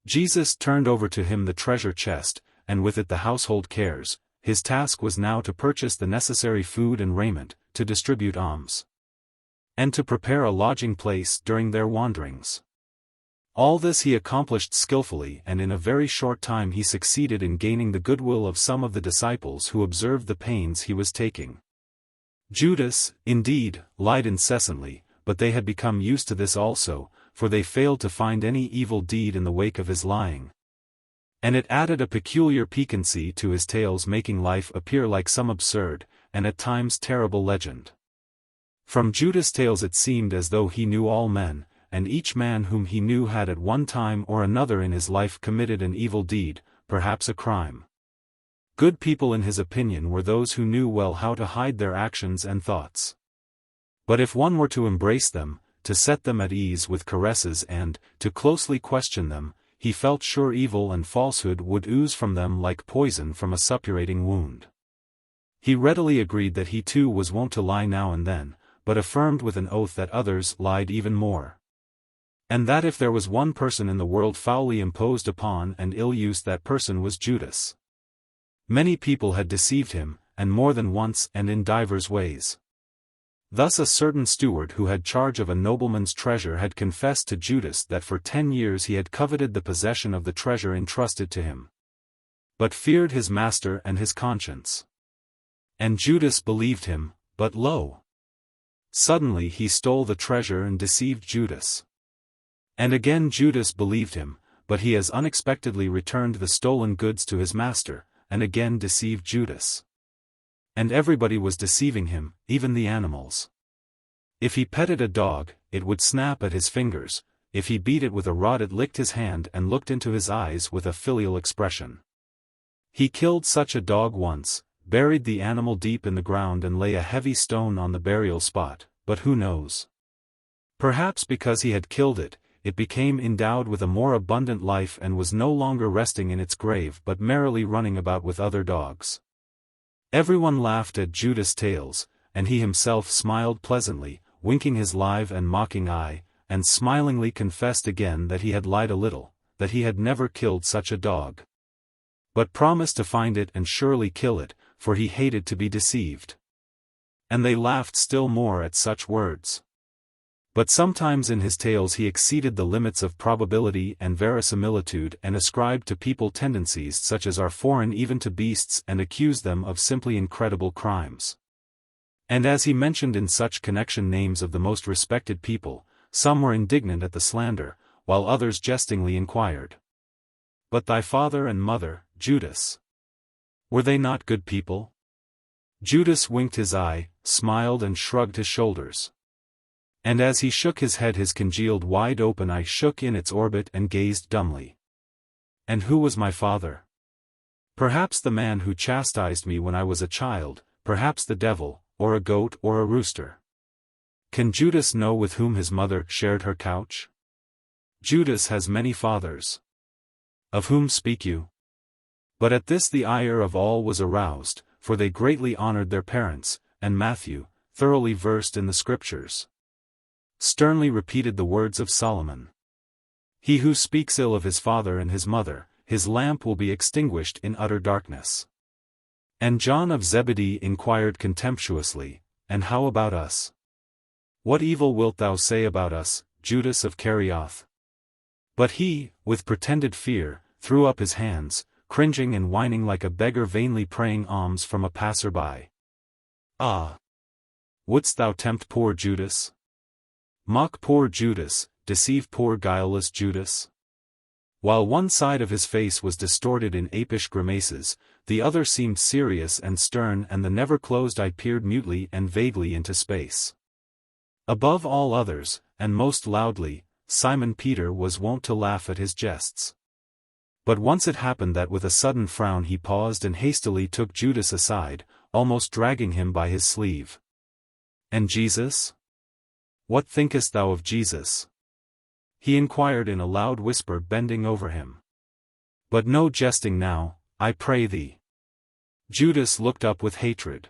Jesus turned over to him the treasure chest, and with it the household cares. His task was now to purchase the necessary food and raiment, to distribute alms, and to prepare a lodging place during their wanderings. All this he accomplished skillfully, and in a very short time he succeeded in gaining the goodwill of some of the disciples who observed the pains he was taking. Judas, indeed, lied incessantly, but they had become used to this also, for they failed to find any evil deed in the wake of his lying. And it added a peculiar piquancy to his tales, making life appear like some absurd, and at times terrible legend. From Judas' tales it seemed as though he knew all men, and each man whom he knew had at one time or another in his life committed an evil deed, perhaps a crime. Good people in his opinion were those who knew well how to hide their actions and thoughts. But if one were to embrace them, to set them at ease with caresses and, to closely question them, he felt sure evil and falsehood would ooze from them like poison from a suppurating wound. He readily agreed that he too was wont to lie now and then, but affirmed with an oath that others lied even more. And that if there was one person in the world foully imposed upon and ill-used, that person was Judas. Many people had deceived him, and more than once and in divers ways. Thus a certain steward who had charge of a nobleman's treasure had confessed to Judas that for 10 years he had coveted the possession of the treasure entrusted to him, but feared his master and his conscience. And Judas believed him, but lo! Suddenly he stole the treasure and deceived Judas. And again Judas believed him, but he as unexpectedly returned the stolen goods to his master, and again deceived Judas. And everybody was deceiving him, even the animals. If he petted a dog, it would snap at his fingers; if he beat it with a rod, it licked his hand and looked into his eyes with a filial expression. He killed such a dog once, buried the animal deep in the ground and lay a heavy stone on the burial spot, but who knows? Perhaps because he had killed it, it became endowed with a more abundant life and was no longer resting in its grave but merrily running about with other dogs. Everyone laughed at Judas' tales, and he himself smiled pleasantly, winking his live and mocking eye, and smilingly confessed again that he had lied a little, that he had never killed such a dog, but promised to find it and surely kill it, for he hated to be deceived. And they laughed still more at such words. But sometimes in his tales he exceeded the limits of probability and verisimilitude and ascribed to people tendencies such as are foreign even to beasts and accused them of simply incredible crimes. And as he mentioned in such connection names of the most respected people, some were indignant at the slander, while others jestingly inquired, "But thy father and mother, Judas, were they not good people?" Judas winked his eye, smiled and shrugged his shoulders. And as he shook his head his congealed wide-open eye shook in its orbit and gazed dumbly. "And who was my father? Perhaps the man who chastised me when I was a child, perhaps the devil, or a goat or a rooster. Can Judas know with whom his mother shared her couch? Judas has many fathers. Of whom speak you?" But at this the ire of all was aroused, for they greatly honored their parents, and Matthew, thoroughly versed in the Scriptures, sternly repeated the words of Solomon. "He who speaks ill of his father and his mother, his lamp will be extinguished in utter darkness." And John of Zebedee inquired contemptuously, "And how about us? What evil wilt thou say about us, Judas of Kerioth?" But he, with pretended fear, threw up his hands, cringing and whining like a beggar vainly praying alms from a passer-by. "Ah! Wouldst thou tempt poor Judas? Mock poor Judas, deceive poor guileless Judas?" While one side of his face was distorted in apish grimaces, the other seemed serious and stern, and the never-closed eye peered mutely and vaguely into space. Above all others, and most loudly, Simon Peter was wont to laugh at his jests. But once it happened that with a sudden frown he paused and hastily took Judas aside, almost dragging him by his sleeve. "And Jesus? What thinkest thou of Jesus?" he inquired in a loud whisper, bending over him. "But no jesting now, I pray thee." Judas looked up with hatred.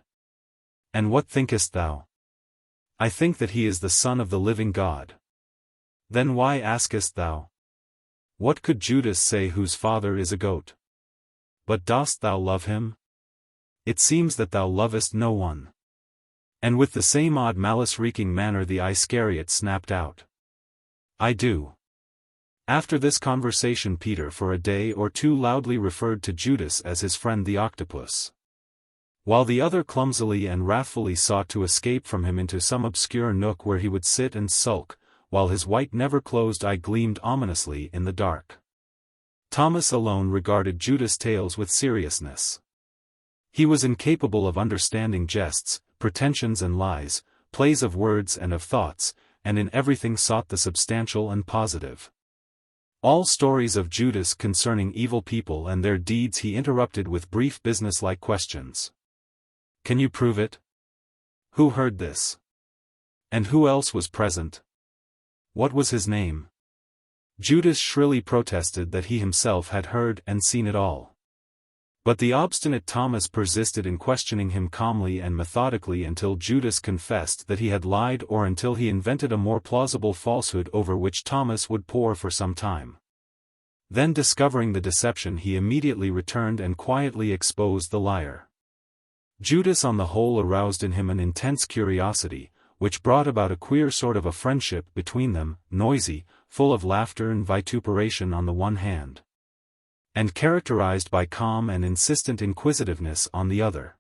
"And what thinkest thou?" "I think that he is the Son of the living God." "Then why askest thou? What could Judas say whose father is a goat? But dost thou love him? It seems that thou lovest no one." And with the same odd malice-wreaking manner the Iscariot snapped out, "I do." After this conversation Peter for a day or two loudly referred to Judas as his friend the octopus, while the other clumsily and wrathfully sought to escape from him into some obscure nook where he would sit and sulk, while his white never-closed eye gleamed ominously in the dark. Thomas alone regarded Judas' tales with seriousness. He was incapable of understanding jests, pretensions and lies, plays of words and of thoughts, and in everything sought the substantial and positive. All stories of Judas concerning evil people and their deeds he interrupted with brief businesslike questions. "Can you prove it? Who heard this? And who else was present? What was his name?" Judas shrilly protested that he himself had heard and seen it all. But the obstinate Thomas persisted in questioning him calmly and methodically until Judas confessed that he had lied or until he invented a more plausible falsehood over which Thomas would pore for some time. Then discovering the deception he immediately returned and quietly exposed the liar. Judas on the whole aroused in him an intense curiosity, which brought about a queer sort of a friendship between them, noisy, full of laughter and vituperation on the one hand, and characterized by calm and insistent inquisitiveness on the other.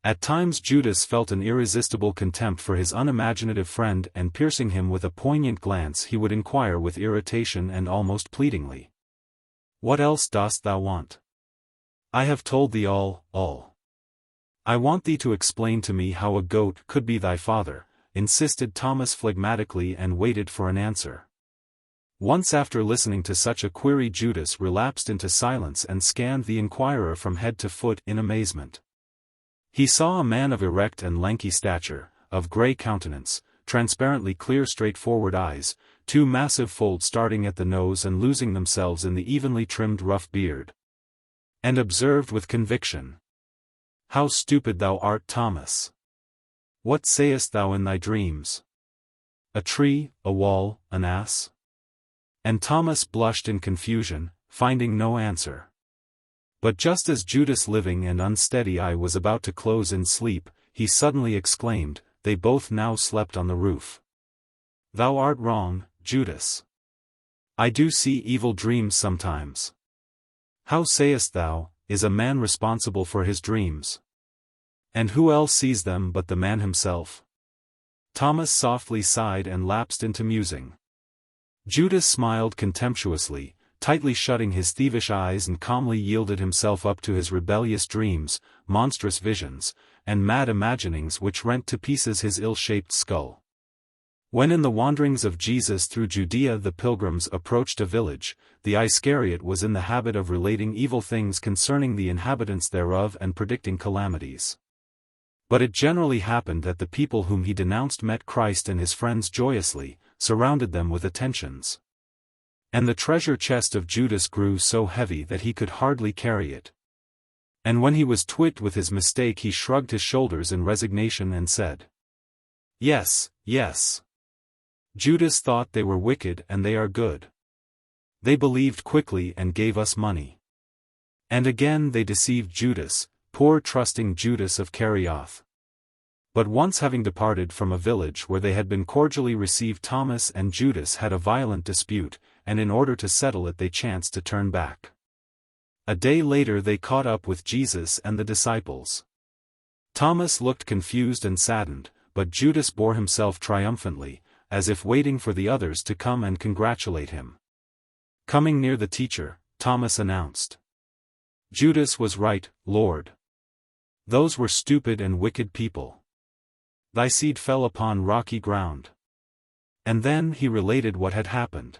At times Judas felt an irresistible contempt for his unimaginative friend, and piercing him with a poignant glance he would inquire with irritation and almost pleadingly, "What else dost thou want? I have told thee all. I want thee to explain to me how a goat could be thy father," insisted Thomas phlegmatically, and waited for an answer. Once after listening to such a query Judas relapsed into silence and scanned the inquirer from head to foot in amazement. He saw a man of erect and lanky stature, of grey countenance, transparently clear straightforward eyes, two massive folds starting at the nose and losing themselves in the evenly trimmed rough beard. And observed with conviction, "How stupid thou art, Thomas! What sayest thou in thy dreams? A tree, a wall, an ass?" And Thomas blushed in confusion, finding no answer. But just as Judas' living and unsteady eye was about to close in sleep, he suddenly exclaimed, they both now slept on the roof, "Thou art wrong, Judas. I do see evil dreams sometimes." "How sayest thou, is a man responsible for his dreams? And who else sees them but the man himself?" Thomas softly sighed and lapsed into musing. Judas smiled contemptuously, tightly shutting his thievish eyes, and calmly yielded himself up to his rebellious dreams, monstrous visions, and mad imaginings which rent to pieces his ill-shaped skull. When in the wanderings of Jesus through Judea the pilgrims approached a village, the Iscariot was in the habit of relating evil things concerning the inhabitants thereof and predicting calamities. But it generally happened that the people whom he denounced met Christ and his friends joyously, surrounded them with attentions. And the treasure chest of Judas grew so heavy that he could hardly carry it. And when he was twit with his mistake he shrugged his shoulders in resignation and said, "Yes, yes. Judas thought they were wicked and they are good. They believed quickly and gave us money." And again they deceived Judas, poor trusting Judas of Iscariot. But once having departed from a village where they had been cordially received, Thomas and Judas had a violent dispute, and in order to settle it they chanced to turn back. A day later they caught up with Jesus and the disciples. Thomas looked confused and saddened, but Judas bore himself triumphantly, as if waiting for the others to come and congratulate him. Coming near the teacher, Thomas announced, "Judas was right, Lord. Those were stupid and wicked people. Thy seed fell upon rocky ground." And then he related what had happened.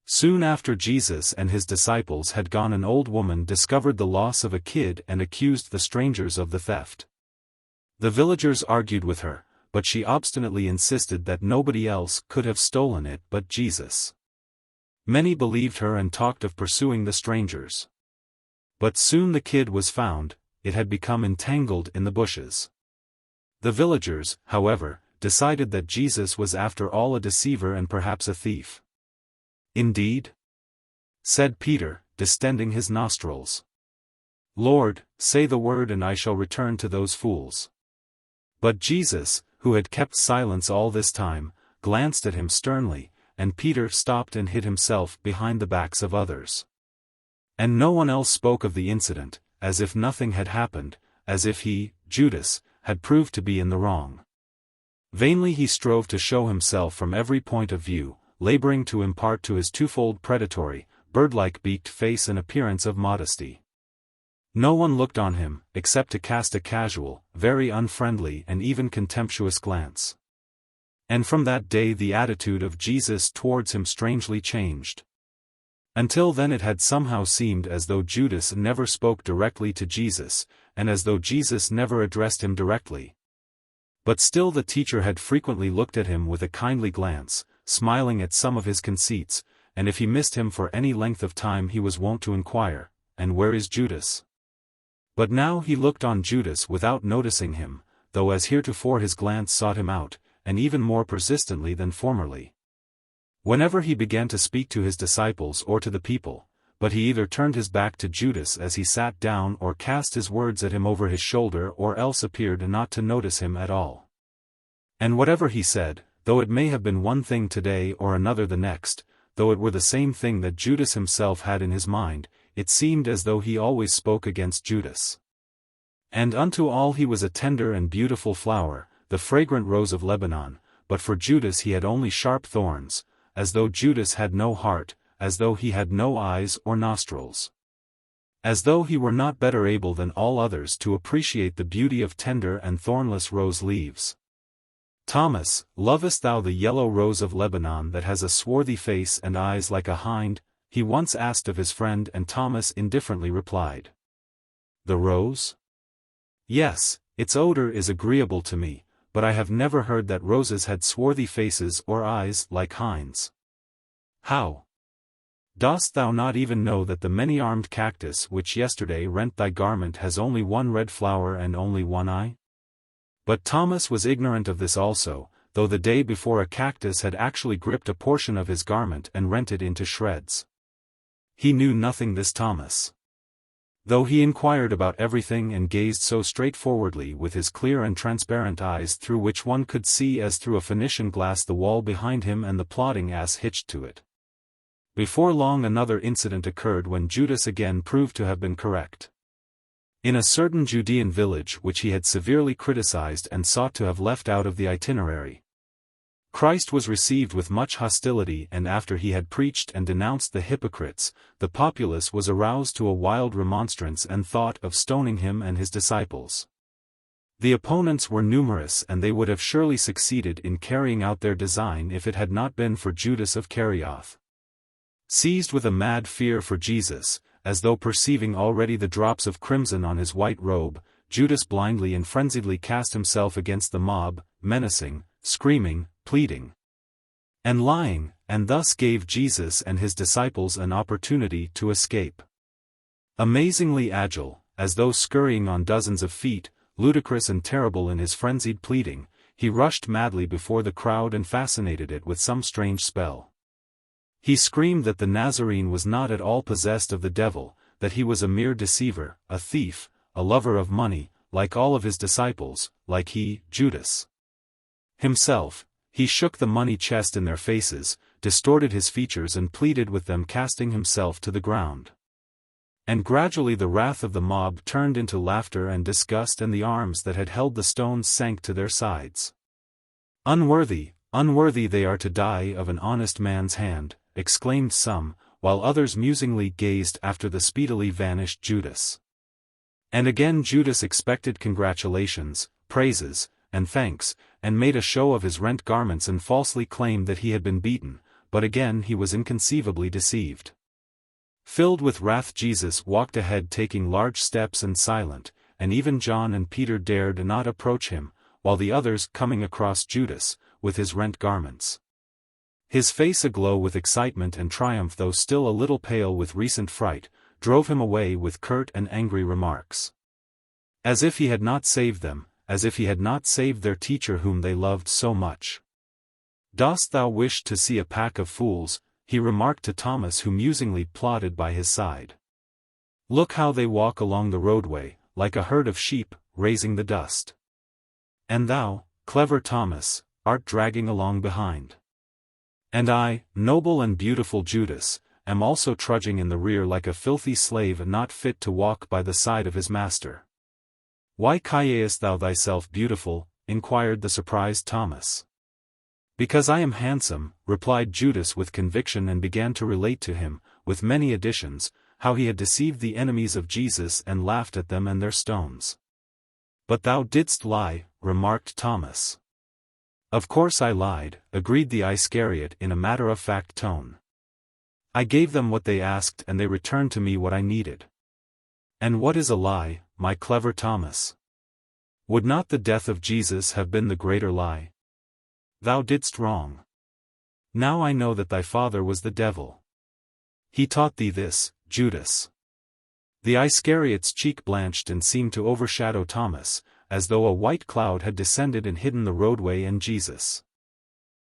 Soon after Jesus and his disciples had gone, an old woman discovered the loss of a kid and accused the strangers of the theft. The villagers argued with her, but she obstinately insisted that nobody else could have stolen it but Jesus. Many believed her and talked of pursuing the strangers. But soon the kid was found, it had become entangled in the bushes. The villagers, however, decided that Jesus was after all a deceiver and perhaps a thief. "Indeed?" said Peter, distending his nostrils. "Lord, say the word and I shall return to those fools." But Jesus, who had kept silence all this time, glanced at him sternly, and Peter stopped and hid himself behind the backs of others. And no one else spoke of the incident, as if nothing had happened, as if he, Judas, had proved to be in the wrong. Vainly he strove to show himself from every point of view, laboring to impart to his twofold predatory, bird-like beaked face and appearance of modesty. No one looked on him, except to cast a casual, very unfriendly and even contemptuous glance. And from that day the attitude of Jesus towards him strangely changed. Until then it had somehow seemed as though Judas never spoke directly to Jesus, and as though Jesus never addressed him directly. But still the teacher had frequently looked at him with a kindly glance, smiling at some of his conceits, and if he missed him for any length of time he was wont to inquire, "And where is Judas?" But now he looked on Judas without noticing him, though as heretofore his glance sought him out, and even more persistently than formerly. Whenever he began to speak to his disciples or to the people, but he either turned his back to Judas as he sat down or cast his words at him over his shoulder or else appeared not to notice him at all. And whatever he said, though it may have been one thing today or another the next, though it were the same thing that Judas himself had in his mind, it seemed as though he always spoke against Judas. And unto all he was a tender and beautiful flower, the fragrant rose of Lebanon, but for Judas he had only sharp thorns, as though Judas had no heart, as though he had no eyes or nostrils. As though he were not better able than all others to appreciate the beauty of tender and thornless rose leaves. "Thomas, lovest thou the yellow rose of Lebanon that has a swarthy face and eyes like a hind?" he once asked of his friend, and Thomas indifferently replied, "The rose? Yes, its odor is agreeable to me, but I have never heard that roses had swarthy faces or eyes like hinds." "How? Dost thou not even know that the many-armed cactus which yesterday rent thy garment has only one red flower and only one eye?" But Thomas was ignorant of this also, though the day before a cactus had actually gripped a portion of his garment and rent it into shreds. He knew nothing, this Thomas. Though he inquired about everything and gazed so straightforwardly with his clear and transparent eyes through which one could see as through a Phoenician glass the wall behind him and the plodding ass hitched to it. Before long another incident occurred when Judas again proved to have been correct. In a certain Judean village which he had severely criticized and sought to have left out of the itinerary, Christ was received with much hostility, and after he had preached and denounced the hypocrites, the populace was aroused to a wild remonstrance and thought of stoning him and his disciples. The opponents were numerous and they would have surely succeeded in carrying out their design if it had not been for Judas of Iscariot. Seized with a mad fear for Jesus, as though perceiving already the drops of crimson on his white robe, Judas blindly and frenziedly cast himself against the mob, menacing, screaming, pleading, and lying, and thus gave Jesus and his disciples an opportunity to escape. Amazingly agile, as though scurrying on dozens of feet, ludicrous and terrible in his frenzied pleading, he rushed madly before the crowd and fascinated it with some strange spell. He screamed that the Nazarene was not at all possessed of the devil, that he was a mere deceiver, a thief, a lover of money, like all of his disciples, like he, Judas himself. He shook the money chest in their faces, distorted his features and pleaded with them, casting himself to the ground. And gradually the wrath of the mob turned into laughter and disgust, and the arms that had held the stones sank to their sides. "Unworthy, unworthy they are to die of an honest man's hand," exclaimed some, while others musingly gazed after the speedily vanished Judas. And again Judas expected congratulations, praises, and thanks, and made a show of his rent garments and falsely claimed that he had been beaten, but again he was inconceivably deceived. Filled with wrath Jesus walked ahead, taking large steps and silent, and even John and Peter dared not approach him, while the others coming across Judas, with his rent garments, his face aglow with excitement and triumph though still a little pale with recent fright, drove him away with curt and angry remarks. As if he had not saved them, as if he had not saved their teacher whom they loved so much. "Dost thou wish to see a pack of fools?" he remarked to Thomas, who musingly plodded by his side. "Look how they walk along the roadway, like a herd of sheep, raising the dust. And thou, clever Thomas, art dragging along behind. And I, noble and beautiful Judas, am also trudging in the rear like a filthy slave not fit to walk by the side of his master." "Why callest thou thyself beautiful?" inquired the surprised Thomas. "Because I am handsome," replied Judas with conviction, and began to relate to him, with many additions, how he had deceived the enemies of Jesus and laughed at them and their stones. "But thou didst lie," remarked Thomas. "Of course I lied," agreed the Iscariot in a matter-of-fact tone. "I gave them what they asked and they returned to me what I needed." "And what is a lie, my clever Thomas? Would not the death of Jesus have been the greater lie? Thou didst wrong. Now I know that thy father was the devil. He taught thee this, Judas." The Iscariot's cheek blanched and seemed to overshadow Thomas, as though a white cloud had descended and hidden the roadway and Jesus.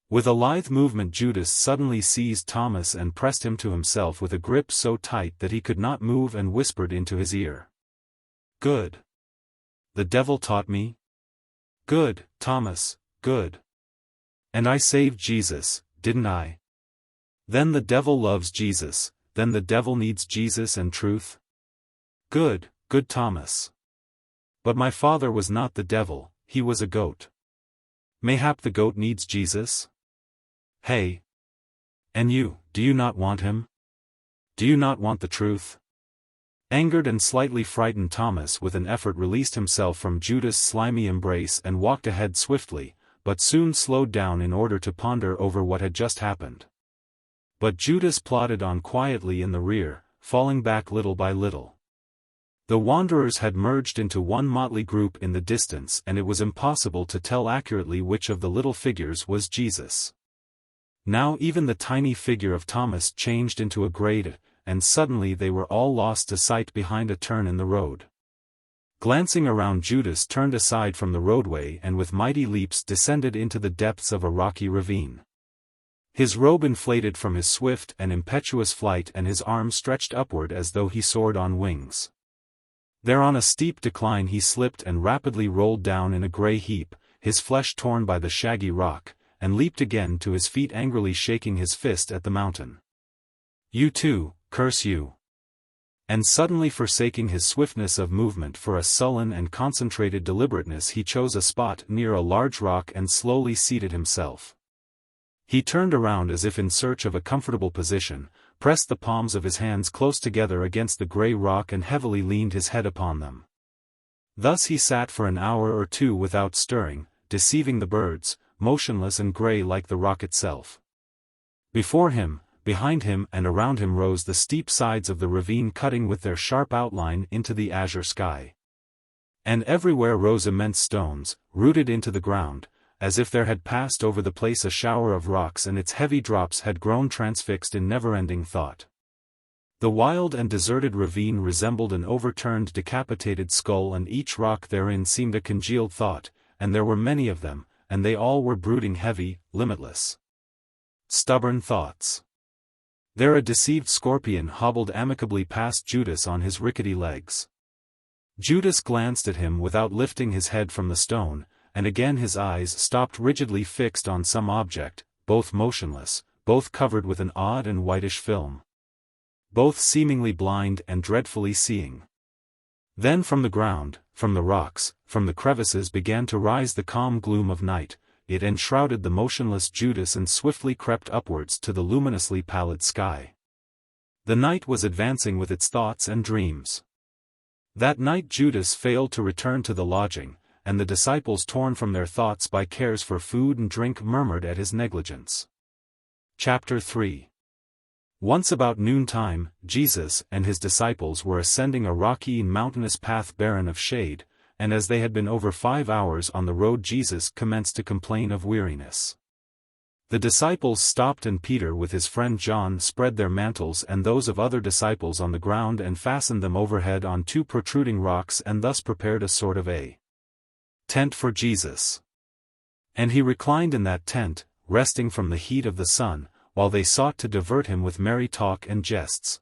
With a lithe movement Judas suddenly seized Thomas and pressed him to himself with a grip so tight that he could not move and whispered into his ear. "Good. The devil taught me? Good, Thomas, good. And I saved Jesus, didn't I? Then the devil loves Jesus, then the devil needs Jesus and truth? Good, good Thomas. But my father was not the devil, he was a goat. Mayhap the goat needs Jesus? Hey! And you, do you not want him? Do you not want the truth?" Angered and slightly frightened Thomas with an effort released himself from Judas' slimy embrace and walked ahead swiftly, but soon slowed down in order to ponder over what had just happened. But Judas plodded on quietly in the rear, falling back little by little. The wanderers had merged into one motley group in the distance and it was impossible to tell accurately which of the little figures was Jesus. Now even the tiny figure of Thomas changed into a great, and suddenly they were all lost to sight behind a turn in the road. Glancing around, Judas turned aside from the roadway and with mighty leaps descended into the depths of a rocky ravine. His robe inflated from his swift and impetuous flight and his arms stretched upward as though he soared on wings. There on a steep decline he slipped and rapidly rolled down in a grey heap, his flesh torn by the shaggy rock, and leaped again to his feet angrily shaking his fist at the mountain. "You too, curse you!" And suddenly forsaking his swiftness of movement for a sullen and concentrated deliberateness he chose a spot near a large rock and slowly seated himself. He turned around as if in search of a comfortable position, pressed the palms of his hands close together against the grey rock and heavily leaned his head upon them. Thus he sat for an hour or two without stirring, deceiving the birds, motionless and grey like the rock itself. Before him, behind him and around him rose the steep sides of the ravine cutting with their sharp outline into the azure sky. And everywhere rose immense stones, rooted into the ground, as if there had passed over the place a shower of rocks and its heavy drops had grown transfixed in never-ending thought. The wild and deserted ravine resembled an overturned decapitated skull and each rock therein seemed a congealed thought, and there were many of them, and they all were brooding heavy, limitless, stubborn thoughts. There a deceived scorpion hobbled amicably past Judas on his rickety legs. Judas glanced at him without lifting his head from the stone, and again his eyes stopped rigidly fixed on some object, both motionless, both covered with an odd and whitish film. Both seemingly blind and dreadfully seeing. Then from the ground, from the rocks, from the crevices began to rise the calm gloom of night. It enshrouded the motionless Judas and swiftly crept upwards to the luminously pallid sky. The night was advancing with its thoughts and dreams. That night Judas failed to return to the lodging, and the disciples torn from their thoughts by cares for food and drink murmured at his negligence. Chapter 3. Once about noontime, Jesus and his disciples were ascending a rocky and mountainous path barren of shade, and as they had been over 5 hours on the road Jesus commenced to complain of weariness. The disciples stopped and Peter with his friend John spread their mantles and those of other disciples on the ground and fastened them overhead on 2 protruding rocks and thus prepared a sort of a tent for Jesus. And he reclined in that tent, resting from the heat of the sun, while they sought to divert him with merry talk and jests.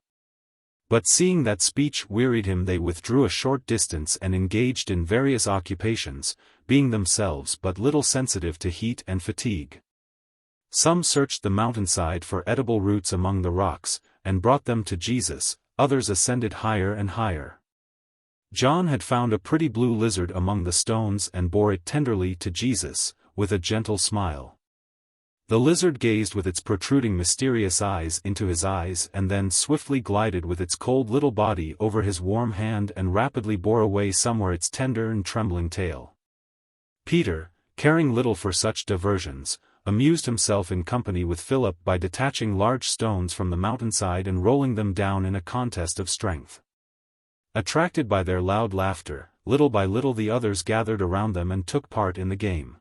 But seeing that speech wearied him they withdrew a short distance and engaged in various occupations, being themselves but little sensitive to heat and fatigue. Some searched the mountainside for edible roots among the rocks, and brought them to Jesus, others ascended higher and higher. John had found a pretty blue lizard among the stones and bore it tenderly to Jesus, with a gentle smile. The lizard gazed with its protruding mysterious eyes into his eyes and then swiftly glided with its cold little body over his warm hand and rapidly bore away somewhere its tender and trembling tail. Peter, caring little for such diversions, amused himself in company with Philip by detaching large stones from the mountainside and rolling them down in a contest of strength. Attracted by their loud laughter, little by little the others gathered around them and took part in the game.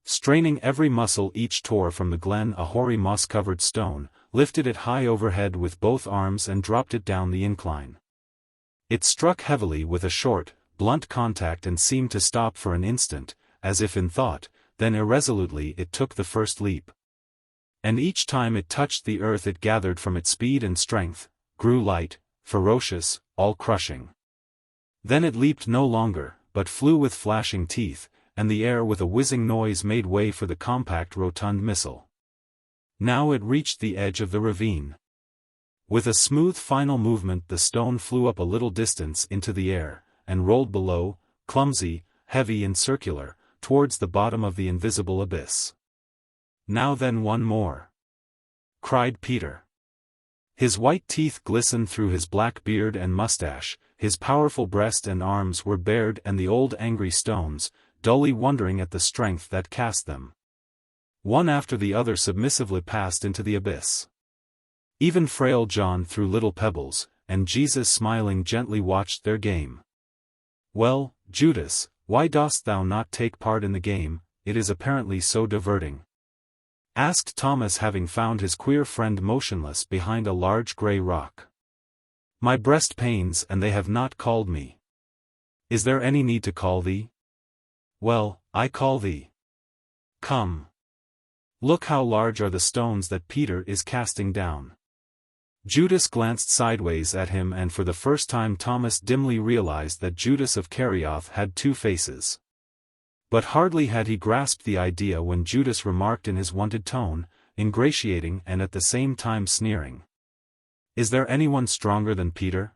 Straining every muscle, each tore from the glen a hoary moss-covered stone, lifted it high overhead with both arms and dropped it down the incline. It struck heavily with a short, blunt contact and seemed to stop for an instant, as if in thought, then irresolutely it took the first leap. And each time it touched the earth it gathered from its speed and strength, grew light, ferocious, all-crushing. Then it leaped no longer, but flew with flashing teeth, and the air with a whizzing noise made way for the compact rotund missile. Now it reached the edge of the ravine. With a smooth final movement the stone flew up a little distance into the air, and rolled below, clumsy, heavy and circular, towards the bottom of the invisible abyss. "Now then, one more!" cried Peter. His white teeth glistened through his black beard and mustache, his powerful breast and arms were bared and the old angry stones, dully wondering at the strength that cast them. One after the other submissively passed into the abyss. Even frail John threw little pebbles, and Jesus smiling gently watched their game. "Well, Judas, why dost thou not take part in the game, it is apparently so diverting?" asked Thomas, having found his queer friend motionless behind a large grey rock. "My breast pains and they have not called me." "Is there any need to call thee?" "Well, I call thee. Come. Look how large are the stones that Peter is casting down." Judas glanced sideways at him, and for the first time Thomas dimly realized that Judas of Iscariot had two faces. But hardly had he grasped the idea when Judas remarked in his wonted tone, ingratiating and at the same time sneering, "Is there anyone stronger than Peter?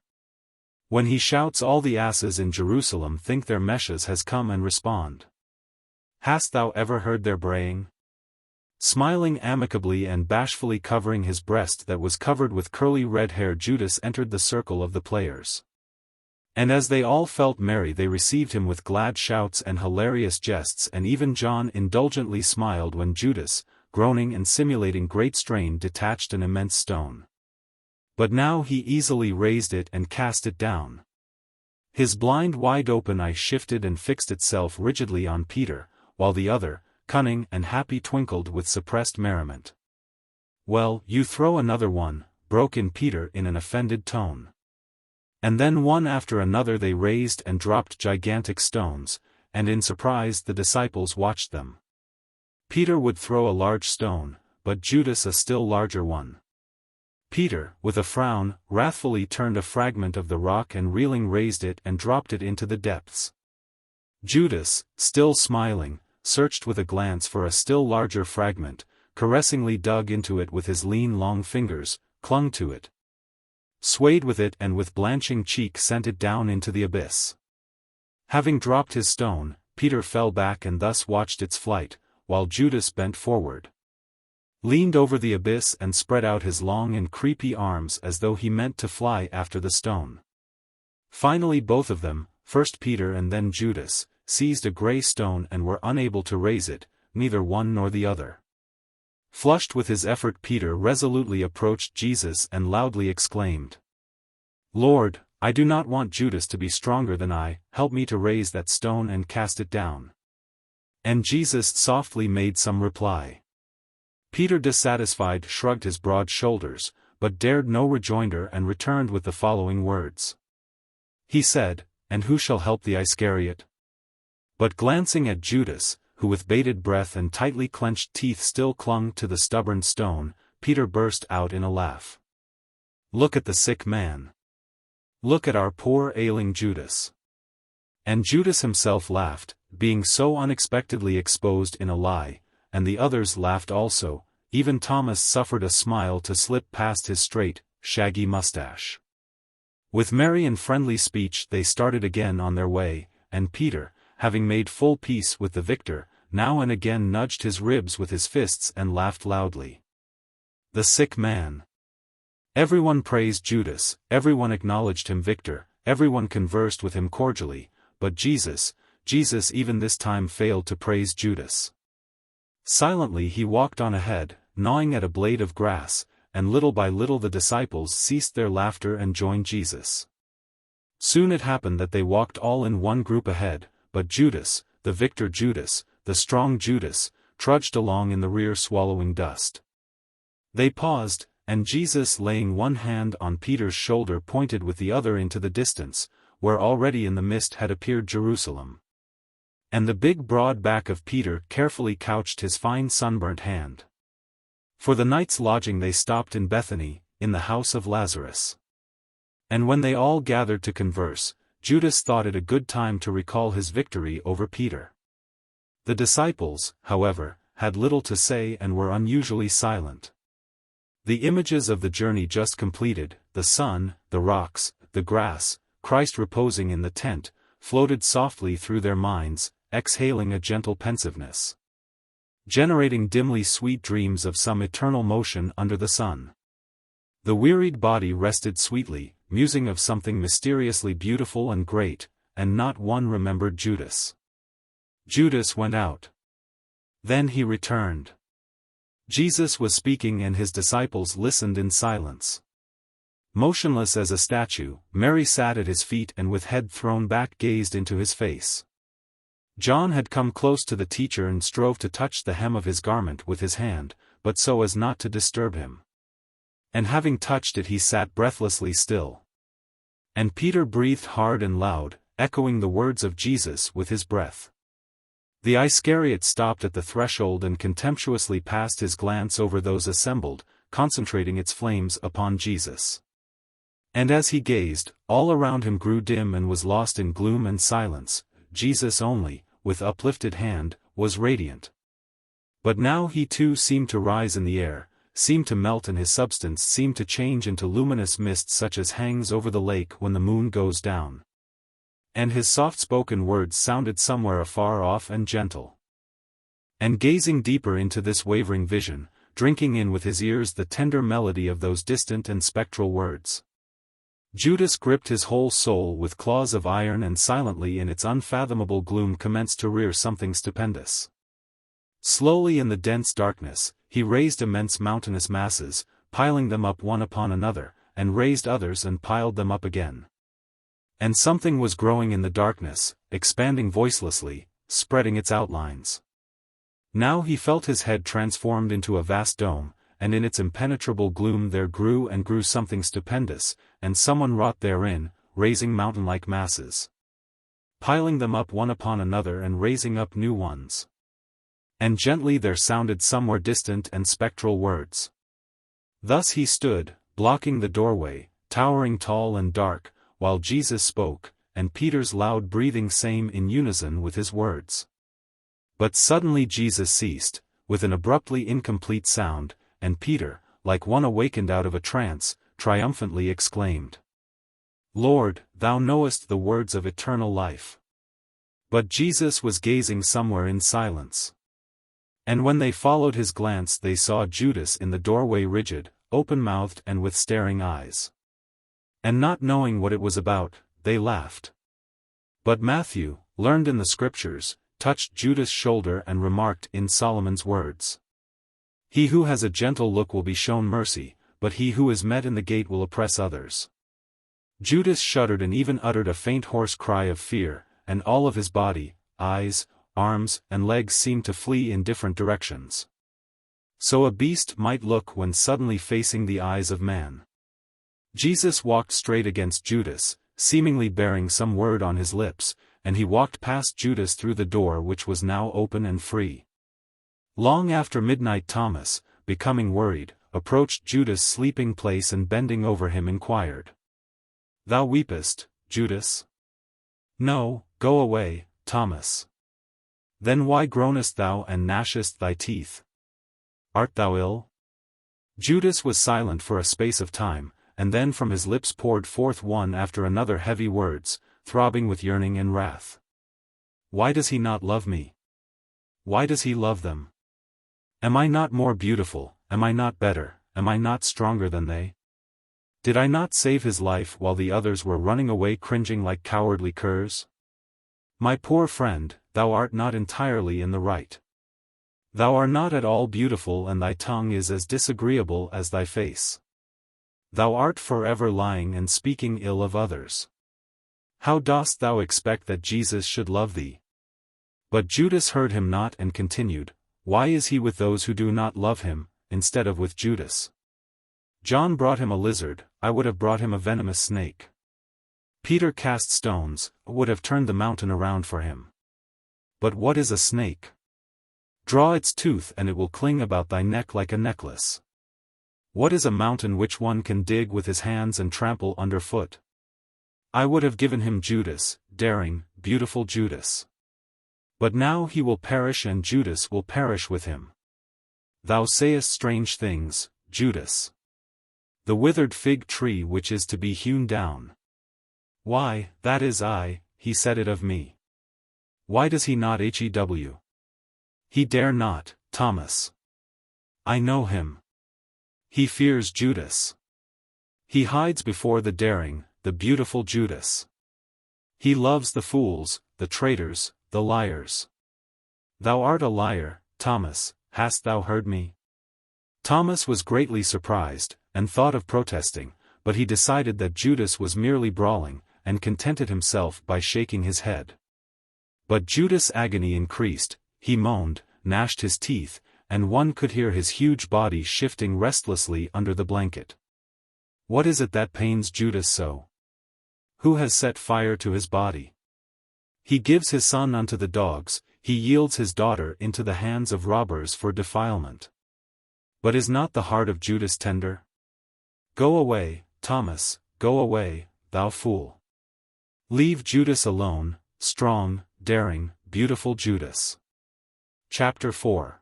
When he shouts all the asses in Jerusalem think their Messiah has come and respond. Hast thou ever heard their braying?" Smiling amicably and bashfully covering his breast that was covered with curly red hair, Judas entered the circle of the players. And as they all felt merry they received him with glad shouts and hilarious jests, and even John indulgently smiled when Judas, groaning and simulating great strain, detached an immense stone. But now he easily raised it and cast it down. His blind wide-open eye shifted and fixed itself rigidly on Peter, while the other, cunning and happy, twinkled with suppressed merriment. "Well, you throw another one," broke in Peter in an offended tone. And then one after another they raised and dropped gigantic stones, and in surprise the disciples watched them. Peter would throw a large stone, but Judas a still larger one. Peter, with a frown, wrathfully turned a fragment of the rock and reeling raised it and dropped it into the depths. Judas, still smiling, searched with a glance for a still larger fragment, caressingly dug into it with his lean long fingers, clung to it, swayed with it, and with blanching cheek sent it down into the abyss. Having dropped his stone, Peter fell back and thus watched its flight, while Judas bent forward, leaned over the abyss and spread out his long and creepy arms as though he meant to fly after the stone. Finally both of them, first Peter and then Judas, seized a grey stone and were unable to raise it, neither one nor the other. Flushed with his effort, Peter resolutely approached Jesus and loudly exclaimed, "Lord, I do not want Judas to be stronger than I, help me to raise that stone and cast it down." And Jesus softly made some reply. Peter, dissatisfied, shrugged his broad shoulders, but dared no rejoinder and returned with the following words. He said, "And who shall help thee, Iscariot?" But glancing at Judas, who with bated breath and tightly clenched teeth still clung to the stubborn stone, Peter burst out in a laugh. "Look at the sick man. Look at our poor ailing Judas." And Judas himself laughed, being so unexpectedly exposed in a lie, and the others laughed also. Even Thomas suffered a smile to slip past his straight, shaggy mustache. With merry and friendly speech they started again on their way, and Peter, having made full peace with the victor, now and again nudged his ribs with his fists and laughed loudly. The sick man. Everyone praised Judas, everyone acknowledged him victor, everyone conversed with him cordially, but Jesus even this time failed to praise Judas. Silently he walked on ahead, gnawing at a blade of grass, and little by little the disciples ceased their laughter and joined Jesus. Soon it happened that they walked all in one group ahead, but Judas, the victor Judas, the strong Judas, trudged along in the rear swallowing dust. They paused, and Jesus, laying one hand on Peter's shoulder, pointed with the other into the distance, where already in the mist had appeared Jerusalem. And the big broad back of Peter carefully couched his fine sunburnt hand. For the night's lodging they stopped in Bethany, in the house of Lazarus. And when they all gathered to converse, Judas thought it a good time to recall his victory over Peter. The disciples, however, had little to say and were unusually silent. The images of the journey just completed, the sun, the rocks, the grass, Christ reposing in the tent, floated softly through their minds, exhaling a gentle pensiveness, generating dimly sweet dreams of some eternal motion under the sun. The wearied body rested sweetly, musing of something mysteriously beautiful and great, and not one remembered Judas. Judas went out. Then he returned. Jesus was speaking and his disciples listened in silence. Motionless as a statue, Mary sat at his feet and with head thrown back gazed into his face. John had come close to the teacher and strove to touch the hem of his garment with his hand, but so as not to disturb him. And having touched it he sat breathlessly still. And Peter breathed hard and loud, echoing the words of Jesus with his breath. The Iscariot stopped at the threshold and contemptuously passed his glance over those assembled, concentrating its flames upon Jesus. And as he gazed, all around him grew dim and was lost in gloom and silence. Jesus only, with uplifted hand, was radiant. But now he too seemed to rise in the air, seemed to melt, and his substance seemed to change into luminous mist such as hangs over the lake when the moon goes down. And his soft-spoken words sounded somewhere afar off and gentle. And gazing deeper into this wavering vision, drinking in with his ears the tender melody of those distant and spectral words, Judas gripped his whole soul with claws of iron and silently in its unfathomable gloom commenced to rear something stupendous. Slowly in the dense darkness, he raised immense mountainous masses, piling them up one upon another, and raised others and piled them up again. And something was growing in the darkness, expanding voicelessly, spreading its outlines. Now he felt his head transformed into a vast dome, and in its impenetrable gloom there grew and grew something stupendous, and someone wrought therein, raising mountain-like masses, piling them up one upon another and raising up new ones. And gently there sounded somewhere distant and spectral words. Thus he stood, blocking the doorway, towering tall and dark, while Jesus spoke, and Peter's loud breathing sang in unison with his words. But suddenly Jesus ceased, with an abruptly incomplete sound, and Peter, like one awakened out of a trance, triumphantly exclaimed, "Lord, thou knowest the words of eternal life." But Jesus was gazing somewhere in silence. And when they followed his glance they saw Judas in the doorway, rigid, open-mouthed and with staring eyes. And not knowing what it was about, they laughed. But Matthew, learned in the scriptures, touched Judas' shoulder and remarked in Solomon's words, "He who has a gentle look will be shown mercy, but he who is met in the gate will oppress others." Judas shuddered and even uttered a faint hoarse cry of fear, and all of his body, eyes, arms, and legs seemed to flee in different directions. So a beast might look when suddenly facing the eyes of man. Jesus walked straight against Judas, seemingly bearing some word on his lips, and he walked past Judas through the door which was now open and free. Long after midnight Thomas, becoming worried, approached Judas' sleeping place and bending over him inquired, "Thou weepest, Judas?" "No, go away, Thomas." "Then why groanest thou and gnashest thy teeth? Art thou ill?" Judas was silent for a space of time, and then from his lips poured forth one after another heavy words, throbbing with yearning and wrath. "Why does he not love me? Why does he love them? Am I not more beautiful, am I not better, am I not stronger than they? Did I not save his life while the others were running away cringing like cowardly curs? My poor friend, thou art not entirely in the right. Thou art not at all beautiful, and thy tongue is as disagreeable as thy face. Thou art forever lying and speaking ill of others. How dost thou expect that Jesus should love thee? But Judas heard him not and continued, Why is he with those who do not love him, instead of with Judas? John brought him a lizard, I would have brought him a venomous snake. Peter cast stones, would have turned the mountain around for him. But what is a snake? Draw its tooth and it will cling about thy neck like a necklace. What is a mountain which one can dig with his hands and trample underfoot? I would have given him Judas, daring, beautiful Judas. But now he will perish and Judas will perish with him. Thou sayest strange things, Judas. The withered fig tree which is to be hewn down. Why, that is I, he said it of me. Why does he not hew? He dare not, Thomas. I know him. He fears Judas. He hides before the daring, the beautiful Judas. He loves the fools, the traitors, the liars. Thou art a liar, Thomas, hast thou heard me? Thomas was greatly surprised, and thought of protesting, but he decided that Judas was merely brawling, and contented himself by shaking his head. But Judas' agony increased, he moaned, gnashed his teeth, and one could hear his huge body shifting restlessly under the blanket. What is it that pains Judas so? Who has set fire to his body? He gives his son unto the dogs, he yields his daughter into the hands of robbers for defilement. But is not the heart of Judas tender? Go away, Thomas, go away, thou fool. Leave Judas alone, strong, daring, beautiful Judas. Chapter 4.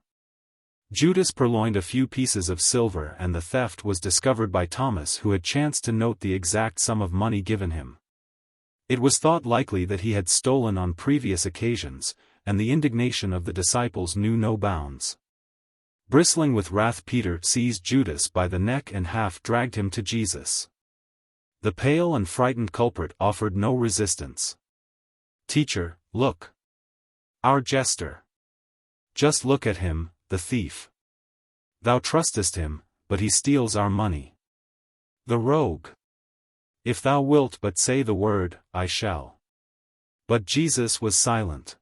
Judas purloined a few pieces of silver, and the theft was discovered by Thomas, who had chanced to note the exact sum of money given him. It was thought likely that he had stolen on previous occasions, and the indignation of the disciples knew no bounds. Bristling with wrath, Peter seized Judas by the neck and half dragged him to Jesus. The pale and frightened culprit offered no resistance. Teacher, look. Our jester. Just look at him, the thief. Thou trustest him, but he steals our money. The rogue. If thou wilt but say the word, I shall. But Jesus was silent.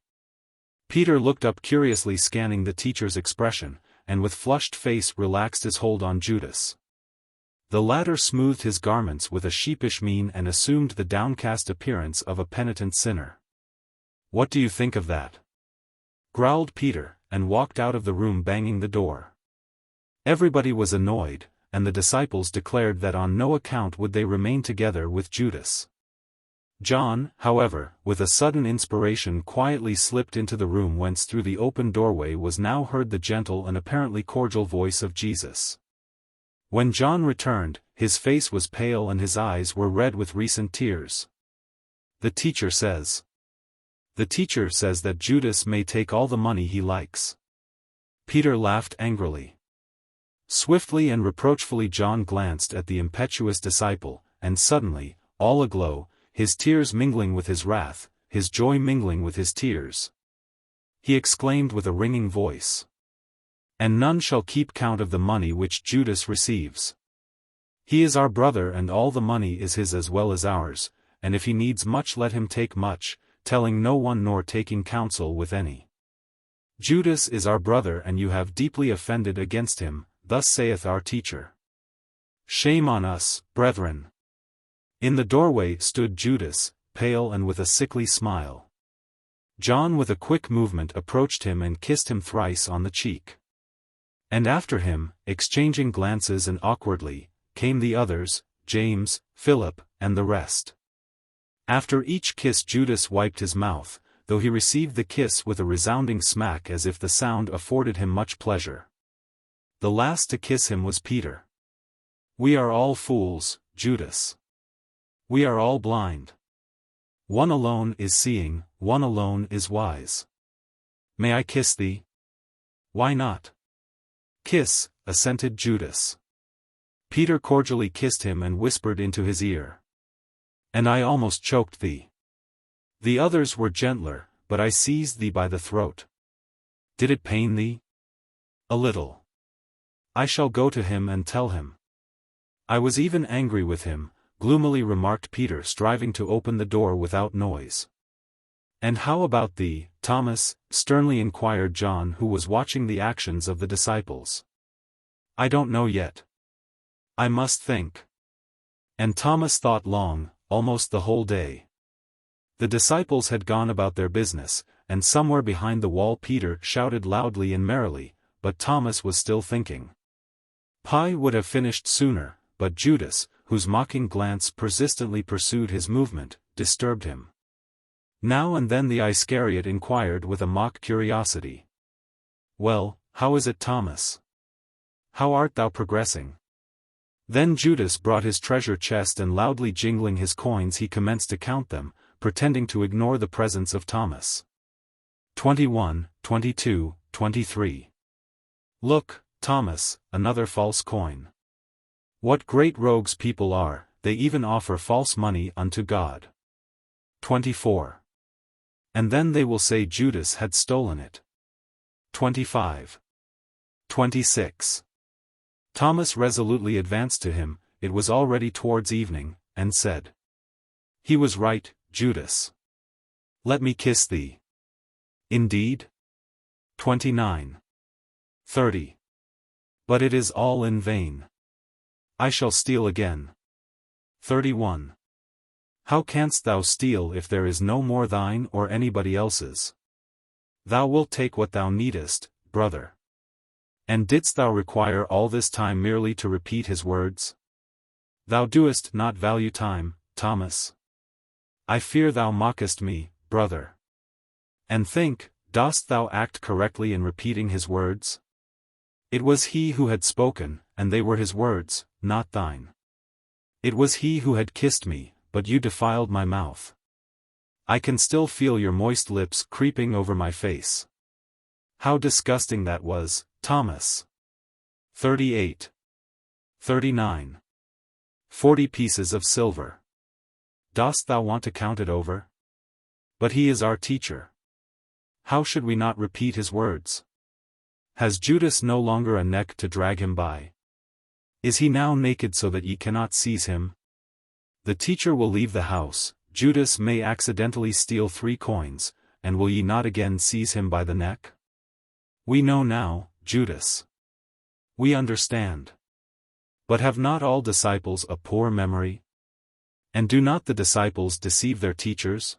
Peter looked up curiously, scanning the teacher's expression, and with flushed face relaxed his hold on Judas. The latter smoothed his garments with a sheepish mien and assumed the downcast appearance of a penitent sinner. What do you think of that? Growled Peter, and walked out of the room banging the door. Everybody was annoyed, and the disciples declared that on no account would they remain together with Judas. John, however, with a sudden inspiration quietly slipped into the room whence through the open doorway was now heard the gentle and apparently cordial voice of Jesus. When John returned, his face was pale and his eyes were red with recent tears. The teacher says that Judas may take all the money he likes. Peter laughed angrily. Swiftly and reproachfully John glanced at the impetuous disciple, and suddenly, all aglow, his tears mingling with his wrath, his joy mingling with his tears, he exclaimed with a ringing voice, "And none shall keep count of the money which Judas receives. He is our brother, and all the money is his as well as ours, and if he needs much let him take much, telling no one nor taking counsel with any. Judas is our brother, and you have deeply offended against him, thus saith our teacher. Shame on us, brethren." In the doorway stood Judas, pale and with a sickly smile. John with a quick movement approached him and kissed him thrice on the cheek. And after him, exchanging glances and awkwardly, came the others, James, Philip, and the rest. After each kiss Judas wiped his mouth, though he received the kiss with a resounding smack as if the sound afforded him much pleasure. The last to kiss him was Peter. "We are all fools, Judas. We are all blind. One alone is seeing, one alone is wise. May I kiss thee?" Why not? Kiss, assented Judas. Peter cordially kissed him and whispered into his ear. And I almost choked thee. The others were gentler, but I seized thee by the throat. Did it pain thee? A little. I shall go to him and tell him. I was even angry with him, gloomily remarked Peter, striving to open the door without noise. And how about thee, Thomas? Sternly inquired John, who was watching the actions of the disciples. I don't know yet. I must think. And Thomas thought long, almost the whole day. The disciples had gone about their business, and somewhere behind the wall Peter shouted loudly and merrily, but Thomas was still thinking. Pi would have finished sooner, but Judas, whose mocking glance persistently pursued his movement, disturbed him. Now and then the Iscariot inquired with a mock curiosity. Well, how is it, Thomas? How art thou progressing? Then Judas brought his treasure chest, and loudly jingling his coins he commenced to count them, pretending to ignore the presence of Thomas. 21, 22, 23. Look, Thomas, another false coin. What great rogues people are, they even offer false money unto God. 24. And then they will say Judas had stolen it. 25. 26. Thomas resolutely advanced to him, it was already towards evening, and said. He was right, Judas. Let me kiss thee. Indeed? 29. 30. But it is all in vain. I shall steal again. 31. How canst thou steal if there is no more thine or anybody else's? Thou wilt take what thou needest, brother. And didst thou require all this time merely to repeat his words? Thou doest not value time, Thomas. I fear thou mockest me, brother. And think, dost thou act correctly in repeating his words? It was he who had spoken, and they were his words, not thine. It was he who had kissed me, but you defiled my mouth. I can still feel your moist lips creeping over my face. How disgusting that was, Thomas. 38. 39. 40 pieces of silver. Dost thou want to count it over? But he is our teacher. How should we not repeat his words? Has Judas no longer a neck to drag him by? Is he now naked so that ye cannot seize him? The teacher will leave the house, Judas may accidentally steal 3 coins, and will ye not again seize him by the neck? We know now, Judas. We understand. But have not all disciples a poor memory? And do not the disciples deceive their teachers?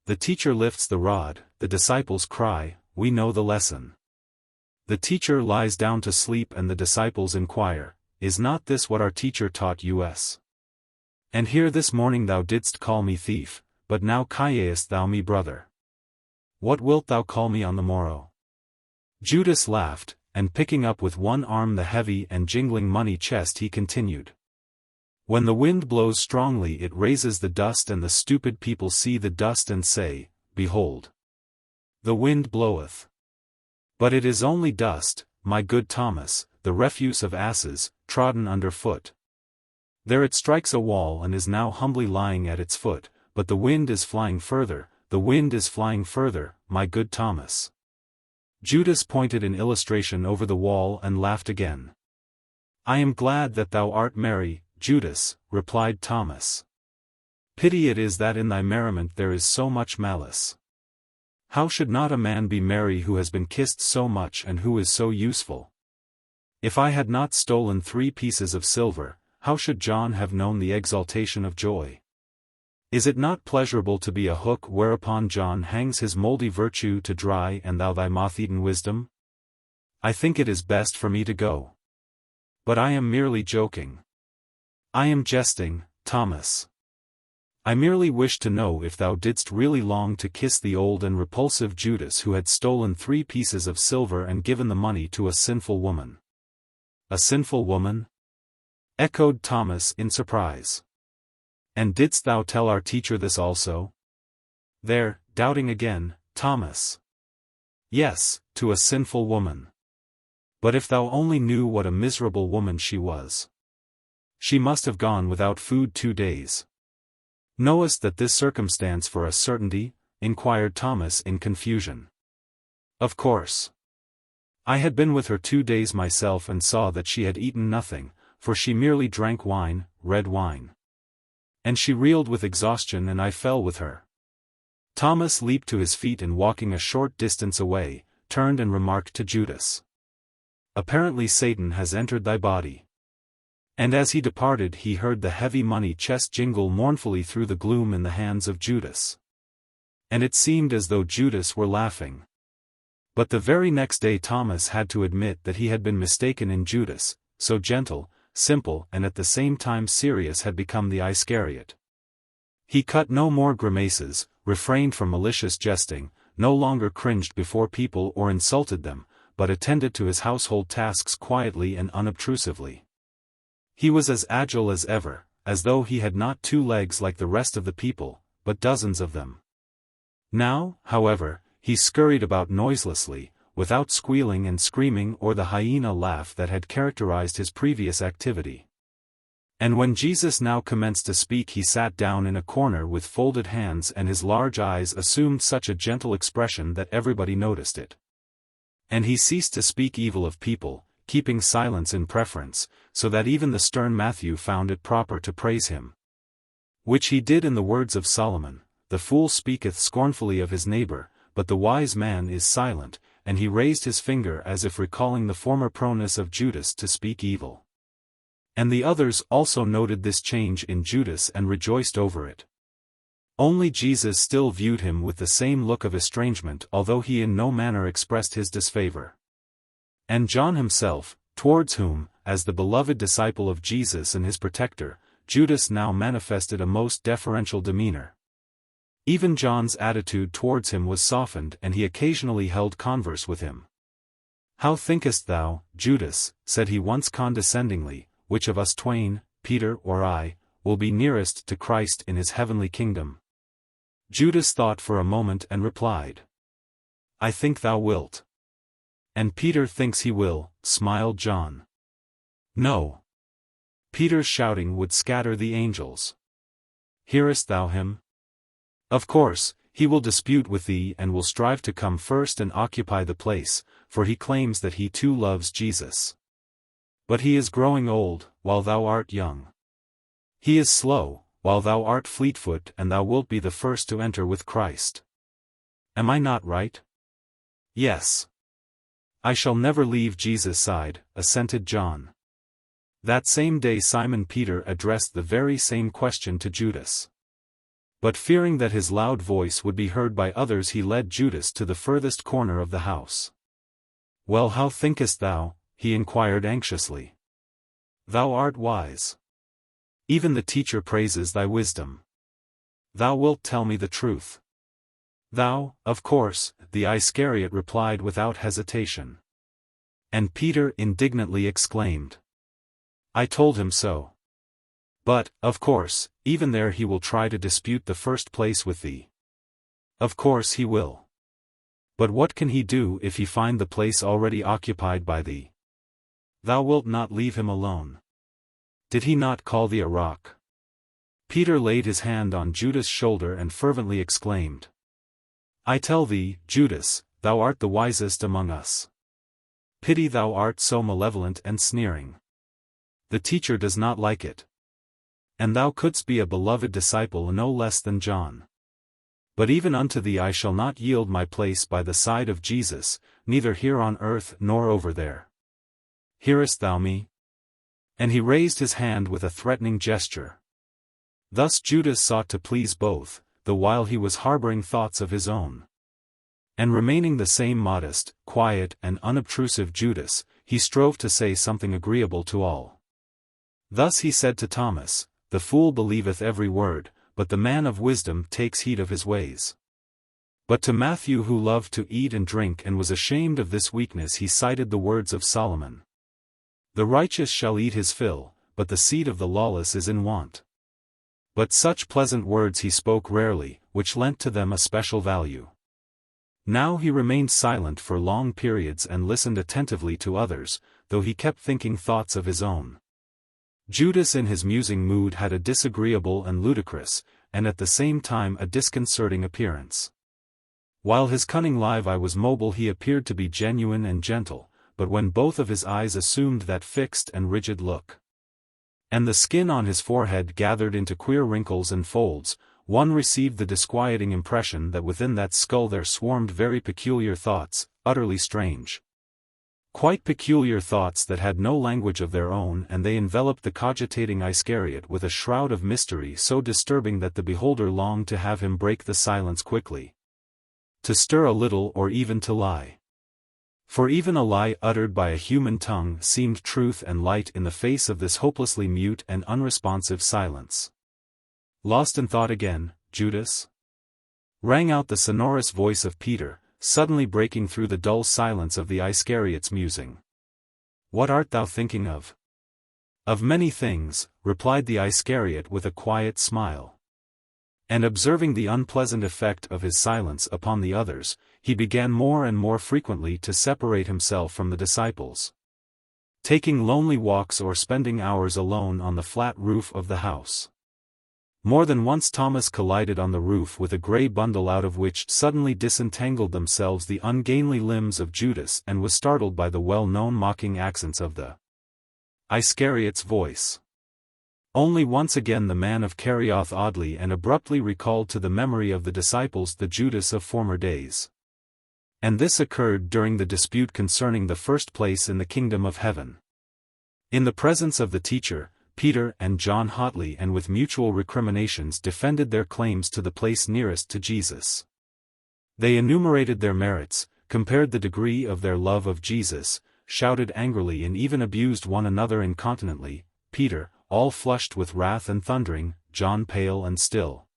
The teacher lifts the rod, the disciples cry, we know the lesson. The teacher lies down to sleep and the disciples inquire, is not this what our teacher taught us? And here this morning thou didst call me thief, but now callest thou me brother. What wilt thou call me on the morrow? Judas laughed, and picking up with one arm the heavy and jingling money chest he continued. When the wind blows strongly it raises the dust, and the stupid people see the dust and say, Behold! The wind bloweth. But it is only dust, my good Thomas, the refuse of asses, trodden under foot. There it strikes a wall and is now humbly lying at its foot, but the wind is flying further, the wind is flying further, my good Thomas. Judas pointed in illustration over the wall and laughed again. I am glad that thou art merry, Judas, replied Thomas. Pity it is that in thy merriment there is so much malice. How should not a man be merry who has been kissed so much and who is so useful? If I had not stolen 3 pieces of silver, how should John have known the exaltation of joy? Is it not pleasurable to be a hook whereupon John hangs his mouldy virtue to dry and thou thy moth-eaten wisdom? I think it is best for me to go. But I am merely joking. I am jesting, Thomas. I merely wish to know if thou didst really long to kiss the old and repulsive Judas who had stolen 3 pieces of silver and given the money to a sinful woman. A sinful woman? Echoed Thomas in surprise. And didst thou tell our teacher this also? There, doubting again, Thomas. Yes, to a sinful woman. But if thou only knew what a miserable woman she was. She must have gone without food 2 days. Knowest that this circumstance for a certainty? Inquired Thomas in confusion. Of course. I had been with her 2 days myself and saw that she had eaten nothing, for she merely drank wine, red wine. And she reeled with exhaustion and I fell with her. Thomas leaped to his feet and walking a short distance away, turned and remarked to Judas. Apparently Satan has entered thy body. And as he departed he heard the heavy money chest jingle mournfully through the gloom in the hands of Judas. And it seemed as though Judas were laughing. But the very next day Thomas had to admit that he had been mistaken in Judas, so gentle, simple and at the same time serious had become the Iscariot. He cut no more grimaces, refrained from malicious jesting, no longer cringed before people or insulted them, but attended to his household tasks quietly and unobtrusively. He was as agile as ever, as though he had not 2 legs like the rest of the people, but dozens of them. Now, however, he scurried about noiselessly, without squealing and screaming or the hyena laugh that had characterized his previous activity. And when Jesus now commenced to speak he sat down in a corner with folded hands and his large eyes assumed such a gentle expression that everybody noticed it. And he ceased to speak evil of people, keeping silence in preference, so that even the stern Matthew found it proper to praise him. Which he did in the words of Solomon, the fool speaketh scornfully of his neighbor, but the wise man is silent, and he raised his finger as if recalling the former proneness of Judas to speak evil. And the others also noted this change in Judas and rejoiced over it. Only Jesus still viewed him with the same look of estrangement although he in no manner expressed his disfavor. And John himself, towards whom, as the beloved disciple of Jesus and his protector, Judas now manifested a most deferential demeanor. Even John's attitude towards him was softened and he occasionally held converse with him. How thinkest thou, Judas, said he once condescendingly, which of us twain, Peter or I, will be nearest to Christ in his heavenly kingdom? Judas thought for a moment and replied, I think thou wilt. And Peter thinks he will, smiled John. No. Peter's shouting would scatter the angels. Hearest thou him? Of course, he will dispute with thee and will strive to come first and occupy the place, for he claims that he too loves Jesus. But he is growing old, while thou art young. He is slow, while thou art fleetfoot and thou wilt be the first to enter with Christ. Am I not right? Yes. I shall never leave Jesus' side, assented John. That same day Simon Peter addressed the very same question to Judas. But fearing that his loud voice would be heard by others he led Judas to the furthest corner of the house. Well, how thinkest thou? He inquired anxiously. Thou art wise. Even the teacher praises thy wisdom. Thou wilt tell me the truth. Thou, of course, the Iscariot replied without hesitation. And Peter indignantly exclaimed. I told him so. But, of course, even there he will try to dispute the first place with thee. Of course he will. But what can he do if he find the place already occupied by thee? Thou wilt not leave him alone. Did he not call thee a rock? Peter laid his hand on Judas' shoulder and fervently exclaimed. I tell thee, Judas, thou art the wisest among us. Pity thou art so malevolent and sneering. The teacher does not like it. And thou couldst be a beloved disciple no less than John. But even unto thee I shall not yield my place by the side of Jesus, neither here on earth nor over there. Hearest thou me? And he raised his hand with a threatening gesture. Thus Judas sought to please both, the while he was harboring thoughts of his own. And remaining the same modest, quiet and unobtrusive Judas, he strove to say something agreeable to all. Thus he said to Thomas, The fool believeth every word, but the man of wisdom takes heed of his ways. But to Matthew, who loved to eat and drink and was ashamed of this weakness, he cited the words of Solomon. The righteous shall eat his fill, but the seed of the lawless is in want. But such pleasant words he spoke rarely, which lent to them a special value. Now he remained silent for long periods and listened attentively to others, though he kept thinking thoughts of his own. Judas in his musing mood had a disagreeable and ludicrous, and at the same time a disconcerting appearance. While his cunning live eye was mobile he appeared to be genuine and gentle, but when both of his eyes assumed that fixed and rigid look, and the skin on his forehead gathered into queer wrinkles and folds, one received the disquieting impression that within that skull there swarmed very peculiar thoughts, utterly strange. Quite peculiar thoughts that had no language of their own, and they enveloped the cogitating Iscariot with a shroud of mystery so disturbing that the beholder longed to have him break the silence quickly, to stir a little or even to lie. For even a lie uttered by a human tongue seemed truth and light in the face of this hopelessly mute and unresponsive silence. "Lost in thought again, Judas?" rang out the sonorous voice of Peter, suddenly breaking through the dull silence of the Iscariot's musing. "What art thou thinking of?" "Of many things," replied the Iscariot with a quiet smile. And observing the unpleasant effect of his silence upon the others, he began more and more frequently to separate himself from the disciples, taking lonely walks or spending hours alone on the flat roof of the house. More than once Thomas collided on the roof with a grey bundle out of which suddenly disentangled themselves the ungainly limbs of Judas and was startled by the well-known mocking accents of the Iscariot's voice. Only once again the man of Kerioth oddly and abruptly recalled to the memory of the disciples the Judas of former days. And this occurred during the dispute concerning the first place in the kingdom of heaven. In the presence of the teacher, Peter and John hotly and with mutual recriminations defended their claims to the place nearest to Jesus. They enumerated their merits, compared the degree of their love of Jesus, shouted angrily and even abused one another incontinently, Peter, all flushed with wrath and thundering, John pale and still,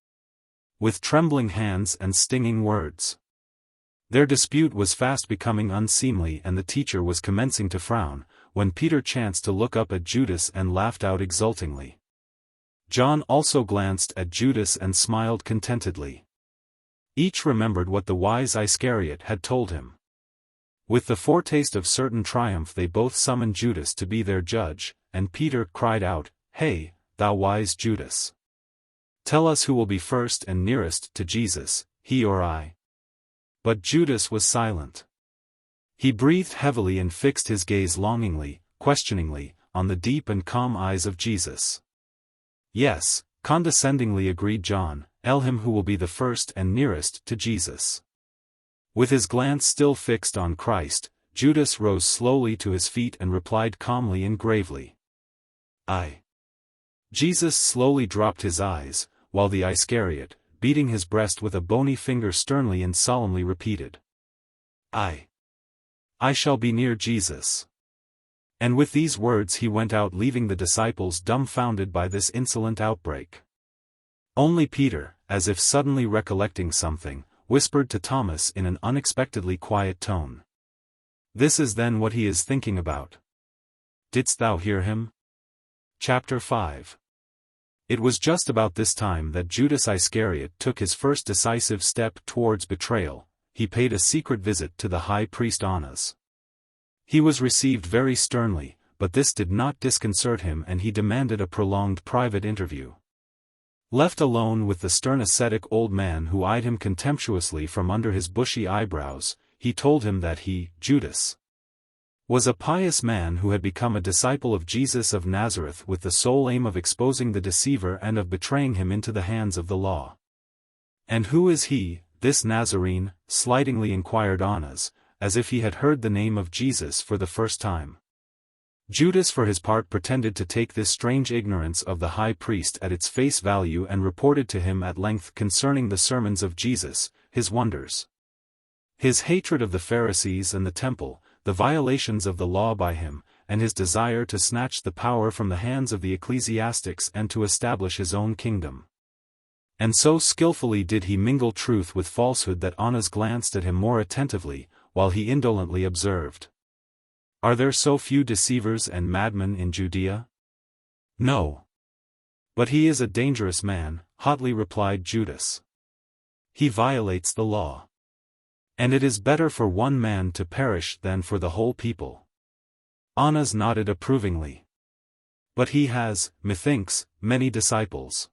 with trembling hands and stinging words. Their dispute was fast becoming unseemly and the teacher was commencing to frown, when Peter chanced to look up at Judas and laughed out exultingly. John also glanced at Judas and smiled contentedly. Each remembered what the wise Iscariot had told him. With the foretaste of certain triumph they both summoned Judas to be their judge, and Peter cried out, "Hey, thou wise Judas! Tell us who will be first and nearest to Jesus, he or I?" But Judas was silent. He breathed heavily and fixed his gaze longingly, questioningly, on the deep and calm eyes of Jesus. "Yes," condescendingly agreed John, "tell him who will be the first and nearest to Jesus." With his glance still fixed on Christ, Judas rose slowly to his feet and replied calmly and gravely, "I." Jesus slowly dropped his eyes, while the Iscariot, beating his breast with a bony finger sternly and solemnly repeated, I shall be near Jesus." And with these words he went out leaving the disciples dumbfounded by this insolent outbreak. Only Peter, as if suddenly recollecting something, whispered to Thomas in an unexpectedly quiet tone, "This is then what he is thinking about. Didst thou hear him?" Chapter 5. It was just about this time that Judas Iscariot took his first decisive step towards betrayal. He paid a secret visit to the high priest Annas. He was received very sternly, but this did not disconcert him and he demanded a prolonged private interview. Left alone with the stern ascetic old man who eyed him contemptuously from under his bushy eyebrows, he told him that he, Judas, was a pious man who had become a disciple of Jesus of Nazareth with the sole aim of exposing the deceiver and of betraying him into the hands of the law. "And who is he, this Nazarene?" slightingly inquired Annas, as if he had heard the name of Jesus for the first time. Judas for his part pretended to take this strange ignorance of the high priest at its face value and reported to him at length concerning the sermons of Jesus, his wonders, his hatred of the Pharisees and the temple, the violations of the law by him, and his desire to snatch the power from the hands of the ecclesiastics and to establish his own kingdom. And so skillfully did he mingle truth with falsehood that Annas glanced at him more attentively, while he indolently observed, "Are there so few deceivers and madmen in Judea?" "No. But he is a dangerous man," hotly replied Judas. "He violates the law. And it is better for one man to perish than for the whole people. Annas nodded approvingly. But he has, methinks, many disciples.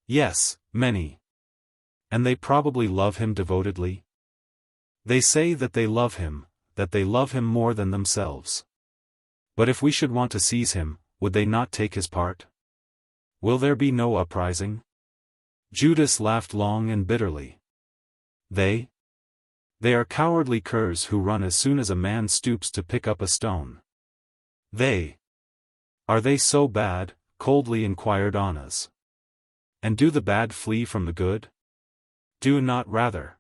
Yes, many. And they probably love him devotedly. They say that they love him more than themselves. But if we should want to seize him, would they not take his part? Will there be no uprising? Judas laughed long and bitterly. They are cowardly curs who run as soon as a man stoops to pick up a stone. Are they so bad? Coldly inquired Annas. And do the bad flee from the good? Do not rather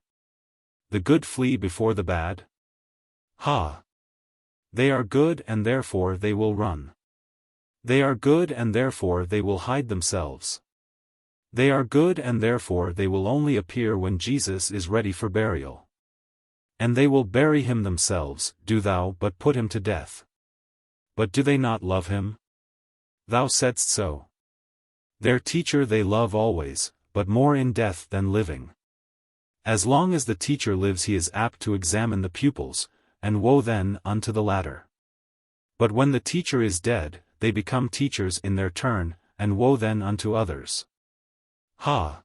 the good flee before the bad? Ha! They are good and therefore they will run. They are good and therefore they will hide themselves. They are good and therefore they will only appear when Jesus is ready for burial. And they will bury him themselves, do thou but put him to death. But do they not love him? Thou saidst so. Their teacher they love always, but more in death than living. As long as the teacher lives he is apt to examine the pupils, and woe then unto the latter. But when the teacher is dead, they become teachers in their turn, and woe then unto others. Ha!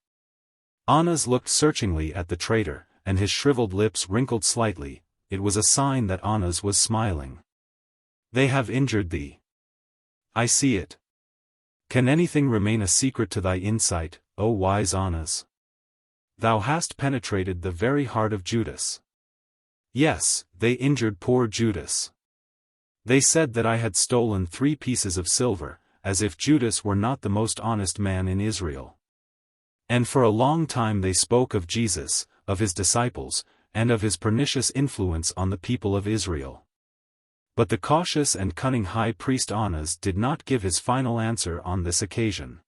Annas looked searchingly at the traitor, and his shriveled lips wrinkled slightly. It was a sign that Annas was smiling. They have injured thee. I see it. Can anything remain a secret to thy insight, O wise Annas? Thou hast penetrated the very heart of Judas. Yes, they injured poor Judas. They said that I had stolen 3 pieces of silver, as if Judas were not the most honest man in Israel. And for a long time they spoke of Jesus, of his disciples, and of his pernicious influence on the people of Israel. But the cautious and cunning high priest Annas did not give his final answer on this occasion.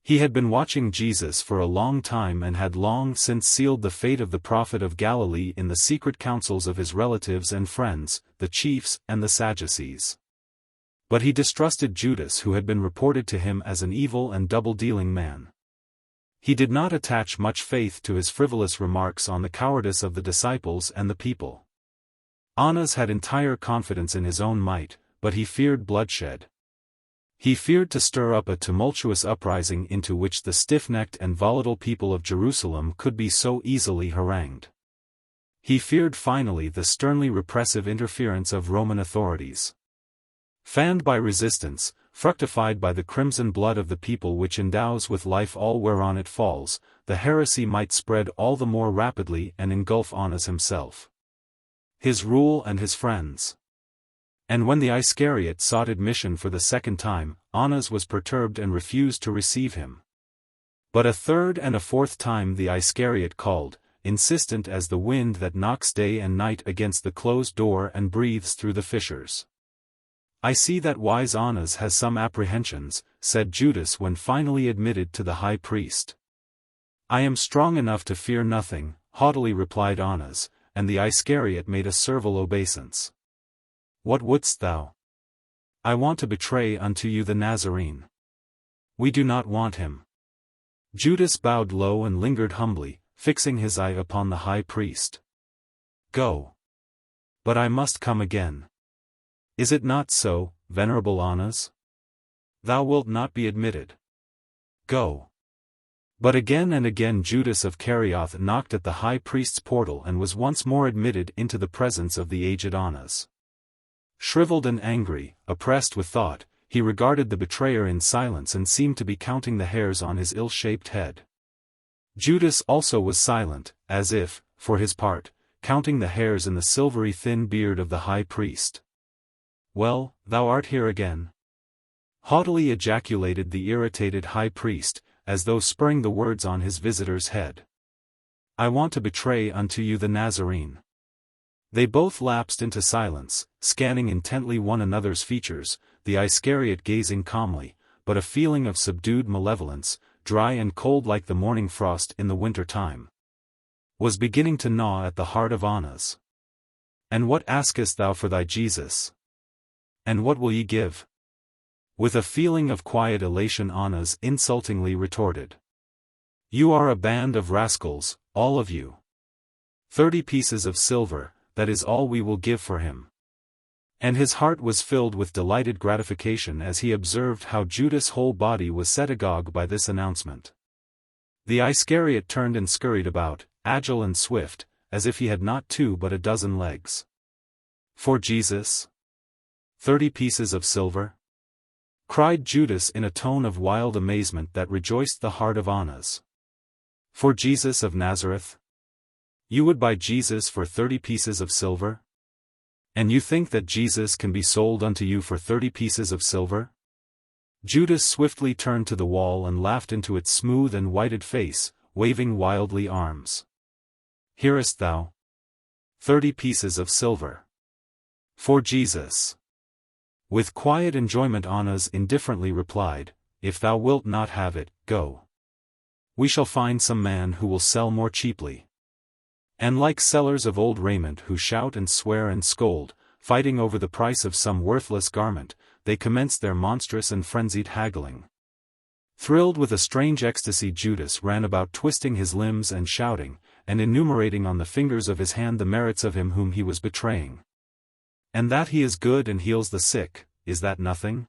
He had been watching Jesus for a long time and had long since sealed the fate of the prophet of Galilee in the secret councils of his relatives and friends, the chiefs and the Sadducees. But he distrusted Judas, who had been reported to him as an evil and double-dealing man. He did not attach much faith to his frivolous remarks on the cowardice of the disciples and the people. Annas had entire confidence in his own might, but he feared bloodshed. He feared to stir up a tumultuous uprising into which the stiff-necked and volatile people of Jerusalem could be so easily harangued. He feared finally the sternly repressive interference of Roman authorities. Fanned by resistance, fructified by the crimson blood of the people which endows with life all whereon it falls, the heresy might spread all the more rapidly and engulf Annas himself, his rule and his friends. And when the Iscariot sought admission for the second time, Annas was perturbed and refused to receive him. But a third and a fourth time the Iscariot called, insistent as the wind that knocks day and night against the closed door and breathes through the fissures. I see that wise Annas has some apprehensions, said Judas when finally admitted to the high priest. I am strong enough to fear nothing, haughtily replied Annas, and the Iscariot made a servile obeisance. What wouldst thou? I want to betray unto you the Nazarene. We do not want him. Judas bowed low and lingered humbly, fixing his eye upon the high priest. Go. But I must come again. Is it not so, venerable Annas? Thou wilt not be admitted. Go. But again and again Judas of Iscariot knocked at the high priest's portal and was once more admitted into the presence of the aged Annas. Shriveled and angry, oppressed with thought, he regarded the betrayer in silence and seemed to be counting the hairs on his ill-shaped head. Judas also was silent, as if, for his part, counting the hairs in the silvery thin beard of the high priest. Well, thou art here again? Haughtily ejaculated the irritated high priest, as though spurring the words on his visitor's head. I want to betray unto you the Nazarene. They both lapsed into silence, scanning intently one another's features, the Iscariot gazing calmly, but a feeling of subdued malevolence, dry and cold like the morning frost in the winter time, was beginning to gnaw at the heart of Annas. And what askest thou for thy Jesus? And what will ye give? With a feeling of quiet elation Annas insultingly retorted. You are a band of rascals, all of you. 30 pieces of silver, that is all we will give for him." And his heart was filled with delighted gratification as he observed how Judas' whole body was set agog by this announcement. The Iscariot turned and scurried about, agile and swift, as if he had not 2 but a dozen legs. "For Jesus? 30 pieces of silver?" cried Judas in a tone of wild amazement that rejoiced the heart of Annas. "For Jesus of Nazareth? You would buy Jesus for 30 pieces of silver? And you think that Jesus can be sold unto you for 30 pieces of silver?" Judas swiftly turned to the wall and laughed into its smooth and whited face, waving wildly arms. "Hearest thou? 30 pieces of silver. For Jesus." With quiet enjoyment Annas indifferently replied, "If thou wilt not have it, go. We shall find some man who will sell more cheaply." And like sellers of old raiment who shout and swear and scold, fighting over the price of some worthless garment, they commenced their monstrous and frenzied haggling. Thrilled with a strange ecstasy, Judas ran about twisting his limbs and shouting, and enumerating on the fingers of his hand the merits of him whom he was betraying. "And that he is good and heals the sick, is that nothing?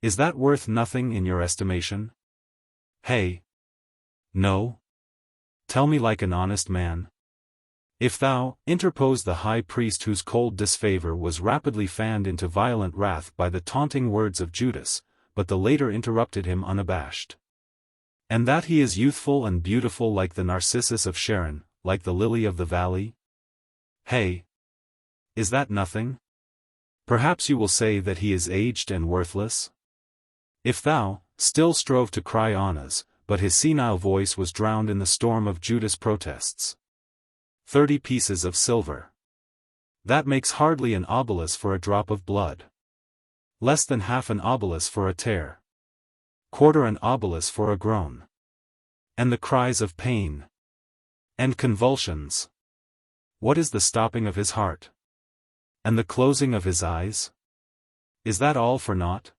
Is that worth nothing in your estimation? Hey? No? Tell me like an honest man." "If thou," interposed the high priest, whose cold disfavor was rapidly fanned into violent wrath by the taunting words of Judas, but the later interrupted him unabashed. "And that he is youthful and beautiful like the narcissus of Sharon, like the lily of the valley? Hey? Is that nothing? Perhaps you will say that he is aged and worthless?" "If thou," still strove to cry Annas, but his senile voice was drowned in the storm of Judas' protests. 30 pieces of silver. That makes hardly an obolus for a drop of blood. Less than half an obolus for a tear. Quarter an obolus for a groan. And the cries of pain. And convulsions. What is the stopping of his heart? And the closing of his eyes? Is that all for naught?"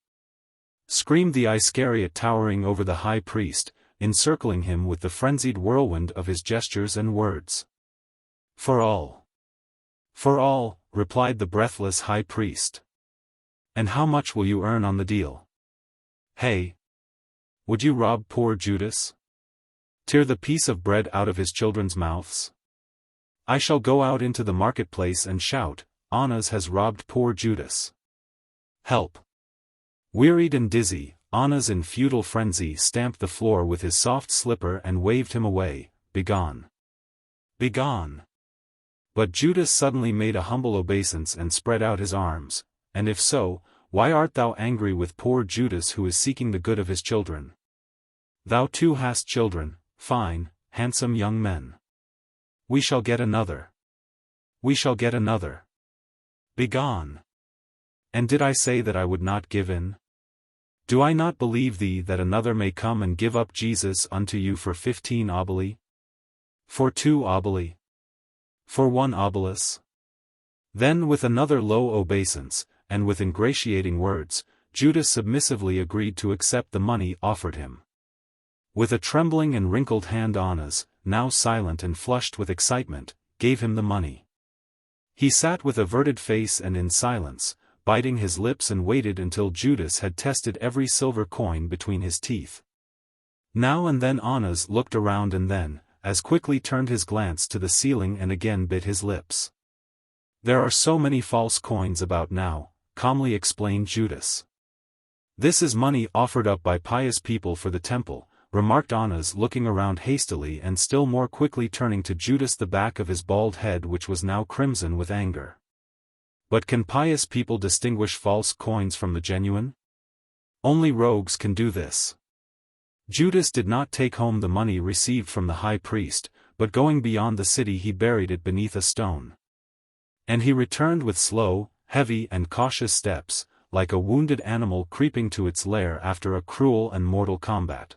Screamed the Iscariot, towering over the high priest, encircling him with the frenzied whirlwind of his gestures and words. "For all. For all," replied the breathless high priest. "And how much will you earn on the deal? Hey? Would you rob poor Judas? Tear the piece of bread out of his children's mouths? I shall go out into the marketplace and shout, 'Annas has robbed poor Judas. Help!'" Wearied and dizzy, Annas in futile frenzy stamped the floor with his soft slipper and waved him away, "Begone! Begone!" But Judas suddenly made a humble obeisance and spread out his arms. "And if so, why art thou angry with poor Judas, who is seeking the good of his children? Thou too hast children, fine, handsome young men. We shall get another. We shall get another. Begone! And did I say that I would not give in? Do I not believe thee that another may come and give up Jesus unto you for 15 oboli? For 2 oboli? For 1 obolus?" Then with another low obeisance, and with ingratiating words, Judas submissively agreed to accept the money offered him. With a trembling and wrinkled hand Annas, now silent and flushed with excitement, gave him the money. He sat with averted face and in silence, biting his lips, and waited until Judas had tested every silver coin between his teeth. Now and then Annas looked around and then, as quickly turned his glance to the ceiling and again bit his lips. "There are so many false coins about now," calmly explained Judas. "This is money offered up by pious people for the temple," remarked Annas, looking around hastily and still more quickly turning to Judas the back of his bald head, which was now crimson with anger. "But can pious people distinguish false coins from the genuine? Only rogues can do this." Judas did not take home the money received from the high priest, but going beyond the city he buried it beneath a stone. And he returned with slow, heavy and cautious steps, like a wounded animal creeping to its lair after a cruel and mortal combat.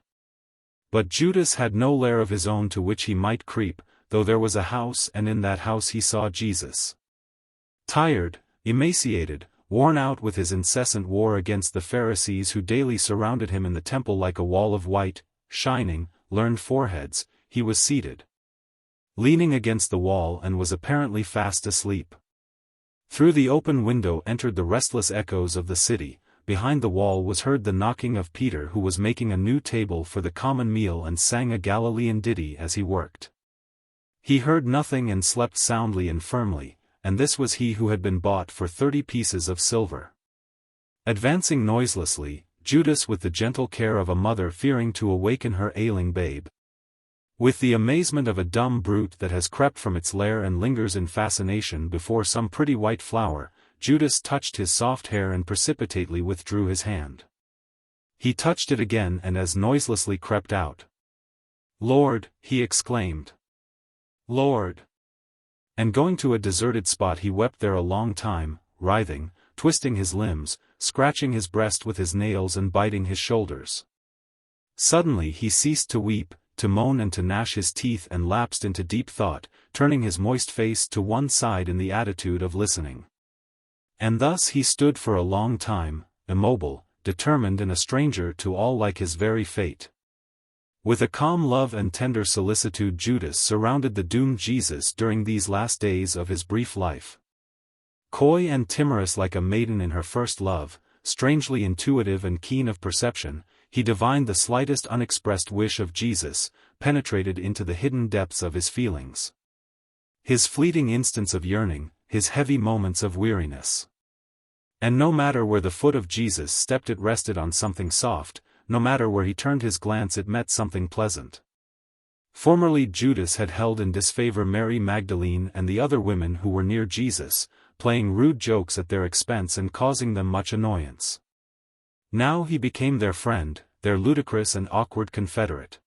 But Judas had no lair of his own to which he might creep, though there was a house, and in that house he saw Jesus. Tired, emaciated, worn out with his incessant war against the Pharisees who daily surrounded him in the temple like a wall of white, shining, learned foreheads, he was seated. leaning against the wall and was apparently fast asleep. Through the open window entered the restless echoes of the city. Behind the wall was heard the knocking of Peter, who was making a new table for the common meal and sang a Galilean ditty as he worked. He heard nothing and slept soundly and firmly, and this was he who had been bought for 30 pieces of silver. Advancing noiselessly, Judas with the gentle care of a mother fearing to awaken her ailing babe. With the amazement of a dumb brute that has crept from its lair and lingers in fascination before some pretty white flower, Judas touched his soft hair and precipitately withdrew his hand. He touched it again and as noiselessly crept out. "Lord," he exclaimed. "Lord!" And going to a deserted spot he wept there a long time, writhing, twisting his limbs, scratching his breast with his nails and biting his shoulders. Suddenly he ceased to weep, to moan and to gnash his teeth and lapsed into deep thought, turning his moist face to one side in the attitude of listening. And thus he stood for a long time, immobile, determined and a stranger to all like his very fate. With a calm love and tender solicitude Judas surrounded the doomed Jesus during these last days of his brief life. Coy and timorous like a maiden in her first love, strangely intuitive and keen of perception, he divined the slightest unexpressed wish of Jesus, penetrated into the hidden depths of his feelings. His fleeting instants of yearning, his heavy moments of weariness. And no matter where the foot of Jesus stepped it rested on something soft, no matter where he turned his glance it met something pleasant. Formerly Judas had held in disfavor Mary Magdalene and the other women who were near Jesus, playing rude jokes at their expense and causing them much annoyance. Now he became their friend, their ludicrous and awkward confederate.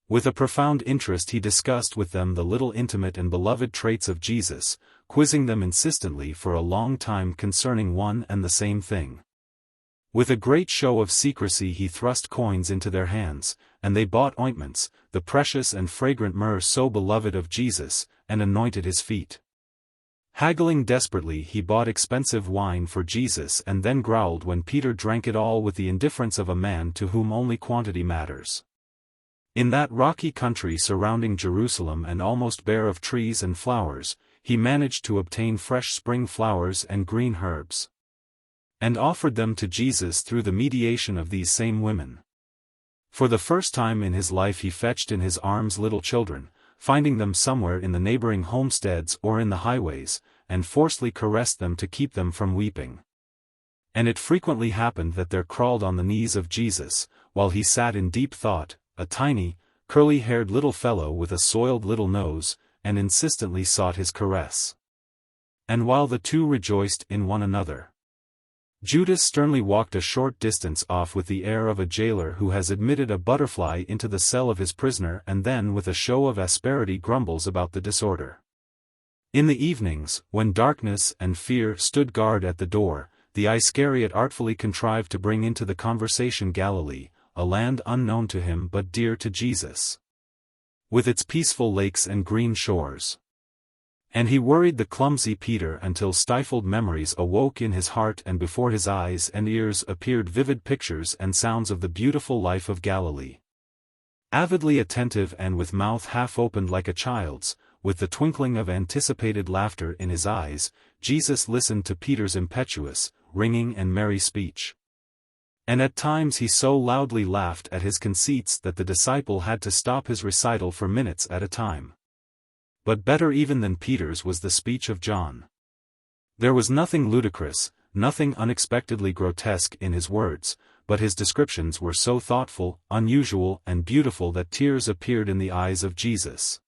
With a profound interest he discussed with them the little intimate and beloved traits of Jesus, quizzing them insistently for a long time concerning one and the same thing. With a great show of secrecy he thrust coins into their hands, and they bought ointments, the precious and fragrant myrrh so beloved of Jesus, and anointed his feet. Haggling desperately he bought expensive wine for Jesus and then growled when Peter drank it all with the indifference of a man to whom only quantity matters. In that rocky country surrounding Jerusalem and almost bare of trees and flowers, he managed to obtain fresh spring flowers and green herbs, and offered them to Jesus through the mediation of these same women. For the first time in his life he fetched in his arms little children, finding them somewhere in the neighboring homesteads or in the highways, and forcefully caressed them to keep them from weeping. And it frequently happened that there crawled on the knees of Jesus, while he sat in deep thought, a tiny, curly-haired little fellow with a soiled little nose, and insistently sought his caress. And while the two rejoiced in one another, Judas sternly walked a short distance off with the air of a jailer who has admitted a butterfly into the cell of his prisoner and then with a show of asperity grumbles about the disorder. In the evenings, when darkness and fear stood guard at the door, the Iscariot artfully contrived to bring into the conversation Galilee, a land unknown to him but dear to Jesus, with its peaceful lakes and green shores. And he worried the clumsy Peter until stifled memories awoke in his heart and before his eyes and ears appeared vivid pictures and sounds of the beautiful life of Galilee. Avidly attentive and with mouth half opened like a child's, with the twinkling of anticipated laughter in his eyes, Jesus listened to Peter's impetuous, ringing and merry speech. And at times he so loudly laughed at his conceits that the disciple had to stop his recital for minutes at a time. But better even than Peter's was the speech of John. There was nothing ludicrous, nothing unexpectedly grotesque in his words, but his descriptions were so thoughtful, unusual and beautiful that tears appeared in the eyes of Jesus.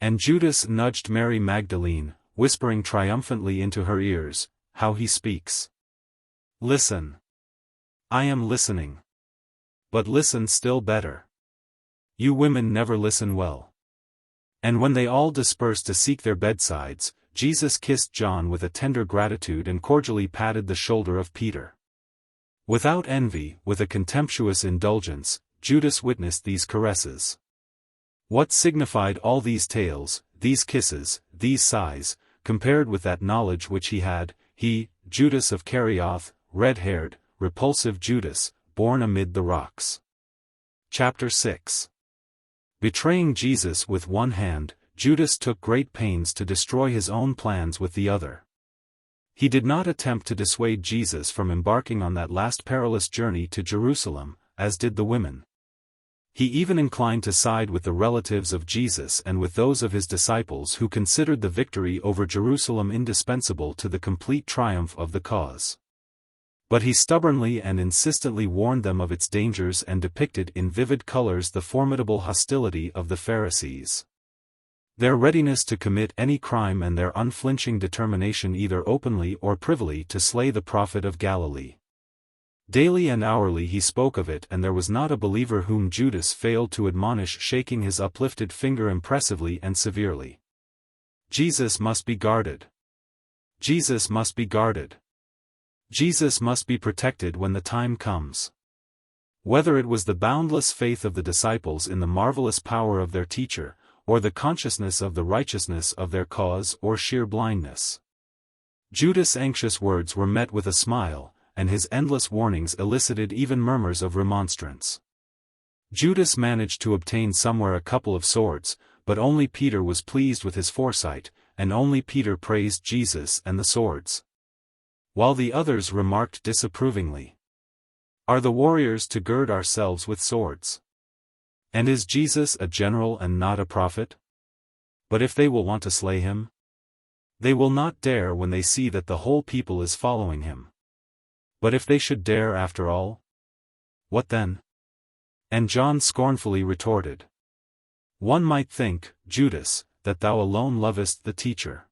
And Judas nudged Mary Magdalene, whispering triumphantly into her ears, "How he speaks! Listen! I am listening. But listen still better. You women never listen well." And when they all dispersed to seek their bedsides, Jesus kissed John with a tender gratitude and cordially patted the shoulder of Peter. Without envy, with a contemptuous indulgence, Judas witnessed these caresses. What signified all these tales, these kisses, these sighs, compared with that knowledge which he had, he, Judas of Iscariot, red-haired, repulsive Judas, born amid the rocks. Chapter 6. Betraying Jesus with one hand, Judas took great pains to destroy his own plans with the other. He did not attempt to dissuade Jesus from embarking on that last perilous journey to Jerusalem, as did the women. He even inclined to side with the relatives of Jesus and with those of his disciples who considered the victory over Jerusalem indispensable to the complete triumph of the cause. But he stubbornly and insistently warned them of its dangers and depicted in vivid colors the formidable hostility of the Pharisees. Their readiness to commit any crime and their unflinching determination either openly or privily to slay the prophet of Galilee. Daily and hourly he spoke of it, and there was not a believer whom Judas failed to admonish, shaking his uplifted finger impressively and severely. Jesus must be guarded. Jesus must be guarded. Jesus must be protected when the time comes. Whether it was the boundless faith of the disciples in the marvelous power of their teacher, or the consciousness of the righteousness of their cause, or sheer blindness. Judas' anxious words were met with a smile, and his endless warnings elicited even murmurs of remonstrance. Judas managed to obtain somewhere a couple of swords, but only Peter was pleased with his foresight, and only Peter praised Jesus and the swords. While the others remarked disapprovingly, "Are the warriors to gird ourselves with swords? And is Jesus a general and not a prophet? But if they will want to slay him, they will not dare when they see that the whole people is following him. But if they should dare after all, what then?" And John scornfully retorted, "One might think, Judas, that thou alone lovest the teacher."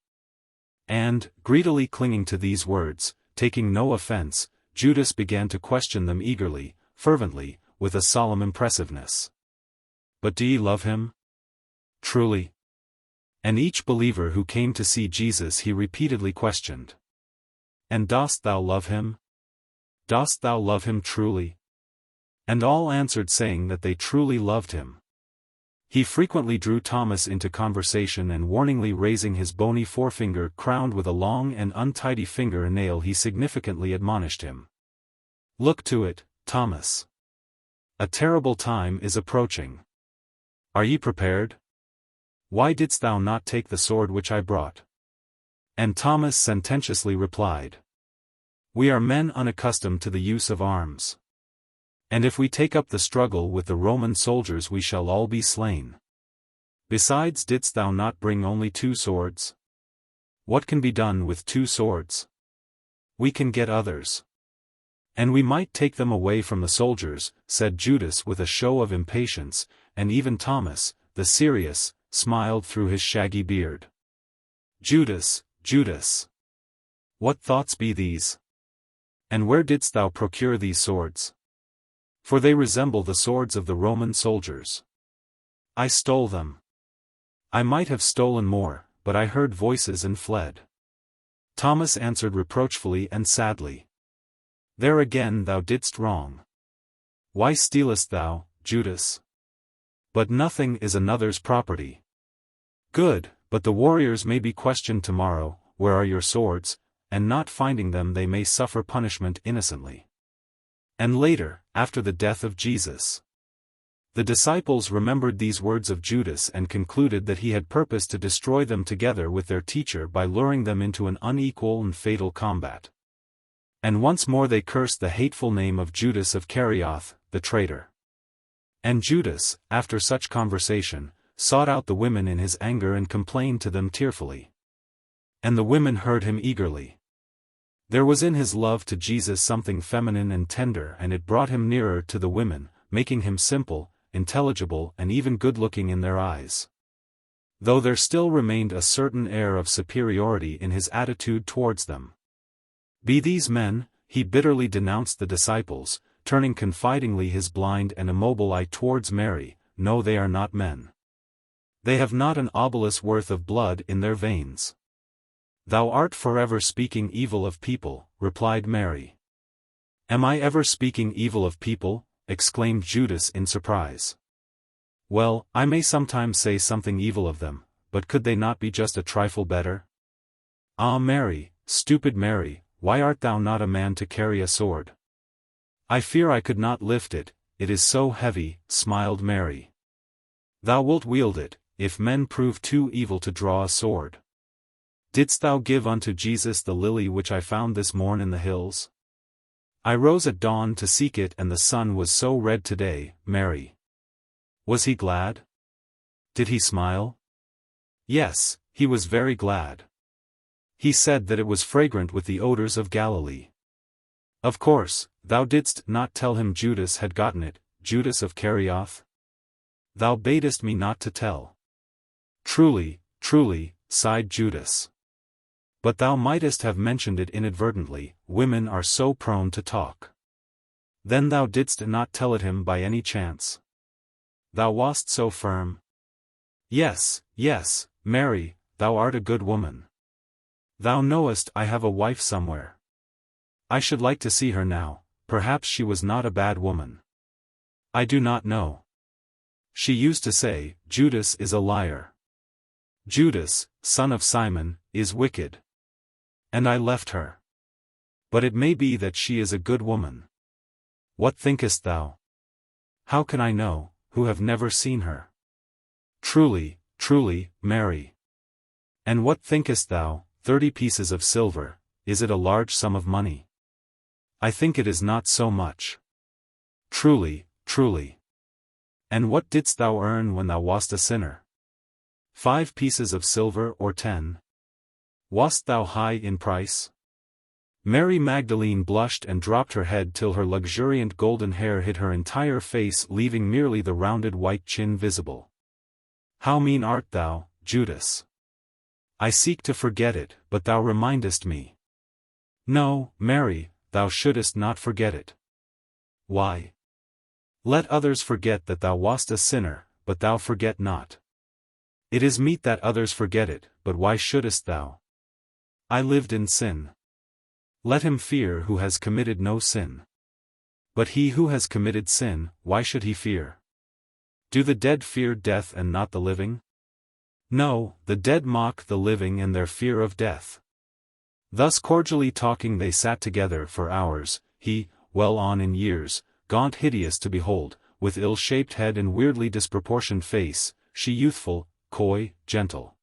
And, greedily clinging to these words, taking no offense, Judas began to question them eagerly, fervently, with a solemn impressiveness. "But do ye love him? Truly?" And each believer who came to see Jesus he repeatedly questioned. "And dost thou love him? Dost thou love him truly?" And all answered saying that they truly loved him. He frequently drew Thomas into conversation, and warningly raising his bony forefinger crowned with a long and untidy finger-nail he significantly admonished him. "Look to it, Thomas. A terrible time is approaching. Are ye prepared? Why didst thou not take the sword which I brought?" And Thomas sententiously replied, "We are men unaccustomed to the use of arms. And if we take up the struggle with the Roman soldiers we shall all be slain. Besides, didst thou not bring only 2 swords? What can be done with 2 swords? We can get others. And we might take them away from the soldiers," said Judas with a show of impatience, and even Thomas, the serious, smiled through his shaggy beard. "Judas, Judas! What thoughts be these? And where didst thou procure these swords? For they resemble the swords of the Roman soldiers." "I stole them." "I might have stolen more, but I heard voices and fled." Thomas answered reproachfully and sadly, "There again thou didst wrong. Why stealest thou, Judas? But nothing is another's property." "Good, but the warriors may be questioned tomorrow, 'Where are your swords?' and not finding them they may suffer punishment innocently." And later, after the death of Jesus, the disciples remembered these words of Judas and concluded that he had purposed to destroy them together with their teacher by luring them into an unequal and fatal combat. And once more they cursed the hateful name of Judas of Iscariot, the traitor. And Judas, after such conversation, sought out the women in his anger and complained to them tearfully. And the women heard him eagerly. There was in his love to Jesus something feminine and tender, and it brought him nearer to the women, making him simple, intelligible, and even good-looking in their eyes. Though there still remained a certain air of superiority in his attitude towards them. "Be these men?" he bitterly denounced the disciples, turning confidingly his blind and immobile eye towards Mary. "No, they are not men. They have not an obolus worth of blood in their veins." "Thou art forever speaking evil of people," replied Mary. "Am I ever speaking evil of people?" exclaimed Judas in surprise. "Well, I may sometimes say something evil of them, but could they not be just a trifle better? Ah, Mary, stupid Mary, why art thou not a man to carry a sword?" "I fear I could not lift it, it is so heavy," smiled Mary. "Thou wilt wield it, if men prove too evil to draw a sword? Didst thou give unto Jesus the lily which I found this morn in the hills? I rose at dawn to seek it, and the sun was so red today, Mary. Was he glad? Did he smile? Yes, he was very glad. He said that it was fragrant with the odors of Galilee. Of course, thou didst not tell him Judas had gotten it, Judas of Iscariot? Thou badest me not to tell. Truly, truly, sighed Judas. But thou mightest have mentioned it inadvertently, women are so prone to talk. Then thou didst not tell it him by any chance? Thou wast so firm. Yes, yes, Mary, thou art a good woman. Thou knowest I have a wife somewhere. I should like to see her now, perhaps she was not a bad woman. I do not know. She used to say, Judas is a liar. Judas, son of Simon, is wicked. And I left her. But it may be that she is a good woman. What thinkest thou? How can I know, who have never seen her? Truly, truly, Mary. And what thinkest thou, 30 pieces of silver, is it a large sum of money? I think it is not so much. Truly, truly. And what didst thou earn when thou wast a sinner? 5 pieces of silver or 10? Wast thou high in price? Mary Magdalene blushed and dropped her head till her luxuriant golden hair hid her entire face, leaving merely the rounded white chin visible. How mean art thou, Judas? I seek to forget it, but thou remindest me. No, Mary, thou shouldest not forget it. Why? Let others forget that thou wast a sinner, but thou forget not. It is meet that others forget it, but why shouldest thou? I lived in sin. Let him fear who has committed no sin. But he who has committed sin, why should he fear? Do the dead fear death and not the living? No, the dead mock the living in their fear of death. Thus cordially talking they sat together for hours, he, well on in years, gaunt hideous to behold, with ill-shaped head and weirdly disproportioned face, she youthful, coy, gentle.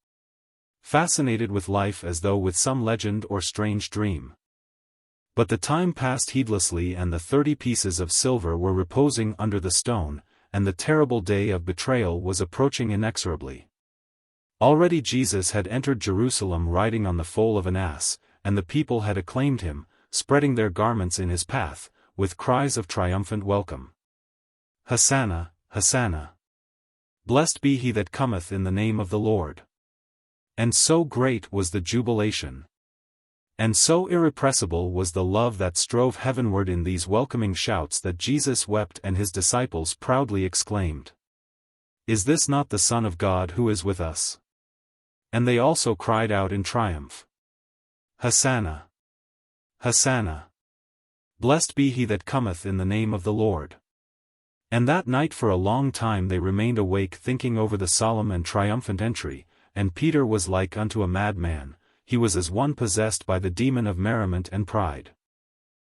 Fascinated with life as though with some legend or strange dream. But the time passed heedlessly, and the 30 pieces of silver were reposing under the stone, and the terrible day of betrayal was approaching inexorably. Already Jesus had entered Jerusalem riding on the foal of an ass, and the people had acclaimed him, spreading their garments in his path, with cries of triumphant welcome. Hosanna, Hosanna! Blessed be he that cometh in the name of the Lord. And so great was the jubilation. And so irrepressible was the love that strove heavenward in these welcoming shouts that Jesus wept, and his disciples proudly exclaimed, Is this not the Son of God who is with us? And they also cried out in triumph, Hosanna! Hosanna! Blessed be he that cometh in the name of the Lord. And that night for a long time they remained awake, thinking over the solemn and triumphant entry, and Peter was like unto a madman, he was as one possessed by the demon of merriment and pride.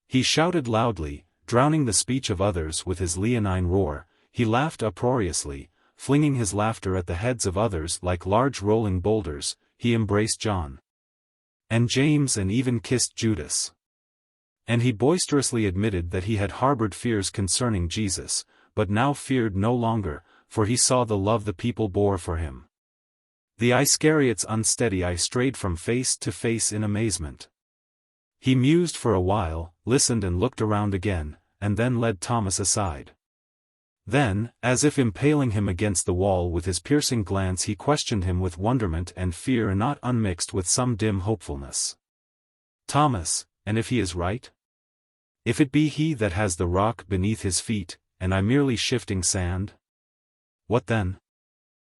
He shouted loudly, drowning the speech of others with his leonine roar, he laughed uproariously, flinging his laughter at the heads of others like large rolling boulders, he embraced John and James and even kissed Judas. And he boisterously admitted that he had harbored fears concerning Jesus, but now feared no longer, for he saw the love the people bore for him. The Iscariot's unsteady eye strayed from face to face in amazement. He mused for a while, listened and looked around again, and then led Thomas aside. Then, as if impaling him against the wall with his piercing glance, he questioned him with wonderment and fear not unmixed with some dim hopefulness. Thomas, and if he is right? If it be he that has the rock beneath his feet, and I merely shifting sand? What then?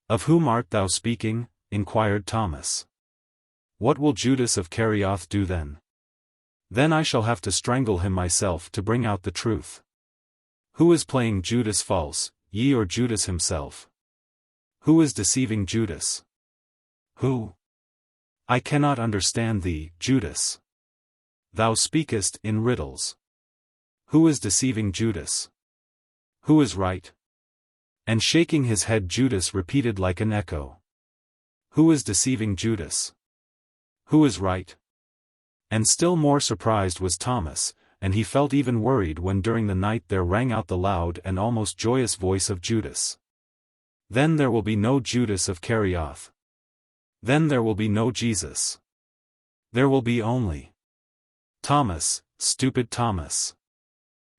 Of whom art thou speaking? Inquired Thomas. What will Judas of Iscariot do then? Then I shall have to strangle him myself to bring out the truth. Who is playing Judas false, ye or Judas himself? Who is deceiving Judas? Who? I cannot understand thee, Judas. Thou speakest in riddles. Who is deceiving Judas? Who is right? And shaking his head, Judas repeated like an echo. Who is deceiving Judas? Who is right? And still more surprised was Thomas, and he felt even worried when during the night there rang out the loud and almost joyous voice of Judas. Then there will be no Judas of Iscariot. Then there will be no Jesus. There will be only Thomas, stupid Thomas.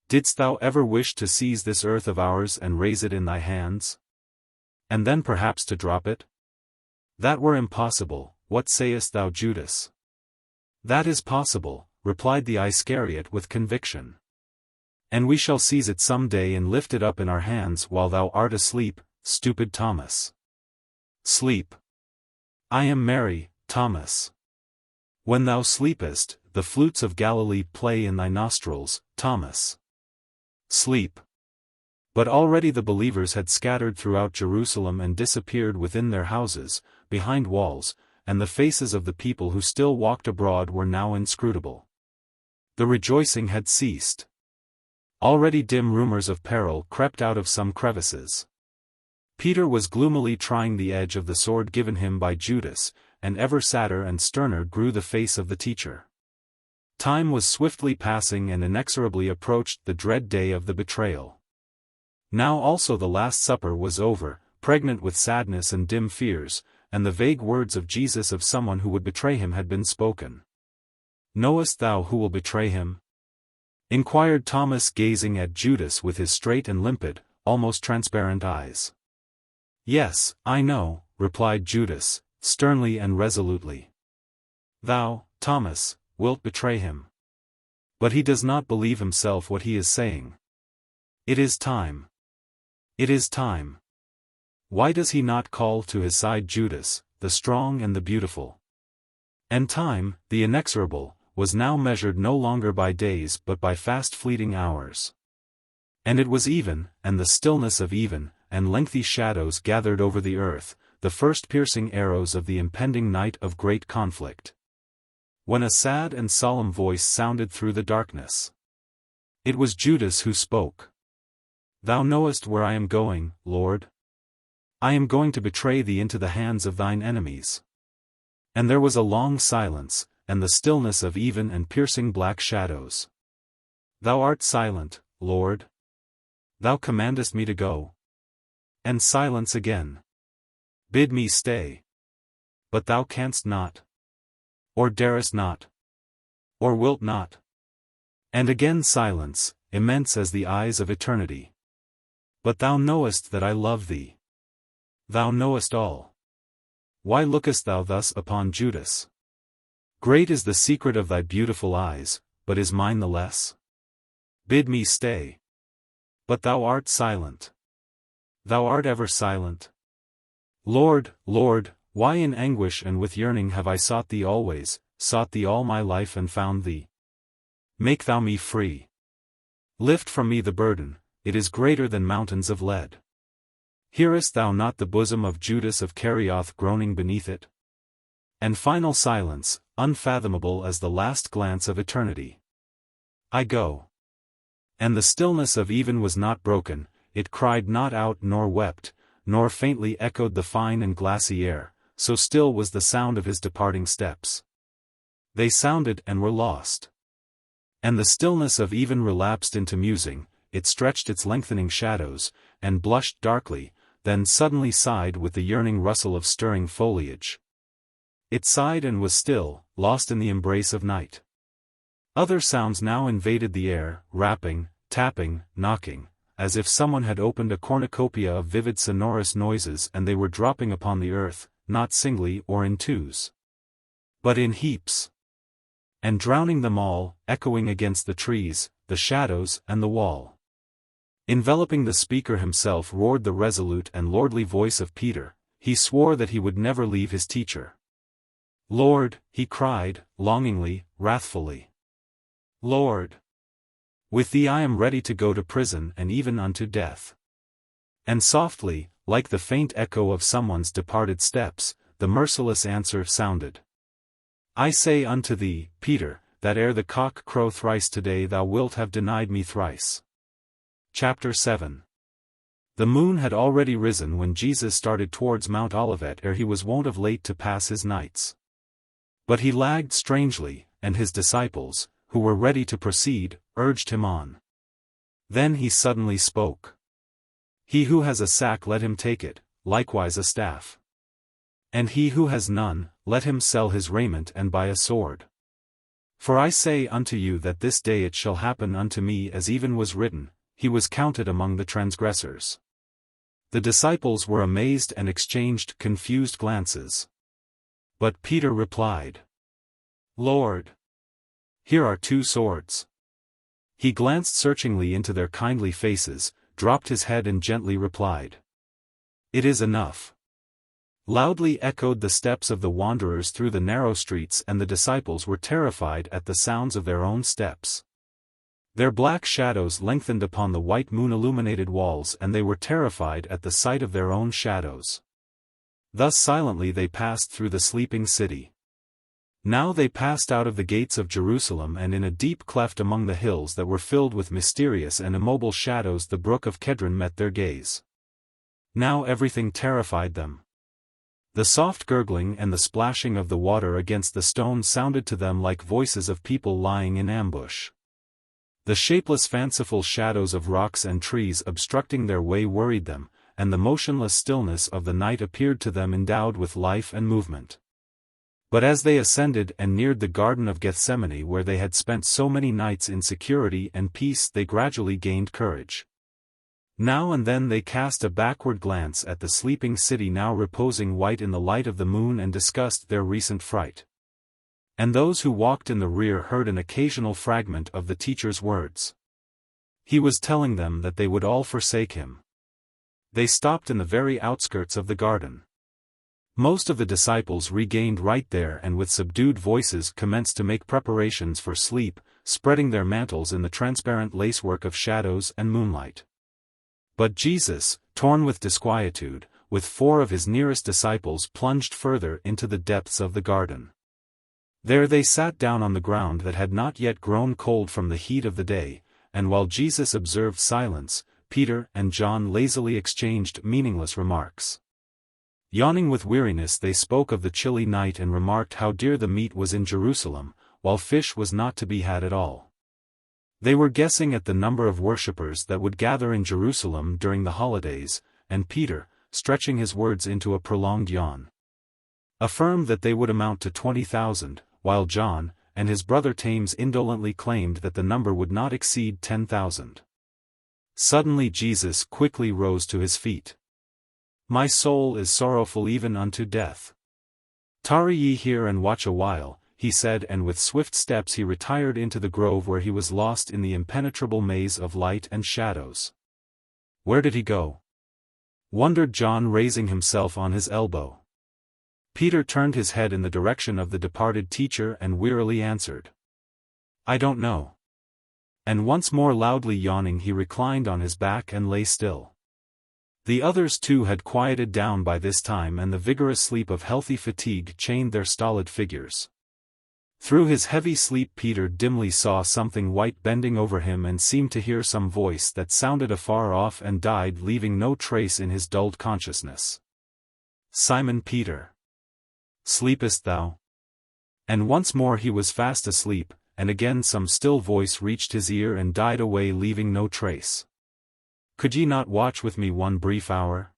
Didst thou ever wish to seize this earth of ours and raise it in thy hands? And then perhaps to drop it? That were impossible. What sayest thou, Judas? That is possible, replied the Iscariot with conviction. And we shall seize it some day and lift it up in our hands while thou art asleep, stupid Thomas. Sleep. I am merry, Thomas. When thou sleepest, the flutes of Galilee play in thy nostrils, Thomas. Sleep. But already the believers had scattered throughout Jerusalem and disappeared within their houses, behind walls, and the faces of the people who still walked abroad were now inscrutable. The rejoicing had ceased. Already dim rumors of peril crept out of some crevices. Peter was gloomily trying the edge of the sword given him by Judas, and ever sadder and sterner grew the face of the teacher. Time was swiftly passing and inexorably approached the dread day of the betrayal. Now also the Last Supper was over, pregnant with sadness and dim fears, and the vague words of Jesus of someone who would betray him had been spoken. Knowest thou who will betray him? Inquired Thomas, gazing at Judas with his straight and limpid, almost transparent eyes. Yes, I know, replied Judas, sternly and resolutely. Thou, Thomas, wilt betray him. But he does not believe himself what he is saying. It is time. It is time. Why does he not call to his side Judas, the strong and the beautiful? And time, the inexorable, was now measured no longer by days but by fast fleeting hours. And it was even, and the stillness of even, and lengthy shadows gathered over the earth, the first piercing arrows of the impending night of great conflict. When a sad and solemn voice sounded through the darkness. It was Judas who spoke. Thou knowest where I am going, Lord. I am going to betray thee into the hands of thine enemies. And there was a long silence, and the stillness of even and piercing black shadows. Thou art silent, Lord. Thou commandest me to go. And silence again. Bid me stay. But thou canst not. Or darest not. Or wilt not. And again silence, immense as the eyes of eternity. But thou knowest that I love thee. Thou knowest all. Why lookest thou thus upon Judas? Great is the secret of thy beautiful eyes, but is mine the less? Bid me stay. But thou art silent. Thou art ever silent. Lord, Lord, why in anguish and with yearning have I sought thee always, sought thee all my life and found thee? Make thou me free. Lift from me the burden, it is greater than mountains of lead. Hearest thou not the bosom of Judas of Iscariot groaning beneath it? And final silence, unfathomable as the last glance of eternity. I go. And the stillness of even was not broken, it cried not out nor wept, nor faintly echoed the fine and glassy air, so still was the sound of his departing steps. They sounded and were lost. And the stillness of even relapsed into musing, it stretched its lengthening shadows, and blushed darkly, then suddenly sighed with the yearning rustle of stirring foliage. It sighed and was still, lost in the embrace of night. Other sounds now invaded the air, rapping, tapping, knocking, as if someone had opened a cornucopia of vivid sonorous noises and they were dropping upon the earth, not singly or in twos, but in heaps. And drowning them all, echoing against the trees, the shadows and the wall. Enveloping the speaker himself roared the resolute and lordly voice of Peter. He swore that he would never leave his teacher. Lord, he cried, longingly, wrathfully. Lord! With thee I am ready to go to prison and even unto death. And softly, like the faint echo of someone's departed steps, the merciless answer sounded. I say unto thee, Peter, that ere the cock crow thrice today thou wilt have denied me thrice. Chapter 7. The moon had already risen when Jesus started towards Mount Olivet, ere he was wont of late to pass his nights. But he lagged strangely, and his disciples, who were ready to proceed, urged him on. Then he suddenly spoke. He who has a sack, let him take it, likewise a staff. And he who has none, let him sell his raiment and buy a sword. For I say unto you that this day it shall happen unto me as even was written, he was counted among the transgressors. The disciples were amazed and exchanged confused glances. But Peter replied, Lord, here are 2 swords. He glanced searchingly into their kindly faces, dropped his head and gently replied, It is enough. Loudly echoed the steps of the wanderers through the narrow streets, and the disciples were terrified at the sounds of their own steps. Their black shadows lengthened upon the white moon-illuminated walls, and they were terrified at the sight of their own shadows. Thus silently they passed through the sleeping city. Now they passed out of the gates of Jerusalem, and in a deep cleft among the hills that were filled with mysterious and immobile shadows the brook of Kedron met their gaze. Now everything terrified them. The soft gurgling and the splashing of the water against the stones sounded to them like voices of people lying in ambush. The shapeless fanciful shadows of rocks and trees obstructing their way worried them, and the motionless stillness of the night appeared to them endowed with life and movement. But as they ascended and neared the Garden of Gethsemane, where they had spent so many nights in security and peace, they gradually gained courage. Now and then they cast a backward glance at the sleeping city now reposing white in the light of the moon, and discussed their recent fright. And those who walked in the rear heard an occasional fragment of the teacher's words. He was telling them that they would all forsake him. They stopped in the very outskirts of the garden. Most of the disciples regained right there, and with subdued voices commenced to make preparations for sleep, spreading their mantles in the transparent lacework of shadows and moonlight. But Jesus, torn with disquietude, with 4 of his nearest disciples plunged further into the depths of the garden. There they sat down on the ground that had not yet grown cold from the heat of the day, and while Jesus observed silence, Peter and John lazily exchanged meaningless remarks. Yawning with weariness, they spoke of the chilly night and remarked how dear the meat was in Jerusalem, while fish was not to be had at all. They were guessing at the number of worshippers that would gather in Jerusalem during the holidays, and Peter, stretching his words into a prolonged yawn, affirmed that they would amount to 20,000, while John, and his brother James indolently claimed that the number would not exceed 10,000. Suddenly Jesus quickly rose to his feet. My soul is sorrowful even unto death. Tarry ye here and watch a while, he said, and with swift steps he retired into the grove, where he was lost in the impenetrable maze of light and shadows. Where did he go? Wondered John, raising himself on his elbow. Peter turned his head in the direction of the departed teacher and wearily answered, I don't know. And once more loudly yawning, he reclined on his back and lay still. The others too had quieted down by this time, and the vigorous sleep of healthy fatigue chained their stolid figures. Through his heavy sleep Peter dimly saw something white bending over him, and seemed to hear some voice that sounded afar off and died, leaving no trace in his dulled consciousness. Simon Peter, sleepest thou? And once more he was fast asleep, and again some still voice reached his ear and died away, leaving no trace. Could ye not watch with me one brief hour?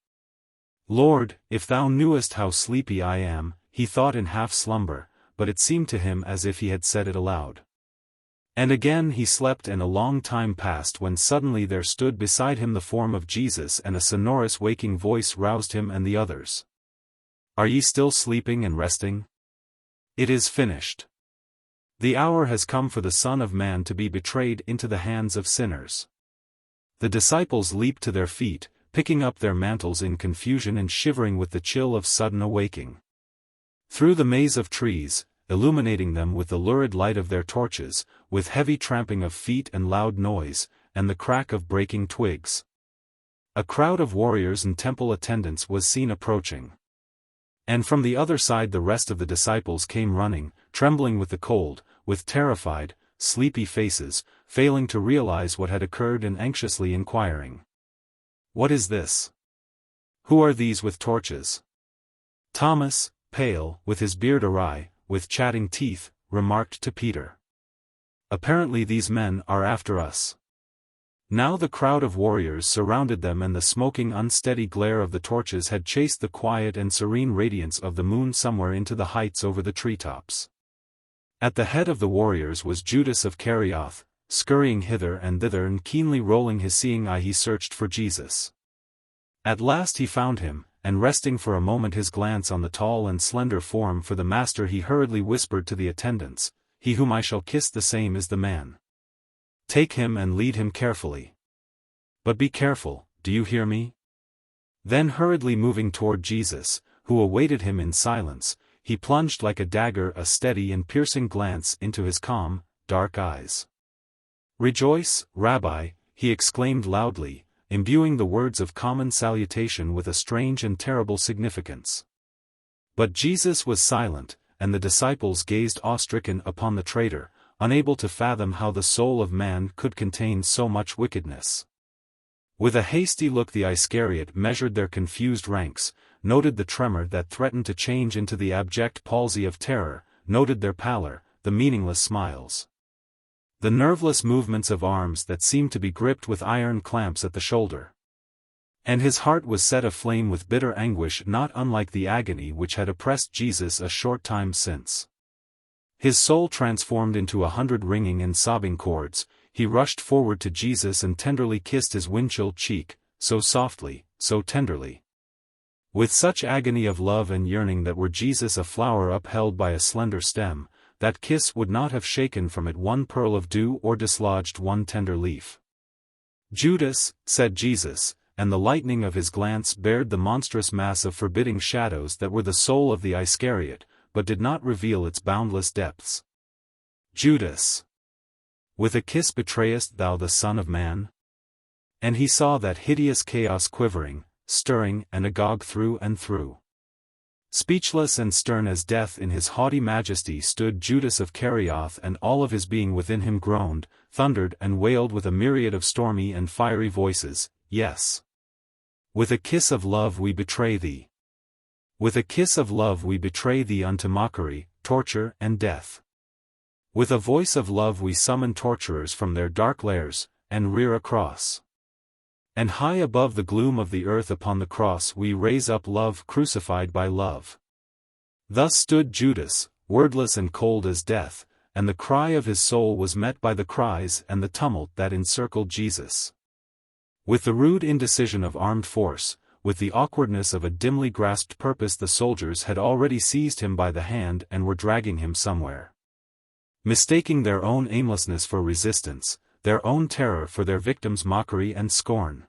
Lord, if thou knewest how sleepy I am, he thought in half slumber, but it seemed to him as if he had said it aloud. And again he slept, and a long time passed, when suddenly there stood beside him the form of Jesus, and a sonorous waking voice roused him and the others. Are ye still sleeping and resting? It is finished. The hour has come for the Son of Man to be betrayed into the hands of sinners. The disciples leaped to their feet, picking up their mantles in confusion and shivering with the chill of sudden awaking. Through the maze of trees, illuminating them with the lurid light of their torches, with heavy tramping of feet and loud noise, and the crack of breaking twigs, a crowd of warriors and temple attendants was seen approaching. And from the other side the rest of the disciples came running, trembling with the cold, with terrified, sleepy faces, failing to realize what had occurred and anxiously inquiring, What is this? Who are these with torches? Thomas, pale, with his beard awry, with chatting teeth, remarked to Peter. Apparently these men are after us. Now the crowd of warriors surrounded them, and the smoking unsteady glare of the torches had chased the quiet and serene radiance of the moon somewhere into the heights over the treetops. At the head of the warriors was Judas Iscariot, scurrying hither and thither and keenly rolling his seeing eye. He searched for Jesus. At last he found him, and resting for a moment his glance on the tall and slender form for the Master, he hurriedly whispered to the attendants, "He whom I shall kiss, the same is the man. Take him and lead him carefully. But be careful, do you hear me?" Then hurriedly moving toward Jesus, who awaited him in silence, he plunged like a dagger a steady and piercing glance into his calm, dark eyes. "Rejoice, Rabbi," he exclaimed loudly, imbuing the words of common salutation with a strange and terrible significance. But Jesus was silent, and the disciples gazed awe-stricken upon the traitor, unable to fathom how the soul of man could contain so much wickedness. With a hasty look the Iscariot measured their confused ranks, noted the tremor that threatened to change into the abject palsy of terror, noted their pallor, the meaningless smiles, the nerveless movements of arms that seemed to be gripped with iron clamps at the shoulder. And his heart was set aflame with bitter anguish not unlike the agony which had oppressed Jesus a short time since. His soul transformed into 100 ringing and sobbing chords, he rushed forward to Jesus and tenderly kissed his wind-chilled cheek, so softly, so tenderly. With such agony of love and yearning that were Jesus a flower upheld by a slender stem, that kiss would not have shaken from it one pearl of dew or dislodged one tender leaf. "Judas," said Jesus, and the lightning of his glance bared the monstrous mass of forbidding shadows that were the soul of the Iscariot, but did not reveal its boundless depths. "Judas, with a kiss betrayest thou the Son of Man?" And he saw that hideous chaos quivering, stirring, and agog through and through. Speechless and stern as death in his haughty majesty stood Judas Iscariot, and all of his being within him groaned, thundered and wailed with a myriad of stormy and fiery voices, "Yes. With a kiss of love we betray thee. With a kiss of love we betray thee unto mockery, torture, and death. With a voice of love we summon torturers from their dark lairs, and rear a cross. And high above the gloom of the earth upon the cross we raise up love crucified by love." Thus stood Judas, wordless and cold as death, and the cry of his soul was met by the cries and the tumult that encircled Jesus. With the rude indecision of armed force, with the awkwardness of a dimly grasped purpose, the soldiers had already seized him by the hand and were dragging him somewhere. Mistaking their own aimlessness for resistance, their own terror for their victim's mockery and scorn.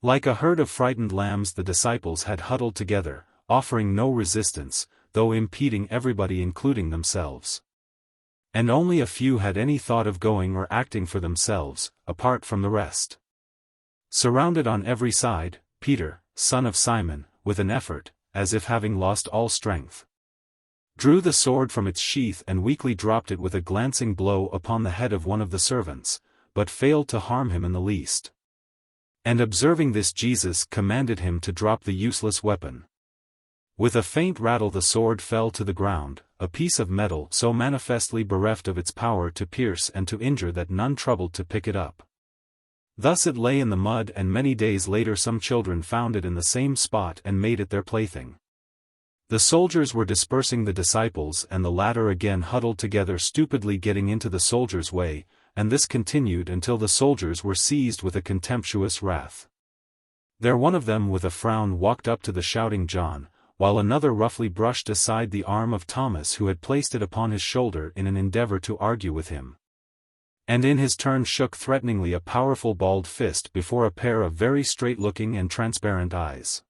Like a herd of frightened lambs the disciples had huddled together, offering no resistance, though impeding everybody including themselves. And only a few had any thought of going or acting for themselves, apart from the rest. Surrounded on every side, Peter, son of Simon, with an effort, as if having lost all strength, drew the sword from its sheath and weakly dropped it with a glancing blow upon the head of one of the servants, but failed to harm him in the least. And observing this, Jesus commanded him to drop the useless weapon. With a faint rattle the sword fell to the ground, a piece of metal so manifestly bereft of its power to pierce and to injure that none troubled to pick it up. Thus it lay in the mud, and many days later some children found it in the same spot and made it their plaything. The soldiers were dispersing the disciples, and the latter again huddled together, stupidly getting into the soldiers' way, and this continued until the soldiers were seized with a contemptuous wrath. There one of them with a frown walked up to the shouting John, while another roughly brushed aside the arm of Thomas, who had placed it upon his shoulder in an endeavor to argue with him, and in his turn shook threateningly a powerful balled fist before a pair of very straight-looking and transparent eyes.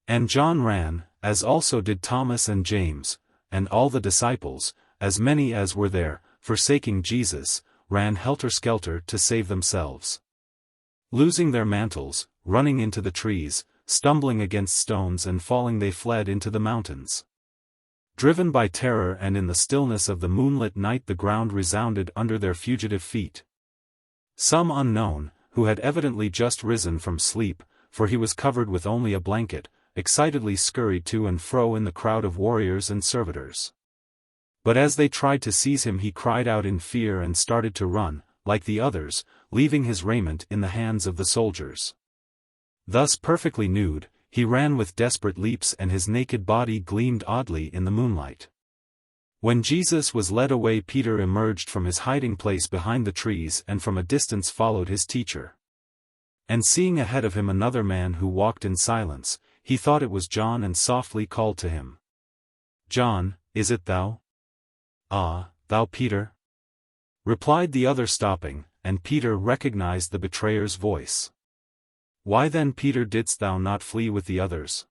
And John ran, as also did Thomas and James, and all the disciples, as many as were there, forsaking Jesus, ran helter-skelter to save themselves. Losing their mantles, running into the trees, stumbling against stones and falling, they fled into the mountains. Driven by terror, and in the stillness of the moonlit night the ground resounded under their fugitive feet. Some unknown, who had evidently just risen from sleep, for he was covered with only a blanket, excitedly scurried to and fro in the crowd of warriors and servitors. But as they tried to seize him, he cried out in fear and started to run, like the others, leaving his raiment in the hands of the soldiers. Thus perfectly nude, he ran with desperate leaps, and his naked body gleamed oddly in the moonlight. When Jesus was led away, Peter emerged from his hiding place behind the trees and from a distance followed his teacher. And seeing ahead of him another man who walked in silence, he thought it was John and softly called to him. "John, is it thou?" "Ah, thou Peter?" replied the other, stopping, and Peter recognized the betrayer's voice. "Why then, Peter, didst thou not flee with the others?"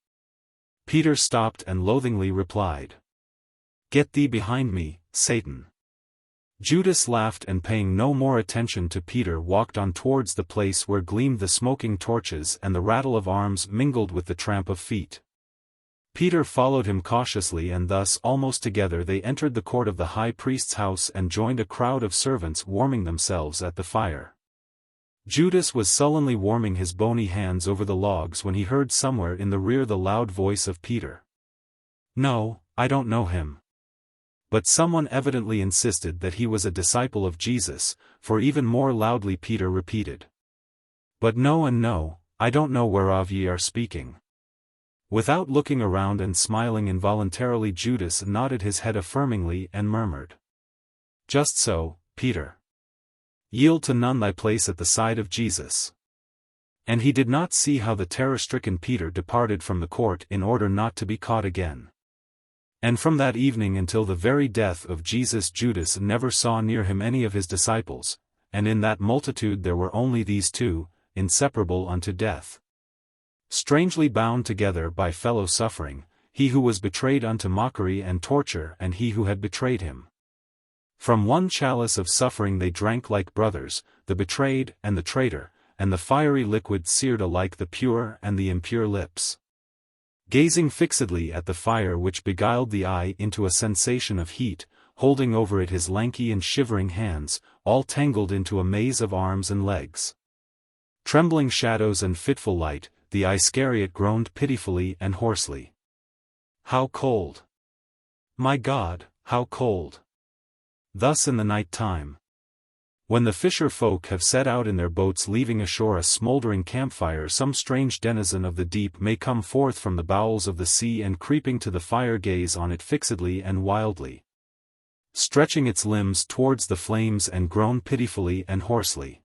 Peter stopped and loathingly replied, "Get thee behind me, Satan." Judas laughed and, paying no more attention to Peter, walked on towards the place where gleamed the smoking torches and the rattle of arms mingled with the tramp of feet. Peter followed him cautiously, and thus almost together they entered the court of the high priest's house and joined a crowd of servants warming themselves at the fire. Judas was sullenly warming his bony hands over the logs when he heard somewhere in the rear the loud voice of Peter. "No, I don't know him." But someone evidently insisted that he was a disciple of Jesus, for even more loudly Peter repeated, "But no and no, I don't know whereof ye are speaking." Without looking around and smiling involuntarily, Judas nodded his head affirmingly and murmured, "Just so, Peter. Yield to none thy place at the side of Jesus." And he did not see how the terror-stricken Peter departed from the court in order not to be caught again. And from that evening until the very death of Jesus, Judas never saw near him any of his disciples, and in that multitude there were only these two, inseparable unto death. Strangely bound together by fellow suffering, he who was betrayed unto mockery and torture, and he who had betrayed him. From one chalice of suffering they drank like brothers, the betrayed and the traitor, and the fiery liquid seared alike the pure and the impure lips. Gazing fixedly at the fire which beguiled the eye into a sensation of heat, holding over it his lanky and shivering hands, all tangled into a maze of arms and legs. Trembling shadows and fitful light, the Iscariot groaned pitifully and hoarsely. "How cold! My God, how cold!" Thus in the night time, when the fisher folk have set out in their boats leaving ashore a smoldering campfire, some strange denizen of the deep may come forth from the bowels of the sea and creeping to the fire gaze on it fixedly and wildly, stretching its limbs towards the flames and groan pitifully and hoarsely.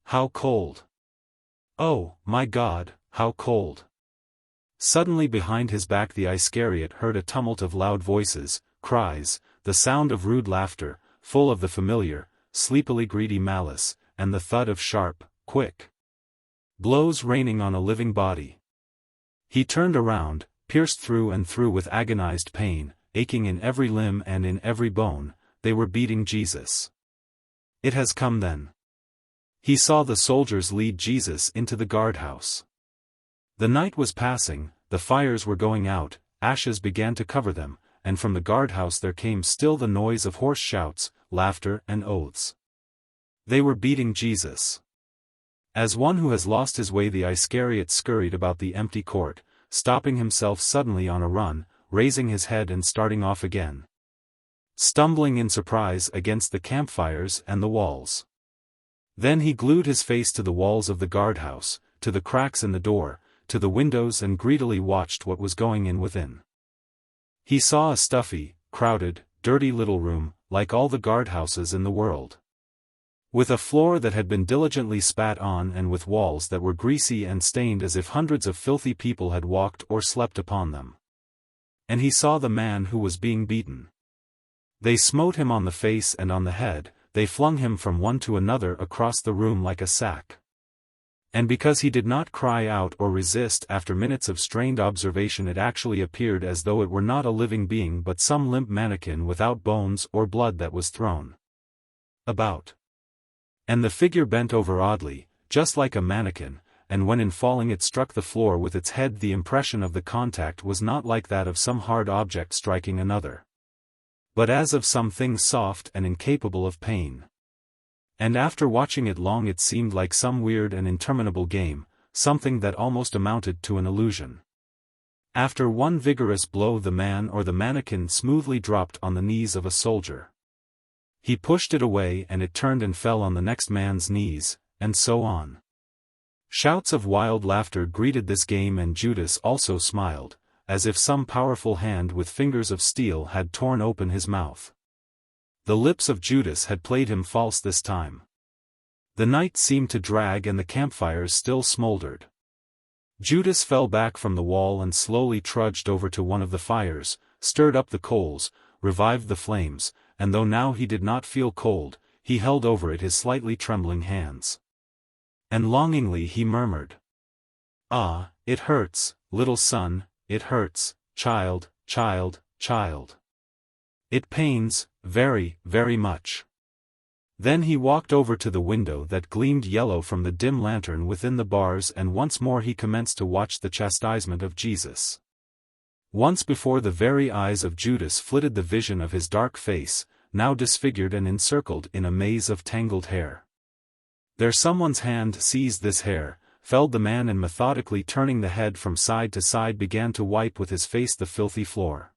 "How cold! Oh, my God, how cold!" Suddenly behind his back the Iscariot heard a tumult of loud voices, cries, the sound of rude laughter, full of the familiar, sleepily greedy malice, and the thud of sharp, quick blows raining on a living body. He turned around, pierced through and through with agonized pain, aching in every limb and in every bone. They were beating Jesus. It has come then. He saw the soldiers lead Jesus into the guardhouse. The night was passing, the fires were going out, ashes began to cover them, and from the guardhouse there came still the noise of hoarse shouts, laughter and oaths. They were beating Jesus. As one who has lost his way, the Iscariot scurried about the empty court, stopping himself suddenly on a run, raising his head and starting off again, stumbling in surprise against the campfires and the walls. Then he glued his face to the walls of the guardhouse, to the cracks in the door, to the windows, and greedily watched what was going in within. He saw a stuffy, crowded, dirty little room, like all the guardhouses in the world, with a floor that had been diligently spat on and with walls that were greasy and stained as if hundreds of filthy people had walked or slept upon them. And he saw the man who was being beaten. They smote him on the face and on the head, they flung him from one to another across the room like a sack. And because he did not cry out or resist, after minutes of strained observation it actually appeared as though it were not a living being but some limp mannequin without bones or blood that was thrown about. And the figure bent over oddly, just like a mannequin, and when in falling it struck the floor with its head, the impression of the contact was not like that of some hard object striking another, but as of something soft and incapable of pain. And after watching it long it seemed like some weird and interminable game, something that almost amounted to an illusion. After one vigorous blow the man or the mannequin smoothly dropped on the knees of a soldier. He pushed it away and it turned and fell on the next man's knees, and so on. Shouts of wild laughter greeted this game and Judas also smiled, as if some powerful hand with fingers of steel had torn open his mouth. The lips of Judas had played him false this time. The night seemed to drag and the campfires still smoldered. Judas fell back from the wall and slowly trudged over to one of the fires, stirred up the coals, revived the flames, and though now he did not feel cold, he held over it his slightly trembling hands. And longingly he murmured, "Ah, it hurts, little son, it hurts, child, child, child. It pains, very, very much." Then he walked over to the window that gleamed yellow from the dim lantern within the bars and once more he commenced to watch the chastisement of Jesus. Once before the very eyes of Judas flitted the vision of his dark face, now disfigured and encircled in a maze of tangled hair. There someone's hand seized this hair, felled the man and methodically turning the head from side to side began to wipe with his face the filthy floor.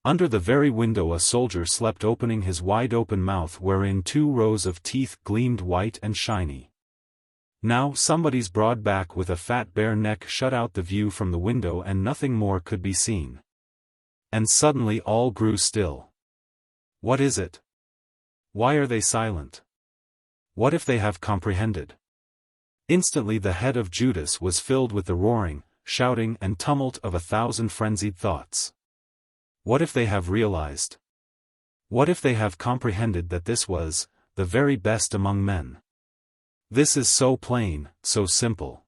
Under the very window a soldier slept opening his wide-open mouth wherein 2 rows of teeth gleamed white and shiny. Now somebody's broad back with a fat bare neck shut out the view from the window and nothing more could be seen. And suddenly all grew still. What is it? Why are they silent? What if they have comprehended? Instantly the head of Judas was filled with the roaring, shouting and tumult of 1,000 frenzied thoughts. What if they have realized? What if they have comprehended that this was the very best among men? This is so plain, so simple.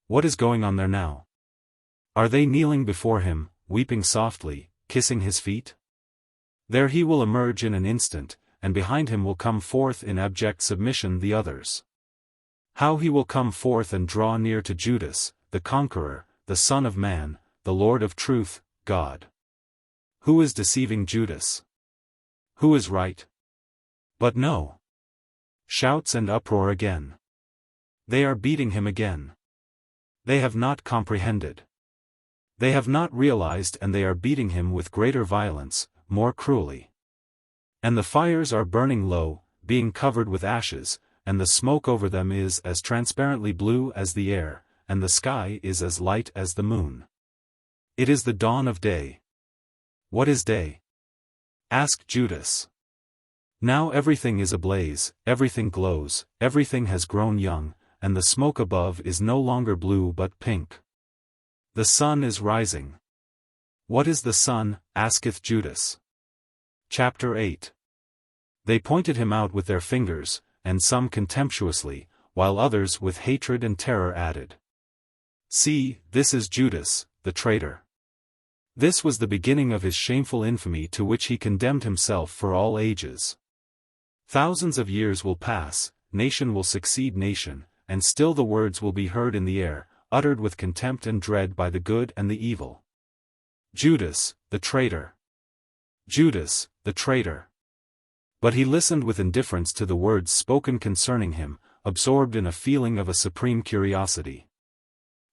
What is going on there now? Are they kneeling before him, weeping softly, kissing his feet? There he will emerge in an instant, and behind him will come forth in abject submission the others. How he will come forth and draw near to Judas, the conqueror, the Son of Man, the Lord of truth, God. Who is deceiving Judas? Who is right? But no. Shouts and uproar again. They are beating him again. They have not comprehended. They have not realized and they are beating him with greater violence, more cruelly. And the fires are burning low, being covered with ashes, and the smoke over them is as transparently blue as the air, and the sky is as light as the moon. It is the dawn of day. What is day? Asked Judas. Now everything is ablaze, everything glows, everything has grown young, and the smoke above is no longer blue but pink. The sun is rising. What is the sun? Asketh Judas. Chapter 8. They pointed him out with their fingers, and some contemptuously, while others with hatred and terror added, "See, this is Judas, the traitor." This was the beginning of his shameful infamy to which he condemned himself for all ages. Thousands of years will pass, nation will succeed nation, and still the words will be heard in the air, uttered with contempt and dread by the good and the evil. Judas, the traitor. Judas, the traitor. But he listened with indifference to the words spoken concerning him, absorbed in a feeling of a supreme curiosity.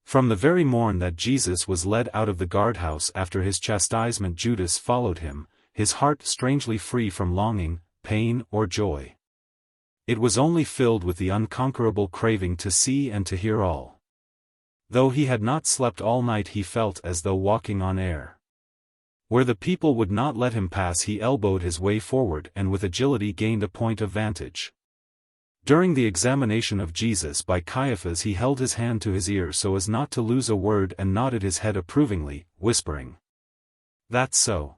From the very morn that Jesus was led out of the guardhouse after his chastisement Judas followed him, his heart strangely free from longing, pain or joy. It was only filled with the unconquerable craving to see and to hear all. Though he had not slept all night he felt as though walking on air. Where the people would not let him pass he elbowed his way forward and with agility gained a point of vantage. During the examination of Jesus by Caiaphas he held his hand to his ear so as not to lose a word and nodded his head approvingly, whispering, "That's so.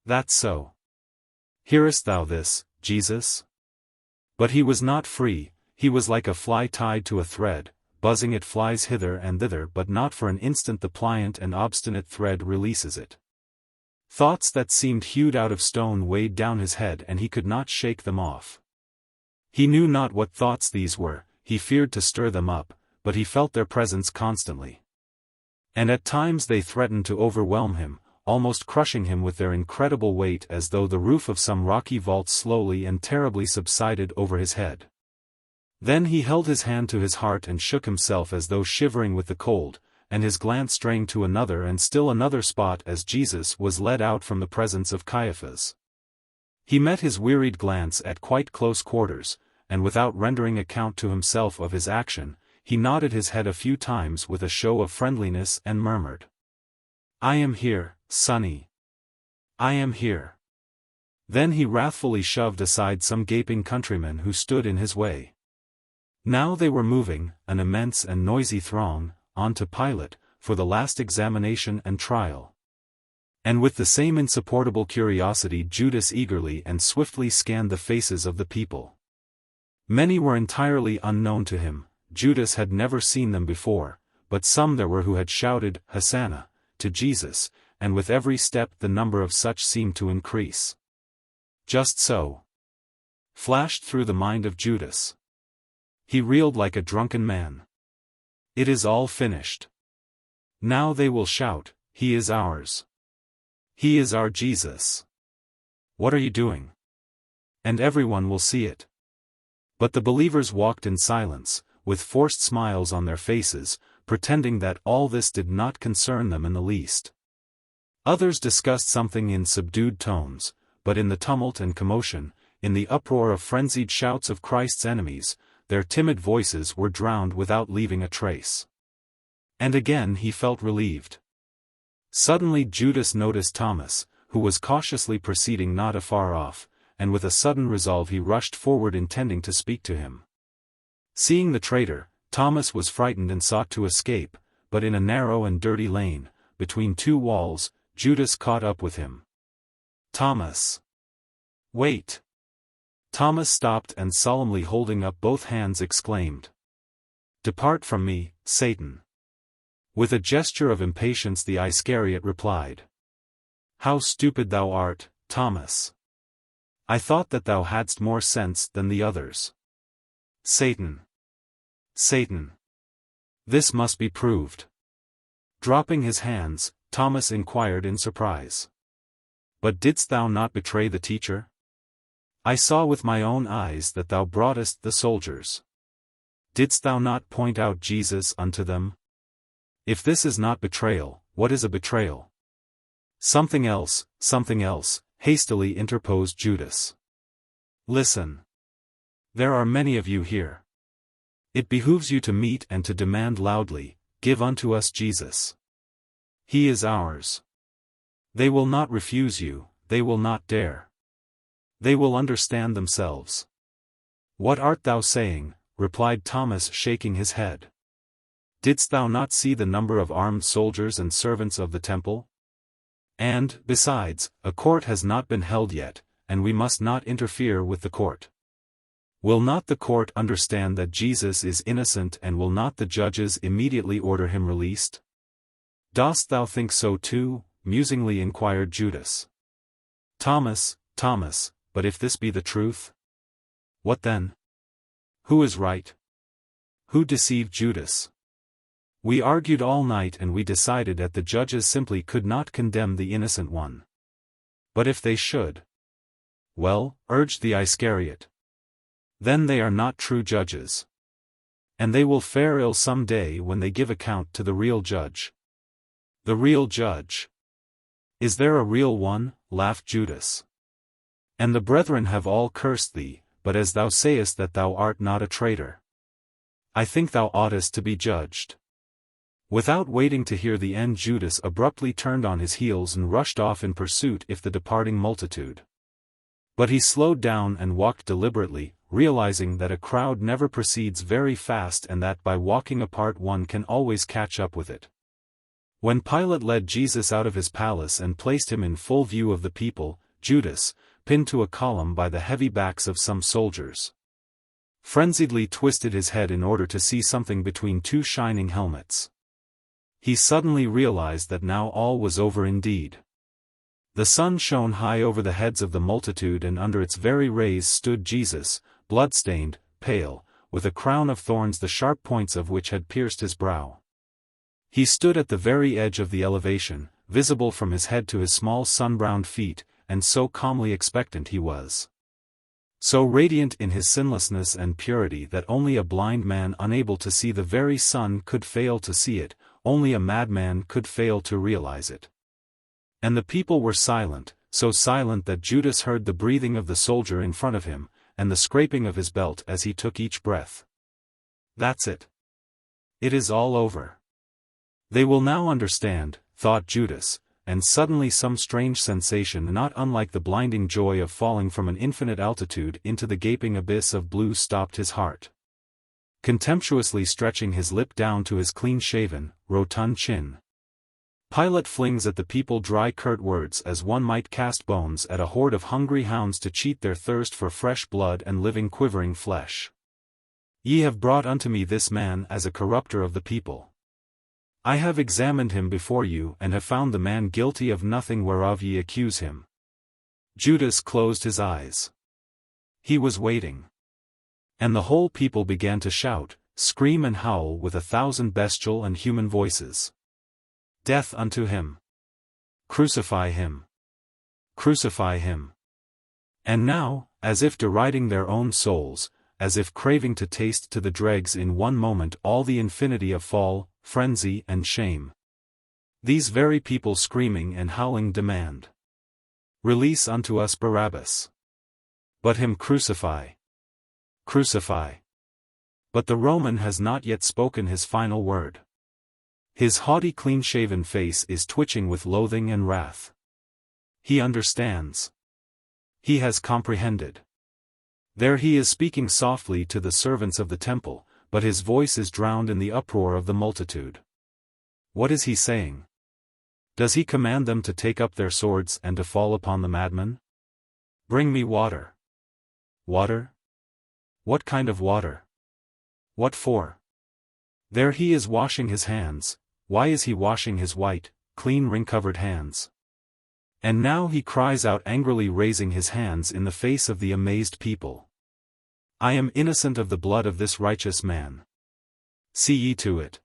That's so. Hearest thou this, Jesus?" But he was not free, he was like a fly tied to a thread, buzzing it flies hither and thither but not for an instant the pliant and obstinate thread releases it. Thoughts that seemed hewed out of stone weighed down his head and he could not shake them off. He knew not what thoughts these were, he feared to stir them up, but he felt their presence constantly. And at times they threatened to overwhelm him, almost crushing him with their incredible weight, as though the roof of some rocky vault slowly and terribly subsided over his head. Then he held his hand to his heart and shook himself as though shivering with the cold, and his glance strayed to another and still another spot as Jesus was led out from the presence of Caiaphas. He met his wearied glance at quite close quarters, and without rendering account to himself of his action, he nodded his head a few times with a show of friendliness and murmured, "I am here, Sonny. I am here." Then he wrathfully shoved aside some gaping countrymen who stood in his way. Now they were moving, an immense and noisy throng, on to Pilate, for the last examination and trial. And with the same insupportable curiosity Judas eagerly and swiftly scanned the faces of the people. Many were entirely unknown to him, Judas had never seen them before, but some there were who had shouted, "Hosanna," to Jesus, and with every step the number of such seemed to increase. Just so flashed through the mind of Judas. He reeled like a drunken man. It is all finished. Now they will shout, "He is ours. He is our Jesus. What are you doing?" And everyone will see it. But the believers walked in silence, with forced smiles on their faces, pretending that all this did not concern them in the least. Others discussed something in subdued tones, but in the tumult and commotion, in the uproar of frenzied shouts of Christ's enemies, their timid voices were drowned without leaving a trace. And again he felt relieved. Suddenly Judas noticed Thomas, who was cautiously proceeding not afar off, and with a sudden resolve he rushed forward intending to speak to him. Seeing the traitor, Thomas was frightened and sought to escape, but in a narrow and dirty lane, between two walls, Judas caught up with him. "Thomas! Wait!" Thomas stopped and solemnly holding up both hands exclaimed, "Depart from me, Satan." With a gesture of impatience the Iscariot replied, "How stupid thou art, Thomas! I thought that thou hadst more sense than the others. Satan! Satan! This must be proved." Dropping his hands, Thomas inquired in surprise, "But didst thou not betray the teacher? I saw with my own eyes that thou broughtest the soldiers. Didst thou not point out Jesus unto them? If this is not betrayal, what is a betrayal?" Something else, hastily interposed Judas. "Listen. There are many of you here. It behooves you to meet and to demand loudly, 'Give unto us Jesus. He is ours.' They will not refuse you, they will not dare. They will understand themselves." "What art thou saying?" replied Thomas shaking his head. "Didst thou not see the number of armed soldiers and servants of the temple? And, besides, a court has not been held yet, and we must not interfere with the court. Will not the court understand that Jesus is innocent, and will not the judges immediately order him released?" "Dost thou think so too?" musingly inquired Judas. "Thomas, but if this be the truth? What then? Who is right? Who deceived Judas? We argued all night and we decided that the judges simply could not condemn the innocent one. But if they should?" "Well," urged the Iscariot, "then they are not true judges. And they will fare ill some day when they give account to the real judge." "The real judge? Is there a real one?" laughed Judas. "And the brethren have all cursed thee, but as thou sayest that thou art not a traitor, I think thou oughtest to be judged." Without waiting to hear the end, Judas abruptly turned on his heels and rushed off in pursuit of the departing multitude. But he slowed down and walked deliberately, realizing that a crowd never proceeds very fast and that by walking apart one can always catch up with it. When Pilate led Jesus out of his palace and placed him in full view of the people, Judas, pinned to a column by the heavy backs of some soldiers, frenziedly twisted his head in order to see something between two shining helmets. He suddenly realized that now all was over indeed. The sun shone high over the heads of the multitude, and under its very rays stood Jesus, blood-stained, pale, with a crown of thorns the sharp points of which had pierced his brow. He stood at the very edge of the elevation, visible from his head to his small sun-browned feet, and so calmly expectant he was. So radiant in his sinlessness and purity that only a blind man unable to see the very sun could fail to see it, only a madman could fail to realize it. And the people were silent, so silent that Judas heard the breathing of the soldier in front of him, and the scraping of his belt as he took each breath. That's it. It is all over. They will now understand, thought Judas, and suddenly some strange sensation not unlike the blinding joy of falling from an infinite altitude into the gaping abyss of blue stopped his heart. Contemptuously stretching his lip down to his clean-shaven, rotund chin, Pilate flings at the people dry curt words as one might cast bones at a horde of hungry hounds to cheat their thirst for fresh blood and living quivering flesh. Ye have brought unto me this man as a corrupter of the people. I have examined him before you and have found the man guilty of nothing whereof ye accuse him. Judas closed his eyes. He was waiting. And the whole people began to shout, scream and howl with 1,000 bestial and human voices. Death unto him! Crucify him! Crucify him! And now, as if deriding their own souls, as if craving to taste to the dregs in one moment all the infinity of fall, frenzy and shame, these very people screaming and howling demand, release unto us Barabbas. But him crucify! Crucify! But the Roman has not yet spoken his final word. His haughty clean-shaven face is twitching with loathing and wrath. He understands. He has comprehended. There he is speaking softly to the servants of the temple, but his voice is drowned in the uproar of the multitude. What is he saying? Does he command them to take up their swords and to fall upon the madman? Bring me water. Water? What kind of water? What for? There he is washing his hands. Why is he washing his white, clean ring-covered hands? And now he cries out angrily, raising his hands in the face of the amazed people. I am innocent of the blood of this righteous man. See ye to it.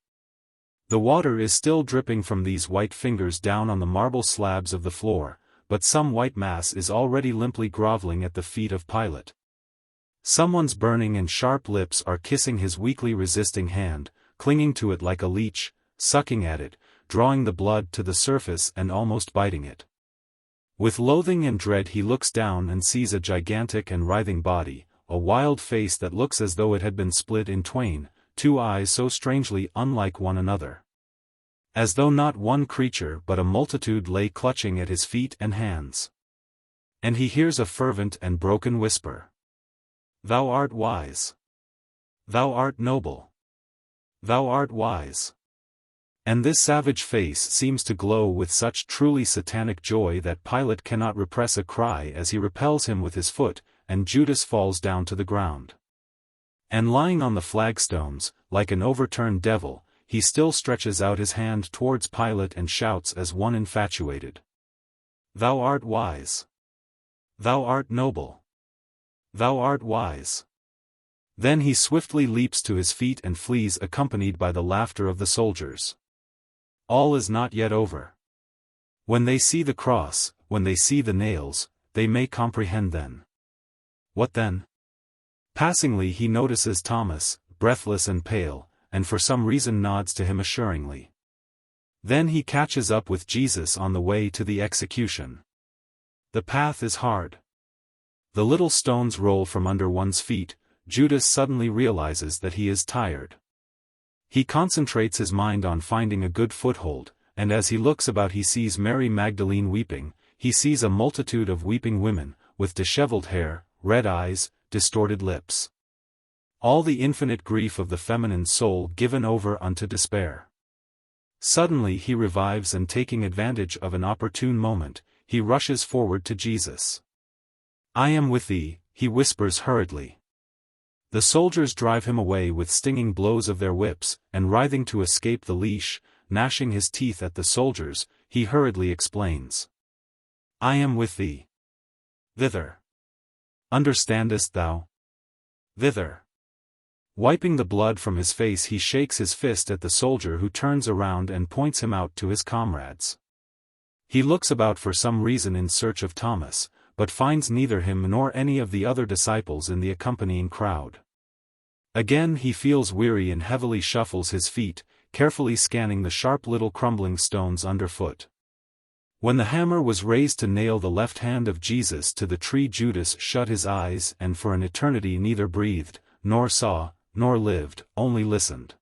The water is still dripping from these white fingers down on the marble slabs of the floor, but some white mass is already limply groveling at the feet of Pilate. Someone's burning and sharp lips are kissing his weakly resisting hand, clinging to it like a leech, sucking at it, drawing the blood to the surface and almost biting it. With loathing and dread he looks down and sees a gigantic and writhing body, a wild face that looks as though it had been split in twain, 2 eyes so strangely unlike one another. As though not one creature but a multitude lay clutching at his feet and hands. And he hears a fervent and broken whisper. Thou art wise. Thou art noble. Thou art wise. And this savage face seems to glow with such truly satanic joy that Pilate cannot repress a cry as he repels him with his foot, and Judas falls down to the ground. And lying on the flagstones, like an overturned devil, he still stretches out his hand towards Pilate and shouts as one infatuated. Thou art wise. Thou art noble. Thou art wise. Then he swiftly leaps to his feet and flees accompanied by the laughter of the soldiers. All is not yet over. When they see the cross, when they see the nails, they may comprehend then. What then? Passingly he notices Thomas, breathless and pale, and for some reason nods to him assuringly. Then he catches up with Jesus on the way to the execution. The path is hard. The little stones roll from under one's feet. Judas suddenly realizes that he is tired. He concentrates his mind on finding a good foothold, and as he looks about he sees Mary Magdalene weeping, he sees a multitude of weeping women, with disheveled hair, red eyes, distorted lips. All the infinite grief of the feminine soul given over unto despair. Suddenly he revives and taking advantage of an opportune moment, he rushes forward to Jesus. I am with thee, he whispers hurriedly. The soldiers drive him away with stinging blows of their whips, and writhing to escape the leash, gnashing his teeth at the soldiers, he hurriedly explains. I am with thee. Thither. Understandest thou? Thither. Wiping the blood from his face he shakes his fist at the soldier who turns around and points him out to his comrades. He looks about for some reason in search of Thomas, but finds neither him nor any of the other disciples in the accompanying crowd. Again he feels weary and heavily shuffles his feet, carefully scanning the sharp little crumbling stones underfoot. When the hammer was raised to nail the left hand of Jesus to the tree, Judas shut his eyes and for an eternity neither breathed, nor saw, nor lived, only listened.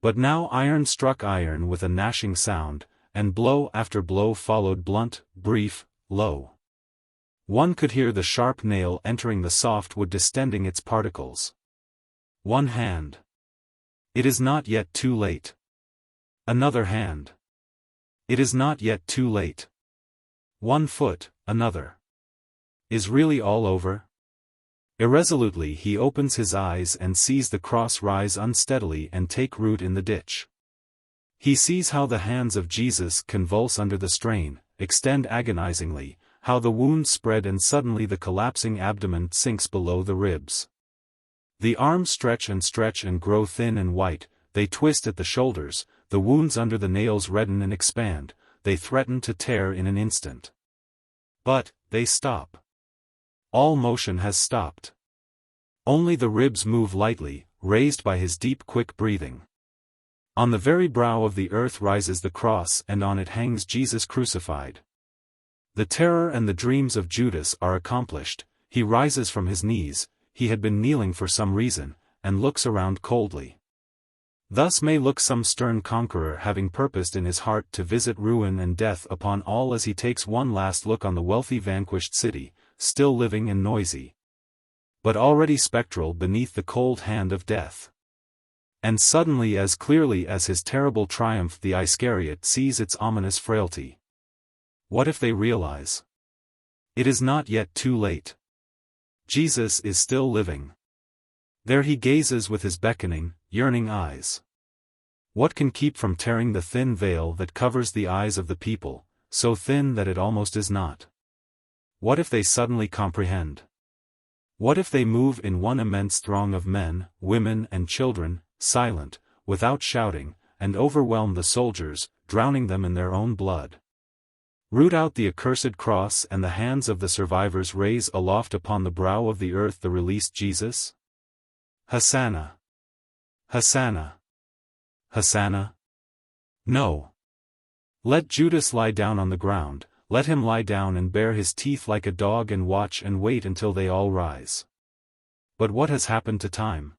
But now iron struck iron with a gnashing sound, and blow after blow followed, blunt, brief, low. One could hear the sharp nail entering the soft wood, distending its particles. One hand. It is not yet too late. Another hand. It is not yet too late. One foot, another. Is really all over? Irresolutely he opens his eyes and sees the cross rise unsteadily and take root in the ditch. He sees how the hands of Jesus convulse under the strain, extend agonizingly, how the wounds spread and suddenly the collapsing abdomen sinks below the ribs. The arms stretch and grow thin and white, they twist at the shoulders, the wounds under the nails redden and expand, they threaten to tear in an instant. But, they stop. All motion has stopped. Only the ribs move lightly, raised by his deep quick breathing. On the very brow of the earth rises the cross, and on it hangs Jesus crucified. The terror and the dreams of Judas are accomplished. He rises from his knees, he had been kneeling for some reason, and looks around coldly. Thus may look some stern conqueror having purposed in his heart to visit ruin and death upon all, as he takes one last look on the wealthy vanquished city, still living and noisy, but already spectral beneath the cold hand of death. And suddenly, as clearly as his terrible triumph, the Iscariot sees its ominous frailty. What if they realize? It is not yet too late. Jesus is still living. There he gazes with his beckoning, yearning eyes. What can keep from tearing the thin veil that covers the eyes of the people, so thin that it almost is not? What if they suddenly comprehend? What if they move in one immense throng of men, women and children, silent, without shouting, and overwhelm the soldiers, drowning them in their own blood? Root out the accursed cross, and the hands of the survivors raise aloft upon the brow of the earth the released Jesus? Hosanna! Hosanna! Hosanna! No. Let Judas lie down on the ground, let him lie down and bare his teeth like a dog and watch and wait until they all rise. But what has happened to time?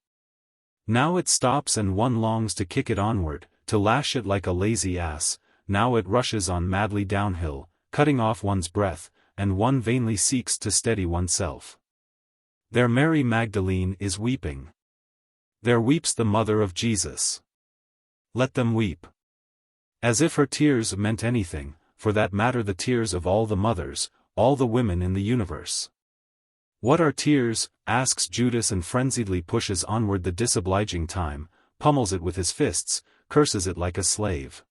Now it stops and one longs to kick it onward, to lash it like a lazy ass. Now it rushes on madly downhill, cutting off one's breath, and one vainly seeks to steady oneself. There Mary Magdalene is weeping. There weeps the mother of Jesus. Let them weep. As if her tears meant anything, for that matter the tears of all the mothers, all the women in the universe. What are tears? Asks Judas, and frenziedly pushes onward the disobliging time, pummels it with his fists, curses it like a slave.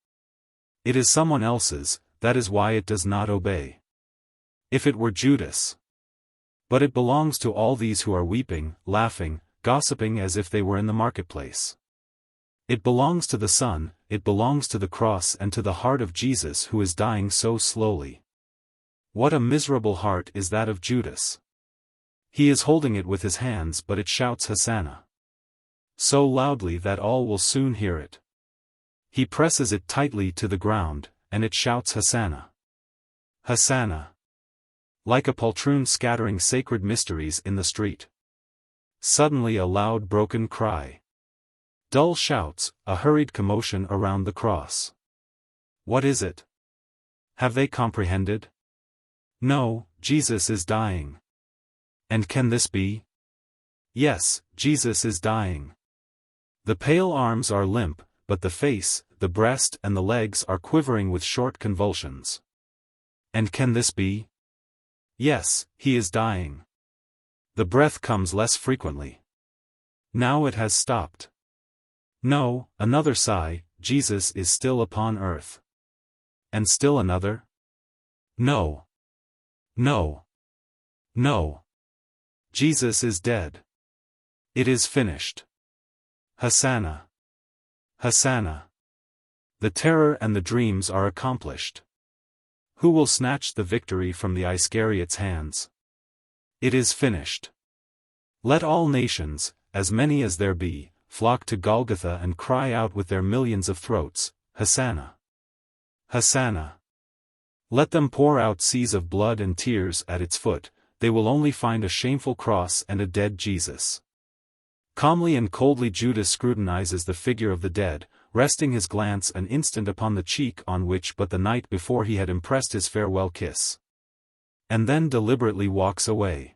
It is someone else's, that is why it does not obey. If it were Judas. But it belongs to all these who are weeping, laughing, gossiping as if they were in the marketplace. It belongs to the Son, it belongs to the cross and to the heart of Jesus who is dying so slowly. What a miserable heart is that of Judas! He is holding it with his hands, but it shouts Hosanna so loudly that all will soon hear it. He presses it tightly to the ground, and it shouts Hosanna. Hosanna! Like a poltroon scattering sacred mysteries in the street. Suddenly a loud broken cry. Dull shouts, a hurried commotion around the cross. What is it? Have they comprehended? No, Jesus is dying. And can this be? Yes, Jesus is dying. The pale arms are limp, but the face, the breast and the legs are quivering with short convulsions. And can this be? Yes, he is dying. The breath comes less frequently. Now it has stopped. No, another sigh, Jesus is still upon earth. And still another? No. No. No. Jesus is dead. It is finished. Hosanna! Hosanna! The terror and the dreams are accomplished. Who will snatch the victory from the Iscariot's hands? It is finished. Let all nations, as many as there be, flock to Golgotha and cry out with their millions of throats, Hosanna! Hosanna! Let them pour out seas of blood and tears at its foot, they will only find a shameful cross and a dead Jesus. Calmly and coldly Judas scrutinizes the figure of the dead, resting his glance an instant upon the cheek on which but the night before he had impressed his farewell kiss. And then deliberately walks away.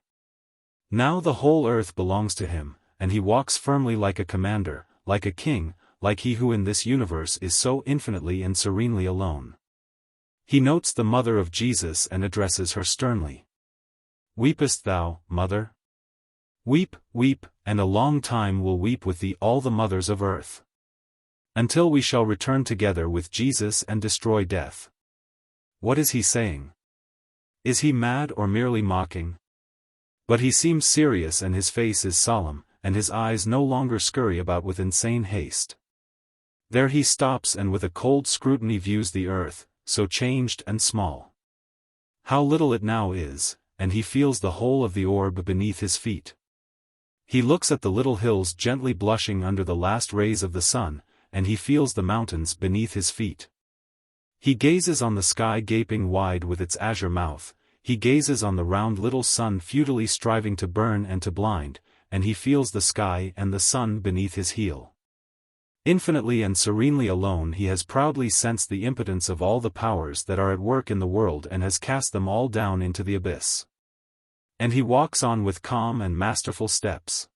Now the whole earth belongs to him, and he walks firmly like a commander, like a king, like he who in this universe is so infinitely and serenely alone. He notes the mother of Jesus and addresses her sternly. Weepest thou, mother? Weep, weep, and a long time will weep with thee all the mothers of earth. Until we shall return together with Jesus and destroy death. What is he saying? Is he mad or merely mocking? But he seems serious and his face is solemn, and his eyes no longer scurry about with insane haste. There he stops and with a cold scrutiny views the earth, so changed and small. How little it now is, and he feels the whole of the orb beneath his feet. He looks at the little hills gently blushing under the last rays of the sun, and he feels the mountains beneath his feet. He gazes on the sky gaping wide with its azure mouth, he gazes on the round little sun futilely striving to burn and to blind, and he feels the sky and the sun beneath his heel. Infinitely and serenely alone he has proudly sensed the impotence of all the powers that are at work in the world and has cast them all down into the abyss. And he walks on with calm and masterful steps.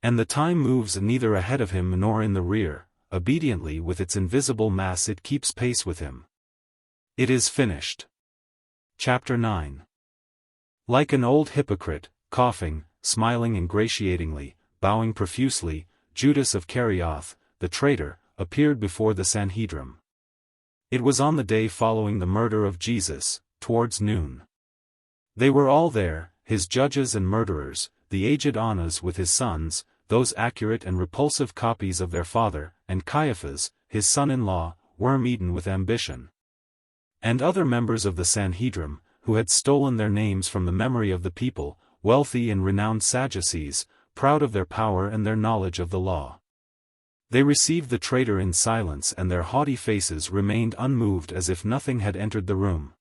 And the time moves neither ahead of him nor in the rear, obediently with its invisible mass it keeps pace with him. It is finished. Chapter 9. Like an old hypocrite, coughing, smiling ingratiatingly, bowing profusely, Judas of Iscariot, the traitor, appeared before the Sanhedrim. It was on the day following the murder of Jesus, towards noon. They were all there, his judges and murderers, the aged Annas with his sons, those accurate and repulsive copies of their father, and Caiaphas, his son-in-law, worm-eaten with ambition. And other members of the Sanhedrim, who had stolen their names from the memory of the people, wealthy and renowned Sadducees, proud of their power and their knowledge of the law. They received the traitor in silence and their haughty faces remained unmoved as if nothing had entered the room.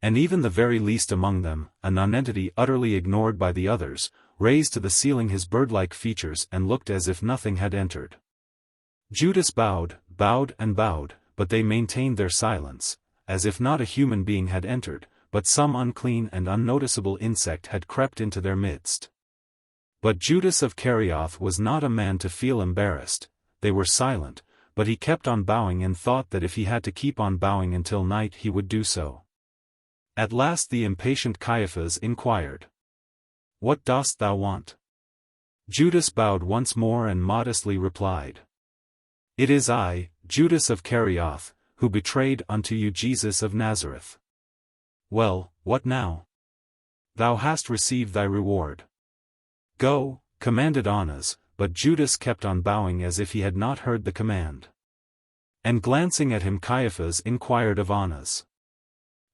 And even the very least among them, a nonentity utterly ignored by the others, raised to the ceiling his bird-like features and looked as if nothing had entered. Judas bowed, and bowed, but they maintained their silence, as if not a human being had entered, but some unclean and unnoticeable insect had crept into their midst. But Judas of Iscariot was not a man to feel embarrassed. They were silent, but he kept on bowing and thought that if he had to keep on bowing until night he would do so. At last the impatient Caiaphas inquired, "What dost thou want?" Judas bowed once more and modestly replied, "It is I, Judas of Iscariot, who betrayed unto you Jesus of Nazareth." "Well, what now? Thou hast received thy reward. Go," commanded Annas, but Judas kept on bowing as if he had not heard the command. And glancing at him Caiaphas inquired of Annas,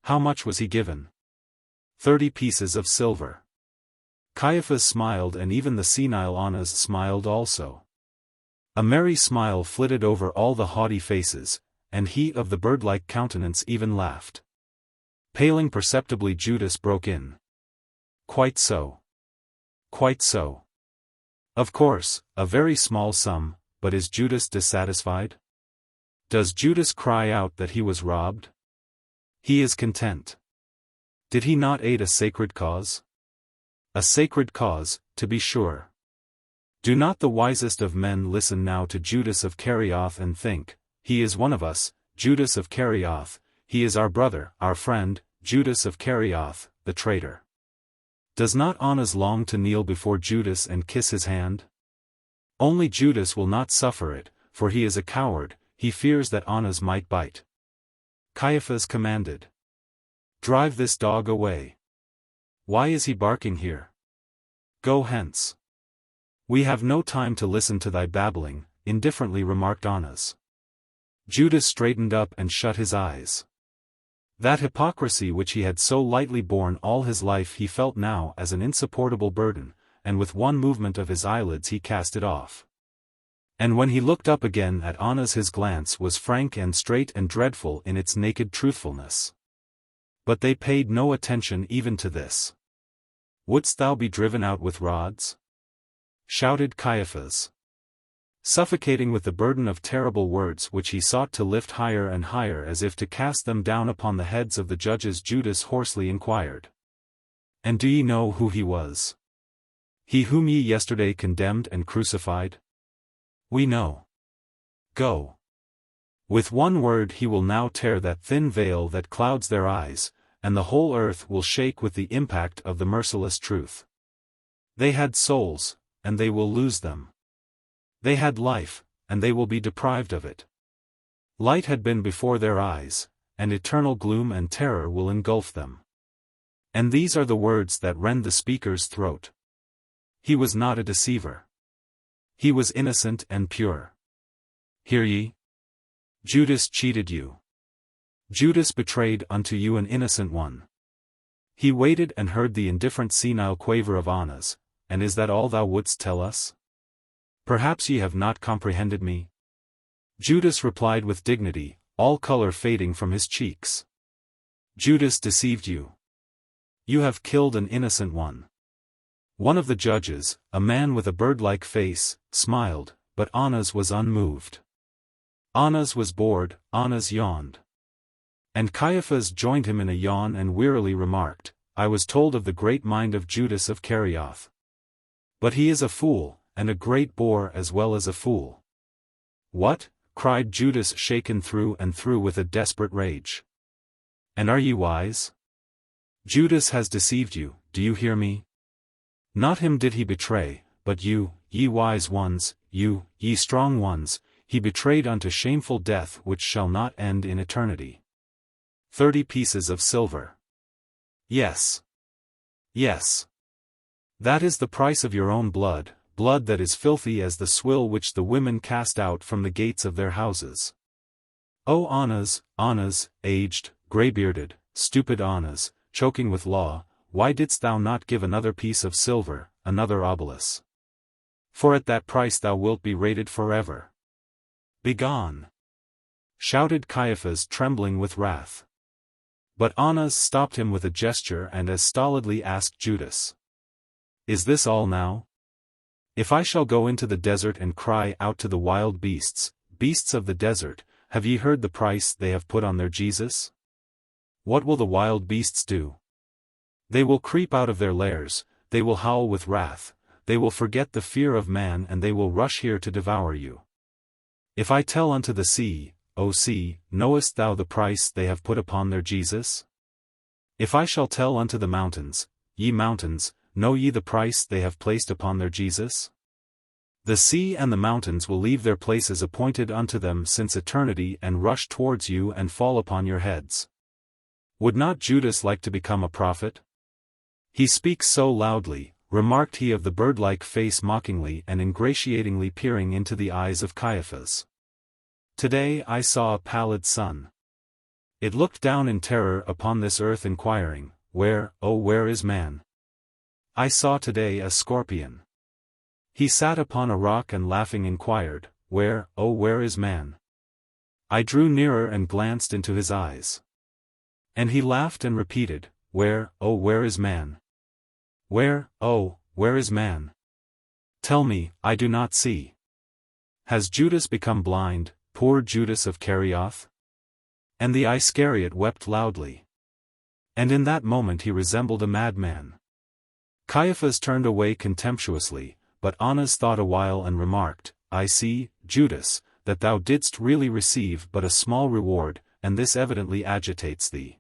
"How much was he given?" 30 pieces of silver. Caiaphas smiled and even the senile Annas smiled also. A merry smile flitted over all the haughty faces, and he of the bird-like countenance even laughed. Paling perceptibly Judas broke in. "Quite so. Quite so. Of course, a very small sum, but is Judas dissatisfied? Does Judas cry out that he was robbed? He is content. Did he not aid a sacred cause? A sacred cause, to be sure. Do not the wisest of men listen now to Judas of Iscariot and think, he is one of us, Judas of Iscariot, he is our brother, our friend, Judas of Iscariot, the traitor. Does not Annas long to kneel before Judas and kiss his hand? Only Judas will not suffer it, for he is a coward, he fears that Annas might bite. Caiaphas commanded, "Drive this dog away. Why is he barking here? Go hence. We have no time to listen to thy babbling," indifferently remarked Annas. Judas straightened up and shut his eyes. That hypocrisy which he had so lightly borne all his life he felt now as an insupportable burden, and with one movement of his eyelids he cast it off. And when he looked up again at Anna's his glance was frank and straight and dreadful in its naked truthfulness. But they paid no attention even to this. "Wouldst thou be driven out with rods?" shouted Caiaphas. Suffocating with the burden of terrible words which he sought to lift higher and higher as if to cast them down upon the heads of the judges, Judas hoarsely inquired. "And do ye know who he was? He whom ye yesterday condemned and crucified?" "We know." "Go. With one word he will now tear that thin veil that clouds their eyes, and the whole earth will shake with the impact of the merciless truth. They had souls, and they will lose them. They had life, and they will be deprived of it. Light had been before their eyes, and eternal gloom and terror will engulf them." And these are the words that rend the speaker's throat. He was not a deceiver. He was innocent and pure. Hear ye? Judas cheated you. Judas betrayed unto you an innocent one. He waited and heard the indifferent senile quaver of Anna's, "And is that all thou wouldst tell us? Perhaps ye have not comprehended me?" Judas replied with dignity, all color fading from his cheeks. "Judas deceived you. You have killed an innocent one." One of the judges, a man with a bird-like face, smiled, but Anna's was unmoved. Anna's was bored, Anna's yawned. And Caiaphas joined him in a yawn and wearily remarked, "I was told of the great mind of Judas of Iscariot. But he is a fool, and a great bore as well as a fool." "What?" cried Judas, shaken through and through with a desperate rage. "And are ye wise? Judas has deceived you, do you hear me? Not him did he betray, but you, ye wise ones, you, ye strong ones, he betrayed unto shameful death which shall not end in eternity. 30 pieces of silver. Yes. Yes. That is the price of your own blood, blood that is filthy as the swill which the women cast out from the gates of their houses. O Annas, aged, grey-bearded, stupid Annas, choking with law, why didst thou not give another piece of silver, another obolus? For at that price thou wilt be rated forever. Begone!" shouted Caiaphas, trembling with wrath. But Annas stopped him with a gesture and as stolidly asked Judas, "Is this all now? If I shall go into the desert and cry out to the wild beasts, beasts of the desert, have ye heard the price they have put on their Jesus? What will the wild beasts do? They will creep out of their lairs, they will howl with wrath, they will forget the fear of man, and they will rush here to devour you. If I tell unto the sea, O sea, knowest thou the price they have put upon their Jesus? If I shall tell unto the mountains, ye mountains, know ye the price they have placed upon their Jesus? The sea and the mountains will leave their places appointed unto them since eternity and rush towards you and fall upon your heads. Would not Judas like to become a prophet? He speaks so loudly," remarked he of the bird-like face mockingly and ingratiatingly peering into the eyes of Caiaphas. "Today I saw a pallid sun. It looked down in terror upon this earth inquiring, Where, oh where is man? I saw today a scorpion. He sat upon a rock and laughing inquired, Where, oh where is man? I drew nearer and glanced into his eyes. And he laughed and repeated, Where, oh where is man? Where, oh, where is man? Tell me, I do not see. Has Judas become blind, poor Judas of Iscariot?" And the Iscariot wept loudly. And in that moment he resembled a madman. Caiaphas turned away contemptuously, but Annas thought a while and remarked, "I see, Judas, that thou didst really receive but a small reward, and this evidently agitates thee.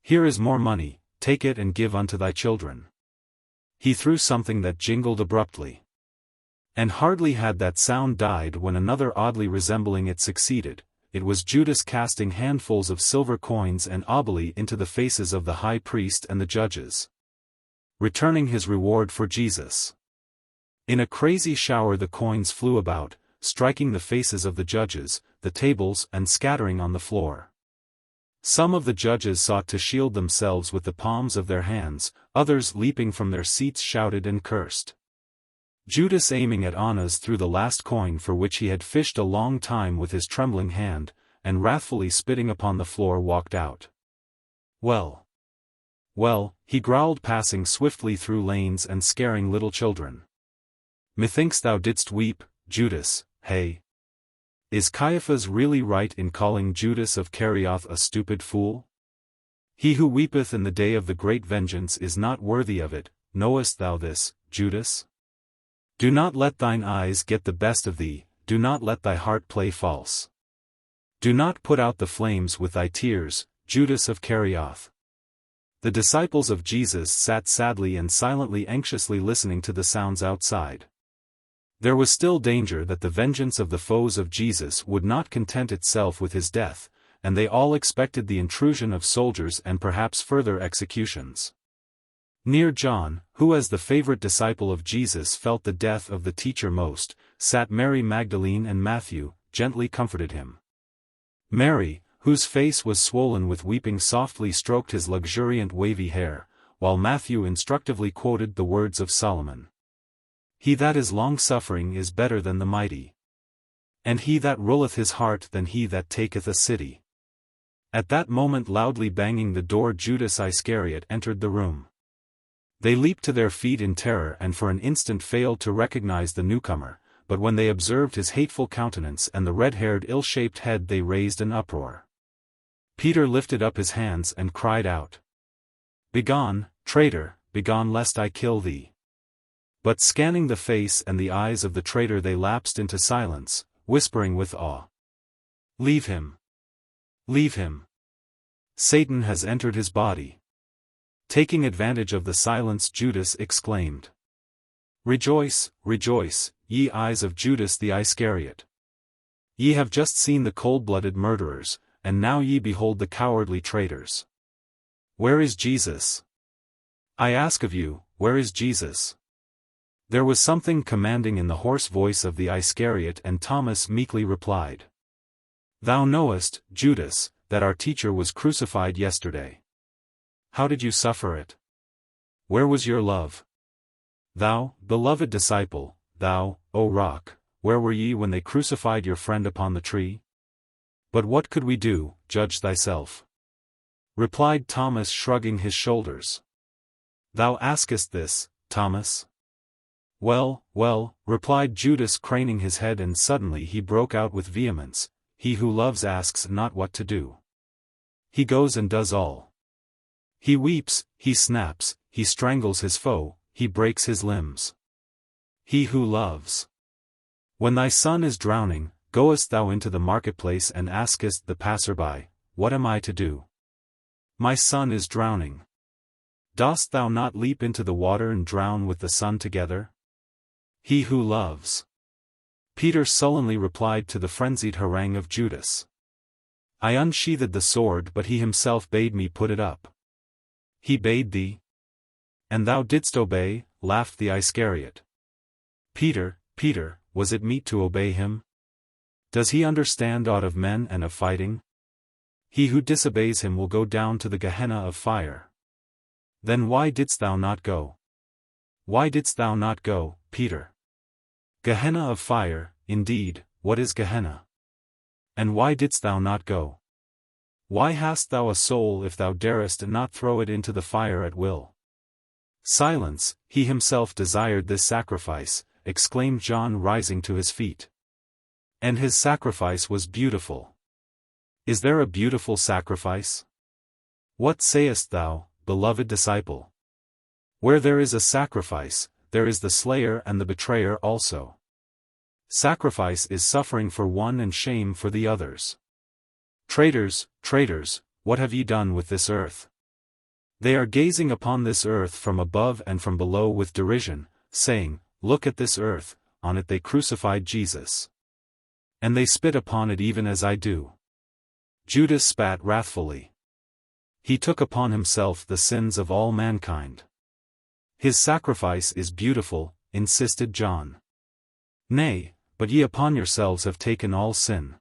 Here is more money, take it and give unto thy children." He threw something that jingled abruptly. And hardly had that sound died when another oddly resembling it succeeded. It was Judas casting handfuls of silver coins and oboli into the faces of the high priest and the judges, returning his reward for Jesus. In a crazy shower the coins flew about, striking the faces of the judges, the tables, and scattering on the floor. Some of the judges sought to shield themselves with the palms of their hands, others leaping from their seats shouted and cursed. Judas, aiming at Annas, threw the last coin for which he had fished a long time with his trembling hand, and wrathfully spitting upon the floor walked out. Well, he growled, passing swiftly through lanes and scaring little children. Methinks thou didst weep, Judas, hey? Is Caiaphas really right in calling Judas of Iscariot a stupid fool? He who weepeth in the day of the great vengeance is not worthy of it. Knowest thou this, Judas? Do not let thine eyes get the best of thee, do not let thy heart play false. Do not put out the flames with thy tears, Judas of Iscariot. The disciples of Jesus sat sadly and silently, anxiously listening to the sounds outside. There was still danger that the vengeance of the foes of Jesus would not content itself with his death, and they all expected the intrusion of soldiers and perhaps further executions. Near John, who as the favorite disciple of Jesus felt the death of the teacher most, sat Mary Magdalene, and Matthew gently comforted him. Mary, whose face was swollen with weeping, softly stroked his luxuriant wavy hair, while Matthew instructively quoted the words of Solomon. He that is long-suffering is better than the mighty. And he that ruleth his heart than he that taketh a city. At that moment, loudly banging the door, Judas Iscariot entered the room. They leaped to their feet in terror and for an instant failed to recognize the newcomer, but when they observed his hateful countenance and the red-haired ill-shaped head they raised an uproar. Peter lifted up his hands and cried out, "Begone, traitor, begone, lest I kill thee." But scanning the face and the eyes of the traitor, they lapsed into silence, whispering with awe, "Leave him! Leave him! Satan has entered his body." Taking advantage of the silence, Judas exclaimed, "Rejoice, rejoice, ye eyes of Judas the Iscariot! Ye have just seen the cold-blooded murderers, and now ye behold the cowardly traitors. Where is Jesus? I ask of you, where is Jesus?" There was something commanding in the hoarse voice of the Iscariot, and Thomas meekly replied, "Thou knowest, Judas, that our teacher was crucified yesterday. How did you suffer it? Where was your love? Thou, beloved disciple, thou, O rock, where were ye when they crucified your friend upon the tree? But what could we do? Judge thyself," replied Thomas, shrugging his shoulders. "Thou askest this, Thomas?" Well, replied Judas, craning his head, and suddenly he broke out with vehemence, "He who loves asks not what to do. He goes and does all. He weeps, he snaps, he strangles his foe, he breaks his limbs. He who loves. When thy son is drowning, goest thou into the marketplace and askest the passer-by, What am I to do? My son is drowning. Dost thou not leap into the water and drown with the son together? He who loves. Peter sullenly replied to the frenzied harangue of Judas. I unsheathed the sword, but he himself bade me put it up. He bade thee? And thou didst obey, laughed the Iscariot. Peter, was it meet to obey him? Does he understand aught of men and of fighting? He who disobeys him will go down to the Gehenna of fire. Then why didst thou not go? Why didst thou not go, Peter? Gehenna of fire, indeed, what is Gehenna? And why didst thou not go? Why hast thou a soul if thou darest not throw it into the fire at will? Silence, he himself desired this sacrifice, exclaimed John, rising to his feet. And his sacrifice was beautiful. Is there a beautiful sacrifice? What sayest thou, beloved disciple? Where there is a sacrifice, there is the slayer and the betrayer also. Sacrifice is suffering for one and shame for the others. Traitors, what have ye done with this earth? They are gazing upon this earth from above and from below with derision, saying, Look at this earth, on it they crucified Jesus. And they spit upon it even as I do. Judas spat wrathfully. He took upon himself the sins of all mankind. His sacrifice is beautiful, insisted John. Nay, but ye upon yourselves have taken all sin.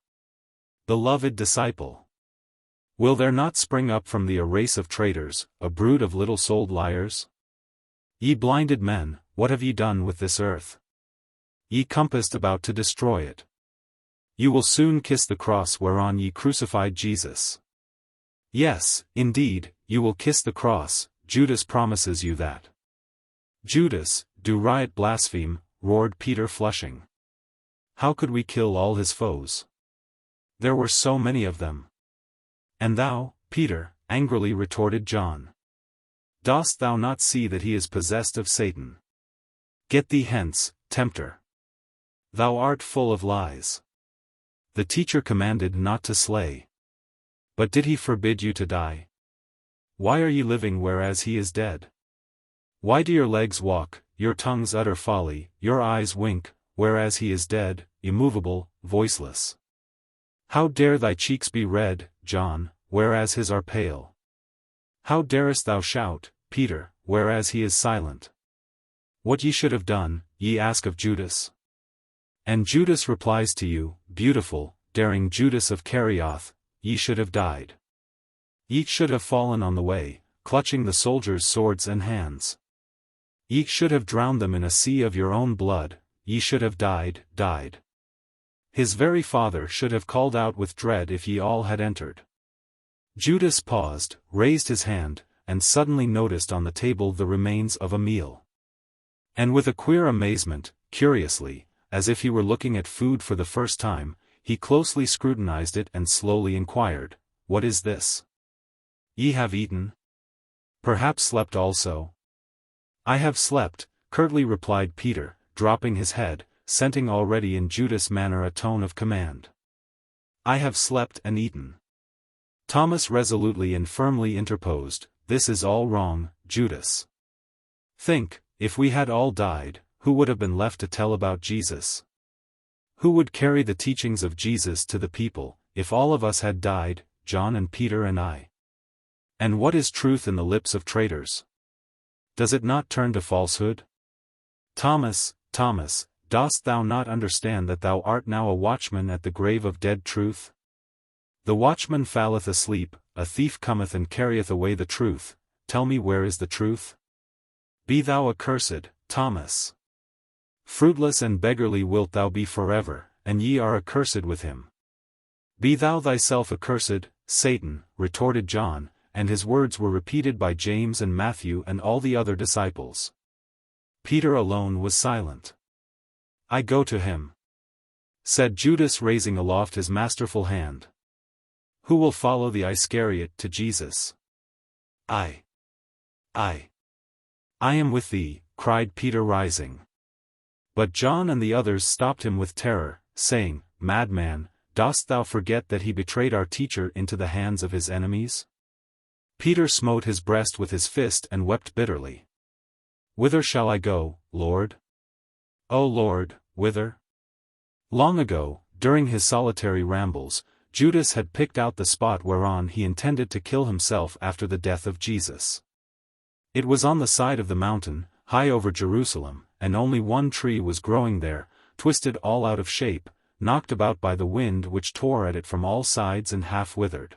Beloved disciple. Will there not spring up from thee a race of traitors, a brood of little-souled liars? Ye blinded men, what have ye done with this earth? Ye compassed about to destroy it. You will soon kiss the cross whereon ye crucified Jesus. Yes, indeed, you will kiss the cross, Judas promises you that. Judas, do riot blaspheme, roared Peter flushing. How could we kill all his foes? There were so many of them. And thou, Peter, angrily retorted John. Dost thou not see that he is possessed of Satan? Get thee hence, tempter. Thou art full of lies. The teacher commanded not to slay. But did he forbid you to die? Why are ye living whereas he is dead? Why do your legs walk, your tongues utter folly, your eyes wink, whereas he is dead, immovable, voiceless? How dare thy cheeks be red, John, whereas his are pale? How darest thou shout, Peter, whereas he is silent? What ye should have done, ye ask of Judas? And Judas replies to you, beautiful, daring Judas of Iscariot, ye should have died. Ye should have fallen on the way, clutching the soldiers' swords and hands. Ye should have drowned them in a sea of your own blood, ye should have died. His very father should have called out with dread if ye all had entered. Judas paused, raised his hand, and suddenly noticed on the table the remains of a meal. And with a queer amazement, curiously, as if he were looking at food for the first time, he closely scrutinized it and slowly inquired, "What is this? Ye have eaten? Perhaps slept also?" "I have slept," curtly replied Peter, dropping his head, scenting already in Judas' manner a tone of command. "I have slept and eaten." Thomas resolutely and firmly interposed, "This is all wrong, Judas. Think, if we had all died, who would have been left to tell about Jesus? Who would carry the teachings of Jesus to the people, if all of us had died, John and Peter and I? And what is truth in the lips of traitors? Does it not turn to falsehood? Thomas, dost thou not understand that thou art now a watchman at the grave of dead truth? The watchman falleth asleep, a thief cometh and carrieth away the truth. Tell me, where is the truth? Be thou accursed, Thomas. Fruitless and beggarly wilt thou be forever, and ye are accursed with him. Be thou thyself accursed, Satan, retorted John, and his words were repeated by James and Matthew and all the other disciples. Peter alone was silent. "I go to him," said Judas, raising aloft his masterful hand. "Who will follow the Iscariot to Jesus?" I am with thee," cried Peter, rising. But John and the others stopped him with terror, saying, "Madman, dost thou forget that he betrayed our teacher into the hands of his enemies?" Peter smote his breast with his fist and wept bitterly. "Whither shall I go, Lord? O Lord, whither?" Long ago, during his solitary rambles, Judas had picked out the spot whereon he intended to kill himself after the death of Jesus. It was on the side of the mountain, high over Jerusalem, and only one tree was growing there, twisted all out of shape, knocked about by the wind which tore at it from all sides and half withered.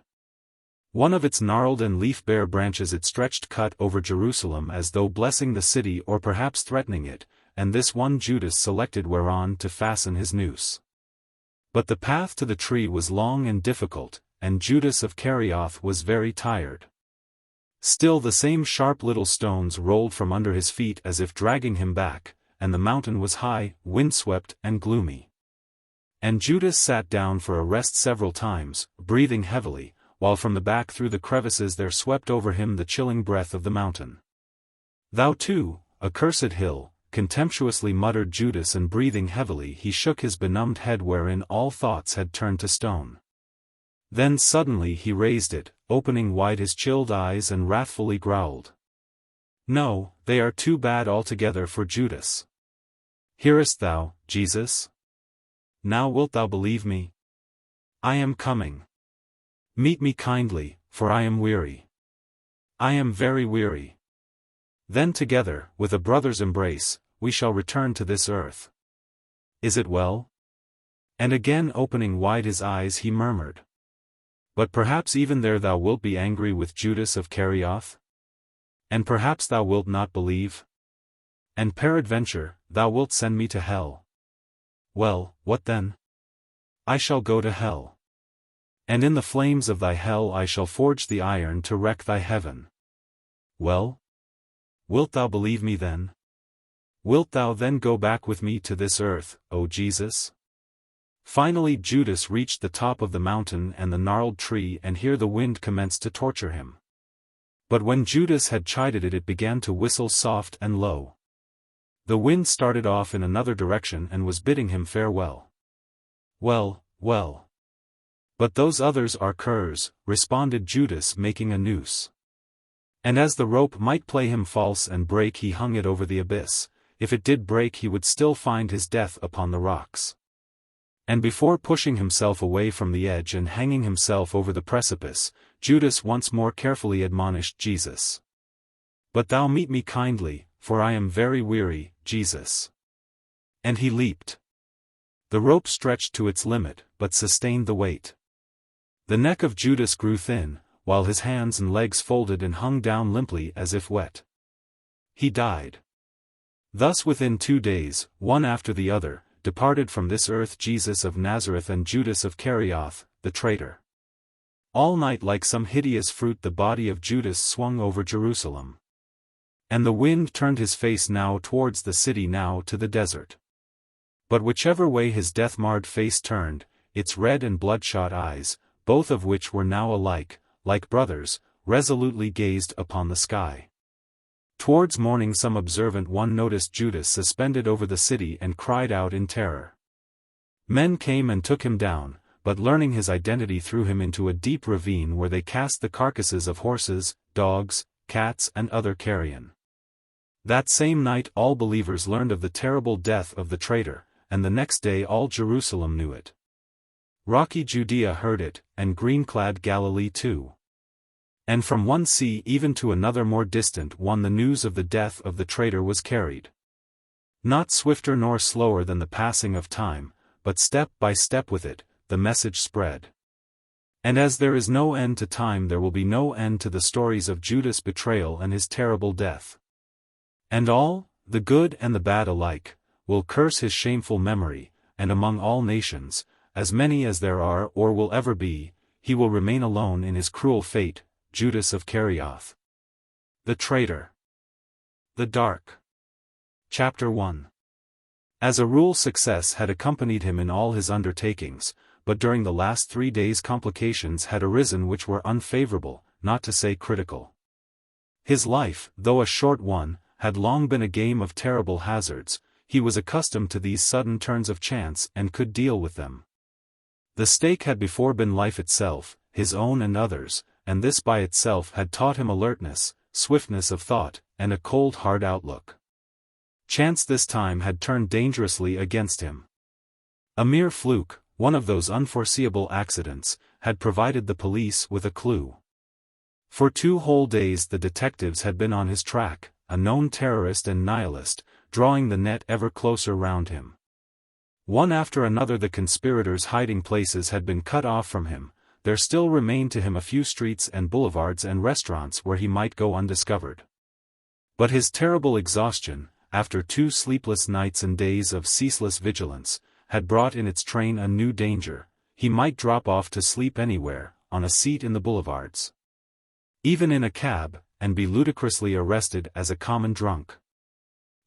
One of its gnarled and leaf-bare branches it stretched cut over Jerusalem as though blessing the city or perhaps threatening it, and this one Judas selected whereon to fasten his noose. But the path to the tree was long and difficult, and Judas of Iscariot was very tired. Still the same sharp little stones rolled from under his feet as if dragging him back, and the mountain was high, windswept, and gloomy. And Judas sat down for a rest several times, breathing heavily, while from the back through the crevices there swept over him the chilling breath of the mountain. "Thou too, accursed hill," contemptuously muttered Judas, and breathing heavily he shook his benumbed head wherein all thoughts had turned to stone. Then suddenly he raised it, opening wide his chilled eyes, and wrathfully growled. "No, they are too bad altogether for Judas. Hearest thou, Jesus? Now wilt thou believe me? I am coming. Meet me kindly, for I am weary. I am very weary. Then together, with a brother's embrace, we shall return to this earth. Is it well?" And again opening wide his eyes he murmured, But perhaps even there thou wilt be angry with Judas of Iscariot? And perhaps thou wilt not believe? And peradventure, thou wilt send me to hell. Well, what then? I shall go to hell. And in the flames of thy hell I shall forge the iron to wreck thy heaven. Well? Wilt thou believe me then? Wilt thou then go back with me to this earth, O Jesus? Finally Judas reached the top of the mountain and the gnarled tree, and here the wind commenced to torture him. But when Judas had chided it, it began to whistle soft and low. The wind started off in another direction and was bidding him farewell. Well, well. But those others are curs, responded Judas, making a noose. And as the rope might play him false and break, he hung it over the abyss. If it did break, he would still find his death upon the rocks. And before pushing himself away from the edge and hanging himself over the precipice, Judas once more carefully admonished Jesus. But thou meet me kindly, for I am very weary, Jesus. And he leaped. The rope stretched to its limit, but sustained the weight. The neck of Judas grew thin, while his hands and legs folded and hung down limply as if wet. He died. Thus within 2 days, one after the other, departed from this earth Jesus of Nazareth and Judas of Iscariot, the traitor. All night like some hideous fruit the body of Judas swung over Jerusalem. And the wind turned his face now towards the city, now to the desert. But whichever way his death-marred face turned, its red and bloodshot eyes, both of which were now alike, like brothers, resolutely gazed upon the sky. Towards morning some observant one noticed Judas suspended over the city and cried out in terror. Men came and took him down, but learning his identity threw him into a deep ravine where they cast the carcasses of horses, dogs, cats and other carrion. That same night all believers learned of the terrible death of the traitor, and the next day all Jerusalem knew it. Rocky Judea heard it, and green-clad Galilee too. And from one sea even to another more distant one the news of the death of the traitor was carried. Not swifter nor slower than the passing of time, but step by step with it, the message spread. And as there is no end to time, there will be no end to the stories of Judas' betrayal and his terrible death. And all, the good and the bad alike, will curse his shameful memory, and among all nations, as many as there are or will ever be, he will remain alone in his cruel fate, Judas of Iscariot. The Traitor. The Dark. Chapter 1. As a rule, success had accompanied him in all his undertakings, but during the last 3 days complications had arisen which were unfavorable, not to say critical. His life, though a short one, had long been a game of terrible hazards. He was accustomed to these sudden turns of chance and could deal with them. The stake had before been life itself, his own and others, and this by itself had taught him alertness, swiftness of thought, and a cold hard outlook. Chance this time had turned dangerously against him. A mere fluke, one of those unforeseeable accidents, had provided the police with a clue. For 2 whole days the detectives had been on his track, a known terrorist and nihilist, drawing the net ever closer round him. One after another the conspirators' hiding places had been cut off from him. There still remained to him a few streets and boulevards and restaurants where he might go undiscovered. But his terrible exhaustion, after 2 sleepless nights and days of ceaseless vigilance, had brought in its train a new danger. He might drop off to sleep anywhere, on a seat in the boulevards, even in a cab, and be ludicrously arrested as a common drunk.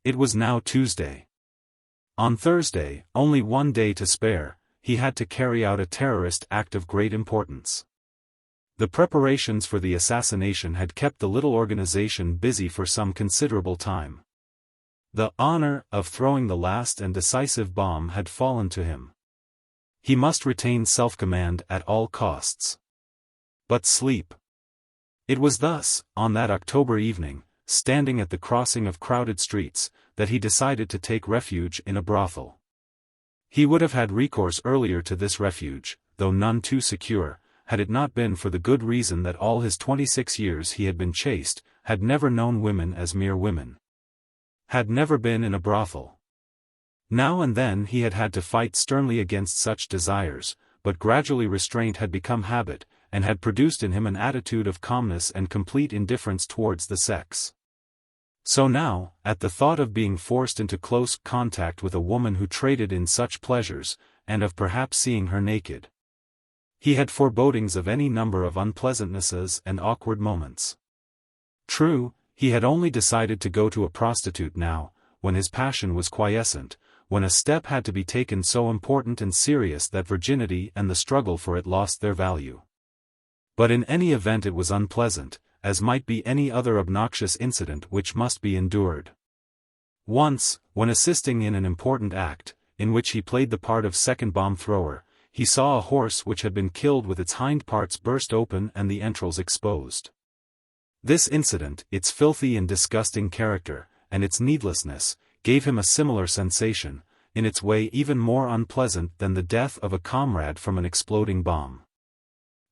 It was now Tuesday. On Thursday, only 1 day to spare, he had to carry out a terrorist act of great importance. The preparations for the assassination had kept the little organization busy for some considerable time. The honor of throwing the last and decisive bomb had fallen to him. He must retain self-command at all costs. But sleep. It was thus, on that October evening, standing at the crossing of crowded streets, that he decided to take refuge in a brothel. He would have had recourse earlier to this refuge, though none too secure, had it not been for the good reason that all his 26 years he had been chaste, had never known women as mere women, had never been in a brothel. Now and then he had had to fight sternly against such desires, but gradually restraint had become habit, and had produced in him an attitude of calmness and complete indifference towards the sex. So now, at the thought of being forced into close contact with a woman who traded in such pleasures, and of perhaps seeing her naked, he had forebodings of any number of unpleasantnesses and awkward moments. True, he had only decided to go to a prostitute now, when his passion was quiescent, when a step had to be taken so important and serious that virginity and the struggle for it lost their value. But in any event it was unpleasant, as might be any other obnoxious incident which must be endured. Once, when assisting in an important act, in which he played the part of second bomb-thrower, he saw a horse which had been killed with its hind parts burst open and the entrails exposed. This incident, its filthy and disgusting character, and its needlessness, gave him a similar sensation, in its way even more unpleasant than the death of a comrade from an exploding bomb.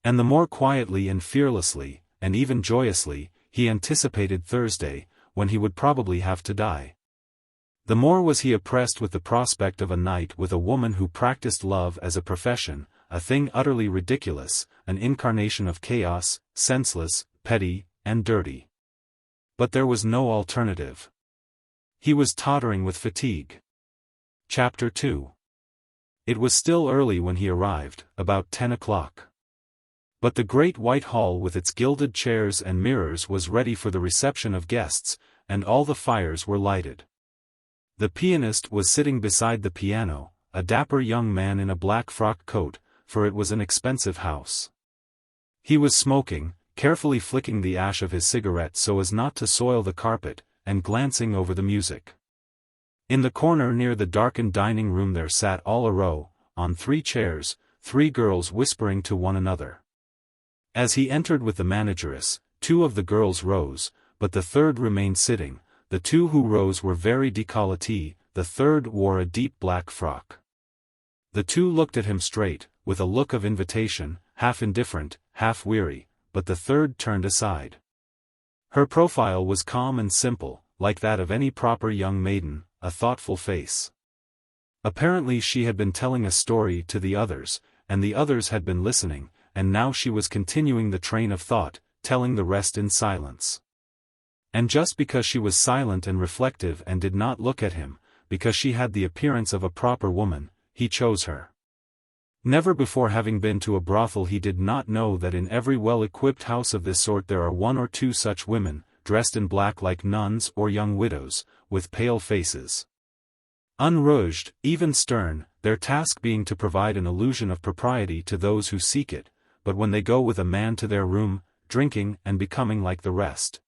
And the more quietly and fearlessly, and even joyously, he anticipated Thursday, when he would probably have to die, the more was he oppressed with the prospect of a night with a woman who practiced love as a profession, a thing utterly ridiculous, an incarnation of chaos, senseless, petty, and dirty. But there was no alternative. He was tottering with fatigue. Chapter 2. It was still early when he arrived, about 10 o'clock. But the great white hall with its gilded chairs and mirrors was ready for the reception of guests, and all the fires were lighted. The pianist was sitting beside the piano, a dapper young man in a black frock coat, for it was an expensive house. He was smoking, carefully flicking the ash of his cigarette so as not to soil the carpet, and glancing over the music. In the corner near the darkened dining room there sat all a row, on 3 chairs, 3 girls whispering to one another. As he entered with the manageress, 2 of the girls rose, but the third remained sitting. The 2 who rose were very décolleté, the third wore a deep black frock. The 2 looked at him straight, with a look of invitation, half indifferent, half weary, but the third turned aside. Her profile was calm and simple, like that of any proper young maiden, a thoughtful face. Apparently she had been telling a story to the others, and the others had been listening, and now she was continuing the train of thought, telling the rest in silence. And just because she was silent and reflective and did not look at him, because she had the appearance of a proper woman, he chose her. Never before having been to a brothel he did not know that in every well-equipped house of this sort there are 1 or 2 such women, dressed in black like nuns or young widows, with pale faces. Unrouged, even stern, their task being to provide an illusion of propriety to those who seek it, but when they go with a man to their room, drinking and becoming like the rest.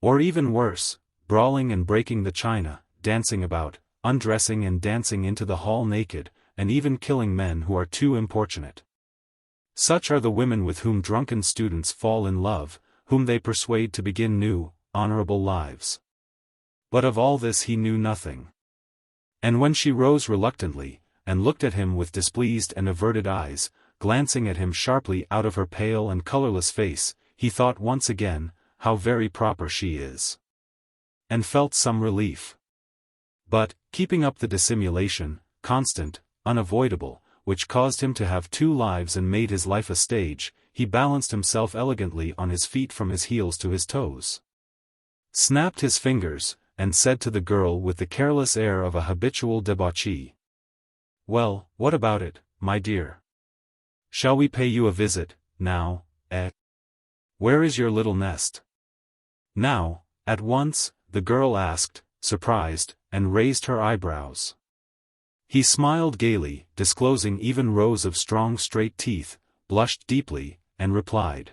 Or even worse, brawling and breaking the china, dancing about, undressing and dancing into the hall naked, and even killing men who are too importunate. Such are the women with whom drunken students fall in love, whom they persuade to begin new, honorable lives. But of all this he knew nothing. And when she rose reluctantly, and looked at him with displeased and averted eyes, glancing at him sharply out of her pale and colorless face, he thought once again, how very proper she is. And felt some relief. But, keeping up the dissimulation, constant, unavoidable, which caused him to have 2 lives and made his life a stage, he balanced himself elegantly on his feet from his heels to his toes, snapped his fingers, and said to the girl with the careless air of a habitual debauchee, "Well, what about it, my dear? Shall we pay you a visit, now, eh? Where is your little nest?" Now, at once, the girl asked, surprised, and raised her eyebrows. He smiled gaily, disclosing even rows of strong straight teeth, blushed deeply, and replied,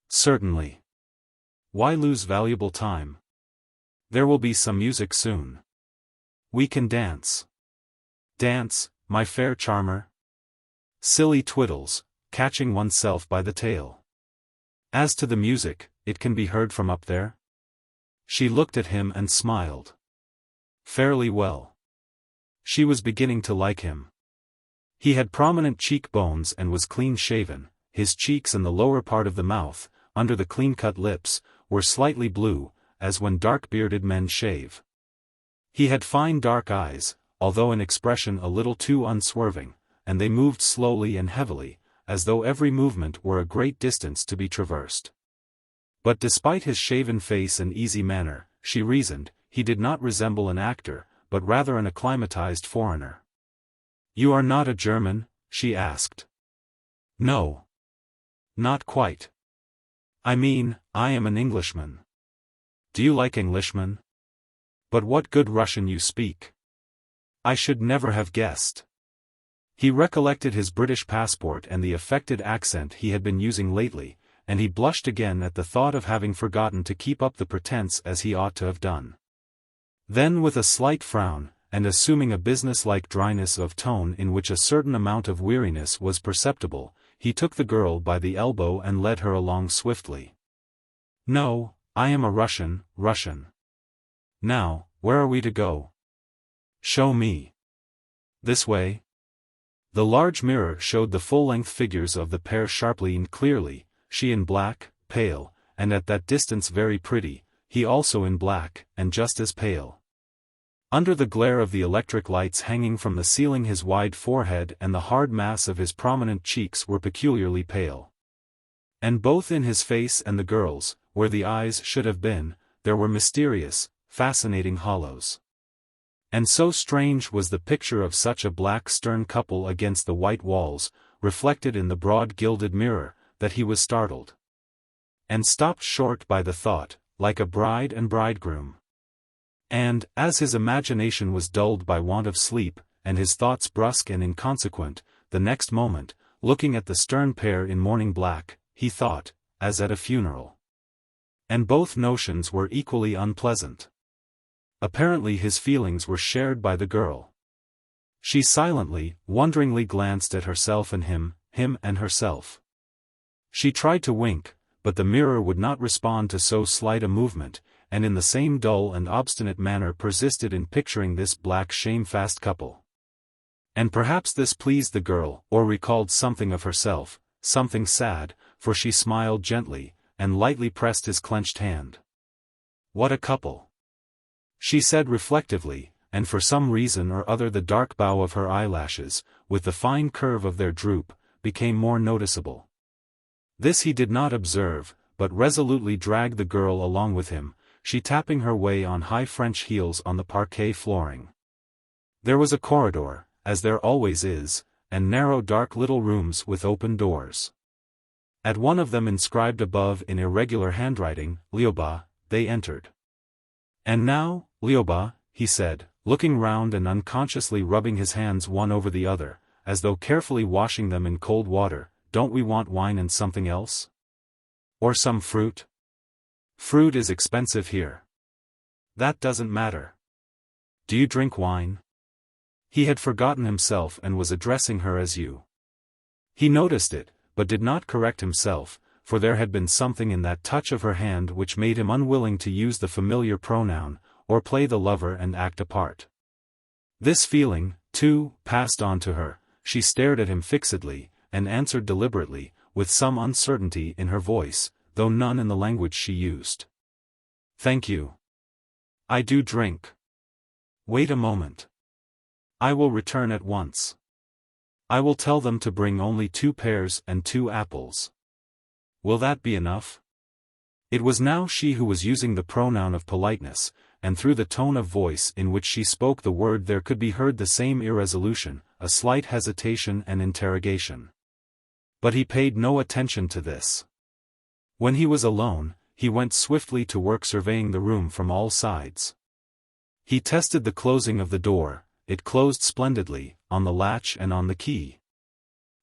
"Certainly. Why lose valuable time? There will be some music soon. We can dance." "Dance, my fair charmer?" Silly twiddles, catching oneself by the tail. "As to the music, it can be heard from up there?" She looked at him and smiled. Fairly well. She was beginning to like him. He had prominent cheekbones and was clean-shaven, his cheeks and the lower part of the mouth, under the clean-cut lips, were slightly blue, as when dark-bearded men shave. He had fine dark eyes, although in expression a little too unswerving, and they moved slowly and heavily, as though every movement were a great distance to be traversed. But despite his shaven face and easy manner, she reasoned, he did not resemble an actor, but rather an acclimatized foreigner. "You are not a German?" she asked. "No. Not quite. I mean, I am an Englishman." "Do you like Englishmen? But what good Russian you speak. I should never have guessed." He recollected his British passport and the affected accent he had been using lately, and he blushed again at the thought of having forgotten to keep up the pretense as he ought to have done. Then with a slight frown, and assuming a business-like dryness of tone in which a certain amount of weariness was perceptible, he took the girl by the elbow and led her along swiftly. "No, I am a Russian. Now, where are we to go?" "Show me. This way." The large mirror showed the full-length figures of the pair sharply and clearly, she in black, pale, and at that distance very pretty, he also in black, and just as pale. Under the glare of the electric lights hanging from the ceiling his wide forehead and the hard mass of his prominent cheeks were peculiarly pale. And both in his face and the girl's, where the eyes should have been, there were mysterious, fascinating hollows. And so strange was the picture of such a black stern couple against the white walls, reflected in the broad gilded mirror, that he was startled. And stopped short by the thought, like a bride and bridegroom. And, as his imagination was dulled by want of sleep, and his thoughts brusque and inconsequent, the next moment, looking at the stern pair in mourning black, he thought, as at a funeral. And both notions were equally unpleasant. Apparently his feelings were shared by the girl. She silently, wonderingly glanced at herself and him and herself. She tried to wink, but the mirror would not respond to so slight a movement, and in the same dull and obstinate manner persisted in picturing this black shamefast couple. And perhaps this pleased the girl, or recalled something of herself, something sad, for she smiled gently, and lightly pressed his clenched hand. "What a couple!" she said reflectively, and for some reason or other the dark bow of her eyelashes, with the fine curve of their droop, became more noticeable. This he did not observe, but resolutely dragged the girl along with him, she tapping her way on high French heels on the parquet flooring. There was a corridor, as there always is, and narrow dark little rooms with open doors. At one of them inscribed above in irregular handwriting, "Lioba," they entered. "And now, Lioba," he said, looking round and unconsciously rubbing his hands one over the other, as though carefully washing them in cold water, "don't we want wine and something else? Or some fruit? Fruit is expensive here." "That doesn't matter. Do you drink wine?" He had forgotten himself and was addressing her as you. He noticed it, but did not correct himself, for there had been something in that touch of her hand which made him unwilling to use the familiar pronoun, or play the lover and act a part. This feeling, too, passed on to her, she stared at him fixedly, and answered deliberately, with some uncertainty in her voice, though none in the language she used. "Thank you. I do drink. Wait a moment. I will return at once. I will tell them to bring only 2 pears and 2 apples. Will that be enough?" It was now she who was using the pronoun of politeness, and through the tone of voice in which she spoke the word there could be heard the same irresolution, a slight hesitation and interrogation. But he paid no attention to this. When he was alone, he went swiftly to work surveying the room from all sides. He tested the closing of the door, it closed splendidly, on the latch and on the key.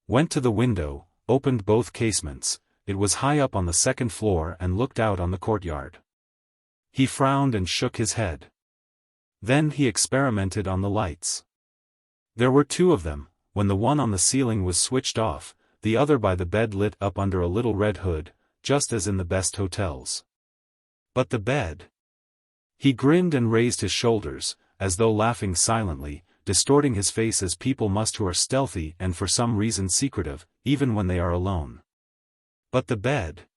Went to the window, opened both casements, it was high up on the 2nd floor and looked out on the courtyard. He frowned and shook his head. Then he experimented on the lights. There were 2 of them, when the one on the ceiling was switched off, the other by the bed lit up under a little red hood, just as in the best hotels. But the bed. He grinned and raised his shoulders, as though laughing silently, distorting his face as people must who are stealthy and for some reason secretive, even when they are alone. But the bed.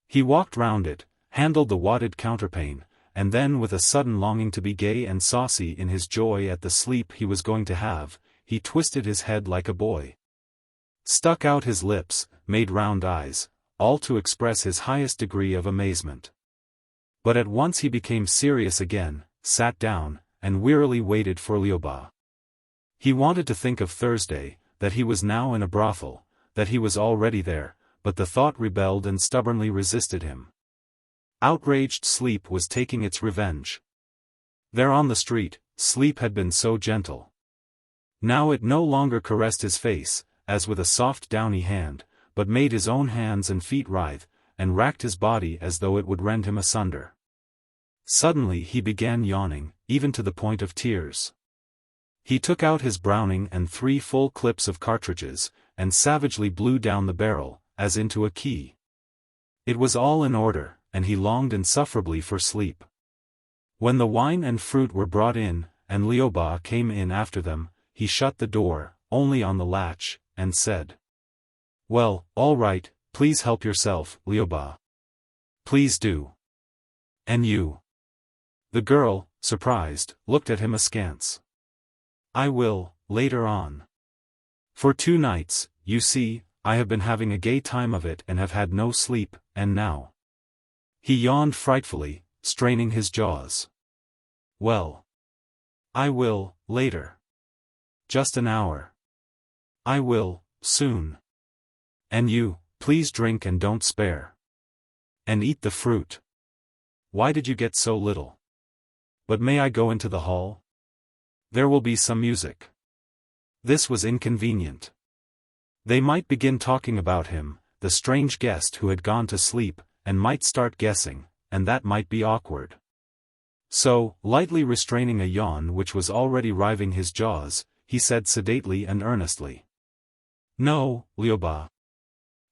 He walked round it, handled the wadded counterpane, and then with a sudden longing to be gay and saucy in his joy at the sleep he was going to have, he twisted his head like a boy. stuck out his lips, made round eyes, all to express his highest degree of amazement. But at once he became serious again, sat down, and wearily waited for Lyubov. He wanted to think of Thursday, that he was now in a brothel, that he was already there, but the thought rebelled and stubbornly resisted him. Outraged sleep was taking its revenge. There on the street, sleep had been so gentle. Now it no longer caressed his face, as with a soft downy hand, but made his own hands and feet writhe, and racked his body as though it would rend him asunder. Suddenly he began yawning, even to the point of tears. He took out his Browning and 3 full clips of cartridges, and savagely blew down the barrel, as into a key. It was all in order, and he longed insufferably for sleep. When the wine and fruit were brought in, and Lyubov came in after them, he shut the door, only on the latch, and said, "Well, all right, please help yourself, Lyubov. Please do. And you?" The girl, surprised, looked at him askance. "I will, later on. For 2 nights, you see, I have been having a gay time of it and have had no sleep, and now." He yawned frightfully, straining his jaws. "Well. I will, later. Just an hour. I will, soon. And you, please drink and don't spare. And eat the fruit. Why did you get so little? But may I go into the hall? There will be some music." This was inconvenient. They might begin talking about him, the strange guest who had gone to sleep, and might start guessing, and that might be awkward. So, lightly restraining a yawn which was already riving his jaws, he said sedately and earnestly, "No, Lyubov.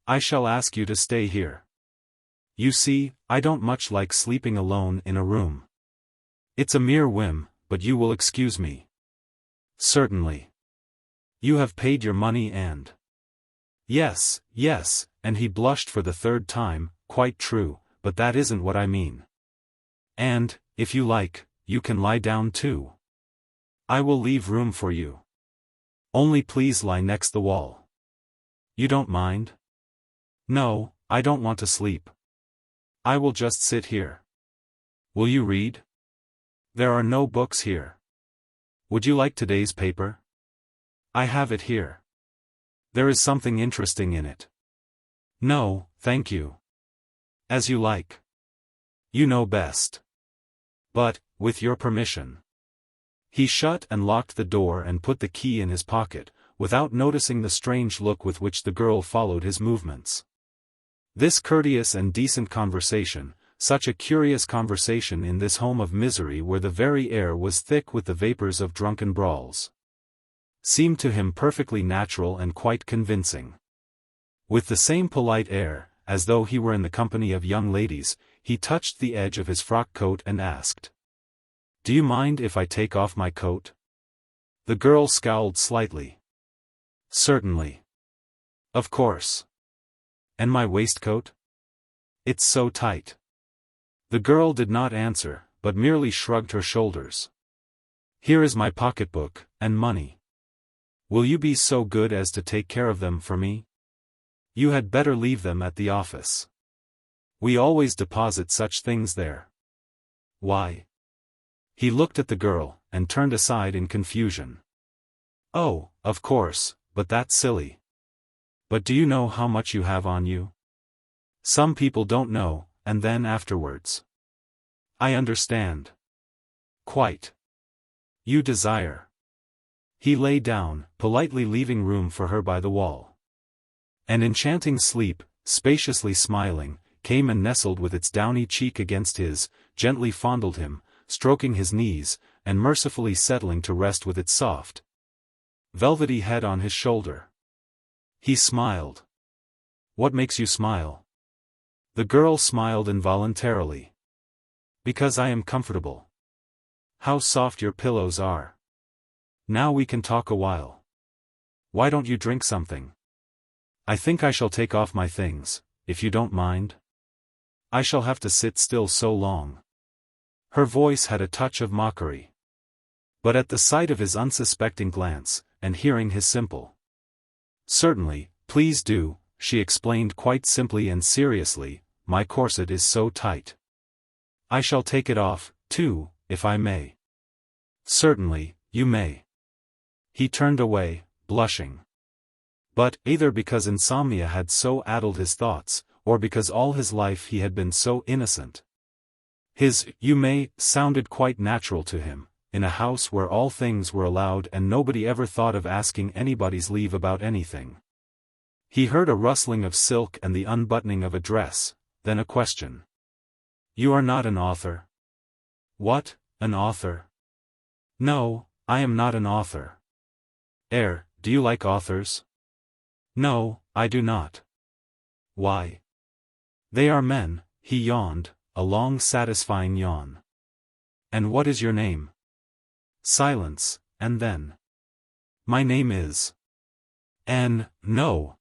I shall ask you to stay here. You see, I don't much like sleeping alone in a room. It's a mere whim, but you will excuse me." "Certainly. You have paid your money and—" "Yes, yes," and he blushed for the 3rd time, "quite true, but that isn't what I mean. And, if you like, you can lie down too. I will leave room for you. Only please lie next the wall. You don't mind?" "No, I don't want to sleep. I will just sit here." "Will you read? There are no books here. Would you like today's paper? I have it here. There is something interesting in it." "No, thank you. As you like. You know best. But, with your permission." He shut and locked the door and put the key in his pocket, without noticing the strange look with which the girl followed his movements. This courteous and decent conversation, such a curious conversation in this home of misery where the very air was thick with the vapors of drunken brawls, seemed to him perfectly natural and quite convincing. With the same polite air, as though he were in the company of young ladies, he touched the edge of his frock coat and asked, "Do you mind if I take off my coat?" The girl scowled slightly. "Certainly. Of course. And my waistcoat? It's so tight." The girl did not answer, but merely shrugged her shoulders. "Here is my pocketbook, and money. Will you be so good as to take care of them for me? You had better leave them at the office. We always deposit such things there." "Why?" He looked at the girl, and turned aside in confusion. "Oh, of course, but that's silly. But do you know how much you have on you? Some people don't know, and then afterwards." "I understand. Quite. You desire." He lay down, politely leaving room for her by the wall. An enchanting sleep, spaciously smiling, came and nestled with its downy cheek against his, gently fondled him, stroking his knees, and mercifully settling to rest with its soft, velvety head on his shoulder. He smiled. "What makes you smile?" The girl smiled involuntarily. "Because I am comfortable. How soft your pillows are. Now we can talk a while. Why don't you drink something? I think I shall take off my things, if you don't mind. I shall have to sit still so long." Her voice had a touch of mockery. But at the sight of his unsuspecting glance, and hearing his simple "Certainly, Please do, she explained quite simply and seriously, my corset is so tight. I shall take it off, too, if I may. Certainly, you may. He turned away, blushing. But, either because insomnia had so addled his thoughts, or because all his life he had been so innocent. His "you may" sounded quite natural to him, in a house where all things were allowed and nobody ever thought of asking anybody's leave about anything. He heard a rustling of silk and the unbuttoning of a dress, then a question. You are not an author? What, an author? No, I am not an author. Do you like authors? No, I do not. Why? They are men, he yawned, a long satisfying yawn. And what is your name? Silence, and then. My name is. No.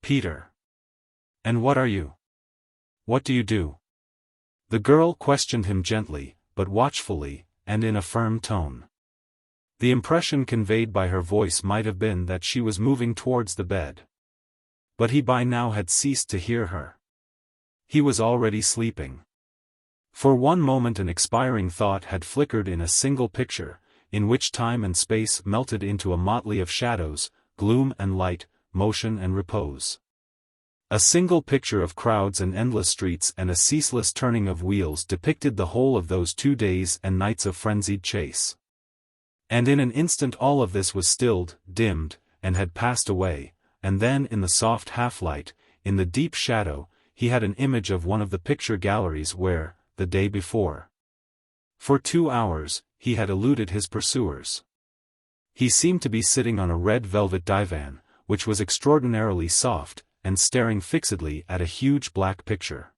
Peter. And what are you? What do you do? The girl questioned him gently, but watchfully, and in a firm tone. The impression conveyed by her voice might have been that she was moving towards the bed. But he by now had ceased to hear her. He was already sleeping. For one moment an expiring thought had flickered in a single picture, in which time and space melted into a motley of shadows, gloom and light, motion and repose. A single picture of crowds and endless streets and a ceaseless turning of wheels depicted the whole of those 2 days and nights of frenzied chase. And in an instant all of this was stilled, dimmed, and had passed away, and then in the soft half-light, in the deep shadow, he had an image of one of the picture galleries where, the day before, for 2 hours, he had eluded his pursuers. He seemed to be sitting on a red velvet divan, which was extraordinarily soft, and staring fixedly at a huge black picture.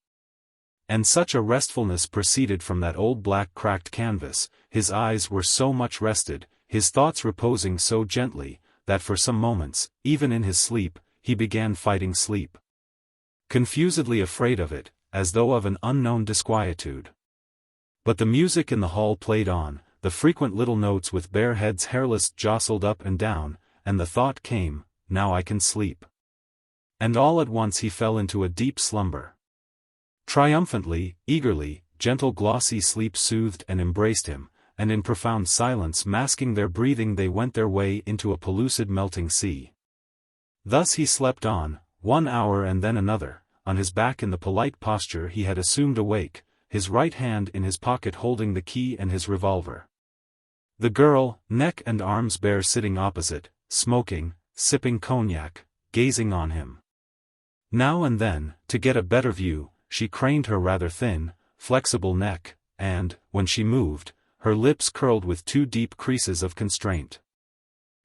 And such a restfulness proceeded from that old black cracked canvas, his eyes were so much rested, his thoughts reposing so gently, that for some moments, even in his sleep, he began fighting sleep. Confusedly afraid of it, as though of an unknown disquietude. But the music in the hall played on, the frequent little notes with bare heads hairless jostled up and down, and the thought came, now I can sleep. And all at once he fell into a deep slumber. Triumphantly, eagerly, gentle glossy sleep soothed and embraced him, and in profound silence masking their breathing they went their way into a pellucid melting sea. Thus he slept on, 1 hour and then another, on his back in the polite posture he had assumed awake, his right hand in his pocket holding the key and his revolver. The girl, neck and arms bare sitting opposite, smoking, sipping cognac, gazing on him. Now and then, to get a better view, she craned her rather thin, flexible neck, and, when she moved, her lips curled with 2 deep creases of constraint.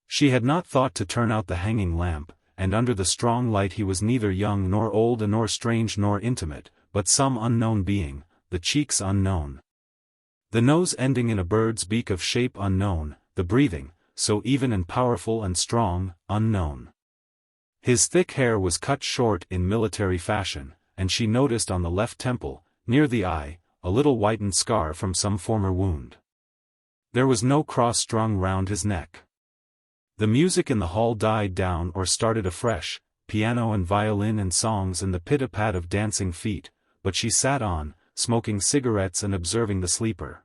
She had not thought to turn out the hanging lamp, and under the strong light he was neither young nor old nor strange nor intimate, but some unknown being, the cheeks unknown. The nose ending in a bird's beak of shape unknown, the breathing, so even and powerful and strong, unknown. His thick hair was cut short in military fashion, and she noticed on the left temple, near the eye, a little whitened scar from some former wound. There was no cross strung round his neck. The music in the hall died down or started afresh, piano and violin and songs and the pit-a-pat of dancing feet, but she sat on, smoking cigarettes and observing the sleeper.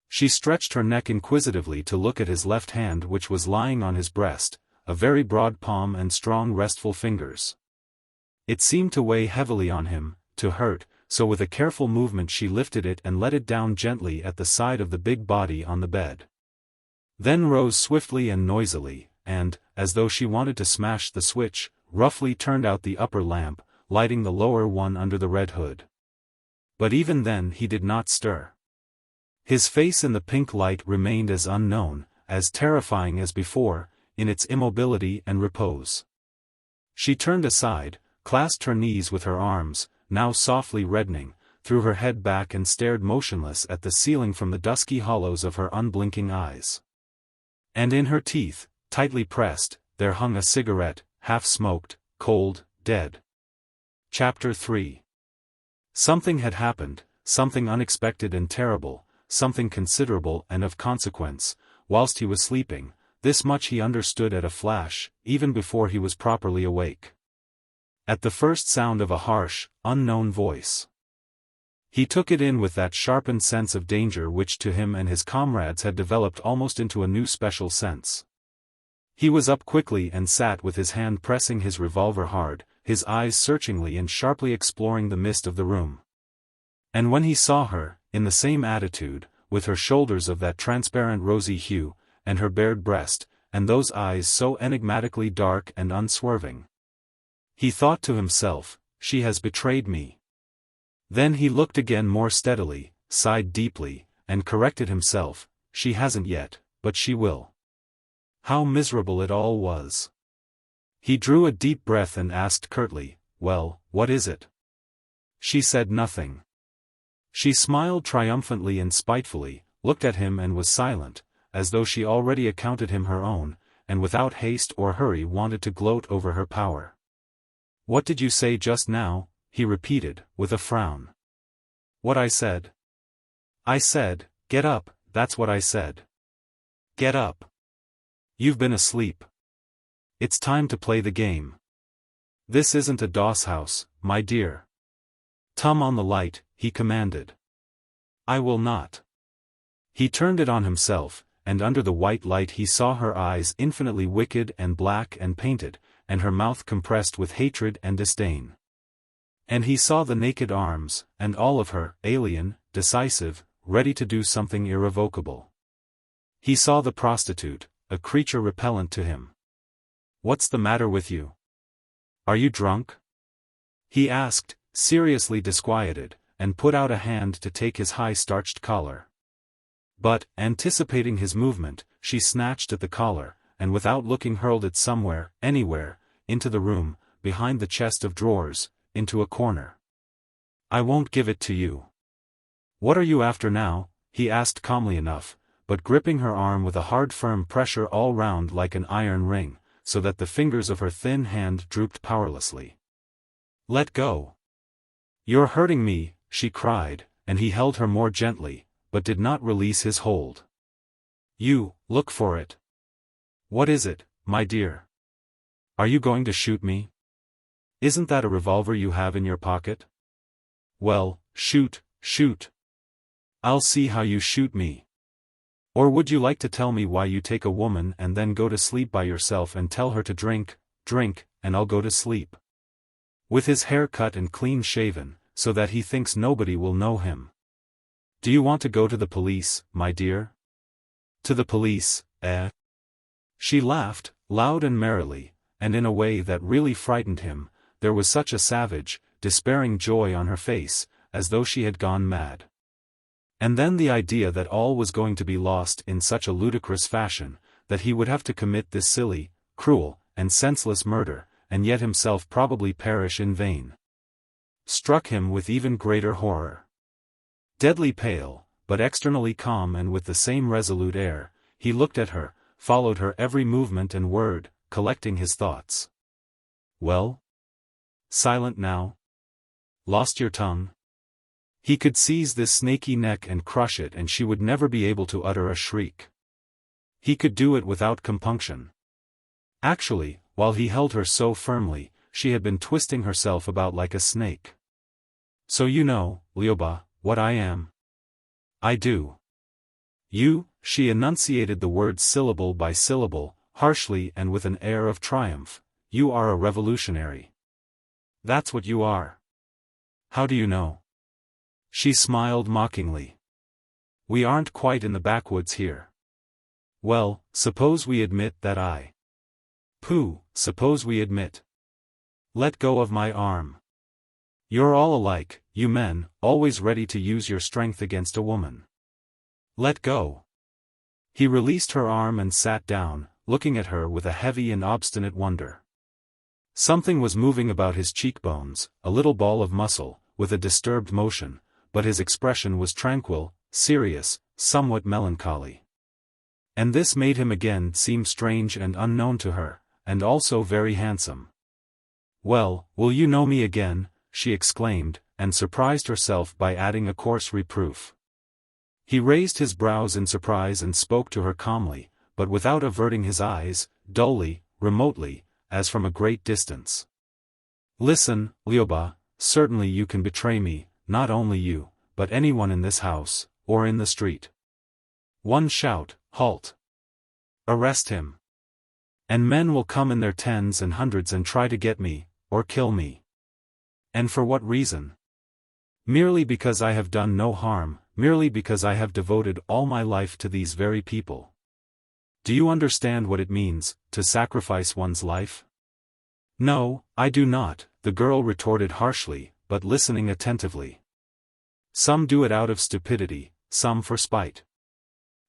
She stretched her neck inquisitively to look at his left hand which was lying on his breast, a very broad palm and strong restful fingers. It seemed to weigh heavily on him, to hurt, so with a careful movement she lifted it and let it down gently at the side of the big body on the bed. Then rose swiftly and noisily, and, as though she wanted to smash the switch, roughly turned out the upper lamp, lighting the lower one under the red hood. But even then he did not stir. His face in the pink light remained as unknown, as terrifying as before, in its immobility and repose. She turned aside, clasped her knees with her arms, now softly reddening, threw her head back and stared motionless at the ceiling from the dusky hollows of her unblinking eyes. And in her teeth, tightly pressed, there hung a cigarette, half-smoked, cold, dead. Chapter 3. Something had happened, something unexpected and terrible, something considerable and of consequence, whilst he was sleeping, this much he understood at a flash, even before he was properly awake. At the first sound of a harsh, unknown voice. He took it in with that sharpened sense of danger which to him and his comrades had developed almost into a new special sense. He was up quickly and sat with his hand pressing his revolver hard, his eyes searchingly and sharply exploring the mist of the room. And when he saw her, in the same attitude, with her shoulders of that transparent rosy hue, and her bared breast, and those eyes so enigmatically dark and unswerving, he thought to himself, she has betrayed me. Then he looked again more steadily, sighed deeply, and corrected himself, she hasn't yet, but she will. How miserable it all was. He drew a deep breath and asked curtly, well, what is it? She said nothing. She smiled triumphantly and spitefully, looked at him and was silent, as though she already accounted him her own, and without haste or hurry wanted to gloat over her power. What did you say just now? He repeated, with a frown. What I said? I said, get up, that's what I said. Get up. You've been asleep. It's time to play the game. This isn't a doss house, my dear. Turn on the light, he commanded. I will not. He turned it on himself, and under the white light he saw her eyes infinitely wicked and black and painted, and her mouth compressed with hatred and disdain. And he saw the naked arms, and all of her, alien, decisive, ready to do something irrevocable. He saw the prostitute, a creature repellent to him. What's the matter with you? Are you drunk? He asked, seriously disquieted, and put out a hand to take his high-starched collar. But, anticipating his movement, she snatched at the collar, and without looking hurled it somewhere, anywhere, into the room, behind the chest of drawers, into a corner. I won't give it to you. What are you after now? He asked calmly enough, but gripping her arm with a hard firm pressure all round like an iron ring, so that the fingers of her thin hand drooped powerlessly. Let go. You're hurting me, she cried, and he held her more gently, but did not release his hold. You, look for it. What is it, my dear? Are you going to shoot me? Isn't that a revolver you have in your pocket? Well, shoot, shoot. I'll see how you shoot me. Or would you like to tell me why you take a woman and then go to sleep by yourself and tell her to drink, and I'll go to sleep? With his hair cut and clean shaven, so that he thinks nobody will know him. Do you want to go to the police, my dear? To the police, eh? She laughed, loud and merrily, and in a way that really frightened him. There was such a savage, despairing joy on her face, as though she had gone mad. And then the idea that all was going to be lost in such a ludicrous fashion, that he would have to commit this silly, cruel, and senseless murder, and yet himself probably perish in vain, struck him with even greater horror. Deadly pale, but externally calm and with the same resolute air, he looked at her, followed her every movement and word, collecting his thoughts. Well? Silent now? Lost your tongue? He could seize this snaky neck and crush it and she would never be able to utter a shriek. He could do it without compunction. Actually, while he held her so firmly, she had been twisting herself about like a snake. So you know, Lyoba, what I am? I do. You, she enunciated the words syllable by syllable, harshly and with an air of triumph, you are a revolutionary. That's what you are. How do you know? She smiled mockingly. We aren't quite in the backwoods here. Well, suppose we admit that I. Pooh, suppose we admit. Let go of my arm. You're all alike, you men, always ready to use your strength against a woman. Let go. He released her arm and sat down, looking at her with a heavy and obstinate wonder. Something was moving about his cheekbones, a little ball of muscle, with a disturbed motion, but his expression was tranquil, serious, somewhat melancholy. And this made him again seem strange and unknown to her, and also very handsome. Well, will you know me again? She exclaimed, and surprised herself by adding a coarse reproof. He raised his brows in surprise and spoke to her calmly, but without averting his eyes, dully, remotely, as from a great distance. "Listen, Lyuba, certainly you can betray me, not only you, but anyone in this house, or in the street. One shout, halt! Arrest him! And men will come in their tens and hundreds and try to get me, or kill me. And for what reason? Merely because I have done no harm, merely because I have devoted all my life to these very people. Do you understand what it means, to sacrifice one's life?" "No, I do not," the girl retorted harshly, but listening attentively. "Some do it out of stupidity, some for spite.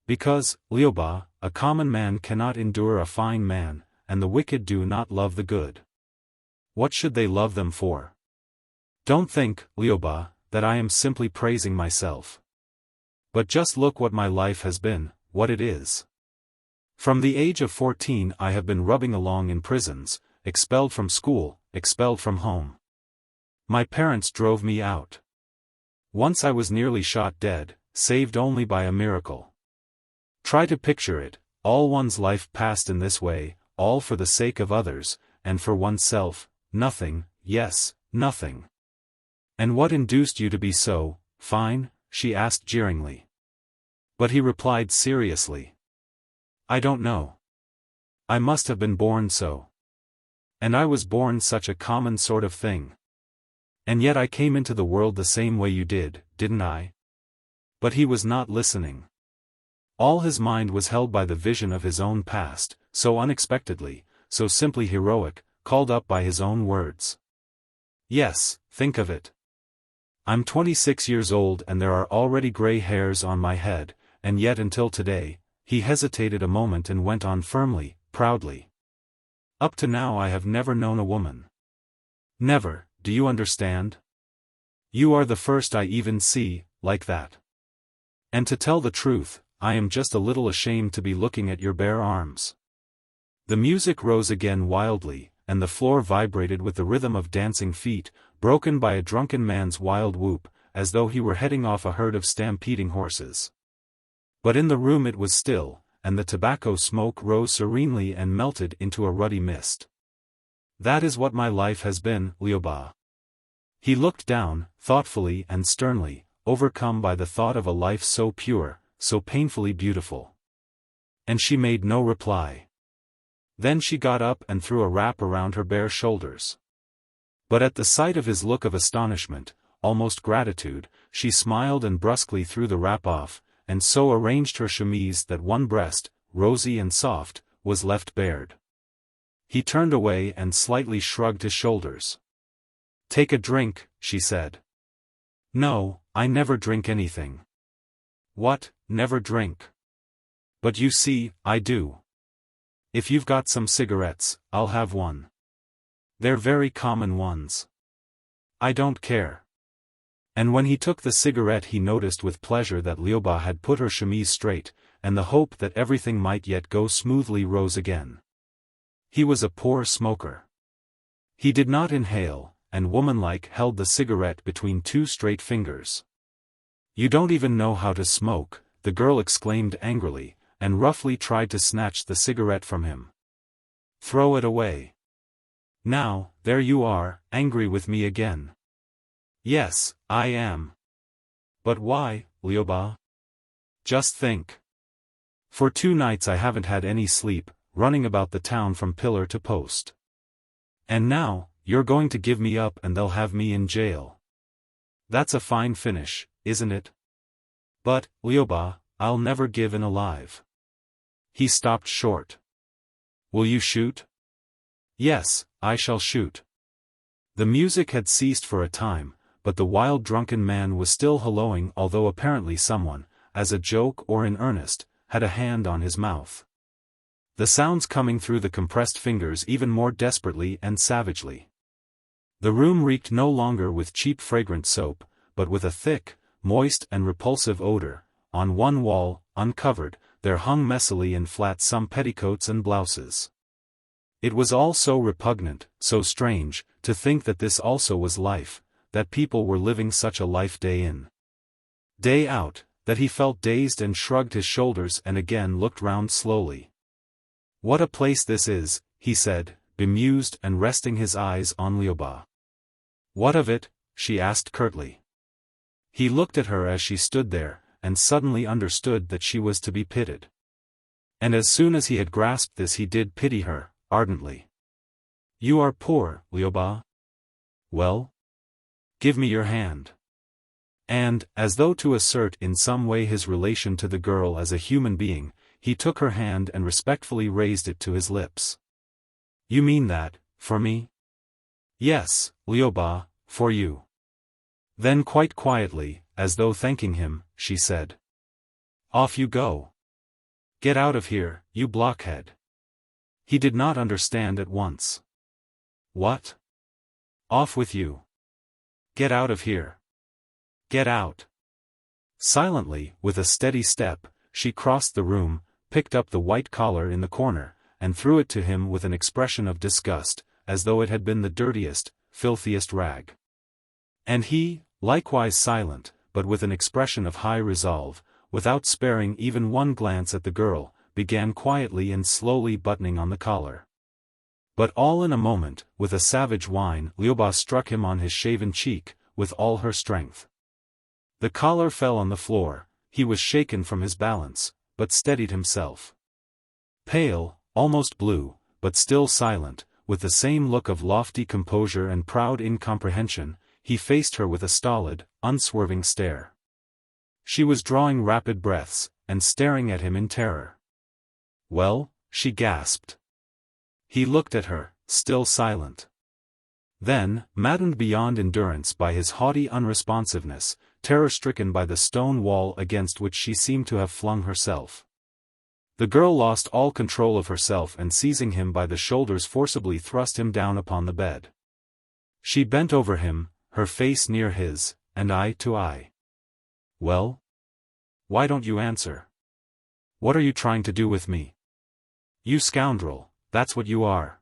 Because, Lyuba, a common man cannot endure a fine man, and the wicked do not love the good. What should they love them for? Don't think, Lyuba, that I am simply praising myself. But just look what my life has been, what it is. From the age of 14 I have been rubbing along in prisons, expelled from school, expelled from home. My parents drove me out. Once I was nearly shot dead, saved only by a miracle. Try to picture it, all one's life passed in this way, all for the sake of others, and for oneself, nothing, yes, nothing. And what induced you to be so fine?" she asked jeeringly. But he replied seriously. "I don't know. I must have been born so. And I was born such a common sort of thing. And yet I came into the world the same way you did, didn't I?" But he was not listening. All his mind was held by the vision of his own past, so unexpectedly, so simply heroic, called up by his own words. "Yes, think of it. I'm 26 years old and there are already gray hairs on my head, and yet until today," he hesitated a moment and went on firmly, proudly. "Up to now I have never known a woman. Never, do you understand? You are the first I even see, like that. And to tell the truth, I am just a little ashamed to be looking at your bare arms." The music rose again wildly, and the floor vibrated with the rhythm of dancing feet, broken by a drunken man's wild whoop, as though he were heading off a herd of stampeding horses. But in the room it was still, and the tobacco smoke rose serenely and melted into a ruddy mist. "That is what my life has been, Lyuba." He looked down, thoughtfully and sternly, overcome by the thought of a life so pure, so painfully beautiful. And she made no reply. Then she got up and threw a wrap around her bare shoulders. But at the sight of his look of astonishment, almost gratitude, she smiled and brusquely threw the wrap off, and so arranged her chemise that one breast, rosy and soft, was left bared. He turned away and slightly shrugged his shoulders. "Take a drink," she said. "No, I never drink anything." "What, never drink?" "But you see, I do. If you've got some cigarettes, I'll have one. They're very common ones. I don't care." And when he took the cigarette he noticed with pleasure that Lyuba had put her chemise straight, and the hope that everything might yet go smoothly rose again. He was a poor smoker. He did not inhale, and womanlike held the cigarette between two straight fingers. "You don't even know how to smoke," the girl exclaimed angrily, and roughly tried to snatch the cigarette from him. "Throw it away. Now, there you are, angry with me again." "Yes, I am. But why, Lyuba? Just think. For 2 nights I haven't had any sleep, running about the town from pillar to post. And now, you're going to give me up and they'll have me in jail. That's a fine finish, isn't it? But, Lyuba, I'll never give in alive." He stopped short. "Will you shoot?" "Yes, I shall shoot." The music had ceased for a time, but the wild drunken man was still hallooing, although apparently someone, as a joke or in earnest, had a hand on his mouth. The sounds coming through the compressed fingers even more desperately and savagely. The room reeked no longer with cheap fragrant soap, but with a thick, moist and repulsive odor. On one wall, uncovered, there hung messily in flat some petticoats and blouses. It was all so repugnant, so strange, to think that this also was life, that people were living such a life day in, day out, that he felt dazed and shrugged his shoulders and again looked round slowly. What a place this is, he said, bemused and resting his eyes on Lyuba. What of it? She asked curtly. He looked at her as she stood there, and suddenly understood that she was to be pitied. And as soon as he had grasped this, he did pity her, ardently. You are poor, Lyuba. Well? Give me your hand. And, as though to assert in some way his relation to the girl as a human being, he took her hand and respectfully raised it to his lips. You mean that, for me? Yes, Lyuba, for you. Then quite quietly, as though thanking him, she said. Off you go. Get out of here, you blockhead. He did not understand at once. What? Off with you. Get out of here. Get out. Silently, with a steady step, she crossed the room, picked up the white collar in the corner, and threw it to him with an expression of disgust, as though it had been the dirtiest, filthiest rag. And he, likewise silent, but with an expression of high resolve, without sparing even one glance at the girl, began quietly and slowly buttoning on the collar. But all in a moment, with a savage whine, Lyuba struck him on his shaven cheek, with all her strength. The collar fell on the floor. He was shaken from his balance, but steadied himself. Pale, almost blue, but still silent, with the same look of lofty composure and proud incomprehension, he faced her with a stolid, unswerving stare. She was drawing rapid breaths, and staring at him in terror. Well, she gasped. He looked at her, still silent. Then, maddened beyond endurance by his haughty unresponsiveness, terror-stricken by the stone wall against which she seemed to have flung herself, the girl lost all control of herself and seizing him by the shoulders forcibly thrust him down upon the bed. She bent over him, her face near his, and eye to eye. Well? Why don't you answer? What are you trying to do with me? You scoundrel, that's what you are.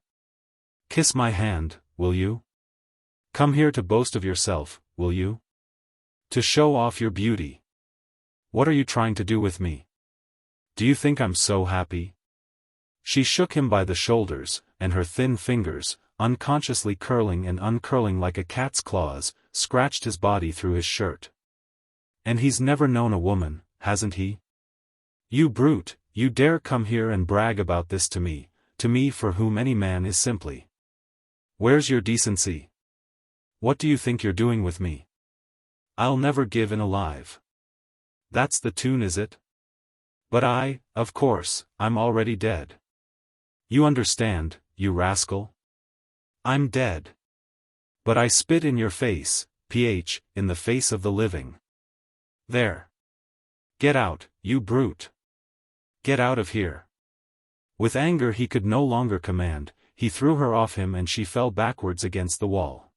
Kiss my hand, will you? Come here to boast of yourself, will you? To show off your beauty. What are you trying to do with me? Do you think I'm so happy? She shook him by the shoulders, and her thin fingers, unconsciously curling and uncurling like a cat's claws, scratched his body through his shirt. And he's never known a woman, hasn't he? You brute, you dare come here and brag about this to me for whom any man is simply. Where's your decency? What do you think you're doing with me? I'll never give in alive. That's the tune, is it? But of course, I'm already dead. You understand, you rascal? I'm dead. But I spit in your face, in the face of the living. There. Get out, you brute. Get out of here. With anger he could no longer command, he threw her off him and she fell backwards against the wall.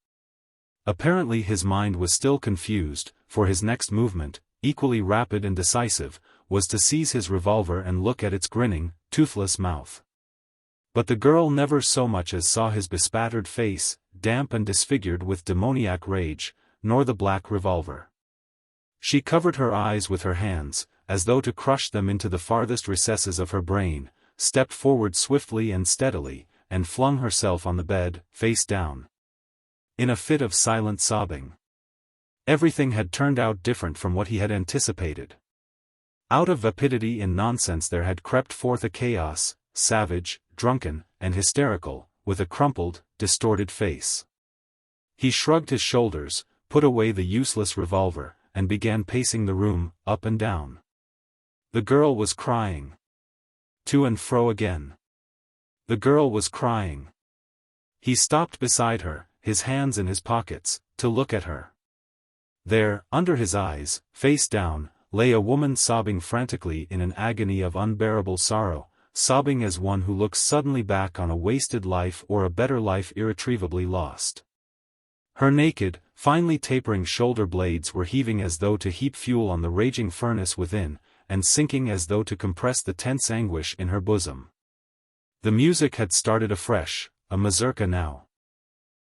Apparently his mind was still confused, for his next movement, equally rapid and decisive, was to seize his revolver and look at its grinning, toothless mouth. But the girl never so much as saw his bespattered face, damp and disfigured with demoniac rage, nor the black revolver. She covered her eyes with her hands, as though to crush them into the farthest recesses of her brain, stepped forward swiftly and steadily, and flung herself on the bed, face down. In a fit of silent sobbing. Everything had turned out different from what he had anticipated. Out of vapidity and nonsense there had crept forth a chaos, savage, drunken, and hysterical, with a crumpled, distorted face. He shrugged his shoulders, put away the useless revolver, and began pacing the room, up and down. The girl was crying. To and fro again. The girl was crying. He stopped beside her, his hands in his pockets, to look at her. There, under his eyes, face down, lay a woman sobbing frantically in an agony of unbearable sorrow, sobbing as one who looks suddenly back on a wasted life or a better life irretrievably lost. Her naked, finely tapering shoulder blades were heaving as though to heap fuel on the raging furnace within, and sinking as though to compress the tense anguish in her bosom. The music had started afresh, a mazurka now.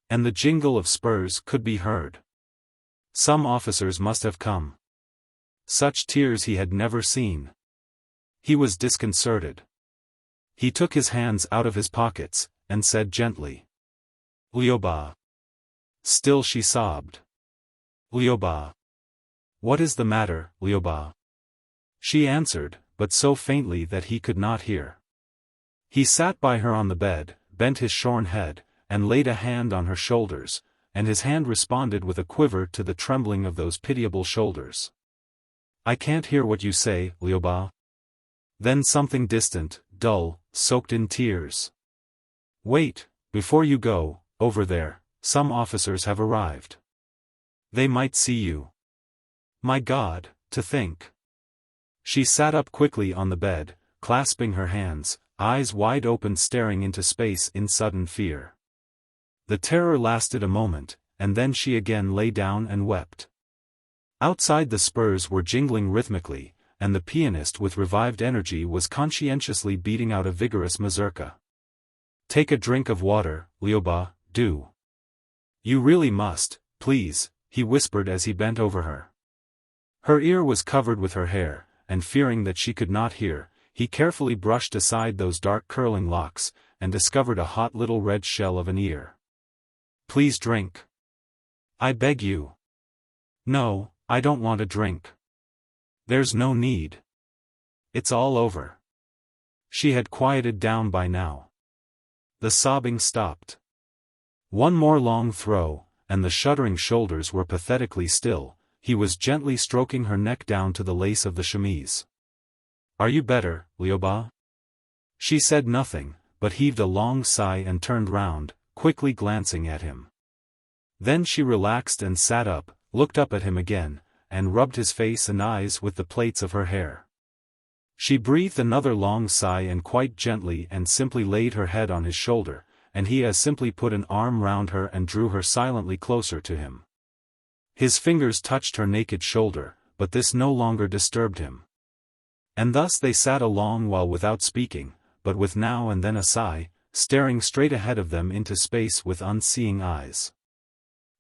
And the jingle of spurs could be heard. Some officers must have come. Such tears he had never seen. He was disconcerted. He took his hands out of his pockets, and said gently. Lyoba. Still she sobbed. Lyoba. What is the matter, Lyoba? She answered, but so faintly that he could not hear. He sat by her on the bed, bent his shorn head, and laid a hand on her shoulders, and his hand responded with a quiver to the trembling of those pitiable shoulders. I can't hear what you say, Lyoba. Then something distant, dull, soaked in tears. Wait, before you go, over there, some officers have arrived. They might see you. My God, to think. She sat up quickly on the bed, clasping her hands, eyes wide open staring into space in sudden fear. The terror lasted a moment, and then she again lay down and wept. Outside the spurs were jingling rhythmically, and the pianist with revived energy was conscientiously beating out a vigorous mazurka. Take a drink of water, Lyoba, do. You really must, please, he whispered as he bent over her. Her ear was covered with her hair, and fearing that she could not hear, he carefully brushed aside those dark curling locks, and discovered a hot little red shell of an ear. Please drink. I beg you. No, I don't want a drink. There's no need. It's all over. She had quieted down by now. The sobbing stopped. One more long throw, and the shuddering shoulders were pathetically still. He was gently stroking her neck down to the lace of the chemise. Are you better, Lyoba? She said nothing, but heaved a long sigh and turned round, quickly glancing at him. Then she relaxed and sat up, looked up at him again, and rubbed his face and eyes with the plaits of her hair. She breathed another long sigh and quite gently and simply laid her head on his shoulder, and he as simply put an arm round her and drew her silently closer to him. His fingers touched her naked shoulder, but this no longer disturbed him. And thus they sat a long while without speaking, but with now and then a sigh, staring straight ahead of them into space with unseeing eyes.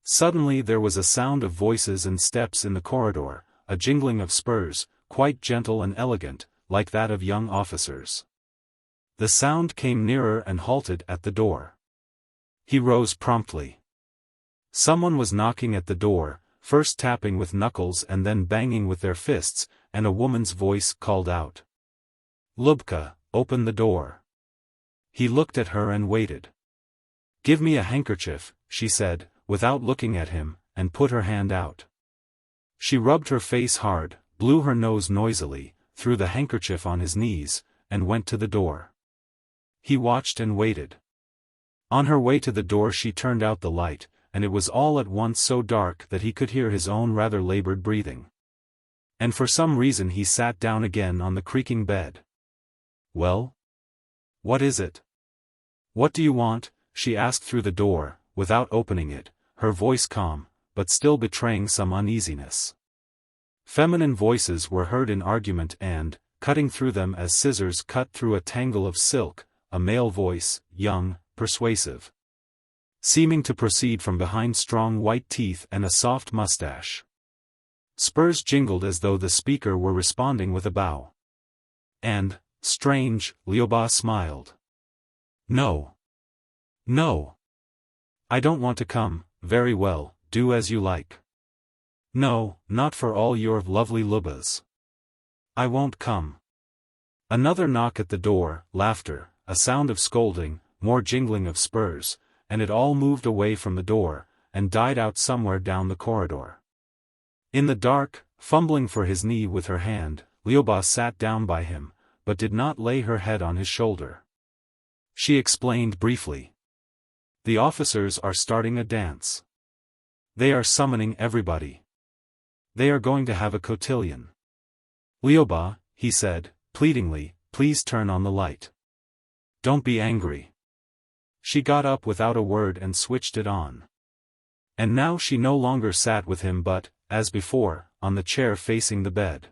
Suddenly there was a sound of voices and steps in the corridor, a jingling of spurs, quite gentle and elegant, like that of young officers. The sound came nearer and halted at the door. He rose promptly. Someone was knocking at the door, first tapping with knuckles and then banging with their fists, and a woman's voice called out. Lubka, open the door. He looked at her and waited. Give me a handkerchief, she said, without looking at him, and put her hand out. She rubbed her face hard, blew her nose noisily, threw the handkerchief on his knees, and went to the door. He watched and waited. On her way to the door she turned out the light, and it was all at once so dark that he could hear his own rather labored breathing. And for some reason he sat down again on the creaking bed. Well? What is it? What do you want? She asked through the door, without opening it, her voice calm, but still betraying some uneasiness. Feminine voices were heard in argument and, cutting through them as scissors cut through a tangle of silk, a male voice, young, persuasive, seeming to proceed from behind strong white teeth and a soft mustache. Spurs jingled as though the speaker were responding with a bow. And, strange, Lyoba smiled. No. No. I don't want to come. Very well, do as you like. No, not for all your lovely Lubas. I won't come. Another knock at the door, laughter, a sound of scolding, more jingling of spurs, and it all moved away from the door, and died out somewhere down the corridor. In the dark, fumbling for his knee with her hand, Lyoba sat down by him, but did not lay her head on his shoulder. She explained briefly. The officers are starting a dance. They are summoning everybody. They are going to have a cotillion. Lyoba, he said, pleadingly, please turn on the light. Don't be angry. She got up without a word and switched it on. And now she no longer sat with him but, as before, on the chair facing the bed.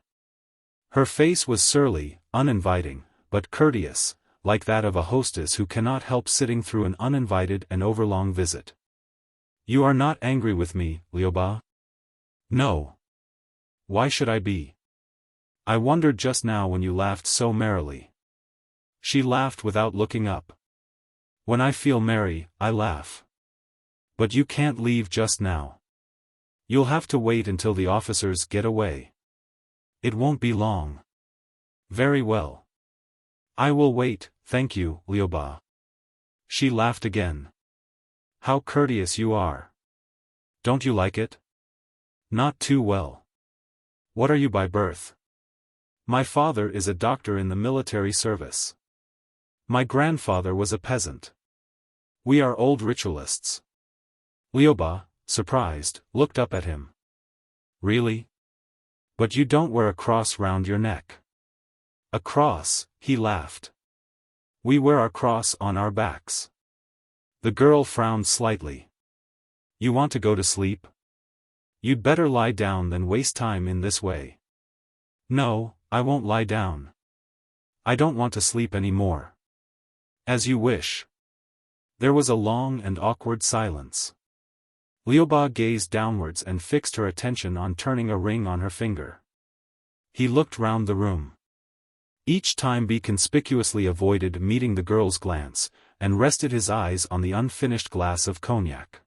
Her face was surly, uninviting, but courteous, like that of a hostess who cannot help sitting through an uninvited and overlong visit. You are not angry with me, Lyoba? No. Why should I be? I wondered just now when you laughed so merrily. She laughed without looking up. When I feel merry, I laugh. But you can't leave just now. You'll have to wait until the officers get away. It won't be long. Very well. I will wait, thank you, Lyuba. She laughed again. How courteous you are. Don't you like it? Not too well. What are you by birth? My father is a doctor in the military service. My grandfather was a peasant. We are old ritualists. Lyuba, surprised, looked up at him. Really? But you don't wear a cross round your neck. A cross, he laughed. We wear our cross on our backs. The girl frowned slightly. You want to go to sleep? You'd better lie down than waste time in this way. No, I won't lie down. I don't want to sleep any more. As you wish. There was a long and awkward silence. Lyuba gazed downwards and fixed her attention on turning a ring on her finger. He looked round the room. Each time he conspicuously avoided meeting the girl's glance, and rested his eyes on the unfinished glass of cognac.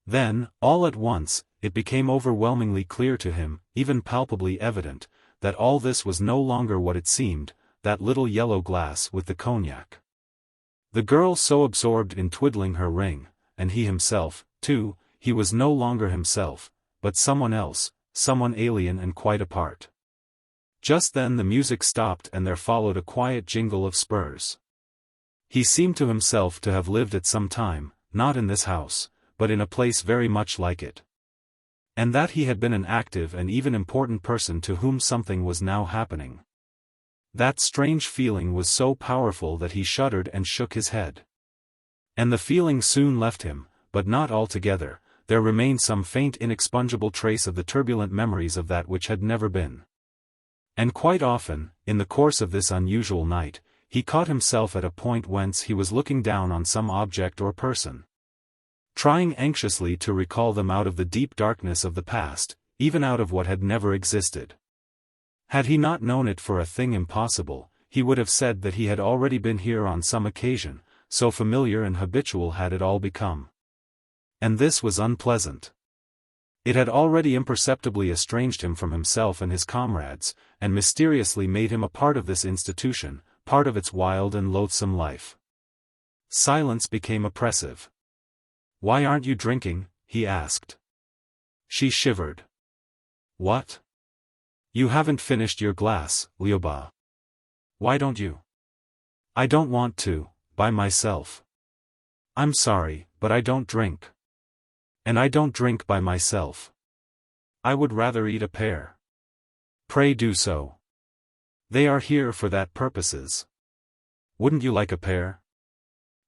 Then, all at once, it became overwhelmingly clear to him, even palpably evident, that all this was no longer what it seemed, that little yellow glass with the cognac. The girl so absorbed in twiddling her ring, and he himself, too, he was no longer himself, but someone else, someone alien and quite apart. Just then the music stopped and there followed a quiet jingle of spurs. He seemed to himself to have lived at some time, not in this house, but in a place very much like it. And that he had been an active and even important person to whom something was now happening. That strange feeling was so powerful that he shuddered and shook his head. And the feeling soon left him, but not altogether. There remained some faint inexpugnable trace of the turbulent memories of that which had never been. And quite often, in the course of this unusual night, he caught himself at a point whence he was looking down on some object or person, trying anxiously to recall them out of the deep darkness of the past, even out of what had never existed. Had he not known it for a thing impossible, he would have said that he had already been here on some occasion, so familiar and habitual had it all become. And this was unpleasant. It had already imperceptibly estranged him from himself and his comrades, and mysteriously made him a part of this institution, part of its wild and loathsome life. Silence became oppressive. Why aren't you drinking? He asked. She shivered. What? You haven't finished your glass, Lyuba. Why don't you? I don't want to, by myself. I'm sorry, but I don't drink. And I don't drink by myself. I would rather eat a pear. Pray do so. They are here for that purposes. Wouldn't you like a pear?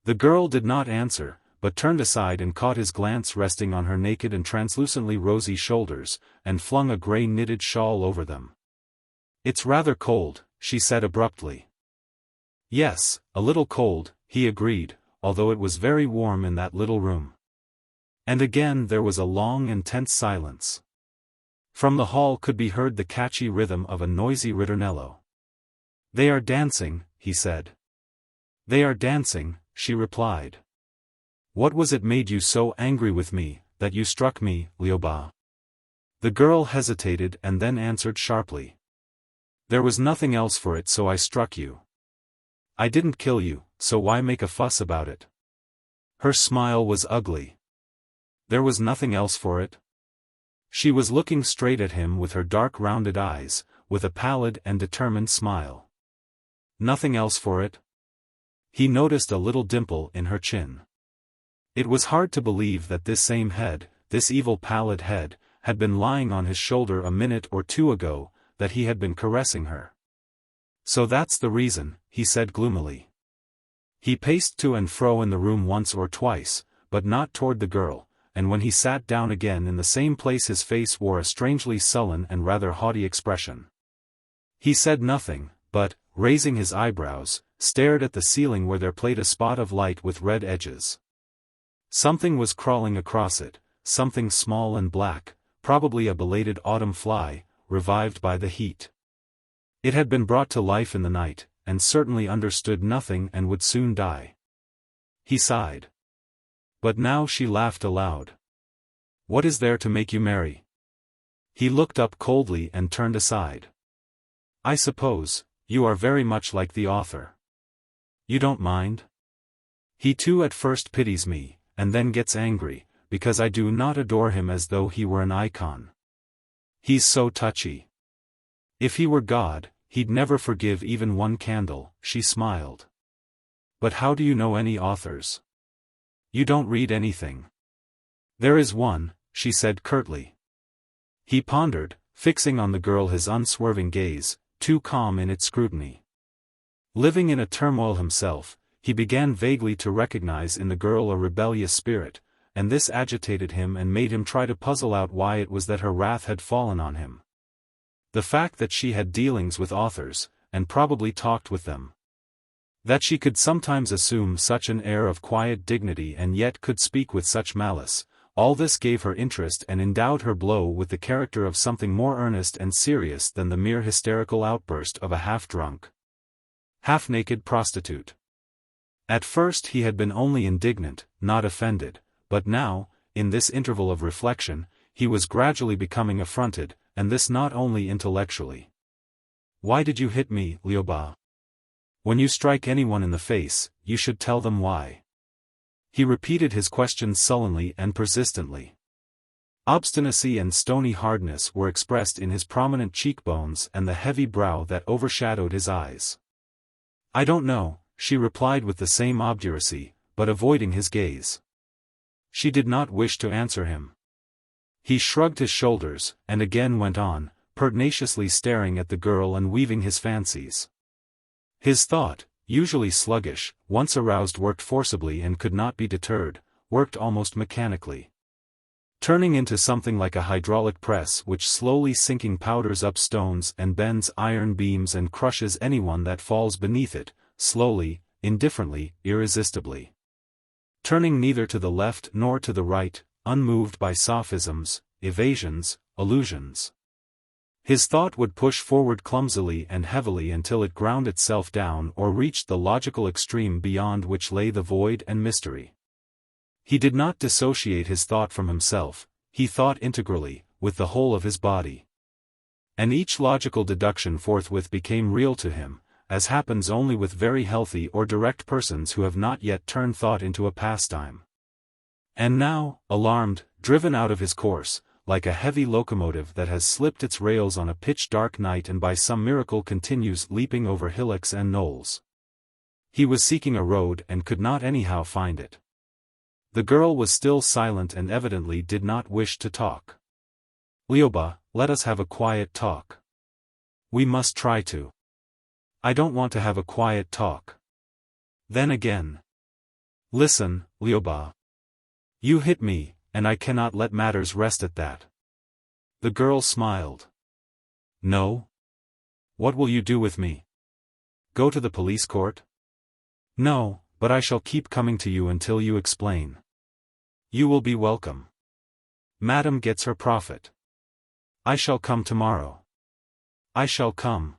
The girl did not answer, but turned aside and caught his glance resting on her naked and translucently rosy shoulders, and flung a grey knitted shawl over them. It's rather cold, she said abruptly. Yes, a little cold, he agreed, although it was very warm in that little room. And again there was a long and tense silence. From the hall could be heard the catchy rhythm of a noisy ritornello. They are dancing, he said. They are dancing, she replied. What was it made you so angry with me, that you struck me, Lyuba? The girl hesitated and then answered sharply. There was nothing else for it, so I struck you. I didn't kill you, so why make a fuss about it? Her smile was ugly. There was nothing else for it? She was looking straight at him with her dark rounded eyes, with a pallid and determined smile. Nothing else for it? He noticed a little dimple in her chin. It was hard to believe that this same head, this evil pallid head, had been lying on his shoulder a minute or two ago, that he had been caressing her. So that's the reason, he said gloomily. He paced to and fro in the room once or twice, but not toward the girl, and when he sat down again in the same place his face wore a strangely sullen and rather haughty expression. He said nothing, but, raising his eyebrows, stared at the ceiling where there played a spot of light with red edges. Something was crawling across it, something small and black, probably a belated autumn fly, revived by the heat. It had been brought to life in the night, and certainly understood nothing and would soon die. He sighed. But now she laughed aloud. What is there to make you merry? He looked up coldly and turned aside. I suppose, you are very much like the author. You don't mind? He too at first pities me, and then gets angry, because I do not adore him as though he were an icon. He's so touchy. If he were God, he'd never forgive even one candle, she smiled. But how do you know any authors? You don't read anything. There is one, she said curtly. He pondered, fixing on the girl his unswerving gaze, too calm in its scrutiny. Living in a turmoil himself, he began vaguely to recognize in the girl a rebellious spirit, and this agitated him and made him try to puzzle out why it was that her wrath had fallen on him. The fact that she had dealings with authors, and probably talked with them. That she could sometimes assume such an air of quiet dignity and yet could speak with such malice, all this gave her interest and endowed her blow with the character of something more earnest and serious than the mere hysterical outburst of a half-drunk, half-naked prostitute. At first he had been only indignant, not offended, but now, in this interval of reflection, he was gradually becoming affronted, and this not only intellectually. Why did you hit me, Lyubov? When you strike anyone in the face, you should tell them why. He repeated his questions sullenly and persistently. Obstinacy and stony hardness were expressed in his prominent cheekbones and the heavy brow that overshadowed his eyes. I don't know, she replied with the same obduracy, but avoiding his gaze. She did not wish to answer him. He shrugged his shoulders, and again went on, pertinaciously staring at the girl and weaving his fancies. His thought, usually sluggish, once aroused worked forcibly and could not be deterred, worked almost mechanically. Turning into something like a hydraulic press which slowly sinking powders up stones and bends iron beams and crushes anyone that falls beneath it, slowly, indifferently, irresistibly. Turning neither to the left nor to the right, unmoved by sophisms, evasions, allusions. His thought would push forward clumsily and heavily until it ground itself down or reached the logical extreme beyond which lay the void and mystery. He did not dissociate his thought from himself, he thought integrally, with the whole of his body. And each logical deduction forthwith became real to him, as happens only with very healthy or direct persons who have not yet turned thought into a pastime. And now, alarmed, driven out of his course, like a heavy locomotive that has slipped its rails on a pitch-dark night and by some miracle continues leaping over hillocks and knolls. He was seeking a road and could not anyhow find it. The girl was still silent and evidently did not wish to talk. Lyubov, let us have a quiet talk. We must try to. I don't want to have a quiet talk. Then again. Listen, Lyubov. You hit me, and I cannot let matters rest at that. The girl smiled. No? What will you do with me? Go to the police court? No, but I shall keep coming to you until you explain. You will be welcome. Madam gets her profit. I shall come tomorrow. I shall come.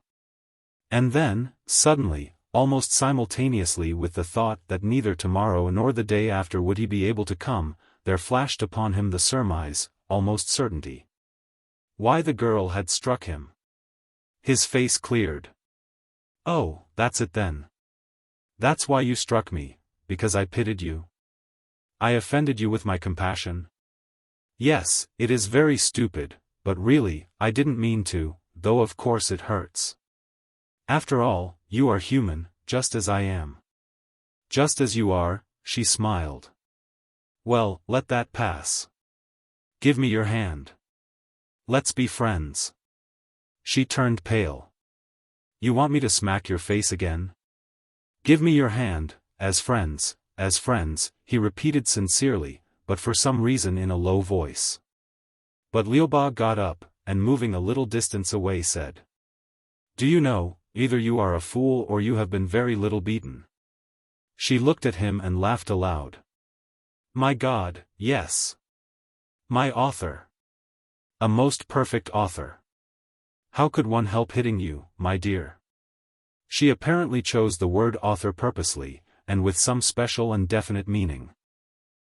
And then, suddenly, almost simultaneously with the thought that neither tomorrow nor the day after would he be able to come, there flashed upon him the surmise, almost certainty. Why the girl had struck him. His face cleared. Oh, that's it then. That's why you struck me, because I pitied you? I offended you with my compassion? Yes, it is very stupid, but really, I didn't mean to, though of course it hurts. After all, you are human, just as I am. Just as you are, she smiled. Well, let that pass. Give me your hand. Let's be friends. She turned pale. You want me to smack your face again? Give me your hand, as friends, he repeated sincerely, but for some reason in a low voice. But Lyubov got up, and moving a little distance away said. Do you know, either you are a fool or you have been very little beaten. She looked at him and laughed aloud. My God, yes. My author. A most perfect author. How could one help hitting you, my dear? She apparently chose the word author purposely, and with some special and definite meaning.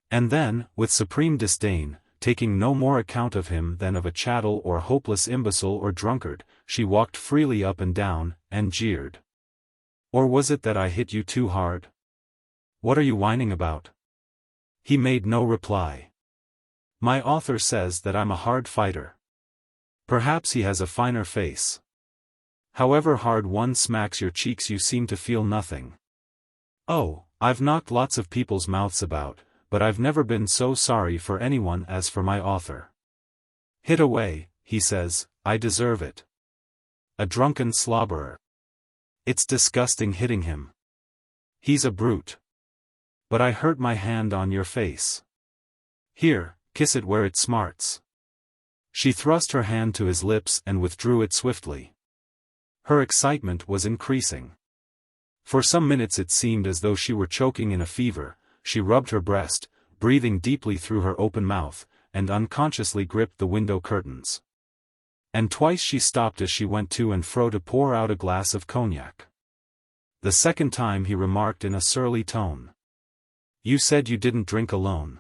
And then, with supreme disdain, taking no more account of him than of a chattel or hopeless imbecile or drunkard, she walked freely up and down, and jeered. Or was it that I hit you too hard? What are you whining about? He made no reply. My author says that I'm a hard fighter. Perhaps he has a finer face. However hard one smacks your cheeks you seem to feel nothing. Oh, I've knocked lots of people's mouths about, but I've never been so sorry for anyone as for my author. Hit away, he says, I deserve it. A drunken slobberer. It's disgusting hitting him. He's a brute. But I hurt my hand on your face. Here, kiss it where it smarts. She thrust her hand to his lips and withdrew it swiftly. Her excitement was increasing. For some minutes it seemed as though she were choking in a fever. She rubbed her breast, breathing deeply through her open mouth, and unconsciously gripped the window curtains. And twice she stopped as she went to and fro to pour out a glass of cognac. The second time he remarked in a surly tone. You said you didn't drink alone.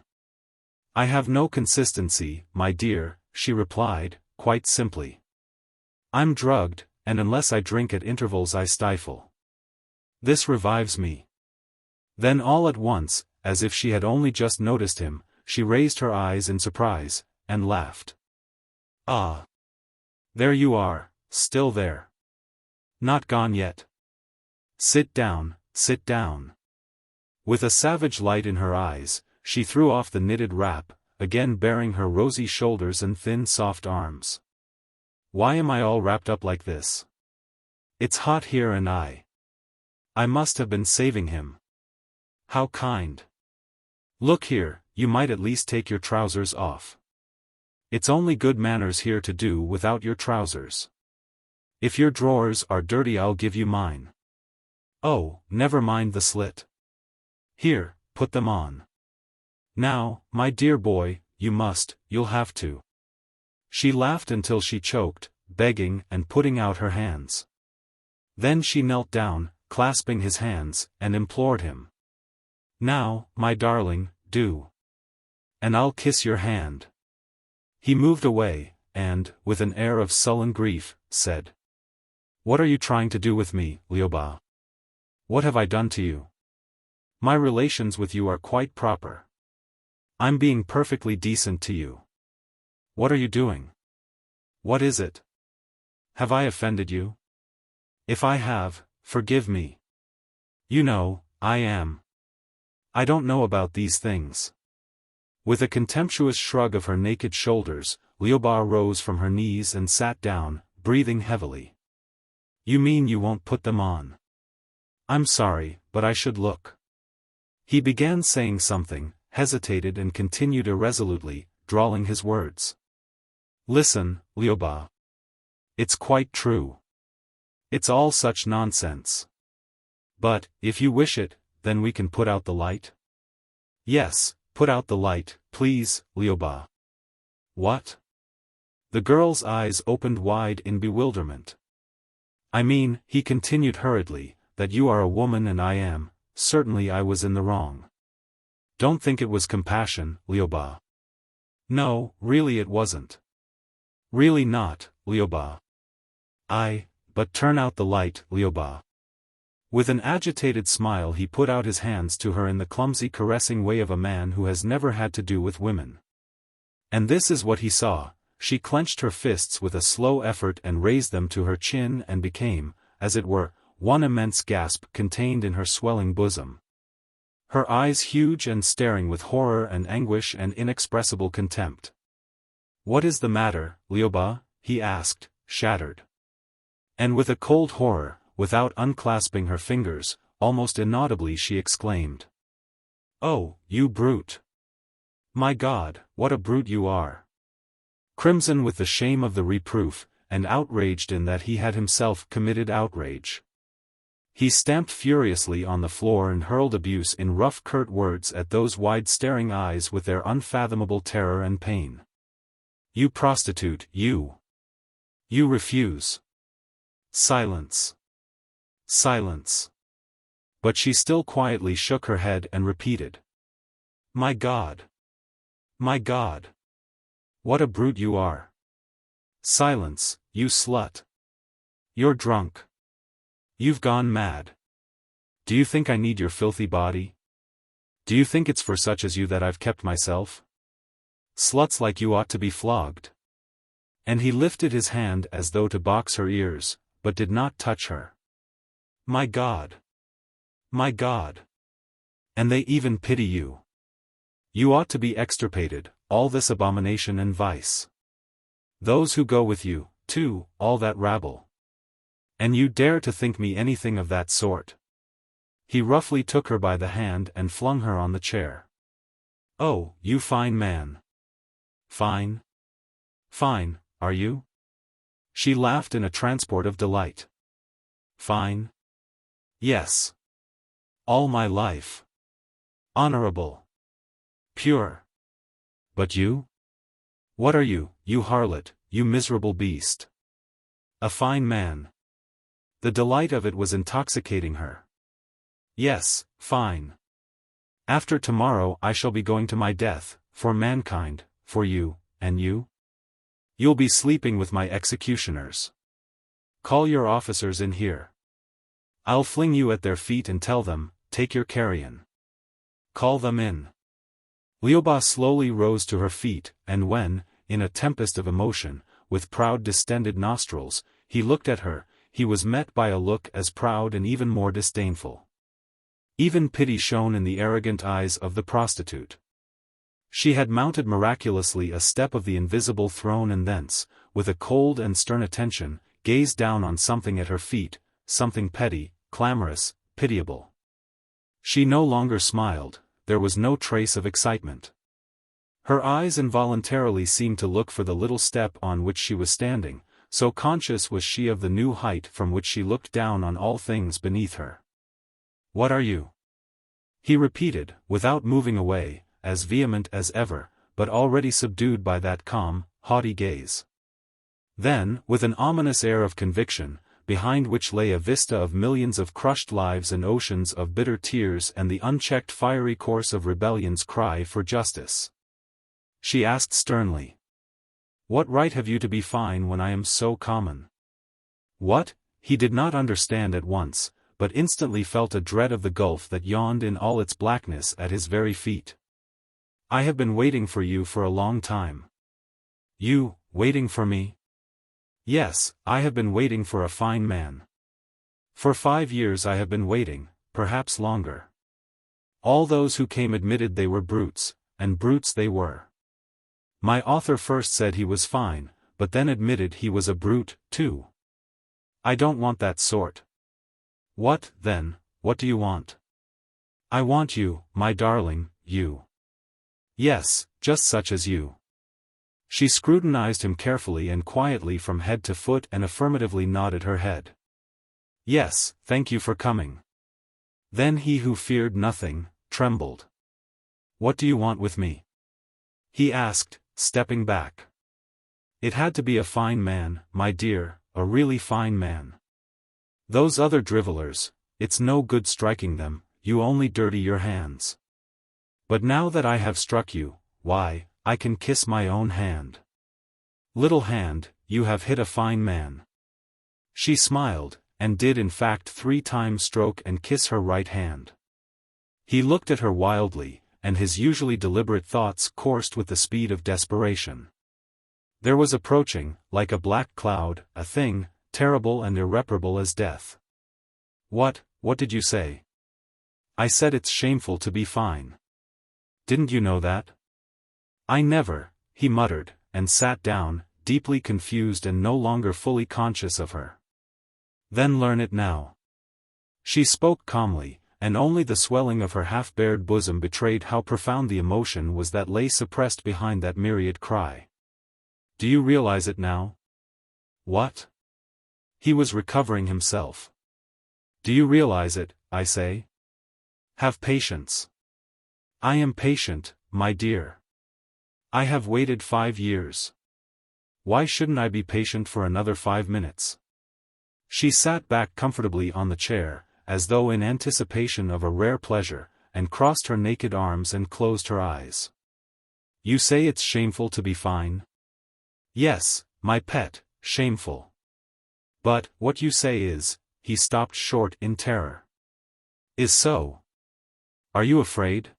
I have no consistency, my dear, she replied, quite simply. I'm drugged, and unless I drink at intervals I stifle. This revives me. Then all at once, as if she had only just noticed him, she raised her eyes in surprise, and laughed. Ah! There you are, still there. Not gone yet. Sit down, sit down. With a savage light in her eyes, she threw off the knitted wrap, again baring her rosy shoulders and thin soft arms. Why am I all wrapped up like this? It's hot here and I must have been saving him. How kind. Look here, you might at least take your trousers off. It's only good manners here to do without your trousers. If your drawers are dirty I'll give you mine. Oh, never mind the slit. Here, put them on. Now, my dear boy, you'll have to. She laughed until she choked, begging and putting out her hands. Then she knelt down, clasping his hands, and implored him. Now, my darling, do. And I'll kiss your hand. He moved away, and, with an air of sullen grief, said. What are you trying to do with me, Lioba? What have I done to you? My relations with you are quite proper. I'm being perfectly decent to you. What are you doing? What is it? Have I offended you? If I have, forgive me. You know, I am. I don't know about these things. With a contemptuous shrug of her naked shoulders, Lioba rose from her knees and sat down, breathing heavily. You mean you won't put them on? I'm sorry, but I should look. He began saying something, hesitated and continued irresolutely, drawling his words. Listen, Lioba. It's quite true. It's all such nonsense. But, if you wish it, then we can put out the light? Yes, put out the light, please, Lioba. What? The girl's eyes opened wide in bewilderment. I mean, he continued hurriedly, that you are a woman and I am, certainly I was in the wrong. Don't think it was compassion, Lioba. No, really it wasn't. Really not, Lioba. But turn out the light, Lioba. With an agitated smile he put out his hands to her in the clumsy caressing way of a man who has never had to do with women. And this is what he saw. She clenched her fists with a slow effort and raised them to her chin and became, as it were, one immense gasp contained in her swelling bosom. Her eyes huge and staring with horror and anguish and inexpressible contempt. What is the matter, Lioba? He asked, shattered. And with a cold horror, without unclasping her fingers, almost inaudibly she exclaimed. Oh, you brute! My God, what a brute you are! Crimson with the shame of the reproof, and outraged in that he had himself committed outrage. He stamped furiously on the floor and hurled abuse in rough curt words at those wide-staring eyes with their unfathomable terror and pain. You prostitute, you! You refuse! Silence! Silence. But she still quietly shook her head and repeated. My God. My God. What a brute you are. Silence, you slut. You're drunk. You've gone mad. Do you think I need your filthy body? Do you think it's for such as you that I've kept myself? Sluts like you ought to be flogged. And he lifted his hand as though to box her ears, but did not touch her. My God. My God. And they even pity you. You ought to be extirpated, all this abomination and vice. Those who go with you, too, all that rabble. And you dare to think me anything of that sort. He roughly took her by the hand and flung her on the chair. Oh, you fine man. Fine? Fine, are you? She laughed in a transport of delight. Fine? Yes. All my life. Honorable. Pure. But you? What are you, you harlot, you miserable beast? A fine man. The delight of it was intoxicating her. Yes, fine. After tomorrow I shall be going to my death, for mankind, for you, and you? You'll be sleeping with my executioners. Call your officers in here. I'll fling you at their feet and tell them, take your carrion. Call them in. Lyuba slowly rose to her feet, and when, in a tempest of emotion, with proud distended nostrils, he looked at her, he was met by a look as proud and even more disdainful. Even pity shone in the arrogant eyes of the prostitute. She had mounted miraculously a step of the invisible throne and thence, with a cold and stern attention, gazed down on something at her feet, something petty, clamorous, pitiable. She no longer smiled, there was no trace of excitement. Her eyes involuntarily seemed to look for the little step on which she was standing, so conscious was she of the new height from which she looked down on all things beneath her. What are you? He repeated, without moving away, as vehement as ever, but already subdued by that calm, haughty gaze. Then, with an ominous air of conviction, behind which lay a vista of millions of crushed lives and oceans of bitter tears and the unchecked fiery course of rebellion's cry for justice, she asked sternly. What right have you to be fine when I am so common? What? He did not understand at once, but instantly felt a dread of the gulf that yawned in all its blackness at his very feet. I have been waiting for you for a long time. You, waiting for me? Yes, I have been waiting for a fine man. For 5 years I have been waiting, perhaps longer. All those who came admitted they were brutes, and brutes they were. My author first said he was fine, but then admitted he was a brute, too. I don't want that sort. What, then, what do you want? I want you, my darling, you. Yes, just such as you. She scrutinized him carefully and quietly from head to foot and affirmatively nodded her head. Yes, thank you for coming. Then he who feared nothing, trembled. What do you want with me? He asked, stepping back. It had to be a fine man, my dear, a really fine man. Those other drivellers, it's no good striking them, you only dirty your hands. But now that I have struck you, why, I can kiss my own hand. Little hand, you have hit a fine man. She smiled, and did in fact 3 times stroke and kiss her right hand. He looked at her wildly, and his usually deliberate thoughts coursed with the speed of desperation. There was approaching, like a black cloud, a thing, terrible and irreparable as death. What did you say? I said it's shameful to be fine. Didn't you know that? I never, he muttered, and sat down, deeply confused and no longer fully conscious of her. Then learn it now. She spoke calmly, and only the swelling of her half-bared bosom betrayed how profound the emotion was that lay suppressed behind that myriad cry. Do you realize it now? What? He was recovering himself. Do you realize it, I say? Have patience. I am patient, my dear. I have waited 5 years. Why shouldn't I be patient for another 5 minutes? She sat back comfortably on the chair, as though in anticipation of a rare pleasure, and crossed her naked arms and closed her eyes. You say it's shameful to be fine? Yes, my pet, shameful. But, what you say is, he stopped short in terror. Is so. Are you afraid?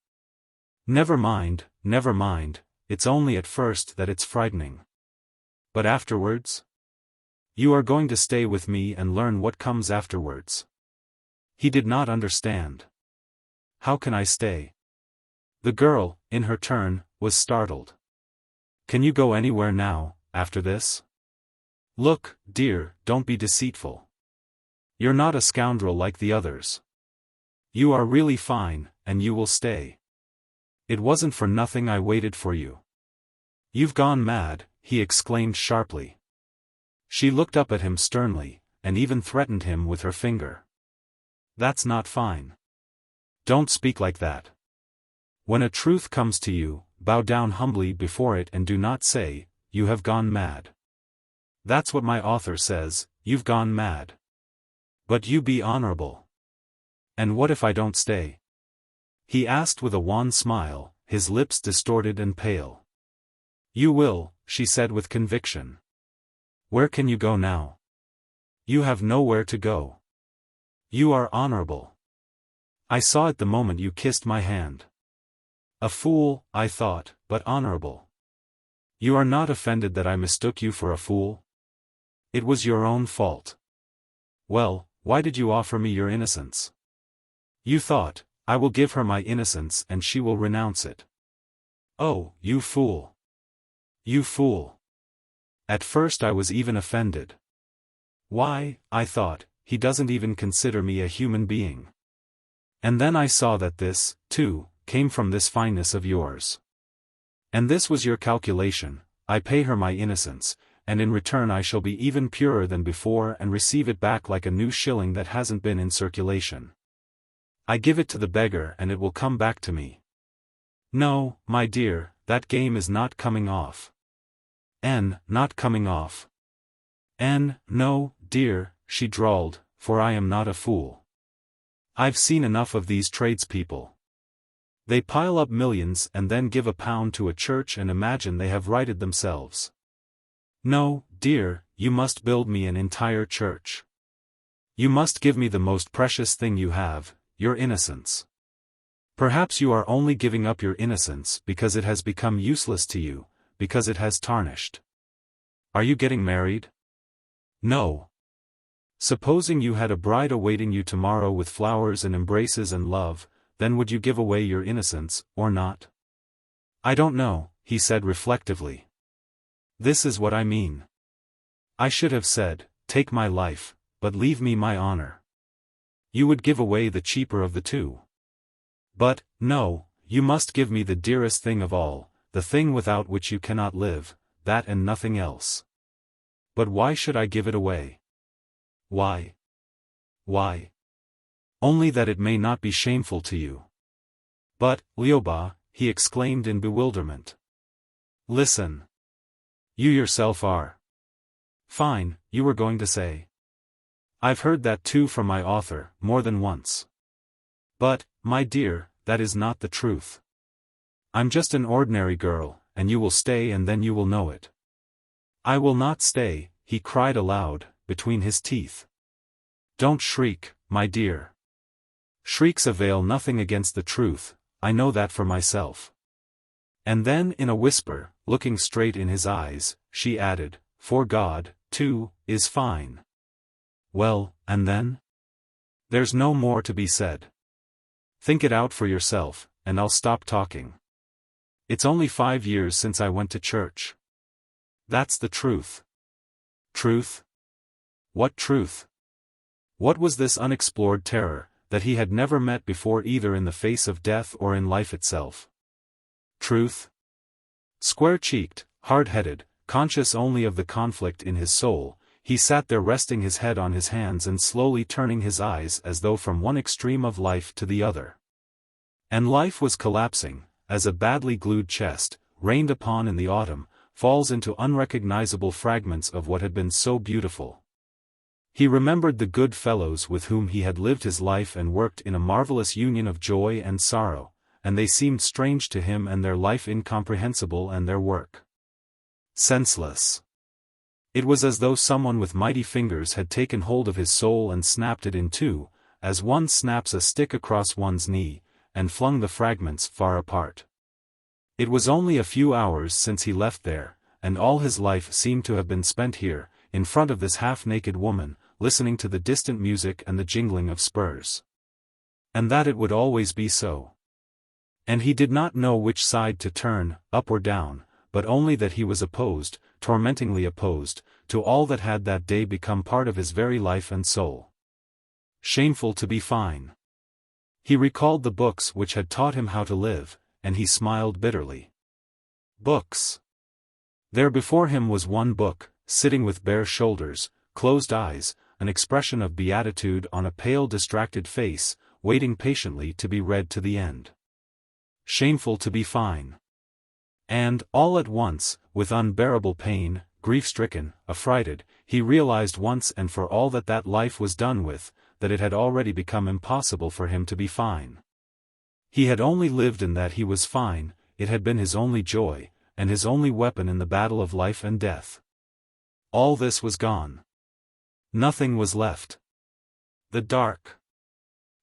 Never mind, it's only at first that it's frightening. But afterwards? You are going to stay with me and learn what comes afterwards. He did not understand. How can I stay? The girl, in her turn, was startled. Can you go anywhere now, after this? Look, dear, don't be deceitful. You're not a scoundrel like the others. You are really fine, and you will stay. It wasn't for nothing I waited for you. You've gone mad, he exclaimed sharply. She looked up at him sternly, and even threatened him with her finger. That's not fine. Don't speak like that. When a truth comes to you, bow down humbly before it and do not say, you have gone mad. That's what my author says, you've gone mad. But you be honorable. And what if I don't stay? He asked with a wan smile, his lips distorted and pale. You will, she said with conviction. Where can you go now? You have nowhere to go. You are honorable. I saw it the moment you kissed my hand. A fool, I thought, but honorable. You are not offended that I mistook you for a fool? It was your own fault. Well, why did you offer me your innocence? You thought, I will give her my innocence and she will renounce it. Oh, you fool. You fool. At first I was even offended. Why, I thought, he doesn't even consider me a human being. And then I saw that this, too, came from this fineness of yours. And this was your calculation, I pay her my innocence, and in return I shall be even purer than before and receive it back like a new shilling that hasn't been in circulation. I give it to the beggar and it will come back to me. No, my dear, that game is not coming off. Not coming off. No, dear, she drawled, for I am not a fool. I've seen enough of these tradespeople. They pile up millions and then give £1 to a church and imagine they have righted themselves. No, dear, you must build me an entire church. You must give me the most precious thing you have, your innocence. Perhaps you are only giving up your innocence because it has become useless to you, because it has tarnished. Are you getting married? No. Supposing you had a bride awaiting you tomorrow with flowers and embraces and love, then would you give away your innocence, or not? I don't know, he said reflectively. This is what I mean. I should have said, take my life, but leave me my honor. You would give away the cheaper of the two. But, no, you must give me the dearest thing of all, the thing without which you cannot live, that and nothing else. But why should I give it away? Why? Why? Only that it may not be shameful to you. But, Lioba, he exclaimed in bewilderment. Listen. You yourself are. Fine, you were going to say. I've heard that too from my author, more than once. But, my dear, that is not the truth. I'm just an ordinary girl, and you will stay and then you will know it. I will not stay, he cried aloud, between his teeth. Don't shriek, my dear. Shrieks avail nothing against the truth, I know that for myself. And then in a whisper, looking straight in his eyes, she added, for God, too, is fine. Well, and then? There's no more to be said. Think it out for yourself, and I'll stop talking. It's only 5 years since I went to church. That's the truth. Truth? What truth? What was this unexplored terror, that he had never met before either in the face of death or in life itself? Truth? Square-cheeked, hard-headed, conscious only of the conflict in his soul, he sat there resting his head on his hands and slowly turning his eyes as though from one extreme of life to the other. And life was collapsing, as a badly glued chest, rained upon in the autumn, falls into unrecognizable fragments of what had been so beautiful. He remembered the good fellows with whom he had lived his life and worked in a marvelous union of joy and sorrow, and they seemed strange to him and their life incomprehensible and their work senseless. It was as though someone with mighty fingers had taken hold of his soul and snapped it in two, as one snaps a stick across one's knee, and flung the fragments far apart. It was only a few hours since he left there, and all his life seemed to have been spent here, in front of this half-naked woman, listening to the distant music and the jingling of spurs. And that it would always be so. And he did not know which side to turn, up or down, but only that he was opposed, tormentingly opposed, to all that had that day become part of his very life and soul. Shameful to be fine. He recalled the books which had taught him how to live, and he smiled bitterly. Books. There before him was one book, sitting with bare shoulders, closed eyes, an expression of beatitude on a pale distracted face, waiting patiently to be read to the end. Shameful to be fine. And, all at once, with unbearable pain, grief-stricken, affrighted, he realized once and for all that that life was done with, that it had already become impossible for him to be fine. He had only lived in that he was fine, it had been his only joy, and his only weapon in the battle of life and death. All this was gone. Nothing was left. The dark.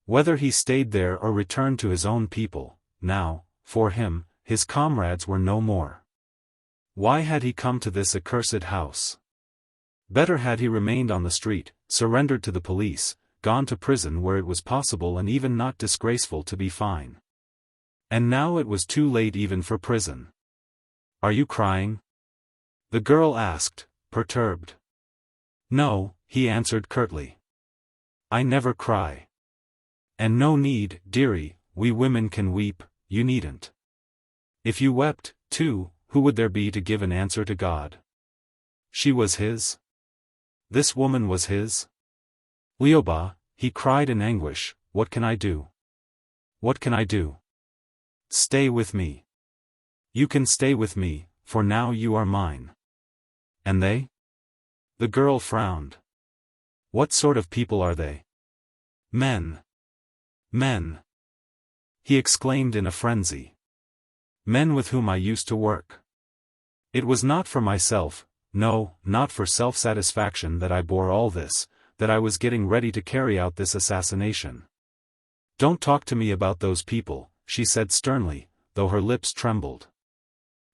Whether he stayed there or returned to his own people, now, for him, his comrades were no more. Why had he come to this accursed house? Better had he remained on the street, surrendered to the police, gone to prison where it was possible and even not disgraceful to be fine. And now it was too late even for prison. Are you crying? The girl asked, perturbed. No, he answered curtly. I never cry. And no need, dearie, we women can weep, you needn't. If you wept, too, who would there be to give an answer to God? She was his? This woman was his? Leoba, he cried in anguish, what can I do? What can I do? Stay with me. You can stay with me, for now you are mine. And they? The girl frowned. What sort of people are they? Men. Men. He exclaimed in a frenzy. Men with whom I used to work. It was not for myself, no, not for self-satisfaction that I bore all this, that I was getting ready to carry out this assassination. Don't talk to me about those people, she said sternly, though her lips trembled.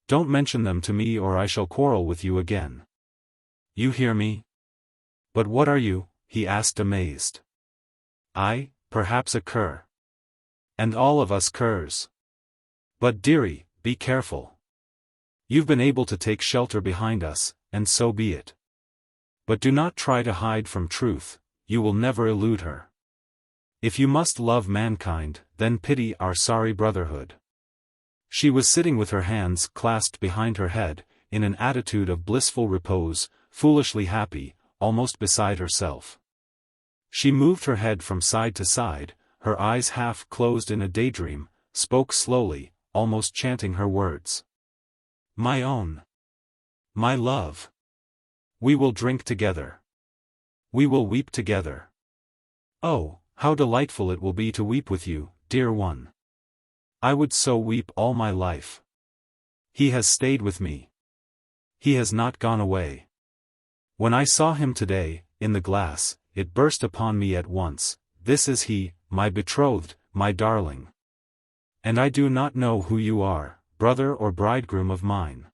Don't mention them to me or I shall quarrel with you again. You hear me? But what are you? He asked amazed. I, perhaps a cur. And all of us curs. But dearie, be careful. You've been able to take shelter behind us, and so be it. But do not try to hide from truth, you will never elude her. If you must love mankind, then pity our sorry brotherhood. She was sitting with her hands clasped behind her head, in an attitude of blissful repose, foolishly happy, almost beside herself. She moved her head from side to side, her eyes half closed in a daydream, spoke slowly, almost chanting her words. My own. My love. We will drink together. We will weep together. Oh, how delightful it will be to weep with you, dear one. I would so weep all my life. He has stayed with me. He has not gone away. When I saw him today, in the glass, it burst upon me at once, this is he, my betrothed, my darling. And I do not know who you are, brother or bridegroom of mine.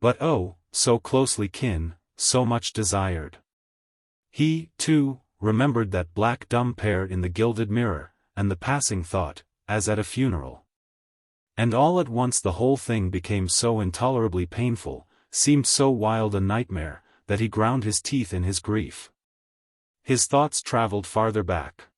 But oh, so closely kin, so much desired. He, too, remembered that black dumb pair in the gilded mirror, and the passing thought, as at a funeral. And all at once the whole thing became so intolerably painful, seemed so wild a nightmare, that he ground his teeth in his grief. His thoughts traveled farther back.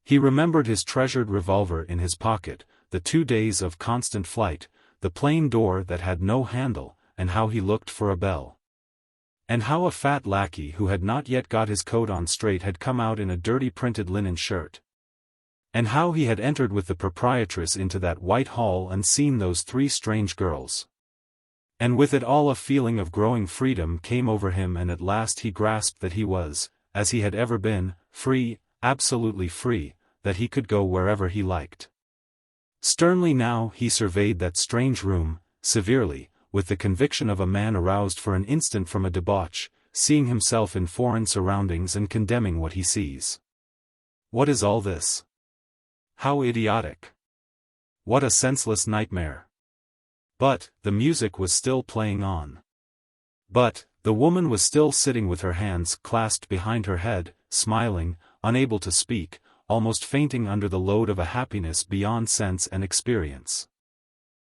He remembered his treasured revolver in his pocket, the 2 days of constant flight, the plain door that had no handle, and how he looked for a bell. And how a fat lackey who had not yet got his coat on straight had come out in a dirty printed linen shirt. And how he had entered with the proprietress into that white hall and seen those 3 strange girls. And with it all a feeling of growing freedom came over him and at last he grasped that he was, as he had ever been, free, absolutely free, that he could go wherever he liked. Sternly now he surveyed that strange room, severely, with the conviction of a man aroused for an instant from a debauch, seeing himself in foreign surroundings and condemning what he sees. What is all this? How idiotic! What a senseless nightmare! But, the music was still playing on. But, the woman was still sitting with her hands clasped behind her head, smiling, unable to speak, almost fainting under the load of a happiness beyond sense and experience.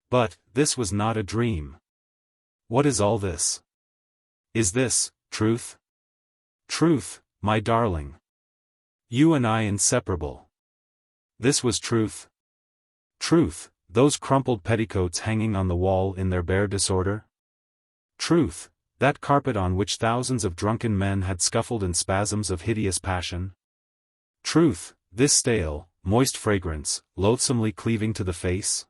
But, this was not a dream. What is all this? Is this truth? Truth, my darling. You and I inseparable. This was truth. Truth, those crumpled petticoats hanging on the wall in their bare disorder? Truth, that carpet on which thousands of drunken men had scuffled in spasms of hideous passion? Truth, this stale, moist fragrance, loathsomely cleaving to the face?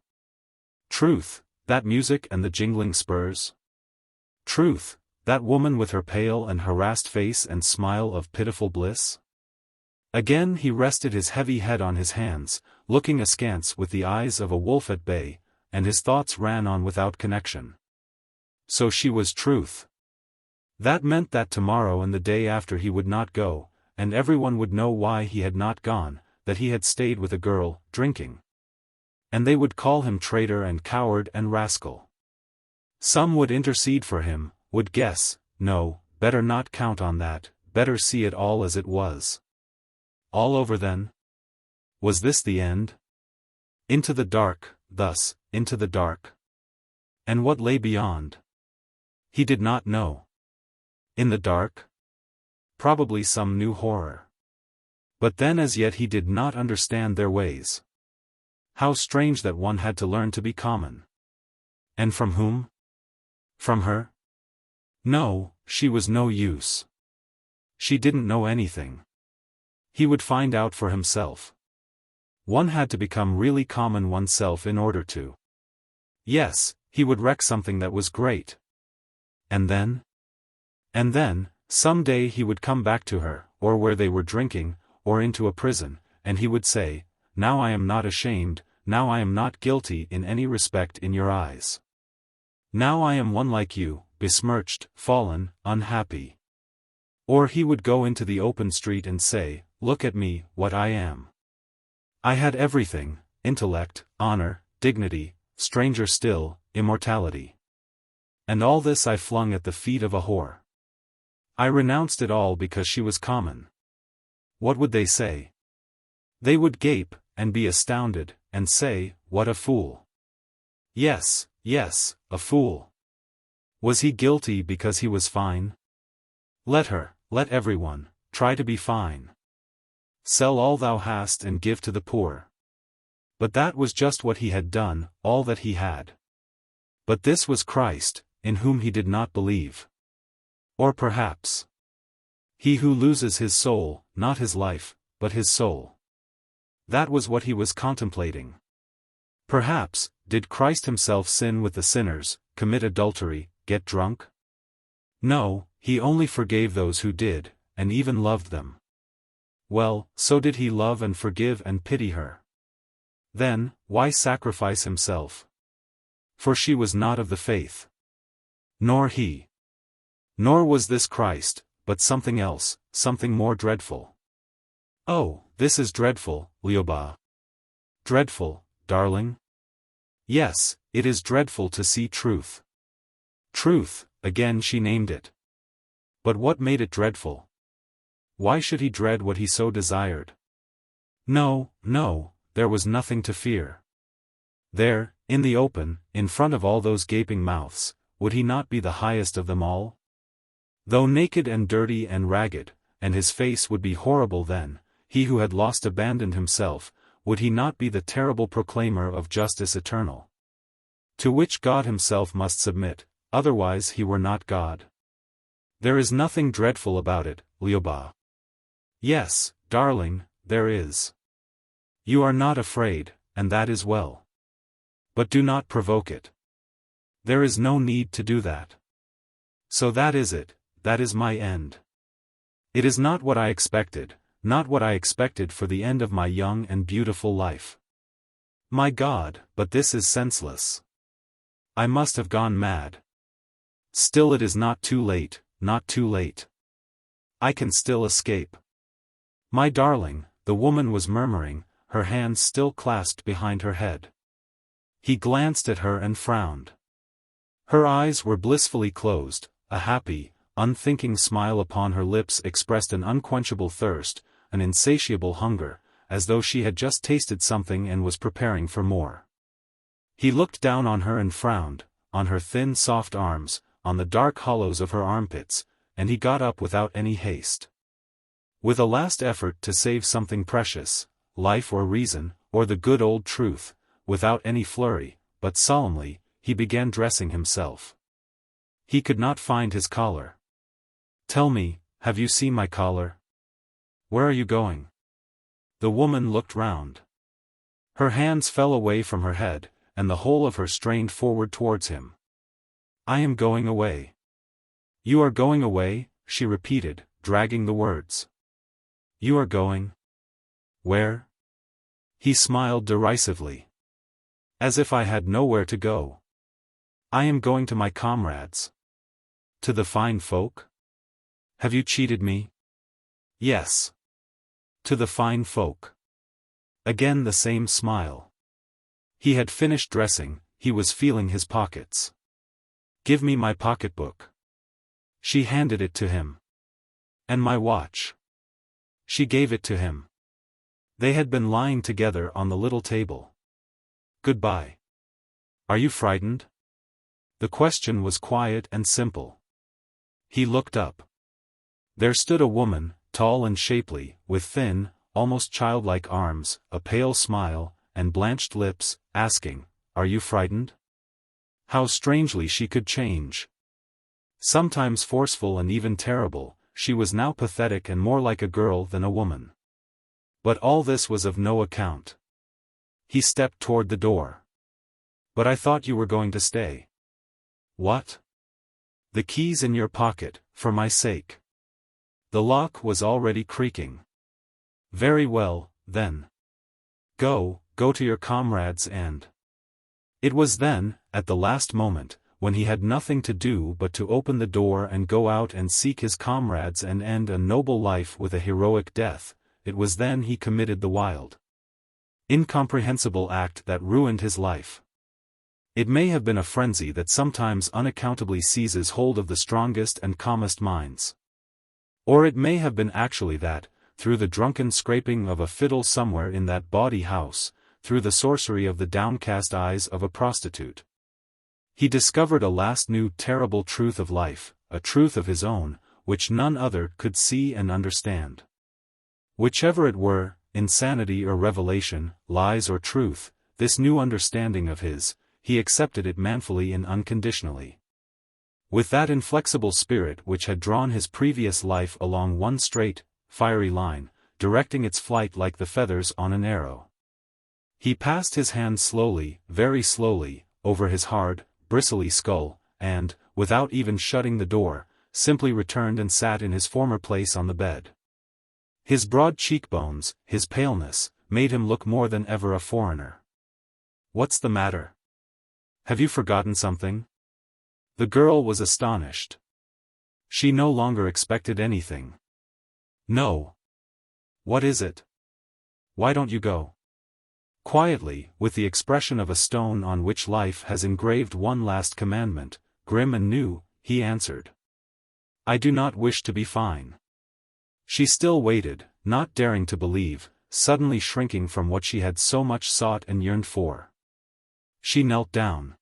Truth, that music and the jingling spurs? Truth, that woman with her pale and harassed face and smile of pitiful bliss? Again he rested his heavy head on his hands, looking askance with the eyes of a wolf at bay, and his thoughts ran on without connection. So she was truth. That meant that tomorrow and the day after he would not go, and everyone would know why he had not gone, that he had stayed with a girl, drinking. And they would call him traitor and coward and rascal. Some would intercede for him, would guess, no, better not count on that, better see it all as it was. All over then? Was this the end? Into the dark, thus, into the dark. And what lay beyond? He did not know. In the dark? Probably some new horror. But then as yet he did not understand their ways. How strange that one had to learn to be common. And from whom? From her? No, she was no use. She didn't know anything. He would find out for himself. One had to become really common oneself in order to. Yes, he would wreck something that was great. And then? And then, some day he would come back to her, or where they were drinking, or into a prison, and he would say, "Now I am not ashamed, now I am not guilty in any respect in your eyes. Now I am one like you, besmirched, fallen, unhappy." Or he would go into the open street and say, "Look at me, what I am. I had everything, intellect, honor, dignity, stranger still, immortality. And all this I flung at the feet of a whore. I renounced it all because she was common." What would they say? They would gape, and be astounded, and say, "What a fool." Yes, yes, a fool. Was he guilty because he was fine? Let her, let everyone, try to be fine. Sell all thou hast and give to the poor. But that was just what he had done, all that he had. But this was Christ, in whom he did not believe. Or perhaps he who loses his soul, not his life, but his soul. That was what he was contemplating. Perhaps, did Christ himself sin with the sinners, commit adultery, get drunk? No, he only forgave those who did, and even loved them. Well, so did he love and forgive and pity her. Then, why sacrifice himself? For she was not of the faith. Nor he. Nor was this Christ, but something else, something more dreadful. Oh, this is dreadful, Leoba. Dreadful, darling? Yes, it is dreadful to see truth. Truth, again she named it. But what made it dreadful? Why should he dread what he so desired? No, no, there was nothing to fear. There, in the open, in front of all those gaping mouths, would he not be the highest of them all? Though naked and dirty and ragged, and his face would be horrible then, he who had lost abandoned himself, would he not be the terrible proclaimer of justice eternal? To which God himself must submit, otherwise he were not God. There is nothing dreadful about it, Leoba. Yes, darling, there is. You are not afraid, and that is well. But do not provoke it. There is no need to do that. So that is it, that is my end. It is not what I expected, not what I expected for the end of my young and beautiful life. My God, but this is senseless. I must have gone mad. Still it is not too late, not too late. I can still escape. My darling, the woman was murmuring, her hands still clasped behind her head. He glanced at her and frowned. Her eyes were blissfully closed, a happy, unthinking smile upon her lips expressed an unquenchable thirst, an insatiable hunger, as though she had just tasted something and was preparing for more. He looked down on her and frowned, on her thin soft arms, on the dark hollows of her armpits, and he got up without any haste. With a last effort to save something precious, life or reason, or the good old truth, without any flurry, but solemnly, he began dressing himself. He could not find his collar. "Tell me, have you seen my collar? Where are you going?" The woman looked round. Her hands fell away from her head, and the whole of her strained forward towards him. "I am going away." "You are going away?" she repeated, dragging the words. "You are going? Where?" He smiled derisively. "As if I had nowhere to go. I am going to my comrades." "To the fine folk? Have you cheated me?" "Yes. To the fine folk." Again the same smile. He had finished dressing, he was feeling his pockets. "Give me my pocketbook." She handed it to him. "And my watch." She gave it to him. They had been lying together on the little table. "Goodbye. Are you frightened?" The question was quiet and simple. He looked up. There stood a woman, tall and shapely, with thin, almost childlike arms, a pale smile, and blanched lips, asking, "Are you frightened?" How strangely she could change. Sometimes forceful and even terrible, she was now pathetic and more like a girl than a woman. But all this was of no account. He stepped toward the door. "But I thought you were going to stay." "What?" "The keys in your pocket, for my sake." The lock was already creaking. "Very well, then. Go to your comrades and—" It was then, at the last moment, when he had nothing to do but to open the door and go out and seek his comrades and end a noble life with a heroic death, it was then he committed the wild, incomprehensible act that ruined his life. It may have been a frenzy that sometimes unaccountably seizes hold of the strongest and calmest minds. Or it may have been actually that, through the drunken scraping of a fiddle somewhere in that bawdy house, through the sorcery of the downcast eyes of a prostitute, he discovered a last new terrible truth of life, a truth of his own, which none other could see and understand. Whichever it were, insanity or revelation, lies or truth, this new understanding of his, he accepted it manfully and unconditionally. With that inflexible spirit which had drawn his previous life along one straight, fiery line, directing its flight like the feathers on an arrow. He passed his hand slowly, very slowly, over his hard, bristly skull, and, without even shutting the door, simply returned and sat in his former place on the bed. His broad cheekbones, his paleness, made him look more than ever a foreigner. "What's the matter? Have you forgotten something?" The girl was astonished. She no longer expected anything. "No. What is it? Why don't you go?" Quietly, with the expression of a stone on which life has engraved one last commandment, grim and new, he answered. "I do not wish to be fine." She still waited, not daring to believe, suddenly shrinking from what she had so much sought and yearned for. She knelt down.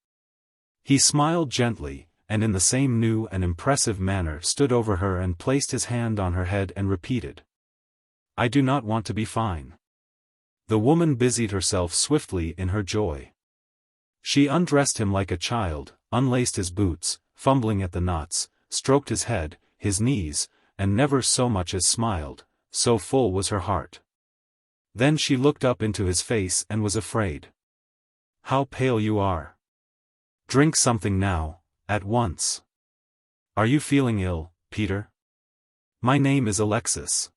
He smiled gently, and in the same new and impressive manner stood over her and placed his hand on her head and repeated, "I do not want to be fine." The woman busied herself swiftly in her joy. She undressed him like a child, unlaced his boots, fumbling at the knots, stroked his head, his knees, and never so much as smiled, so full was her heart. Then she looked up into his face and was afraid. "How pale you are! Drink something now, at once. Are you feeling ill, Peter?" My name is Alexis.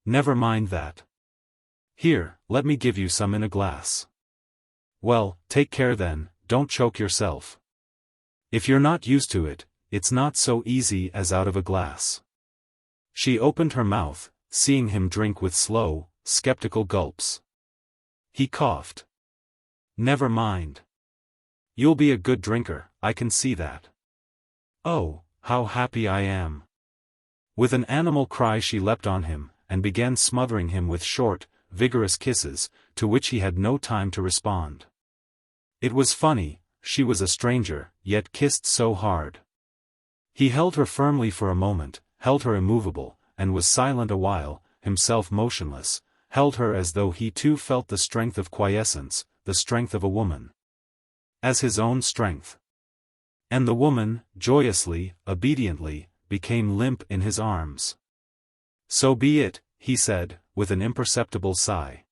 Never mind that. Here, let me give you some in a glass. Well, take care then, don't choke yourself. If you're not used to it, it's not so easy as out of a glass. She opened her mouth, seeing him drink with slow, skeptical gulps. He coughed. Never mind. You'll be a good drinker, I can see that. Oh, how happy I am. With an animal cry she leapt on him, and began smothering him with short, vigorous kisses, to which he had no time to respond. It was funny, she was a stranger, yet kissed so hard. He held her firmly for a moment, held her immovable, and was silent a while, himself motionless, held her as though he too felt the strength of quiescence, the strength of a woman. As his own strength. And the woman, joyously, obediently, became limp in his arms. So be it, he said, with an imperceptible sigh.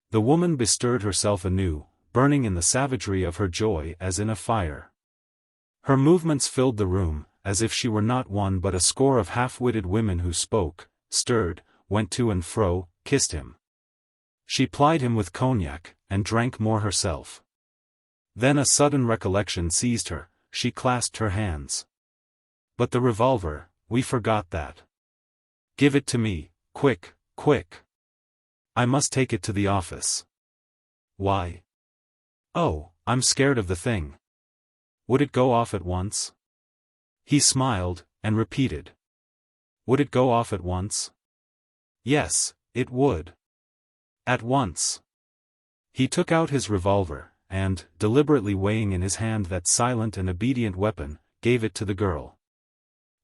The woman bestirred herself anew, burning in the savagery of her joy as in a fire. Her movements filled the room, as if she were not one but a score of half-witted women who spoke, stirred, went to and fro, kissed him. She plied him with cognac, and drank more herself. Then a sudden recollection seized her, she clasped her hands. But the revolver, we forgot that. Give it to me, quick, quick. I must take it to the office. Why? Oh, I'm scared of the thing. Would it go off at once? He smiled, and repeated. Would it go off at once? Yes, it would. At once. He took out his revolver, and, deliberately weighing in his hand that silent and obedient weapon, gave it to the girl.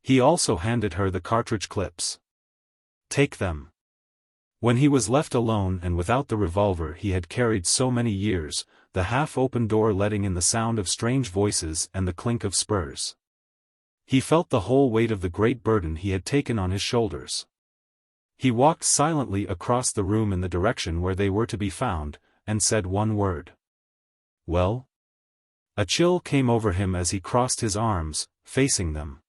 He also handed her the cartridge clips. Take them. When he was left alone and without the revolver he had carried so many years, the half-open door letting in the sound of strange voices and the clink of spurs. He felt the whole weight of the great burden he had taken on his shoulders. He walked silently across the room in the direction where they were to be found, and said one word. Well? A chill came over him as he crossed his arms, facing them.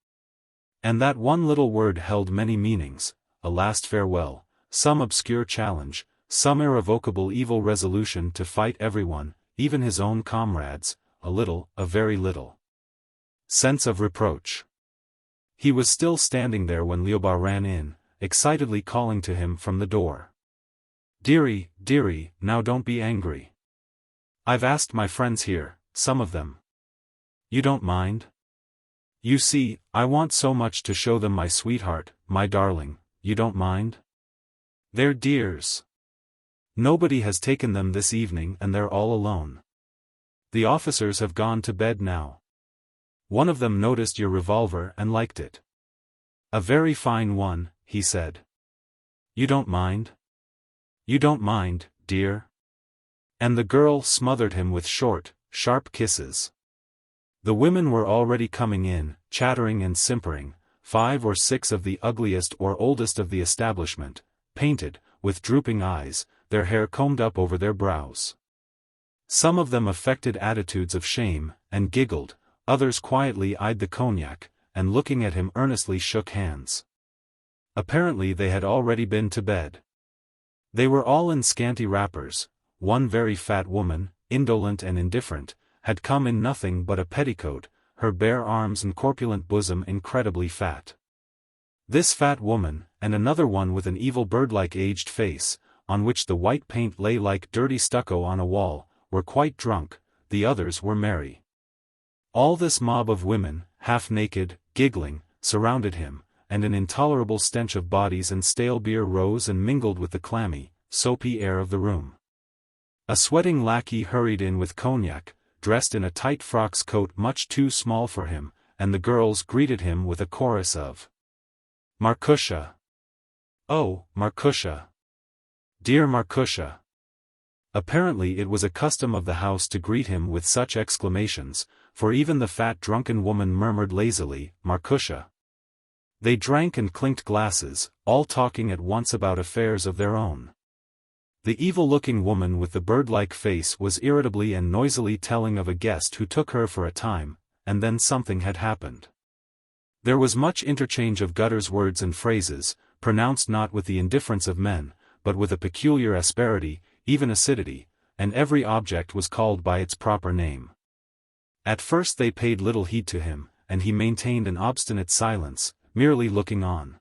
And that one little word held many meanings, a last farewell, some obscure challenge, some irrevocable evil resolution to fight everyone, even his own comrades, a little, a very little sense of reproach. He was still standing there when Lyuba ran in, excitedly calling to him from the door. Dearie, dearie, now don't be angry. I've asked my friends here, some of them. You don't mind? You see, I want so much to show them my sweetheart, my darling, you don't mind? They're dears. Nobody has taken them this evening and they're all alone. The officers have gone to bed now. One of them noticed your revolver and liked it. A very fine one, he said. You don't mind? You don't mind, dear? And the girl smothered him with short, sharp kisses. The women were already coming in, chattering and simpering, 5 or 6 of the ugliest or oldest of the establishment, painted, with drooping eyes, their hair combed up over their brows. Some of them affected attitudes of shame, and giggled, others quietly eyed the cognac, and looking at him earnestly shook hands. Apparently they had already been to bed. They were all in scanty wrappers. One very fat woman, indolent and indifferent, had come in nothing but a petticoat, her bare arms and corpulent bosom incredibly fat. This fat woman, and another one with an evil bird-like aged face, on which the white paint lay like dirty stucco on a wall, were quite drunk, the others were merry. All this mob of women, half-naked, giggling, surrounded him, and an intolerable stench of bodies and stale beer rose and mingled with the clammy, soapy air of the room. A sweating lackey hurried in with cognac, dressed in a tight frock's coat much too small for him, and the girls greeted him with a chorus of Markusha. Oh, Markusha. Dear Markusha. Apparently it was a custom of the house to greet him with such exclamations, for even the fat drunken woman murmured lazily, Markusha. They drank and clinked glasses, all talking at once about affairs of their own. The evil-looking woman with the bird-like face was irritably and noisily telling of a guest who took her for a time, and then something had happened. There was much interchange of gutters words and phrases, pronounced not with the indifference of men, but with a peculiar asperity, even acidity, and every object was called by its proper name. At first they paid little heed to him, and he maintained an obstinate silence, merely looking on.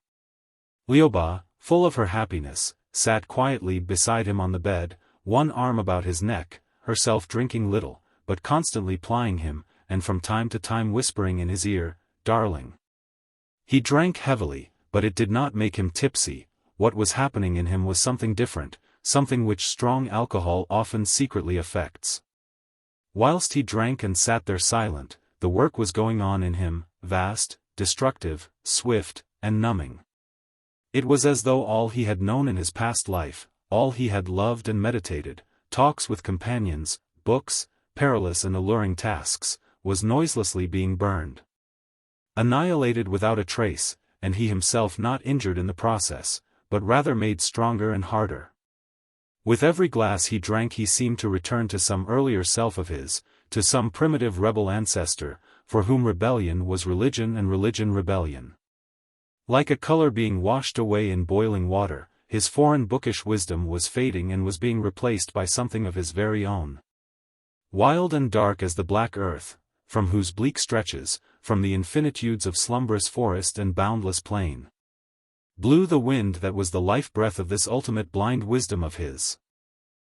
Lioba, full of her happiness, sat quietly beside him on the bed, one arm about his neck, herself drinking little, but constantly plying him, and from time to time whispering in his ear, "Darling." He drank heavily, but it did not make him tipsy. What was happening in him was something different, something which strong alcohol often secretly affects. Whilst he drank and sat there silent, the work was going on in him, vast, destructive, swift, and numbing. It was as though all he had known in his past life, all he had loved and meditated, talks with companions, books, perilous and alluring tasks, was noiselessly being burned. Annihilated without a trace, and he himself not injured in the process, but rather made stronger and harder. With every glass he drank he seemed to return to some earlier self of his, to some primitive rebel ancestor, for whom rebellion was religion and religion rebellion. Like a color being washed away in boiling water, his foreign bookish wisdom was fading and was being replaced by something of his very own. Wild and dark as the black earth, from whose bleak stretches, from the infinitudes of slumberous forest and boundless plain, blew the wind that was the life-breath of this ultimate blind wisdom of his.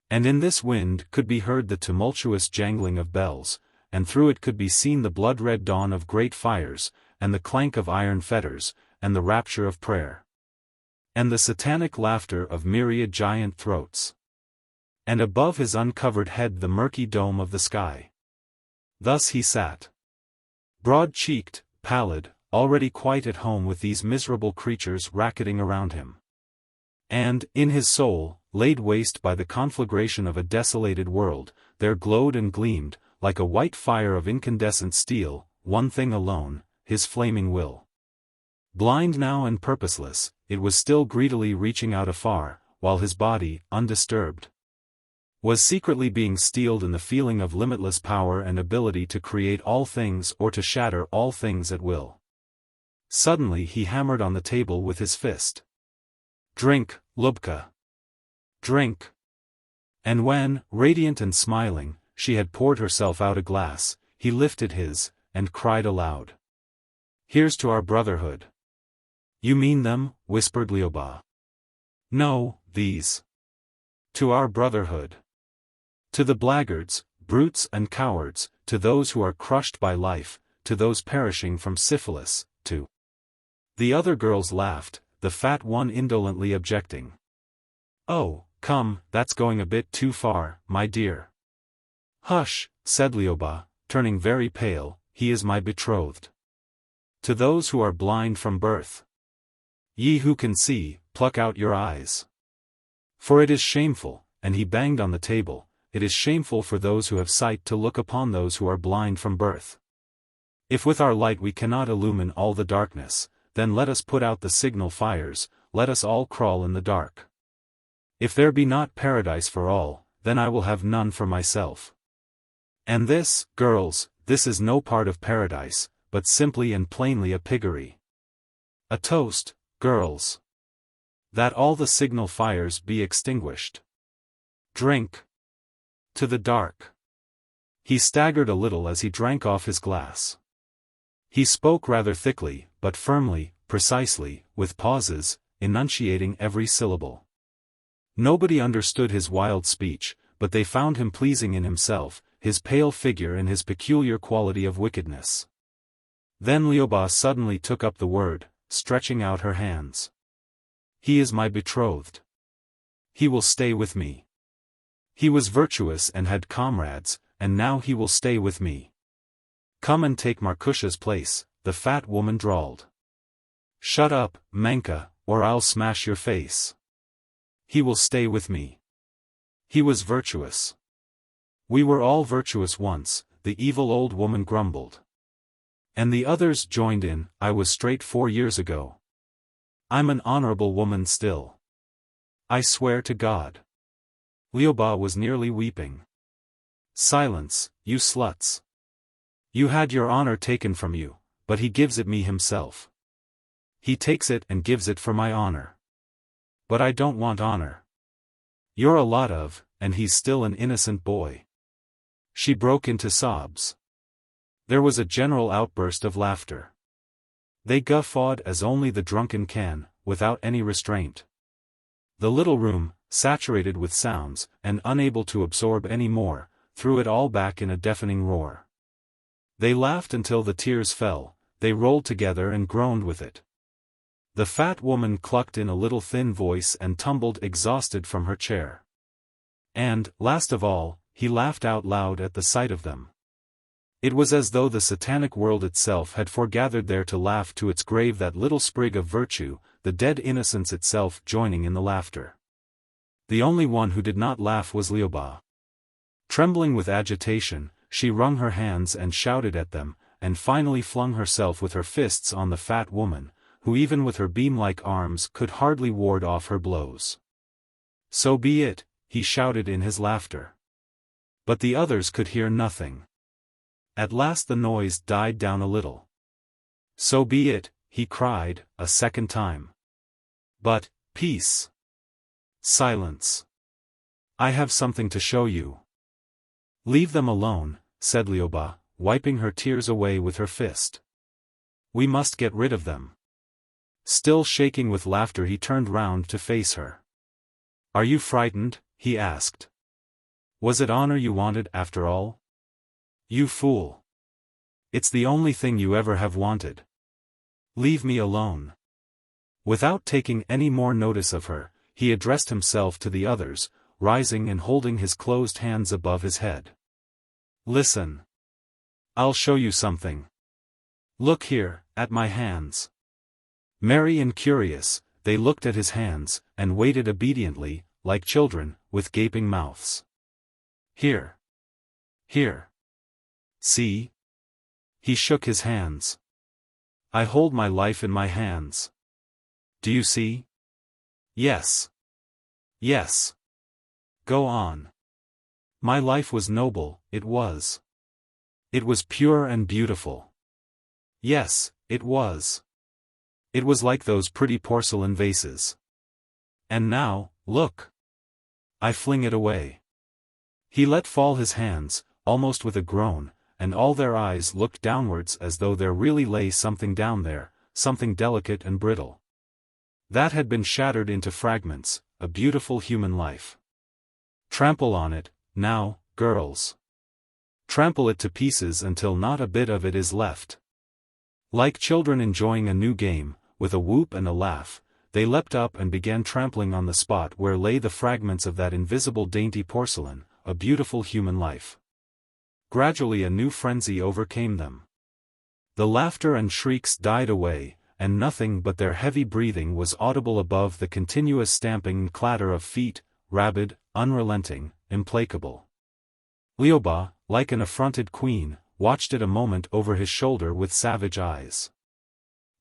And in this wind could be heard the tumultuous jangling of bells, and through it could be seen the blood-red dawn of great fires, and the clank of iron fetters, and the rapture of prayer, and the satanic laughter of myriad giant throats. And above his uncovered head the murky dome of the sky. Thus he sat, broad-cheeked, pallid, already quite at home with these miserable creatures racketing around him. And, in his soul, laid waste by the conflagration of a desolated world, there glowed and gleamed, like a white fire of incandescent steel, one thing alone, his flaming will. Blind now and purposeless, it was still greedily reaching out afar, while his body, undisturbed, was secretly being steeled in the feeling of limitless power and ability to create all things or to shatter all things at will. Suddenly he hammered on the table with his fist. "Drink, Lubka. Drink." And when, radiant and smiling, she had poured herself out a glass, he lifted his, and cried aloud, "Here's to our brotherhood." "You mean them?" whispered Lioba. "No, these. To our brotherhood. To the blackguards, brutes and cowards, to those who are crushed by life, to those perishing from syphilis, to—" The other girls laughed, the fat one indolently objecting. "Oh, come, that's going a bit too far, my dear." "Hush," said Lioba, turning very pale, "he is my betrothed. To those who are blind from birth. Ye who can see, pluck out your eyes. For it is shameful," and he banged on the table, "it is shameful for those who have sight to look upon those who are blind from birth. If with our light we cannot illumine all the darkness, then let us put out the signal fires, let us all crawl in the dark. If there be not paradise for all, then I will have none for myself. And this, girls, this is no part of paradise, but simply and plainly a piggery. A toast, girls. That all the signal fires be extinguished. Drink. To the dark." He staggered a little as he drank off his glass. He spoke rather thickly, but firmly, precisely, with pauses, enunciating every syllable. Nobody understood his wild speech, but they found him pleasing in himself, his pale figure and his peculiar quality of wickedness. Then Lioba suddenly took up the word, stretching out her hands. "He is my betrothed. He will stay with me. He was virtuous and had comrades, and now he will stay with me. Come and take Markusha's place," the fat woman drawled. "Shut up, Manka, or I'll smash your face. He will stay with me. He was virtuous. We were all virtuous once," the evil old woman grumbled. And the others joined in, "I was straight 4 years ago. I'm an honorable woman still. I swear to God." Lioba was nearly weeping. "Silence, you sluts. You had your honor taken from you, but he gives it me himself. He takes it and gives it for my honor. But I don't want honor. You're a lot of, and he's still an innocent boy." She broke into sobs. There was a general outburst of laughter. They guffawed as only the drunken can, without any restraint. The little room, saturated with sounds, and unable to absorb any more, threw it all back in a deafening roar. They laughed until the tears fell, they rolled together and groaned with it. The fat woman clucked in a little thin voice and tumbled exhausted from her chair. And, last of all, he laughed out loud at the sight of them. It was as though the satanic world itself had foregathered there to laugh to its grave, that little sprig of virtue, the dead innocence itself joining in the laughter. The only one who did not laugh was Leoba. Trembling with agitation, she wrung her hands and shouted at them, and finally flung herself with her fists on the fat woman, who even with her beam-like arms could hardly ward off her blows. "So be it," he shouted in his laughter. But the others could hear nothing. At last the noise died down a little. "So be it," he cried, a second time. "But, peace. Silence. I have something to show you." "Leave them alone," said Leoba, wiping her tears away with her fist. "We must get rid of them." Still shaking with laughter, he turned round to face her. "Are you frightened?" he asked. "Was it honor you wanted after all? You fool. It's the only thing you ever have wanted. Leave me alone." Without taking any more notice of her, he addressed himself to the others, rising and holding his closed hands above his head. "Listen. I'll show you something. Look here, at my hands." Merry and curious, they looked at his hands, and waited obediently, like children, with gaping mouths. "Here. Here. See?" He shook his hands. "I hold my life in my hands. Do you see?" "Yes. Yes. Go on." "My life was noble, it was. It was pure and beautiful. Yes, it was. It was like those pretty porcelain vases. And now, look. I fling it away." He let fall his hands, almost with a groan, and all their eyes looked downwards as though there really lay something down there, something delicate and brittle. That had been shattered into fragments, a beautiful human life. Trample on it, now, girls. Trample it to pieces until not a bit of it is left. Like children enjoying a new game, with a whoop and a laugh, they leapt up and began trampling on the spot where lay the fragments of that invisible dainty porcelain, a beautiful human life. Gradually a new frenzy overcame them. The laughter and shrieks died away, and nothing but their heavy breathing was audible above the continuous stamping and clatter of feet, rabid, unrelenting, implacable. Leoba, like an affronted queen, watched it a moment over his shoulder with savage eyes.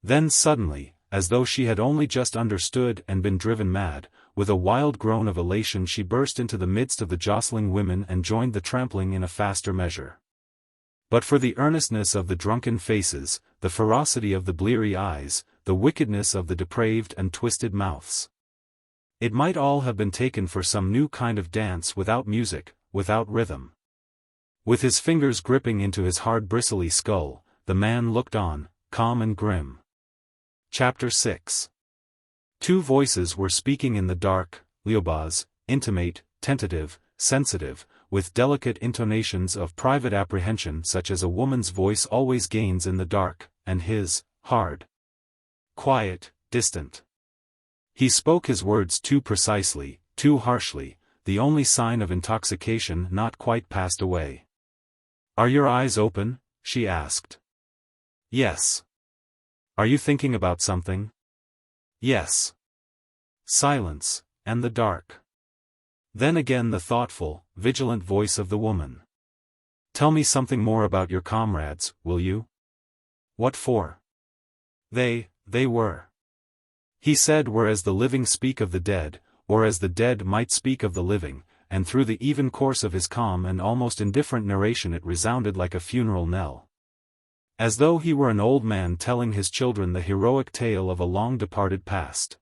Then suddenly, as though she had only just understood and been driven mad, with a wild groan of elation she burst into the midst of the jostling women and joined the trampling in a faster measure. But for the earnestness of the drunken faces, the ferocity of the bleary eyes, the wickedness of the depraved and twisted mouths, it might all have been taken for some new kind of dance without music, without rhythm. With his fingers gripping into his hard bristly skull, the man looked on, calm and grim. Chapter 6. Two voices were speaking in the dark, Leoba's, intimate, tentative, sensitive, with delicate intonations of private apprehension such as a woman's voice always gains in the dark, and his, hard, quiet, distant. He spoke his words too precisely, too harshly, the only sign of intoxication not quite passed away. "Are your eyes open?" she asked. "Yes." "Are you thinking about something?" "Yes." Silence, and the dark. Then again the thoughtful, vigilant voice of the woman. "Tell me something more about your comrades, will you?" "What for?" They were. He said were as the living speak of the dead, or as the dead might speak of the living, and through the even course of his calm and almost indifferent narration it resounded like a funeral knell. as though he were an old man telling his children the heroic tale of a long-departed past.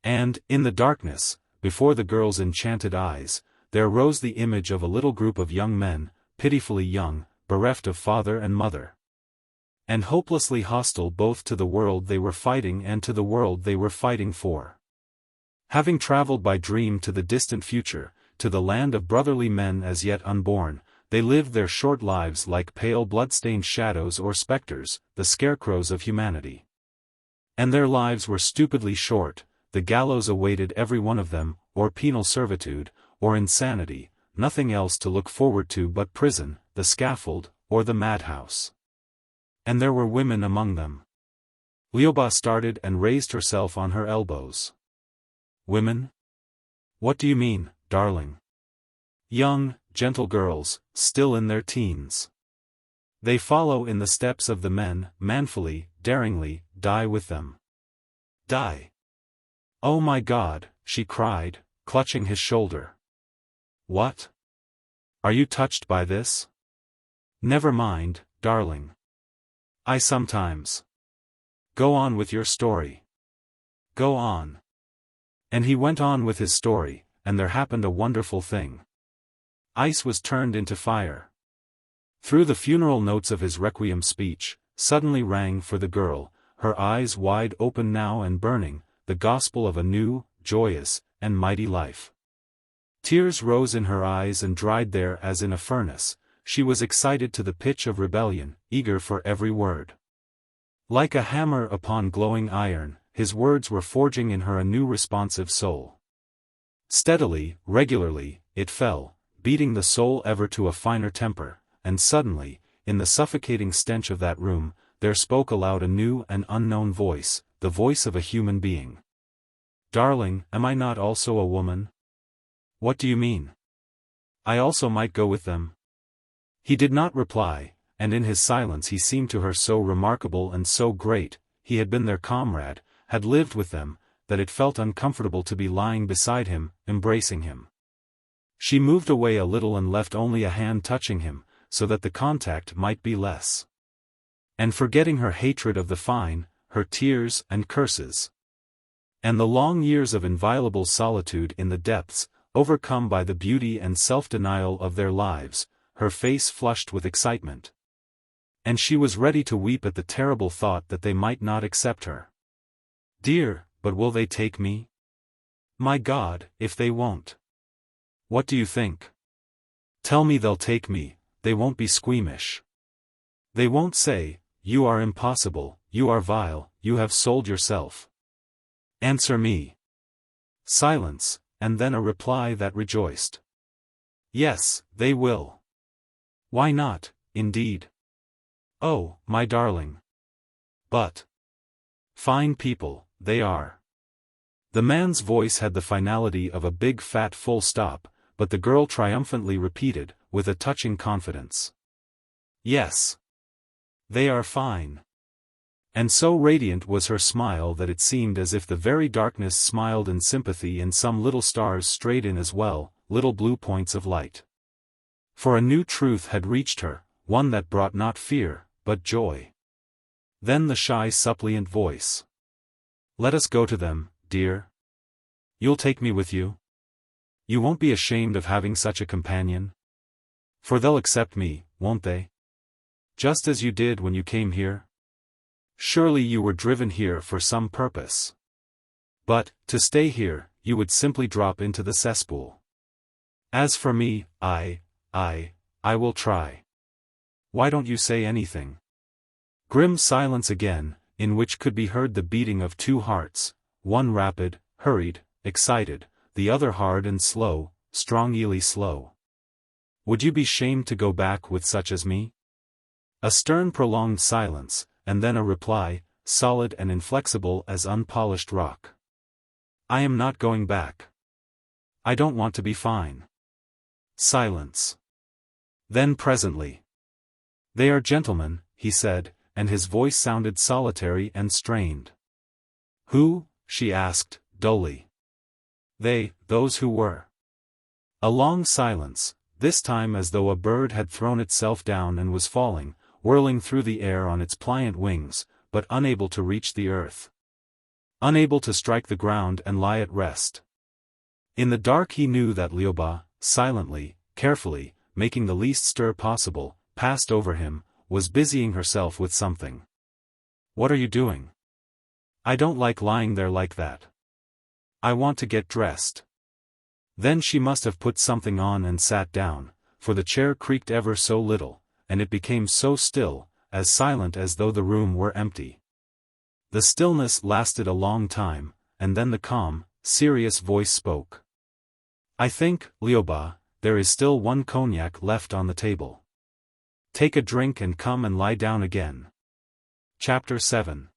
And, in the darkness, before the girl's enchanted eyes, there rose the image of a little group of young men, pitifully young, bereft of father and mother, and hopelessly hostile both to the world they were fighting and to the world they were fighting for. Having traveled by dream to the distant future, to the land of brotherly men as yet unborn, they lived their short lives like pale blood-stained shadows or specters, the scarecrows of humanity. And their lives were stupidly short. The gallows awaited every one of them, or penal servitude, or insanity, nothing else to look forward to but prison, the scaffold, or the madhouse. And there were women among them. Lioba started and raised herself on her elbows. Women? What do you mean, darling? Young, gentle girls, still in their teens. They follow in the steps of the men, manfully, daringly, die with them. Die. Oh my God, she cried, clutching his shoulder. What? Are you touched by this? Never mind, darling. I sometimes. Go on with your story. Go on. And he went on with his story, and there happened a wonderful thing. Ice was turned into fire. Through the funeral notes of his requiem speech, suddenly rang for the girl, her eyes wide open now and burning, the gospel of a new, joyous, and mighty life. Tears rose in her eyes and dried there as in a furnace. She was excited to the pitch of rebellion, eager for every word. Like a hammer upon glowing iron, his words were forging in her a new responsive soul. Steadily, regularly, it fell, beating the soul ever to a finer temper, and suddenly, in the suffocating stench of that room, there spoke aloud a new and unknown voice, the voice of a human being. Darling, am I not also a woman? What do you mean? I also might go with them. He did not reply, and in his silence he seemed to her so remarkable and so great, he had been their comrade, had lived with them, that it felt uncomfortable to be lying beside him, embracing him. She moved away a little and left only a hand touching him, so that the contact might be less. And forgetting her hatred of the fine, her tears and curses, and the long years of inviolable solitude in the depths, overcome by the beauty and self-denial of their lives, her face flushed with excitement. And she was ready to weep at the terrible thought that they might not accept her. Dear, but will they take me? My God, if they won't. What do you think? Tell me they'll take me, they won't be squeamish. They won't say, you are impossible, you are vile, you have sold yourself. Answer me. Silence, and then a reply that rejoiced. Yes, they will. Why not, indeed? Oh, my darling. But. Fine people, they are. The man's voice had the finality of a big fat full stop, but the girl triumphantly repeated, with a touching confidence. Yes. They are fine. And so radiant was her smile that it seemed as if the very darkness smiled in sympathy, and some little stars strayed in as well, little blue points of light. For a new truth had reached her, one that brought not fear, but joy. Then the shy suppliant voice. Let us go to them, dear. You'll take me with you? You won't be ashamed of having such a companion? For they'll accept me, won't they? Just as you did when you came here? Surely you were driven here for some purpose. But, to stay here, you would simply drop into the cesspool. As for me, I will try. Why don't you say anything? Grim silence again, in which could be heard the beating of two hearts, one rapid, hurried, excited, the other hard and slow, strongly slow. Would you be shamed to go back with such as me? A stern prolonged silence, and then a reply, solid and inflexible as unpolished rock. I am not going back. I don't want to be fine. Silence. Then presently. They are gentlemen, he said, and his voice sounded solitary and strained. Who? She asked, dully. They, those who were. A long silence, this time as though a bird had thrown itself down and was falling, whirling through the air on its pliant wings, but unable to reach the earth. Unable to strike the ground and lie at rest. In the dark he knew that Lioba, silently, carefully, making the least stir possible, passed over him, was busying herself with something. "What are you doing? I don't like lying there like that. I want to get dressed." Then she must have put something on and sat down, for the chair creaked ever so little, and it became so still, as silent as though the room were empty. The stillness lasted a long time, and then the calm, serious voice spoke. "I think, Lioba, there is still one cognac left on the table. Take a drink and come and lie down again." Chapter 7.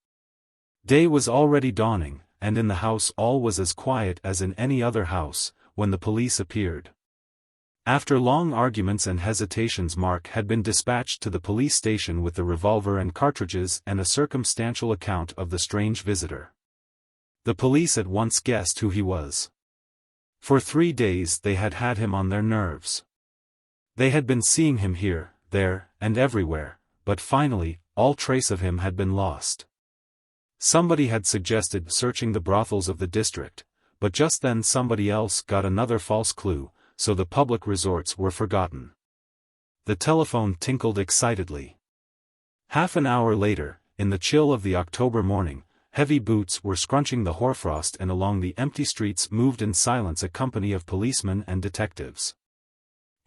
Day was already dawning, and in the house all was as quiet as in any other house, when the police appeared. After long arguments and hesitations, Mark had been dispatched to the police station with the revolver and cartridges and a circumstantial account of the strange visitor. The police at once guessed who he was. For 3 days they had had him on their nerves. They had been seeing him here, there, and everywhere, but finally, all trace of him had been lost. Somebody had suggested searching the brothels of the district, but just then somebody else got another false clue, so the public resorts were forgotten. The telephone tinkled excitedly. Half an hour later, in the chill of the October morning, heavy boots were scrunching the hoarfrost, and along the empty streets moved in silence a company of policemen and detectives.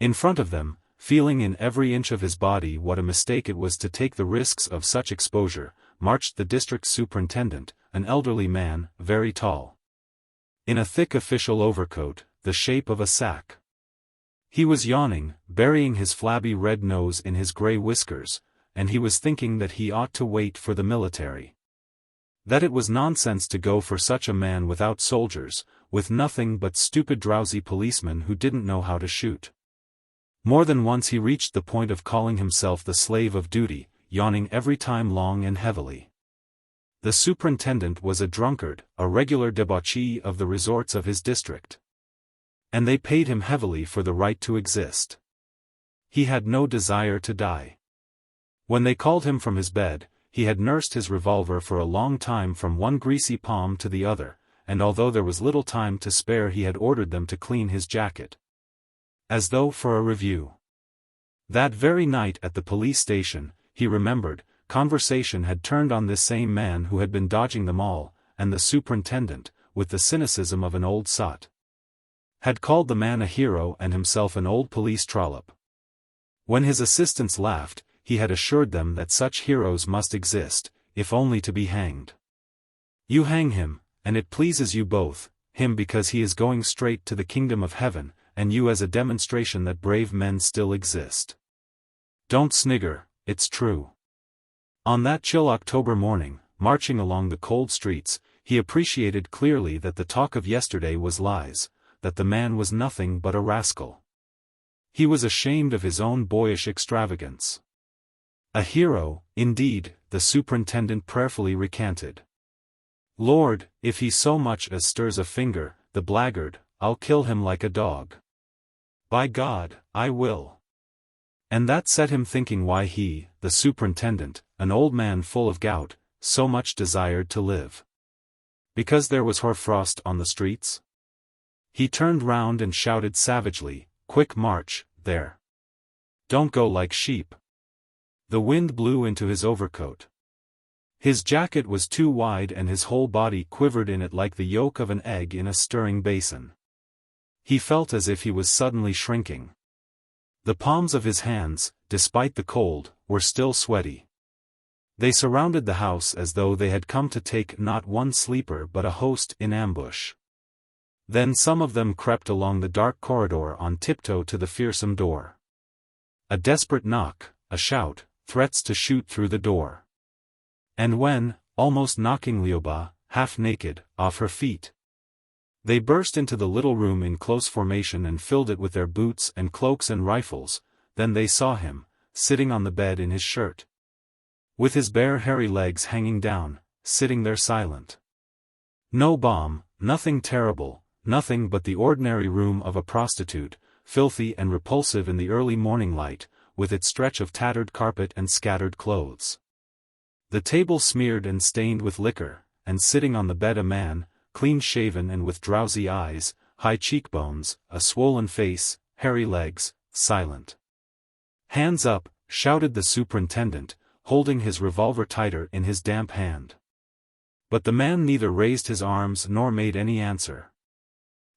In front of them, feeling in every inch of his body what a mistake it was to take the risks of such exposure, marched the district superintendent, an elderly man, very tall. In a thick official overcoat, the shape of a sack. He was yawning, burying his flabby red nose in his grey whiskers, and he was thinking that he ought to wait for the military. That it was nonsense to go for such a man without soldiers, with nothing but stupid drowsy policemen who didn't know how to shoot. More than once he reached the point of calling himself the slave of duty, yawning every time long and heavily. The superintendent was a drunkard, a regular debauchee of the resorts of his district. And they paid him heavily for the right to exist. He had no desire to die. When they called him from his bed, he had nursed his revolver for a long time from one greasy palm to the other, and although there was little time to spare he had ordered them to clean his jacket. As though for a review. That very night at the police station, he remembered, conversation had turned on this same man who had been dodging them all, and the superintendent, with the cynicism of an old sot, had called the man a hero and himself an old police trollop. When his assistants laughed, he had assured them that such heroes must exist, if only to be hanged. You hang him, and it pleases you both, him because he is going straight to the kingdom of heaven, and you as a demonstration that brave men still exist. Don't snigger, it's true. On that chill October morning, marching along the cold streets, he appreciated clearly that the talk of yesterday was lies, that the man was nothing but a rascal. He was ashamed of his own boyish extravagance. A hero, indeed, the superintendent prayerfully recanted. Lord, if he so much as stirs a finger, the blackguard, I'll kill him like a dog. By God, I will. And that set him thinking why he, the superintendent, an old man full of gout, so much desired to live. Because there was hoarfrost on the streets? He turned round and shouted savagely, "Quick march, there! Don't go like sheep!" The wind blew into his overcoat. His jacket was too wide and his whole body quivered in it like the yolk of an egg in a stirring basin. He felt as if he was suddenly shrinking. The palms of his hands, despite the cold, were still sweaty. They surrounded the house as though they had come to take not one sleeper but a host in ambush. Then some of them crept along the dark corridor on tiptoe to the fearsome door. A desperate knock, a shout, threats to shoot through the door. And when, almost knocking Lioba, half naked, off her feet, they burst into the little room in close formation and filled it with their boots and cloaks and rifles, then they saw him, sitting on the bed in his shirt, with his bare hairy legs hanging down, sitting there silent. No bomb, nothing terrible, nothing but the ordinary room of a prostitute, filthy and repulsive in the early morning light, with its stretch of tattered carpet and scattered clothes. The table smeared and stained with liquor, and sitting on the bed a man, clean-shaven and with drowsy eyes, high cheekbones, a swollen face, hairy legs, silent. "Hands up," shouted the superintendent, holding his revolver tighter in his damp hand. But the man neither raised his arms nor made any answer.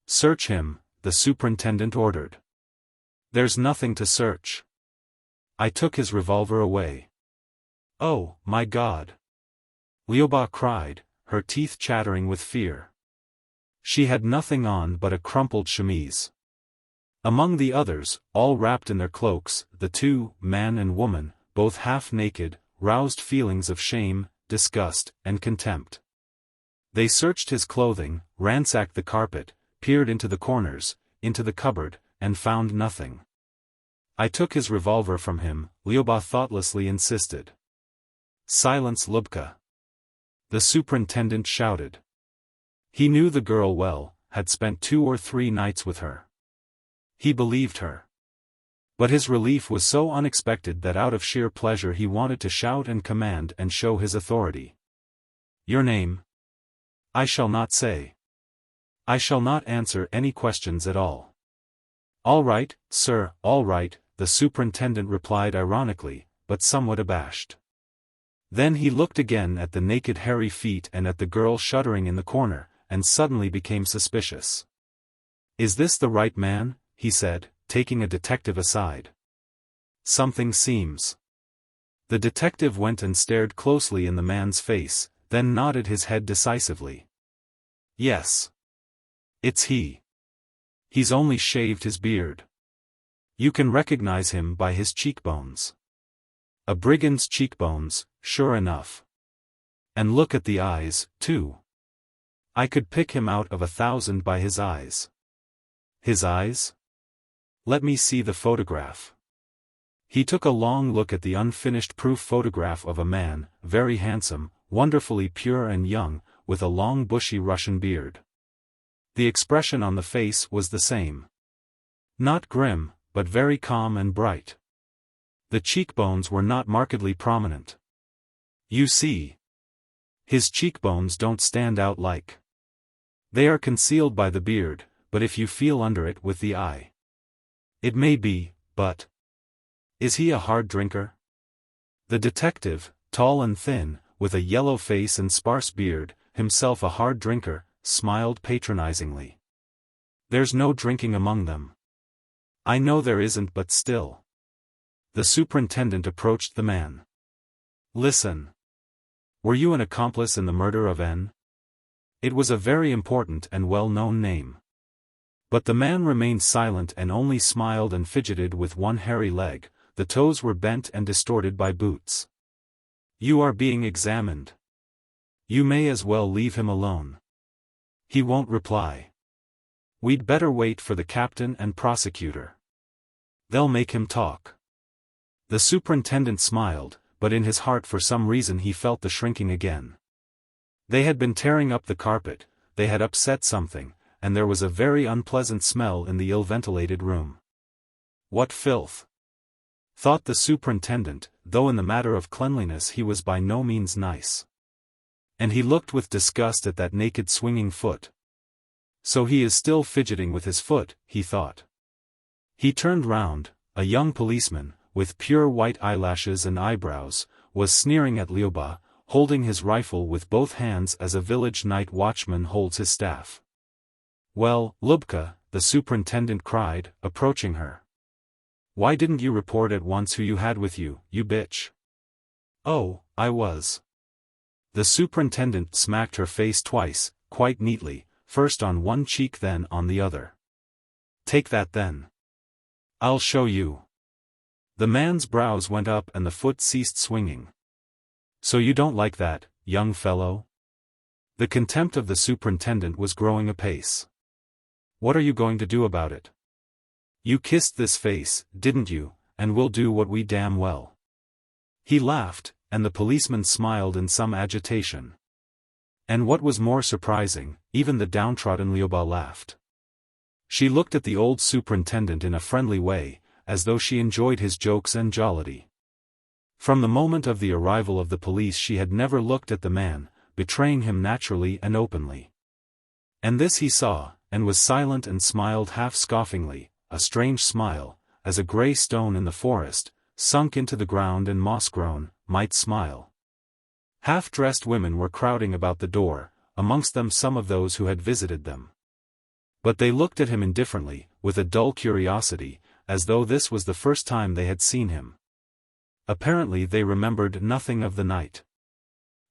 "Search him," the superintendent ordered. "There's nothing to search." I took his revolver away. "Oh, my God!" Lyuba cried, her teeth chattering with fear. She had nothing on but a crumpled chemise. Among the others, all wrapped in their cloaks, the two, man and woman, both half-naked, roused feelings of shame, disgust, and contempt. They searched his clothing, ransacked the carpet, peered into the corners, into the cupboard, and found nothing. I took his revolver from him, Lyuba thoughtlessly insisted. "Silence, Lyubka!" the superintendent shouted. He knew the girl well, had spent 2 or 3 nights with her. He believed her. But his relief was so unexpected that out of sheer pleasure he wanted to shout and command and show his authority. "Your name?" "I shall not say. I shall not answer any questions at all." "All right, sir, all right," the superintendent replied ironically, but somewhat abashed. Then he looked again at the naked hairy feet and at the girl shuddering in the corner, and suddenly became suspicious. "Is this the right man?" he said, taking a detective aside. "Something seems." The detective went and stared closely in the man's face, then nodded his head decisively. "Yes. It's he. He's only shaved his beard. You can recognize him by his cheekbones. A brigand's cheekbones, sure enough. And look at the eyes, too. I could pick him out of 1,000 by his eyes." "His eyes? Let me see the photograph." He took a long look at the unfinished proof photograph of a man, very handsome, wonderfully pure and young, with a long bushy Russian beard. The expression on the face was the same. Not grim, but very calm and bright. The cheekbones were not markedly prominent. You see, his cheekbones don't stand out like. They are concealed by the beard, but if you feel under it with the eye. It may be, but... Is he a hard drinker? The detective, tall and thin, with a yellow face and sparse beard, himself a hard drinker, smiled patronizingly. "There's no drinking among them." "I know there isn't, but still." The superintendent approached the man. "Listen. Were you an accomplice in the murder of N?" It was a very important and well-known name. But the man remained silent and only smiled and fidgeted with one hairy leg, the toes were bent and distorted by boots. "You are being examined. You may as well leave him alone. He won't reply. We'd better wait for the captain and prosecutor. They'll make him talk." The superintendent smiled, but in his heart for some reason he felt the shrinking again. They had been tearing up the carpet, they had upset something, and there was a very unpleasant smell in the ill-ventilated room. "What filth!" thought the superintendent, though in the matter of cleanliness he was by no means nice. And he looked with disgust at that naked swinging foot. So he is still fidgeting with his foot, he thought. He turned round. A young policeman, with pure white eyelashes and eyebrows, was sneering at Lyuba, holding his rifle with both hands as a village night watchman holds his staff. "Well, Lyubka," the superintendent cried, approaching her. "Why didn't you report at once who you had with you, you bitch?" "Oh, I was." The superintendent smacked her face twice, quite neatly, first on one cheek then on the other. "Take that then. I'll show you." The man's brows went up and the foot ceased swinging. "So you don't like that, young fellow?" The contempt of the superintendent was growing apace. "What are you going to do about it? You kissed this face, didn't you, and we'll do what we damn well." He laughed, and the policeman smiled in some agitation. And what was more surprising, even the downtrodden Lyuba laughed. She looked at the old superintendent in a friendly way, as though she enjoyed his jokes and jollity. From the moment of the arrival of the police she had never looked at the man, betraying him naturally and openly. And this he saw, and was silent and smiled half scoffingly, a strange smile, as a grey stone in the forest, sunk into the ground and moss-grown, might smile. Half-dressed women were crowding about the door, amongst them some of those who had visited them. But they looked at him indifferently, with a dull curiosity, as though this was the first time they had seen him. Apparently they remembered nothing of the night.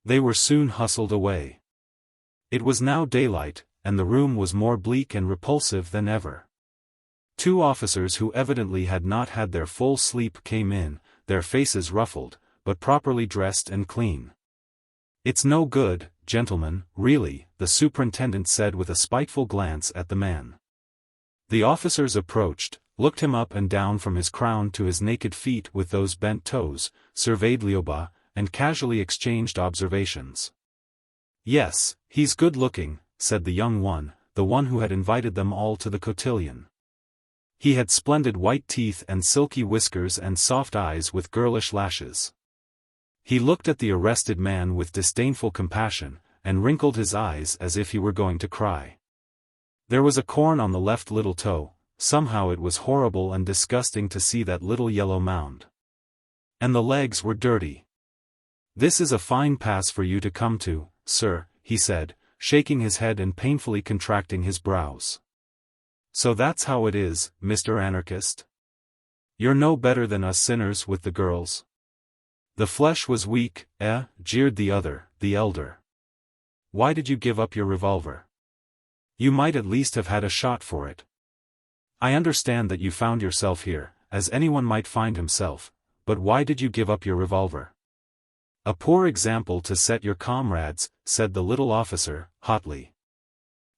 They were soon hustled away. It was now daylight, and the room was more bleak and repulsive than ever. Two officers who evidently had not had their full sleep came in, their faces ruffled, but properly dressed and clean. "It's no good, gentlemen, really," the superintendent said with a spiteful glance at the man. The officers approached, looked him up and down from his crown to his naked feet with those bent toes, surveyed Lyuba, and casually exchanged observations. "Yes, he's good-looking," said the young one, the one who had invited them all to the cotillion. He had splendid white teeth and silky whiskers and soft eyes with girlish lashes. He looked at the arrested man with disdainful compassion, and wrinkled his eyes as if he were going to cry. There was a corn on the left little toe. Somehow it was horrible and disgusting to see that little yellow mound. And the legs were dirty. "This is a fine pass for you to come to, sir," he said, shaking his head and painfully contracting his brows. "So that's how it is, Mr. Anarchist? You're no better than us sinners with the girls." "The flesh was weak, jeered the other, the elder. "Why did you give up your revolver? You might at least have had a shot for it. I understand that you found yourself here, as anyone might find himself, but why did you give up your revolver?" "A poor example to set your comrades," said the little officer, hotly.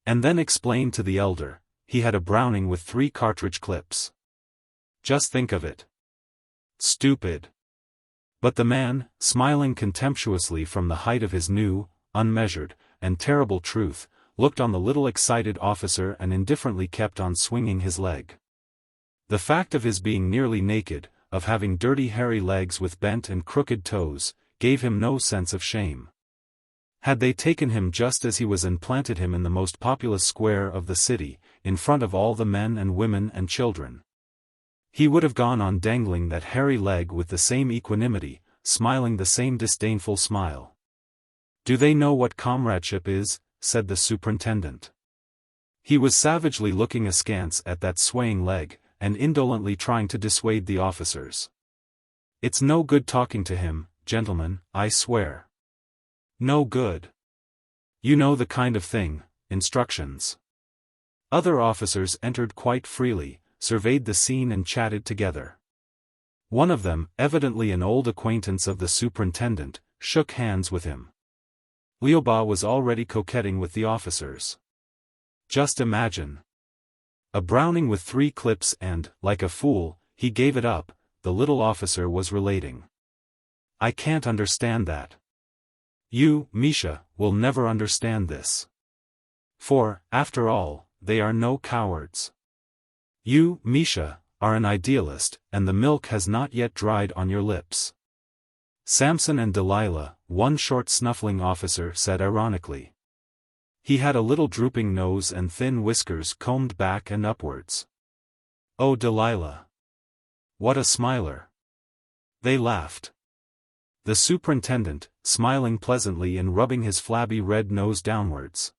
And then explained to the elder, he had a Browning with 3 cartridge clips. Just think of it. Stupid. But the man, smiling contemptuously from the height of his new, unmeasured, and terrible truth, looked on the little excited officer and indifferently kept on swinging his leg. The fact of his being nearly naked, of having dirty hairy legs with bent and crooked toes, gave him no sense of shame. Had they taken him just as he was and planted him in the most populous square of the city, in front of all the men and women and children, he would have gone on dangling that hairy leg with the same equanimity, smiling the same disdainful smile. "Do they know what comradeship is?" said the superintendent. He was savagely looking askance at that swaying leg, and indolently trying to dissuade the officers. "It's no good talking to him, gentlemen, I swear. No good. You know the kind of thing, instructions." Other officers entered quite freely, surveyed the scene and chatted together. One of them, evidently an old acquaintance of the superintendent, shook hands with him. Lyuba was already coquetting with the officers. Just imagine. A Browning with 3 clips and, like a fool, he gave it up, the little officer was relating. "I can't understand that. You, Misha, will never understand this. For, after all, they are no cowards. You, Misha, are an idealist, and the milk has not yet dried on your lips." Samson and Delilah, one short snuffling officer said ironically. He had a little drooping nose and thin whiskers combed back and upwards. "Oh Delilah! What a smiler!" They laughed. The superintendent, smiling pleasantly and rubbing his flabby red nose downwards,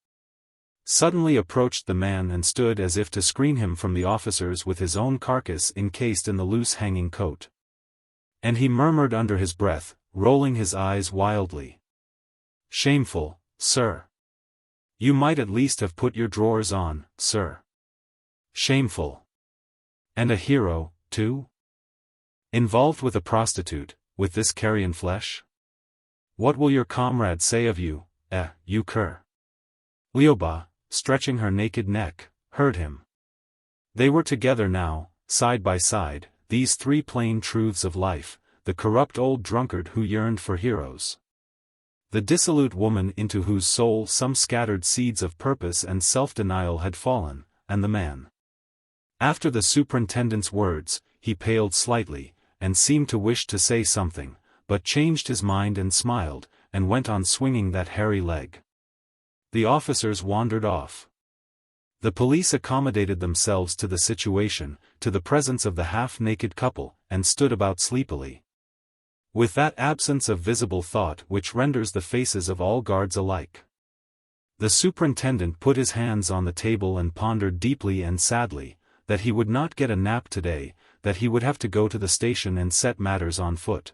suddenly approached the man and stood as if to screen him from the officers with his own carcass encased in the loose hanging coat. And he murmured under his breath, rolling his eyes wildly, "Shameful, sir. You might at least have put your drawers on, sir. Shameful. And a hero, too? Involved with a prostitute, with this carrion flesh? What will your comrades say of you, you cur?" Lyuba, stretching her naked neck, heard him. They were together now, side by side, these 3 plain truths of life, the corrupt old drunkard who yearned for heroes, the dissolute woman into whose soul some scattered seeds of purpose and self-denial had fallen, and the man. After the superintendent's words, he paled slightly, and seemed to wish to say something, but changed his mind and smiled, and went on swinging that hairy leg. The officers wandered off. The police accommodated themselves to the situation, to the presence of the half-naked couple, and stood about sleepily. With that absence of visible thought which renders the faces of all guards alike. The superintendent put his hands on the table and pondered deeply and sadly, that he would not get a nap today, that he would have to go to the station and set matters on foot.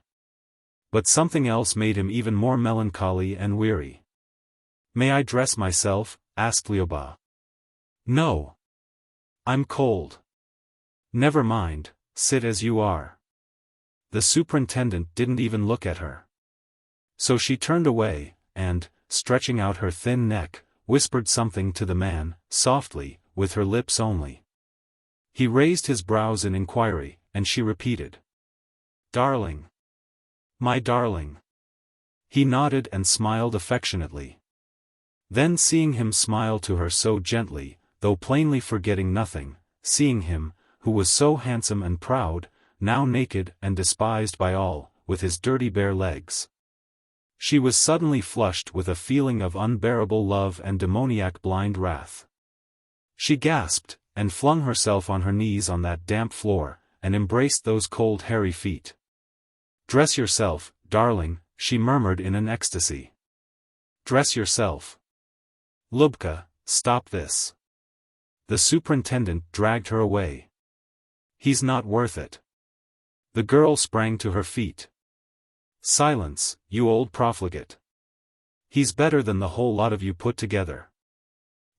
But something else made him even more melancholy and weary. "May I dress myself?" asked Lyuba. "No. I'm cold." "Never mind, sit as you are." The superintendent didn't even look at her. So she turned away, and, stretching out her thin neck, whispered something to the man, softly, with her lips only. He raised his brows in inquiry, and she repeated, "Darling. My darling." He nodded and smiled affectionately. Then seeing him smile to her so gently, though plainly forgetting nothing, seeing him, who was so handsome and proud, now naked and despised by all, with his dirty bare legs. She was suddenly flushed with a feeling of unbearable love and demoniac blind wrath. She gasped, and flung herself on her knees on that damp floor, and embraced those cold hairy feet. "Dress yourself, darling," she murmured in an ecstasy. "Dress yourself. Lubka, stop this." The superintendent dragged her away. "He's not worth it." The girl sprang to her feet. "Silence, you old profligate. He's better than the whole lot of you put together.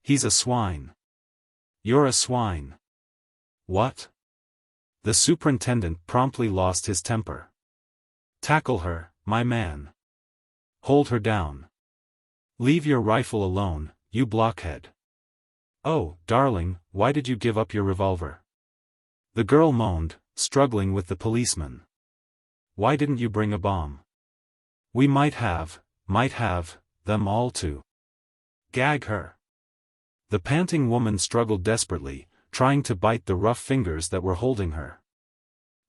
He's a swine. You're a swine." "What?" The superintendent promptly lost his temper. "Tackle her, my man. Hold her down. Leave your rifle alone, you blockhead." "Oh, darling, why did you give up your revolver?" The girl moaned, struggling with the policeman. "Why didn't you bring a bomb? We might have them all to gag her." The panting woman struggled desperately, trying to bite the rough fingers that were holding her.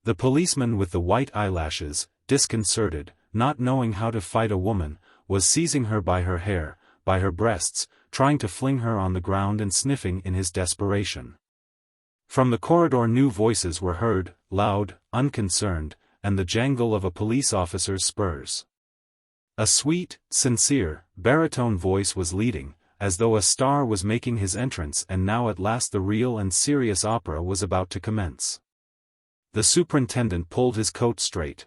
The policeman with the white eyelashes, disconcerted, not knowing how to fight a woman, was seizing her by her hair, by her breasts, trying to fling her on the ground and sniffing in his desperation. From the corridor new voices were heard, loud, unconcerned, and the jangle of a police officer's spurs. A sweet, sincere, baritone voice was leading, as though a star was making his entrance, and now at last the real and serious opera was about to commence. The superintendent pulled his coat straight.